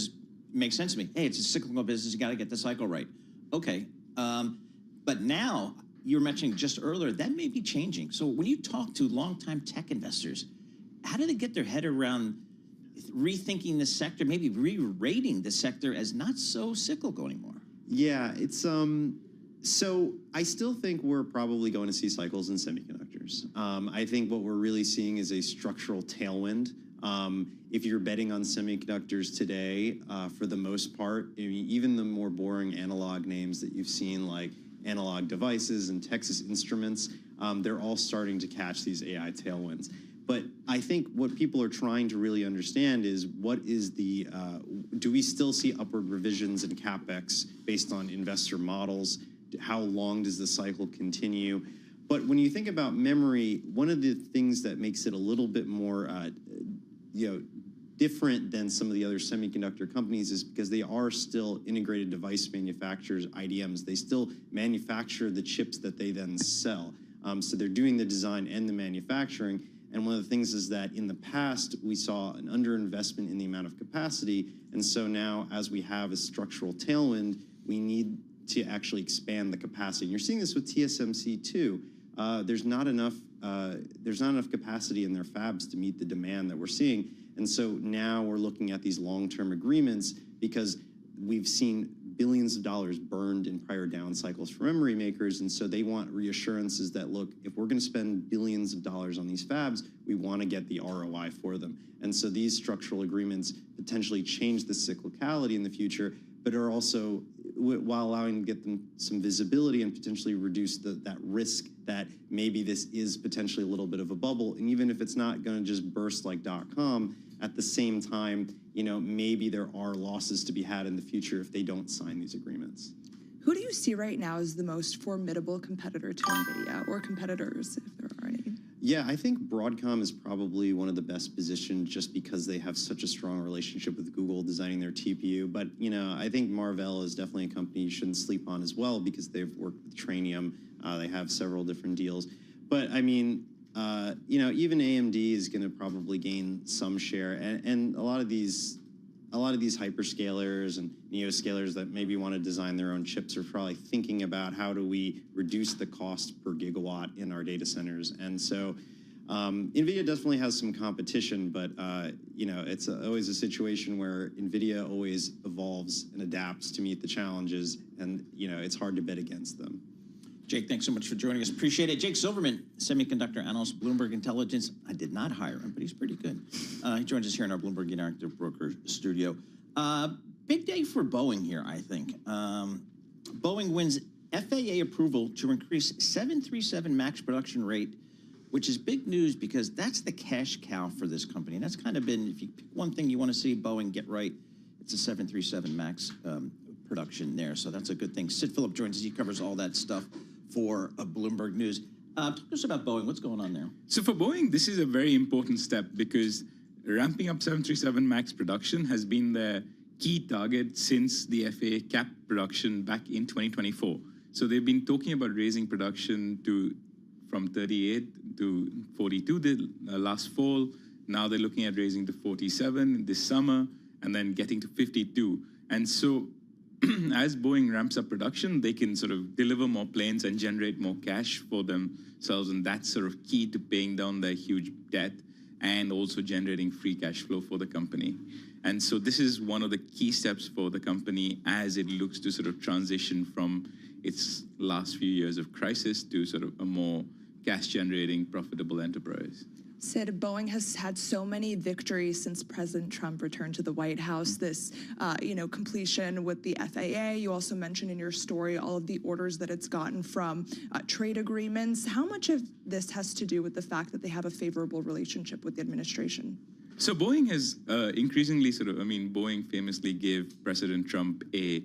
[SPEAKER 3] makes sense to me. Hey, it's a cyclical business; you got to get the cycle right. Okay, but now you were mentioning just earlier that may be changing. So when you talk to longtime tech investors, how do they get their head around rethinking the sector, maybe re-rating the sector as not so cyclical anymore.
[SPEAKER 17] Yeah, it's so I still think we're probably going to see cycles in semiconductors. I think what we're really seeing is a structural tailwind. If you're betting on semiconductors today, for the most part, I mean, even the more boring analog names that you've seen, like Analog Devices and Texas Instruments, they're all starting to catch these AI tailwinds. But I think what people are trying to really understand is what is the, do we still see upward revisions in CapEx based on investor models? How long does the cycle continue? But when you think about memory, one of the things that makes it a little bit more, different than some of the other semiconductor companies is because they are still integrated device manufacturers, IDMs. They still manufacture the chips that they then sell. So they're doing the design and the manufacturing. And one of the things is that in the past, we saw an underinvestment in the amount of capacity. And so now, as we have a structural tailwind, we need to actually expand the capacity. And you're seeing this with TSMC too. There's not enough capacity in their fabs to meet the demand that we're seeing. And so now we're looking at these long-term agreements because we've seen billions of dollars burned in prior down cycles for memory makers. And so they want reassurances that, look, if we're going to spend billions of dollars on these fabs, we want to get the ROI for them. And so these structural agreements potentially change the cyclicality in the future, but are also, while allowing to get them some visibility and potentially reduce that risk that maybe this is potentially a little bit of a bubble. And even if it's not going to just burst like .com, at the same time, maybe there are losses to be had in the future if they don't sign these agreements.
[SPEAKER 7] Who do you see right now as the most formidable competitor to NVIDIA, or competitors, if there are any?
[SPEAKER 17] Yeah, I think Broadcom is probably one of the best positioned just because they have such a strong relationship with Google designing their TPU. But, I think Marvell is definitely a company you shouldn't sleep on as well because they've worked with Trainium. They have several different deals. But, I mean, even AMD is going to probably gain some share. And a lot of these hyperscalers and neoscalers that maybe want to design their own chips are probably thinking about how do we reduce the cost per gigawatt in our data centers. And so NVIDIA definitely has some competition, but it's always a situation where NVIDIA always evolves and adapts to meet the challenges, and it's hard to bet against them.
[SPEAKER 3] Jake, thanks so much for joining us. Appreciate it. Jake Silverman, semiconductor analyst, Bloomberg Intelligence. I did not hire him, but he's pretty good. He joins us here in our Bloomberg Interactive Broker studio. Big day for Boeing here, I think. Boeing wins FAA approval to increase 737 MAX production rate, which is big news because that's the cash cow for this company. And that's kind of been, if you pick one thing you want to see Boeing get right, it's a 737 MAX production there. So that's a good thing. Sid Phillip joins us. He covers all that stuff for Bloomberg News. Talk to us about Boeing. What's going on there?
[SPEAKER 18] So for Boeing, this is a very important step because ramping up 737 MAX production has been their key target since the FAA capped production back in 2024. So they've been talking about raising production from 38 to 42 last fall. Now they're looking at raising to 47 this summer and then getting to 52. And so as Boeing ramps up production, they can sort of deliver more planes and generate more cash for themselves. And that's sort of key to paying down their huge debt and also generating free cash flow for the company. And so this is one of the key steps for the company as it looks to sort of transition from its last few years of crisis to sort of a more cash-generating, profitable enterprise.
[SPEAKER 7] Sid, Boeing has had so many victories since President Trump returned to the White House. This, completion with the FAA. You also mentioned in your story all of the orders that it's gotten from trade agreements. How much of this has to do with the fact that they have a favorable relationship with the administration?
[SPEAKER 18] So Boeing has increasingly Boeing famously gave President Trump a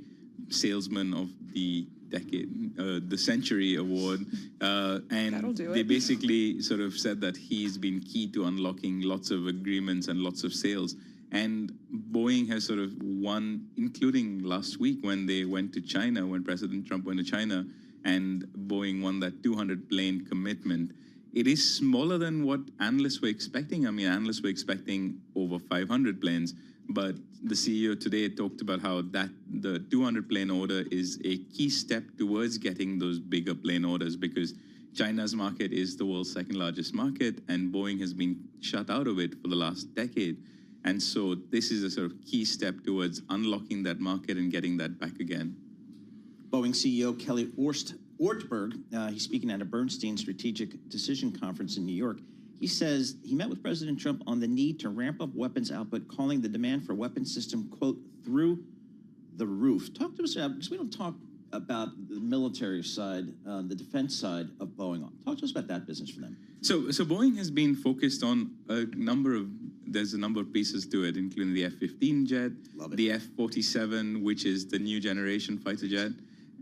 [SPEAKER 18] Salesman of the Decade, the Century Award, and they basically sort of said that he's been key to unlocking lots of agreements and lots of sales. And Boeing has sort of won, including last week when they went to China, when President Trump went to China, and Boeing won that 200-plane commitment. It is smaller than what analysts were expecting. I mean, analysts were expecting over 500 planes. But the CEO today talked about how the 200-plane order is a key step towards getting those bigger plane orders because China's market is the world's second largest market, and Boeing has been shut out of it for the last decade. And so this is a sort of key step towards unlocking that market and getting that back again.
[SPEAKER 3] Boeing CEO Kelly Ortberg, he's speaking at a Bernstein Strategic Decision Conference in New York. He says he met with President Trump on the need to ramp up weapons output, calling the demand for weapons system, quote, through the roof. Talk to us about, because we don't talk about the military side, the defense side of Boeing. Talk to us about that business for them.
[SPEAKER 18] So Boeing has been focused on there's a number of pieces to it, including the F-15 jet, the F-47, which is the new generation fighter jet,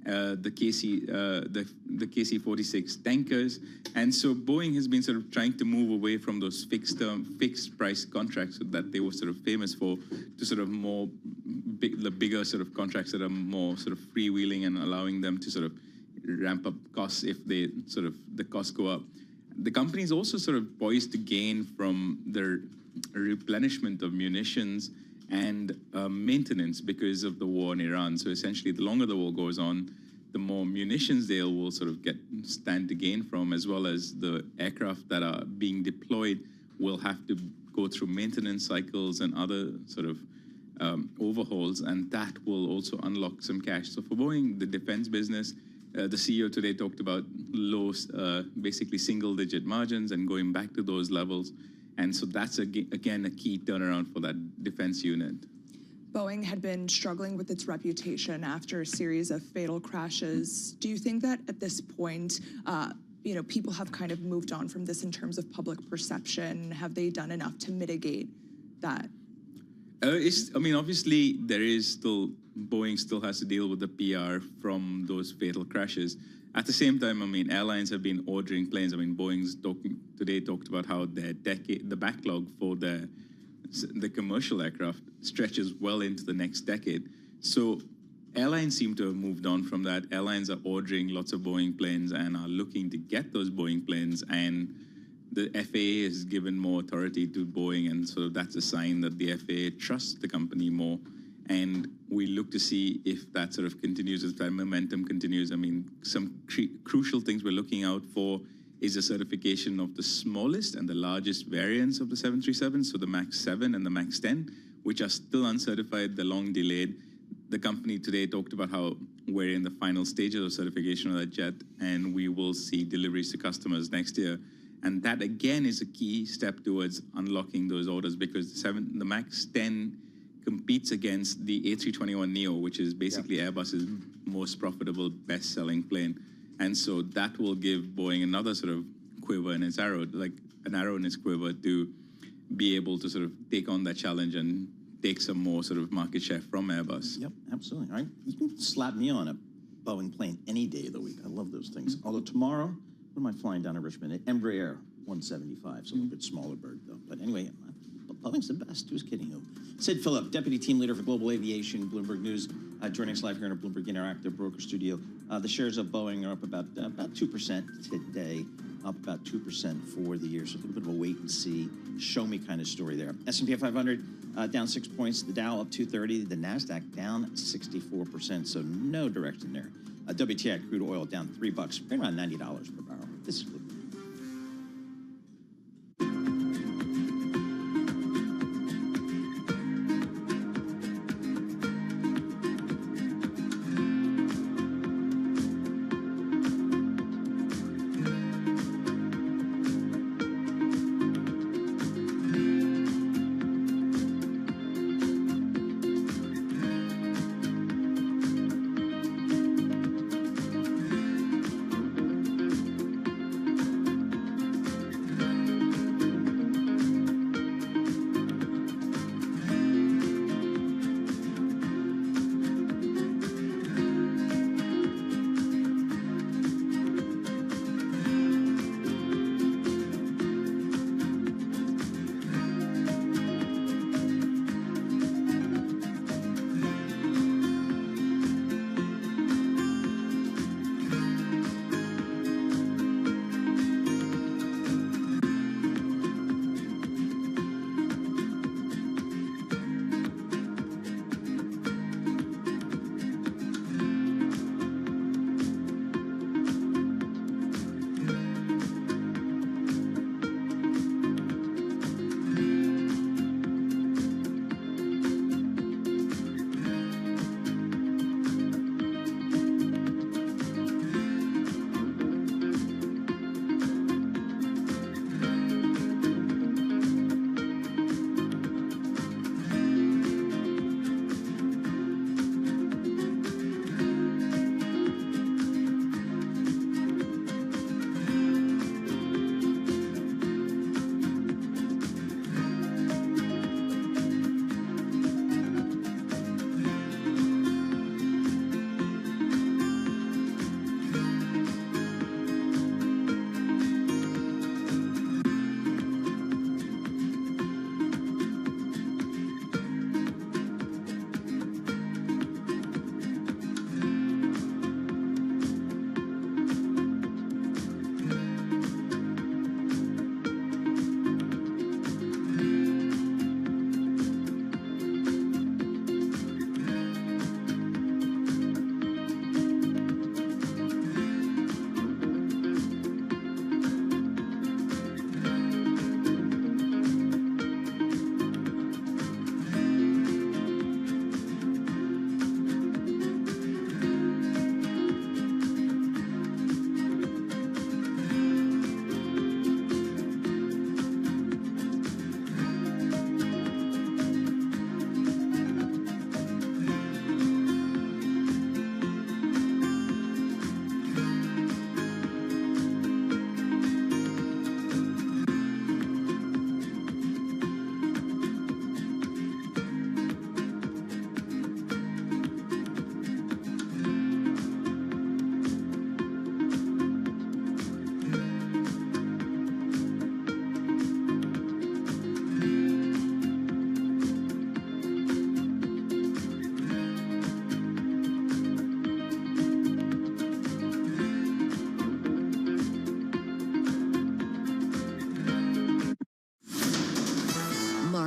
[SPEAKER 18] the KC-46 tankers. And so Boeing has been sort of trying to move away from those fixed price contracts that they were sort of famous for to sort of more the bigger sort of contracts that are more sort of freewheeling and allowing them to sort of ramp up costs if the costs go up. The company is also sort of poised to gain from their replenishment of munitions and maintenance because of the war in Iran. So essentially, the longer the war goes on, the more munitions they will sort of stand to gain from, as well as the aircraft that are being deployed will have to go through maintenance cycles and other sort of overhauls, and that will also unlock some cash. So for Boeing, the defense business, the CEO today talked about low, basically single-digit margins and going back to those levels. And so that's, again, a key turnaround for that defense unit.
[SPEAKER 7] Boeing had been struggling with its reputation after a series of fatal crashes. Do you think that at this point, people have kind of moved on from this in terms of public perception? Have they done enough to mitigate that?
[SPEAKER 18] Obviously, Boeing still has to deal with the PR from those fatal crashes. At the same time, airlines have been ordering planes. Boeing's today talked about how the backlog for the commercial aircraft stretches well into the next decade. So airlines seem to have moved on from that. Airlines are ordering lots of Boeing planes and are looking to get those Boeing planes, and the FAA has given more authority to Boeing, and so that's a sign that the FAA trusts the company more. And we look to see if that sort of continues, if that momentum continues. Some crucial things we're looking out for is a certification of the smallest and the largest variants of the 737, so the MAX 7 and the MAX 10, which are still uncertified, they're long delayed. The company today talked about how we're in the final stages of certification of that jet, and we will see deliveries to customers next year. And that, again, is a key step towards unlocking those orders, because the MAX 10 competes against the A321neo, which is basically Airbus's most profitable, best-selling plane. And so that will give Boeing another sort of quiver in its arrow, like an arrow in its quiver, to be able to sort of take on that challenge and take some more sort of market share from Airbus.
[SPEAKER 3] Yep, absolutely. All right. You can slap me on a Boeing plane any day of the week. I love those things. Although tomorrow, what am I flying down to Richmond? Embraer 175, so a little bit smaller bird, though. But anyway, Boeing's the best. Who's kidding who? Sid Phillip, Deputy Team Leader for Global Aviation, Bloomberg News, joining us live here in our Bloomberg Interactive Broker Studio. The shares of Boeing are up about 2% today, up about 2% for the year. So a little bit of a wait and see, show me kind of story there. S&P 500 down 6 points, the Dow up 230, the NASDAQ down 64%, so no direction there. WTI crude oil down $3, right around $90 per barrel. This is Bloomberg.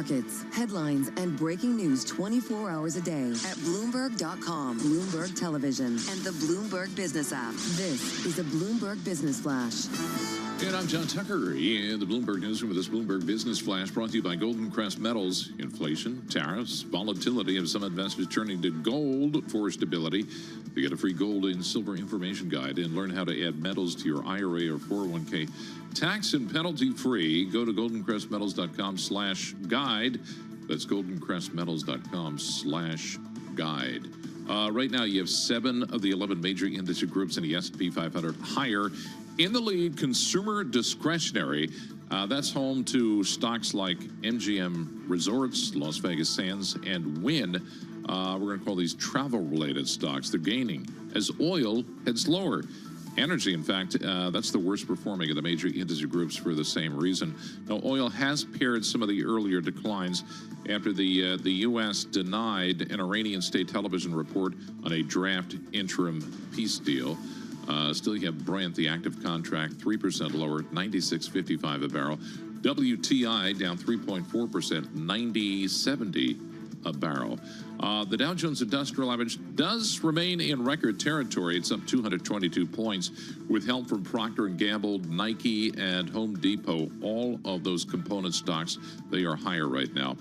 [SPEAKER 11] markets, headlines, and breaking news 24 hours a day at Bloomberg.com, Bloomberg Television, and the Bloomberg Business app. This is a Bloomberg Business Flash.
[SPEAKER 4] And I'm John Tucker in the Bloomberg Newsroom with this Bloomberg Business Flash brought to you by Golden Crest Metals. Inflation, tariffs, volatility of some investors turning to gold for stability. You get a free gold and silver information guide and learn how to add metals to your IRA or 401k. Tax and penalty free. Go to goldencrestmetals.com/guide. That's goldencrestmetals.com/guide. Right now, you have 7 of the 11 major industry groups in the S&P 500 higher. In the lead, consumer discretionary. That's home to stocks like MGM Resorts, Las Vegas Sands, and Wynn. We're going to call these travel-related stocks. They're gaining as oil heads lower. Energy, in fact, that's the worst performing of the major industry groups for the same reason. Now, oil has paired some of the earlier declines after the U.S. denied an Iranian state television report on a draft interim peace deal. Still, you have Brent, the active contract, 3% lower, $96.55 a barrel. WTI down 3.4%, $90.70 a barrel. The Dow Jones Industrial Average does remain in record territory. It's up 222 points with help from Procter & Gamble, Nike, and Home Depot. All of those component stocks, they are higher right now.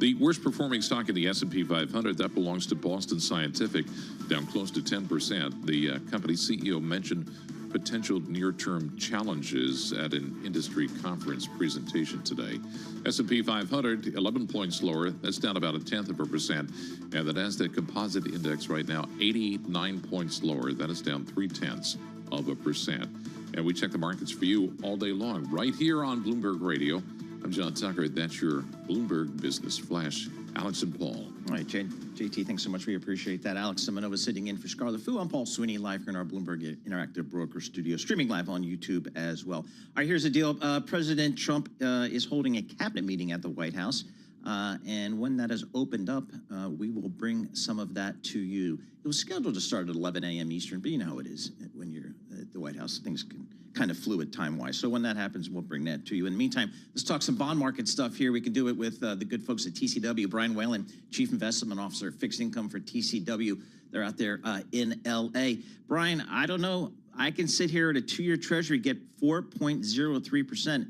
[SPEAKER 4] The worst performing stock in the S&P 500, that belongs to Boston Scientific, down close to 10%. The company CEO mentioned potential near-term challenges at an industry conference presentation today. S&P 500, 11 points lower. That's down about 0.1%. And the Nasdaq Composite Index right now, 89 points lower. That is down 0.3%. And we check the markets for you all day long right here on Bloomberg Radio. I'm John Tucker. That's your Bloomberg Business Flash. Alex and Paul.
[SPEAKER 3] All right, JT, thanks so much. We appreciate that. Alex Semenova sitting in for Scarlett Fu. I'm Paul Sweeney, live here in our Bloomberg Interactive Broker Studio, streaming live on YouTube as well. All right, here's the deal. President Trump is holding a cabinet meeting at the White House. And when that is opened up, we will bring some of that to you. It was scheduled to start at 11 a.m. Eastern, but you know how it is when you're at the White House. Things can kind of fluid time-wise. So when that happens, we'll bring that to you. In the meantime, let's talk some bond market stuff here. We can do it with the good folks at TCW. Brian Whalen, Chief Investment Officer, Fixed Income for TCW. They're out there in L.A. Brian, I don't know. I can sit here at a 2-year Treasury, get 4.03%.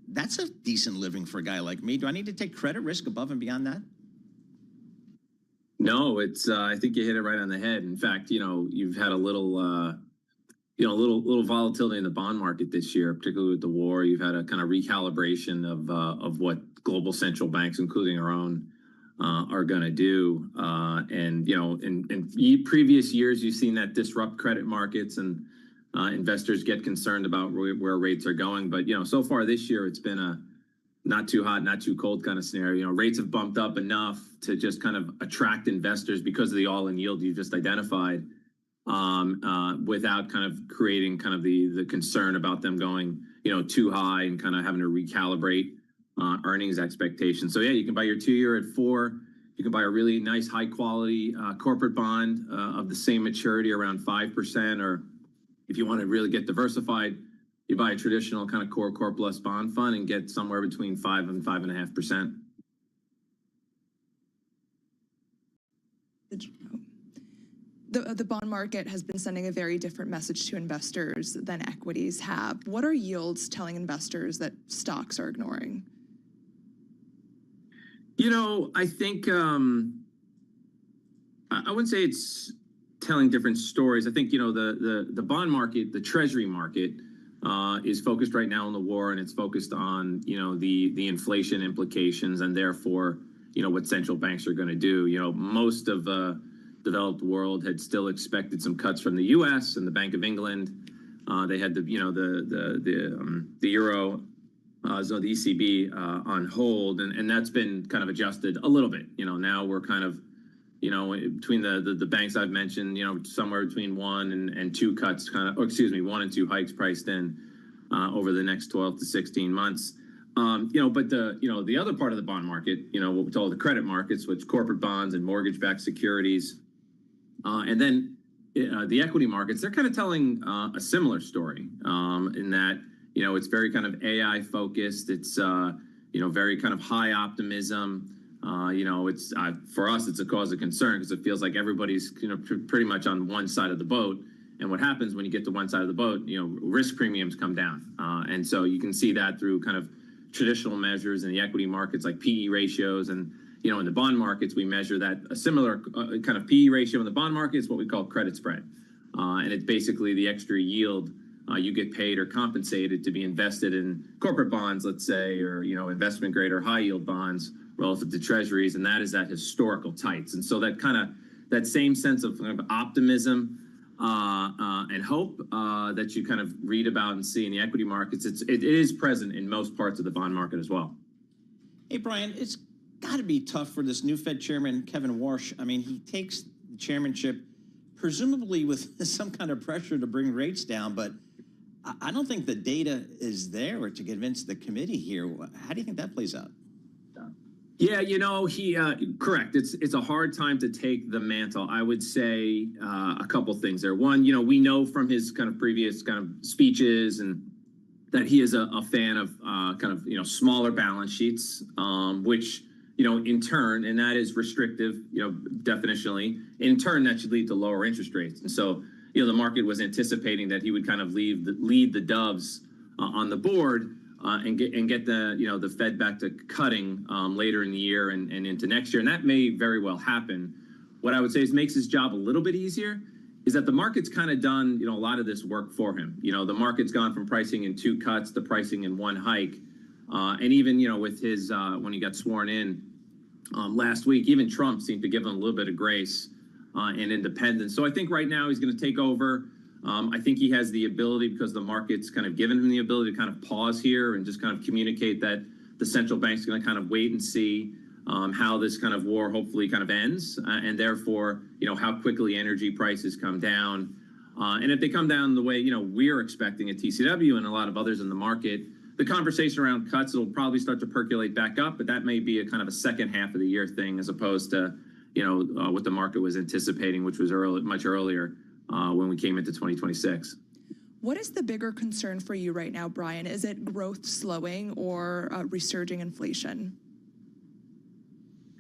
[SPEAKER 3] That's a decent living for a guy like me. Do I need to take credit risk above and beyond that?
[SPEAKER 19] No, it's. I think you hit it right on the head. In fact, you've had a little, little volatility in the bond market this year, particularly with the war. You've had a kind of recalibration of what global central banks, including our own, are going to do. And in previous years, you've seen that disrupt credit markets and investors get concerned about where rates are going. But so far this year, it's been a not too hot, not too cold kind of scenario. Rates have bumped up enough to just kind of attract investors because of the all-in yield you just identified, without kind of creating kind of the concern about them going, too high and kind of having to recalibrate earnings expectations. So yeah, you can buy your 2-year at 4. You can buy a really nice, high-quality corporate bond of the same maturity, around 5%. Or if you want to really get diversified, you buy a traditional kind of core plus bond fund and get somewhere between 5 and 5.5%.
[SPEAKER 7] The bond market has been sending a very different message to investors than equities have. What are yields telling investors that stocks are ignoring?
[SPEAKER 19] I think I wouldn't say it's telling different stories. I think the bond market, the Treasury market, is focused right now on the war, and it's focused on the inflation implications, and therefore what central banks are going to do. Most of the developed world had still expected some cuts from the U.S. and the Bank of England. They had the euro, so the ECB on hold, and that's been kind of adjusted a little bit. Now we're kind of between the banks I've mentioned, somewhere between 1 and 2 cuts, 1 and 2 hikes priced in over the next 12 to 16 months. But the other part of the bond market, what we call the credit markets, which corporate bonds and mortgage-backed securities, and then the equity markets, they're kind of telling a similar story in that it's very kind of AI focused. It's very kind of high optimism. It's for us, it's a cause of concern because it feels like everybody's pretty much on one side of the boat. And what happens when you get to one side of the boat, risk premiums come down. And so you can see that through kind of traditional measures in the equity markets like PE ratios. And, in the bond markets, we measure that a similar kind of PE ratio in the bond market is what we call credit spread. And it's basically the extra yield you get paid or compensated to be invested in corporate bonds, let's say, or, investment grade or high yield bonds relative to treasuries. And that is at historical tights. And so that same sense of kind of optimism and hope that you kind of read about and see in the equity markets, it is present in most parts of the bond market as well.
[SPEAKER 3] Hey, Brian, it's got to be tough for this new Fed chairman, Kevin Warsh. I mean, he takes the chairmanship presumably with some kind of pressure to bring rates down, but I don't think the data is there to convince the committee here. How do you think that plays out?
[SPEAKER 19] Yeah, he correct. It's a hard time to take the mantle. I would say a couple things there. One, we know from his kind of previous kind of speeches and that he is a fan of smaller balance sheets, which in turn, and that is restrictive, definitionally. In turn, that should lead to lower interest rates. And so, the market was anticipating that he would kind of lead the doves on the board. And get the Fed back to cutting later in the year and into next year. And that may very well happen. What I would say is makes his job a little bit easier is that the market's kind of done, a lot of this work for him. The market's gone from pricing in 2 cuts to pricing in 1 hike. And even, with his, when he got sworn in last week, even Trump seemed to give him a little bit of grace and independence. So I think right now he's going to take over. I think he has the ability, because the market's kind of given him the ability to kind of pause here and just kind of communicate that the central bank's going to kind of wait and see how this kind of war hopefully kind of ends, and therefore, how quickly energy prices come down. And if they come down the way, we're expecting at TCW and a lot of others in the market, the conversation around cuts will probably start to percolate back up, but that may be a kind of a second half of the year thing as opposed to, what the market was anticipating, which was much earlier. When we came into 2026.
[SPEAKER 7] What is the bigger concern for you right now, Brian? Is it growth slowing or resurging inflation?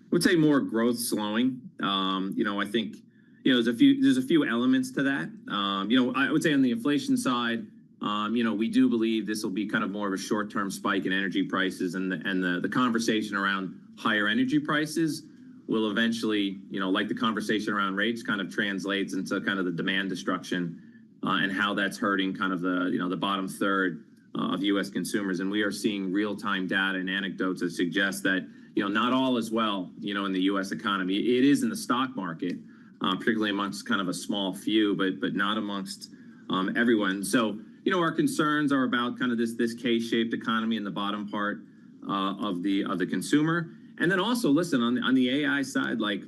[SPEAKER 19] I would say more growth slowing. I think there's a few elements to that. I would say on the inflation side, we do believe this will be kind of more of a short-term spike in energy prices, and the conversation around higher energy prices will eventually, like the conversation around rates, kind of translates into kind of the demand destruction and how that's hurting kind of the bottom third of U.S. consumers. And we are seeing real-time data and anecdotes that suggest that, not all is well, in the U.S. economy. It is in the stock market, particularly amongst kind of a small few, but not amongst everyone. So, our concerns are about kind of this K-shaped economy in the bottom part of the consumer. And then also, listen, on the AI side, we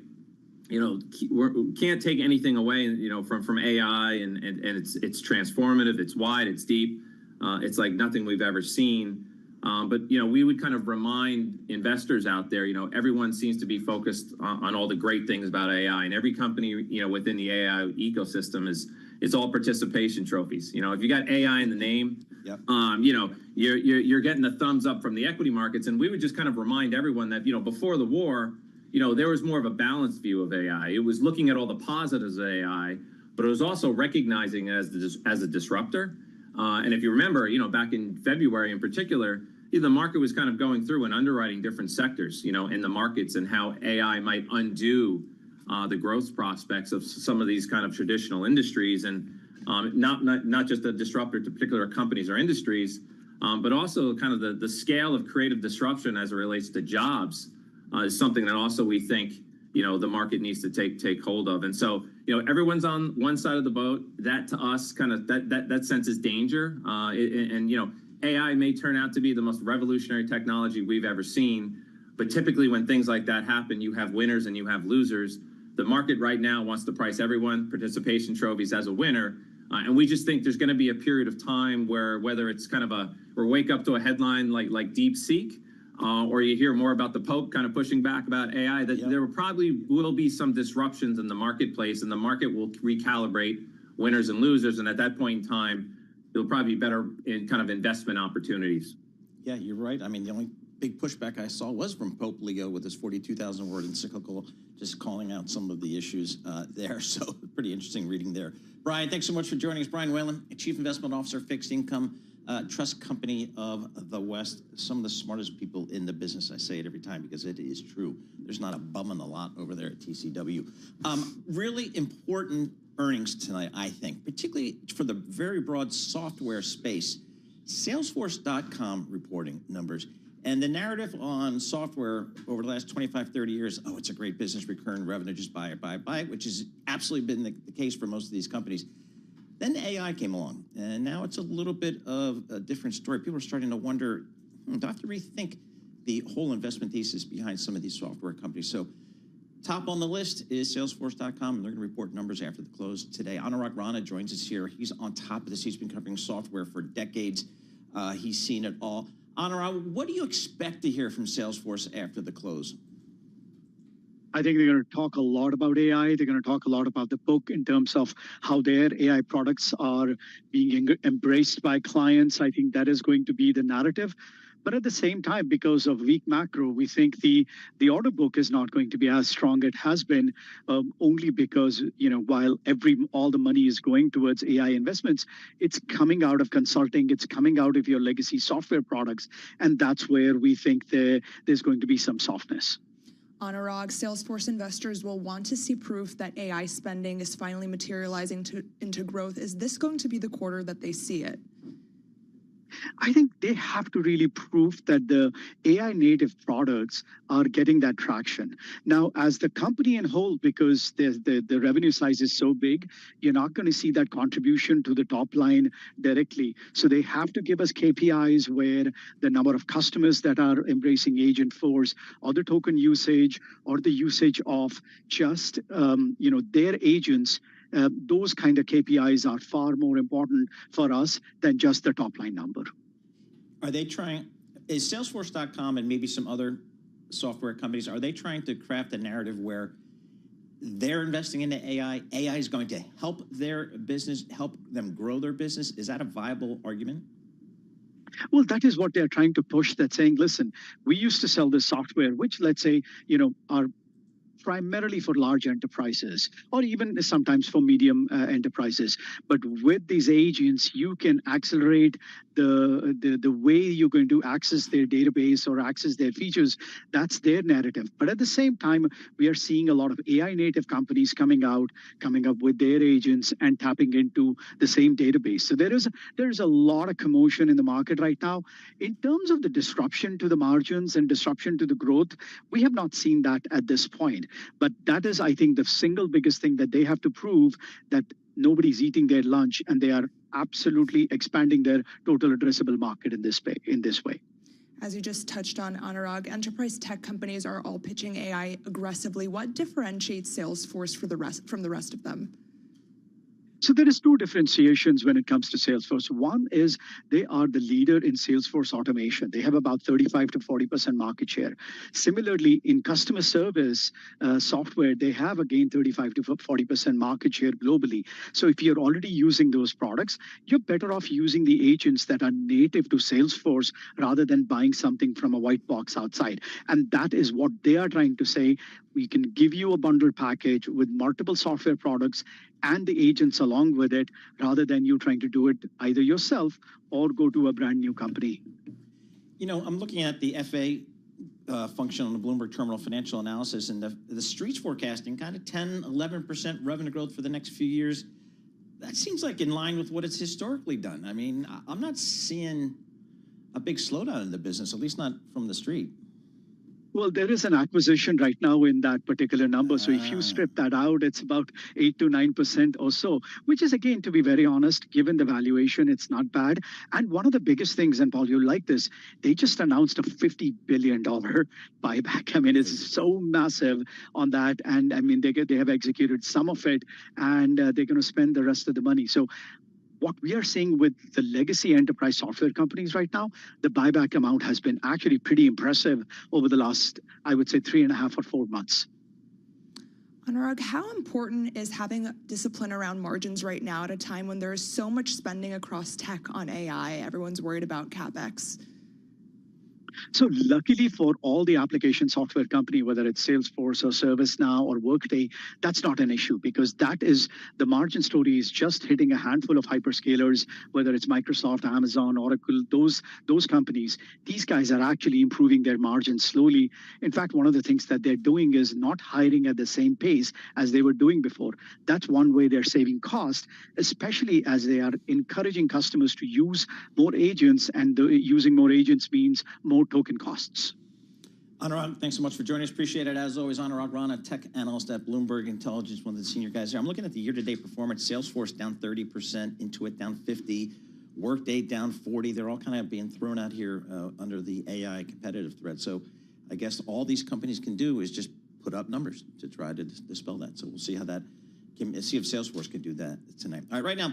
[SPEAKER 19] can't take anything away, from AI, and it's transformative, it's wide, it's deep, it's like nothing we've ever seen. But we would kind of remind investors out there, everyone seems to be focused on all the great things about AI, and every company, within the AI ecosystem it's all participation trophies. If you got AI in the name, yep. You're getting the thumbs up from the equity markets. And we would just kind of remind everyone that, before the war, there was more of a balanced view of AI. It was looking at all the positives of AI, but it was also recognizing it as a disruptor. And if you remember, back in February in particular, the market was kind of going through and underwriting different sectors, in the markets, and how AI might undo the growth prospects of some of these kind of traditional industries, and not just a disruptor to particular companies or industries, but also kind of the scale of creative disruption as it relates to jobs is something that also we think the market needs to take hold of. And so everyone's on one side of the boat. That to us kind of that senses danger, and AI may turn out to be the most revolutionary technology we've ever seen, but typically when things like that happen, you have winners and you have losers. The market right now wants to price everyone participation trophies as a winner. And we just think there's going to be a period of time where, whether it's kind of or wake up to a headline like DeepSeek, or you hear more about the Pope kind of pushing back about AI, that there probably will be some disruptions in the marketplace, and the market will recalibrate winners and losers. And at that point in time, it'll probably be better in kind of investment opportunities.
[SPEAKER 3] Yeah, you're right. I mean, the only big pushback I saw was from Pope Leo with his 42,000-word encyclical, just calling out some of the issues there. So pretty interesting reading there. Brian, thanks so much for joining us. Brian Whalen, Chief Investment Officer, Fixed Income Trust Company of the West. Some of the smartest people in the business. I say it every time because it is true. There's not a bum in the lot over there at TCW. Really important earnings tonight, I think, particularly for the very broad software space. Salesforce.com reporting numbers. And the narrative on software over the last 25, 30 years, oh, it's a great business, recurring revenue, just buy it, which has absolutely been the case for most of these companies. Then AI came along, and now it's a little bit of a different story. People are starting to wonder, do I have to rethink the whole investment thesis behind some of these software companies? So top on the list is Salesforce.com, and they're going to report numbers after the close today. Anurag Rana joins us here. He's on top of this. He's been covering software for decades. He's seen it all. Anurag, what do you expect to hear from Salesforce after the close?
[SPEAKER 1] I think they're going to talk a lot about AI. They're going to talk a lot about the book in terms of how their AI products are being embraced by clients. I think that is going to be the narrative. But at the same time, because of weak macro, we think the order book is not going to be as strong it has been, only because, while all the money is going towards AI investments, it's coming out of consulting, it's coming out of your legacy software products, and that's where we think there's going to be some softness.
[SPEAKER 7] Anurag, Salesforce investors will want to see proof that AI spending is finally materializing into growth. Is this going to be the quarter that they see it?
[SPEAKER 1] I think they have to really prove that the AI native products are getting that traction. Now, as the company in whole, because the revenue size is so big, you're not going to see that contribution to the top line directly. So they have to give us KPIs where the number of customers that are embracing Agentforce, or the token usage, or the usage of just their agents. Those kind of KPIs are far more important for us than just the top line number.
[SPEAKER 3] Are they trying, is Salesforce.com and maybe some other software companies, are they trying to craft a narrative where they're investing into AI, AI is going to help their business, help them grow their business? Is that a viable argument?
[SPEAKER 1] Well, that is what they're trying to push, that saying, listen, we used to sell this software, which let's say, are primarily for large enterprises, or even sometimes for medium enterprises. But with these agents, you can accelerate the way you're going to access their database or access their features. That's their narrative. But at the same time, we are seeing a lot of AI native companies coming up with their agents and tapping into the same database. So there is a lot of commotion in the market right now. In terms of the disruption to the margins and disruption to the growth, we have not seen that at this point. But that is, I think, the single biggest thing that they have to prove, that nobody's eating their lunch and they are absolutely expanding their total addressable market in this way.
[SPEAKER 7] As you just touched on, Anurag, enterprise tech companies are all pitching AI aggressively. What differentiates Salesforce from the rest of them?
[SPEAKER 1] So there is two differentiations when it comes to Salesforce. One is they are the leader in Salesforce automation. They have about 35 to 40% market share. Similarly, in customer service software, they have again 35 to 40% market share globally. So if you're already using those products, you're better off using the agents that are native to Salesforce rather than buying something from a white box outside. And that is what they are trying to say. We can give you a bundled package with multiple software products and the agents along with it, rather than you trying to do it either yourself or go to a brand new company.
[SPEAKER 3] I'm looking at the FA function on the Bloomberg Terminal Financial Analysis, and the Street's forecasting kind of 10, 11% revenue growth for the next few years. That seems like in line with what it's historically done. I mean, I'm not seeing a big slowdown in the business, at least not from the Street.
[SPEAKER 1] Well, there is an acquisition right now in that particular number. So if you strip that out, it's about 8 to 9% or so, which is, again, to be very honest, given the valuation, it's not bad. And one of the biggest things, and Paul, you'll like this, they just announced a $50 billion buyback. I mean, it's so massive on that. And I mean, they have executed some of it, and they're going to spend the rest of the money. So what we are seeing with the legacy enterprise software companies right now, the buyback amount has been actually pretty impressive over the last, I would say, 3.5 or 4 months.
[SPEAKER 7] Anurag, how important is having discipline around margins right now at a time when there is so much spending across tech on AI? Everyone's worried about CapEx.
[SPEAKER 1] So luckily for all the application software company, whether it's Salesforce or ServiceNow or Workday, that's not an issue because that is the margin story is just hitting a handful of hyperscalers, whether it's Microsoft, Amazon, Oracle, those companies. These guys are actually improving their margins slowly. In fact, one of the things that they're doing is not hiring at the same pace as they were doing before. That's one way they're saving cost, especially as they are encouraging customers to use more agents, and using more agents means more token costs.
[SPEAKER 3] Anurag, thanks so much for joining us. Appreciate it. As always, Anurag Rana, tech analyst at Bloomberg Intelligence, one of the senior guys there. I'm looking at the year-to-date performance. Salesforce down 30%, Intuit down 50%, Workday down 40%. They're all kind of being thrown out here under the AI competitive threat. So I guess all these companies can do is just put up numbers to try to dispel that. So we'll see how that see if Salesforce can do that tonight. All right, right now,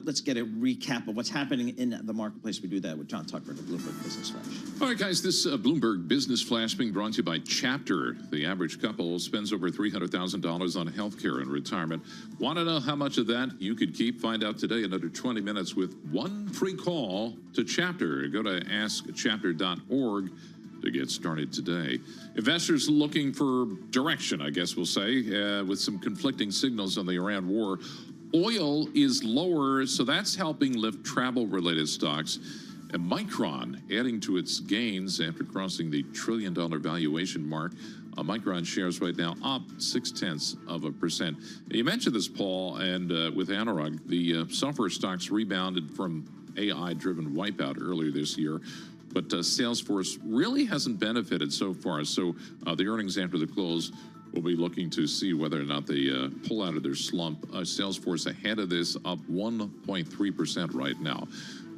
[SPEAKER 3] let's get a recap of what's happening in the marketplace. We do that with John Tucker, the Bloomberg Business Flash.
[SPEAKER 4] All right, guys, this Bloomberg Business Flash being brought to you by Chapter. The average couple spends over $300,000 on healthcare and retirement. Want to know how much of that you could keep? Find out today in under 20 minutes with one free call to Chapter. Go to askchapter.org to get started today. Investors looking for direction, I guess we'll say, with some conflicting signals on the Iran war. Oil is lower, so that's helping lift travel-related stocks. And Micron adding to its gains after crossing the $1 trillion valuation mark. Micron shares right now up 0.6%. You mentioned this, Paul, and with Anurag, the software stocks rebounded from AI-driven wipeout earlier this year. But Salesforce really hasn't benefited so far. So the earnings after the close, we'll be looking to see whether or not they pull out of their slump. Salesforce ahead of this, up 1.3% right now.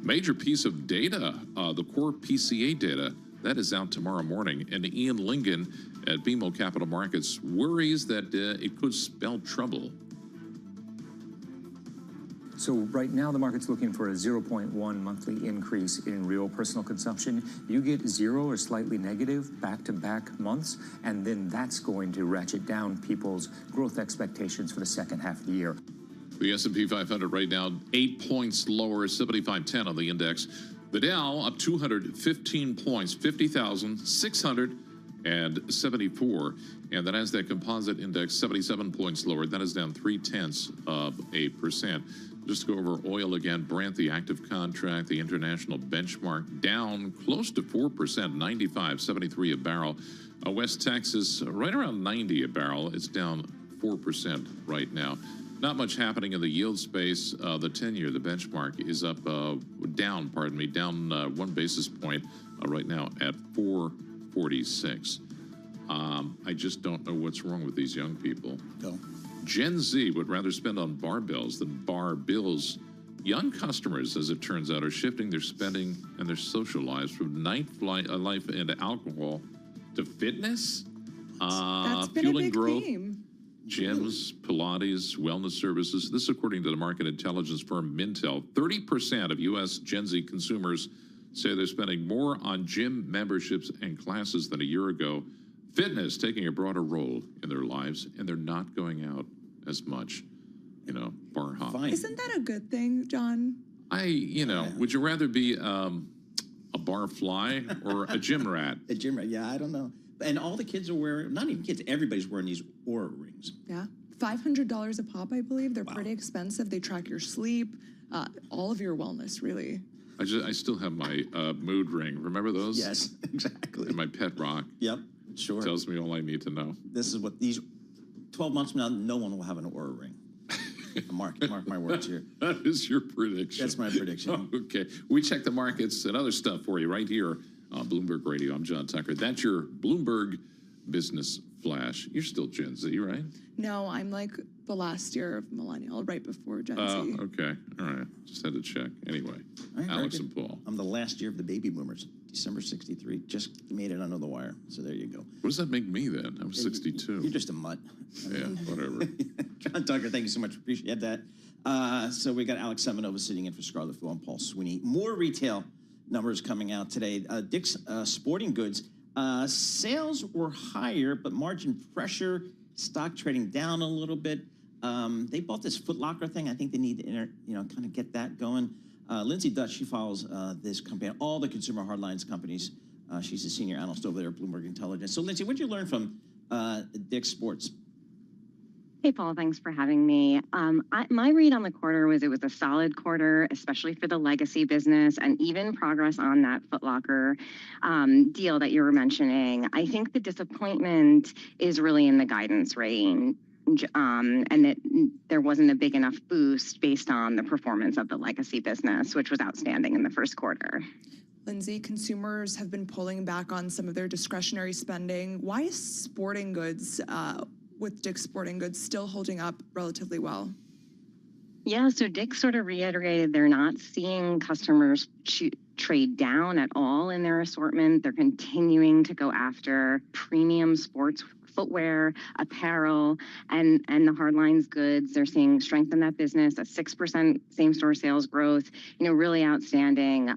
[SPEAKER 4] Major piece of data, the core PCA data, that is out tomorrow morning. And Ian Lingen at BMO Capital Markets worries that it could spell trouble.
[SPEAKER 2] So right now the market's looking for a 0.1 monthly increase in real personal consumption. You get 0 or slightly negative back-to-back months, and then that's going to ratchet down people's growth expectations for the second half of the year.
[SPEAKER 4] The S&P 500 right now 8 points lower, 7510 on the index. The Dow up 215 points, 50,674. And the Nasdaq Composite Index 77 points lower. That is down 0.3%. Just to go over oil again, Brent, the active contract, the international benchmark, down close to 4%, 95.73 a barrel. West Texas, right around 90 a barrel. It's down 4% right now. Not much happening in the yield space. The 10-year, the benchmark, is up, down 1 basis point right now at 4.46. I just don't know what's wrong with these young people.
[SPEAKER 3] Go.
[SPEAKER 4] Gen Z would rather spend on barbells than bar bills. Young customers, as it turns out, are shifting their spending and their social lives from life and alcohol to fitness,
[SPEAKER 7] That's been
[SPEAKER 4] fueling
[SPEAKER 7] a big
[SPEAKER 4] growth,
[SPEAKER 7] theme.
[SPEAKER 4] gyms, Pilates, wellness services. This, according to the market intelligence firm Mintel. 30% of U.S. Gen Z consumers say they're spending more on gym memberships and classes than a year ago. Fitness taking a broader role in their lives, and they're not going out as much, bar hopping.
[SPEAKER 7] Isn't that a good thing, John?
[SPEAKER 4] Would you rather be a bar fly or a gym rat?
[SPEAKER 3] A gym rat, yeah, I don't know. And all the kids are wearing, not even kids, everybody's wearing these Oura rings.
[SPEAKER 7] Yeah, $500 a pop, I believe. They're pretty expensive. They track your sleep, all of your wellness, really.
[SPEAKER 4] I still have my mood ring. Remember those?
[SPEAKER 3] Yes, exactly.
[SPEAKER 4] And my pet rock.
[SPEAKER 3] Yep. Sure.
[SPEAKER 4] Tells me all I need to know.
[SPEAKER 3] This is what these 12 months from now, no one will have an Oura ring. Mark my words here.
[SPEAKER 4] That is your prediction.
[SPEAKER 3] That's my prediction.
[SPEAKER 4] Okay. We check the markets and other stuff for you right here on Bloomberg Radio. I'm John Tucker. That's your Bloomberg Business Flash. You're still Gen Z, right?
[SPEAKER 7] No, I'm like the last year of millennial, right before Gen Z.
[SPEAKER 4] Okay. All right. Just had to check. Anyway, Alex and Paul.
[SPEAKER 3] I'm the last year of the baby boomers. December 63. Just made it under the wire. So there you go.
[SPEAKER 4] What does that make me then? I'm 62.
[SPEAKER 3] You're just a mutt.
[SPEAKER 4] Yeah, whatever.
[SPEAKER 3] John Tucker, thank you so much. Appreciate that. So we got Alex Semenova sitting in for Scarlett Fu and Paul Sweeney. More retail numbers coming out today. Dick's Sporting Goods. Sales were higher, but margin pressure. Stock trading down a little bit. They bought this Foot Locker thing. I think they need to, kind of get that going. Lindsay Dutch, she follows this company. All the consumer hardlines companies She's a senior analyst over there at Bloomberg Intelligence. So, Lindsay, what did you learn from Dick's Sports?
[SPEAKER 20] Hey, Paul, thanks for having me. My read on the quarter was it was a solid quarter, especially for the legacy business and even progress on that Foot Locker deal that you were mentioning. I think the disappointment is really in the guidance range. And that there wasn't a big enough boost based on the performance of the legacy business, which was outstanding in the first quarter.
[SPEAKER 7] Lindsay, consumers have been pulling back on some of their discretionary spending. Why is sporting goods with Dick's Sporting Goods still holding up relatively well?
[SPEAKER 20] Yeah, so Dick's sort of reiterated they're not seeing customers trade down at all in their assortment. They're continuing to go after premium sports footwear, apparel, and the hardlines goods. They're seeing strength in that business, a 6% same-store sales growth, really outstanding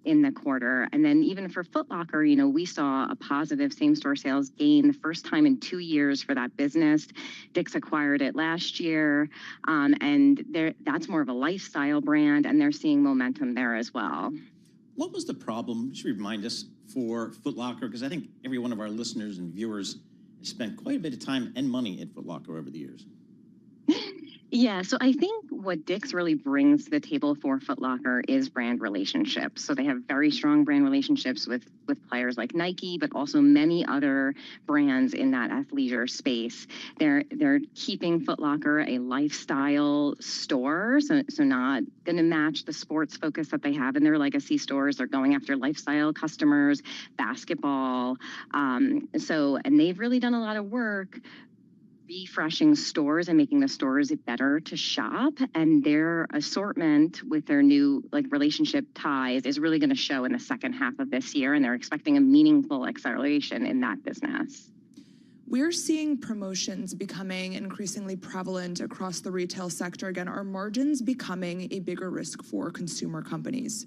[SPEAKER 20] in the quarter. And then even for Foot Locker, we saw a positive same-store sales gain the first time in 2 years for that business. Dick's acquired it last year, and that's more of a lifestyle brand, and they're seeing momentum there as well.
[SPEAKER 3] What was the problem, just remind us, for Foot Locker? Because I think every one of our listeners and viewers has spent quite a bit of time and money at Foot Locker over the years.
[SPEAKER 20] Yeah, so I think what Dick's really brings to the table for Foot Locker is brand relationships. So they have very strong brand relationships with players like Nike, but also many other brands in that athleisure space. They're keeping Foot Locker a lifestyle store, so not going to match the sports focus that they have in their legacy stores. They're going after lifestyle customers, basketball. And they've really done a lot of work refreshing stores and making the stores better to shop, and their assortment with their new relationship ties is really going to show in the second half of this year, and they're expecting a meaningful acceleration in that business.
[SPEAKER 7] We're seeing promotions becoming increasingly prevalent across the retail sector. Again, are margins becoming a bigger risk for consumer companies?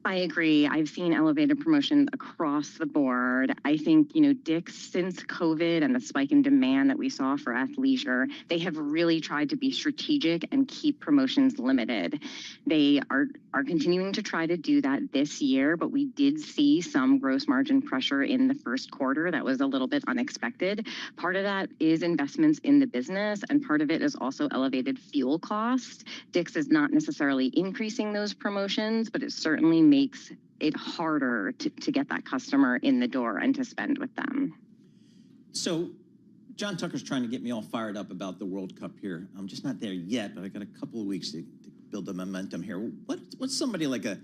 [SPEAKER 20] I agree. I've seen elevated promotions across the board. I think, Dick's, since COVID and the spike in demand that we saw for athleisure, they have really tried to be strategic and keep promotions limited. They are continuing to try to do that this year, but we did see some gross margin pressure in the first quarter that was a little bit unexpected. Part of that is investments in the business, and part of it is also elevated fuel costs. Dick's is not necessarily increasing those promotions, but it certainly makes it harder to get that customer in the door and to spend with them. So
[SPEAKER 3] John Tucker's trying to get me all fired up about the World Cup here. I'm just not there yet, but I got a couple of weeks to build the momentum here. What's somebody like a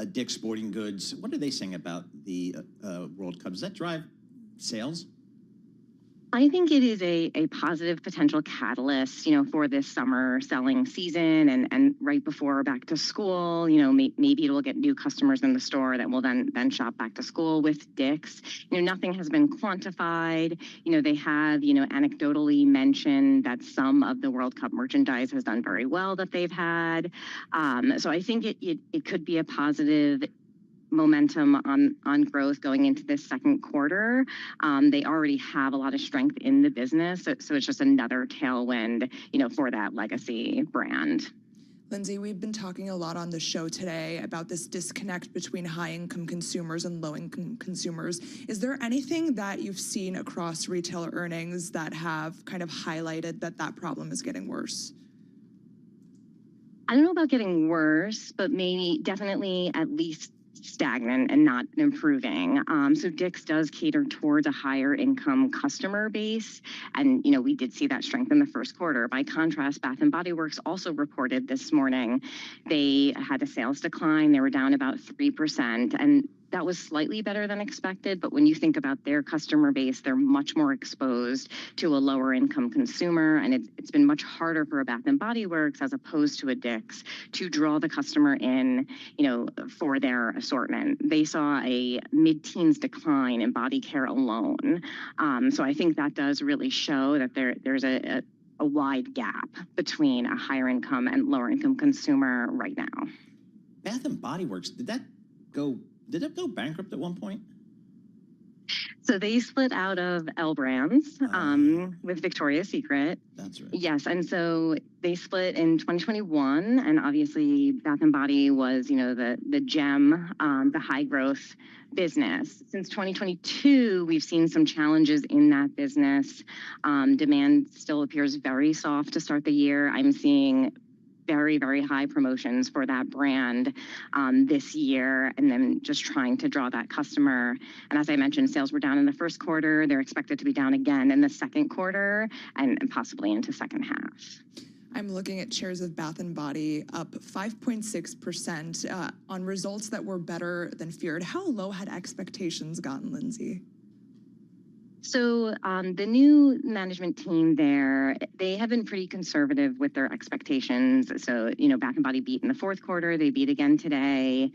[SPEAKER 3] Dick's Sporting Goods, what are they saying about the World Cup? Does that drive sales?
[SPEAKER 20] I think it is a positive potential catalyst, for this summer selling season and right before back to school. Maybe it will get new customers in the store that will then shop back to school with Dick's. Nothing has been quantified. They have, anecdotally mentioned that some of the World Cup merchandise has done very well that they've had. So I think it could be a positive momentum on growth going into this second quarter. They already have a lot of strength in the business, so it's just another tailwind, for that legacy brand.
[SPEAKER 7] Lindsay, we've been talking a lot on the show today about this disconnect between high-income consumers and low-income consumers. Is there anything that you've seen across retail earnings that have kind of highlighted that problem is getting worse?
[SPEAKER 20] I don't know about getting worse, but definitely at least stagnant and not improving. So Dick's does cater towards a higher income customer base. And, we did see that strength in the first quarter. By contrast, Bath & Body Works also reported this morning they had a sales decline. They were down about 3%. And that was slightly better than expected, but when you think about their customer base, they're much more exposed to a lower income consumer, and it's been much harder for a Bath & Body Works as opposed to a Dick's to draw the customer in, for their assortment. They saw a mid-teens decline in body care alone. So I think that does really show that there's a wide gap between a higher income and lower income consumer right now.
[SPEAKER 3] Bath & Body Works, did it go bankrupt at one point?
[SPEAKER 20] So they split out of L Brands with Victoria's Secret.
[SPEAKER 3] That's right.
[SPEAKER 20] Yes, and so they split in 2021, and obviously Bath and Body was, the gem, the high growth business. Since 2022, we've seen some challenges in that business. Demand still appears very soft to start the year. I'm seeing very, very high promotions for that brand this year, and then just trying to draw that customer. And as I mentioned, sales were down in the first quarter. They're expected to be down again in the second quarter and possibly into second half.
[SPEAKER 7] I'm looking at shares of Bath & Body up 5.6% on results that were better than feared. How low had expectations gotten, Lindsay?
[SPEAKER 20] So the new management team there, they have been pretty conservative with their expectations. So, Bath and Body beat in the fourth quarter. They beat again today.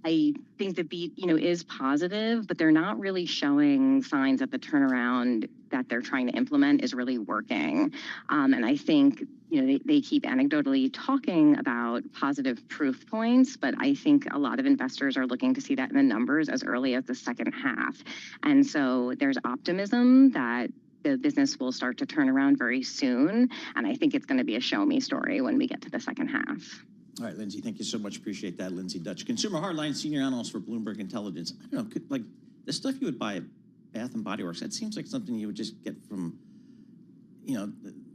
[SPEAKER 20] I think the beat, is positive, but they're not really showing signs that the turnaround that they're trying to implement is really working. And I think, they keep anecdotally talking about positive proof points, but I think a lot of investors are looking to see that in the numbers as early as the second half. And so there's optimism that the business will start to turn around very soon. And I think it's going to be a show me story when we get to the second half.
[SPEAKER 3] All right, Lindsay, thank you so much. Appreciate that. Lindsay Dutch, Consumer Hardline Senior Analyst for Bloomberg Intelligence. I don't know, like the stuff you would buy at Bath and Body Works, that seems like something you would just get from,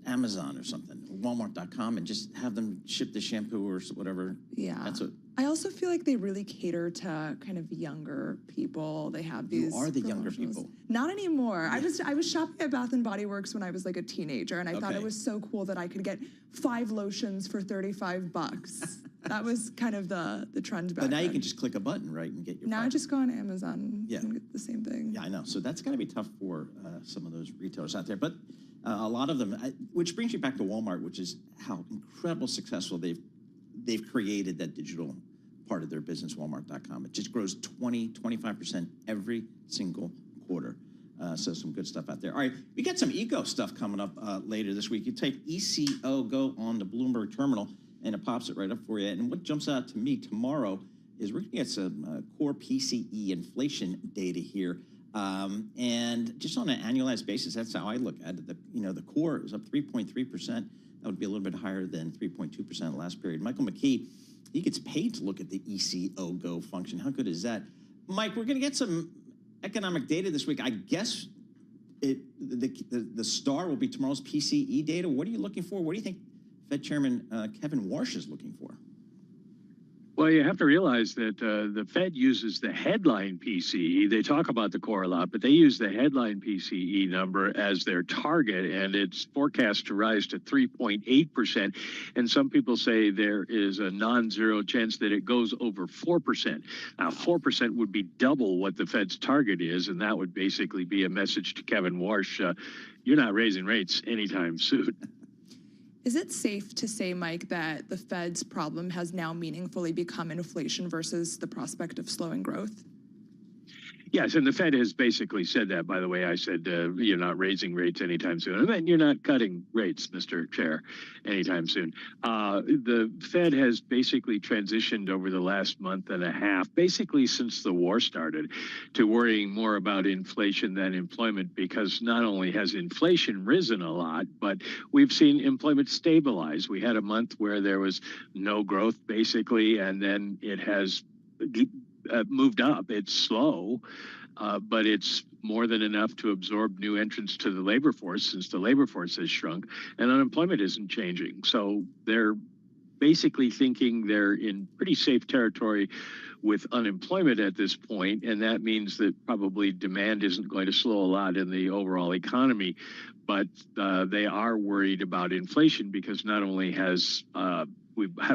[SPEAKER 3] Amazon or something, Walmart.com, and just have them ship the shampoo or whatever.
[SPEAKER 7] Yeah.
[SPEAKER 3] That's what.
[SPEAKER 7] I also feel like they really cater to kind of younger people. They have these.
[SPEAKER 3] You are the younger people.
[SPEAKER 7] Not anymore. Yeah. I was shopping at Bath and Body Works when I was like a teenager, and I thought it was so cool that I could get 5 lotions for $35. That was kind of the trend back
[SPEAKER 3] But now
[SPEAKER 7] then.
[SPEAKER 3] you can just click a button, right, and get your.
[SPEAKER 7] Now I just go on Amazon
[SPEAKER 3] Yeah.
[SPEAKER 7] and get the same thing.
[SPEAKER 3] Yeah, I know. So that's going to be tough for some of those retailers out there. But a lot of them, which brings you back to Walmart, which is how incredible successful they've created that digital part of their business, Walmart.com. It just grows 25% every single quarter. So some good stuff out there. All right, we got some eco stuff coming up later this week. You type ECO Go on the Bloomberg terminal, and it pops it right up for you. And what jumps out to me tomorrow is we're going to get some core PCE inflation data here. And just on an annualized basis, that's how I look at it. The core is up 3.3%. That would be a little bit higher than 3.2% last period. Michael McKee, he gets paid to look at the ECO Go function. How good is that? Mike, we're going to get some economic data this week. I guess the star will be tomorrow's PCE data. What are you looking for? What do you think Fed Chairman Kevin Warsh is looking for?
[SPEAKER 6] Well, you have to realize that the Fed uses the headline PCE. They talk about the core a lot, but they use the headline PCE number as their target, and it's forecast to rise to 3.8%. And some people say there is a non-zero chance that it goes over 4%. Now, 4% would be double what the Fed's target is, and that would basically be a message to Kevin Warsh, you're not raising rates anytime soon.
[SPEAKER 7] Is it safe to say, Mike, that the Fed's problem has now meaningfully become inflation versus the prospect of slowing growth?
[SPEAKER 6] Yes, and the Fed has basically said that, by the way. I said you're not raising rates anytime soon. And then you're not cutting rates, Mr. Chair, anytime soon. The Fed has basically transitioned over the last month and a half, basically since the war started, to worrying more about inflation than employment, because not only has inflation risen a lot, but we've seen employment stabilize. We had a month where there was no growth, basically, and then it has moved up. It's slow, but it's more than enough to absorb new entrants to the labor force, since the labor force has shrunk, and unemployment isn't changing. So they're basically thinking they're in pretty safe territory with unemployment at this point, and that means that probably demand isn't going to slow a lot in the overall economy. But they are worried about inflation, because not only have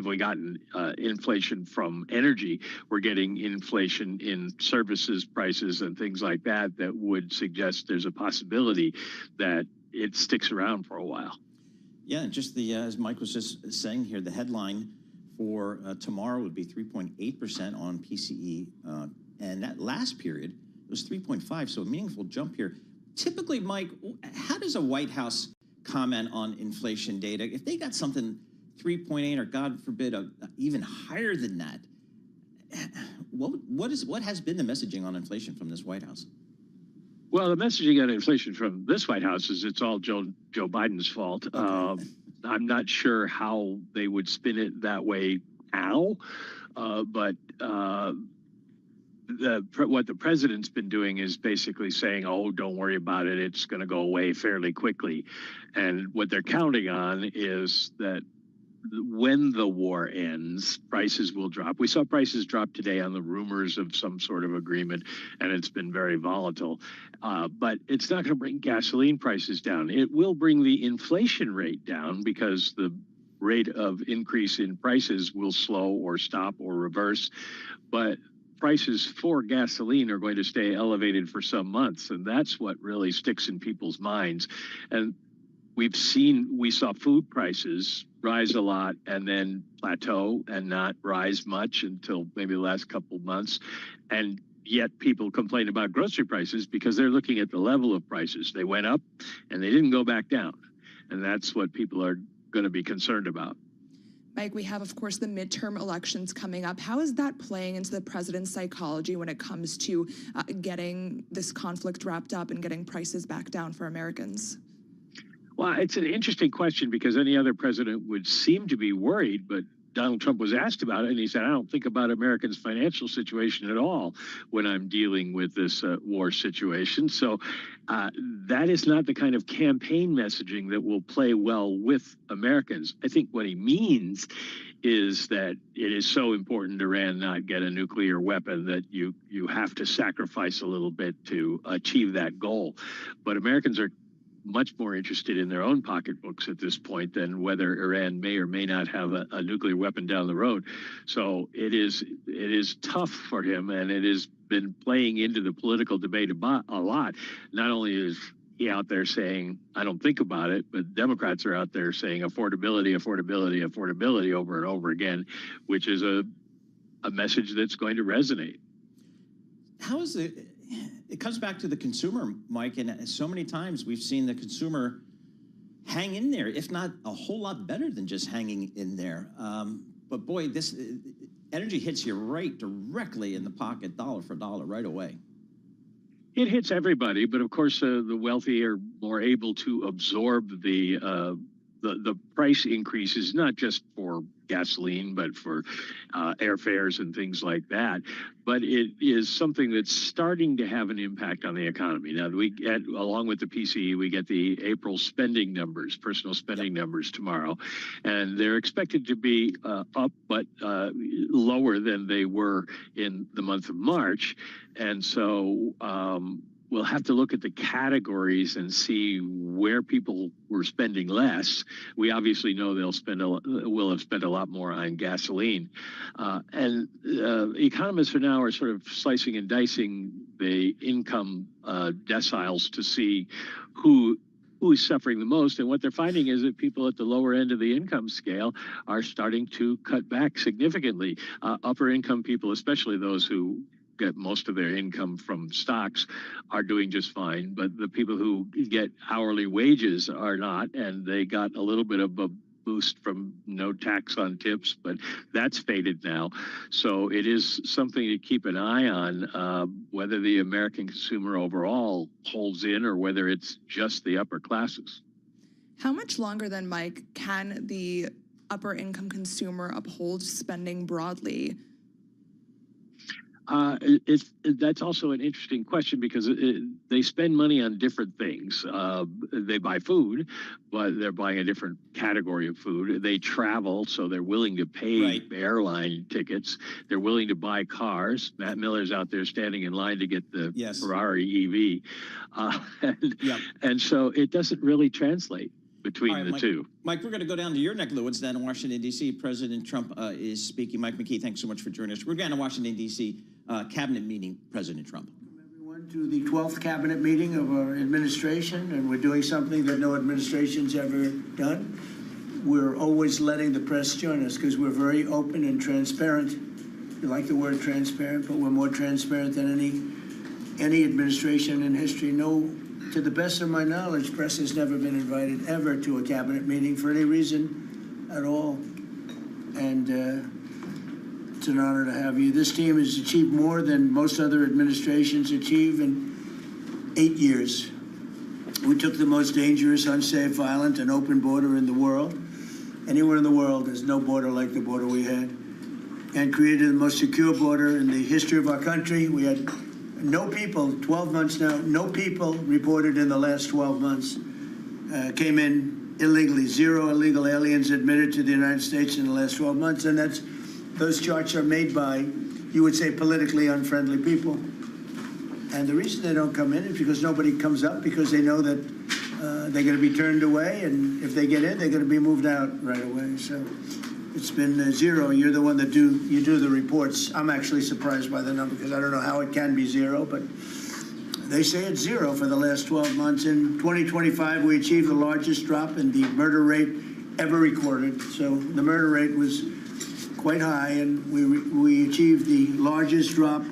[SPEAKER 6] we gotten inflation from energy, we're getting inflation in services prices and things like that, that would suggest there's a possibility that it sticks around for a while.
[SPEAKER 3] Yeah, and just as Mike was just saying here, the headline for tomorrow would be 3.8% on PCE, and that last period was 3.5, so a meaningful jump here. Typically, Mike, how does a White House comment on inflation data? If they got something 3.8 or, God forbid, even higher than that, what has been the messaging on inflation from this White House?
[SPEAKER 6] Well, the messaging on inflation from this White House is it's all Joe Biden's fault. Okay. I'm not sure how they would spin it that way now, but what the president's been doing is basically saying, oh, don't worry about it. It's going to go away fairly quickly. And what they're counting on is that when the war ends, prices will drop. We saw prices drop today on the rumors of some sort of agreement, and it's been very volatile. But it's not going to bring gasoline prices down. It will bring the inflation rate down because the rate of increase in prices will slow or stop or reverse. But prices for gasoline are going to stay elevated for some months, and that's what really sticks in people's minds. And we saw food prices rise a lot and then plateau and not rise much until maybe the last couple of months. And yet people complain about grocery prices because they're looking at the level of prices. They went up and they didn't go back down. And that's what people are going to be concerned about.
[SPEAKER 7] Mike, we have, of course, the midterm elections coming up. How is that playing into the president's psychology when it comes to getting this conflict wrapped up and getting prices back down for Americans?
[SPEAKER 6] Well, it's an interesting question because any other president would seem to be worried, but Donald Trump was asked about it, and he said, I don't think about Americans' financial situation at all when I'm dealing with this war situation. So that is not the kind of campaign messaging that will play well with Americans. I think what he means is that it is so important Iran not get a nuclear weapon that you have to sacrifice a little bit to achieve that goal. But Americans are much more interested in their own pocketbooks at this point than whether Iran may or may not have a nuclear weapon down the road. So it is tough for him, and it has been playing into the political debate a lot. Not only is he out there saying, I don't think about it, but Democrats are out there saying affordability, affordability, affordability over and over again, which is a message that's going to resonate.
[SPEAKER 3] How is it? It comes back to the consumer, Mike, and so many times we've seen the consumer hang in there, if not a whole lot better than just hanging in there. But boy, this energy hits you right directly in the pocket, dollar for dollar, right away.
[SPEAKER 6] It hits everybody, but of course the wealthy are more able to absorb the price increases, not just for gasoline, but for airfares and things like that. But it is something that's starting to have an impact on the economy. Now, we get, along with the PCE, we get the April spending numbers, personal spending numbers tomorrow, and they're expected to be up, but lower than they were in the month of March. And so we'll have to look at the categories and see where people were spending less. We obviously know will have spent a lot more on gasoline. And economists for now are sort of slicing and dicing the income deciles to see who is suffering the most. And what they're finding is that people at the lower end of the income scale are starting to cut back significantly. Upper income people, especially those who get most of their income from stocks, are doing just fine, but the people who get hourly wages are not, and they got a little bit of a boost from no tax on tips, but that's faded now. So it is something to keep an eye on, whether the American consumer overall holds in or whether it's just the upper classes.
[SPEAKER 7] How much longer then, Mike, can the upper income consumer uphold spending broadly?
[SPEAKER 6] That's also an interesting question because they spend money on different things. They buy food, but they're buying a different category of food. They travel, so they're willing to pay airline tickets. They're willing to buy cars. Matt Miller's out there standing in line to get the Ferrari EV. And so it doesn't really translate between the two.
[SPEAKER 3] Mike, we're going to go down to your neck of the woods then in Washington, D.C. President Trump is speaking. Mike McKee, thanks so much for joining us. We're going to Washington, D.C. Cabinet meeting, President Trump.
[SPEAKER 8] Everyone to the 12th cabinet meeting of our administration, and we're doing something that no administration's ever done. We're always letting the press join us because we're very open and transparent. We like the word transparent, but we're more transparent than any administration in history. No, to the best of my knowledge, press has never been invited ever to a cabinet meeting for any reason at all. And It's an honor to have you. This team has achieved more than most other administrations achieve in 8 years. We took the most dangerous, unsafe, violent, and open border in the world. Anywhere in the world, there's no border like the border we had. And created the most secure border in the history of our country. We had no people, 12 months now, no people reported in the last 12 months came in illegally. 0 illegal aliens admitted to the United States in the last 12 months. And those charts are made by, you would say, politically unfriendly people. And the reason they don't come in is because nobody comes up, because they know that they're going to be turned away. And if they get in, they're going to be moved out right away. So it's been 0. You're the one that do the reports. I'm actually surprised by the number because I don't know how it can be 0, but they say it's 0 for the last 12 months. In 2025, we achieved the largest drop in the murder rate ever recorded. So the murder rate was quite high, and we achieved the largest drop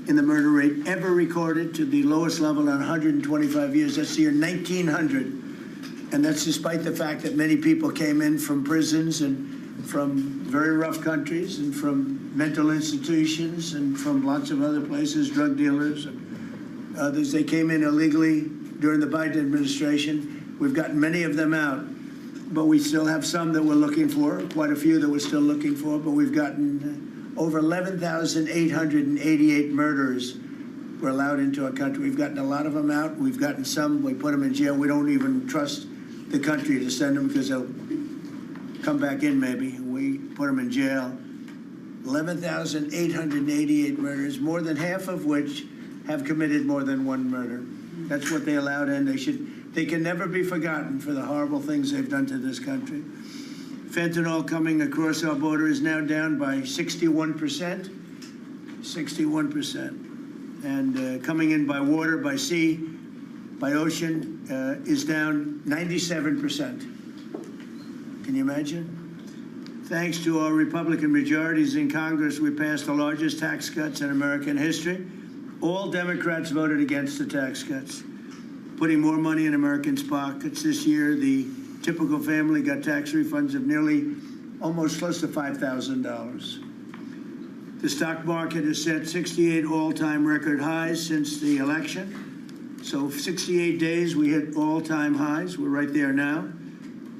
[SPEAKER 8] in the murder rate ever recorded to the lowest level in 125 years. That's the year 1900. And that's despite the fact that many people came in from prisons and from very rough countries and from mental institutions and from lots of other places, drug dealers and others. They came in illegally during the Biden administration. We've gotten many of them out, but we still have some that we're looking for, quite a few that we're still looking for, but we've gotten over 11,888 murderers were allowed into our country. We've gotten a lot of them out. We've gotten some, we put them in jail. We don't even trust the country to send them because they'll come back in maybe. We put them in jail. 11,888 murders, more than half of which have committed more than one murder. That's what they allowed in. They can never be forgotten for the horrible things they've done to this country. Fentanyl coming across our border is now down by 61%. 61%. And coming in by water, by sea, by ocean is down 97%. Can you imagine? Thanks to our Republican majorities in Congress, we passed the largest tax cuts in American history. All Democrats voted against the tax cuts, putting more money in Americans' pockets. This year, the typical family got tax refunds of nearly almost close to $5,000. The stock market has set 68 all-time record highs since the election. So 68 days, we hit all-time highs. We're right there now.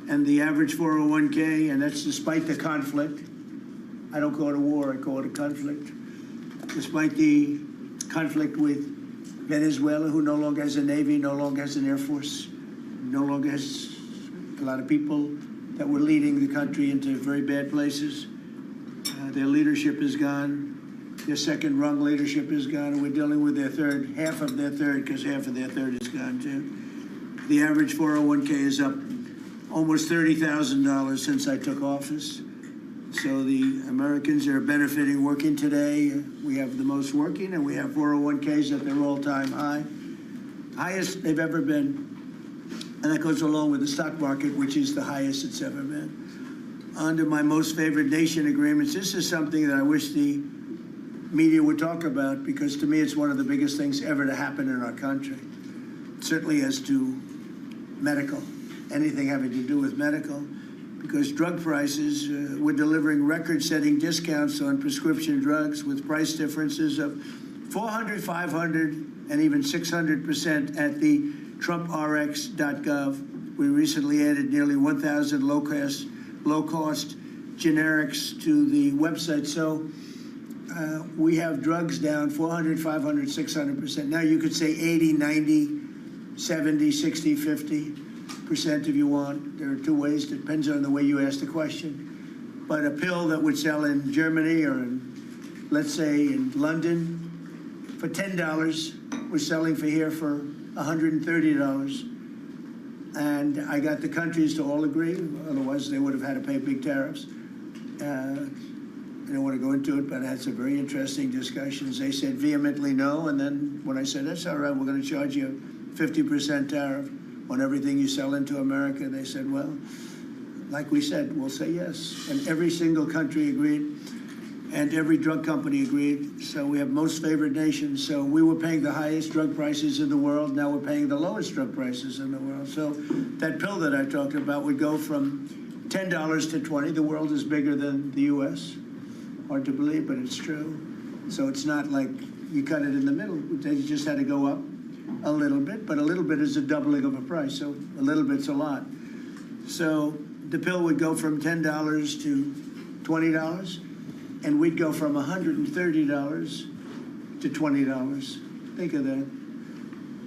[SPEAKER 8] And the average 401k, and that's despite the conflict. I don't call it a war, I call it a conflict. Despite the conflict with Venezuela, who no longer has a Navy, no longer has an Air Force, no longer has a lot of people that were leading the country into very bad places. Their leadership is gone. Their second rung leadership is gone. And we're dealing with their third, half of their third, because half of their third is gone too. The average 401k is up almost $30,000 since I took office. So the Americans are benefiting working today. We have the most working, and we have 401ks at their all-time high. Highest they've ever been. And that goes along with the stock market, which is the highest it's ever been. Under my most favored nation agreements, this is something that I wish the media would talk about, because to me it's one of the biggest things ever to happen in our country. Certainly as to medical, anything having to do with medical, because drug prices, we're delivering record-setting discounts on prescription drugs with price differences of 400, 500, and even 600% at the TrumpRx.gov. We recently added nearly 1,000 low-cost generics to the website. So we have drugs down 400, 500, 600%. Now you could say 80, 90, 70, 60, 50% if you want. There are two ways. It depends on the way you ask the question. But a pill that would sell in Germany or in, let's say, in London for $10, we're selling for here for $130. And I got the countries to all agree, otherwise they would have had to pay big tariffs. I don't want to go into it, but I had some very interesting discussions. They said vehemently no, and then when I said, that's all right, we're going to charge you a 50% tariff on everything you sell into America, they said, well, like we said, we'll say yes. And every single country agreed, and every drug company agreed. So we have most favored nations. So we were paying the highest drug prices in the world. Now we're paying the lowest drug prices in the world. So that pill that I talked about would go from $10 to $20. The world is bigger than the U.S. Hard to believe, but it's true. So it's not like you cut it in the middle. They just had to go up a little bit, but a little bit is a doubling of a price, so a little bit's a lot. So the pill would go from $10 to $20, and we'd go from $130 to $20. Think of that.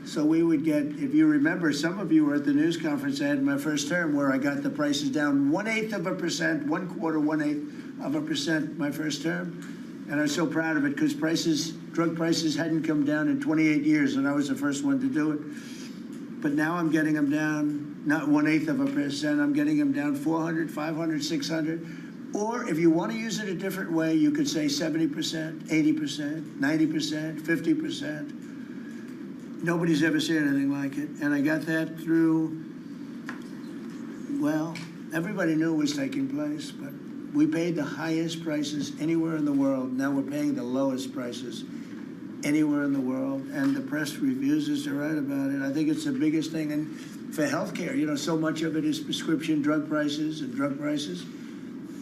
[SPEAKER 8] So we would get, if you remember, some of you were at the news conference I had in my first term where I got the prices down 1/8%, 1/4% my first term. And I was so proud of it because drug prices hadn't come down in 28 years, and I was the first one to do it. But now I'm getting them down, not 1/8%, I'm getting them down 400, 500, 600. Or if you want to use it a different way, you could say 70%, 80%, 90%, 50%. Nobody's ever seen anything like it. And I got that through, well, everybody knew it was taking place, but we paid the highest prices anywhere in the world. Now we're paying the lowest prices anywhere in the world. And the press reviews us to write about it. I think it's the biggest thing. And for healthcare, you know, so much of it is prescription drug prices and drug prices.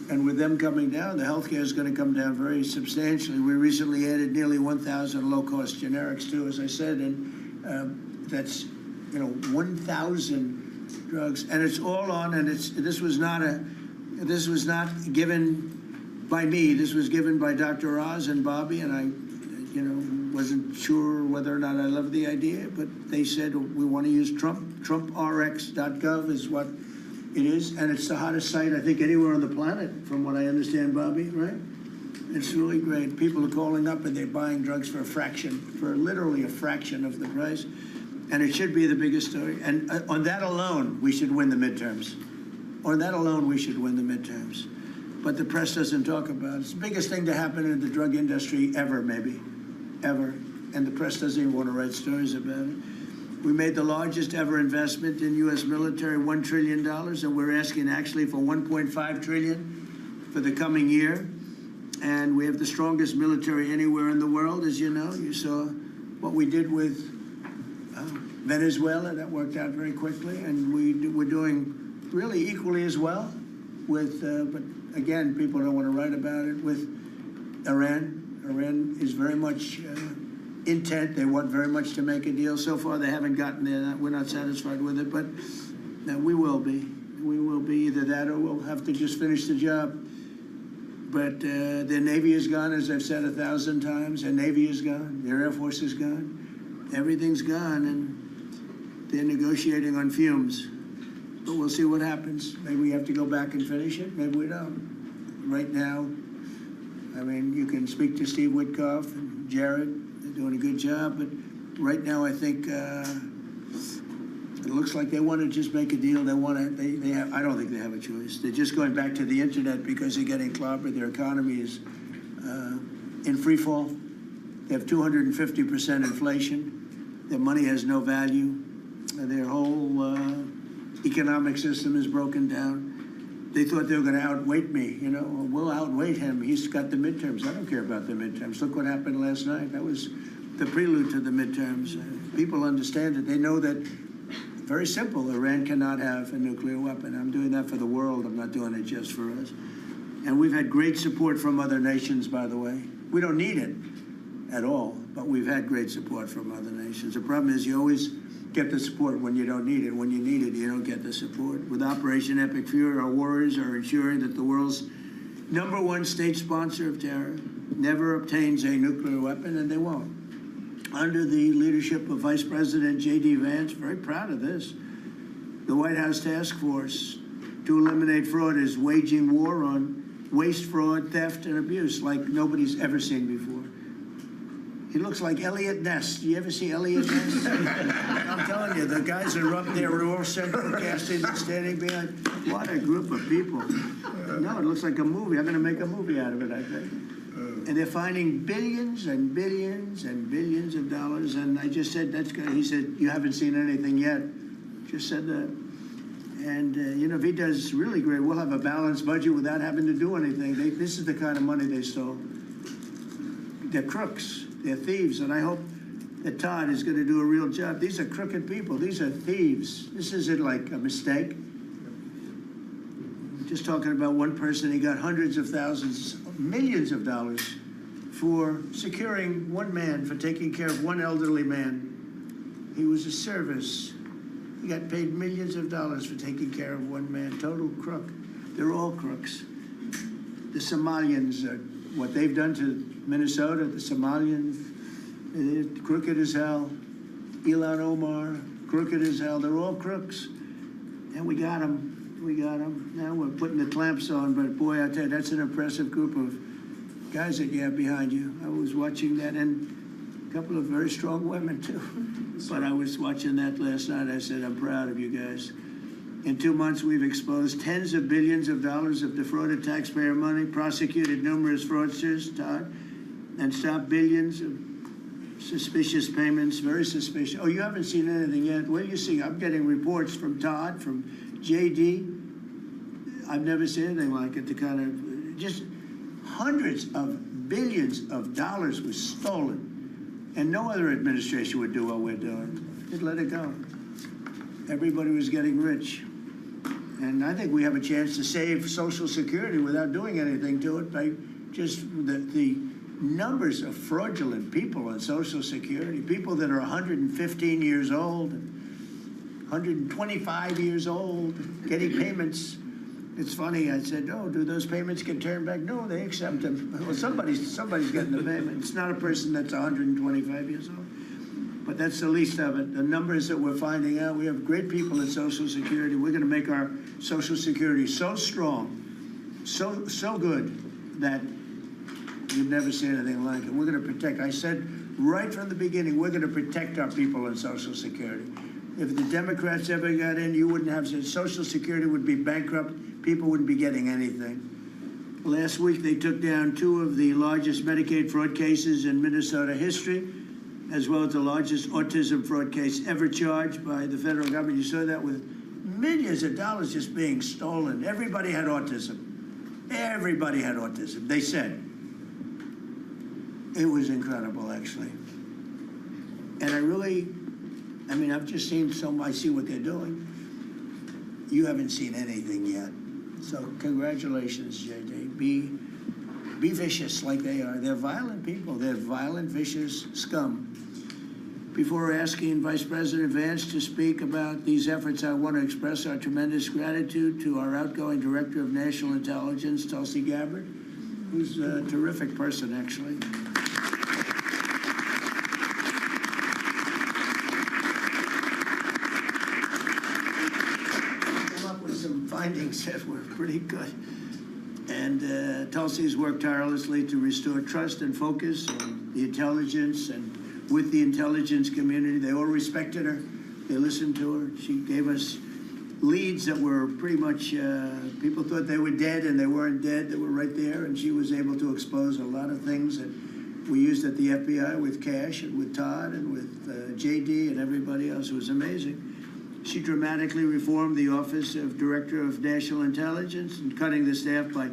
[SPEAKER 8] And with them coming down, the healthcare is going to come down very substantially. We recently added nearly 1,000 low-cost generics too, as I said, and that's 1,000 drugs, and it's all on. And this was not given by me. This was given by Dr. Oz and Bobby, and I, wasn't sure whether or not I loved the idea, but they said we want to use TrumpRx.gov is what it is, and it's the hottest site I think anywhere on the planet, from what I understand, Bobby, right? It's really great. People are calling up and they're buying drugs for literally a fraction of the price. And it should be the biggest story. And on that alone, we should win the midterms. On that alone, we should win the midterms. But the press doesn't talk about it. It's the biggest thing to happen in the drug industry ever, maybe. Ever. And the press doesn't even want to write stories about it. We made the largest ever investment in U.S. military, $1 trillion, and we're asking actually for $1.5 trillion for the coming year. And we have the strongest military anywhere in the world, as you know. You saw what we did with Venezuela. That worked out very quickly. And we're doing really equally as well with, but again, people don't want to write about it, with Iran. Iran is very much intent. They want very much to make a deal. So far, they haven't gotten there. We're not satisfied with it, but we will be. We will be either that or we'll have to just finish the job. But their Navy is gone, as I've said 1,000 times. Their Navy is gone. Their Air Force is gone. Everything's gone, and they're negotiating on fumes. But we'll see what happens. Maybe we have to go back and finish it. Maybe we don't. Right now, I mean, you can speak to Steve Witkoff and Jared. They're doing a good job. But right now, I think it looks like they want to just make a deal. They want to. They have. I don't think they have a choice. They're just going back to the internet because they're getting clobbered. Their economy is in free fall. They have 250% inflation. Their money has no value. Their whole economic system is broken down. They thought they were going to outweight me. We'll outweight him. He's got the midterms. I don't care about the midterms. Look what happened last night. That was the prelude to the midterms. People understand it. They know that. Very simple. Iran cannot have a nuclear weapon. I'm doing that for the world. I'm not doing it just for us. And we've had great support from other nations, by the way. We don't need it at all, but we've had great support from other nations. The problem is you always get the support when you don't need it. When you need it, you don't get the support. With Operation Epic Fury, our warriors are ensuring that the world's #1 state sponsor of terror never obtains a nuclear weapon, and they won't. Under the leadership of Vice President J.D. Vance, very proud of this, the White House Task Force to eliminate fraud is waging war on waste, fraud, theft, and abuse like nobody's ever seen before. He looks like Elliot Ness. Do you ever see Elliot Ness? I'm telling you, the guys are up there, we're all central casting and standing behind. What a group of people. No, it looks like a movie. I'm going to make a movie out of it, I think. And they're finding billions and billions and billions of dollars. And I just said, that's good. He said, you haven't seen anything yet. Just said that. And, if he does really great, we'll have a balanced budget without having to do anything. This is the kind of money they stole. They're crooks. They're thieves. And I hope that Todd is going to do a real job. These are crooked people. These are thieves. This isn't like a mistake. Just talking about one person, he got hundreds of thousands millions of dollars for securing one man, for taking care of one elderly man. He was a service. He got paid millions of dollars for taking care of one man. Total crook. They're all crooks. The Somalians, what they've done to Minnesota, the Somalians, they're crooked as hell. Ilhan Omar, crooked as hell. They're all crooks. And we got them. We got them. Now we're putting the clamps on, but boy, I tell you, that's an impressive group of guys that you have behind you. I was watching that, and a couple of very strong women, too. But I was watching that last night. I said, I'm proud of you guys. In 2 months, we've exposed tens of billions of dollars of defrauded taxpayer money, prosecuted numerous fraudsters, Todd, and stopped billions of suspicious payments, very suspicious. Oh, you haven't seen anything yet? What do you see? I'm getting reports from Todd, from JD. I've never seen anything like it. The kind of, just hundreds of billions of dollars was stolen. And no other administration would do what we're doing. Just let it go. Everybody was getting rich. And I think we have a chance to save Social Security without doing anything to it by just the numbers of fraudulent people on Social Security, people that are 115 years old, 125 years old, getting payments. It's funny, I said, oh, do those payments get turned back? No, they accept them. Well, somebody's getting the payment. It's not a person that's 125 years old. But that's the least of it. The numbers that we're finding out, we have great people in Social Security. We're going to make our Social Security so strong, so good that you've never seen anything like it. We're going to protect. I said right from the beginning, we're going to protect our people in Social Security. If the Democrats ever got in, you wouldn't have Social Security would be bankrupt. People wouldn't be getting anything. Last week, they took down 2 of the largest Medicaid fraud cases in Minnesota history, as well as the largest autism fraud case ever charged by the federal government. You saw that with millions of dollars just being stolen. Everybody had autism. Everybody had autism, they said. It was incredible, actually. And I mean, I've just seen I see what they're doing. You haven't seen anything yet. So congratulations, JD. Be vicious like they are. They're violent people. They're violent, vicious scum. Before asking Vice President Vance to speak about these efforts, I want to express our tremendous gratitude to our outgoing Director of National Intelligence, Tulsi Gabbard, who's a terrific person, actually. Came up with some findings that were pretty good. And Tulsi's worked tirelessly to restore trust and focus on the intelligence and with the intelligence community. They all respected her. They listened to her. She gave us leads that were pretty much, people thought they were dead and they weren't dead. They were right there. And she was able to expose a lot of things that we used at the FBI with Cash and with Todd and with JD and everybody else. It was amazing. She dramatically reformed the Office of Director of National Intelligence and cutting the staff by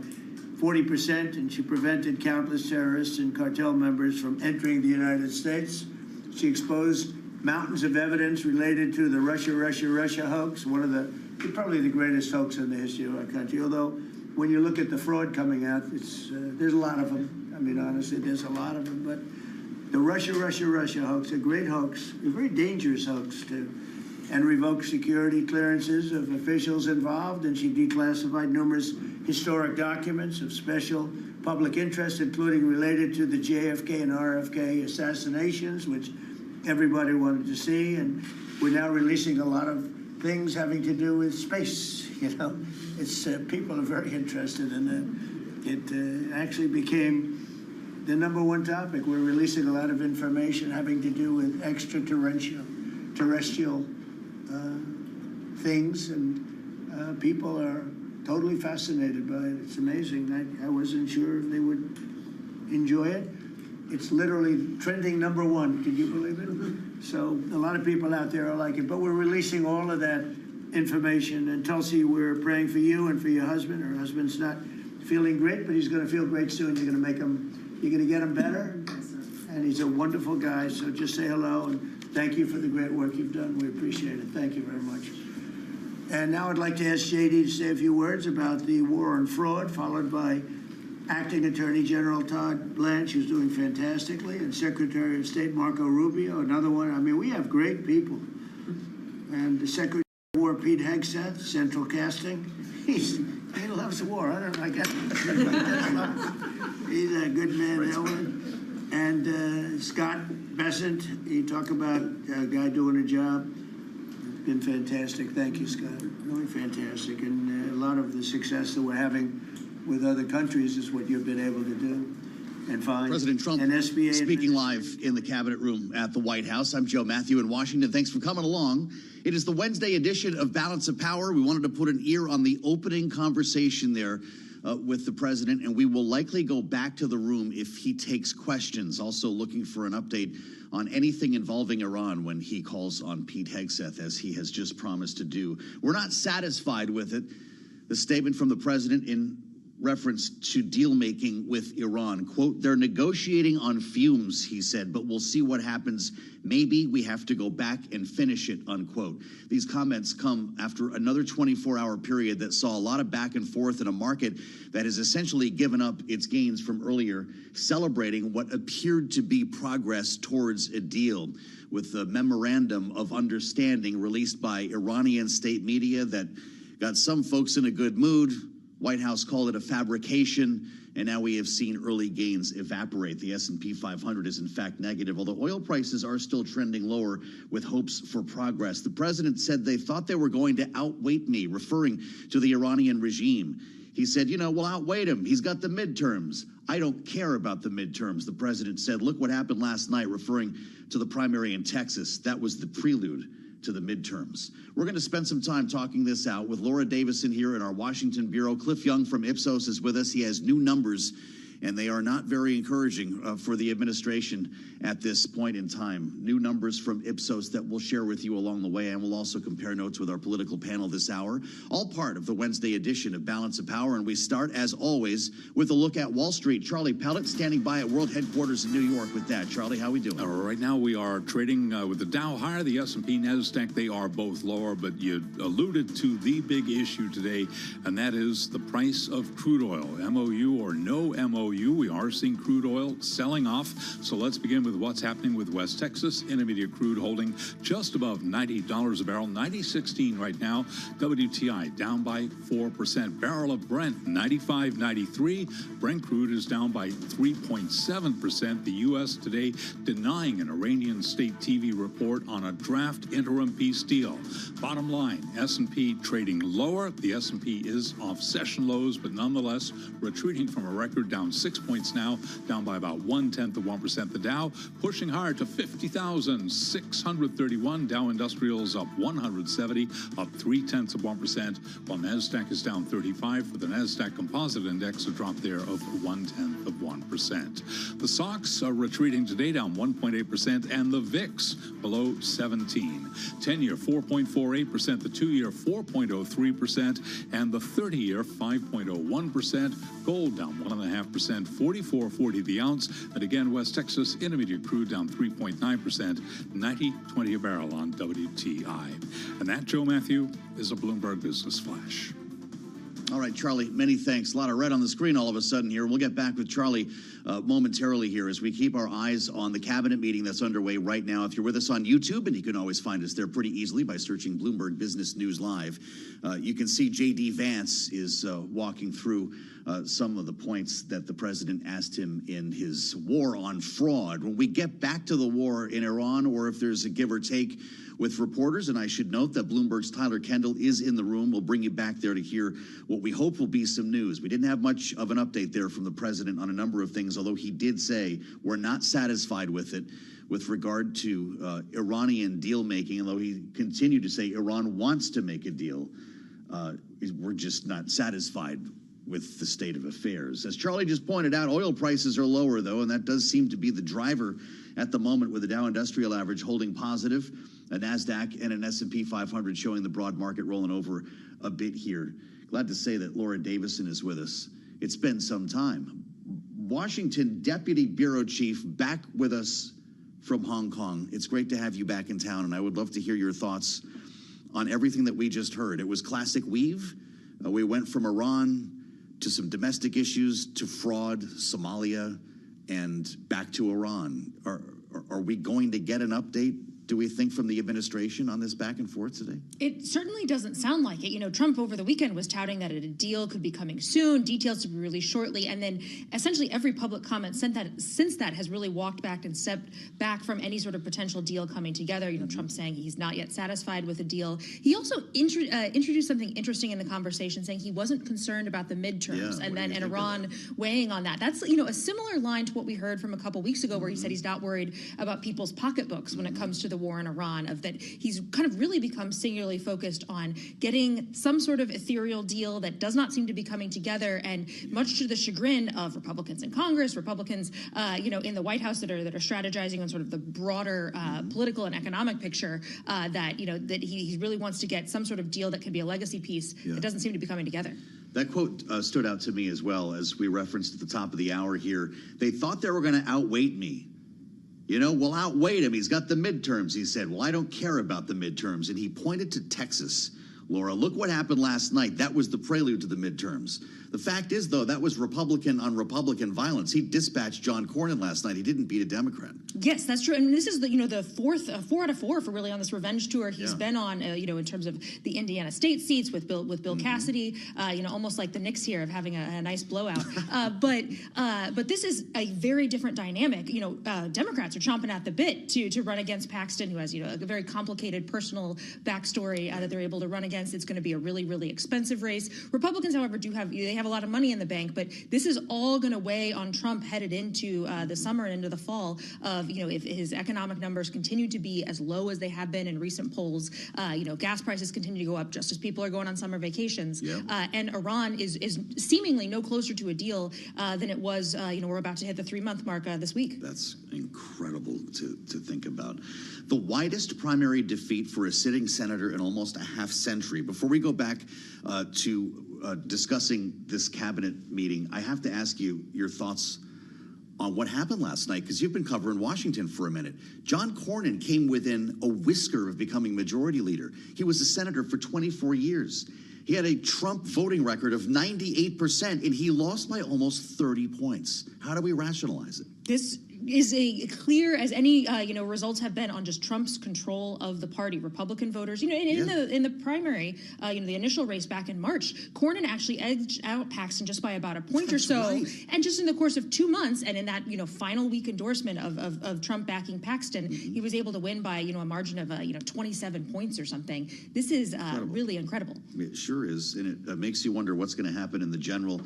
[SPEAKER 8] 40%, and she prevented countless terrorists and cartel members from entering the United States. She exposed mountains of evidence related to the Russia hoax, one of probably the greatest hoax in the history of our country. Although, when you look at the fraud coming out, there's a lot of them. I mean, honestly, there's a lot of them. But the Russia hoax, a great hoax, a very dangerous hoax, too. And revoked security clearances of officials involved, and she declassified numerous historic documents of special public interest, including related to the JFK and RFK assassinations, which everybody wanted to see. And we're now releasing a lot of things having to do with space. You know, it's people are very interested in that. It actually became the #1 topic. We're releasing a lot of information having to do with terrestrial things, and people are totally fascinated by it. It's amazing. I wasn't sure if they would enjoy it. It's literally trending #1. Can you believe it? So a lot of people out there are like it, but we're releasing all of that information. And Tulsi, we're praying for you and for your husband. Her husband's not feeling great, but he's going to feel great soon. You're going to get him better. And he's a wonderful guy. So just say hello and thank you for the great work you've done. We appreciate it. Thank you very much. And now I'd like to ask JD to say a few words about the war on fraud, followed by Acting Attorney General Todd Blanche, who's doing fantastically, and Secretary of State Marco Rubio, another one. I mean, we have great people. And the Secretary of War, Pete Hegseth, Central Casting. He loves war. I don't know. I guess he's a good man, Ellen. And Scott Bessent, he talked about a guy doing a job. Been fantastic. Thank you, Scott. Really fantastic. And a lot of the success that we're having with other countries is what you've been able to do and find.
[SPEAKER 9] President Trump
[SPEAKER 8] and SBA
[SPEAKER 9] speaking live in the cabinet room at the White House. I'm Joe Matthew in Washington. Thanks for coming along. It is the Wednesday edition of Balance of Power. We wanted to put an ear on the opening conversation there with the president, and we will likely go back to the room if he takes questions. Also looking for an update on anything involving Iran when he calls on Pete Hegseth, as he has just promised to do. We're not satisfied with it. The statement from the president in reference to deal-making with Iran. Quote, they're negotiating on fumes, he said, but we'll see what happens. Maybe we have to go back and finish it, unquote. These comments come after another 24-hour period that saw a lot of back and forth in a market that has essentially given up its gains from earlier, celebrating what appeared to be progress towards a deal, with the memorandum of understanding released by Iranian state media that got some folks in a good mood. White House called it a fabrication, and now we have seen early gains evaporate. The S&P 500 is in fact negative, although oil prices are still trending lower with hopes for progress. The president said they thought they were going to outweight me, referring to the Iranian regime. He said, we'll outweight him. He's got the midterms. I don't care about the midterms, the president said. Look what happened last night, referring to the primary in Texas. That was the prelude to the midterms. We're going to spend some time talking this out with Laura Davison here in our Washington bureau. Cliff Young from Ipsos is with us. He has new numbers, and they are not very encouraging for the administration at this point in time. New numbers from Ipsos that we'll share with you along the way, and we'll also compare notes with our political panel this hour, all part of the Wednesday edition of Balance of Power. And we start, as always, with a look at Wall Street. Charlie Pellet standing by at World Headquarters in New York with that. Charlie, how we doing?
[SPEAKER 21] Right now we are trading with the Dow higher, the S&P, NASDAQ. They are both lower, but you alluded to the big issue today, and that is the price of crude oil. MOU or no MOU, we are seeing crude oil selling off. So let's begin with what's happening with West Texas. Intermediate crude holding just above $90 a barrel, 90.16 right now. WTI down by 4%. Barrel of Brent, 95.93. Brent crude is down by 3.7%. The U.S. today denying an Iranian state TV report on a draft interim peace deal. Bottom line, S&P trading lower. The S&P is off session lows, but nonetheless retreating from a record, down 6 points now, down by about 0.1%. The Dow pushing hard to 50,631. Dow Industrials up 170, up 0.3%, while NASDAQ is down 35. For the NASDAQ Composite Index, a drop there of 0.1%. The SOX are retreating today, down 1.8%, and the VIX below 17. 10-year 4.48%, the 2-year 4.03%, and the 30-year 5.01%. Gold down 1.5%, 44.40 the ounce. And again, West Texas Intermediate crude down 3.9%, 90.20 a barrel on WTI. And that, Joe Matthew, is a Bloomberg Business Flash.
[SPEAKER 9] All right, Charlie, many thanks. A lot of red on the screen all of a sudden here. We'll get back with Charlie momentarily here as we keep our eyes on the cabinet meeting that's underway right now. If you're with us on YouTube, and you can always find us there pretty easily by searching Bloomberg Business News Live, you can see J.D. Vance is walking through some of the points that the president asked him in his war on fraud. When we get back to the war in Iran, or if there's a give or take with reporters, and I should note that Bloomberg's Tyler Kendall is in the room. We'll bring you back there to hear what we hope will be some news. We didn't have much of an update there from the president on a number of things, although he did say we're not satisfied with it with regard to Iranian deal making, although he continued to say Iran wants to make a deal. We're just not satisfied with the state of affairs. As Charlie just pointed out, oil prices are lower, though, and that does seem to be the driver at the moment, with the Dow Industrial Average holding positive, a NASDAQ and an S&P 500 showing the broad market rolling over a bit here. Glad to say that Laura Davison is with us. It's been some time. Washington Deputy Bureau Chief back with us from Hong Kong. It's great to have you back in town, and I would love to hear your thoughts on everything that we just heard. It was classic weave. We went from Iran to some domestic issues, to fraud, Somalia, and back to Iran. Are we going to get an update, do we think, from the administration on this back and forth today?
[SPEAKER 10] It certainly doesn't sound like it. You know, Trump over the weekend was touting that a deal could be coming soon, details to be released shortly, and then essentially every public comment since that has really walked back and stepped back from any sort of potential deal coming together. You know, Trump saying he's not yet satisfied with a deal. He also introduced something interesting in the conversation, saying he wasn't concerned about the midterms, and then Iran weighing on that. That's, you know, a similar line to what we heard from a couple weeks ago, where he said he's not worried about people's pocketbooks when it comes to the war in Iran, of that he's kind of really become singularly focused on getting some sort of ethereal deal that does not seem to be coming together, and much to the chagrin of Republicans in Congress, Republicans, you know, in the White House that are strategizing on sort of the broader political and economic picture, that, you know, that he really wants to get some sort of deal that can be a legacy piece that doesn't seem to be coming together.
[SPEAKER 9] That quote stood out to me as well, as we referenced at the top of the hour here. They thought they were going to outweight me. You know, we'll outweigh him. He's got the midterms. He said, well, I don't care about the midterms. And he pointed to Texas. Laura, look what happened last night. That was the prelude to the midterms. The fact is, though, that was Republican on Republican violence. He dispatched John Cornyn last night. He didn't beat a Democrat.
[SPEAKER 10] Yes, that's true. And this is the, you know, the four out of four for really on this revenge tour he's been on, you know, in terms of the Indiana state seats with Bill Cassidy, you know, almost like the Knicks here of having a nice blowout. But this is a very different dynamic. You know, Democrats are chomping at the bit to run against Paxton, who has, you know, a very complicated personal backstory that they're able to run against. It's going to be a really, really expensive race. Republicans, however, they have a lot of money in the bank, but this is all going to weigh on Trump headed into the summer and into the fall of, you know, if his economic numbers continue to be as low as they have been in recent polls, you know, gas prices continue to go up just as people are going on summer vacations. And Iran is seemingly no closer to a deal than it was, you know, we're about to hit the 3-month mark this week.
[SPEAKER 9] That's incredible to think about. The widest primary defeat for a sitting senator in almost a half century. Before we go back to discussing this cabinet meeting, I have to ask you your thoughts on what happened last night, because you've been covering Washington for a minute. John Cornyn came within a whisker of becoming majority leader. He was a senator for 24 years. He had a Trump voting record of 98%, and he lost by almost 30 points. How do we rationalize it?
[SPEAKER 10] This is a clear as any you know, results have been on just Trump's control of the party. Republican voters, you know, in the primary, you know, the initial race back in March, Cornyn actually edged out Paxton just by about a point or so. And just in the course of 2 months, and in that, you know, final week endorsement of Trump backing Paxton, he was able to win by, you know, a margin of you know, 27 points or something. This is really incredible.
[SPEAKER 9] It sure is, and it makes you wonder what's going to happen in the general.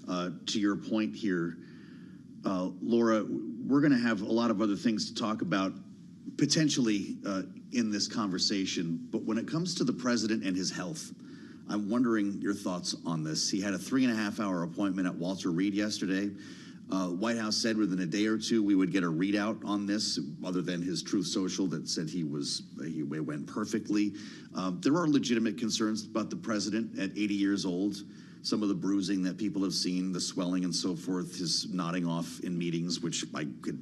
[SPEAKER 9] To your point here, Laura, we're going to have a lot of other things to talk about potentially in this conversation. But when it comes to the president and his health, I'm wondering your thoughts on this. He had a 3.5-hour appointment at Walter Reed yesterday. White House said within a day or two we would get a readout on this, other than his Truth Social that said he went perfectly. There are legitimate concerns about the president at 80 years old. Some of the bruising that people have seen, the swelling and so forth, his nodding off in meetings, which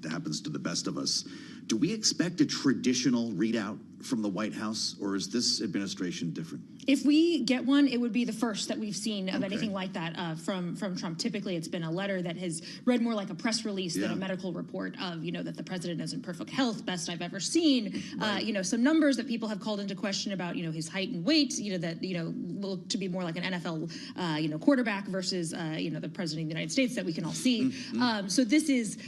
[SPEAKER 9] happens to the best of us. Do we expect a traditional readout from the White House, or is this administration different?
[SPEAKER 10] If we get one, it would be the first that we've seen of anything like that from Trump. Typically, it's been a letter that has read more like a press release than a medical report of, you know, that the president is in perfect health, best I've ever seen. You know, some numbers that people have called into question about, you know, his height and weight, you know, that, you know, look to be more like an NFL, you know, quarterback versus, you know, the president of the United States that we can all see. So this is,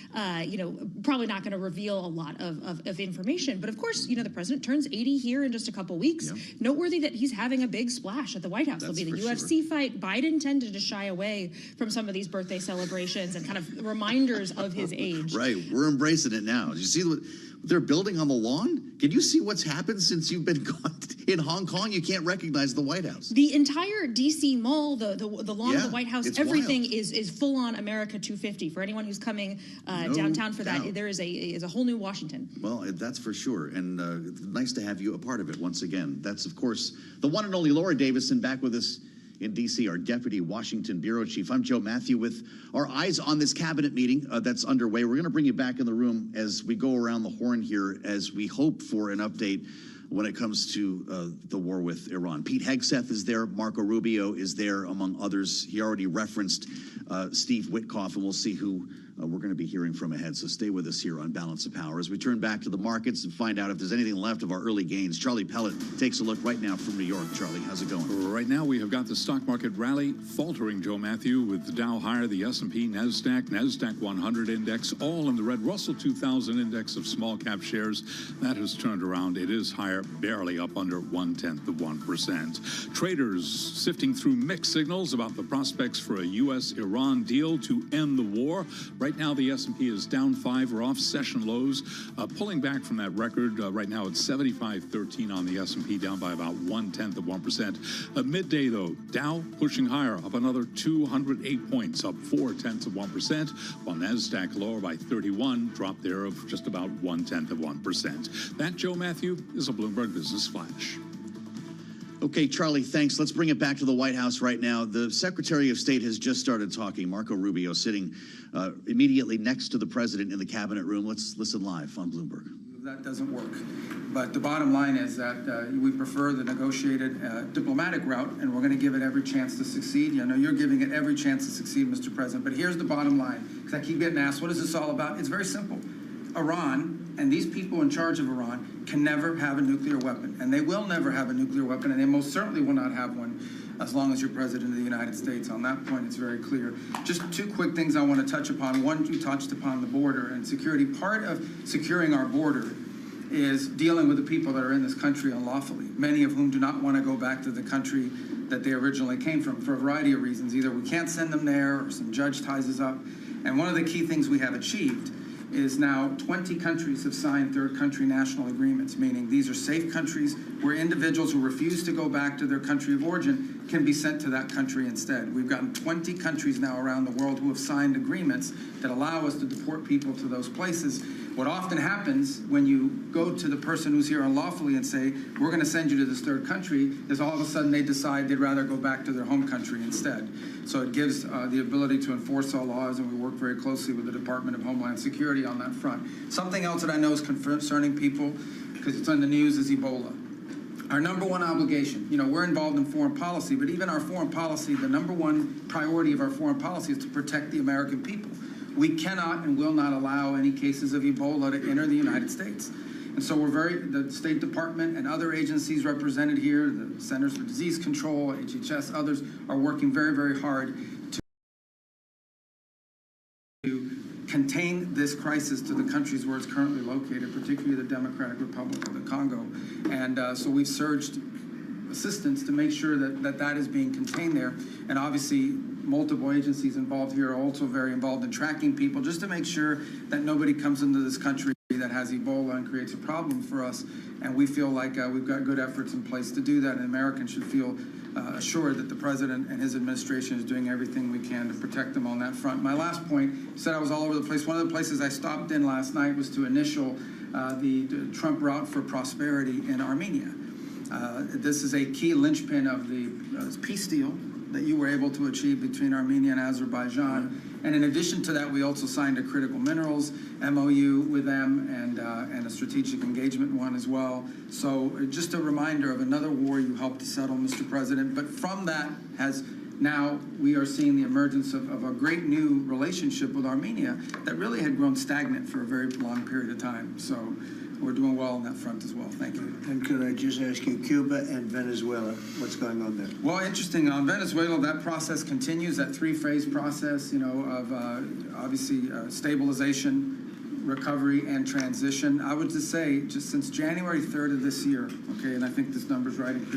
[SPEAKER 10] you know, probably not going to reveal a lot of information. But of course, you know, the president turns 80 here in just a couple weeks. Noteworthy that he's having a big splash at the White House. There'll be the UFC fight. Biden tended to shy away from some of these birthday celebrations and kind of reminders of his age.
[SPEAKER 9] Right. We're embracing it now. Did you see what they're building on the lawn? Can you see what's happened since you've been gone? In Hong Kong, you can't recognize the White House.
[SPEAKER 10] The entire D.C. mall, the lawn of the White House, everything is full on America 250. For anyone who's coming downtown for that, there is a whole new Washington.
[SPEAKER 9] Well, that's for sure. And nice to have you a part of it once again. That's, of course, the one and only Laura Davison back with us in D.C., our Deputy Washington Bureau Chief. I'm Joe Matthew with our eyes on this cabinet meeting that's underway. We're going to bring you back in the room as we go around the horn here as we hope for an update when it comes to the war with Iran. Pete Hegseth is there. Marco Rubio is there, among others. He already referenced Steve Witkoff, and we'll see who we're going to be hearing from ahead. So stay with us here on Balance of Power as we turn back to the markets and find out if there's anything left of our early gains. Charlie Pellet takes a look right now from New York. Charlie, how's it going?
[SPEAKER 21] Right now, we have got the stock market rally faltering, Joe Matthew, with the Dow higher, the S&P, NASDAQ 100 index, all in the red. Russell 2000 index of small cap shares, that has turned around. It is higher, barely up under 0.1%. Traders sifting through mixed signals about the prospects for a U.S.-Iran deal to end the war. Right now, the S&P is down 5. We're off session lows, pulling back from that record. Right now, it's 75.13 on the S&P, down by about 0.1%. At midday, though, Dow pushing higher, up another 208 points, up 0.4%, while NASDAQ lower by 31, drop there of just about 0.1%. That, Joe Matthew, is a Bloomberg Business Flash.
[SPEAKER 9] Okay, Charlie, thanks. Let's bring it back to the White House right now. The Secretary of State has just started talking. Marco Rubio sitting immediately next to the president in the cabinet room. Let's listen live on Bloomberg.
[SPEAKER 5] That doesn't work. But the bottom line is that we prefer the negotiated diplomatic route, and we're going to give it every chance to succeed. I know you're giving it every chance to succeed, Mr. President. But here's the bottom line, because I keep getting asked, what is this all about? It's very simple. Iran and these people in charge of Iran can never have a nuclear weapon, and they will never have a nuclear weapon, and they most certainly will not have one as long as you're president of the United States. On that point, it's very clear. Just two quick things I want to touch upon. One, you touched upon the border and security. Part of securing our border is dealing with the people that are in this country unlawfully, many of whom do not want to go back to the country that they originally came from for a variety of reasons. Either we can't send them there or some judge ties us up. And one of the key things we have achieved is now 20 countries have signed third country national agreements, meaning these are safe countries where individuals who refuse to go back to their country of origin can be sent to that country instead. We've gotten 20 countries now around the world who have signed agreements that allow us to deport people to those places. What often happens when you go to the person who's here unlawfully and say, we're going to send you to this third country, is all of a sudden they decide they'd rather go back to their home country instead. So it gives the ability to enforce our laws, and we work very closely with the Department of Homeland Security on that front. Something else that I know is concerning people, because it's on the news, is Ebola. Our number one obligation, we're involved in foreign policy, but even our foreign policy, the number one priority of our foreign policy is to protect the American people. We cannot and will not allow any cases of Ebola to enter the United States. And so the State Department and other agencies represented here, the Centers for Disease Control, HHS, others, are working very, very hard to contain this crisis to the countries where it's currently located, particularly the Democratic Republic of the Congo. And so we've surged assistance to make sure that is being contained there. And obviously, multiple agencies involved here are also very involved in tracking people, just to make sure that nobody comes into this country that has Ebola and creates a problem for us. And we feel like we've got good efforts in place to do that, and Americans should feel assured that the president and his administration is doing everything we can to protect them on that front. My last point, you said I was all over the place. One of the places I stopped in last night was to initial the Trump Route for Prosperity in Armenia. This is a key linchpin of the peace deal that you were able to achieve between Armenia and Azerbaijan. And in addition to that, we also signed a critical minerals MOU with them and a strategic engagement one as well. So just a reminder of another war you helped to settle, Mr. President. But from that now we are seeing the emergence of a great new relationship with Armenia that really had grown stagnant for a very long period of time. So we're doing well on that front as well. Thank you.
[SPEAKER 8] And could I just ask you, Cuba and Venezuela, what's going on there?
[SPEAKER 5] Well, interesting. On Venezuela, that process continues, that three-phase process, of obviously stabilization, recovery, and transition. I would just say, just since January 3rd of this year, okay, and I think this number's right, and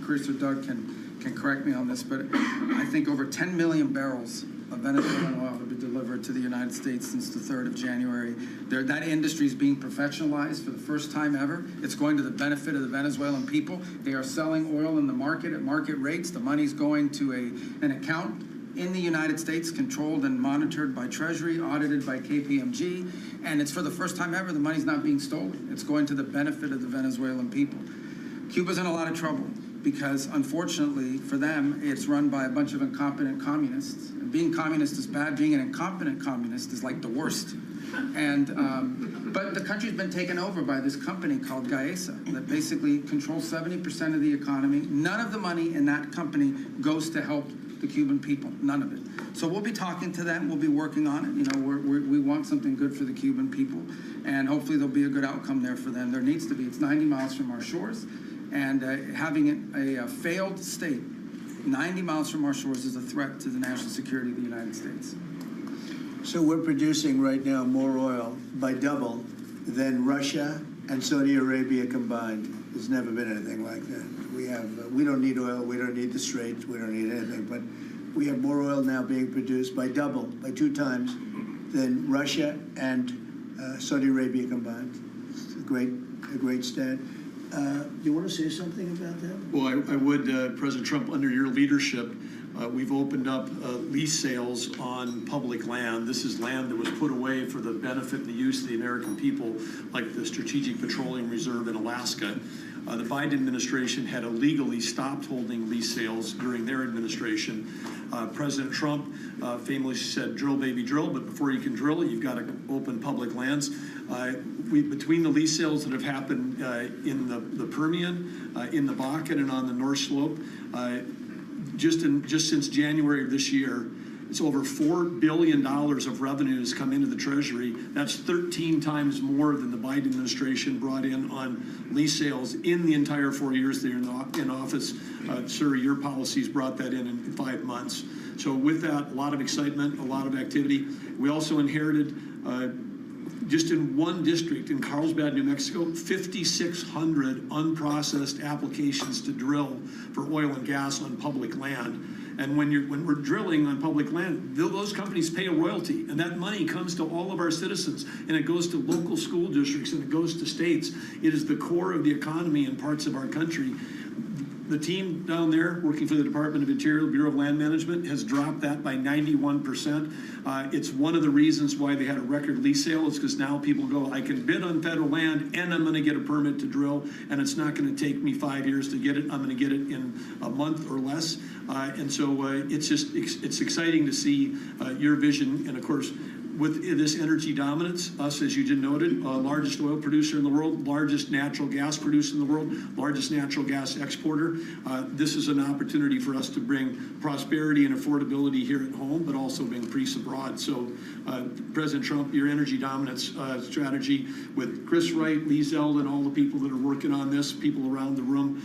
[SPEAKER 5] Chris or Doug can correct me on this, but I think over 10 million barrels of Venezuelan oil to be delivered to the United States since the 3rd of January. That industry is being professionalized for the first time ever. It's going to the benefit of the Venezuelan people. They are selling oil in the market at market rates. The money's going to an account in the United States, controlled and monitored by Treasury, audited by KPMG, and it's for the first time ever the money's not being stolen. It's going to the benefit of the Venezuelan people. Cuba's in a lot of trouble. because unfortunately for them, it's run by a bunch of incompetent communists. And being communist is bad. Being an incompetent communist is like the worst. And but the country's been taken over by this company called Gaesa that basically controls 70% of the economy. None of the money in that company goes to help the Cuban people, none of it. So we'll be talking to them, we'll be working on it. You know, we want something good for the Cuban people, and hopefully there'll be a good outcome there for them. There needs to be. It's 90 miles from our shores, and having it a failed state 90 miles from our shores is a threat to the national security of the United States.
[SPEAKER 8] So we're producing right now more oil by double than Russia and Saudi Arabia combined. There's never been anything like that. We don't need oil, we don't need the Straits, we don't need anything, but we have more oil now being produced by double, by 2 times, than Russia and Saudi Arabia combined. It's a great stat. Do you want to say something about that?
[SPEAKER 12] Well, I would, President Trump, under your leadership, we've opened up lease sales on public land. This is land that was put away for the benefit and the use of the American people, like the Strategic Petroleum Reserve in Alaska. The Biden administration had illegally stopped holding lease sales during their administration. President Trump famously said, drill, baby, drill, but before you can drill, you've got to open public lands. Between the lease sales that have happened in the Permian, in the Bakken, and on the North Slope, just since January of this year, it's over $4 billion of revenue has come into the Treasury. That's 13 times more than the Biden administration brought in on lease sales in the entire 4 years they're in office. Sir, your policies brought that in 5 months. So with that, a lot of excitement, a lot of activity. We also inherited just in one district in Carlsbad, New Mexico, 5,600 unprocessed applications to drill for oil and gas on public land. And when we're drilling on public land, those companies pay a royalty, and that money comes to all of our citizens, and it goes to local school districts, and it goes to states. It is the core of the economy in parts of our country. The team down there working for the Department of Interior, Bureau of Land Management, has dropped that by 91%. It's one of the reasons why they had a record lease sale. It's because now people go, I can bid on federal land and I'm going to get a permit to drill, and it's not going to take me 5 years to get it. I'm going to get it in a month or less. And so it's exciting to see your vision, and of course, with this energy dominance, us, as you just noted, largest oil producer in the world, largest natural gas producer in the world, largest natural gas exporter. This is an opportunity for us to bring prosperity and affordability here at home, but also bring peace abroad. So, President Trump, your energy dominance strategy with Chris Wright, Lee Zeldin, all the people that are working on this, people around the room,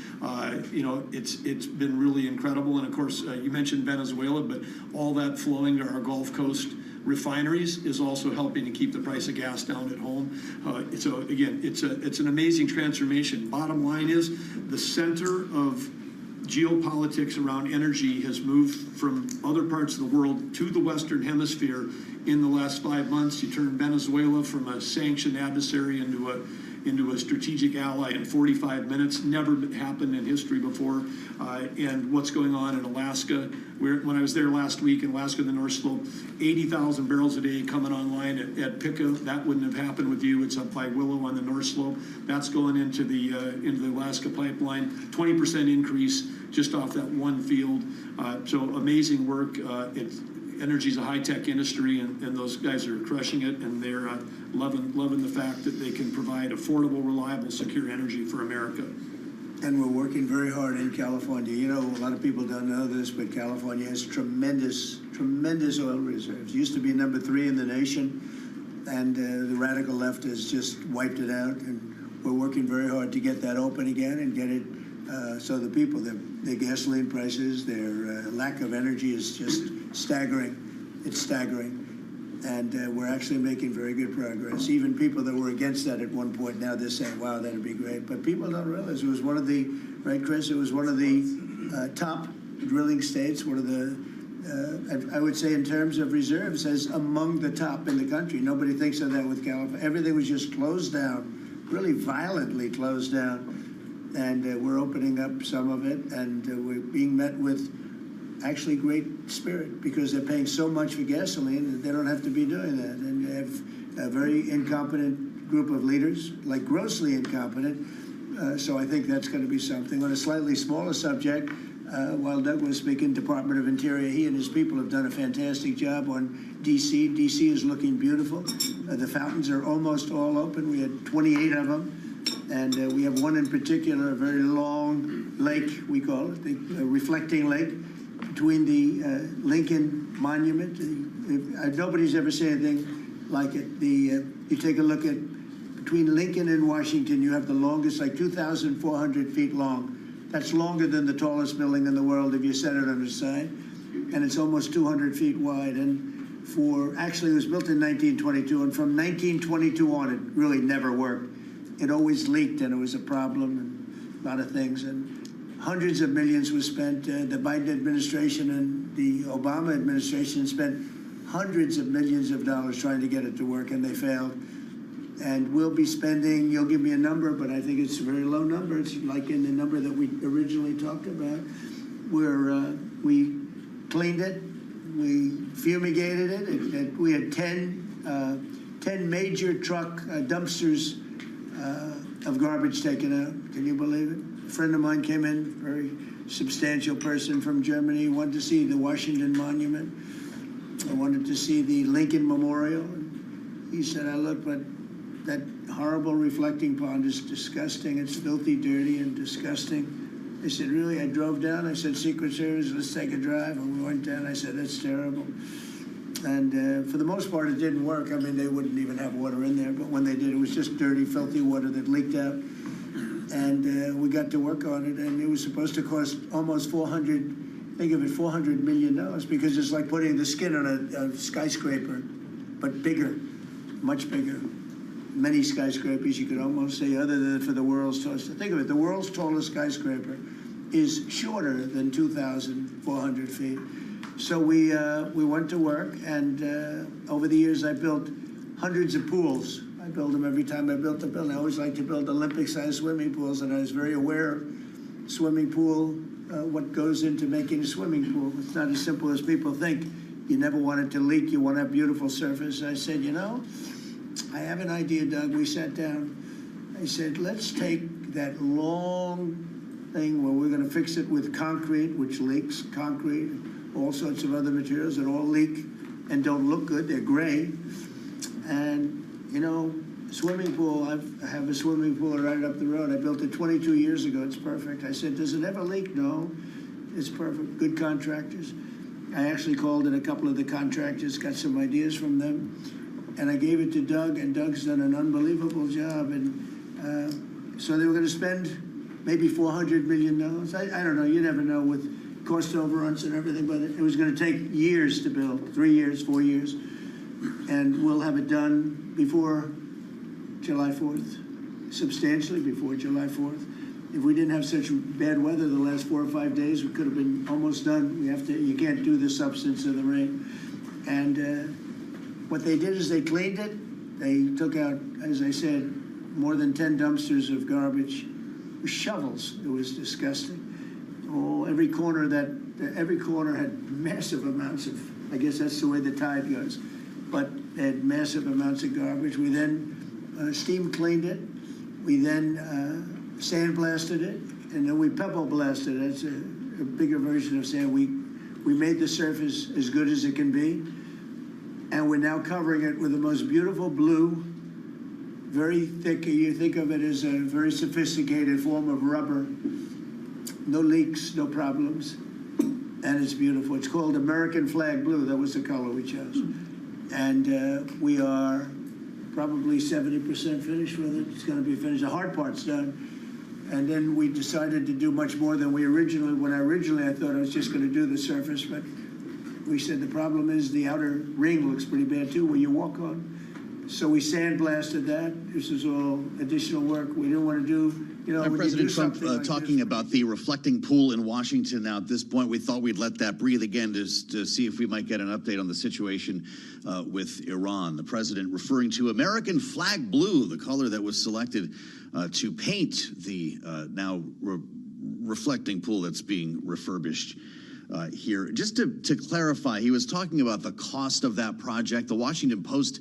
[SPEAKER 12] it's been really incredible. And of course, you mentioned Venezuela, but all that flowing to our Gulf Coast refineries is also helping to keep the price of gas down at home. So again, it's an amazing transformation. Bottom line is the center of geopolitics around energy has moved from other parts of the world to the Western Hemisphere in the last 5 months. You turn Venezuela from a sanctioned adversary into a strategic ally in 45 minutes. Never happened in history before. And what's going on in Alaska? When I was there last week in Alaska, the North Slope, 80,000 barrels a day coming online at Pico. That wouldn't have happened with you. It's up by Willow on the North Slope. That's going into the Alaska pipeline. 20% increase just off that one field. So amazing work. Energy is a high-tech industry, and those guys are crushing it, and they're loving the fact that they can provide affordable, reliable, secure energy for America.
[SPEAKER 8] And we're working very hard in California. You know, a lot of people don't know this, but California has tremendous oil reserves. Used to be number 3 in the nation, and the radical left has just wiped it out. And we're working very hard to get that open again and get it so the people, their gasoline prices, their lack of energy is just staggering. It's staggering. And we're actually making very good progress. Even people that were against that at one point, now they're saying, wow, that'd be great. But people don't realize it was one of the, right, Chris? It was one of the top drilling states, one of the, I would say in terms of reserves, as among the top in the country. Nobody thinks of that with California. Everything was just closed down, really violently closed down. And we're opening up some of it, and we're being met with actually great spirit, because they're paying so much for gasoline that they don't have to be doing that. And they have a very incompetent group of leaders, like grossly incompetent, So I think that's going to be something. On a slightly smaller subject, while Doug was speaking, Department of Interior, he and his people have done a fantastic job on D.C. D.C. is looking beautiful. The fountains are almost all open. We had 28 of them. And we have one in particular, a very long lake, we call it, the reflecting lake, between the Lincoln Monument. Nobody's ever seen anything like it. You take a look at, between Lincoln and Washington, you have the longest, like 2,400 feet long. That's longer than the tallest building in the world if you set it on its side. And it's almost 200 feet wide. And actually it was built in 1922, and from 1922 on, it really never worked. It always leaked, and it was a problem, and a lot of things. And hundreds of millions was spent. The Biden administration and the Obama administration spent hundreds of millions of dollars trying to get it to work, and they failed. And we'll be spending, you'll give me a number, but I think it's a very low number. It's like in the number that we originally talked about, where we cleaned it, we fumigated it. We had 10 major truck dumpsters of garbage taken out. Can you believe it? A friend of mine came in, very substantial person from Germany, wanted to see the Washington Monument. I wanted to see the Lincoln Memorial. And he said, I look, but that horrible reflecting pond is disgusting. It's filthy, dirty, and disgusting. I said, really? I drove down. I said, Secret Service, let's take a drive. And we went down. I said, that's terrible. And for the most part, it didn't work. I mean, they wouldn't even have water in there. But when they did, it was just dirty, filthy water that leaked out. And we got to work on it. And it was supposed to cost almost $400 million, because it's like putting the skin on a skyscraper, but bigger, much bigger. Many skyscrapers, you could almost say, other than for the world's tallest. Think of it, the world's tallest skyscraper is shorter than 2,400 feet. So we went to work, and over the years I built hundreds of pools. I build them every time I built a building. I always like to build Olympic-sized swimming pools, and I was very aware of swimming pool, what goes into making a swimming pool. It's not as simple as people think. You never want it to leak. You want to have beautiful surface. I said, you know, I have an idea, Doug. We sat down. I said, let's take that long thing where we're going to fix it with concrete, which leaks, concrete, all sorts of other materials that all leak and don't look good. They're gray. And, you know, swimming pool, I have a swimming pool right up the road. I built it 22 years ago. It's perfect. I said, does it ever leak? No. It's perfect. Good contractors. I actually called in a couple of the contractors, got some ideas from them. And I gave it to Doug, and Doug's done an unbelievable job. And so they were going to spend maybe $400 million. I don't know. You never know with cost overruns and everything, but it was going to take years to build, 3 years, 4 years. And we'll have it done before July 4th, substantially before July 4th. If we didn't have such bad weather the last 4 or 5 days, we could have been almost done. You can't do the substance of the rain. And what they did is they cleaned it. They took out, as I said, more than 10 dumpsters of garbage with shovels. It was disgusting. Oh, every corner had massive amounts of, I guess that's the way the tide goes, but they had massive amounts of garbage. We then steam cleaned it. We then sandblasted it, and then we pebble blasted it. That's a bigger version of sand. We made the surface as good as it can be. And we're now covering it with the most beautiful blue, very thick. You think of it as a very sophisticated form of rubber. No leaks, no problems, and it's beautiful. It's called American Flag Blue. That was the color we chose. And we are probably 70% finished with it. It's going to be finished. The hard part's done. And then we decided to do much more than when I thought I was just going to do the surface, but we said the problem is the outer ring looks pretty bad too, where you walk on. So we sandblasted that. This is all additional work. We didn't want to do, you know,
[SPEAKER 9] President Trump
[SPEAKER 8] like
[SPEAKER 9] talking about the reflecting pool in Washington. Now, at this point, we thought we'd let that breathe again to see if we might get an update on the situation with Iran. The president referring to American Flag Blue, the color that was selected to paint the now reflecting pool that's being refurbished. here. Just to clarify, he was talking about the cost of that project. The Washington Post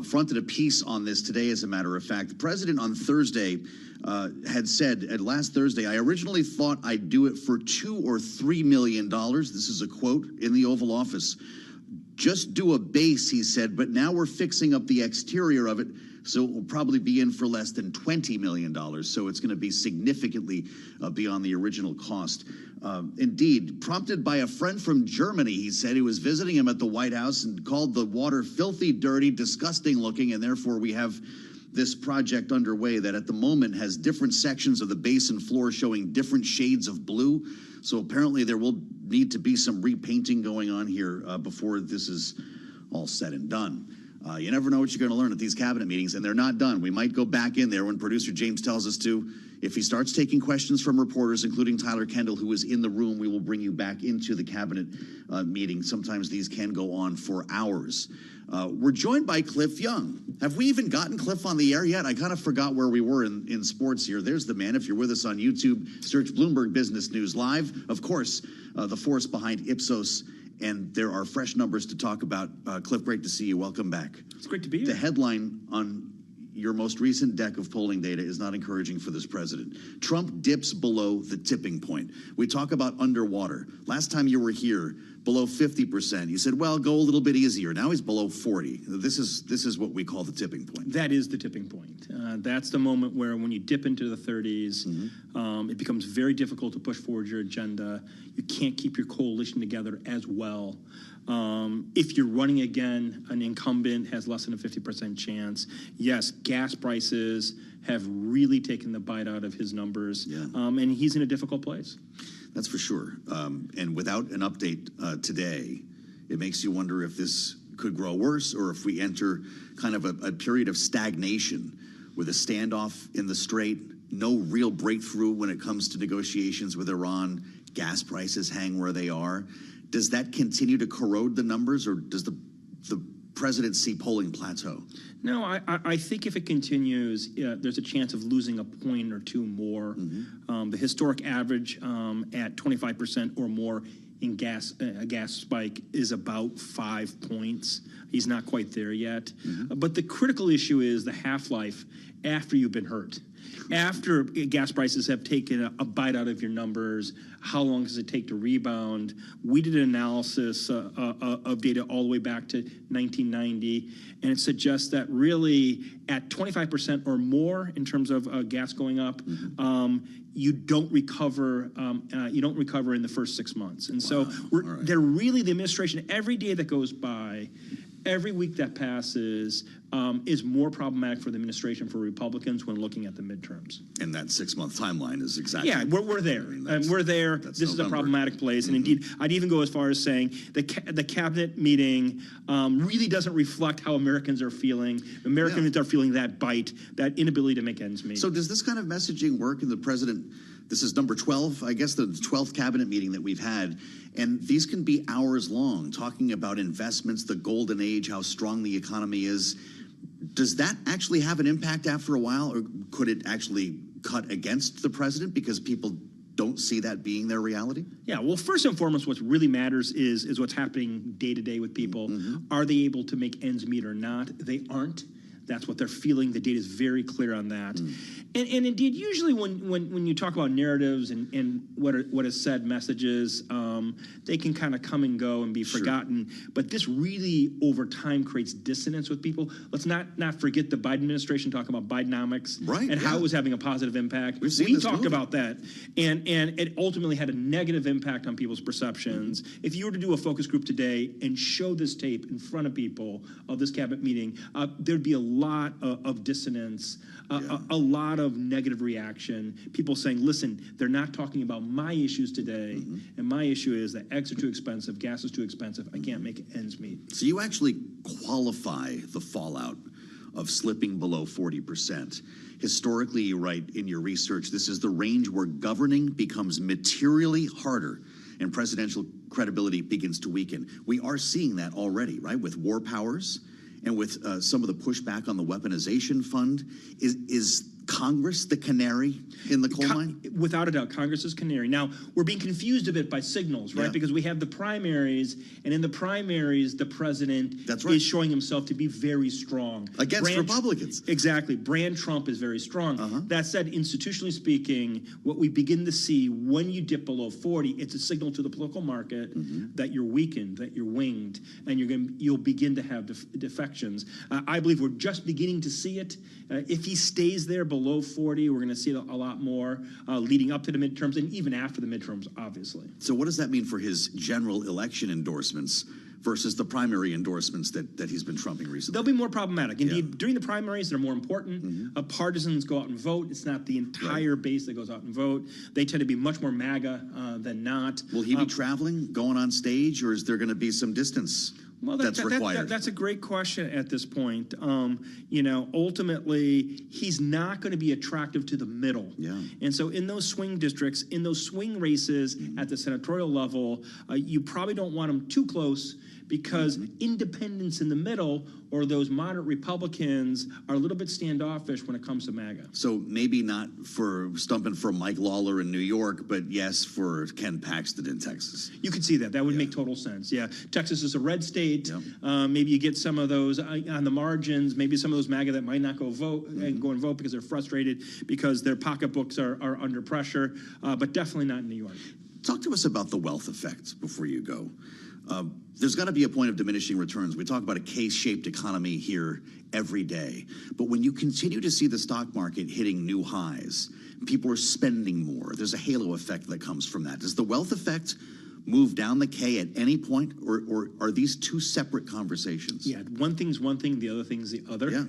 [SPEAKER 9] fronted a piece on this today, as a matter of fact. The president on Thursday had said, last Thursday, I originally thought I'd do it for $2 or $3 million. This is a quote in the Oval Office. Just do a base, he said, but now we're fixing up the exterior of it, so it will probably be in for less than $20 million. So it's going to be significantly beyond the original cost. Indeed, prompted by a friend from Germany, he said he was visiting him at the White House and called the water filthy, dirty, disgusting looking, and therefore we have this project underway that at the moment has different sections of the basin floor showing different shades of blue. So apparently there will need to be some repainting going on here before this is all said and done. You never know what you're going to learn at these cabinet meetings, and they're not done. We might go back in there when producer James tells us to. If he starts taking questions from reporters, including Tyler Kendall, who is in the room, we will bring you back into the cabinet meeting. Sometimes these can go on for hours. We're joined by Cliff Young. Have we even gotten Cliff on the air yet? I kind of forgot where we were in sports here. There's the man. If you're with us on YouTube, search Bloomberg Business News Live. Of course, the force behind Ipsos, and there are fresh numbers to talk about. Cliff, great to see you. Welcome back.
[SPEAKER 13] It's great to be here.
[SPEAKER 9] The headline on your most recent deck of polling data is not encouraging for this president. Trump dips below the tipping point. We talk about underwater. Last time you were here, below 50%. You said, well, go a little bit easier. Now he's below 40. This is what we call the tipping point.
[SPEAKER 13] That is the tipping point. That's the moment where when you dip into the 30s, it becomes very difficult to push forward your agenda. You can't keep your coalition together as well. If you're running again, an incumbent has less than a 50% chance. Yes, gas prices have really taken the bite out of his numbers, and he's in a difficult place.
[SPEAKER 9] That's for sure. And without an update today, it makes you wonder if this could grow worse or if we enter kind of a period of stagnation with a standoff in the Strait, no real breakthrough when it comes to negotiations with Iran, gas prices hang where they are. Does that continue to corrode the numbers, or does the president see polling plateau?
[SPEAKER 13] No, I think if it continues, there's a chance of losing a point or two more. The historic average at 25% or more in a gas spike is about 5 points. He's not quite there yet. But the critical issue is the half-life after you've been hurt. After gas prices have taken a bite out of your numbers, how long does it take to rebound? We did an analysis of data all the way back to 1990, and it suggests that really at 25% or more in terms of gas going up, you don't recover. You don't recover in the first 6 months, and so they're really the administration. Every day that goes by, every week that passes is more problematic for the administration, for Republicans, when looking at the midterms.
[SPEAKER 9] And that 6-month timeline is exactly...
[SPEAKER 13] Yeah, we're there. We're there. This is a problematic place. And indeed, I'd even go as far as saying the cabinet meeting really doesn't reflect how Americans are feeling. Americans are feeling that bite, that inability to make ends meet.
[SPEAKER 9] So does this kind of messaging work in the president? This is number 12, I guess, the 12th cabinet meeting that we've had. And these can be hours long, talking about investments, the golden age, how strong the economy is. Does that actually have an impact after a while, or could it actually cut against the president because people don't see that being their reality?
[SPEAKER 13] Yeah, well, first and foremost, what really matters is what's happening day to day with people. Are they able to make ends meet or not? They aren't. That's what they're feeling. The data is very clear on that. And indeed, usually when you talk about narratives and what is said, messages, they can kind of come and go and be forgotten. But this really, over time, creates dissonance with people. Let's not forget the Biden administration talking about Bidenomics and how it was having a positive impact. We talked about that. And it ultimately had a negative impact on people's perceptions. If you were to do a focus group today and show this tape in front of people of this cabinet meeting, there'd be a lot of dissonance, a lot of negative reaction, people saying, listen, they're not talking about my issues today, and my issue is that eggs are too expensive, gas is too expensive, I can't make ends meet.
[SPEAKER 9] So you actually qualify the fallout of slipping below 40%. Historically, you write in your research, this is the range where governing becomes materially harder and presidential credibility begins to weaken. We are seeing that already, right, with war powers, and with some of the pushback on the weaponization fund. Is Congress the canary in the coal mine?
[SPEAKER 13] Without a doubt, Congress is canary. Now, we're being confused a bit by signals, right?
[SPEAKER 9] Yeah.
[SPEAKER 13] Because we have the primaries, and in the primaries, the president is showing himself to be very strong.
[SPEAKER 9] Against Republicans.
[SPEAKER 13] Exactly. Brand Trump is very strong. That said, institutionally speaking, what we begin to see when you dip below 40, it's a signal to the political market that you're weakened, that you're winged, and you'll begin to have defections. I believe we're just beginning to see it. If he stays there below 40, we're going to see it a lot more leading up to the midterms and even after the midterms, obviously.
[SPEAKER 9] So what does that mean for his general election endorsements versus the primary endorsements that he's been trumping recently?
[SPEAKER 13] They'll be more problematic. Indeed, during the primaries, they're more important. Partisans go out and vote. It's not the entire base that goes out and vote. They tend to be much more MAGA than not.
[SPEAKER 9] Will he be traveling, going on stage, or is there going to be some distance?
[SPEAKER 13] Well,
[SPEAKER 9] that's required.
[SPEAKER 13] That's a great question at this point. Ultimately, he's not going to be attractive to the middle.
[SPEAKER 9] Yeah.
[SPEAKER 13] And so in those swing districts, in those swing races at the senatorial level, you probably don't want him too close because independents in the middle or those moderate Republicans are a little bit standoffish when it comes to MAGA.
[SPEAKER 9] So maybe not for stumping for Mike Lawler in New York, but yes, for Ken Paxton in Texas.
[SPEAKER 13] You could see that. That would make total sense. Yeah. Texas is a red state. Maybe you get some of those on the margins, maybe some of those MAGA that might not go vote and go and vote because they're frustrated because their pocketbooks are under pressure, but definitely not in New York.
[SPEAKER 9] Talk to us about the wealth effect before you go. There's got to be a point of diminishing returns. We talk about a K-shaped economy here every day. But when you continue to see the stock market hitting new highs, people are spending more. There's a halo effect that comes from that. Does the wealth effect move down the K at any point, or are these two separate conversations?
[SPEAKER 13] Yeah, one thing's one thing, the other thing's the other.
[SPEAKER 9] Yeah.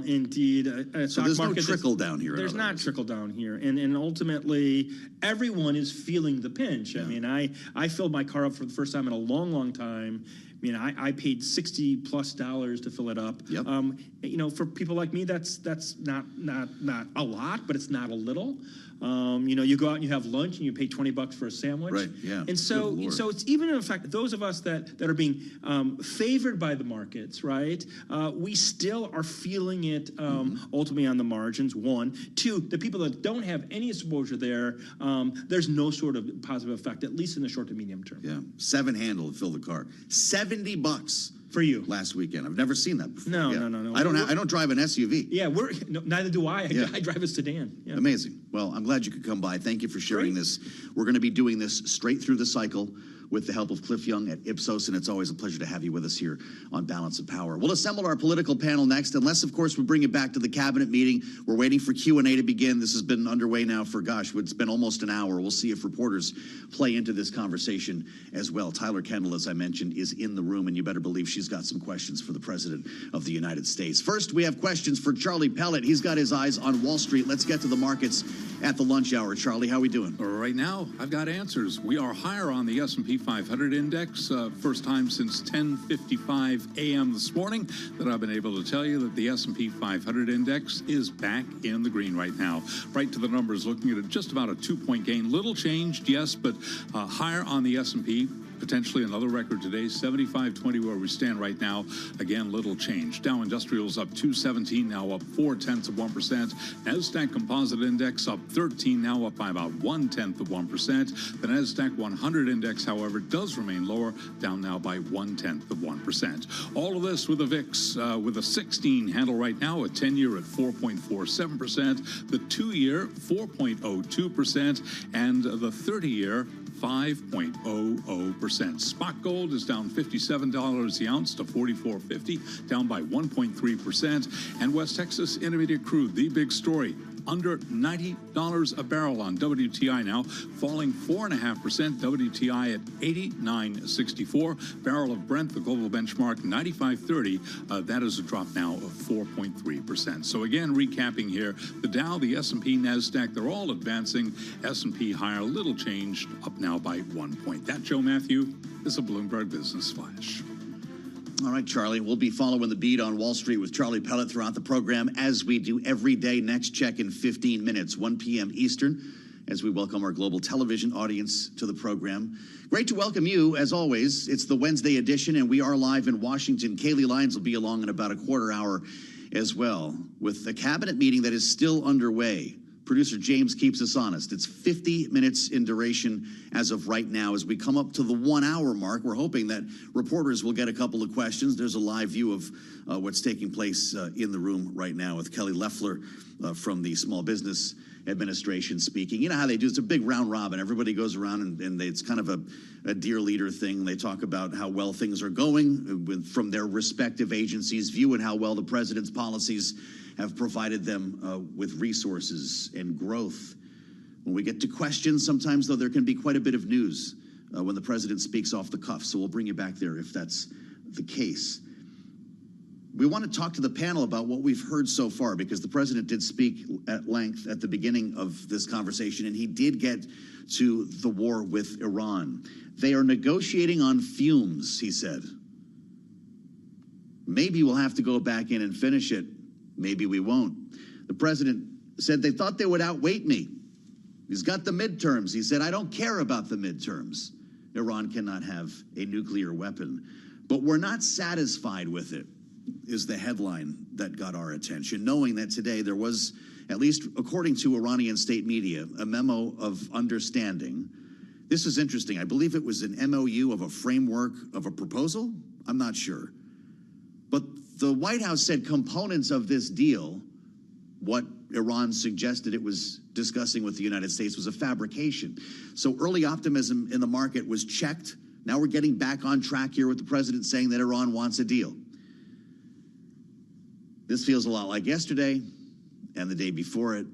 [SPEAKER 13] Indeed.
[SPEAKER 9] So there's no trickle down here.
[SPEAKER 13] There's not trickle down here. And ultimately, everyone is feeling the pinch. I mean, I filled my car up for the first time in a long, long time. I mean, I paid $60+ to fill it up. For people like me, that's not a lot, but it's not a little. You go out and you have lunch and you pay $20 for a sandwich.
[SPEAKER 9] Right. Yeah.
[SPEAKER 13] And so it's even in fact those of us that are being favored by the markets, right? We still are feeling it ultimately on the margins. One, two, the people that don't have any exposure there, there's no sort of positive effect, at least in the short to medium term.
[SPEAKER 9] Yeah. 7 handle to fill the car. $70
[SPEAKER 13] for you
[SPEAKER 9] last weekend. I've never seen that before.
[SPEAKER 13] No.
[SPEAKER 9] I don't drive an SUV.
[SPEAKER 13] Yeah, neither do I. I drive a sedan. Yeah.
[SPEAKER 9] Amazing. Well, I'm glad you could come by. Thank you for sharing this. We're going to be doing this straight through the cycle with the help of Cliff Young at Ipsos, and it's always a pleasure to have you with us here on Balance of Power. We'll assemble our political panel next, unless, of course, we bring it back to the cabinet meeting. We're waiting for Q&A to begin. This has been underway now for, it's been almost an hour. We'll see if reporters play into this conversation as well. Tyler Kendall, as I mentioned, is in the room, and you better believe she's got some questions for the President of the United States. First, we have questions for Charlie Pellet. He's got his eyes on Wall Street. Let's get to the markets at the lunch hour. Charlie, how are we doing?
[SPEAKER 21] Right now, I've got answers. We are higher on the S&P 500 index, first time since 10:55 a.m. this morning that I've been able to tell you that the S&P 500 index is back in the green right now. Right to the numbers, looking at just about a 2-point gain. Little changed, yes, but higher on the S&P. Potentially another record today, 75.20 where we stand right now. Again, little change. Dow Industrials up 217, now up 0.4%. NASDAQ Composite Index up 13, now up by about 0.1%. The NASDAQ 100 Index, however, does remain lower, down now by 0.1%. All of this with a VIX with a 16 handle right now, a 10-year at 4.47%, the 2-year 4.02%, and the 30-year 5.00%. Spot gold is down $57 the ounce to $44.50, down by 1.3%. And West Texas Intermediate Crude, the big story, under $90 a barrel on WTI now, falling 4.5%. WTI at $89.64. Barrel of Brent, the global benchmark, $95.30. That is a drop now of 4.3%. So again, recapping here, the Dow, the S&P, NASDAQ, they're all advancing. S&P higher, little changed, up now by 1 point. That, Joe Matthew, is a Bloomberg Business Flash.
[SPEAKER 9] All right, Charlie, we'll be following the beat on Wall Street with Charlie Pellet throughout the program, as we do every day. Next check in 15 minutes, 1 p.m. Eastern, as we welcome our global television audience to the program. Great to welcome you, as always. It's the Wednesday edition, and we are live in Washington. Kaylee Lyons will be along in about a quarter hour as well, with a cabinet meeting that is still underway. Producer James keeps us honest. It's 50 minutes in duration as of right now. As we come up to the 1 hour mark, we're hoping that reporters will get a couple of questions. There's a live view of what's taking place in the room right now with Kelly Loeffler from the Small Business Administration speaking. You know how they do, it's a big round robin. Everybody goes around and it's kind of a dear leader thing. They talk about how well things are going from their respective agencies' view and how well the president's policies have provided them with resources and growth. When we get to questions, sometimes, though, there can be quite a bit of news when the president speaks off the cuff. So we'll bring you back there if that's the case. We want to talk to the panel about what we've heard so far, because the president did speak at length at the beginning of this conversation, and he did get to the war with Iran. They are negotiating on fumes, he said. Maybe we'll have to go back in and finish it. Maybe we won't. The president said they thought they would outweight me. He's got the midterms. He said, I don't care about the midterms. Iran cannot have a nuclear weapon. But we're not satisfied with it, is the headline that got our attention, knowing that today there was, at least according to Iranian state media, a memo of understanding. This is interesting. I believe it was an MOU of a framework of a proposal. I'm not sure. But the White House said components of this deal, what Iran suggested it was discussing with the United States, was a fabrication. So early optimism in the market was checked. Now we're getting back on track here with the president saying that Iran wants a deal. This feels a lot like yesterday and the day before it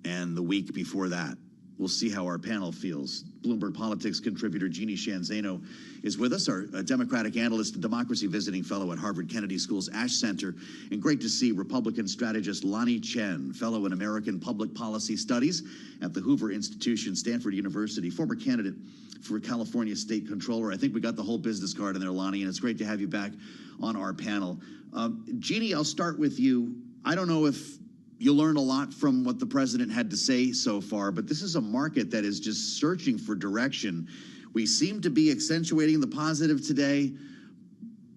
[SPEAKER 9] and the week before that. We'll see how our panel feels. Bloomberg Politics contributor Jeannie Shanzano is with us, our Democratic analyst and democracy visiting fellow at Harvard Kennedy School's Ash Center. And great to see Republican strategist Lonnie Chen, fellow in American Public Policy Studies at the Hoover Institution, Stanford University, former candidate for California State Controller. I think we got the whole business card in there, Lonnie, and it's great to have you back on our panel. Jeannie, I'll start with you. I don't know if you learned a lot from what the president had to say so far, but this is a market that is just searching for direction. We seem to be accentuating the positive today,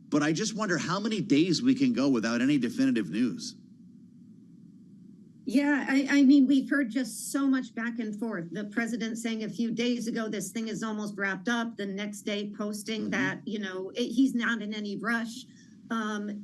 [SPEAKER 9] but I just wonder how many days we can go without any definitive news.
[SPEAKER 14] Yeah, I mean, we've heard just so much back and forth. The president saying a few days ago, this thing is almost wrapped up. The next day posting that, you know, he's not in any rush.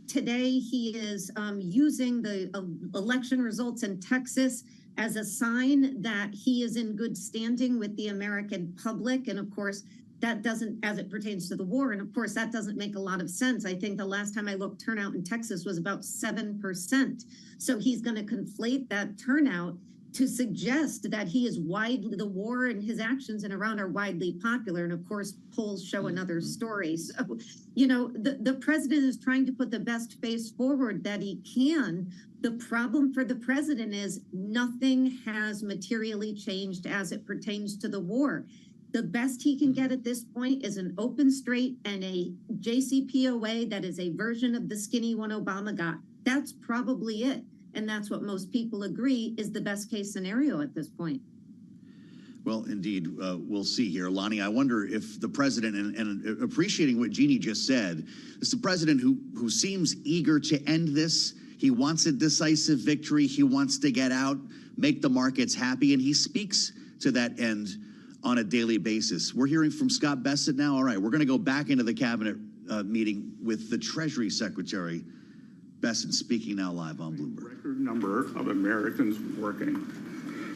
[SPEAKER 14] Today, he is using the election results in Texas as a sign that he is in good standing with the American public. And of course, that doesn't, as it pertains to the war, and of course, that doesn't make a lot of sense. I think the last time I looked, turnout in Texas was about 7%. So he's going to conflate that turnout to suggest that he is widely, the war and his actions in Iran are widely popular. And of course, polls show another story. So, you know, the president is trying to put the best face forward that he can. The problem for the president is nothing has materially changed as it pertains to the war. The best he can get at this point is an open straight and a JCPOA that is a version of the skinny one Obama got. That's probably it. And that's what most people agree is the best case scenario at this point.
[SPEAKER 9] Well, indeed, we'll see here. Lonnie, I wonder if the president, and appreciating what Jeannie just said, is the president who seems eager to end this. He wants a decisive victory. He wants to get out, make the markets happy, and he speaks to that end on a daily basis. We're hearing from Scott Bessent now. All right, we're going to go back into the cabinet meeting with the Treasury Secretary. Bessent speaking now live on Bloomberg.
[SPEAKER 22] Record number of Americans working.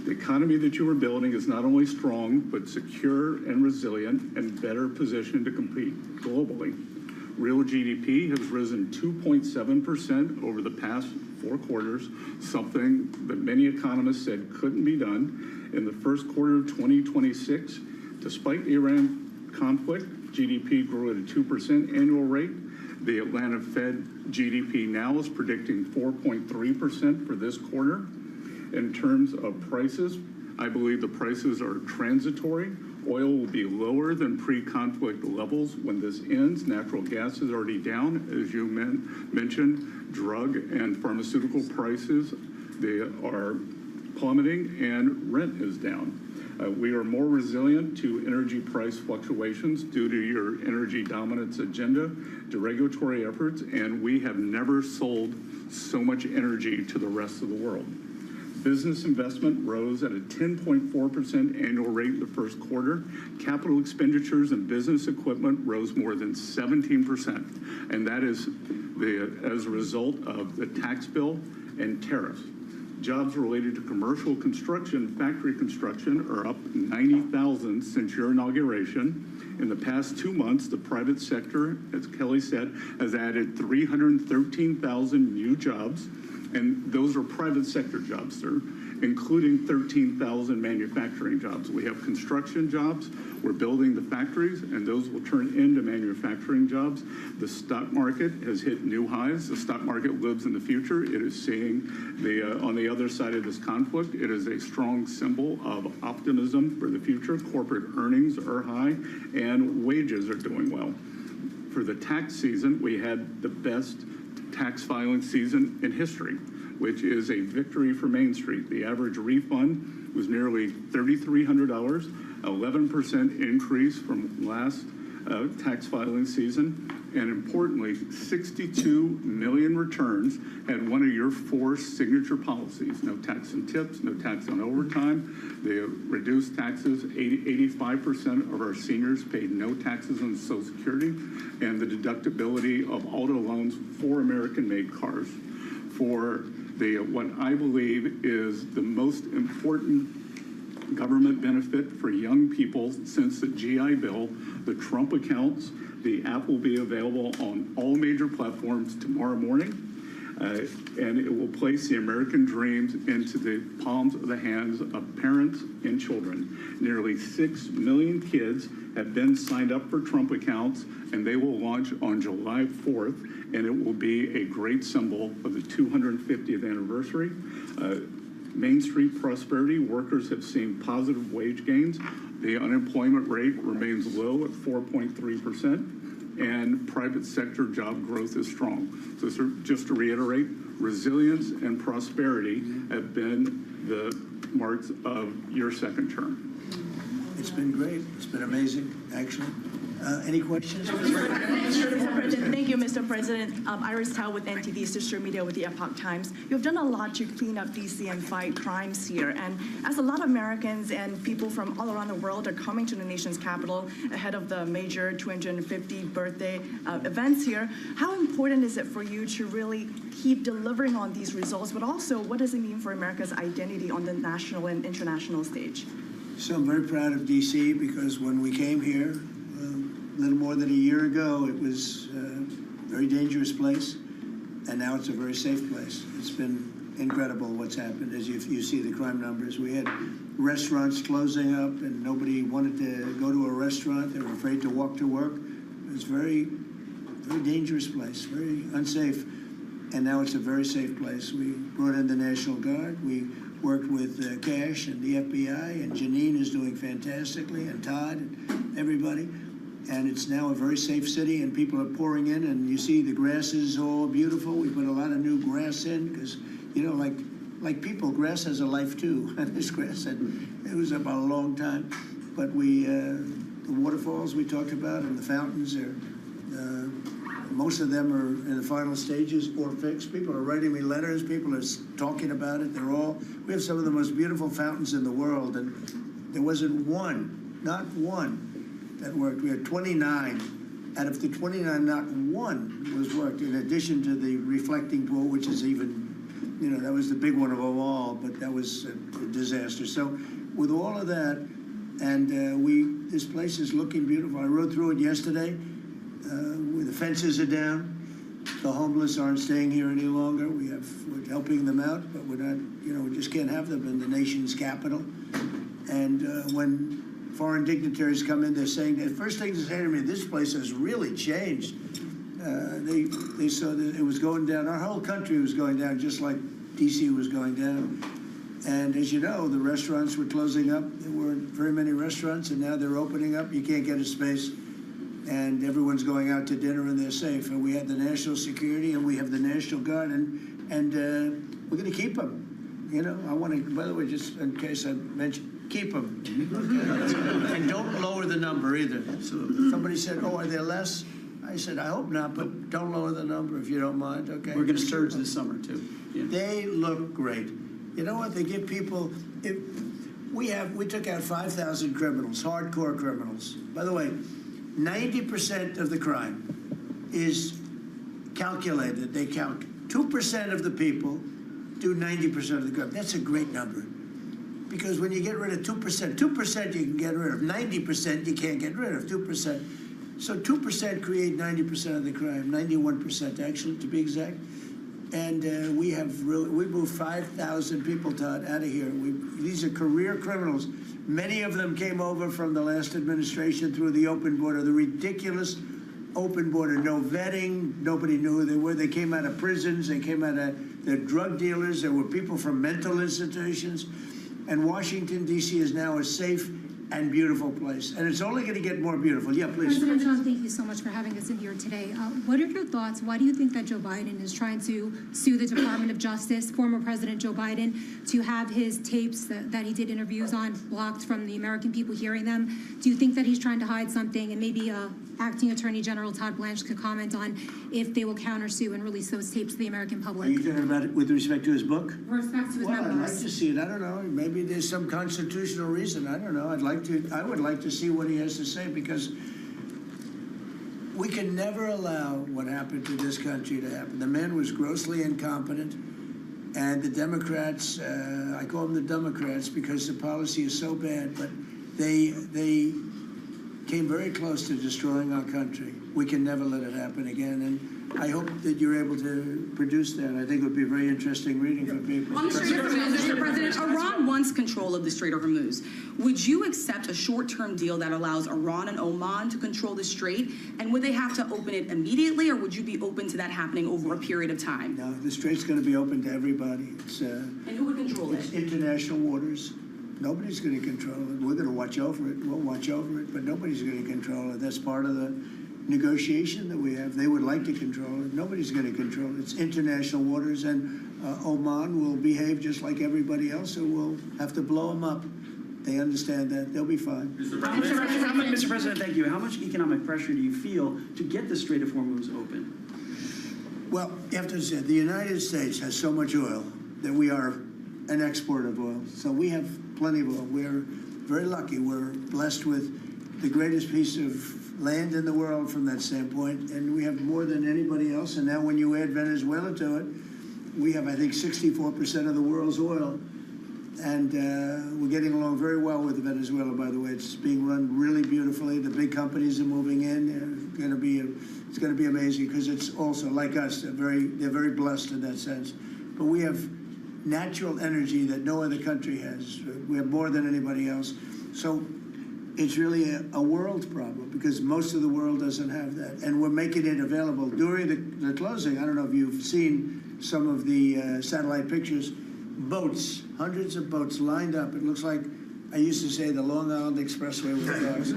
[SPEAKER 22] The economy that you are building is not only strong, but secure and resilient and better positioned to compete globally. Real GDP has risen 2.7% over the past 4 quarters, something that many economists said couldn't be done. In the first quarter of 2026, despite the Iran conflict, GDP grew at a 2% annual rate. The Atlanta Fed GDP now is predicting 4.3% for this quarter. In terms of prices, I believe the prices are transitory. Oil will be lower than pre-conflict levels when this ends. Natural gas is already down, as you mentioned. Drug and pharmaceutical prices, they are plummeting, and rent is down. We are more resilient to energy price fluctuations due to your energy dominance agenda, to regulatory efforts, and we have never sold so much energy to the rest of the world. Business investment rose at a 10.4% annual rate in the first quarter. Capital expenditures and business equipment rose more than 17%, and that is as a result of the tax bill and tariffs. Jobs related to commercial construction, factory construction, are up 90,000 since your inauguration. In the past 2 months, the private sector, as Kelly said, has added 313,000 new jobs, and those are private sector jobs, sir, including 13,000 manufacturing jobs. We have construction jobs. We're building the factories, and those will turn into manufacturing jobs. The stock market has hit new highs. The stock market lives in the future. It is seeing on the other side of this conflict, it is a strong symbol of optimism for the future. Corporate earnings are high, and wages are doing well. For the tax season, we had the best tax filing season in history, which is a victory for Main Street. The average refund was nearly $3,300, 11% increase from last tax filing season. And importantly, 62 million returns had one of your 4 signature policies: no tax on tips, no tax on overtime. They reduced taxes. 85% of our seniors paid no taxes on Social Security, and the deductibility of auto loans for American-made cars. For what I believe is the most important government benefit for young people since the GI Bill, the Trump accounts. The app will be available on all major platforms tomorrow morning, and it will place the American dreams into the palms of the hands of parents and children. Nearly 6 million kids have been signed up for Trump accounts, and they will launch on July 4th, and it will be a great symbol of the 250th anniversary. Main Street prosperity, workers have seen positive wage gains. The unemployment rate remains low at 4.3%, and private sector job growth is strong. So just to reiterate, resilience and prosperity have been the marks of your second term.
[SPEAKER 8] It's been great. It's been amazing, actually. Any questions?
[SPEAKER 15] Mr. President, thank you, Mr. President. Iris Tao with NTV Sister Media with the Epoch Times. You've done a lot to clean up D.C. and fight crimes here. And as a lot of Americans and people from all around the world are coming to the nation's capital ahead of the major 250th birthday events here, how important is it for you to really keep delivering on these results? But also, what does it mean for America's identity on the national and international stage?
[SPEAKER 8] So I'm very proud of D.C. because when we came here, a little more than a year ago, it was a very dangerous place, and now it's a very safe place. It's been incredible what's happened. As you see the crime numbers, we had restaurants closing up, and nobody wanted to go to a restaurant. They were afraid to walk to work. It was a very, very dangerous place, very unsafe, and now it's a very safe place. We brought in the National Guard. We worked with Cash and the FBI, and Janine is doing fantastically, and Todd, and everybody. And it's now a very safe city, and people are pouring in, and you see the grass is all beautiful. We put a lot of new grass in because, you know, like people, grass has a life too. This grass, it was up a long time. But the waterfalls we talked about and the fountains are, most of them are in the final stages or fixed. People are writing me letters. People are talking about it. We have some of the most beautiful fountains in the world, and there wasn't one, not one, that worked. We had 29. Out of the 29, not one was worked, in addition to the reflecting pool, which is even, you know, that was the big one of them all, but that was a disaster. So with all of that, and this place is looking beautiful. I rode through it yesterday, where the fences are down. The homeless aren't staying here any longer. We're helping them out, but we're not, you know, we just can't have them in the nation's capital. And when foreign dignitaries come in, they're saying, the first thing they say to me, this place has really changed. They saw that it was going down. Our whole country was going down, just like D.C. was going down. And as you know, the restaurants were closing up. There weren't very many restaurants, and now they're opening up. You can't get a space, and everyone's going out to dinner, and they're safe. And we have the national security, and we have the National Guard, and we're going to keep them. You know, I want to, by the way, just in case I mentioned, keep them. And don't lower the number either. So somebody said, oh, are there less? I said, I hope not, but don't lower the number if you don't mind, okay?
[SPEAKER 16] We're going to surge this summer, too. Yeah.
[SPEAKER 8] They look great. You know what? They give people... We took out 5,000 criminals, hardcore criminals. By the way, 90% of the crime is calculated. They count 2% of the people do 90% of the crime. That's a great number. Because when you get rid of 2%, 2% you can get rid of. 90% you can't get rid of, 2%. So 2% create 90% of the crime, 91% actually, to be exact. And we moved 5,000 people, Todd, out of here. These are career criminals. Many of them came over from the last administration through the open border, the ridiculous open border, no vetting, nobody knew who they were. They came out of prisons, they came out of, they're drug dealers, there were people from mental institutions. And Washington, D.C. is now a safe and beautiful place. And it's only going to get more beautiful. Yeah, please.
[SPEAKER 17] President Trump, thank you so much for having us in here today. What are your thoughts? Why do you think that Joe Biden is trying to sue the Department of Justice, former President Joe Biden, to have his tapes that he did interviews on blocked from the American people hearing them? Do you think that he's trying to hide something? And maybe Acting Attorney General Todd Blanche could comment on if they will countersue and release those tapes to the American public.
[SPEAKER 8] Are you talking about it with respect to his book?
[SPEAKER 17] With respect to his
[SPEAKER 8] I'd
[SPEAKER 17] memoirs.
[SPEAKER 8] like to see it. I don't know. Maybe there's some constitutional reason. I don't know. I would like to see what he has to say, because we can never allow what happened to this country to happen. The man was grossly incompetent, and the Democrats, I call them the Democrats because the policy is so bad, but they came very close to destroying our country. We can never let it happen again, and I hope that you're able to produce that. I think it would be a very interesting reading for people.
[SPEAKER 23] On the Strait of Hormuz, Mr. President, Iran wants control of the Strait of Hormuz. Would you accept a short-term deal that allows Iran and Oman to control the strait? And would they have to open it immediately, or would you be open to that happening over a period of time?
[SPEAKER 8] No, the strait's going to be open to everybody.
[SPEAKER 23] And who would control it?
[SPEAKER 8] It's international waters. Nobody's going to control it. We're going to watch over it. We'll watch over it, but nobody's going to control it. That's part of the negotiation that we have. They would like to control it. Nobody's going to control it. It's international waters, and Oman will behave just like everybody else, so we'll have to blow them up. They understand that. They'll be fine.
[SPEAKER 16] Mr. President, thank you. How much economic pressure do you feel to get the Strait of Hormuz open?
[SPEAKER 8] Well, you have to say, the United States has so much oil that we are an exporter of oil. So we have plenty of oil. We're very lucky. We're blessed with the greatest piece of land in the world from that standpoint, and we have more than anybody else. And now when you add Venezuela to it, we have, I think, 64% of the world's oil. And we're getting along very well with Venezuela, by the way. It's being run really beautifully. The big companies are moving in. It's going to be amazing, because it's also, like us, they're very blessed in that sense. But we have natural energy that no other country has. We have more than anybody else. So it's really a world problem, because most of the world doesn't have that. And we're making it available. During the closing, I don't know if you've seen some of the satellite pictures, boats, hundreds of boats lined up. It looks like, I used to say, the Long Island Expressway with cars.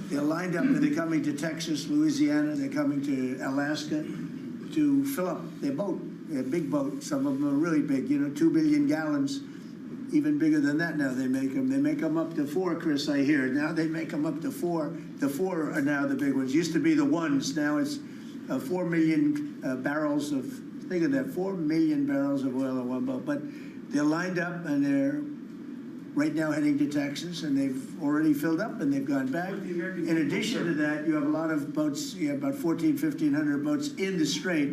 [SPEAKER 8] They're lined up, and they're coming to Texas, Louisiana, they're coming to Alaska to fill up their boat. They're big boats. Some of them are really big, 2 billion gallons. Even bigger than that now they make them. They make them up to 4, Chris, I hear. Now they make them up to 4. The 4 are now the big ones. Used to be the 1s. Now it's 4 million barrels of, think of that, 4 million barrels of oil in one boat. But they're lined up, and they're right now heading to Texas, and they've already filled up, and they've gone back. In addition to that, you have a lot of boats. You have about 1,500 boats in the strait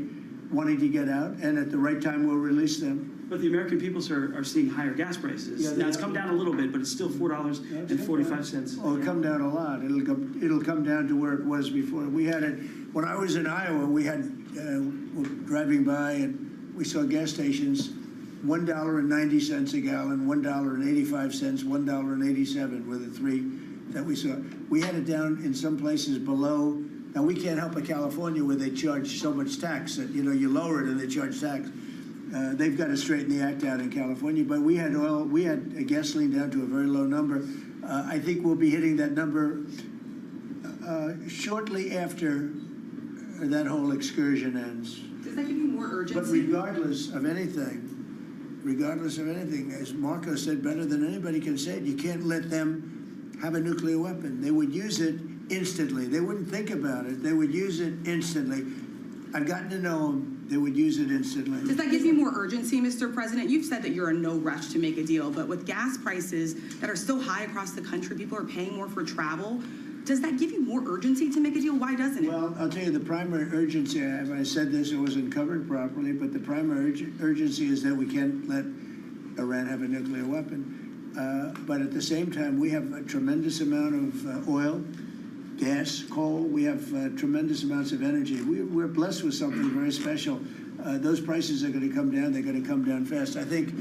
[SPEAKER 8] wanting to get out, and at the right time we'll release them.
[SPEAKER 16] But the American people, sir, are seeing higher gas prices.
[SPEAKER 8] Yeah,
[SPEAKER 16] now, it's come down a little bit, but it's still $4.45.
[SPEAKER 8] Oh, it'll come down a lot. It'll come down to where it was before. We had it, when I was in Iowa, we had, driving by, and we saw gas stations, $1.90 a gallon, $1.85, $1.87 were the three that we saw. We had it down in some places below. Now, we can't help California, where they charge so much tax that, you lower it and they charge tax. They've got to straighten the act out in California. But we had gasoline down to a very low number. I think we'll be hitting that number shortly after that whole excursion ends.
[SPEAKER 23] Does that give you more urgency?
[SPEAKER 8] But regardless of anything, as Marco said better than anybody can say it, you can't let them have a nuclear weapon. They would use it instantly. They wouldn't think about it. They would use it instantly. I've gotten to know them. They would use it instantly.
[SPEAKER 23] Does that give you more urgency, Mr. President? You've said that you're in no rush to make a deal, but with gas prices that are still high across the country, people are paying more for travel. Does that give you more urgency to make a deal? Why doesn't it?
[SPEAKER 8] Well, I'll tell you, the primary urgency, if I said this, it wasn't covered properly, but the primary urgency is that we can't let Iran have a nuclear weapon. But at the same time, we have a tremendous amount of oil, gas, coal. We have tremendous amounts of energy. We're blessed with something very special. Those prices are going to come down. They're going to come down fast. I think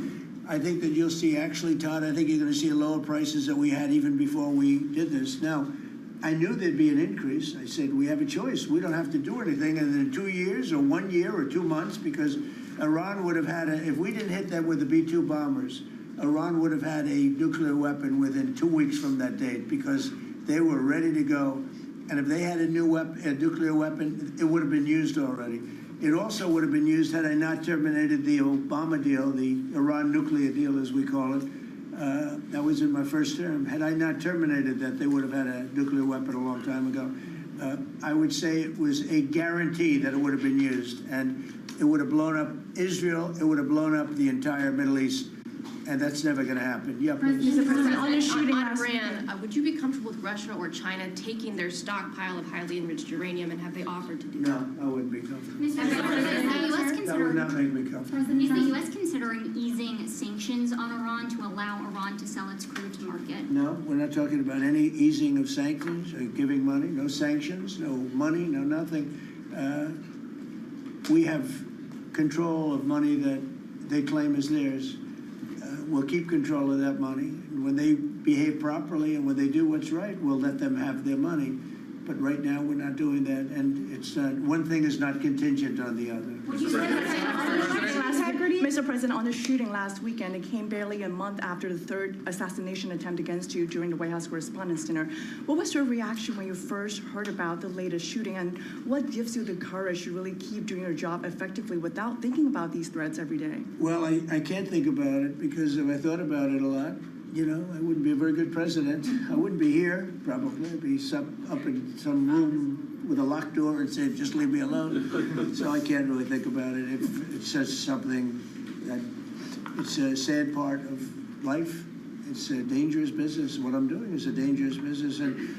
[SPEAKER 8] that you'll see, actually, Todd, I think you're going to see lower prices that we had even before we did this. Now, I knew there'd be an increase. I said, we have a choice. We don't have to do anything in 2 years or 1 year or 2 months, because Iran would have had, if we didn't hit them with the B-2 bombers, Iran would have had a nuclear weapon within 2 weeks from that date, because they were ready to go. And if they had a nuclear weapon, it would have been used already. It also would have been used had I not terminated the Obama deal, the Iran nuclear deal, as we call it. That was in my first term. Had I not terminated that, they would have had a nuclear weapon a long time ago. I would say it was a guarantee that it would have been used, and it would have blown up Israel. It would have blown up the entire Middle East. And that's never going to happen. Yeah, please.
[SPEAKER 11] Mr. President, on the shooting last Iran, would you be comfortable with Russia or China taking their stockpile of highly enriched uranium, and have they offered to do that?
[SPEAKER 8] No, I wouldn't be comfortable.
[SPEAKER 11] Mr. President,
[SPEAKER 8] That would not make me comfortable.
[SPEAKER 18] Is the U.S. considering easing sanctions on Iran to allow Iran to sell its crude to market?
[SPEAKER 8] No, we're not talking about any easing of sanctions or giving money. No sanctions, no money, no nothing. We have control of money that they claim is theirs. We'll keep control of that money. When they behave properly and when they do what's right, we'll let them have their money. But right now, we're not doing that, and it's one thing is not contingent on the other.
[SPEAKER 15] Mr. President, on the shooting last weekend, it came barely a month after the third assassination attempt against you during the White House Correspondents' Dinner. What was your reaction when you first heard about the latest shooting, and what gives you the courage to really keep doing your job effectively without thinking about these threats every day?
[SPEAKER 8] Well, I can't think about it, because if I thought about it a lot, you know, I wouldn't be a very good president. I wouldn't be here, probably. I'd be up in some room with a locked door and say, just leave me alone. So I can't really think about it. If it's just something that, it's a sad part of life. It's a dangerous business. What I'm doing is a dangerous business. And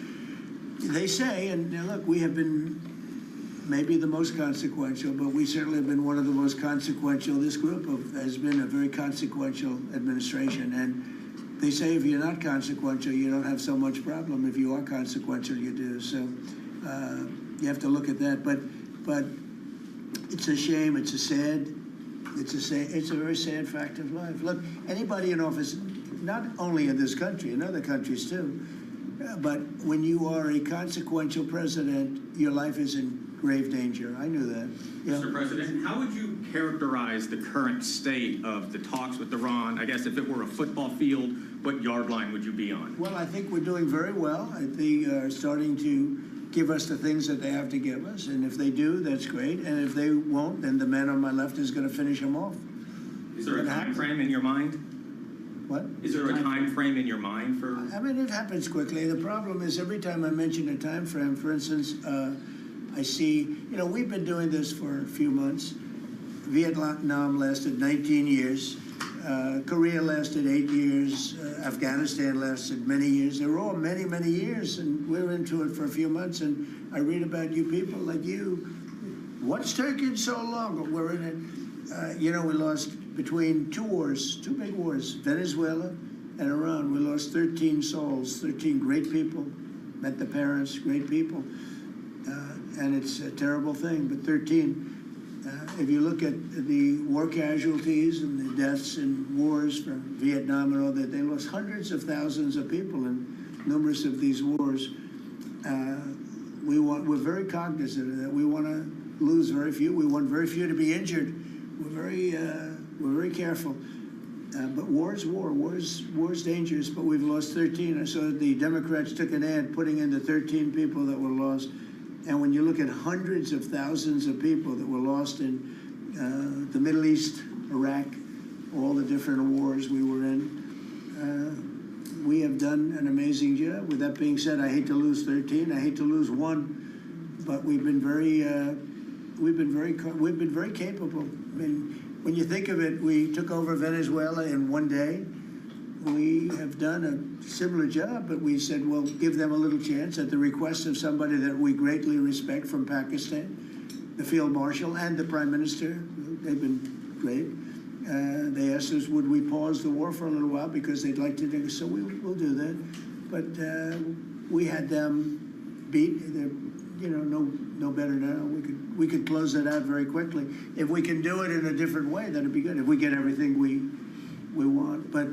[SPEAKER 8] they say, and look, we have been maybe the most consequential, but we certainly have been one of the most consequential. This group has been a very consequential administration. And they say if you're not consequential, you don't have so much problem. If you are consequential, you do. So you have to look at that. But it's a shame. It's a very sad fact of life. Look, anybody in office, not only in this country, in other countries too, but when you are a consequential president, your life is in grave danger. I knew that. Yeah.
[SPEAKER 19] Mr. President, how would you characterize the current state of the talks with Iran? I guess if it were a football field, what yard line would you be on?
[SPEAKER 8] Well, I think we're doing very well. They are starting to give us the things that they have to give us. And if they do, that's great. And if they won't, then the man on my left is going to finish them off.
[SPEAKER 19] Is there a time frame in your mind?
[SPEAKER 8] What?
[SPEAKER 19] Is there a time frame in your mind for?
[SPEAKER 8] I mean, it happens quickly. The problem is every time I mention a time frame, for instance, I see, you know, we've been doing this for a few months. Vietnam lasted 19 years. Korea lasted 8 years. Afghanistan lasted many years. They were all many, many years, and we're into it for a few months. And I read about you people like you. What's taking so long? But we're in it. You know, we lost between two big wars, Venezuela and Iran. We lost 13 souls, 13 great people. Met the parents, great people. And it's a terrible thing, but 13. If you look at the war casualties and the deaths in wars from Vietnam and all that, they lost hundreds of thousands of people in numerous of these wars. We're very cognizant of that. We want to lose very few. We want very few to be injured. We're very careful. But war is war. War is dangerous, but we've lost 13. I saw the Democrats took an ad putting in the 13 people that were lost. And when you look at hundreds of thousands of people that were lost in the Middle East, Iraq, all the different wars we were in, we have done an amazing job. With that being said, I hate to lose 13. I hate to lose 1, but we've been very capable. I mean, when you think of it, we took over Venezuela in 1 day. We have done a similar job, but we said we'll give them a little chance at the request of somebody that we greatly respect from Pakistan, the Field Marshal and the Prime Minister. They've been great. They asked us, would we pause the war for a little while because they'd like to do it. So we'll do that. But we had them beat. They're, you know, no better now. We could close that out very quickly. If we can do it in a different way, that'd be good. If we get everything we want, but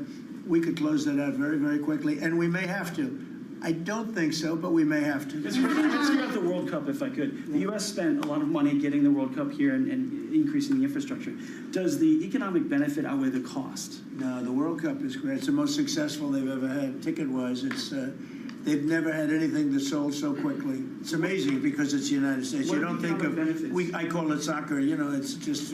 [SPEAKER 8] we could close that out very, very quickly, and we may have to. I don't think so, but we may have to.
[SPEAKER 16] Mr. President, let's talk about the World Cup, if I could. The U.S. spent a lot of money getting the World Cup here and increasing the infrastructure. Does the economic benefit outweigh the cost?
[SPEAKER 8] No, the World Cup is great. It's the most successful they've ever had, ticket-wise. It's they've never had anything that sold so quickly. It's amazing because it's the United States.
[SPEAKER 16] What
[SPEAKER 8] You don't think of
[SPEAKER 16] benefits?
[SPEAKER 8] I call it soccer. You know, it's just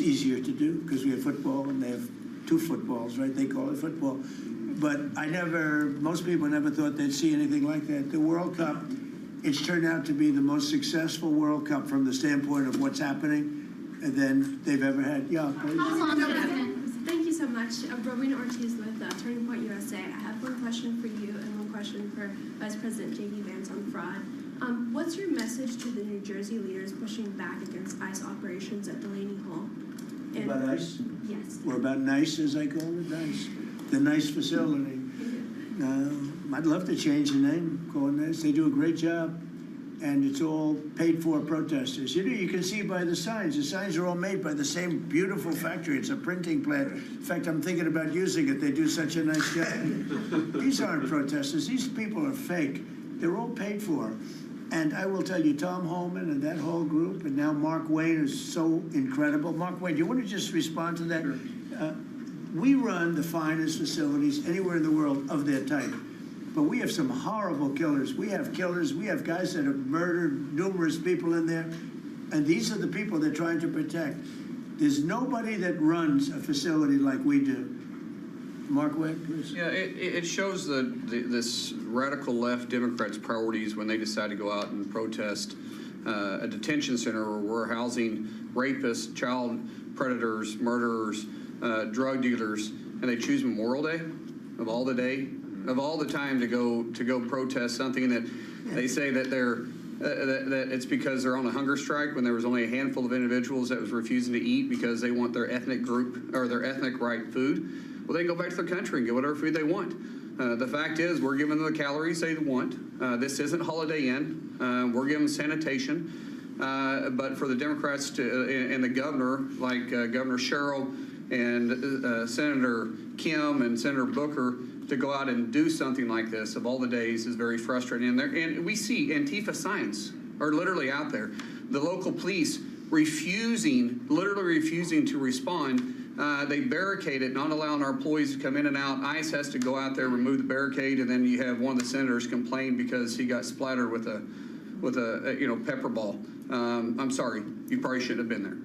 [SPEAKER 8] easier to do because we have football and they have 2 footballs, right? They call it football. But most people never thought they'd see anything like that. The World Cup, it's turned out to be the most successful World Cup from the standpoint of what's happening than they've ever had. Yeah, please.
[SPEAKER 11] Thank you so much. Rowena Ortiz with Turning Point USA. I have one question for you and one question for Vice President J.D. Vance on fraud. What's your message to the New Jersey leaders pushing back against ICE operations at Delaney Hall?
[SPEAKER 8] About ICE?
[SPEAKER 11] Yes.
[SPEAKER 8] Or about NICE, as I call it, NICE. The NICE facility. I'd love to change the name, call it NICE. They do a great job, and it's all paid for protesters. You know, you can see by the signs. The signs are all made by the same beautiful factory. It's a printing plant. In fact, I'm thinking about using it. They do such a nice job. These aren't protesters. These people are fake. They're all paid for. And I will tell you, Tom Holman and that whole group, and now Mark Wayne is so incredible. Mark Wayne, do you want to just respond to that? Sure. We run the finest facilities anywhere in the world of their type. But we have some horrible killers. We have killers. We have guys that have murdered numerous people in there. And these are the people they're trying to protect. There's nobody that runs a facility like we do. Mark Wayne, please.
[SPEAKER 1] Yeah, it shows this radical left Democrats' priorities when they decide to go out and protest a detention center where we're housing rapists, child predators, murderers, drug dealers, and they choose Memorial Day of all the time to go protest something that they say that that it's because they're on a hunger strike when there was only a handful of individuals that was refusing to eat because they want their ethnic group or their ethnic right food. Well, they can go back to their country and get whatever food they want. The fact is, we're giving them the calories they want. This isn't Holiday Inn. We're giving them sanitation. But for the Democrats and the governor, like Governor Sherrill and Senator Kim and Senator Booker, to go out and do something like this of all the days is very frustrating. And we see Antifa signs are literally out there. The local police literally refusing to respond. They barricade it, not allowing our employees to come in and out. ICE has to go out there, remove the barricade, and then you have one of the senators complain because he got splattered with a pepper ball. I'm sorry, you probably shouldn't have been there.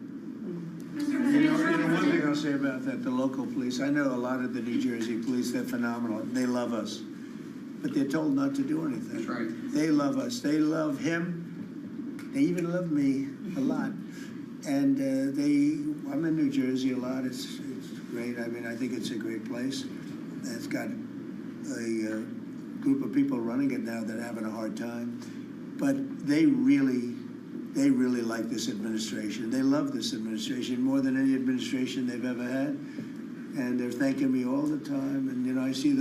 [SPEAKER 8] You know, one thing I'll say about that, the local police, I know a lot of the New Jersey police, they're phenomenal. They love us. But they're told not to do anything.
[SPEAKER 1] That's right.
[SPEAKER 8] They love us. They love him. They even love me a lot. And I'm in New Jersey a lot. It's great. I mean, I think it's a great place. It's got a group of people running it now that are having a hard time. But they really like this administration. They love this administration more than any administration they've ever had. And they're thanking me all the time. And, you know, I see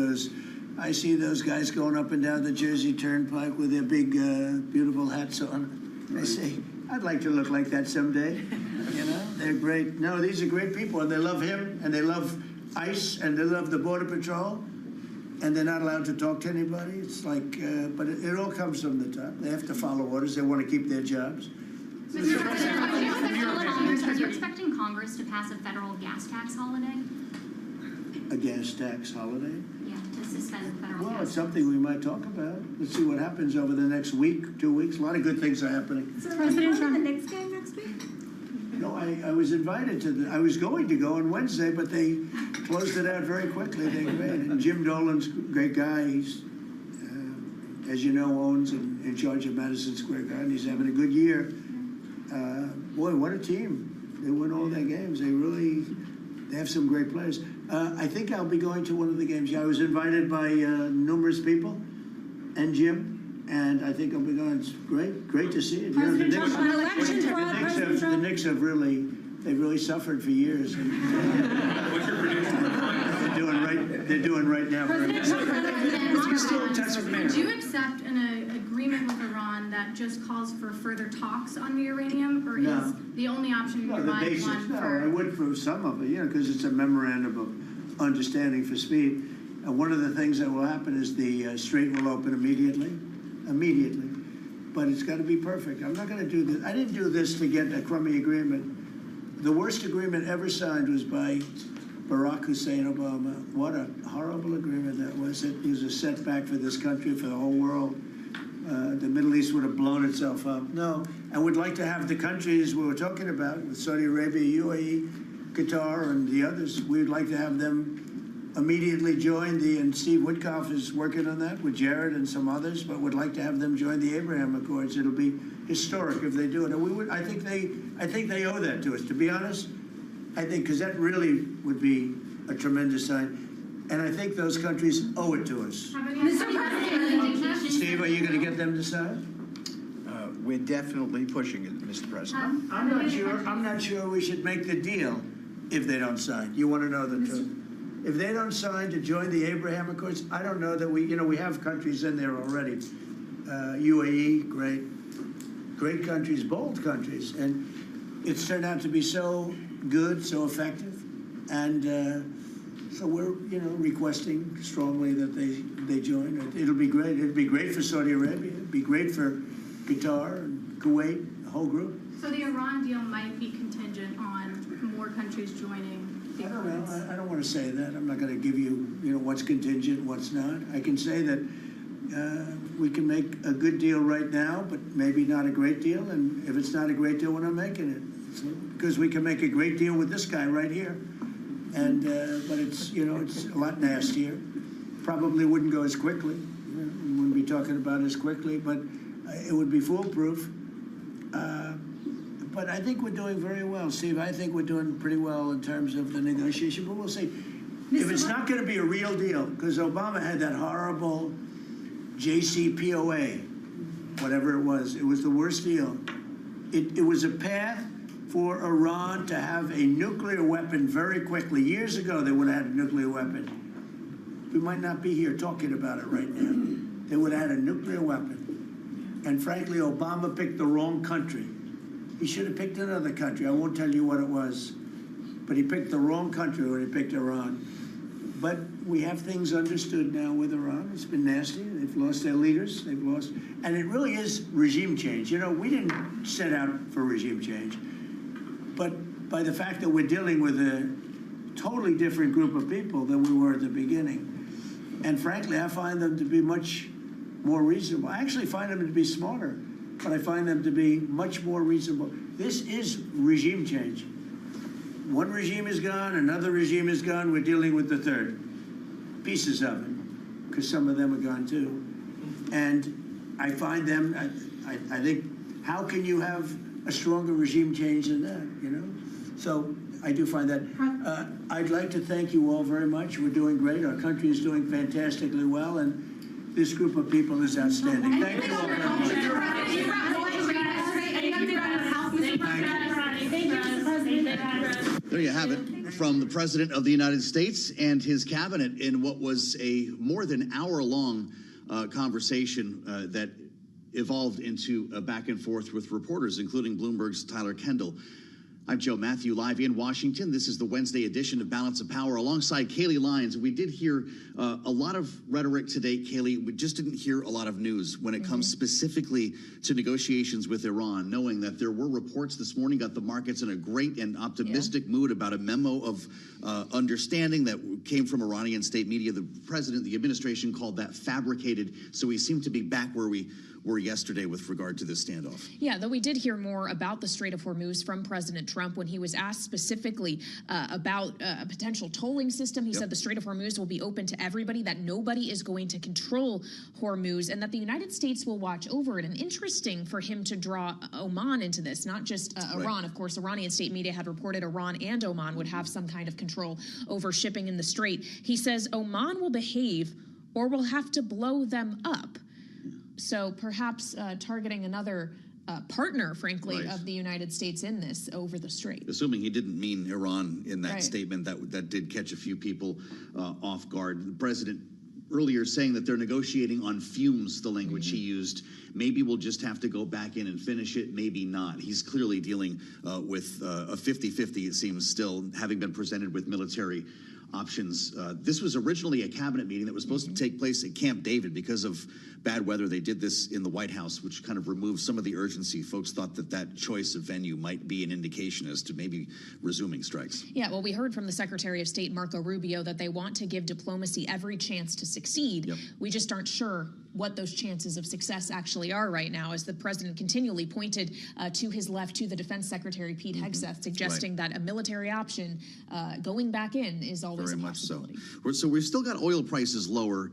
[SPEAKER 8] those guys going up and down the Jersey Turnpike with their big, beautiful hats on. I say, I'd like to look like that someday. You know, they're great. No, these are great people, and they love him, and they love ICE, and they love the Border Patrol, and they're not allowed to talk to anybody. It's like, but it all comes from the top. They have to follow orders. They want to keep their jobs.
[SPEAKER 18] Mr. President, are you expecting Congress to pass a federal gas tax holiday?
[SPEAKER 8] A gas tax holiday?
[SPEAKER 18] Yeah, to suspend the federal
[SPEAKER 8] Well,
[SPEAKER 18] gas
[SPEAKER 8] it's something we might talk about. Let's see what happens over the next week, 2 weeks. A lot of good things are happening.
[SPEAKER 11] So President Trump, the Knicks game next week?
[SPEAKER 8] No, I was invited to I was going to go on Wednesday, but they closed it out very quickly. They're great. And Jim Dolan's a great guy. He's, as you know, owns and in charge of Madison Square Garden. He's having a good year. Boy, what a team. They win all their games. They have some great players. I think I'll be going to one of the games. Yeah, I was invited by numerous people and Jim. And I think I'll be going. It's great to see it. You know, the Knicks have really suffered for years. And,
[SPEAKER 19] What's your prediction?
[SPEAKER 8] They're doing right now.
[SPEAKER 11] Would you accept an agreement with Iran that just calls for further talks on the uranium, or is the only option in your mind one for?
[SPEAKER 8] I would for some of it, because it's a memorandum of understanding for speed. And one of the things that will happen is the strait will open immediately. But it's got to be perfect. I'm not going to do this. I didn't do this to get a crummy agreement. The worst agreement ever signed was by Barack Hussein Obama. What a horrible agreement that was. It was a setback for this country, for the whole world. The Middle East would have blown itself up. No, I would like to have the countries we were talking about, with Saudi Arabia, UAE, Qatar, and the others, we'd like to have them immediately join and Steve Witkoff is working on that with Jared and some others, but would like to have them join the Abraham Accords. It'll be historic if they do it. And I think they owe that to us, to be honest. I think, because that really would be a tremendous sign. And I think those countries owe it to us. Steve, are you going to get them to sign?
[SPEAKER 2] We're definitely pushing it, Mr. President.
[SPEAKER 8] I'm not sure we should make the deal if they don't sign. You want to know the truth? If they don't sign to join the Abraham Accords, I don't know that we have countries in there already. UAE, great countries, bold countries, and it's turned out to be so good, so effective, and so we're requesting strongly that they join. It'll be great. It'll be great for Saudi Arabia. It'll be great for Qatar and Kuwait, the whole group.
[SPEAKER 11] So the Iran deal might be contingent on more countries joining.
[SPEAKER 8] I don't know. I don't want to say that. I'm not going to give you, what's contingent, what's not. I can say that we can make a good deal right now, but maybe not a great deal. And if it's not a great deal, we're not making it. Because we can make a great deal with this guy right here. And but it's it's a lot nastier. Probably wouldn't go as quickly. We wouldn't be talking about it as quickly, but it would be foolproof. But I think we're doing very well, Steve. I think we're doing pretty well in terms of the negotiation, but we'll see. If it's not going to be a real deal, because Obama had that horrible JCPOA, whatever it was the worst deal. It was a path for Iran to have a nuclear weapon very quickly. Years ago, they would have had a nuclear weapon. We might not be here talking about it right now. They would have had a nuclear weapon. And frankly, Obama picked the wrong country. He should have picked another country. I won't tell you what it was. But he picked the wrong country when he picked Iran. But we have things understood now with Iran. It's been nasty. They've lost their leaders. They've lost. And it really is regime change. We didn't set out for regime change. But by the fact that we're dealing with a totally different group of people than we were at the beginning. And frankly, I find them to be much more reasonable. I actually find them to be smarter. But I find them to be much more reasonable. This is regime change. One regime is gone, another regime is gone, we're dealing with the third. Pieces of it, because some of them are gone too. And I find them, I think, how can you have a stronger regime change than that, So I do find that. I'd like to thank you all very much. We're doing great. Our country is doing fantastically well, and this group of people is outstanding. Thank you all very much.
[SPEAKER 9] There you have it from the President of the United States and his cabinet in what was a more than hour-long conversation that evolved into a back and forth with reporters, including Bloomberg's Tyler Kendall. I'm Joe Matthew, live in Washington. This is the Wednesday edition of Balance of Power alongside Kayleigh Lyons. We did hear a lot of rhetoric today, Kayleigh. We just didn't hear a lot of news when it comes specifically to negotiations with Iran, knowing that there were reports this morning, got the markets in a great and optimistic mood about a memo of understanding that came from Iranian state media. The president, the administration called that fabricated. So we seem to be back where we were yesterday with regard to this standoff.
[SPEAKER 10] Yeah, though we did hear more about the Strait of Hormuz from President Trump when he was asked specifically about a potential tolling system. He said the Strait of Hormuz will be open to everybody, that nobody is going to control Hormuz, and that the United States will watch over it. And interesting for him to draw Oman into this, not just Iran. Of course, Iranian state media had reported Iran and Oman would have some kind of control over shipping in the Strait. He says Oman will behave or we'll have to blow them up. So perhaps targeting another partner, frankly, of the United States in this over the Strait.
[SPEAKER 9] Assuming he didn't mean Iran in that statement, that did catch a few people off guard. The president earlier saying that they're negotiating on fumes, the language he used. Maybe we'll just have to go back in and finish it, maybe not. He's clearly dealing with a 50-50, it seems, still, having been presented with military options. This was originally a cabinet meeting that was supposed to take place at Camp David. Because of bad weather, they did this in the White House, which kind of removed some of the urgency. Folks thought that that choice of venue might be an indication as to maybe resuming strikes.
[SPEAKER 10] Yeah, well, we heard from the Secretary of State, Marco Rubio, that they want to give diplomacy every chance to succeed. We just aren't sure what those chances of success actually are right now, as the president continually pointed to his left, to the Defense Secretary, Pete Hegseth, suggesting that a military option going back in is always a possibility.
[SPEAKER 9] So we've still got oil prices lower.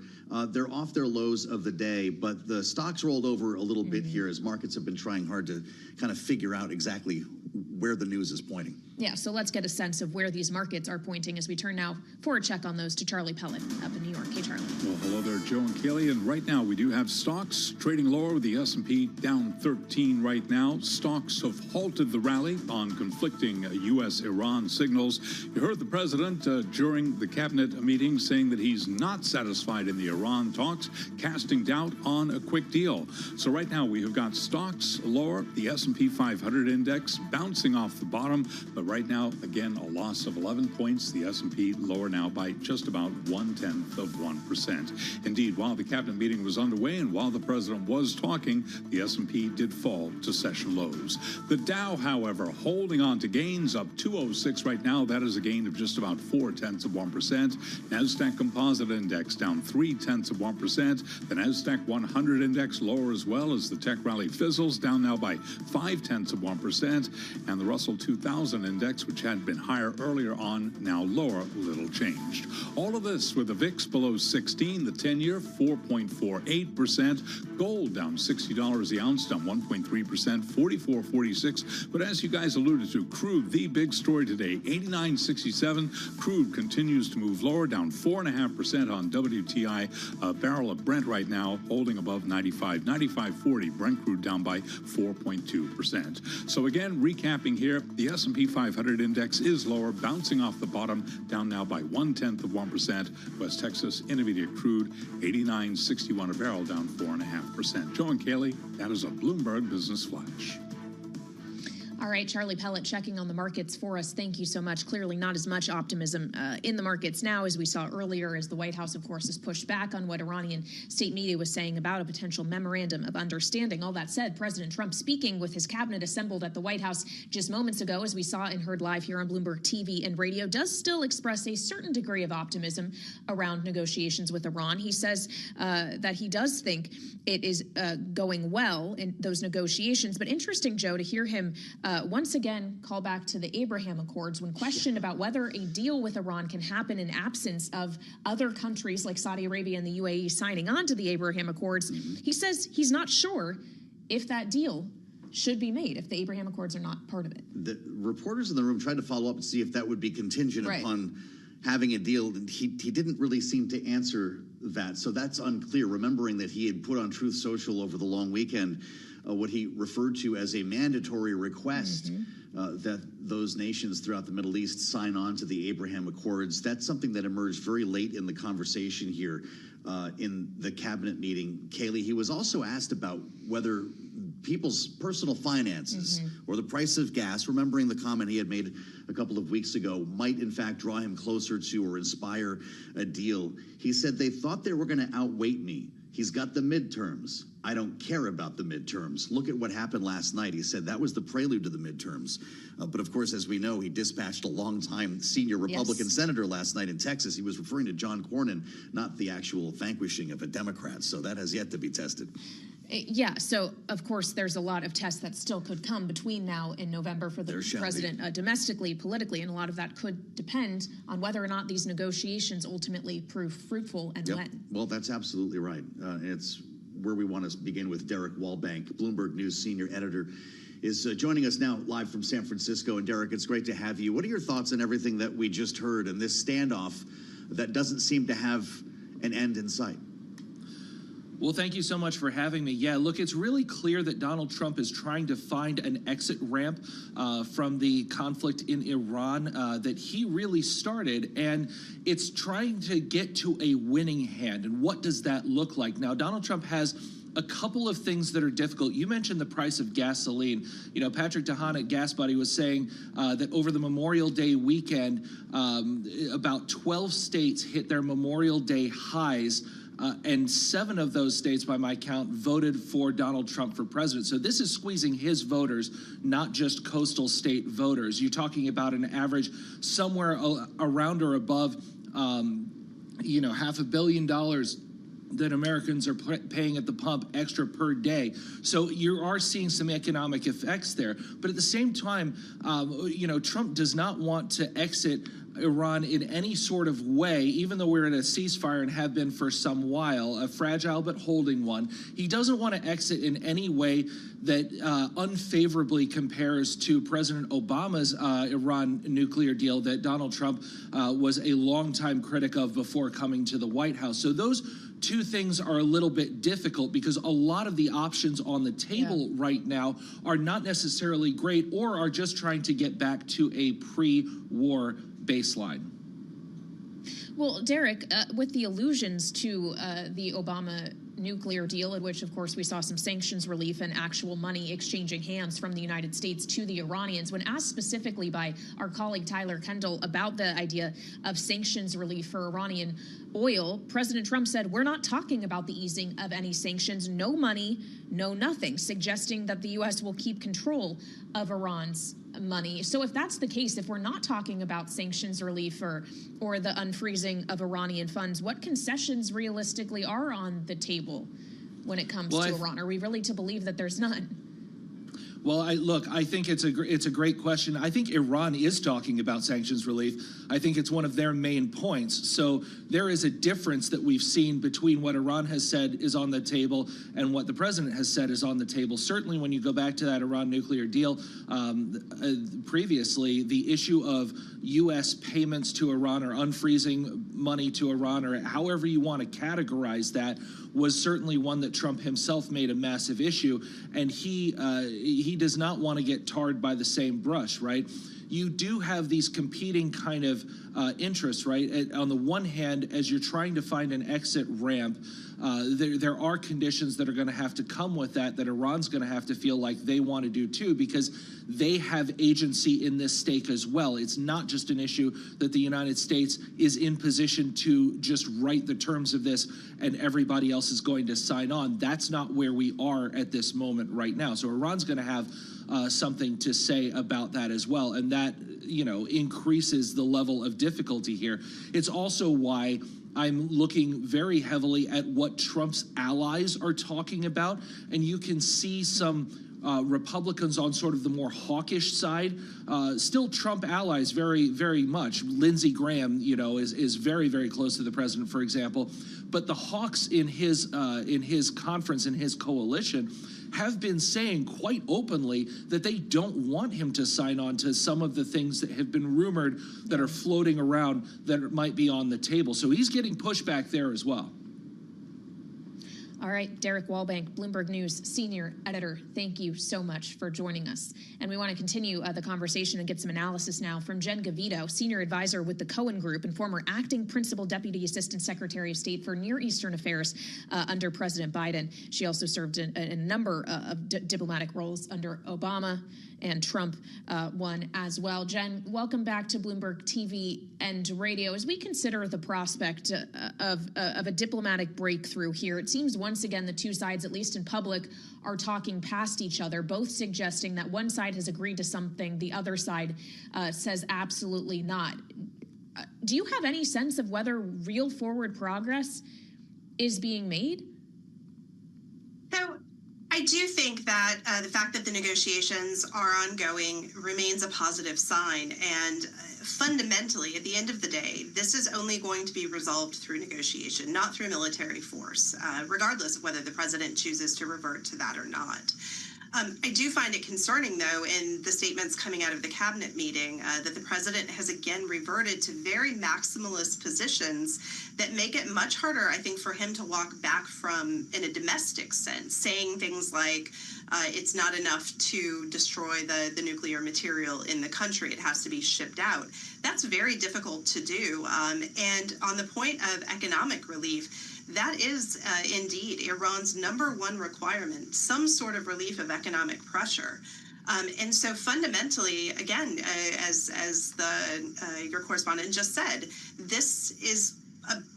[SPEAKER 9] They're off their lows of the day, but the stocks rolled over a little bit here as markets have been trying hard to kind of figure out exactly where the news is pointing.
[SPEAKER 10] Yeah, so let's get a sense of where these markets are pointing as we turn now for a check on those to Charlie Pellet up in New York. Hey, Charlie.
[SPEAKER 21] Well, hello there, Joe and Kaylee. And right now we do have stocks trading lower with the S&P down 13 right now. Stocks have halted the rally on conflicting U.S.-Iran signals. You heard the president during the cabinet meeting saying that he's not satisfied in the Iran talks, casting doubt on a quick deal. So right now we have got stocks lower, the S&P 500 index bouncing off the bottom, but right now, again, a loss of 11 points. The S&P lower now by just about 0.1%. Indeed, while the cabinet meeting was underway and while the president was talking, the S&P did fall to session lows. The Dow, however, holding on to gains, up 206 right now. That is a gain of just about 0.4%. NASDAQ Composite Index down 0.3%. The NASDAQ 100 Index lower as well as the tech rally fizzles, down now by 0.5%. And the Russell 2000 Index, which had been higher earlier on, now lower, little changed. All of this with the VIX below 16, the 10-year 4.48%. Gold down $60 the ounce, down 1.3%, 44.46. But as you guys alluded to, crude, the big story today, 89.67. Crude continues to move lower, down 4.5% on WTI. A barrel of Brent right now holding above 95.40. Brent crude down by 4.2%. So again, recapping here, the S&P 500 index is lower, bouncing off the bottom, down now by 0.1%. West Texas Intermediate crude, 89.61 a barrel, down 4.5%. Joe and Kaylee, that is a Bloomberg Business Flash.
[SPEAKER 10] All right, Charlie Pellet checking on the markets for us. Thank you so much. Clearly not as much optimism in the markets now as we saw earlier, as the White House, of course, has pushed back on what Iranian state media was saying about a potential memorandum of understanding. All that said, President Trump speaking with his cabinet assembled at the White House just moments ago, as we saw and heard live here on Bloomberg TV and radio, does still express a certain degree of optimism around negotiations with Iran. He says that he does think it is going well in those negotiations. But interesting, Joe, to hear him once again call back to the Abraham Accords when questioned about whether a deal with Iran can happen in absence of other countries like Saudi Arabia and the UAE signing on to the Abraham Accords. He says he's not sure if that deal should be made, if the Abraham Accords are not part of it.
[SPEAKER 9] The reporters in the room tried to follow up and see if that would be contingent upon having a deal. He didn't really seem to answer that, so that's unclear, remembering that he had put on Truth Social over the long weekend what he referred to as a mandatory request that those nations throughout the Middle East sign on to the Abraham Accords. That's something that emerged very late in the conversation here in the cabinet meeting. Kaylee, he was also asked about whether people's personal finances or the price of gas, remembering the comment he had made a couple of weeks ago, might in fact draw him closer to or inspire a deal. He said they thought they were going to outweight me. He's got the midterms. I don't care about the midterms. Look at what happened last night. He said that was the prelude to the midterms. But of course, as we know, he dispatched a longtime senior Republican senator last night in Texas. He was referring to John Cornyn, not the actual vanquishing of a Democrat. So that has yet to be tested.
[SPEAKER 10] Yeah, so of course there's a lot of tests that still could come between now and November for the president domestically, politically, and a lot of that could depend on whether or not these negotiations ultimately prove fruitful and when.
[SPEAKER 9] Well, that's absolutely right. It's where we want to begin with Derek Wallbank, Bloomberg News senior editor, is joining us now live from San Francisco. And Derek, it's great to have you. What are your thoughts on everything that we just heard in this standoff that doesn't seem to have an end in sight?
[SPEAKER 4] Well, thank you so much for having me. Yeah, look, it's really clear that Donald Trump is trying to find an exit ramp from the conflict in Iran that he really started, and it's trying to get to a winning hand. And what does that look like? Now, Donald Trump has a couple of things that are difficult. You mentioned the price of gasoline. You know, Patrick DeHaan at Gas Buddy was saying that over the Memorial Day weekend, about 12 states hit their Memorial Day highs. And 7 of those states, by my count, voted for Donald Trump for president. So this is squeezing his voters, not just coastal state voters. You're talking about an average somewhere around or above, $500 million that Americans are paying at the pump extra per day. So you are seeing some economic effects there. But at the same time, Trump does not want to exit Iran in any sort of way, even though we're in a ceasefire and have been for some while, a fragile but holding one. He doesn't want to exit in any way that unfavorably compares to President Obama's Iran nuclear deal that Donald Trump was a longtime critic of before coming to the White House. So those two things are a little bit difficult because a lot of the options on the table right now are not necessarily great or are just trying to get back to a pre-war baseline.
[SPEAKER 10] Well, Derek, with the allusions to the Obama nuclear deal, in which, of course, we saw some sanctions relief and actual money exchanging hands from the United States to the Iranians, when asked specifically by our colleague Tyler Kendall about the idea of sanctions relief for Iranian oil, President Trump said, "We're not talking about the easing of any sanctions, no money, no nothing," suggesting that the U.S. will keep control of Iran's money. So if that's the case, if we're not talking about sanctions relief or the unfreezing of Iranian funds, what concessions realistically are on the table when it comes to Iran? Are we really to believe that there's none?
[SPEAKER 4] Well, I think it's a great question. I think Iran is talking about sanctions relief. I think it's one of their main points. So there is a difference that we've seen between what Iran has said is on the table and what the president has said is on the table. Certainly when you go back to that Iran nuclear deal previously, the issue of U.S. payments to Iran or unfreezing money to Iran or however you want to categorize that was certainly one that Trump himself made a massive issue. And he does not want to get tarred by the same brush, right? You do have these competing kind of interests, right? On the one hand, as you're trying to find an exit ramp, there are conditions that are going to have to come with that Iran's going to have to feel like they want to do too, because they have agency in this stake as well. It's not just an issue that the United States is in position to just write the terms of this and everybody else is going to sign on. That's not where we are at this moment right now. So Iran's going to have something to say about that as well. And that, increases the level of difficulty here. It's also why I'm looking very heavily at what Trump's allies are talking about. And you can see some Republicans on sort of the more hawkish side, still Trump allies very, very much. Lindsey Graham, is very, very close to the president, for example. But the hawks in his conference, in his coalition, have been saying quite openly that they don't want him to sign on to some of the things that have been rumored that are floating around that might be on the table. So he's getting pushback there as well.
[SPEAKER 10] All right, Derek Wallbank, Bloomberg News senior editor, thank you so much for joining us. And we want to continue the conversation and get some analysis now from Jen Gavito, senior advisor with the Cohen Group and former acting principal deputy assistant secretary of state for Near Eastern Affairs under President Biden. She also served in a number of diplomatic roles under Obama and Trump one as well. Jen, welcome back to Bloomberg TV and radio. As we consider the prospect of a diplomatic breakthrough here, it seems once again the two sides, at least in public, are talking past each other, both suggesting that one side has agreed to something, the other side says absolutely not. Do you have any sense of whether real forward progress is being made?
[SPEAKER 14] So
[SPEAKER 6] I do think that the fact that the negotiations are ongoing remains a positive sign. And fundamentally, at the end of the day, this is only going to be resolved through negotiation, not through military force, regardless of whether the president chooses to revert to that or not. I do find it concerning, though, in the statements coming out of the cabinet meeting, that the president has again reverted to very maximalist positions that make it much harder, I think, for him to walk back from in a domestic sense, saying things like it's not enough to destroy the nuclear material in the country. It has to be shipped out. That's very difficult to do. And on the point of economic relief, that is indeed Iran's #1 requirement, some sort of relief of economic pressure. And so fundamentally, again, as your correspondent just said, this is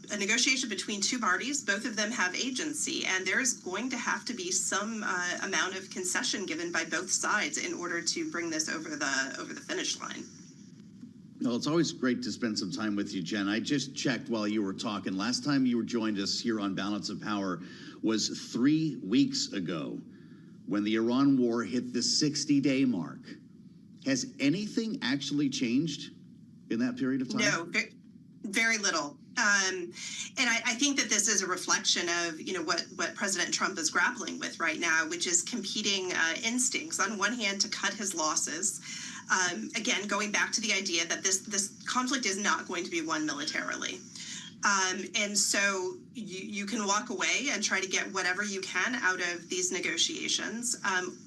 [SPEAKER 6] a negotiation between two parties. Both of them have agency, and there's going to have to be some amount of concession given by both sides in order to bring this over the finish line.
[SPEAKER 9] Well, it's always great to spend some time with you, Jen. I just checked while you were talking. Last time you joined us here on Balance of Power was 3 weeks ago when the Iran war hit the 60-day mark. Has anything actually changed in that period of time?
[SPEAKER 6] No, very little. And I think that this is a reflection of, what President Trump is grappling with right now, which is competing instincts. On one hand, to cut his losses. Again, going back to the idea that this conflict is not going to be won militarily. And so you can walk away and try to get whatever you can out of these negotiations,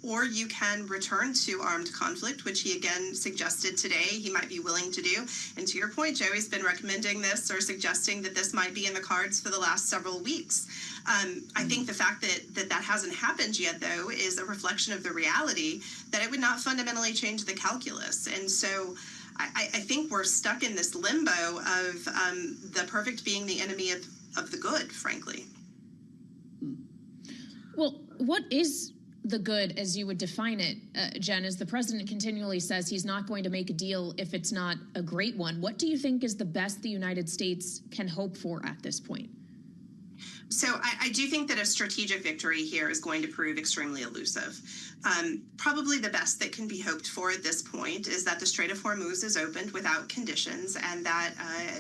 [SPEAKER 6] or you can return to armed conflict, which he again suggested today he might be willing to do. And to your point, Joe, he's been recommending this or suggesting that this might be in the cards for the last several weeks. I think the fact that hasn't happened yet, though, is a reflection of the reality that it would not fundamentally change the calculus. And so I think we're stuck in this limbo of the perfect being the enemy of the good, frankly.
[SPEAKER 10] Well, what is the good as you would define it, Jen, as the president continually says he's not going to make a deal if it's not a great one? What do you think is the best the United States can hope for at this point?
[SPEAKER 6] So I do think that a strategic victory here is going to prove extremely elusive. Probably the best that can be hoped for at this point is that the Strait of Hormuz is opened without conditions and that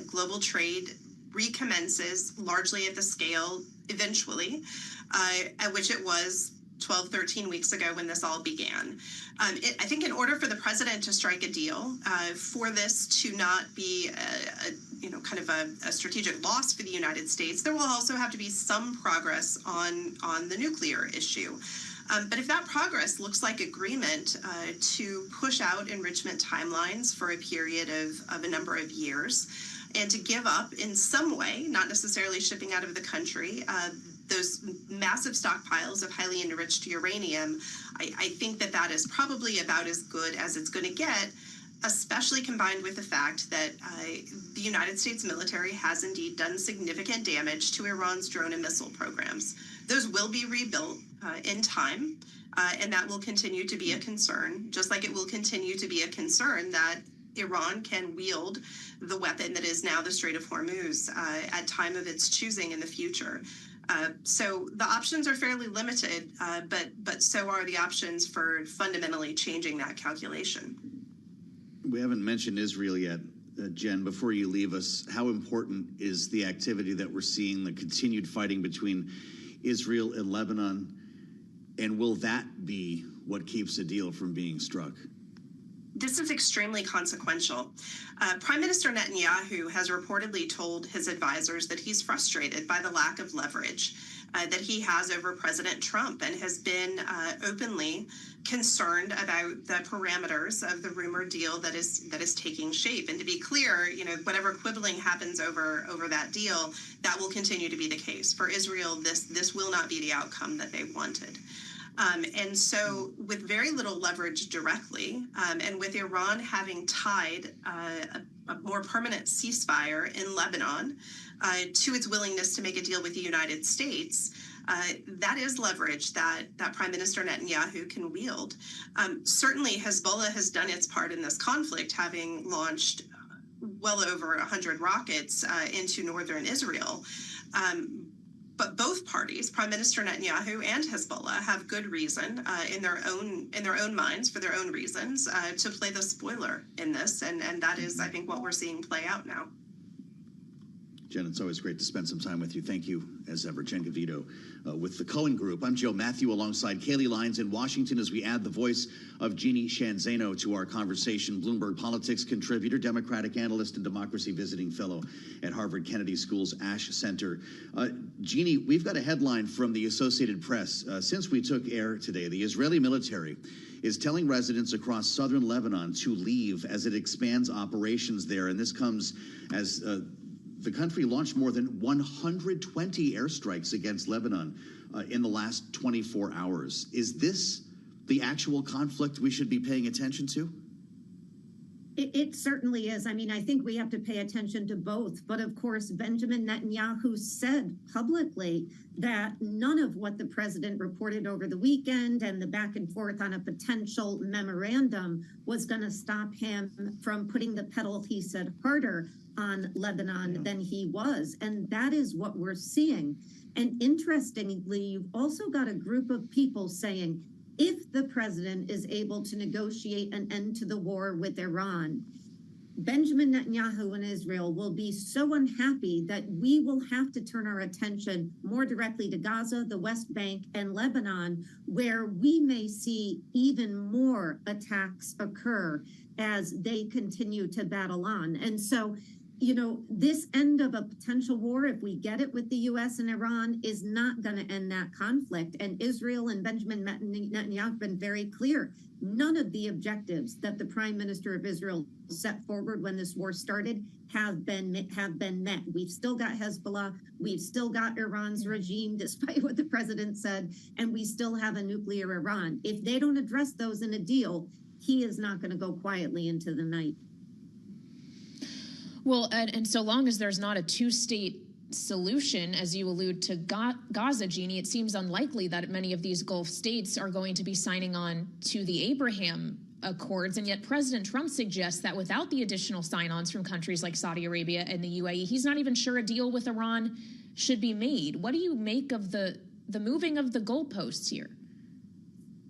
[SPEAKER 6] global trade recommences largely at the scale eventually at which it was 12, 13 weeks ago when this all began. I think in order for the president to strike a deal, for this to not be a strategic loss for the United States, there will also have to be some progress on the nuclear issue. But if that progress looks like agreement to push out enrichment timelines for a period of a number of years, and to give up in some way, not necessarily shipping out of the country, those massive stockpiles of highly enriched uranium, I think that is probably about as good as it's going to get, especially combined with the fact that the United States military has indeed done significant damage to Iran's drone and missile programs. Those will be rebuilt in time, and that will continue to be a concern, just like it will continue to be a concern that Iran can wield the weapon that is now the Strait of Hormuz at time of its choosing in the future. So the options are fairly limited, but so are the options for fundamentally changing that calculation.
[SPEAKER 9] We haven't mentioned Israel yet. Jen, before you leave us, how important is the activity that we're seeing, the continued fighting between Israel and Lebanon, and will that be what keeps a deal from being struck?
[SPEAKER 6] This is extremely consequential. Prime Minister Netanyahu has reportedly told his advisors that he's frustrated by the lack of leverage that he has over President Trump and has been openly concerned about the parameters of the rumored deal that is taking shape. And to be clear, whatever quibbling happens over that deal, that will continue to be the case. For Israel, this will not be the outcome that they wanted. And so with very little leverage directly, and with Iran having tied a more permanent ceasefire in Lebanon to its willingness to make a deal with the United States, that is leverage that Prime Minister Netanyahu can wield. Certainly, Hezbollah has done its part in this conflict, having launched well over 100 rockets into northern Israel. But both parties, Prime Minister Netanyahu and Hezbollah, have good reason in their own minds, for their own reasons, to play the spoiler in this, and that is, I think, what we're seeing play out now.
[SPEAKER 9] Jen, it's always great to spend some time with you. Thank you, as ever. Jen Gavito with the Cohen Group. I'm Joe Matthew alongside Kaylee Lyons in Washington as we add the voice of Jeannie Sheehan Zaino to our conversation. Bloomberg Politics contributor, Democratic analyst, and democracy visiting fellow at Harvard Kennedy School's Ash Center. Jeannie, we've got a headline from the Associated Press. Since we took air today, the Israeli military is telling residents across southern Lebanon to leave as it expands operations there. And this comes as the country launched more than 120 airstrikes against Lebanon in the last 24 hours. Is this the actual conflict we should be paying attention to?
[SPEAKER 14] It certainly is. I mean, I think we have to pay attention to both. But of course, Benjamin Netanyahu said publicly that none of what the president reported over the weekend and the back and forth on a potential memorandum was going to stop him from putting the pedal, he said, harder on Lebanon than he was. And that is what we're seeing. And interestingly, you've also got a group of people saying, if the president is able to negotiate an end to the war with Iran, Benjamin Netanyahu and Israel will be so unhappy that we will have to turn our attention more directly to Gaza, the West Bank, and Lebanon, where we may see even more attacks occur as they continue to battle on. And so, you know, this end of a potential war, if we get it with the U.S. and Iran, is not going to end that conflict. And Israel and Benjamin Netanyahu have been very clear. None of the objectives that the Prime Minister of Israel set forward when this war started have been met. We've still got Hezbollah. We've still got Iran's regime, despite what the president said, and we still have a nuclear Iran. If they don't address those in a deal, he is not going to go quietly into the night.
[SPEAKER 10] Well, and so long as there's not a two-state solution, as you allude to Gaza, Jeannie, it seems unlikely that many of these Gulf states are going to be signing on to the Abraham Accords. And yet President Trump suggests that without the additional sign-ons from countries like Saudi Arabia and the UAE, he's not even sure a deal with Iran should be made. What do you make of the moving of the goalposts here?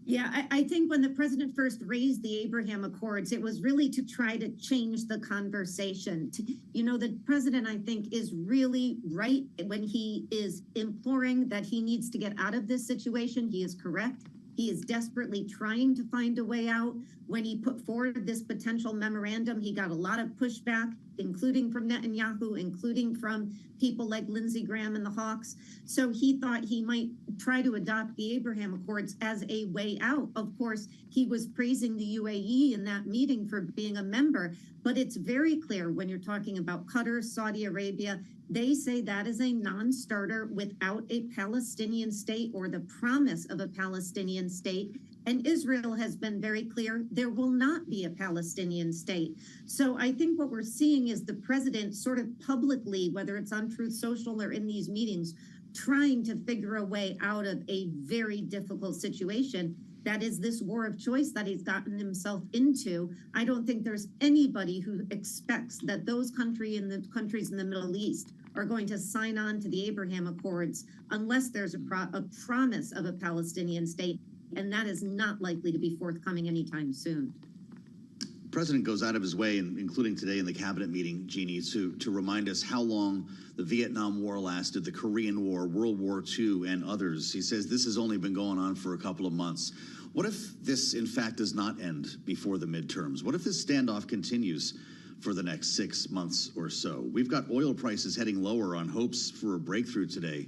[SPEAKER 14] Yeah, I think when the president first raised the Abraham Accords, it was really to try to change the conversation. You know, the president, I think, is really right when he is imploring that he needs to get out of this situation. He is correct. He is desperately trying to find a way out. When he put forward this potential memorandum, he got a lot of pushback, including from Netanyahu, including from people like Lindsey Graham and the Hawks. So he thought he might try to adopt the Abraham Accords as a way out. Of course, he was praising the UAE in that meeting for being a member, but it's very clear when you're talking about Qatar, Saudi Arabia, they say that is a non-starter without a Palestinian state or the promise of a Palestinian state. And Israel has been very clear there will not be a Palestinian state. So I think what we're seeing is the president sort of publicly, whether it's on Truth Social or in these meetings, trying to figure a way out of a very difficult situation. That is this war of choice that he's gotten himself into. I don't think there's anybody who expects that those countries in the Middle East are going to sign on to the Abraham Accords unless there's a promise of a Palestinian state. And that is not likely to be forthcoming anytime soon.
[SPEAKER 9] The president goes out of his way, including today in the cabinet meeting, Jeannie, to remind us how long the Vietnam War lasted, the Korean War, World War II, and others. He says this has only been going on for a couple of months. What if this, in fact, does not end before the midterms? What if this standoff continues for the next 6 months or so? We've got oil prices heading lower on hopes for a breakthrough today,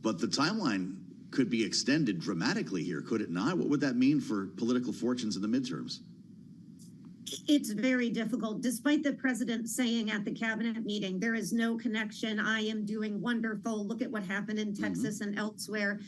[SPEAKER 9] but the timeline could be extended dramatically here, could it not? What would that mean for political fortunes in the midterms?
[SPEAKER 14] It's very difficult. Despite the president saying at the cabinet meeting, there is no connection, I am doing wonderful, look at what happened in Texas and elsewhere.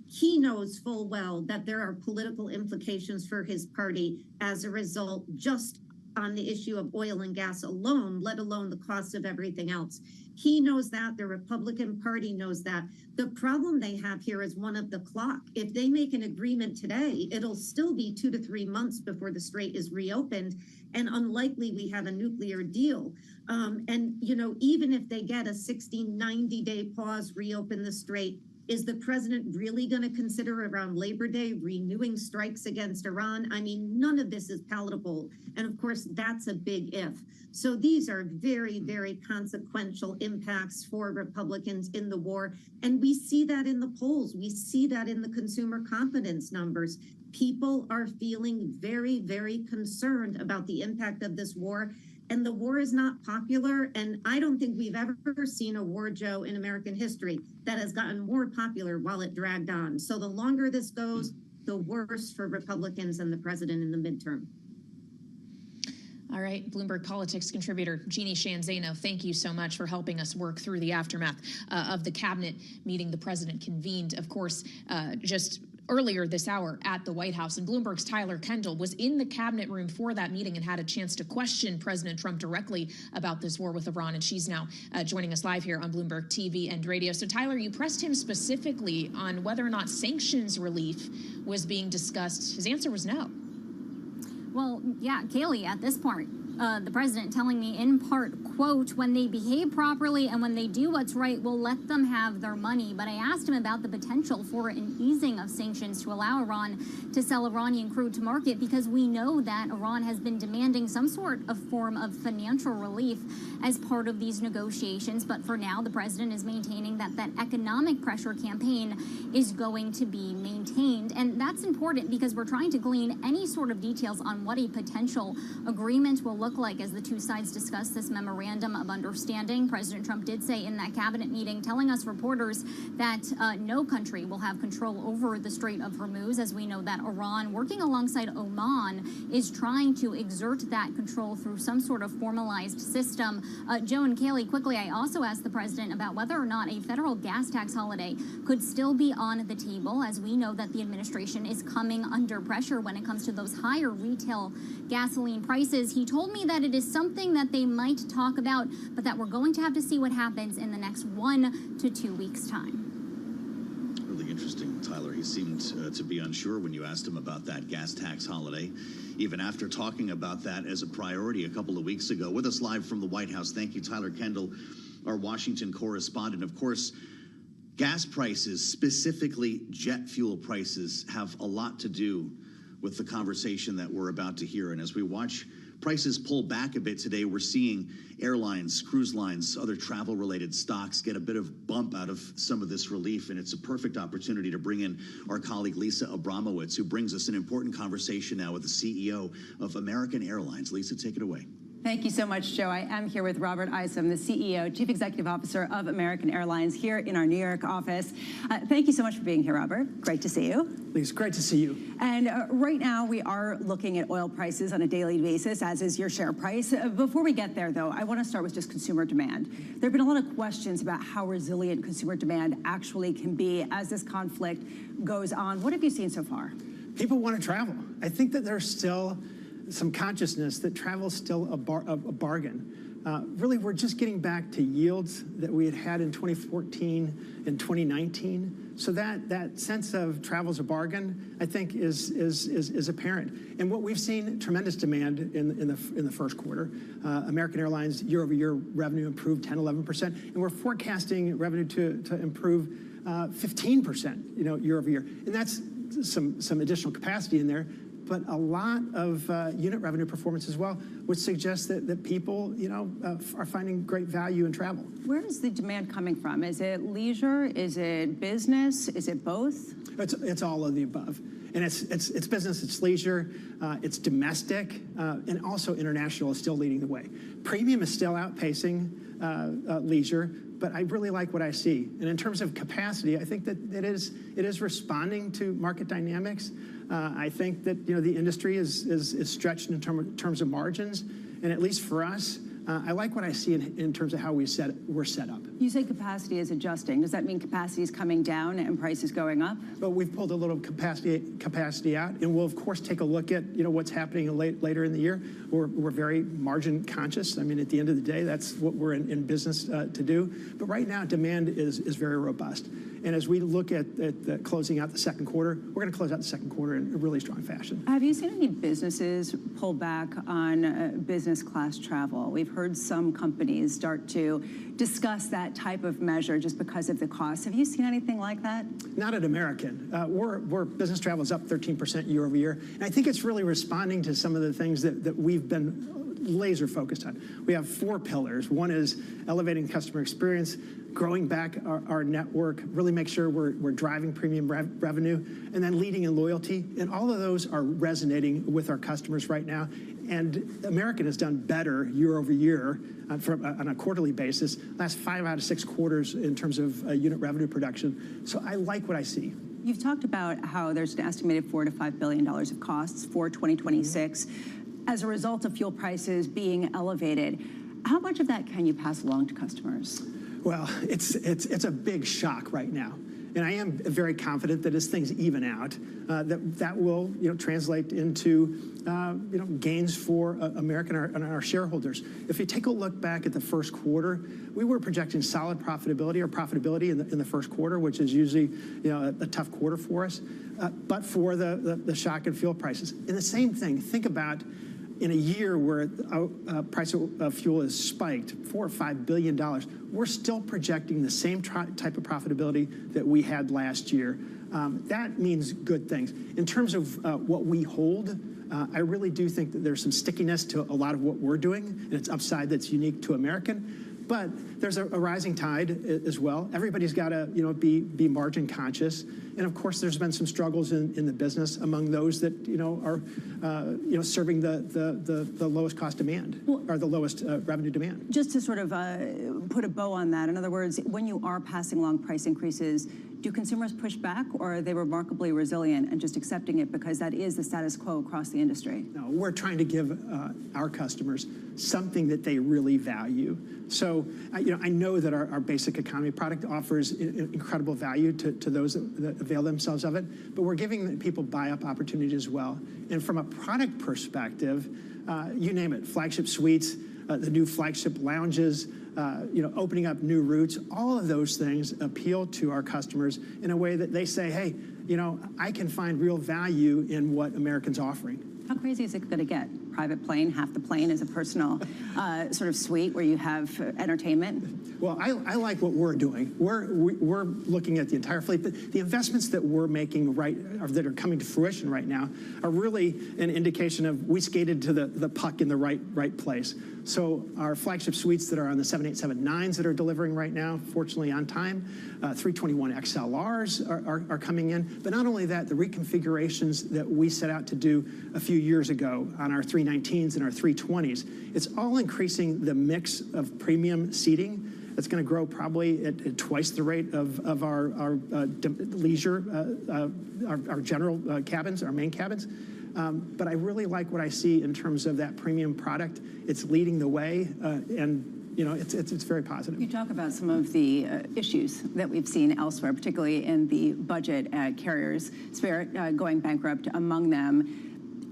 [SPEAKER 14] He knows full well that there are political implications for his party as a result, just on the issue of oil and gas alone, let alone the cost of everything else. He knows that. The Republican Party knows that. The problem they have here is one of the clock. If they make an agreement today, it'll still be 2 to 3 months before the strait is reopened, and unlikely we have a nuclear deal. And, you know, even if they get a 60, 90-day pause, reopen the strait, is the president really going to consider around Labor Day renewing strikes against Iran? I mean, none of this is palatable. And of course, that's a big if. So these are very, very consequential impacts for Republicans in the war. And we see that in the polls. We see that in the consumer confidence numbers. People are feeling very, very concerned about the impact of this war. And the war is not popular. And I don't think we've ever seen a war, Joe, in American history that has gotten more popular while it dragged on. So the longer this goes, the worse for Republicans and the president in the midterm.
[SPEAKER 10] All right, Bloomberg Politics contributor Jeannie Shanzano, thank you so much for helping us work through the aftermath of the cabinet meeting the president convened. Of course, just earlier this hour at the White House, and Bloomberg's Tyler Kendall was in the cabinet room for that meeting and had a chance to question President Trump directly about this war with Iran, and she's now joining us live here on Bloomberg TV and radio. So Tyler, you pressed him specifically on whether or not sanctions relief was being discussed. His answer was no.
[SPEAKER 18] Well, yeah, Kaylee, at this part, the president telling me in part, quote, when they behave properly and when they do what's right, we'll let them have their money. But I asked him about the potential for an easing of sanctions to allow Iran to sell Iranian crude to market, because we know that Iran has been demanding some sort of form of financial relief as part of these negotiations. But for now, the president is maintaining that that economic pressure campaign is going to be maintained. And that's important because we're trying to glean any sort of details on what a potential agreement will look like as the two sides discuss this memorandum of understanding. President Trump did say in that cabinet meeting, telling us reporters that no country will have control over the Strait of Hormuz, as we know that Iran, working alongside Oman, is trying to exert that control through some sort of formalized system. Joe and Kaylee, quickly, I also asked the president about whether or not a federal gas tax holiday could still be on the table, as we know that the administration is coming under pressure when it comes to those higher retail gasoline prices. He told me that it is something that they might talk about, but that we're going to have to see what happens in the next 1 to 2 weeks' time.
[SPEAKER 9] Really interesting, Tyler. He seemed to be unsure when you asked him about that gas tax holiday, even after talking about that as a priority a couple of weeks ago. With us live from the White House, thank you, Tyler Kendall, our Washington correspondent. Of course, gas prices, specifically jet fuel prices, have a lot to do with the conversation that we're about to hear. And as we watch prices pull back a bit today, we're seeing airlines, cruise lines, other travel-related stocks get a bit of bump out of some of this relief. And it's a perfect opportunity to bring in our colleague Lisa Abramowitz, who brings us an important conversation now with the CEO of American Airlines. Lisa, take it away.
[SPEAKER 3] Thank you so much, Joe. I am here with Robert Isom, the CEO, Chief Executive Officer of American Airlines, here in our New York office. Thank you so much for being here, Robert. Great to see you.
[SPEAKER 7] Lisa, great to see you.
[SPEAKER 3] And right now, we are looking at oil prices on a daily basis, as is your share price. Before we get there, though, I want to start with just consumer demand. There have been a lot of questions about how resilient consumer demand actually can be as this conflict goes on. What have you seen so far?
[SPEAKER 7] People want to travel. I think that there's still some consciousness that travel is still a bargain. Really, we're just getting back to yields that we had in 2014 and 2019. So that sense of travel as a bargain, I think, is apparent. And what we've seen, tremendous demand in the first quarter. American Airlines year-over-year revenue improved 10-11%, and we're forecasting revenue to improve 15%, year-over-year. And that's some additional capacity in there, but a lot of unit revenue performance as well, which suggests that people, are finding great value in travel.
[SPEAKER 3] Where is the demand coming from? Is it leisure? Is it business? Is it both?
[SPEAKER 7] It's all of the above. And it's business, it's leisure, it's domestic, and also international is still leading the way. Premium is still outpacing leisure, but I really like what I see. And in terms of capacity, I think that it is responding to market dynamics. I think that the industry is stretched in terms of margins, and at least for us, I like what I see in terms of how we're set up.
[SPEAKER 3] You say capacity is adjusting. Does that mean capacity is coming down and prices going up?
[SPEAKER 7] But we've pulled a little capacity out, and we'll of course take a look at what's happening later in the year. We're very margin conscious. I mean, at the end of the day, that's what we're in business to do. But right now, demand is very robust. And as we look at closing out the second quarter, we're going to close out the second quarter in a really strong fashion.
[SPEAKER 3] Have you seen any businesses pull back on business class travel? We've heard some companies start to discuss that type of measure just because of the cost. Have you seen anything like that?
[SPEAKER 7] Not at American. We're business travel is up 13% year over year. And I think it's really responding to some of the things that we've been laser focused on. We have 4 pillars. One is elevating customer experience, growing back our network, really make sure we're driving premium revenue, and then leading in loyalty. And all of those are resonating with our customers right now. And American has done better year over year on a quarterly basis, last 5 out of 6 quarters in terms of unit revenue production. So I like what I see.
[SPEAKER 3] You've talked about how there's an estimated $4 to $5 billion of costs for 2026 as a result of fuel prices being elevated. How much of that can you pass along to customers?
[SPEAKER 7] Well, it's a big shock right now. And I am very confident that as things even out, that will translate into gains for American and our shareholders. If you take a look back at the first quarter, we were projecting solid profitability in the first quarter, which is usually a tough quarter for us, but for the shock in fuel prices. And the same thing, think about in a year where price of fuel is spiked, $4 or $5 billion, we're still projecting the same type of profitability that we had last year. That means good things. In terms of what we hold, I really do think that there's some stickiness to a lot of what we're doing, and it's upside that's unique to American. But there's a rising tide as well. Everybody's got to be margin conscious, and of course there's been some struggles in the business among those that are serving the lowest cost demand or the lowest revenue demand.
[SPEAKER 3] Just to sort of put a bow on that, in other words, when you are passing along price increases, do consumers push back, or are they remarkably resilient and just accepting it because that is the status quo across the industry?
[SPEAKER 7] No, we're trying to give our customers something that they really value. So, I know that our basic economy product offers incredible value to those that avail themselves of it, but we're giving people buy-up opportunities as well. And from a product perspective, you name it, flagship suites, the new flagship lounges, opening up new routes, all of those things appeal to our customers in a way that they say, hey, I can find real value in what American's offering.
[SPEAKER 3] How crazy is it going to get? Private plane, half the plane is a personal sort of suite where you have entertainment?
[SPEAKER 7] Well, I like what we're doing. We're looking at the entire fleet. But the investments that we're making that are coming to fruition right now are really an indication of we skated to the puck in the right place. So our flagship suites that are on the 787-9s that are delivering right now, fortunately on time, 321 XLRs are coming in. But not only that, the reconfigurations that we set out to do a few years ago on our 319s and our 320s, it's all increasing the mix of premium seating. It's going to grow probably at twice the rate of our leisure, our general cabins, our main cabins. But I really like what I see in terms of that premium product. It's leading the way, and it's very positive.
[SPEAKER 3] You talk about some of the issues that we've seen elsewhere, particularly in the budget carriers, Spirit going bankrupt among them.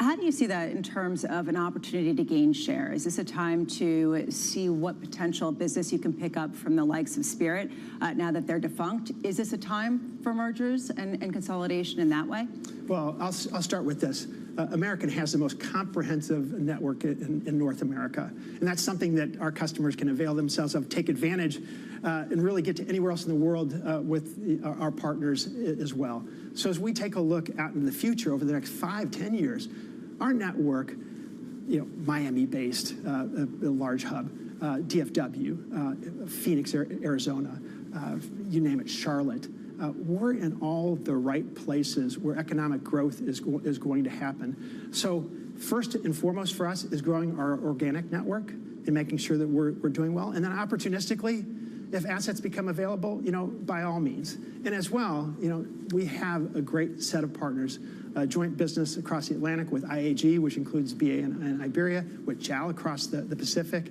[SPEAKER 3] How do you see that in terms of an opportunity to gain share? Is this a time to see what potential business you can pick up from the likes of Spirit now that they're defunct? Is this a time for mergers and consolidation in that way?
[SPEAKER 7] Well, I'll start with this. American has the most comprehensive network in North America, and that's something that our customers can avail themselves of, take advantage, and really get to anywhere else in the world with our partners as well. So as we take a look out into the future over the next 5-10 years, our network, Miami-based, a large hub, DFW, Phoenix, Arizona, you name it, Charlotte. We're in all the right places where economic growth is going to happen. So first and foremost for us is growing our organic network and making sure that we're doing well. And then opportunistically, if assets become available, by all means. And as well, we have a great set of partners joint business across the Atlantic with IAG, which includes BA and Iberia, with JAL across the Pacific,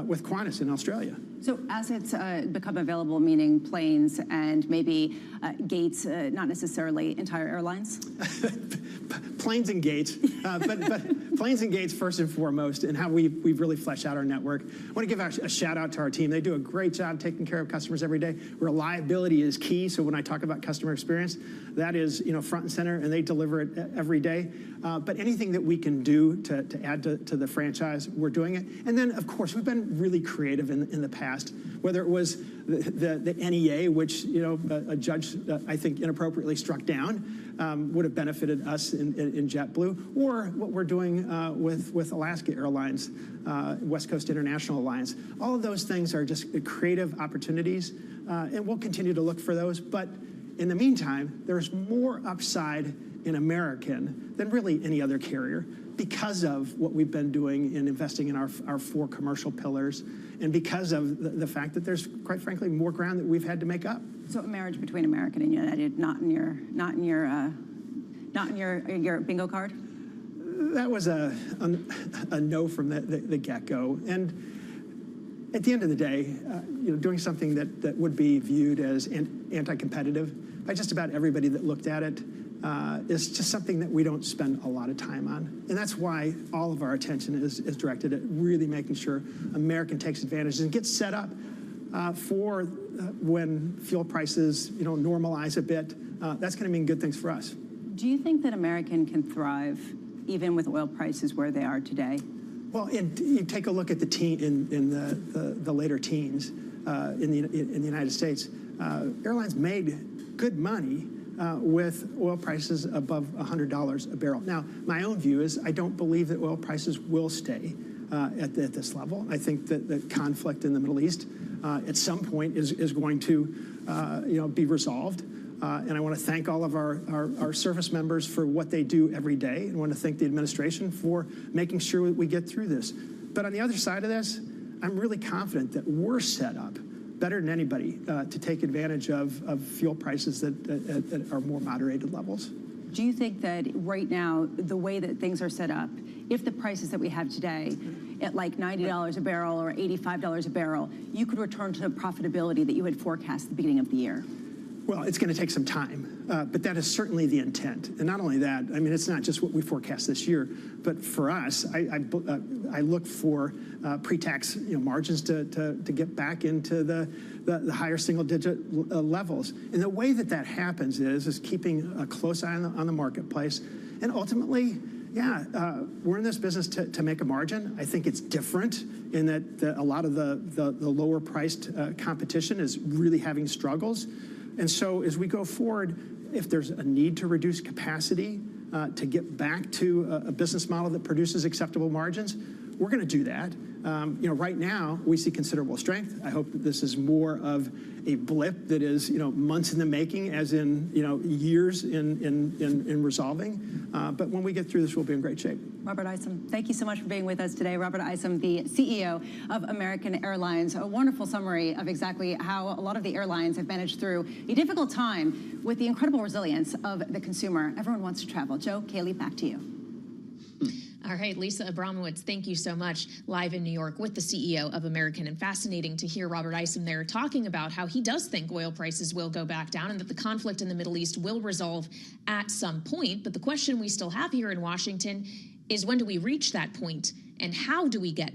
[SPEAKER 7] with Qantas in Australia.
[SPEAKER 3] So as it's become available, meaning planes and maybe gates, not necessarily entire airlines?
[SPEAKER 7] Planes and gates, but planes and gates first and foremost, and how we've really fleshed out our network. I want to give a shout out to our team. They do a great job taking care of customers every day. Reliability is key. So when I talk about customer experience, that is front and center, and they deliver it every day. But anything that we can do to add to the franchise, we're doing it. And then, of course, we've been really creative in the past, whether it was the NEA, which a judge I think inappropriately struck down. Would have benefited us in JetBlue, or what we're doing with Alaska Airlines, West Coast International Alliance. All of those things are just creative opportunities, and we'll continue to look for those. But in the meantime, there's more upside in American than really any other carrier because of what we've been doing in investing in our 4 commercial pillars, and because of the fact that there's, quite frankly, more ground that we've had to make up.
[SPEAKER 3] So a marriage between American and United, not in your bingo card?
[SPEAKER 7] That was a no from the get-go. And at the end of the day, doing something that would be viewed as anti-competitive by just about everybody that looked at it is just something that we don't spend a lot of time on. And that's why all of our attention is directed at really making sure American takes advantage and gets set up for when fuel prices normalize a bit. That's going to mean good things for us.
[SPEAKER 3] Do you think that American can thrive even with oil prices where they are today?
[SPEAKER 7] Well, you take a look at in the later teens in the United States. Airlines made good money with oil prices above $100 a barrel. Now, my own view is I don't believe that oil prices will stay at this level. I think that the conflict in the Middle East at some point is going to be resolved. And I want to thank all of our service members for what they do every day. And I want to thank the administration for making sure we get through this. But on the other side of this, I'm really confident that we're set up better than anybody to take advantage of fuel prices that are more moderated levels.
[SPEAKER 3] Do you think that right now, the way that things are set up, if the prices that we have today at like $90 a barrel or $85 a barrel, you could return to the profitability that you had forecast at the beginning of the year?
[SPEAKER 7] Well, it's going to take some time, but that is certainly the intent. And not only that, I mean, it's not just what we forecast this year, but for us, I look for pre-tax margins to get back into the higher single-digit levels. And the way that happens is keeping a close eye on the marketplace, and ultimately, we're in this business to make a margin. I think it's different in that a lot of the lower-priced competition is really having struggles. And so as we go forward, if there's a need to reduce capacity to get back to a business model that produces acceptable margins, we're going to do that. Right now, we see considerable strength. I hope that this is more of a blip that is, months in the making, as in, years in resolving. But when we get through this, we'll be in great shape.
[SPEAKER 3] Robert Isom, thank you so much for being with us today. Robert Isom, the CEO of American Airlines. A wonderful summary of exactly how a lot of the airlines have managed through a difficult time with the incredible resilience of the consumer. Everyone wants to travel. Joe, Kaylee, back to you.
[SPEAKER 5] All right, Lisa Abramowitz, thank you so much. Live in New York with the CEO of American, and fascinating to hear Robert Isom there talking about how he does think oil prices will go back down and that the conflict in the Middle East will resolve at some point. But the question we still have here in Washington is, when do we reach that point, and how do we get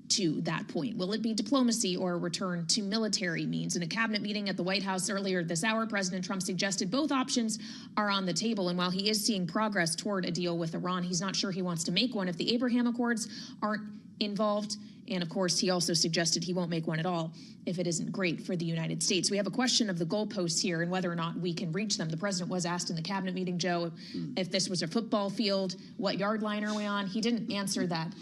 [SPEAKER 5] to that point? Will it be diplomacy or a return to military means? In a cabinet meeting at the White House earlier this hour, President Trump suggested both options are on the table. And while he is seeing progress toward a deal with Iran, he's not sure he wants to make one if the Abraham Accords aren't involved. And of course, he also suggested he won't make one at all if it isn't great for the United States. We have a question of the goalposts here and whether or not we can reach them. The president was asked in the cabinet meeting, Joe, if this was a football field, what yard line are we on? He didn't answer that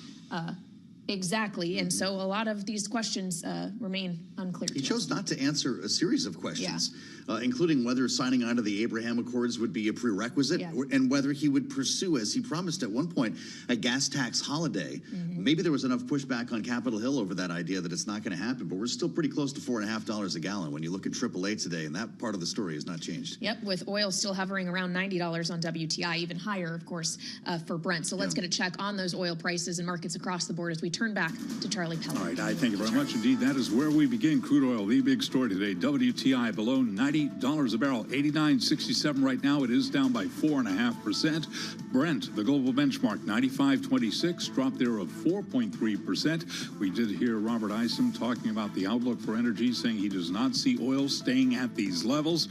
[SPEAKER 5] Exactly. And so a lot of these questions remain unclear.
[SPEAKER 9] He chose not to answer a series of questions, including whether signing on to the Abraham Accords would be a prerequisite and whether he would pursue, as he promised at one point, a gas tax holiday. Maybe there was enough pushback on Capitol Hill over that idea that it's not going to happen, but we're still pretty close to $4.50 a gallon when you look at AAA today, and that part of the story has not changed.
[SPEAKER 5] Yep, with oil still hovering around $90 on WTI, even higher, of course, for Brent. So let's get a check on those oil prices and markets across the board as we turn back to Charlie Pell.
[SPEAKER 21] All right, I thank you very much indeed. That is where we begin. Crude oil, the big story today. WTI below $90 a barrel, 89.67 right now. It is down by 4.5%. Brent, the global benchmark, 95.26, drop there of 4.3%. We did hear Robert Isom talking about the outlook for energy, saying he does not see oil staying at these levels.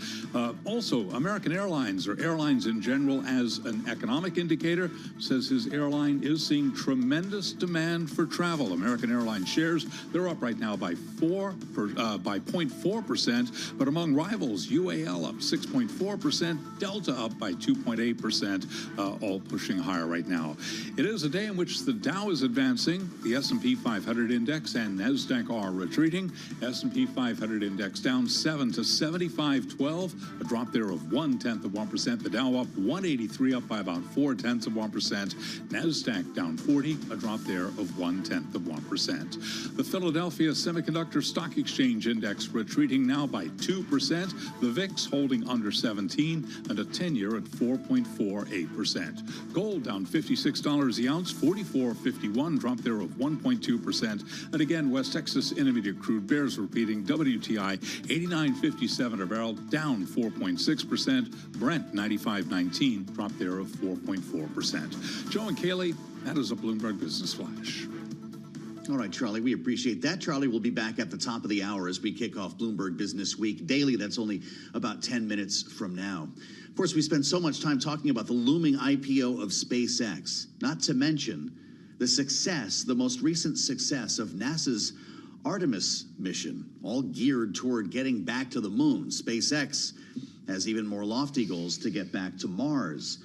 [SPEAKER 21] Also, American Airlines, or airlines in general, as an economic indicator, says his airline is seeing tremendous demand for travel. American Airlines shares, they're up right now by 0.4%, but among rivals, UAL up 6.4%, Delta up by 2.8%, all pushing higher right now. It is a day in which the Dow is advancing, the S&P 500 index and NASDAQ are retreating. S&P 500 index down 7 to 75.12, a drop there of 0.1%. The Dow up 183, up by about 0.4%. NASDAQ down 40, a drop there of 0.1%. The Philadelphia Semiconductor Stock Exchange Index retreating now by 2%. The VIX holding under 17, and a 10-year at 4.48%. Gold down $56 the ounce, 44.51, drop there of 1.2%. And again, West Texas Intermediate crude bears repeating. WTI 89.57 a barrel, down 4.6%. Brent 95.19, drop there of 4.4%. Joe and Kaylee, that is a Bloomberg Business Flash.
[SPEAKER 9] All right, Charlie, we appreciate that. Charlie will be back at the top of the hour as we kick off Bloomberg Business Week Daily. That's only about 10 minutes from now. Of course, we spend so much time talking about the looming IPO of SpaceX, not to mention the success, the most recent success of NASA's Artemis mission, all geared toward getting back to the moon. SpaceX has even more lofty goals to get back to Mars.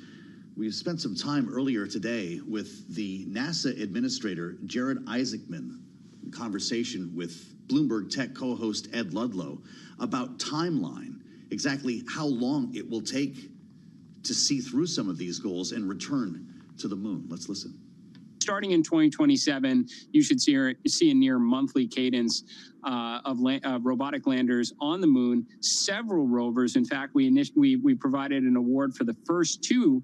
[SPEAKER 9] We spent some time earlier today with the NASA administrator, Jared Isaacman, in conversation with Bloomberg Tech co-host Ed Ludlow about timeline, exactly how long it will take to see through some of these goals and return to the moon. Let's listen.
[SPEAKER 12] Starting in 2027, you should see a near monthly cadence of robotic landers on the moon, several rovers. In fact, we provided an award for the first two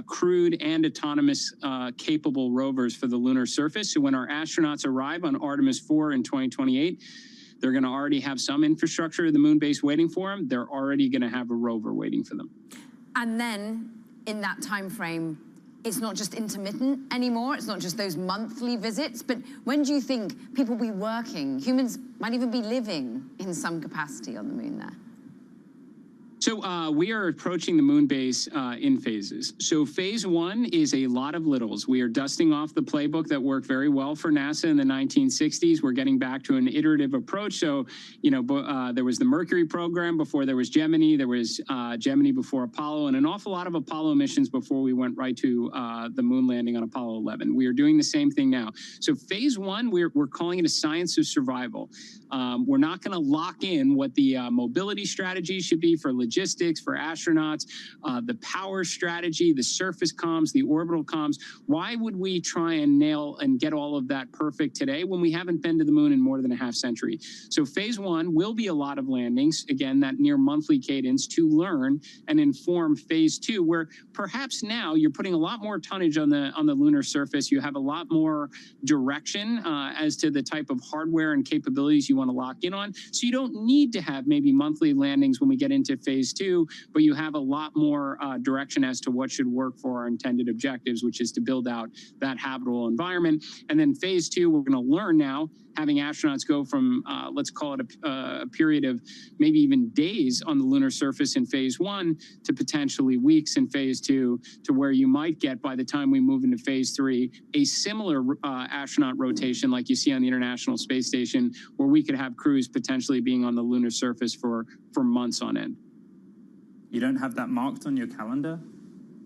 [SPEAKER 12] crewed and autonomous capable rovers for the lunar surface. So when our astronauts arrive on Artemis 4 in 2028, they're going to already have some infrastructure of the moon base waiting for them. They're already going to have a rover waiting for them.
[SPEAKER 13] And then in that time frame, it's not just intermittent anymore. It's not just those monthly visits. But when do you think people will be working? Humans might even be living in some capacity on the moon there.
[SPEAKER 12] So we are approaching the moon base in phases. So phase one is a lot of littles. We are dusting off the playbook that worked very well for NASA in the 1960s. We're getting back to an iterative approach. So, there was the Mercury program before there was Gemini. There was Gemini before Apollo, and an awful lot of Apollo missions before we went right to the moon landing on Apollo 11. We are doing the same thing now. So phase one, we're calling it a science of survival. We're not going to lock in what the mobility strategy should be for logistics, for astronauts, the power strategy, the surface comms, the orbital comms. Why would we try and nail and get all of that perfect today when we haven't been to the moon in more than a half century? So phase one will be a lot of landings, again, that near monthly cadence, to learn and inform phase two, where perhaps now you're putting a lot more tonnage on the lunar surface. You have a lot more direction as to the type of hardware and capabilities you want to lock in on. So you don't need to have maybe monthly landings when we get into phase two, but you have a lot more direction as to what should work for our intended objectives, which is to build out that habitable environment. And then phase two, we're going to learn now, having astronauts go from, let's call it a period of maybe even days on the lunar surface in phase one to potentially weeks in phase two, to where you might get, by the time we move into phase three, a similar astronaut rotation like you see on the International Space Station, where we could have crews potentially being on the lunar surface for months on end.
[SPEAKER 20] You don't have that marked on your calendar,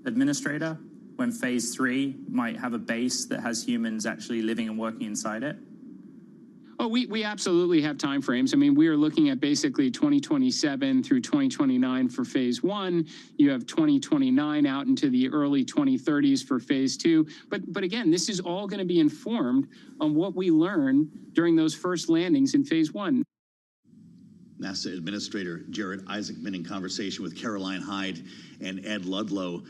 [SPEAKER 20] administrator?
[SPEAKER 17] when phase 3 might have a base that has humans actually living and working inside it?
[SPEAKER 12] Oh, we absolutely have timeframes. I mean, we are looking at basically 2027 through 2029 for phase 1. You have 2029 out into the early 2030s for phase 2. But again, this is all going to be informed on what we learn during those first landings in phase 1.
[SPEAKER 9] NASA Administrator Jared Isaacman in conversation with Caroline Hyde and Ed Ludlow.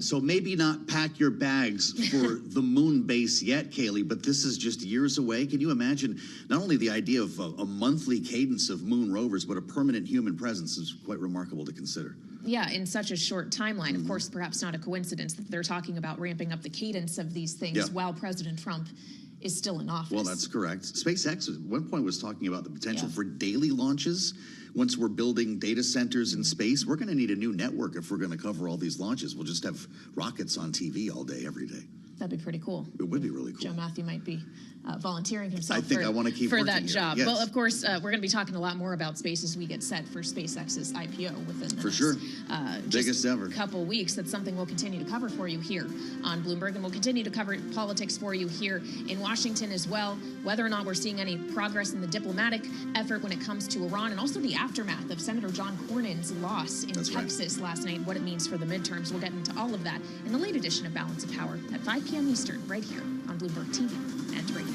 [SPEAKER 9] So maybe not pack your bags for the moon base yet, Kaylee, but this is just years away. Can you imagine not only the idea of a monthly cadence of moon rovers, but a permanent human presence is quite remarkable to consider.
[SPEAKER 5] Yeah, in such a short timeline. Of course, perhaps not a coincidence that they're talking about ramping up the cadence of these things while President Trump is still in office.
[SPEAKER 9] Well, that's correct. SpaceX at one point was talking about the potential for daily launches. Once we're building data centers in space, we're going to need a new network if we're going to cover all these launches. We'll just have rockets on TV all day, every day.
[SPEAKER 5] That'd be pretty cool.
[SPEAKER 9] It would be really cool.
[SPEAKER 5] Joe Matthew might be volunteering himself
[SPEAKER 9] I want to keep
[SPEAKER 5] for
[SPEAKER 9] working
[SPEAKER 5] that
[SPEAKER 9] here.
[SPEAKER 5] job.
[SPEAKER 9] Yes.
[SPEAKER 5] Well, of course, we're going to be talking a lot more about space as we get set for SpaceX's IPO within the next,
[SPEAKER 9] biggest ever.
[SPEAKER 5] Couple weeks. That's something we'll continue to cover for you here on Bloomberg, and we'll continue to cover politics for you here in Washington as well, whether or not we're seeing any progress in the diplomatic effort when it comes to Iran, and also the aftermath of Senator John Cornyn's loss in Texas last night, what it means for the midterms. We'll get into all of that in the late edition of Balance of Power at 5 p.m. Eastern, right here on Bloomberg TV and radio.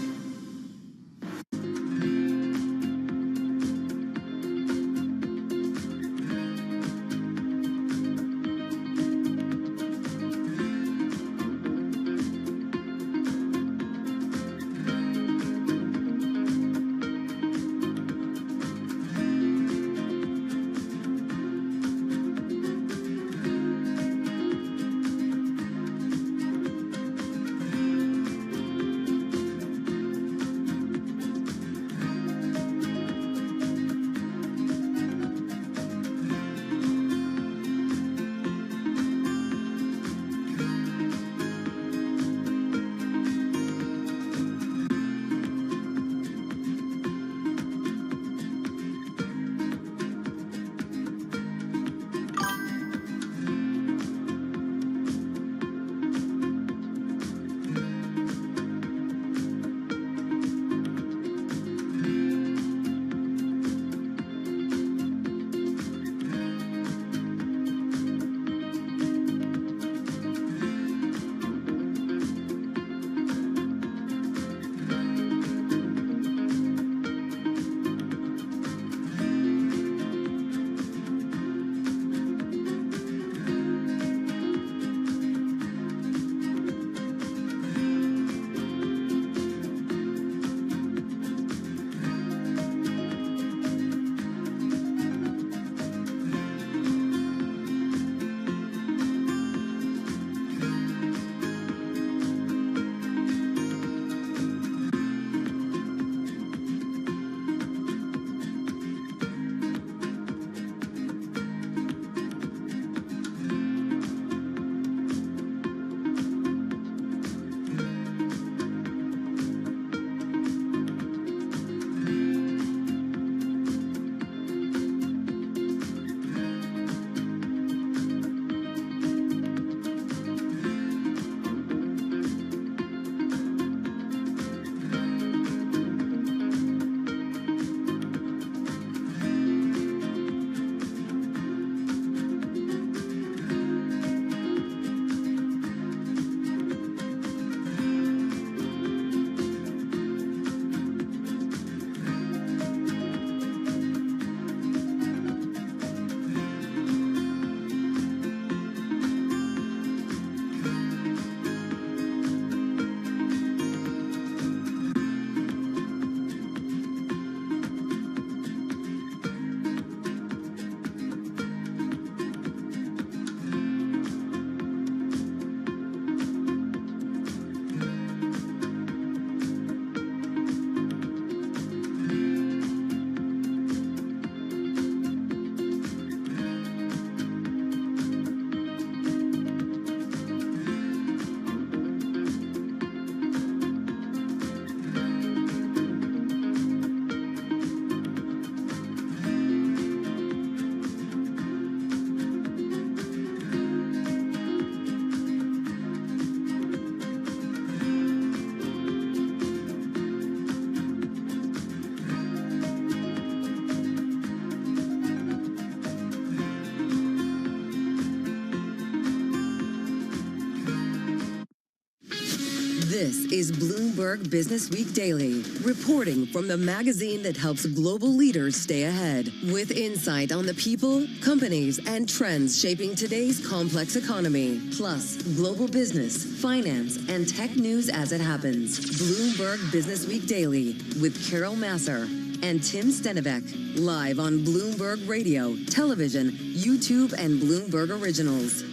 [SPEAKER 20] This is Bloomberg Business Week Daily, reporting from the magazine that helps global leaders stay ahead, with insight on the people, companies, and trends shaping today's complex economy, plus global business, finance, and tech news as it happens. Bloomberg Business Week Daily with Carol Masser and Tim Stenivek, live on Bloomberg Radio, television, YouTube, and Bloomberg Originals.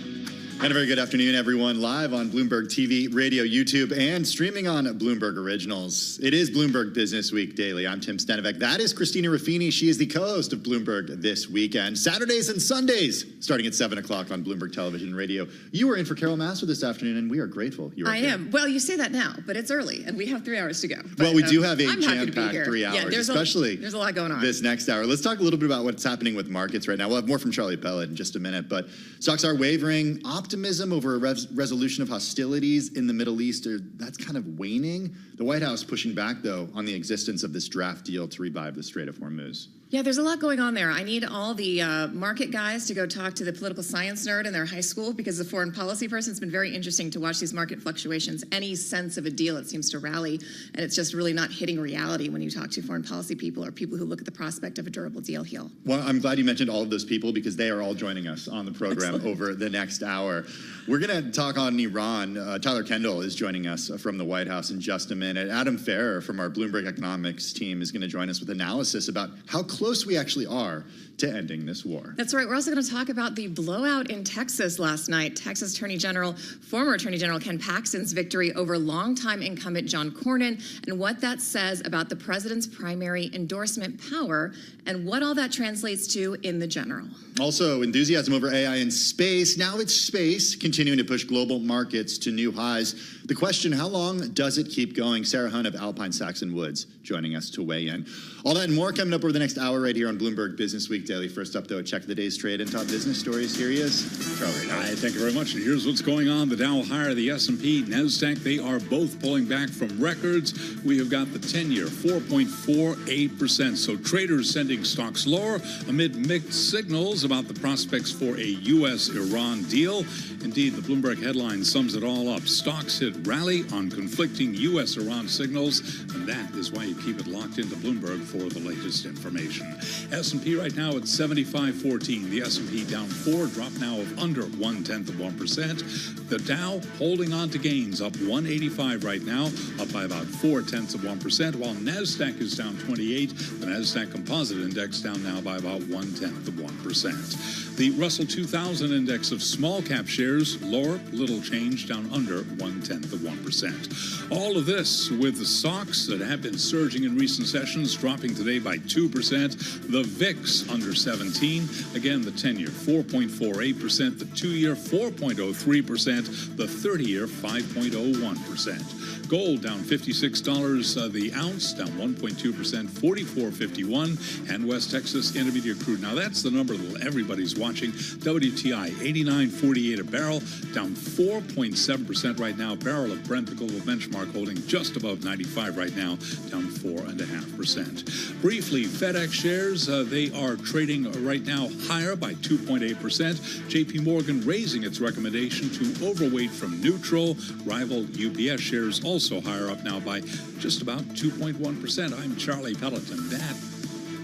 [SPEAKER 22] And a very good afternoon, everyone. Live on Bloomberg TV, radio, YouTube, and streaming on Bloomberg Originals. It is Bloomberg Business Week Daily. I'm Tim Stenivek. That is Christina Ruffini. She is the co-host of Bloomberg This Weekend. Saturdays and Sundays, starting at 7 o'clock on Bloomberg Television and Radio. You were in for Carol Masser this afternoon, and we are grateful you are here.
[SPEAKER 23] I am. Well, you say that now, but it's early, and we have 3 hours to go. But,
[SPEAKER 22] well, we do have a
[SPEAKER 23] I'm happy to be
[SPEAKER 22] jam-packed
[SPEAKER 23] here.
[SPEAKER 22] 3 hours,
[SPEAKER 23] Yeah, there's a lot going on.
[SPEAKER 22] This next hour. Let's talk a little bit about what's happening with markets right now. We'll have more from Charlie Pellet in just a minute, but stocks are wavering. Optimism over a resolution of hostilities in the Middle East, that's kind of waning. The White House pushing back, though, on the existence of this draft deal to revive the Strait of Hormuz.
[SPEAKER 23] Yeah, there's a lot going on there. I need all the market guys to go talk to the political science nerd in their high school, because the foreign policy person, it's been very interesting to watch these market fluctuations. Any sense of a deal, it seems to rally, and it's just really not hitting reality when you talk to foreign policy people or people who look at the prospect of a durable deal here.
[SPEAKER 22] Well, I'm glad you mentioned all of those people, because they are all joining us on the program over the next hour. We're going to talk on Iran. Tyler Kendall is joining us from the White House in just a minute. Adam Ferrer from our Bloomberg Economics team is going to join us with analysis about how close we actually are to ending this war.
[SPEAKER 23] That's right. We're also going to talk about the blowout in Texas last night. Texas former Attorney General Ken Paxton's victory over longtime incumbent John Cornyn, and what that says about the president's primary endorsement power and what all that translates to in the general.
[SPEAKER 22] Also, enthusiasm over AI in space. Now it's space, continuing to push global markets to new highs. The question, how long does it keep going? Sarah Hunt of Alpine Saxon Woods joining us to weigh in. All that and more coming up over the next hour right here on Bloomberg Business Week Daily. First up, though, check of the day's trade and top business stories. Here he is, Charlie.
[SPEAKER 21] Hi, thank you very much. And here's what's going on. The Dow higher, the S&P, NASDAQ, they are both pulling back from records. We have got the 10-year, 4.48%. So traders sending stocks lower amid mixed signals about the prospects for a U.S.-Iran deal. Indeed, the Bloomberg headline sums it all up. Stocks hit rally on conflicting U.S.-Iran signals, and that is why you keep it locked into Bloomberg for the latest information. S&P right now at 75.14. The S&P down 4, drop now of under 0.1%. The Dow holding on to gains, up 185 right now, up by about 0.4%, while NASDAQ is down 28. The NASDAQ Composite Index down now by about 0.1%. The Russell 2000 Index of small cap shares lower, little change, down under 0.1%. All of this with the stocks that have been surging in recent sessions, dropping today by 2%. The VIX under 17. Again, the 10-year 4.48%, the 2-year 4.03%, the 30-year 5.01%. Gold down $56 the ounce, down 1.2%, $44.51. And West Texas Intermediate crude. Now that's the number that everybody's watching. WTI 89.48 a barrel, down 4.7% right now. Barrel of Brent, the global benchmark, holding just above 95 right now, down 4.5%. Briefly, FedEx shares, they are trading right now higher by 2.8%. JP Morgan raising its recommendation to overweight from neutral. Rival UPS shares also higher, up now by just about 2.1%. I'm Charlie Pellet, and that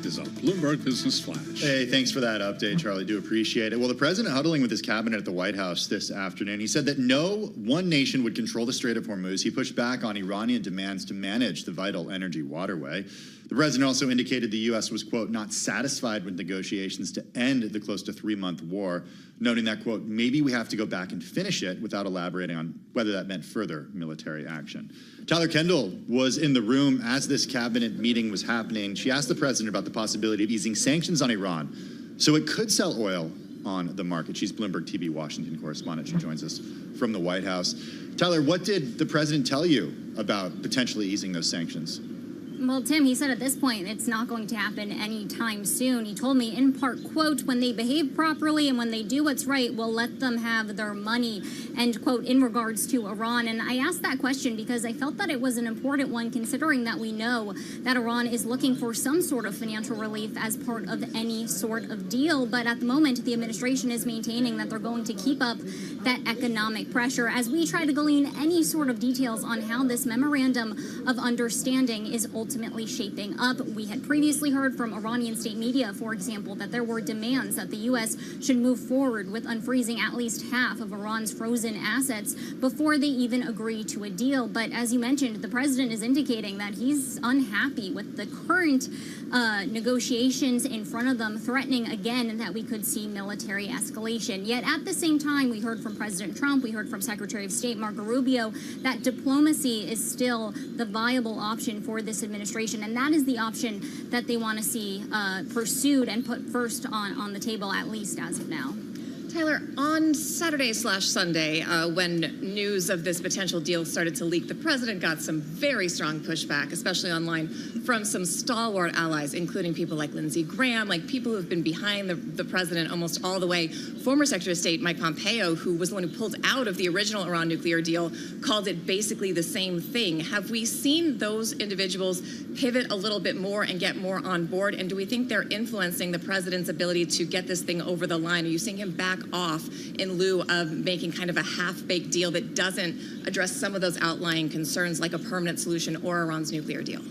[SPEAKER 21] is a Bloomberg Business Flash.
[SPEAKER 22] Hey, thanks for that update, Charlie. Do appreciate it. Well, the president huddling with his cabinet at the White House this afternoon, he said that no one nation would control the Strait of Hormuz. He pushed back on Iranian demands to manage the vital energy waterway. The president also indicated the U.S. was, quote, not satisfied with negotiations to end the close to 3-month war, noting that, quote, maybe we have to go back and finish it, without elaborating on whether that meant further military action. Tyler Kendall was in the room as this cabinet meeting was happening. She asked the president about the possibility of easing sanctions on Iran so it could sell oil on the market. She's Bloomberg TV Washington correspondent. She joins us from the White House. Tyler, what did the president tell you about potentially easing those sanctions?
[SPEAKER 18] Well, Tim, he said at this point it's not going to happen anytime soon. He told me in part, quote, when they behave properly and when they do what's right, we'll let them have their money, end quote, in regards to Iran. And I asked that question because I felt that it was an important one, considering that we know that Iran is looking for some sort of financial relief as part of any sort of deal. But at the moment, the administration is maintaining that they're going to keep up that economic pressure. As we try to glean any sort of details on how this memorandum of understanding is ultimately shaping up. We had previously heard from Iranian state media, for example, that there were demands that the U.S. should move forward with unfreezing at least half of Iran's frozen assets before they even agree to a deal. But as you mentioned, the president is indicating that he's unhappy with the current negotiations in front of them, threatening again that we could see military escalation. Yet at the same time, we heard from President Trump, we heard from Secretary of State Marco Rubio that diplomacy is still the viable option for this administration, and that is the option that they want to see pursued and put first on the table, at least as of now.
[SPEAKER 23] Tyler, on Saturday/Sunday, when news of this potential deal started to leak, the president got some very strong pushback, especially online, from some stalwart allies, including people like Lindsey Graham, like people who have been behind the president almost all the way. Former Secretary of State Mike Pompeo, who was the one who pulled out of the original Iran nuclear deal, called it basically the same thing. Have we seen those individuals pivot a little bit more and get more on board? And do we think they're influencing the president's ability to get this thing over the line? Are you seeing him back off in lieu of making kind of a half-baked deal that doesn't address some of those outlying concerns like a permanent solution or Iran's nuclear deal?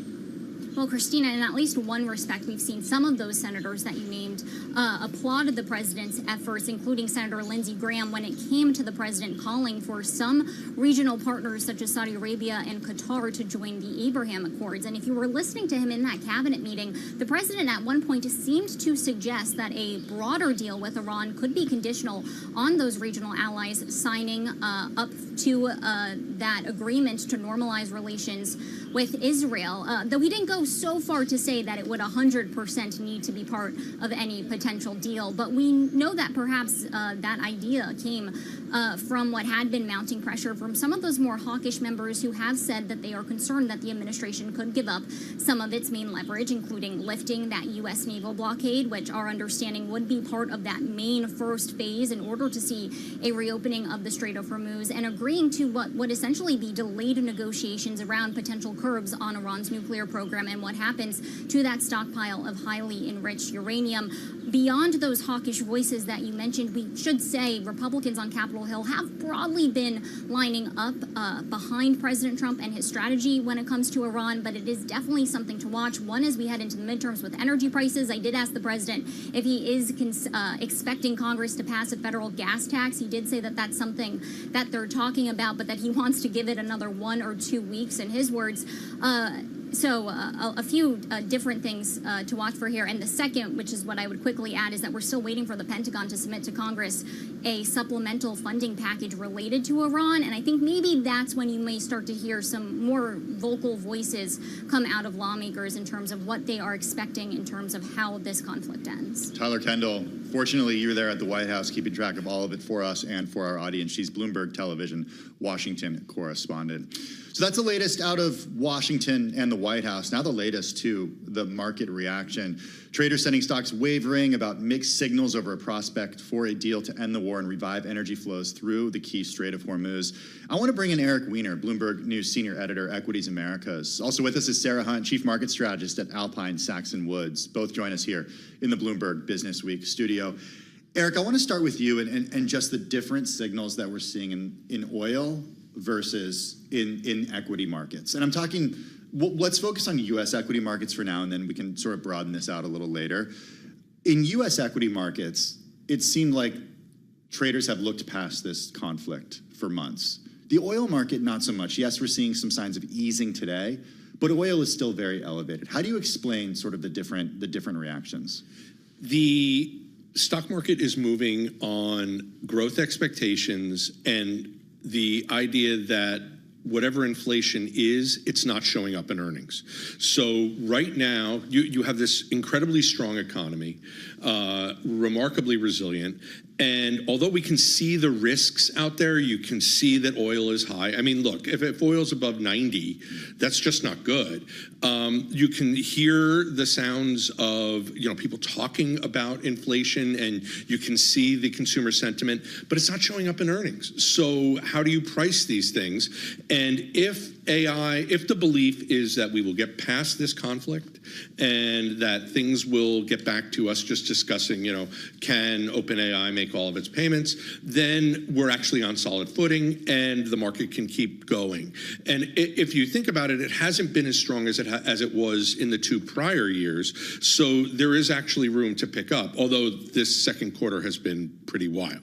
[SPEAKER 18] Well, Christina, in at least one respect, we've seen some of those senators that you named applauded the president's efforts, including Senator Lindsey Graham, when it came to the president calling for some regional partners such as Saudi Arabia and Qatar to join the Abraham Accords. And if you were listening to him in that cabinet meeting, the president at one point seemed to suggest that a broader deal with Iran could be conditional on those regional allies signing up to that agreement to normalize relations with Israel, though he didn't go so far to say that it would 100% need to be part of any potential deal. But we know that perhaps that idea came from what had been mounting pressure from some of those more hawkish members who have said that they are concerned that the administration could give up some of its main leverage, including lifting that U.S. naval blockade, which our understanding would be part of that main first phase in order to see a reopening of the Strait of Hormuz, and agreeing to what would essentially be delayed negotiations around potential curbs on Iran's nuclear program and what happens to that stockpile of highly enriched uranium. Beyond those hawkish voices that you mentioned, we should say Republicans on Capitol Hill have broadly been lining up behind President Trump and his strategy when it comes to Iran, but it is definitely something to watch. One, as we head into the midterms with energy prices, I did ask the president if he is expecting Congress to pass a federal gas tax. He did say that that's something that they're talking about, but that he wants to give it another 1 or 2 weeks, in his words. So a few different things to watch for here. And the second, which is what I would quickly add, is that we're still waiting for the Pentagon to submit to Congress a supplemental funding package related to Iran. And I think maybe that's when you may start to hear some more vocal voices come out of lawmakers in terms of what they are expecting in terms of how this conflict ends.
[SPEAKER 22] Tyler Kendall, fortunately, you're there at the White House keeping track of all of it for us and for our audience. She's Bloomberg Television Washington correspondent. So that's the latest out of Washington and the White House. Now the latest to the market reaction. Traders sending stocks wavering about mixed signals over a prospect for a deal to end the war and revive energy flows through the key Strait of Hormuz. I want to bring in Eric Weiner, Bloomberg News Senior Editor, Equities Americas. Also with us is Sarah Hunt, Chief Market Strategist at Alpine Saxon Woods. Both join us here in the Bloomberg Business Week studio. Eric, I want to start with you and just the different signals that we're seeing in oil versus in equity markets. And I'm talking, let's focus on U.S. equity markets for now, and then we can sort of broaden this out a little later. In U.S. equity markets, it seemed like traders have looked past this conflict for months. The oil market, not so much. Yes, we're seeing some signs of easing today, but oil is still very elevated. How do you explain sort of the different reactions?
[SPEAKER 1] The stock market is moving on growth expectations and the idea that whatever inflation is, it's not showing up in earnings. So right now, you have this incredibly strong economy, remarkably resilient, And although we can see the risks out there, you can see that oil is high. I mean, look, if oil's above 90, that's just not good. You can hear the sounds of, people talking about inflation, and you can see the consumer sentiment, but it's not showing up in earnings. So how do you price these things? And if the belief is that we will get past this conflict and that things will get back to us just discussing, can OpenAI make all of its payments, then we're actually on solid footing and the market can keep going. And if you think about it, it hasn't been as strong as it was in the 2 prior years. So there is actually room to pick up, although this second quarter has been pretty wild.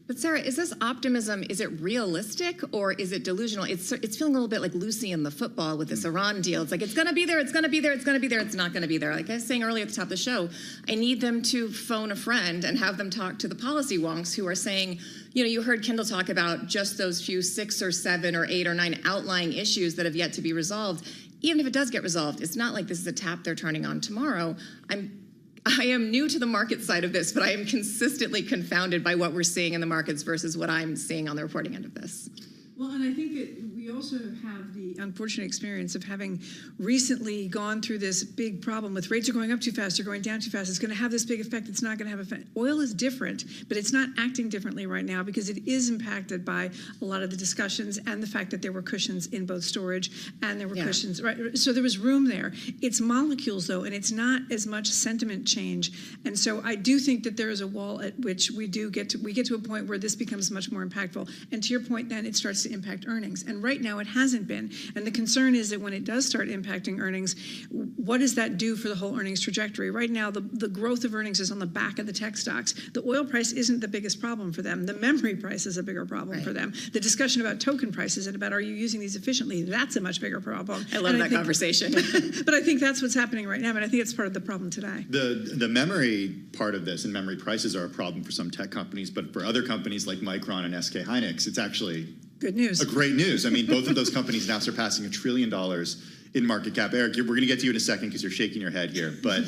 [SPEAKER 23] But Sarah, is this optimism, is it realistic or is it delusional? It's feeling a little bit like Lucy in the football with this Iran deal. It's like, it's going to be there, it's going to be there, it's going to be there, it's not going to be there. Like I was saying earlier at the top of the show, I need them to phone a friend and have them talk to the policy wonks who are saying, you heard Kendall talk about just those few 6 or 7 or 8 or 9 outlying issues that have yet to be resolved. Even if it does get resolved, it's not like this is a tap they're turning on tomorrow. I am new to the market side of this, but I am consistently confounded by what we're seeing in the markets versus what I'm seeing on the reporting end of this.
[SPEAKER 15] Well, and I think that we also have the unfortunate experience of having recently gone through this big problem with rates are going up too fast or going down too fast. It's going to have this big effect. It's not going to have effect. Oil is different, but it's not acting differently right now because it is impacted by a lot of the discussions and the fact that there were cushions in both storage and there were cushions, right? So there was room there. It's molecules though, and it's not as much sentiment change. And so I do think that there is a wall at which we get to a point where this becomes much more impactful. And to your point, then it starts to impact earnings. And right now it hasn't been. And the concern is that when it does start impacting earnings, what does that do for the whole earnings trajectory? Right now, the growth of earnings is on the back of the tech stocks. The oil price isn't the biggest problem for them. The memory price is a bigger problem for them. The discussion about token prices and about are you using these efficiently, that's a much bigger problem.
[SPEAKER 23] I love that conversation.
[SPEAKER 15] But I think that's what's happening right now, and I think it's part of the problem today.
[SPEAKER 22] The memory part of this and memory prices are a problem for some tech companies, but for other companies like Micron and SK Hynix, it's actually
[SPEAKER 15] good news.
[SPEAKER 22] Great news. I mean, both of those companies now surpassing $1 trillion in market cap. Eric, we're going to get to you in a second because you're shaking your head here. But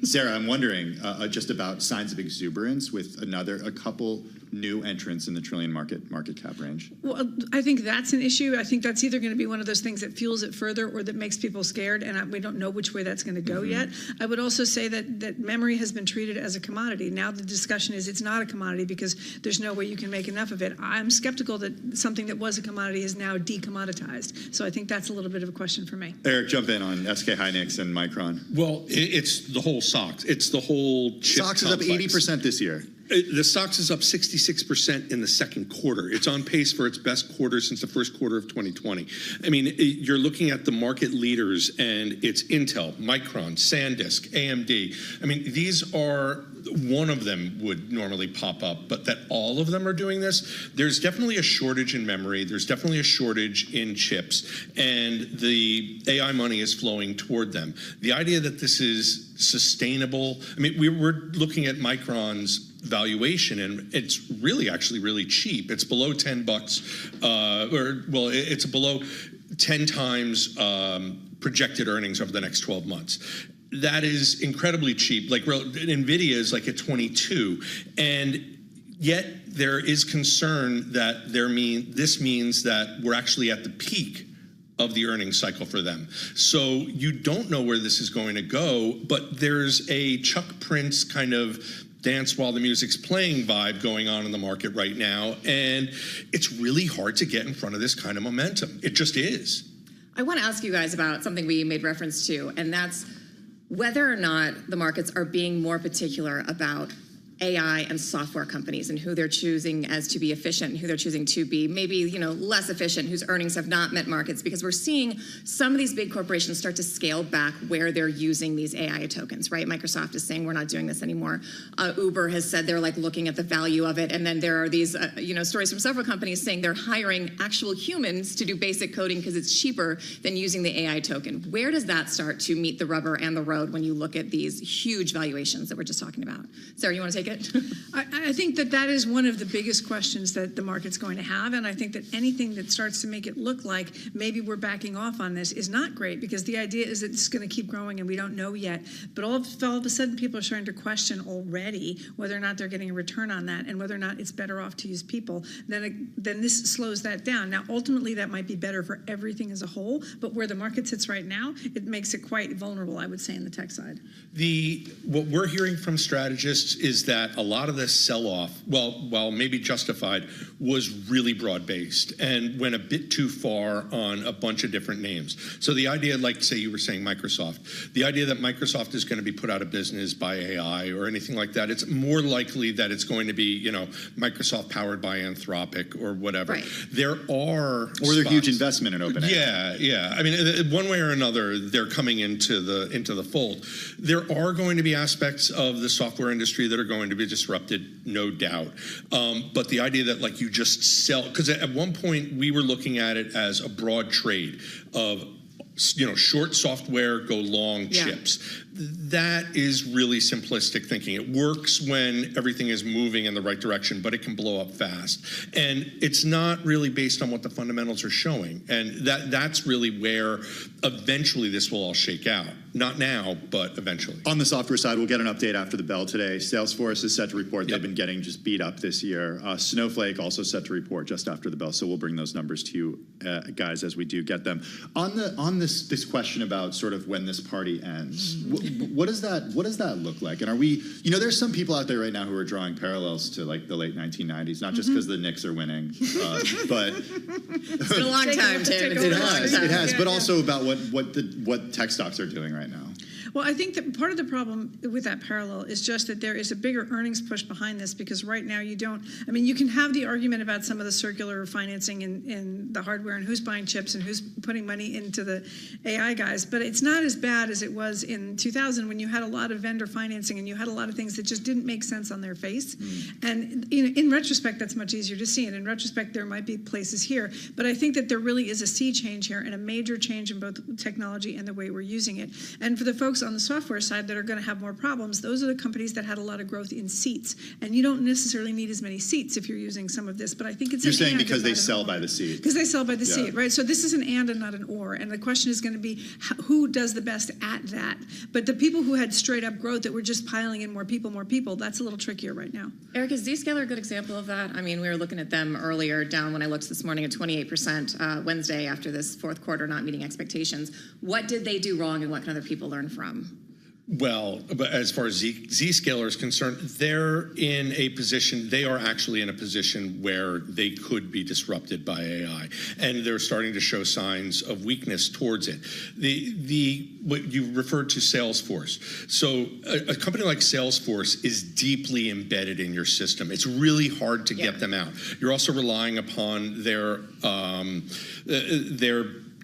[SPEAKER 22] Sarah, I'm wondering just about signs of exuberance with a couple new entrants in the trillion market cap range.
[SPEAKER 15] Well, I think that's an issue. I think that's either going to be one of those things that fuels it further or that makes people scared, and we don't know which way that's going to go yet. I would also say that memory has been treated as a commodity. Now the discussion is it's not a commodity because there's no way you can make enough of it. I'm skeptical that something that was a commodity is now decommoditized. So I think that's a little bit of a question for me.
[SPEAKER 22] Eric, jump in on SK Hynix and Micron.
[SPEAKER 1] Well, it's the whole SOX. It's the whole chip
[SPEAKER 22] SOX is up 80% this year.
[SPEAKER 1] The SOX is up 66% in the second quarter. It's on pace for its best quarter since the first quarter of 2020. I mean, you're looking at the market leaders, and it's Intel, Micron, SanDisk, AMD. I mean, these are, one of them would normally pop up, but that all of them are doing this, there's definitely a shortage in memory. There's definitely a shortage in chips, and the AI money is flowing toward them. The idea that this is sustainable, I mean, we're looking at Micron's valuation, and it's really actually really cheap. It's below $10, it's below 10 times projected earnings over the next 12 months. That is incredibly cheap. Like NVIDIA is like at 22, and yet there is concern that this means that we're actually at the peak of the earnings cycle for them. So you don't know where this is going to go, but there's a Chuck Prince kind of dance while the music's playing vibe going on in the market right now, and it's really hard to get in front of this kind of momentum. It just is.
[SPEAKER 23] I want to ask you guys about something we made reference to, and that's whether or not the markets are being more particular about AI and software companies and who they're choosing as to be efficient and who they're choosing to be maybe, less efficient, whose earnings have not met markets, because we're seeing some of these big corporations start to scale back where they're using these AI tokens, right? Microsoft is saying we're not doing this anymore. Uber has said they're looking at the value of it. And then there are these, stories from several companies saying they're hiring actual humans to do basic coding because it's cheaper than using the AI token. Where does that start to meet the rubber and the road when you look at these huge valuations that we're just talking about? Sarah, you want to take it? it.
[SPEAKER 15] I think that is one of the biggest questions that the market's going to have, and I think that anything that starts to make it look like maybe we're backing off on this is not great, because the idea is that it's going to keep growing and we don't know yet. But all of a sudden, people are starting to question already whether or not they're getting a return on that and whether or not it's better off to use people. Then this slows that down. Now, ultimately, that might be better for everything as a whole, but where the market sits right now, it makes it quite vulnerable, I would say, in the tech side.
[SPEAKER 1] What we're hearing from strategists is that a lot of this sell-off, while maybe justified, was really broad-based and went a bit too far on a bunch of different names. So the idea, like, say you were saying Microsoft, the idea that Microsoft is going to be put out of business by AI or anything like that, it's more likely that it's going to be, Microsoft powered by Anthropic or whatever.
[SPEAKER 23] Right.
[SPEAKER 1] There are
[SPEAKER 22] Or their huge investment in OpenAI.
[SPEAKER 1] Yeah. I mean, one way or another, they're coming into the fold. There are going to be aspects of the software industry that are going to be disrupted, no doubt. But the idea that, like, you just sell, because at one point we were looking at it as a broad trade of, short software, go long chips. That is really simplistic thinking. It works when everything is moving in the right direction, but it can blow up fast. And it's not really based on what the fundamentals are showing. And that's really where eventually this will all shake out. Not now, but eventually.
[SPEAKER 22] On the software side, we'll get an update after the bell today. Salesforce is set to report. They've been getting just beat up this year. Snowflake also set to report just after the bell. So we'll bring those numbers to you guys as we do get them. On this question about sort of when this party ends, what does that look like? And are we, there's some people out there right now who are drawing parallels to like the late 1990s, not just because the Knicks are winning, but
[SPEAKER 23] It's been a long time, Tim.
[SPEAKER 22] It has, but also about what tech stocks are doing right now.
[SPEAKER 15] Well, I think that part of the problem with that parallel is just that there is a bigger earnings push behind this, because right now you can have the argument about some of the circular financing in the hardware and who's buying chips and who's putting money into the AI guys, but it's not as bad as it was in 2000 when you had a lot of vendor financing and you had a lot of things that just didn't make sense on their face. And in retrospect, that's much easier to see. And in retrospect, there might be places here, but I think that there really is a sea change here and a major change in both technology and the way we're using it. And for the folks on the software side that are going to have more problems, those are the companies that had a lot of growth in seats. And you don't necessarily need as many seats if you're using some of this, but I think it's
[SPEAKER 22] You're saying because they sell by the seat.
[SPEAKER 15] Because they sell by the seat, right? So this is an and not an or. And the question is going to be who does the best at that? But the people who had straight up growth that were just piling in more people, that's a little trickier right now.
[SPEAKER 23] Eric, is Zscaler a good example of that? I mean, we were looking at them earlier, down when I looked this morning at 28% Wednesday after this fourth quarter not meeting expectations. What did they do wrong and what can other people learn from?
[SPEAKER 1] Well, but as far as Zscaler is concerned, they are actually in a position where they could be disrupted by AI, and they're starting to show signs of weakness towards it. What you referred to, Salesforce. So a company like Salesforce is deeply embedded in your system. It's really hard to get them out. You're also relying upon their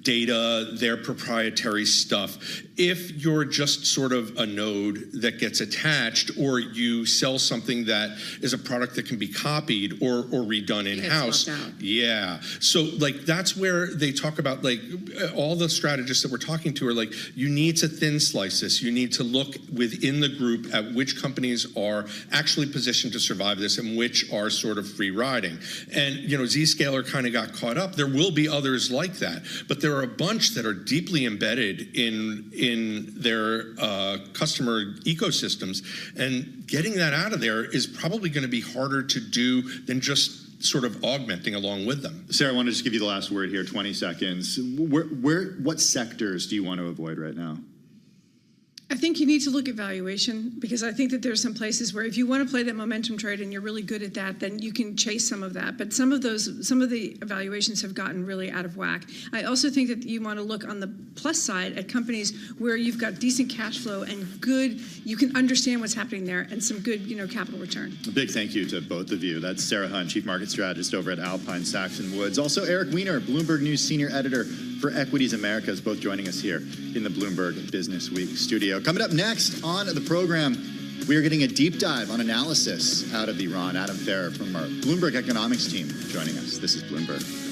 [SPEAKER 1] data, their proprietary stuff. If you're just sort of a node that gets attached, or you sell something that is a product that can be copied or redone in-house. Yeah. So like that's where they talk about, like, all the strategists that we're talking to are like, you need to thin slice this. You need to look within the group at which companies are actually positioned to survive this and which are sort of free riding. And Zscaler kind of got caught up. There will be others like that, but there are a bunch that are deeply embedded in their customer ecosystems, and getting that out of there is probably going to be harder to do than just sort of augmenting along with them.
[SPEAKER 22] Sarah, I want to just give you the last word here, 20 seconds. What sectors do you want to avoid right now?
[SPEAKER 15] I think you need to look at valuation, because I think that there's some places where if you want to play that momentum trade and you're really good at that, then you can chase some of that. But some of the evaluations have gotten really out of whack. I also think that you want to look on the plus side at companies where you've got decent cash flow and you can understand what's happening there, and some good, capital return.
[SPEAKER 22] A big thank you to both of you. That's Sarah Hunt, Chief Market Strategist over at Alpine Sachs & Woods. Also, Eric Weiner, Bloomberg News Senior Editor for Equities Americas, both joining us here in the Bloomberg Business Week studio. Coming up next on the program, we are getting a deep dive on analysis out of Iran. Adam Ferrer from our Bloomberg Economics team joining us. This is Bloomberg.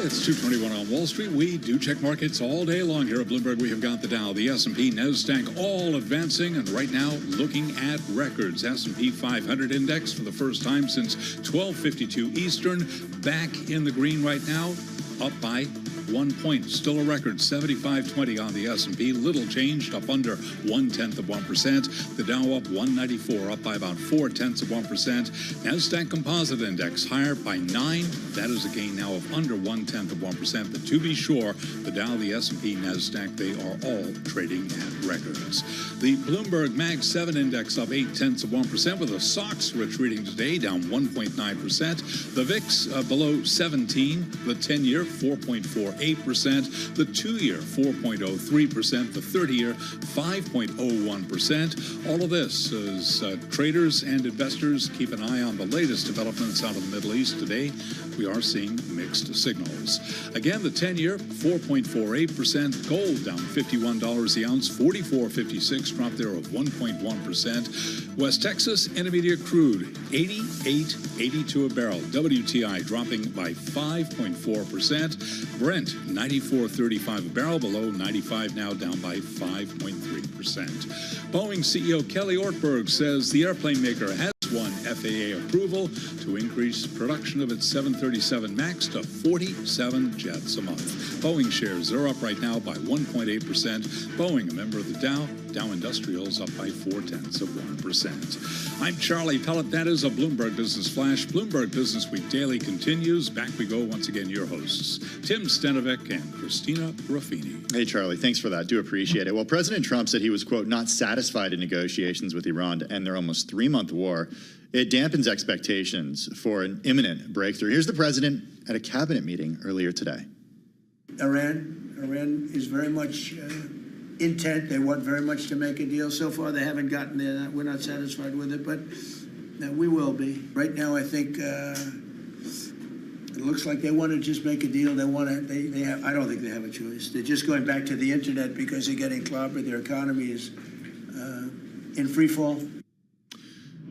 [SPEAKER 21] It's 2:21 on Wall Street. We do check markets all day long here at Bloomberg. We have got the Dow, the S&P, NASDAQ all advancing, and right now looking at records. S&P 500 index for the first time since 12:52 Eastern, back in the green right now, up by 1 point. Still a record, 75.20 on the S&P. Little changed, up under 0.1%. The Dow up 194, up by about 0.4%. NASDAQ Composite Index higher by 9. That is a gain now of under 0.1%. But to be sure, the Dow, the S&P, NASDAQ, they are all trading at records. The Bloomberg Mag 7 Index up 0.8%, with the SOX retreating today, down 1.9%. The VIX below 17. The 10-year 4.48%. The 2-year 4.03%. The 30-year 5.01%. All of this as traders and investors keep an eye on the latest developments out of the Middle East today. We are seeing mixed signals. Again, the 10-year 4.48%. Gold down $51 the ounce, 44.56, drop there of 1.1%. West Texas Intermediate crude 88.82 a barrel. WTI dropping by 5.4%. Brent 94.35 a barrel, below 95 now, down by 5.3%. Boeing CEO Kelly Ortberg says the airplane maker has won FAA approval to increase production of its 737 MAX to 47 jets a month. Boeing shares are up right now by 1.8%. Boeing, a member of the Dow. Dow Industrials up by 0.4%. I'm Charlie Pellet. That is a Bloomberg Business Flash. Bloomberg Business Week Daily continues. Back we go once again, your hosts, Tim Stenovic and Christina Ruffini.
[SPEAKER 22] Hey, Charlie, thanks for that. Do appreciate it. Well, President Trump said he was, quote, not satisfied in negotiations with Iran to end their almost 3-month war. It dampens expectations for an imminent breakthrough. Here's the president at a cabinet meeting earlier today.
[SPEAKER 8] Iran is very much intent. They want very much to make a deal. So far, they haven't gotten there. We're not satisfied with it, but we will be. Right now, I think it looks like they want to just make a deal. They want to. They have. I don't think they have a choice. They're just going back to the internet because they're getting clobbered. Their economy is in free fall.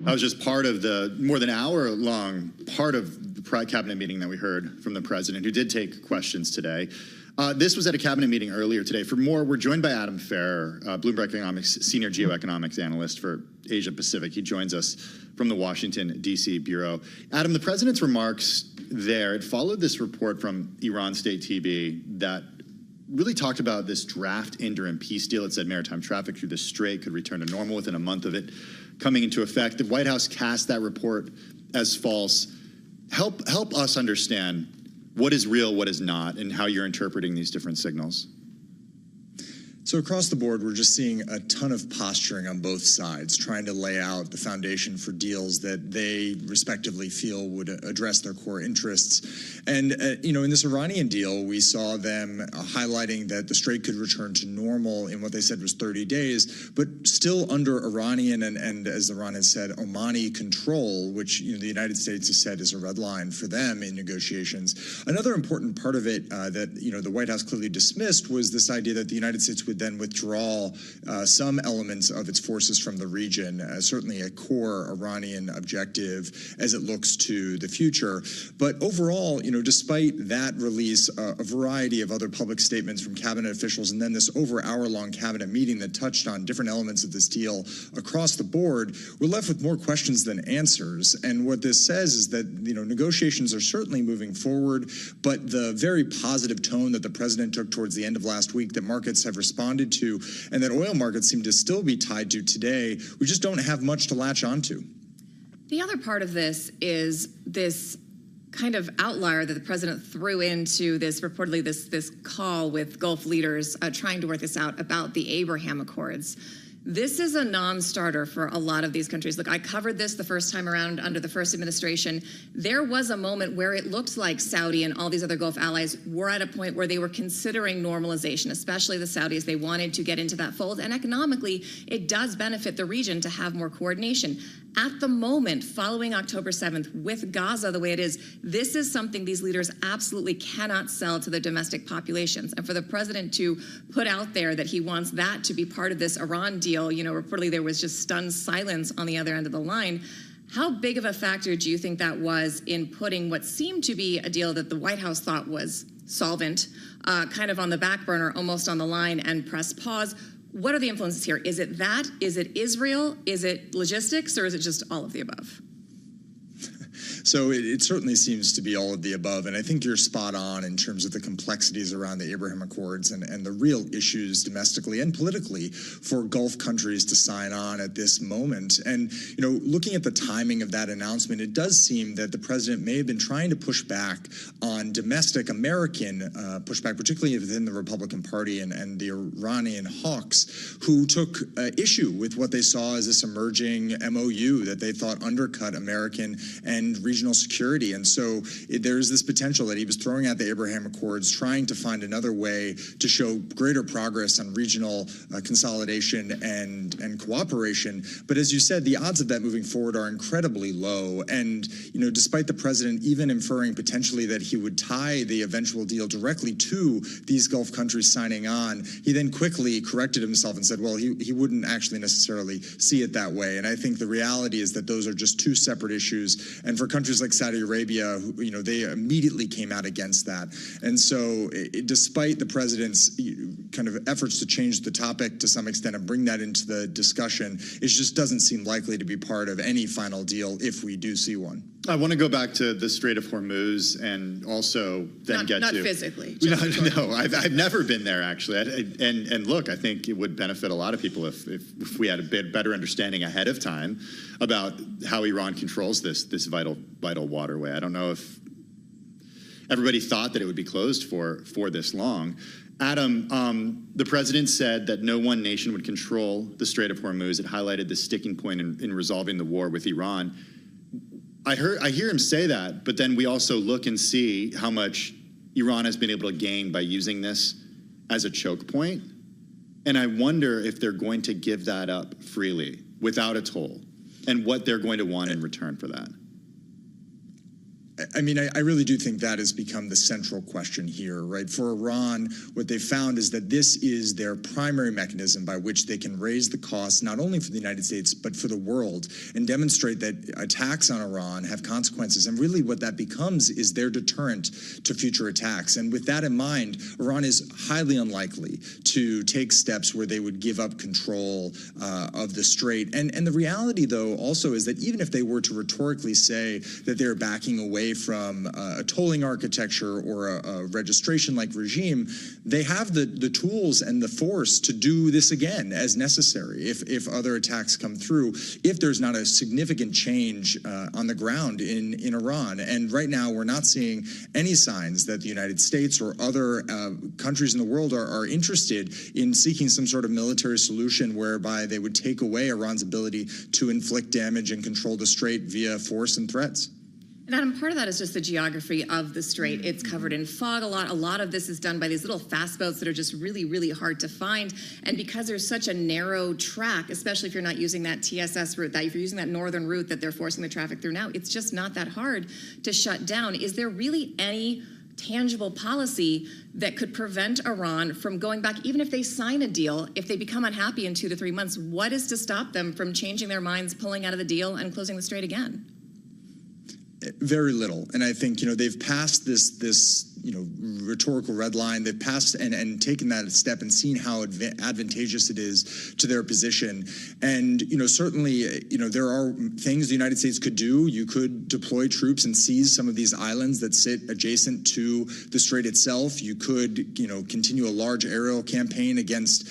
[SPEAKER 22] That was just part of the more than hour-long part of the cabinet meeting that we heard from the president, who did take questions today. This was at a cabinet meeting earlier today. For more, we're joined by Adam Ferrer, Bloomberg Economics Senior Geoeconomics Analyst for Asia Pacific. He joins us from the Washington, D.C. Bureau. Adam, the president's remarks there, it followed this report from Iran State TV that really talked about this draft interim peace deal. It said maritime traffic through the Strait could return to normal within a month of it coming into effect. The White House cast that report as false. Help us understand what is real, what is not, and how you're interpreting these different signals.
[SPEAKER 2] So across the board, we're just seeing a ton of posturing on both sides, trying to lay out the foundation for deals that they respectively feel would address their core interests. And, in this Iranian deal, we saw them highlighting that the Strait could return to normal in what they said was 30 days, but still under Iranian and as Iran has said, Omani control, which the United States has said is a red line for them in negotiations. Another important part of it that the White House clearly dismissed was this idea that the United States would then withdraw some elements of its forces from the region, certainly a core Iranian objective as it looks to the future. But overall, despite that release, a variety of other public statements from cabinet officials, and then this over hour-long cabinet meeting that touched on different elements of this deal across the board, we're left with more questions than answers. And what this says is that, negotiations are certainly moving forward, but the very positive tone that the president took towards the end of last week that markets have responded to and that oil markets seem to still be tied to today, we just don't have much to latch onto.
[SPEAKER 23] The other part of this is this kind of outlier that the president threw into this, reportedly this call with Gulf leaders trying to work this out about the Abraham Accords. This is a non-starter for a lot of these countries. Look, I covered this the first time around under the first administration. There was a moment where it looked like Saudi and all these other Gulf allies were at a point where they were considering normalization, especially the Saudis. They wanted to get into that fold. And economically, it does benefit the region to have more coordination. At the moment, following October 7th, with Gaza the way it is, this is something these leaders absolutely cannot sell to their domestic populations. And for the president to put out there that he wants that to be part of this Iran deal, reportedly there was just stunned silence on the other end of the line. How big of a factor do you think that was in putting what seemed to be a deal that the White House thought was solvent, kind of on the back burner, almost on the line, and press pause. What are the influences here? Is it that? Is it Israel? Is it logistics? Or is it just all of the above?
[SPEAKER 2] So it certainly seems to be all of the above, and I think you're spot on in terms of the complexities around the Abraham Accords and the real issues domestically and politically for Gulf countries to sign on at this moment. And, you know, looking at the timing of that announcement, it does seem that the president may have been trying to push back on domestic American pushback, particularly within the Republican Party and the Iranian hawks, who took issue with what they saw as this emerging MOU that they thought undercut American and regional security. And so there's this potential that he was throwing out the Abraham Accords, trying to find another way to show greater progress on regional consolidation and cooperation. But as you said, the odds of that moving forward are incredibly low. And, you know, despite the president even inferring potentially that he would tie the eventual deal directly to these Gulf countries signing on, he then quickly corrected himself and said, well, he wouldn't actually necessarily see it that way. And I think the reality is that those are just two separate issues. And for countries like Saudi Arabia, you know, they immediately came out against that. And so despite the president's kind of efforts to change the topic to some extent and bring that into the discussion, it just doesn't seem likely to be part of any final deal if we do see one.
[SPEAKER 22] I want to go back to the Strait of Hormuz and also then
[SPEAKER 23] Not physically.
[SPEAKER 22] No, I've never been there, actually. And look, I think it would benefit a lot of people if we had a bit better understanding ahead of time about how Iran controls this vital waterway. I don't know if everybody thought that it would be closed for this long. Adam, the president said that no one nation would control the Strait of Hormuz. It highlighted the sticking point in resolving the war with Iran. I hear him say that, but then we also look and see how much Iran has been able to gain by using this as a choke point. And I wonder if they're going to give that up freely without a toll and what they're going to want in return for that.
[SPEAKER 2] I mean, I really do think that has become the central question here, right? For Iran, what they found is that this is their primary mechanism by which they can raise the costs, not only for the United States, but for the world, and demonstrate that attacks on Iran have consequences. And really what that becomes is their deterrent to future attacks. And with that in mind, Iran is highly unlikely to take steps where they would give up control of the strait. And the reality, though, also is that even if they were to rhetorically say that they're backing away from a tolling architecture or a registration-like regime, they have the tools and the force to do this again as necessary if other attacks come through, if there's not a significant change on the ground in Iran. And right now, we're not seeing any signs that the United States or other countries in the world are interested in seeking some sort of military solution whereby they would take away Iran's ability to inflict damage and control the strait via force and threats.
[SPEAKER 23] And Adam, part of that is just the geography of the strait. It's covered in fog a lot. A lot of this is done by these little fast boats that are just really, really hard to find. And because there's such a narrow track, especially if you're not using that TSS route, that if you're using that northern route that they're forcing the traffic through now, it's just not that hard to shut down. Is there really any tangible policy that could prevent Iran from going back, even if they sign a deal, if they become unhappy in 2 to 3 months? What is to stop them from changing their minds, pulling out of the deal, and closing the strait again?
[SPEAKER 2] Very little. And I think, you know, they've passed this you know, rhetorical red line. They've passed and taken that step and seen how advantageous it is to their position. And, you know, certainly, you know, there are things the United States could do. You could deploy troops and seize some of these islands that sit adjacent to the strait itself. You could, you know, continue a large aerial campaign against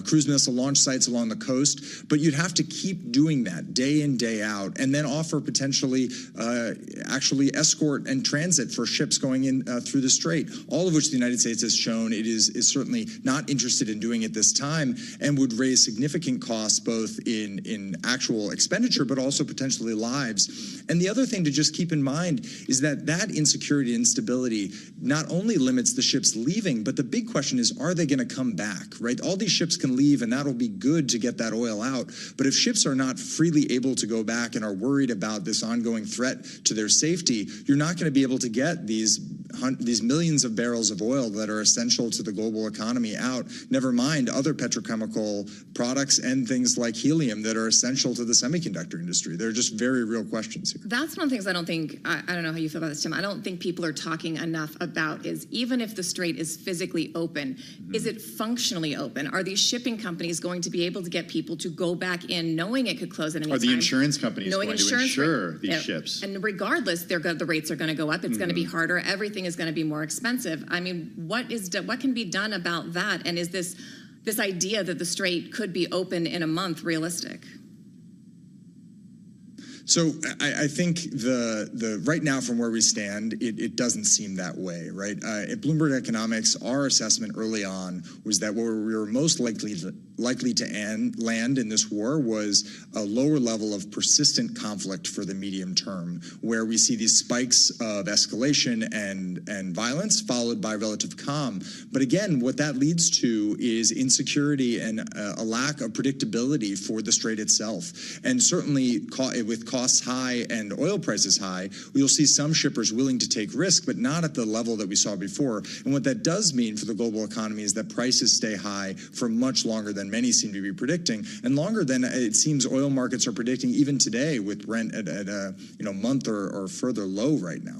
[SPEAKER 2] cruise missile launch sites along the coast. But you'd have to keep doing that day in, day out, and then offer potentially actually escort and transit for ships going in through the strait, all of which the United States has shown it is certainly not interested in doing at this time, and would raise significant costs both in actual expenditure but also potentially lives. And the other thing to just keep in mind is that insecurity and instability not only limits the ships leaving, but the big question is, are they going to come back, right? All these ships can leave, and that'll be good to get that oil out. But if ships are not freely able to go back and are worried about this ongoing threat to their safety, you're not going to be able to get these these millions of barrels of oil that are essential to the global economy out, never mind other petrochemical products and things like helium that are essential to the semiconductor industry. They're just very real questions here.
[SPEAKER 23] That's one of the things I don't think, I don't know how you feel about this, Tim, I don't think people are talking enough about is even if the strait is physically open, is it functionally open? Are these shipping companies going to be able to get people to go back in knowing it could close at any time?
[SPEAKER 22] Are the insurance companies going to insure these ships?
[SPEAKER 23] And regardless, the rates are going to go up. It's going to be harder. Everything is going to be more expensive. I mean, what can be done about that? And is this idea that the strait could be open in a month realistic?
[SPEAKER 2] So I think the right now from where we stand, it doesn't seem that way, right? At Bloomberg Economics, our assessment early on was that where we were most likely to land in this war was a lower level of persistent conflict for the medium term, where we see these spikes of escalation and violence followed by relative calm. But again, what that leads to is insecurity and a lack of predictability for the strait itself. And certainly with costs high and oil prices high, you'll see some shippers willing to take risk, but not at the level that we saw before. And what that does mean for the global economy is that prices stay high for much longer than many seem to be predicting, and longer than it seems oil markets are predicting even today, with Brent at a month or further low right now.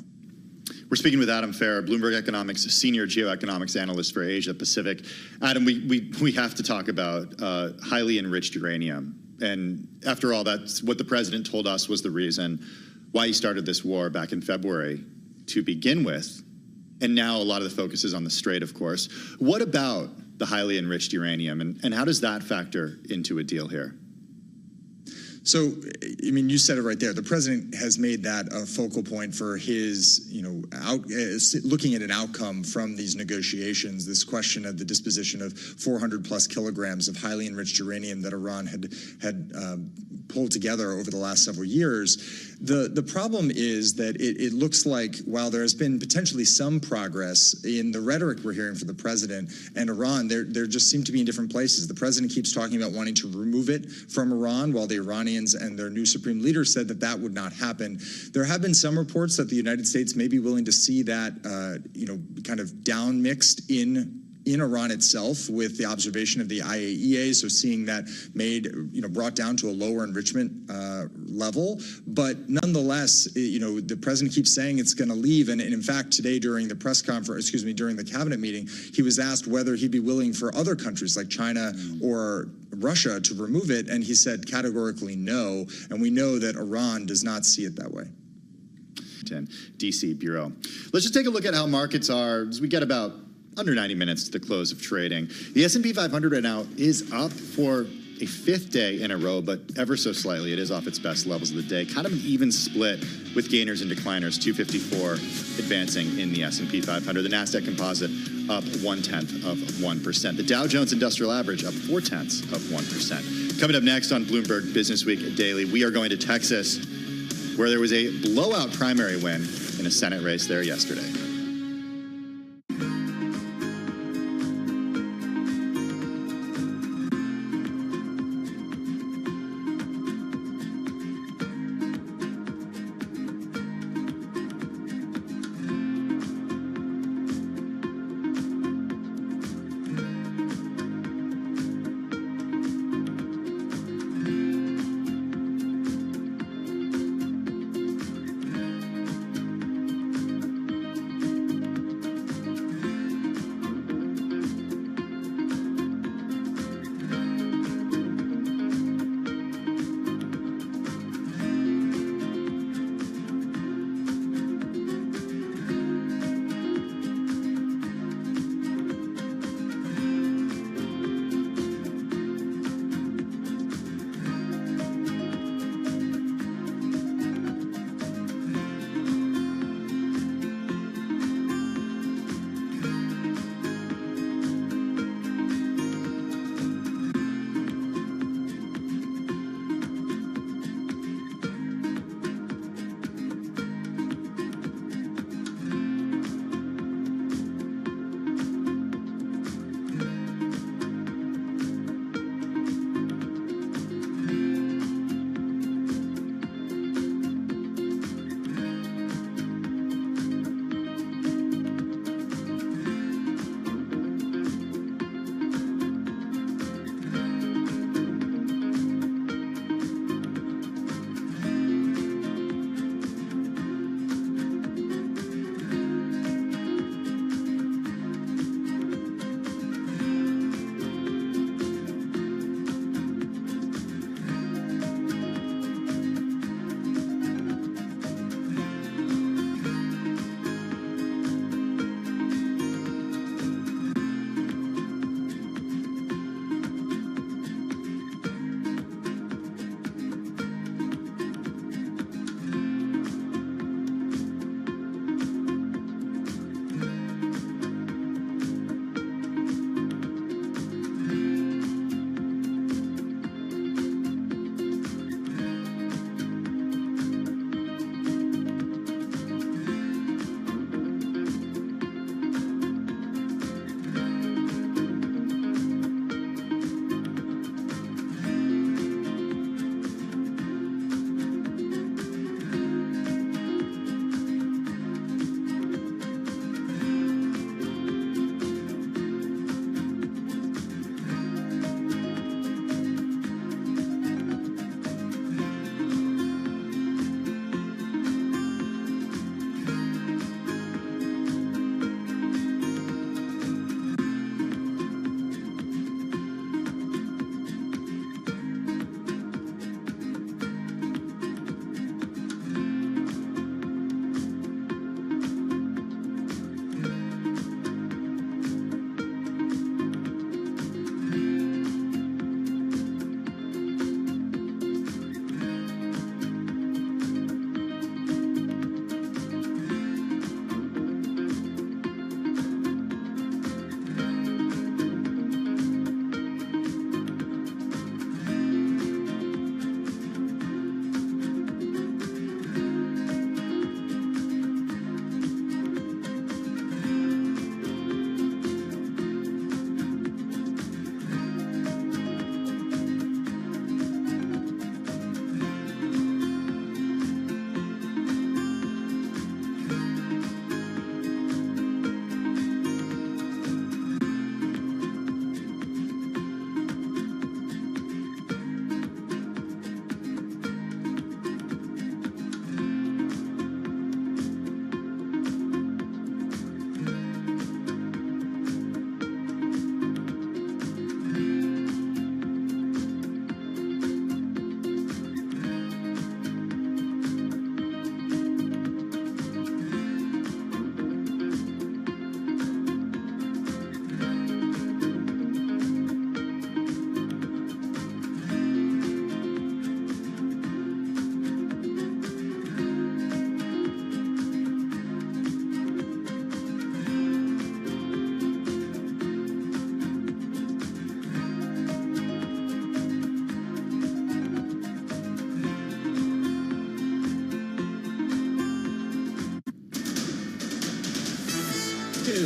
[SPEAKER 22] We're speaking with Adam Farrer, Bloomberg Economics senior geoeconomics analyst for Asia Pacific. Adam, we have to talk about highly enriched uranium. And after all, that's what the president told us was the reason why he started this war back in February to begin with. And now a lot of the focus is on the strait, of course. What about the highly enriched uranium, and how does that factor into a deal here?
[SPEAKER 2] So, I mean, you said it right there. The president has made that a focal point for his, looking at an outcome from these negotiations, this question of the disposition of 400 plus kilograms of highly enriched uranium that Iran had pulled together over the last several years. The problem is that it looks like while there has been potentially some progress in the rhetoric we're hearing from the president and Iran, there just seem to be in different places. The president keeps talking about wanting to remove it from Iran, while the Iranians and their new supreme leader said that would not happen. There have been some reports that the United States may be willing to see that, kind of down mixed in Iran itself with the observation of the IAEA, so seeing that brought down to a lower enrichment level. But nonetheless, the president keeps saying it's going to leave. And in fact, today during the during the cabinet meeting, he was asked whether he'd be willing for other countries like China or Russia to remove it. And he said categorically no. And we know that Iran does not see it that way.
[SPEAKER 22] DC Bureau. Let's just take a look at how markets are as we get about under 90 minutes to the close of trading. The S&P 500 right now is up for a fifth day in a row, but ever so slightly. It is off its best levels of the day. Kind of an even split with gainers and decliners, 254 advancing in the S&P 500. The NASDAQ composite up 0.1%. The Dow Jones Industrial Average up 0.4%. Coming up next on Bloomberg Business Week Daily, we are going to Texas, where there was a blowout primary win in a Senate race there yesterday.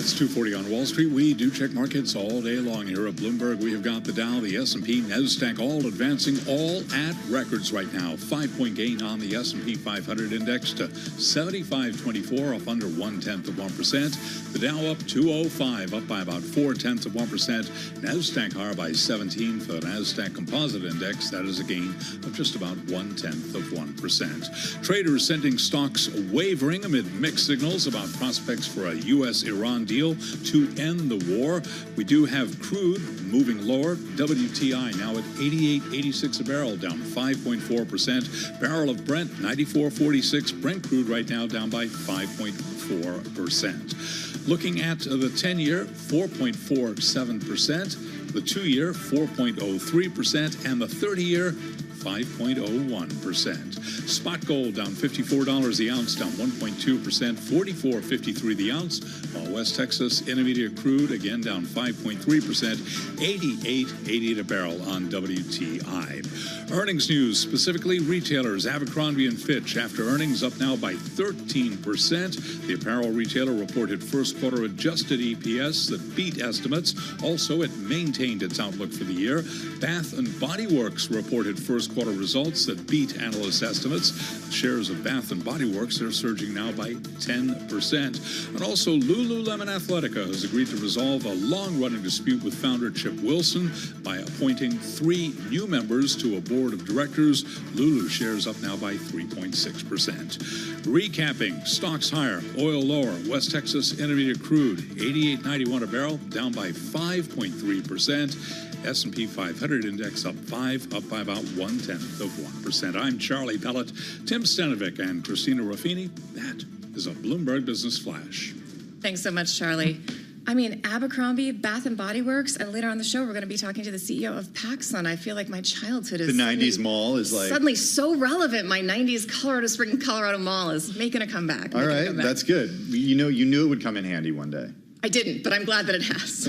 [SPEAKER 21] It's 2:40 on Wall Street. We do check markets all day long here at Bloomberg. We have got the Dow, the S&P, NASDAQ all advancing, all at records right now. 5-point gain on the S&P 500 index to 75.24, up under 0.1%. The Dow up 205, up by about 0.4%. NASDAQ higher by 17 for the NASDAQ Composite Index. That is a gain of just about 0.1%. Traders sending stocks wavering amid mixed signals about prospects for a U.S.-Iran deal to end the war. We do have crude moving lower. WTI now at 88.86 a barrel, down 5.4%. Barrel of Brent, 94.46. Brent crude right now down by 5.4%. Looking at the 10-year, 4.47%. The 2-year, 4.03%. And the 30-year, 5.01%. Spot gold down $54 the ounce, down 1.2%, $44.53 the ounce. While West Texas Intermediate crude again down 5.3%, $88.80 a barrel on WTI. Earnings news, specifically retailers, Abercrombie & Fitch, after earnings up now by 13%. The apparel retailer reported first quarter adjusted EPS that beat estimates. Also, it maintained its outlook for the year. Bath & Body Works reported first quarter results that beat analyst estimates. Shares of Bath & Body Works are surging now by 10%. And also, Lululemon Athletica has agreed to resolve a long-running dispute with founder Chip Wilson by appointing 3 new members to a board of directors. Lulu shares up now by 3.6%. Recapping, stocks higher, oil lower. West Texas Intermediate crude, 88.91 a barrel, down by 5.3%. S&P 500 index up 5, up by about 0.1%. I'm Charlie Pellet, Tim Stanovic, and Christina Ruffini. That is a Bloomberg Business Flash.
[SPEAKER 23] Thanks so much, Charlie. I mean, Abercrombie, Bath & Body Works, and later on the show, we're going to be talking to the CEO of PacSun. I feel like my childhood is
[SPEAKER 22] the 90s mall is like
[SPEAKER 23] suddenly so relevant. My 90s Colorado Springs, Colorado mall is making a comeback.
[SPEAKER 22] All right, that's good. You knew it would come in handy one day.
[SPEAKER 23] I didn't, but I'm glad that it has.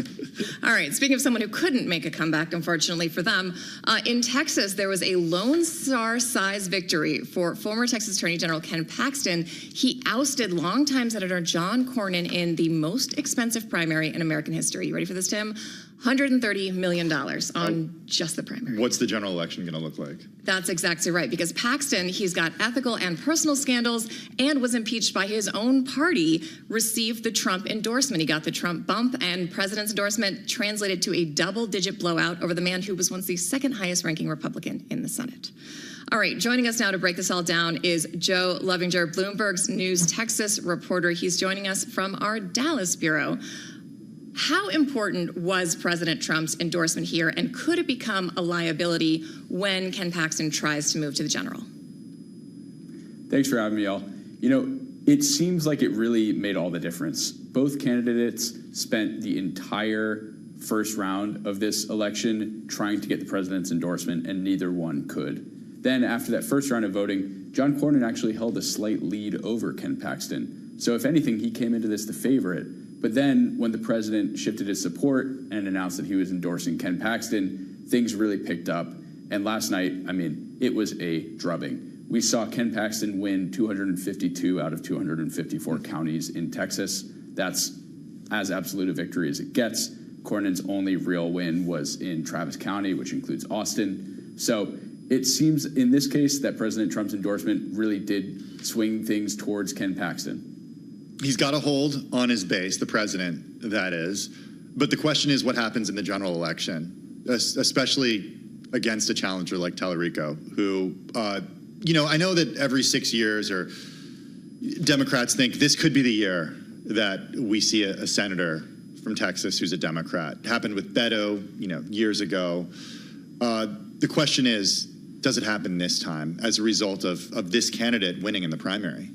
[SPEAKER 23] All right, speaking of someone who couldn't make a comeback, unfortunately for them, in Texas, there was a Lone Star-sized victory for former Texas Attorney General Ken Paxton. He ousted longtime Senator John Cornyn in the most expensive primary in American history. You ready for this, Tim? $130 million on just the primary.
[SPEAKER 22] What's the general election going to look like?
[SPEAKER 23] That's exactly right, because Paxton, he's got ethical and personal scandals and was impeached by his own party, received the Trump endorsement. He got the Trump bump, and president's endorsement translated to a double-digit blowout over the man who was once the second highest-ranking Republican in the Senate. All right, joining us now to break this all down is Joe Lovinger, Bloomberg's News Texas reporter. He's joining us from our Dallas bureau. How important was President Trump's endorsement here, and could it become a liability when Ken Paxton tries to move to the general?
[SPEAKER 11] Thanks for having me, y'all. You know, it seems like it really made all the difference. Both candidates spent the entire first round of this election trying to get the president's endorsement, and neither one could. Then, after that first round of voting, John Cornyn actually held a slight lead over Ken Paxton. So if anything, he came into this the favorite. But then when the president shifted his support and announced that he was endorsing Ken Paxton, things really picked up. And last night, I mean, it was a drubbing. We saw Ken Paxton win 252 out of 254 counties in Texas. That's as absolute a victory as it gets. Cornyn's only real win was in Travis County, which includes Austin. So it seems in this case that President Trump's endorsement really did swing things towards Ken Paxton.
[SPEAKER 22] He's got a hold on his base, the president, that is. But the question is what happens in the general election, especially against a challenger like Tallarico, who, I know that every 6 years or Democrats think this could be the year that we see a senator from Texas who's a Democrat. It happened with Beto, years ago. The question is, does it happen this time as a result of this candidate winning in the primary?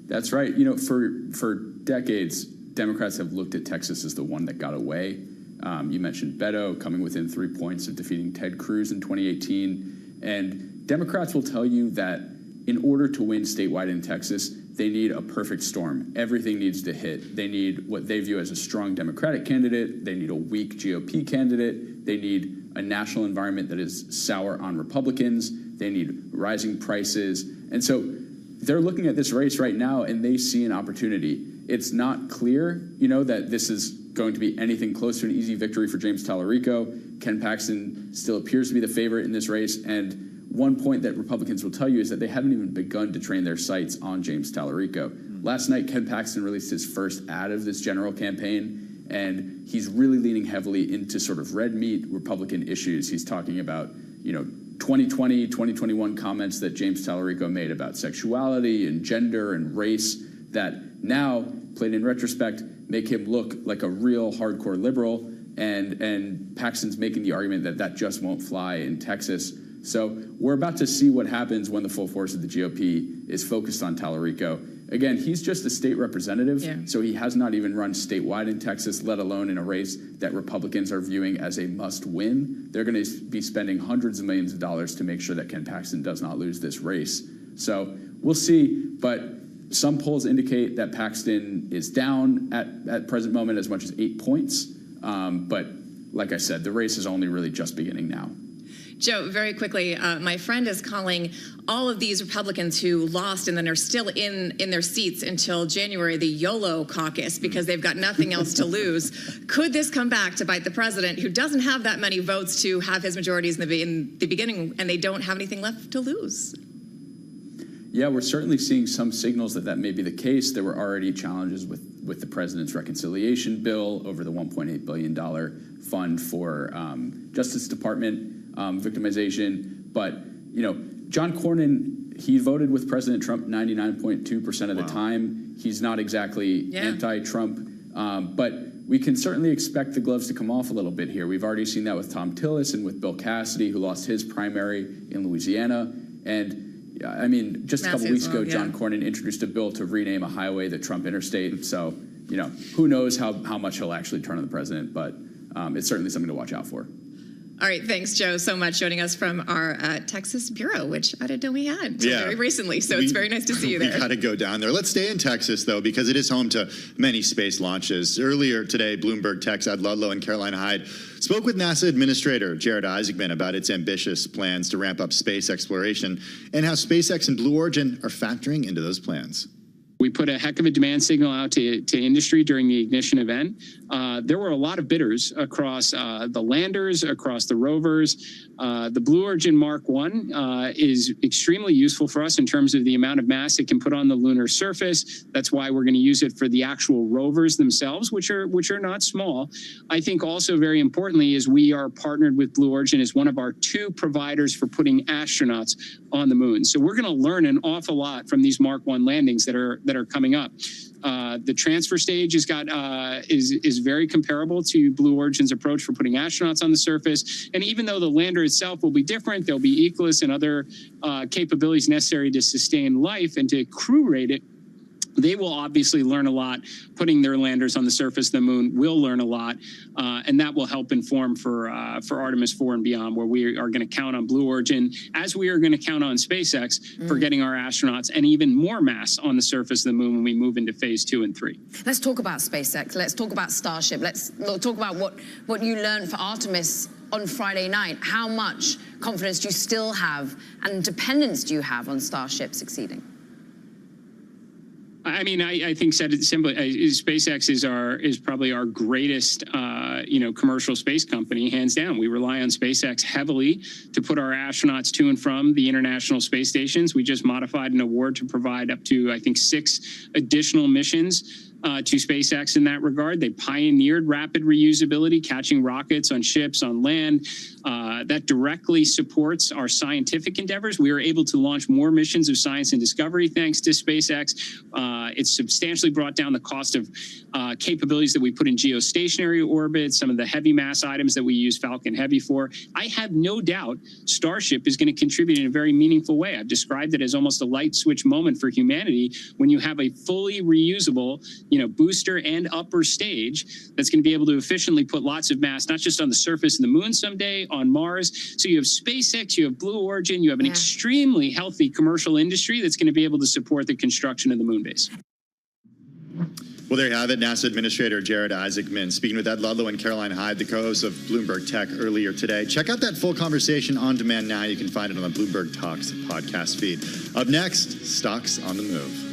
[SPEAKER 11] That's right. For decades, Democrats have looked at Texas as the one that got away. You mentioned Beto coming within 3 points of defeating Ted Cruz in 2018. And Democrats will tell you that in order to win statewide in Texas, they need a perfect storm. Everything needs to hit. They need what they view as a strong Democratic candidate. They need a weak GOP candidate. They need a national environment that is sour on Republicans. They need rising prices. And so they're looking at this race right now and they see an opportunity. It's not clear, that this is going to be anything close to an easy victory for James Tallarico. Ken Paxton still appears to be the favorite in this race. And one point that Republicans will tell you is that they haven't even begun to train their sights on James Tallarico. Last night, Ken Paxton released his first ad of this general campaign, and he's really leaning heavily into sort of red meat Republican issues. He's talking about, 2020, 2021 comments that James Tallarico made about sexuality and gender and race that now, played in retrospect, make him look like a real hardcore liberal. And Paxton's making the argument that that just won't fly in Texas. So we're about to see what happens when the full force of the GOP is focused on Tallarico. Again, he's just a state representative, so he has not even run statewide in Texas, let alone in a race that Republicans are viewing as a must-win. They're going to be spending hundreds of millions of dollars to make sure that Ken Paxton does not lose this race. So we'll see, but some polls indicate that Paxton is down at present moment as much as 8 points. But like I said, the race is only really just beginning now.
[SPEAKER 23] Joe, very quickly, my friend is calling all of these Republicans who lost and then are still in their seats until January the YOLO caucus because they've got nothing else to lose. Could this come back to bite the president, who doesn't have that many votes to have his majorities in the beginning, and they don't have anything left to lose?
[SPEAKER 11] Yeah, we're certainly seeing some signals that may be the case. There were already challenges with the president's reconciliation bill over the $1.8 billion fund for Justice Department victimization. But, John Cornyn, he voted with President Trump 99.2% of the time. He's not exactly anti-Trump, but we can certainly expect the gloves to come off a little bit here. We've already seen that with Tom Tillis and with Bill Cassidy, who lost his primary in Louisiana. And just a couple weeks ago, John Cornyn introduced a bill to rename a highway the Trump Interstate. So, who knows how much he'll actually turn on the president, but it's certainly something to watch out for.
[SPEAKER 23] All right, thanks, Joe, so much joining us from our Texas bureau, which I didn't know we had until very recently. So it's very nice to see you there.
[SPEAKER 22] We got to go down there. Let's stay in Texas, though, because it is home to many space launches. Earlier today, Bloomberg Tech's Ed Ludlow and Caroline Hyde spoke with NASA Administrator Jared Isaacman about its ambitious plans to ramp up space exploration and how SpaceX and Blue Origin are factoring into those plans.
[SPEAKER 12] We put a heck of a demand signal out to industry during the ignition event. There were a lot of bidders across the landers, across the rovers. The Blue Origin Mark I is extremely useful for us in terms of the amount of mass it can put on the lunar surface. That's why we're going to use it for the actual rovers themselves, which are not small. I think also very importantly is we are partnered with Blue Origin as one of our 2 providers for putting astronauts on the moon. So we're going to learn an awful lot from these Mark I landings that are coming up. The transfer stage is very comparable to Blue Origin's approach for putting astronauts on the surface. And even though the lander itself will be different, there'll be eclipse and other capabilities necessary to sustain life and to crew rate it. They will obviously learn a lot. Putting their landers on the surface of the moon will learn a lot, and that will help inform for Artemis 4 and beyond, where we are going to count on Blue Origin, as we are going to count on SpaceX for getting our astronauts and even more mass on the surface of the moon when we move into phase 2 and 3.
[SPEAKER 13] Let's talk about SpaceX. Let's talk about Starship. Let's talk about what you learned for Artemis on Friday night. How much confidence do you still have and dependence do you have on Starship succeeding?
[SPEAKER 12] I think said it simply, SpaceX is probably our greatest, commercial space company, hands down. We rely on SpaceX heavily to put our astronauts to and from the International Space Stations. We just modified an award to provide up to, I think, 6 additional missions to SpaceX in that regard. They pioneered rapid reusability, catching rockets on ships, on land. That directly supports our scientific endeavors. We are able to launch more missions of science and discovery thanks to SpaceX. It's substantially brought down the cost of capabilities that we put in geostationary orbit, some of the heavy mass items that we use Falcon Heavy for. I have no doubt Starship is going to contribute in a very meaningful way. I've described it as almost a light switch moment for humanity when you have a fully reusable, booster and upper stage that's going to be able to efficiently put lots of mass, not just on the surface of the moon someday, on Mars. So you have SpaceX, you have Blue Origin, you have an extremely healthy commercial industry that's going to be able to support the construction of the moon base.
[SPEAKER 22] Well, there you have it. NASA Administrator Jared Isaacman speaking with Ed Ludlow and Caroline Hyde, the co-hosts of Bloomberg Tech, earlier today. Check out that full conversation on demand now. You can find it on the Bloomberg Talks podcast feed. Up next, stocks on the move.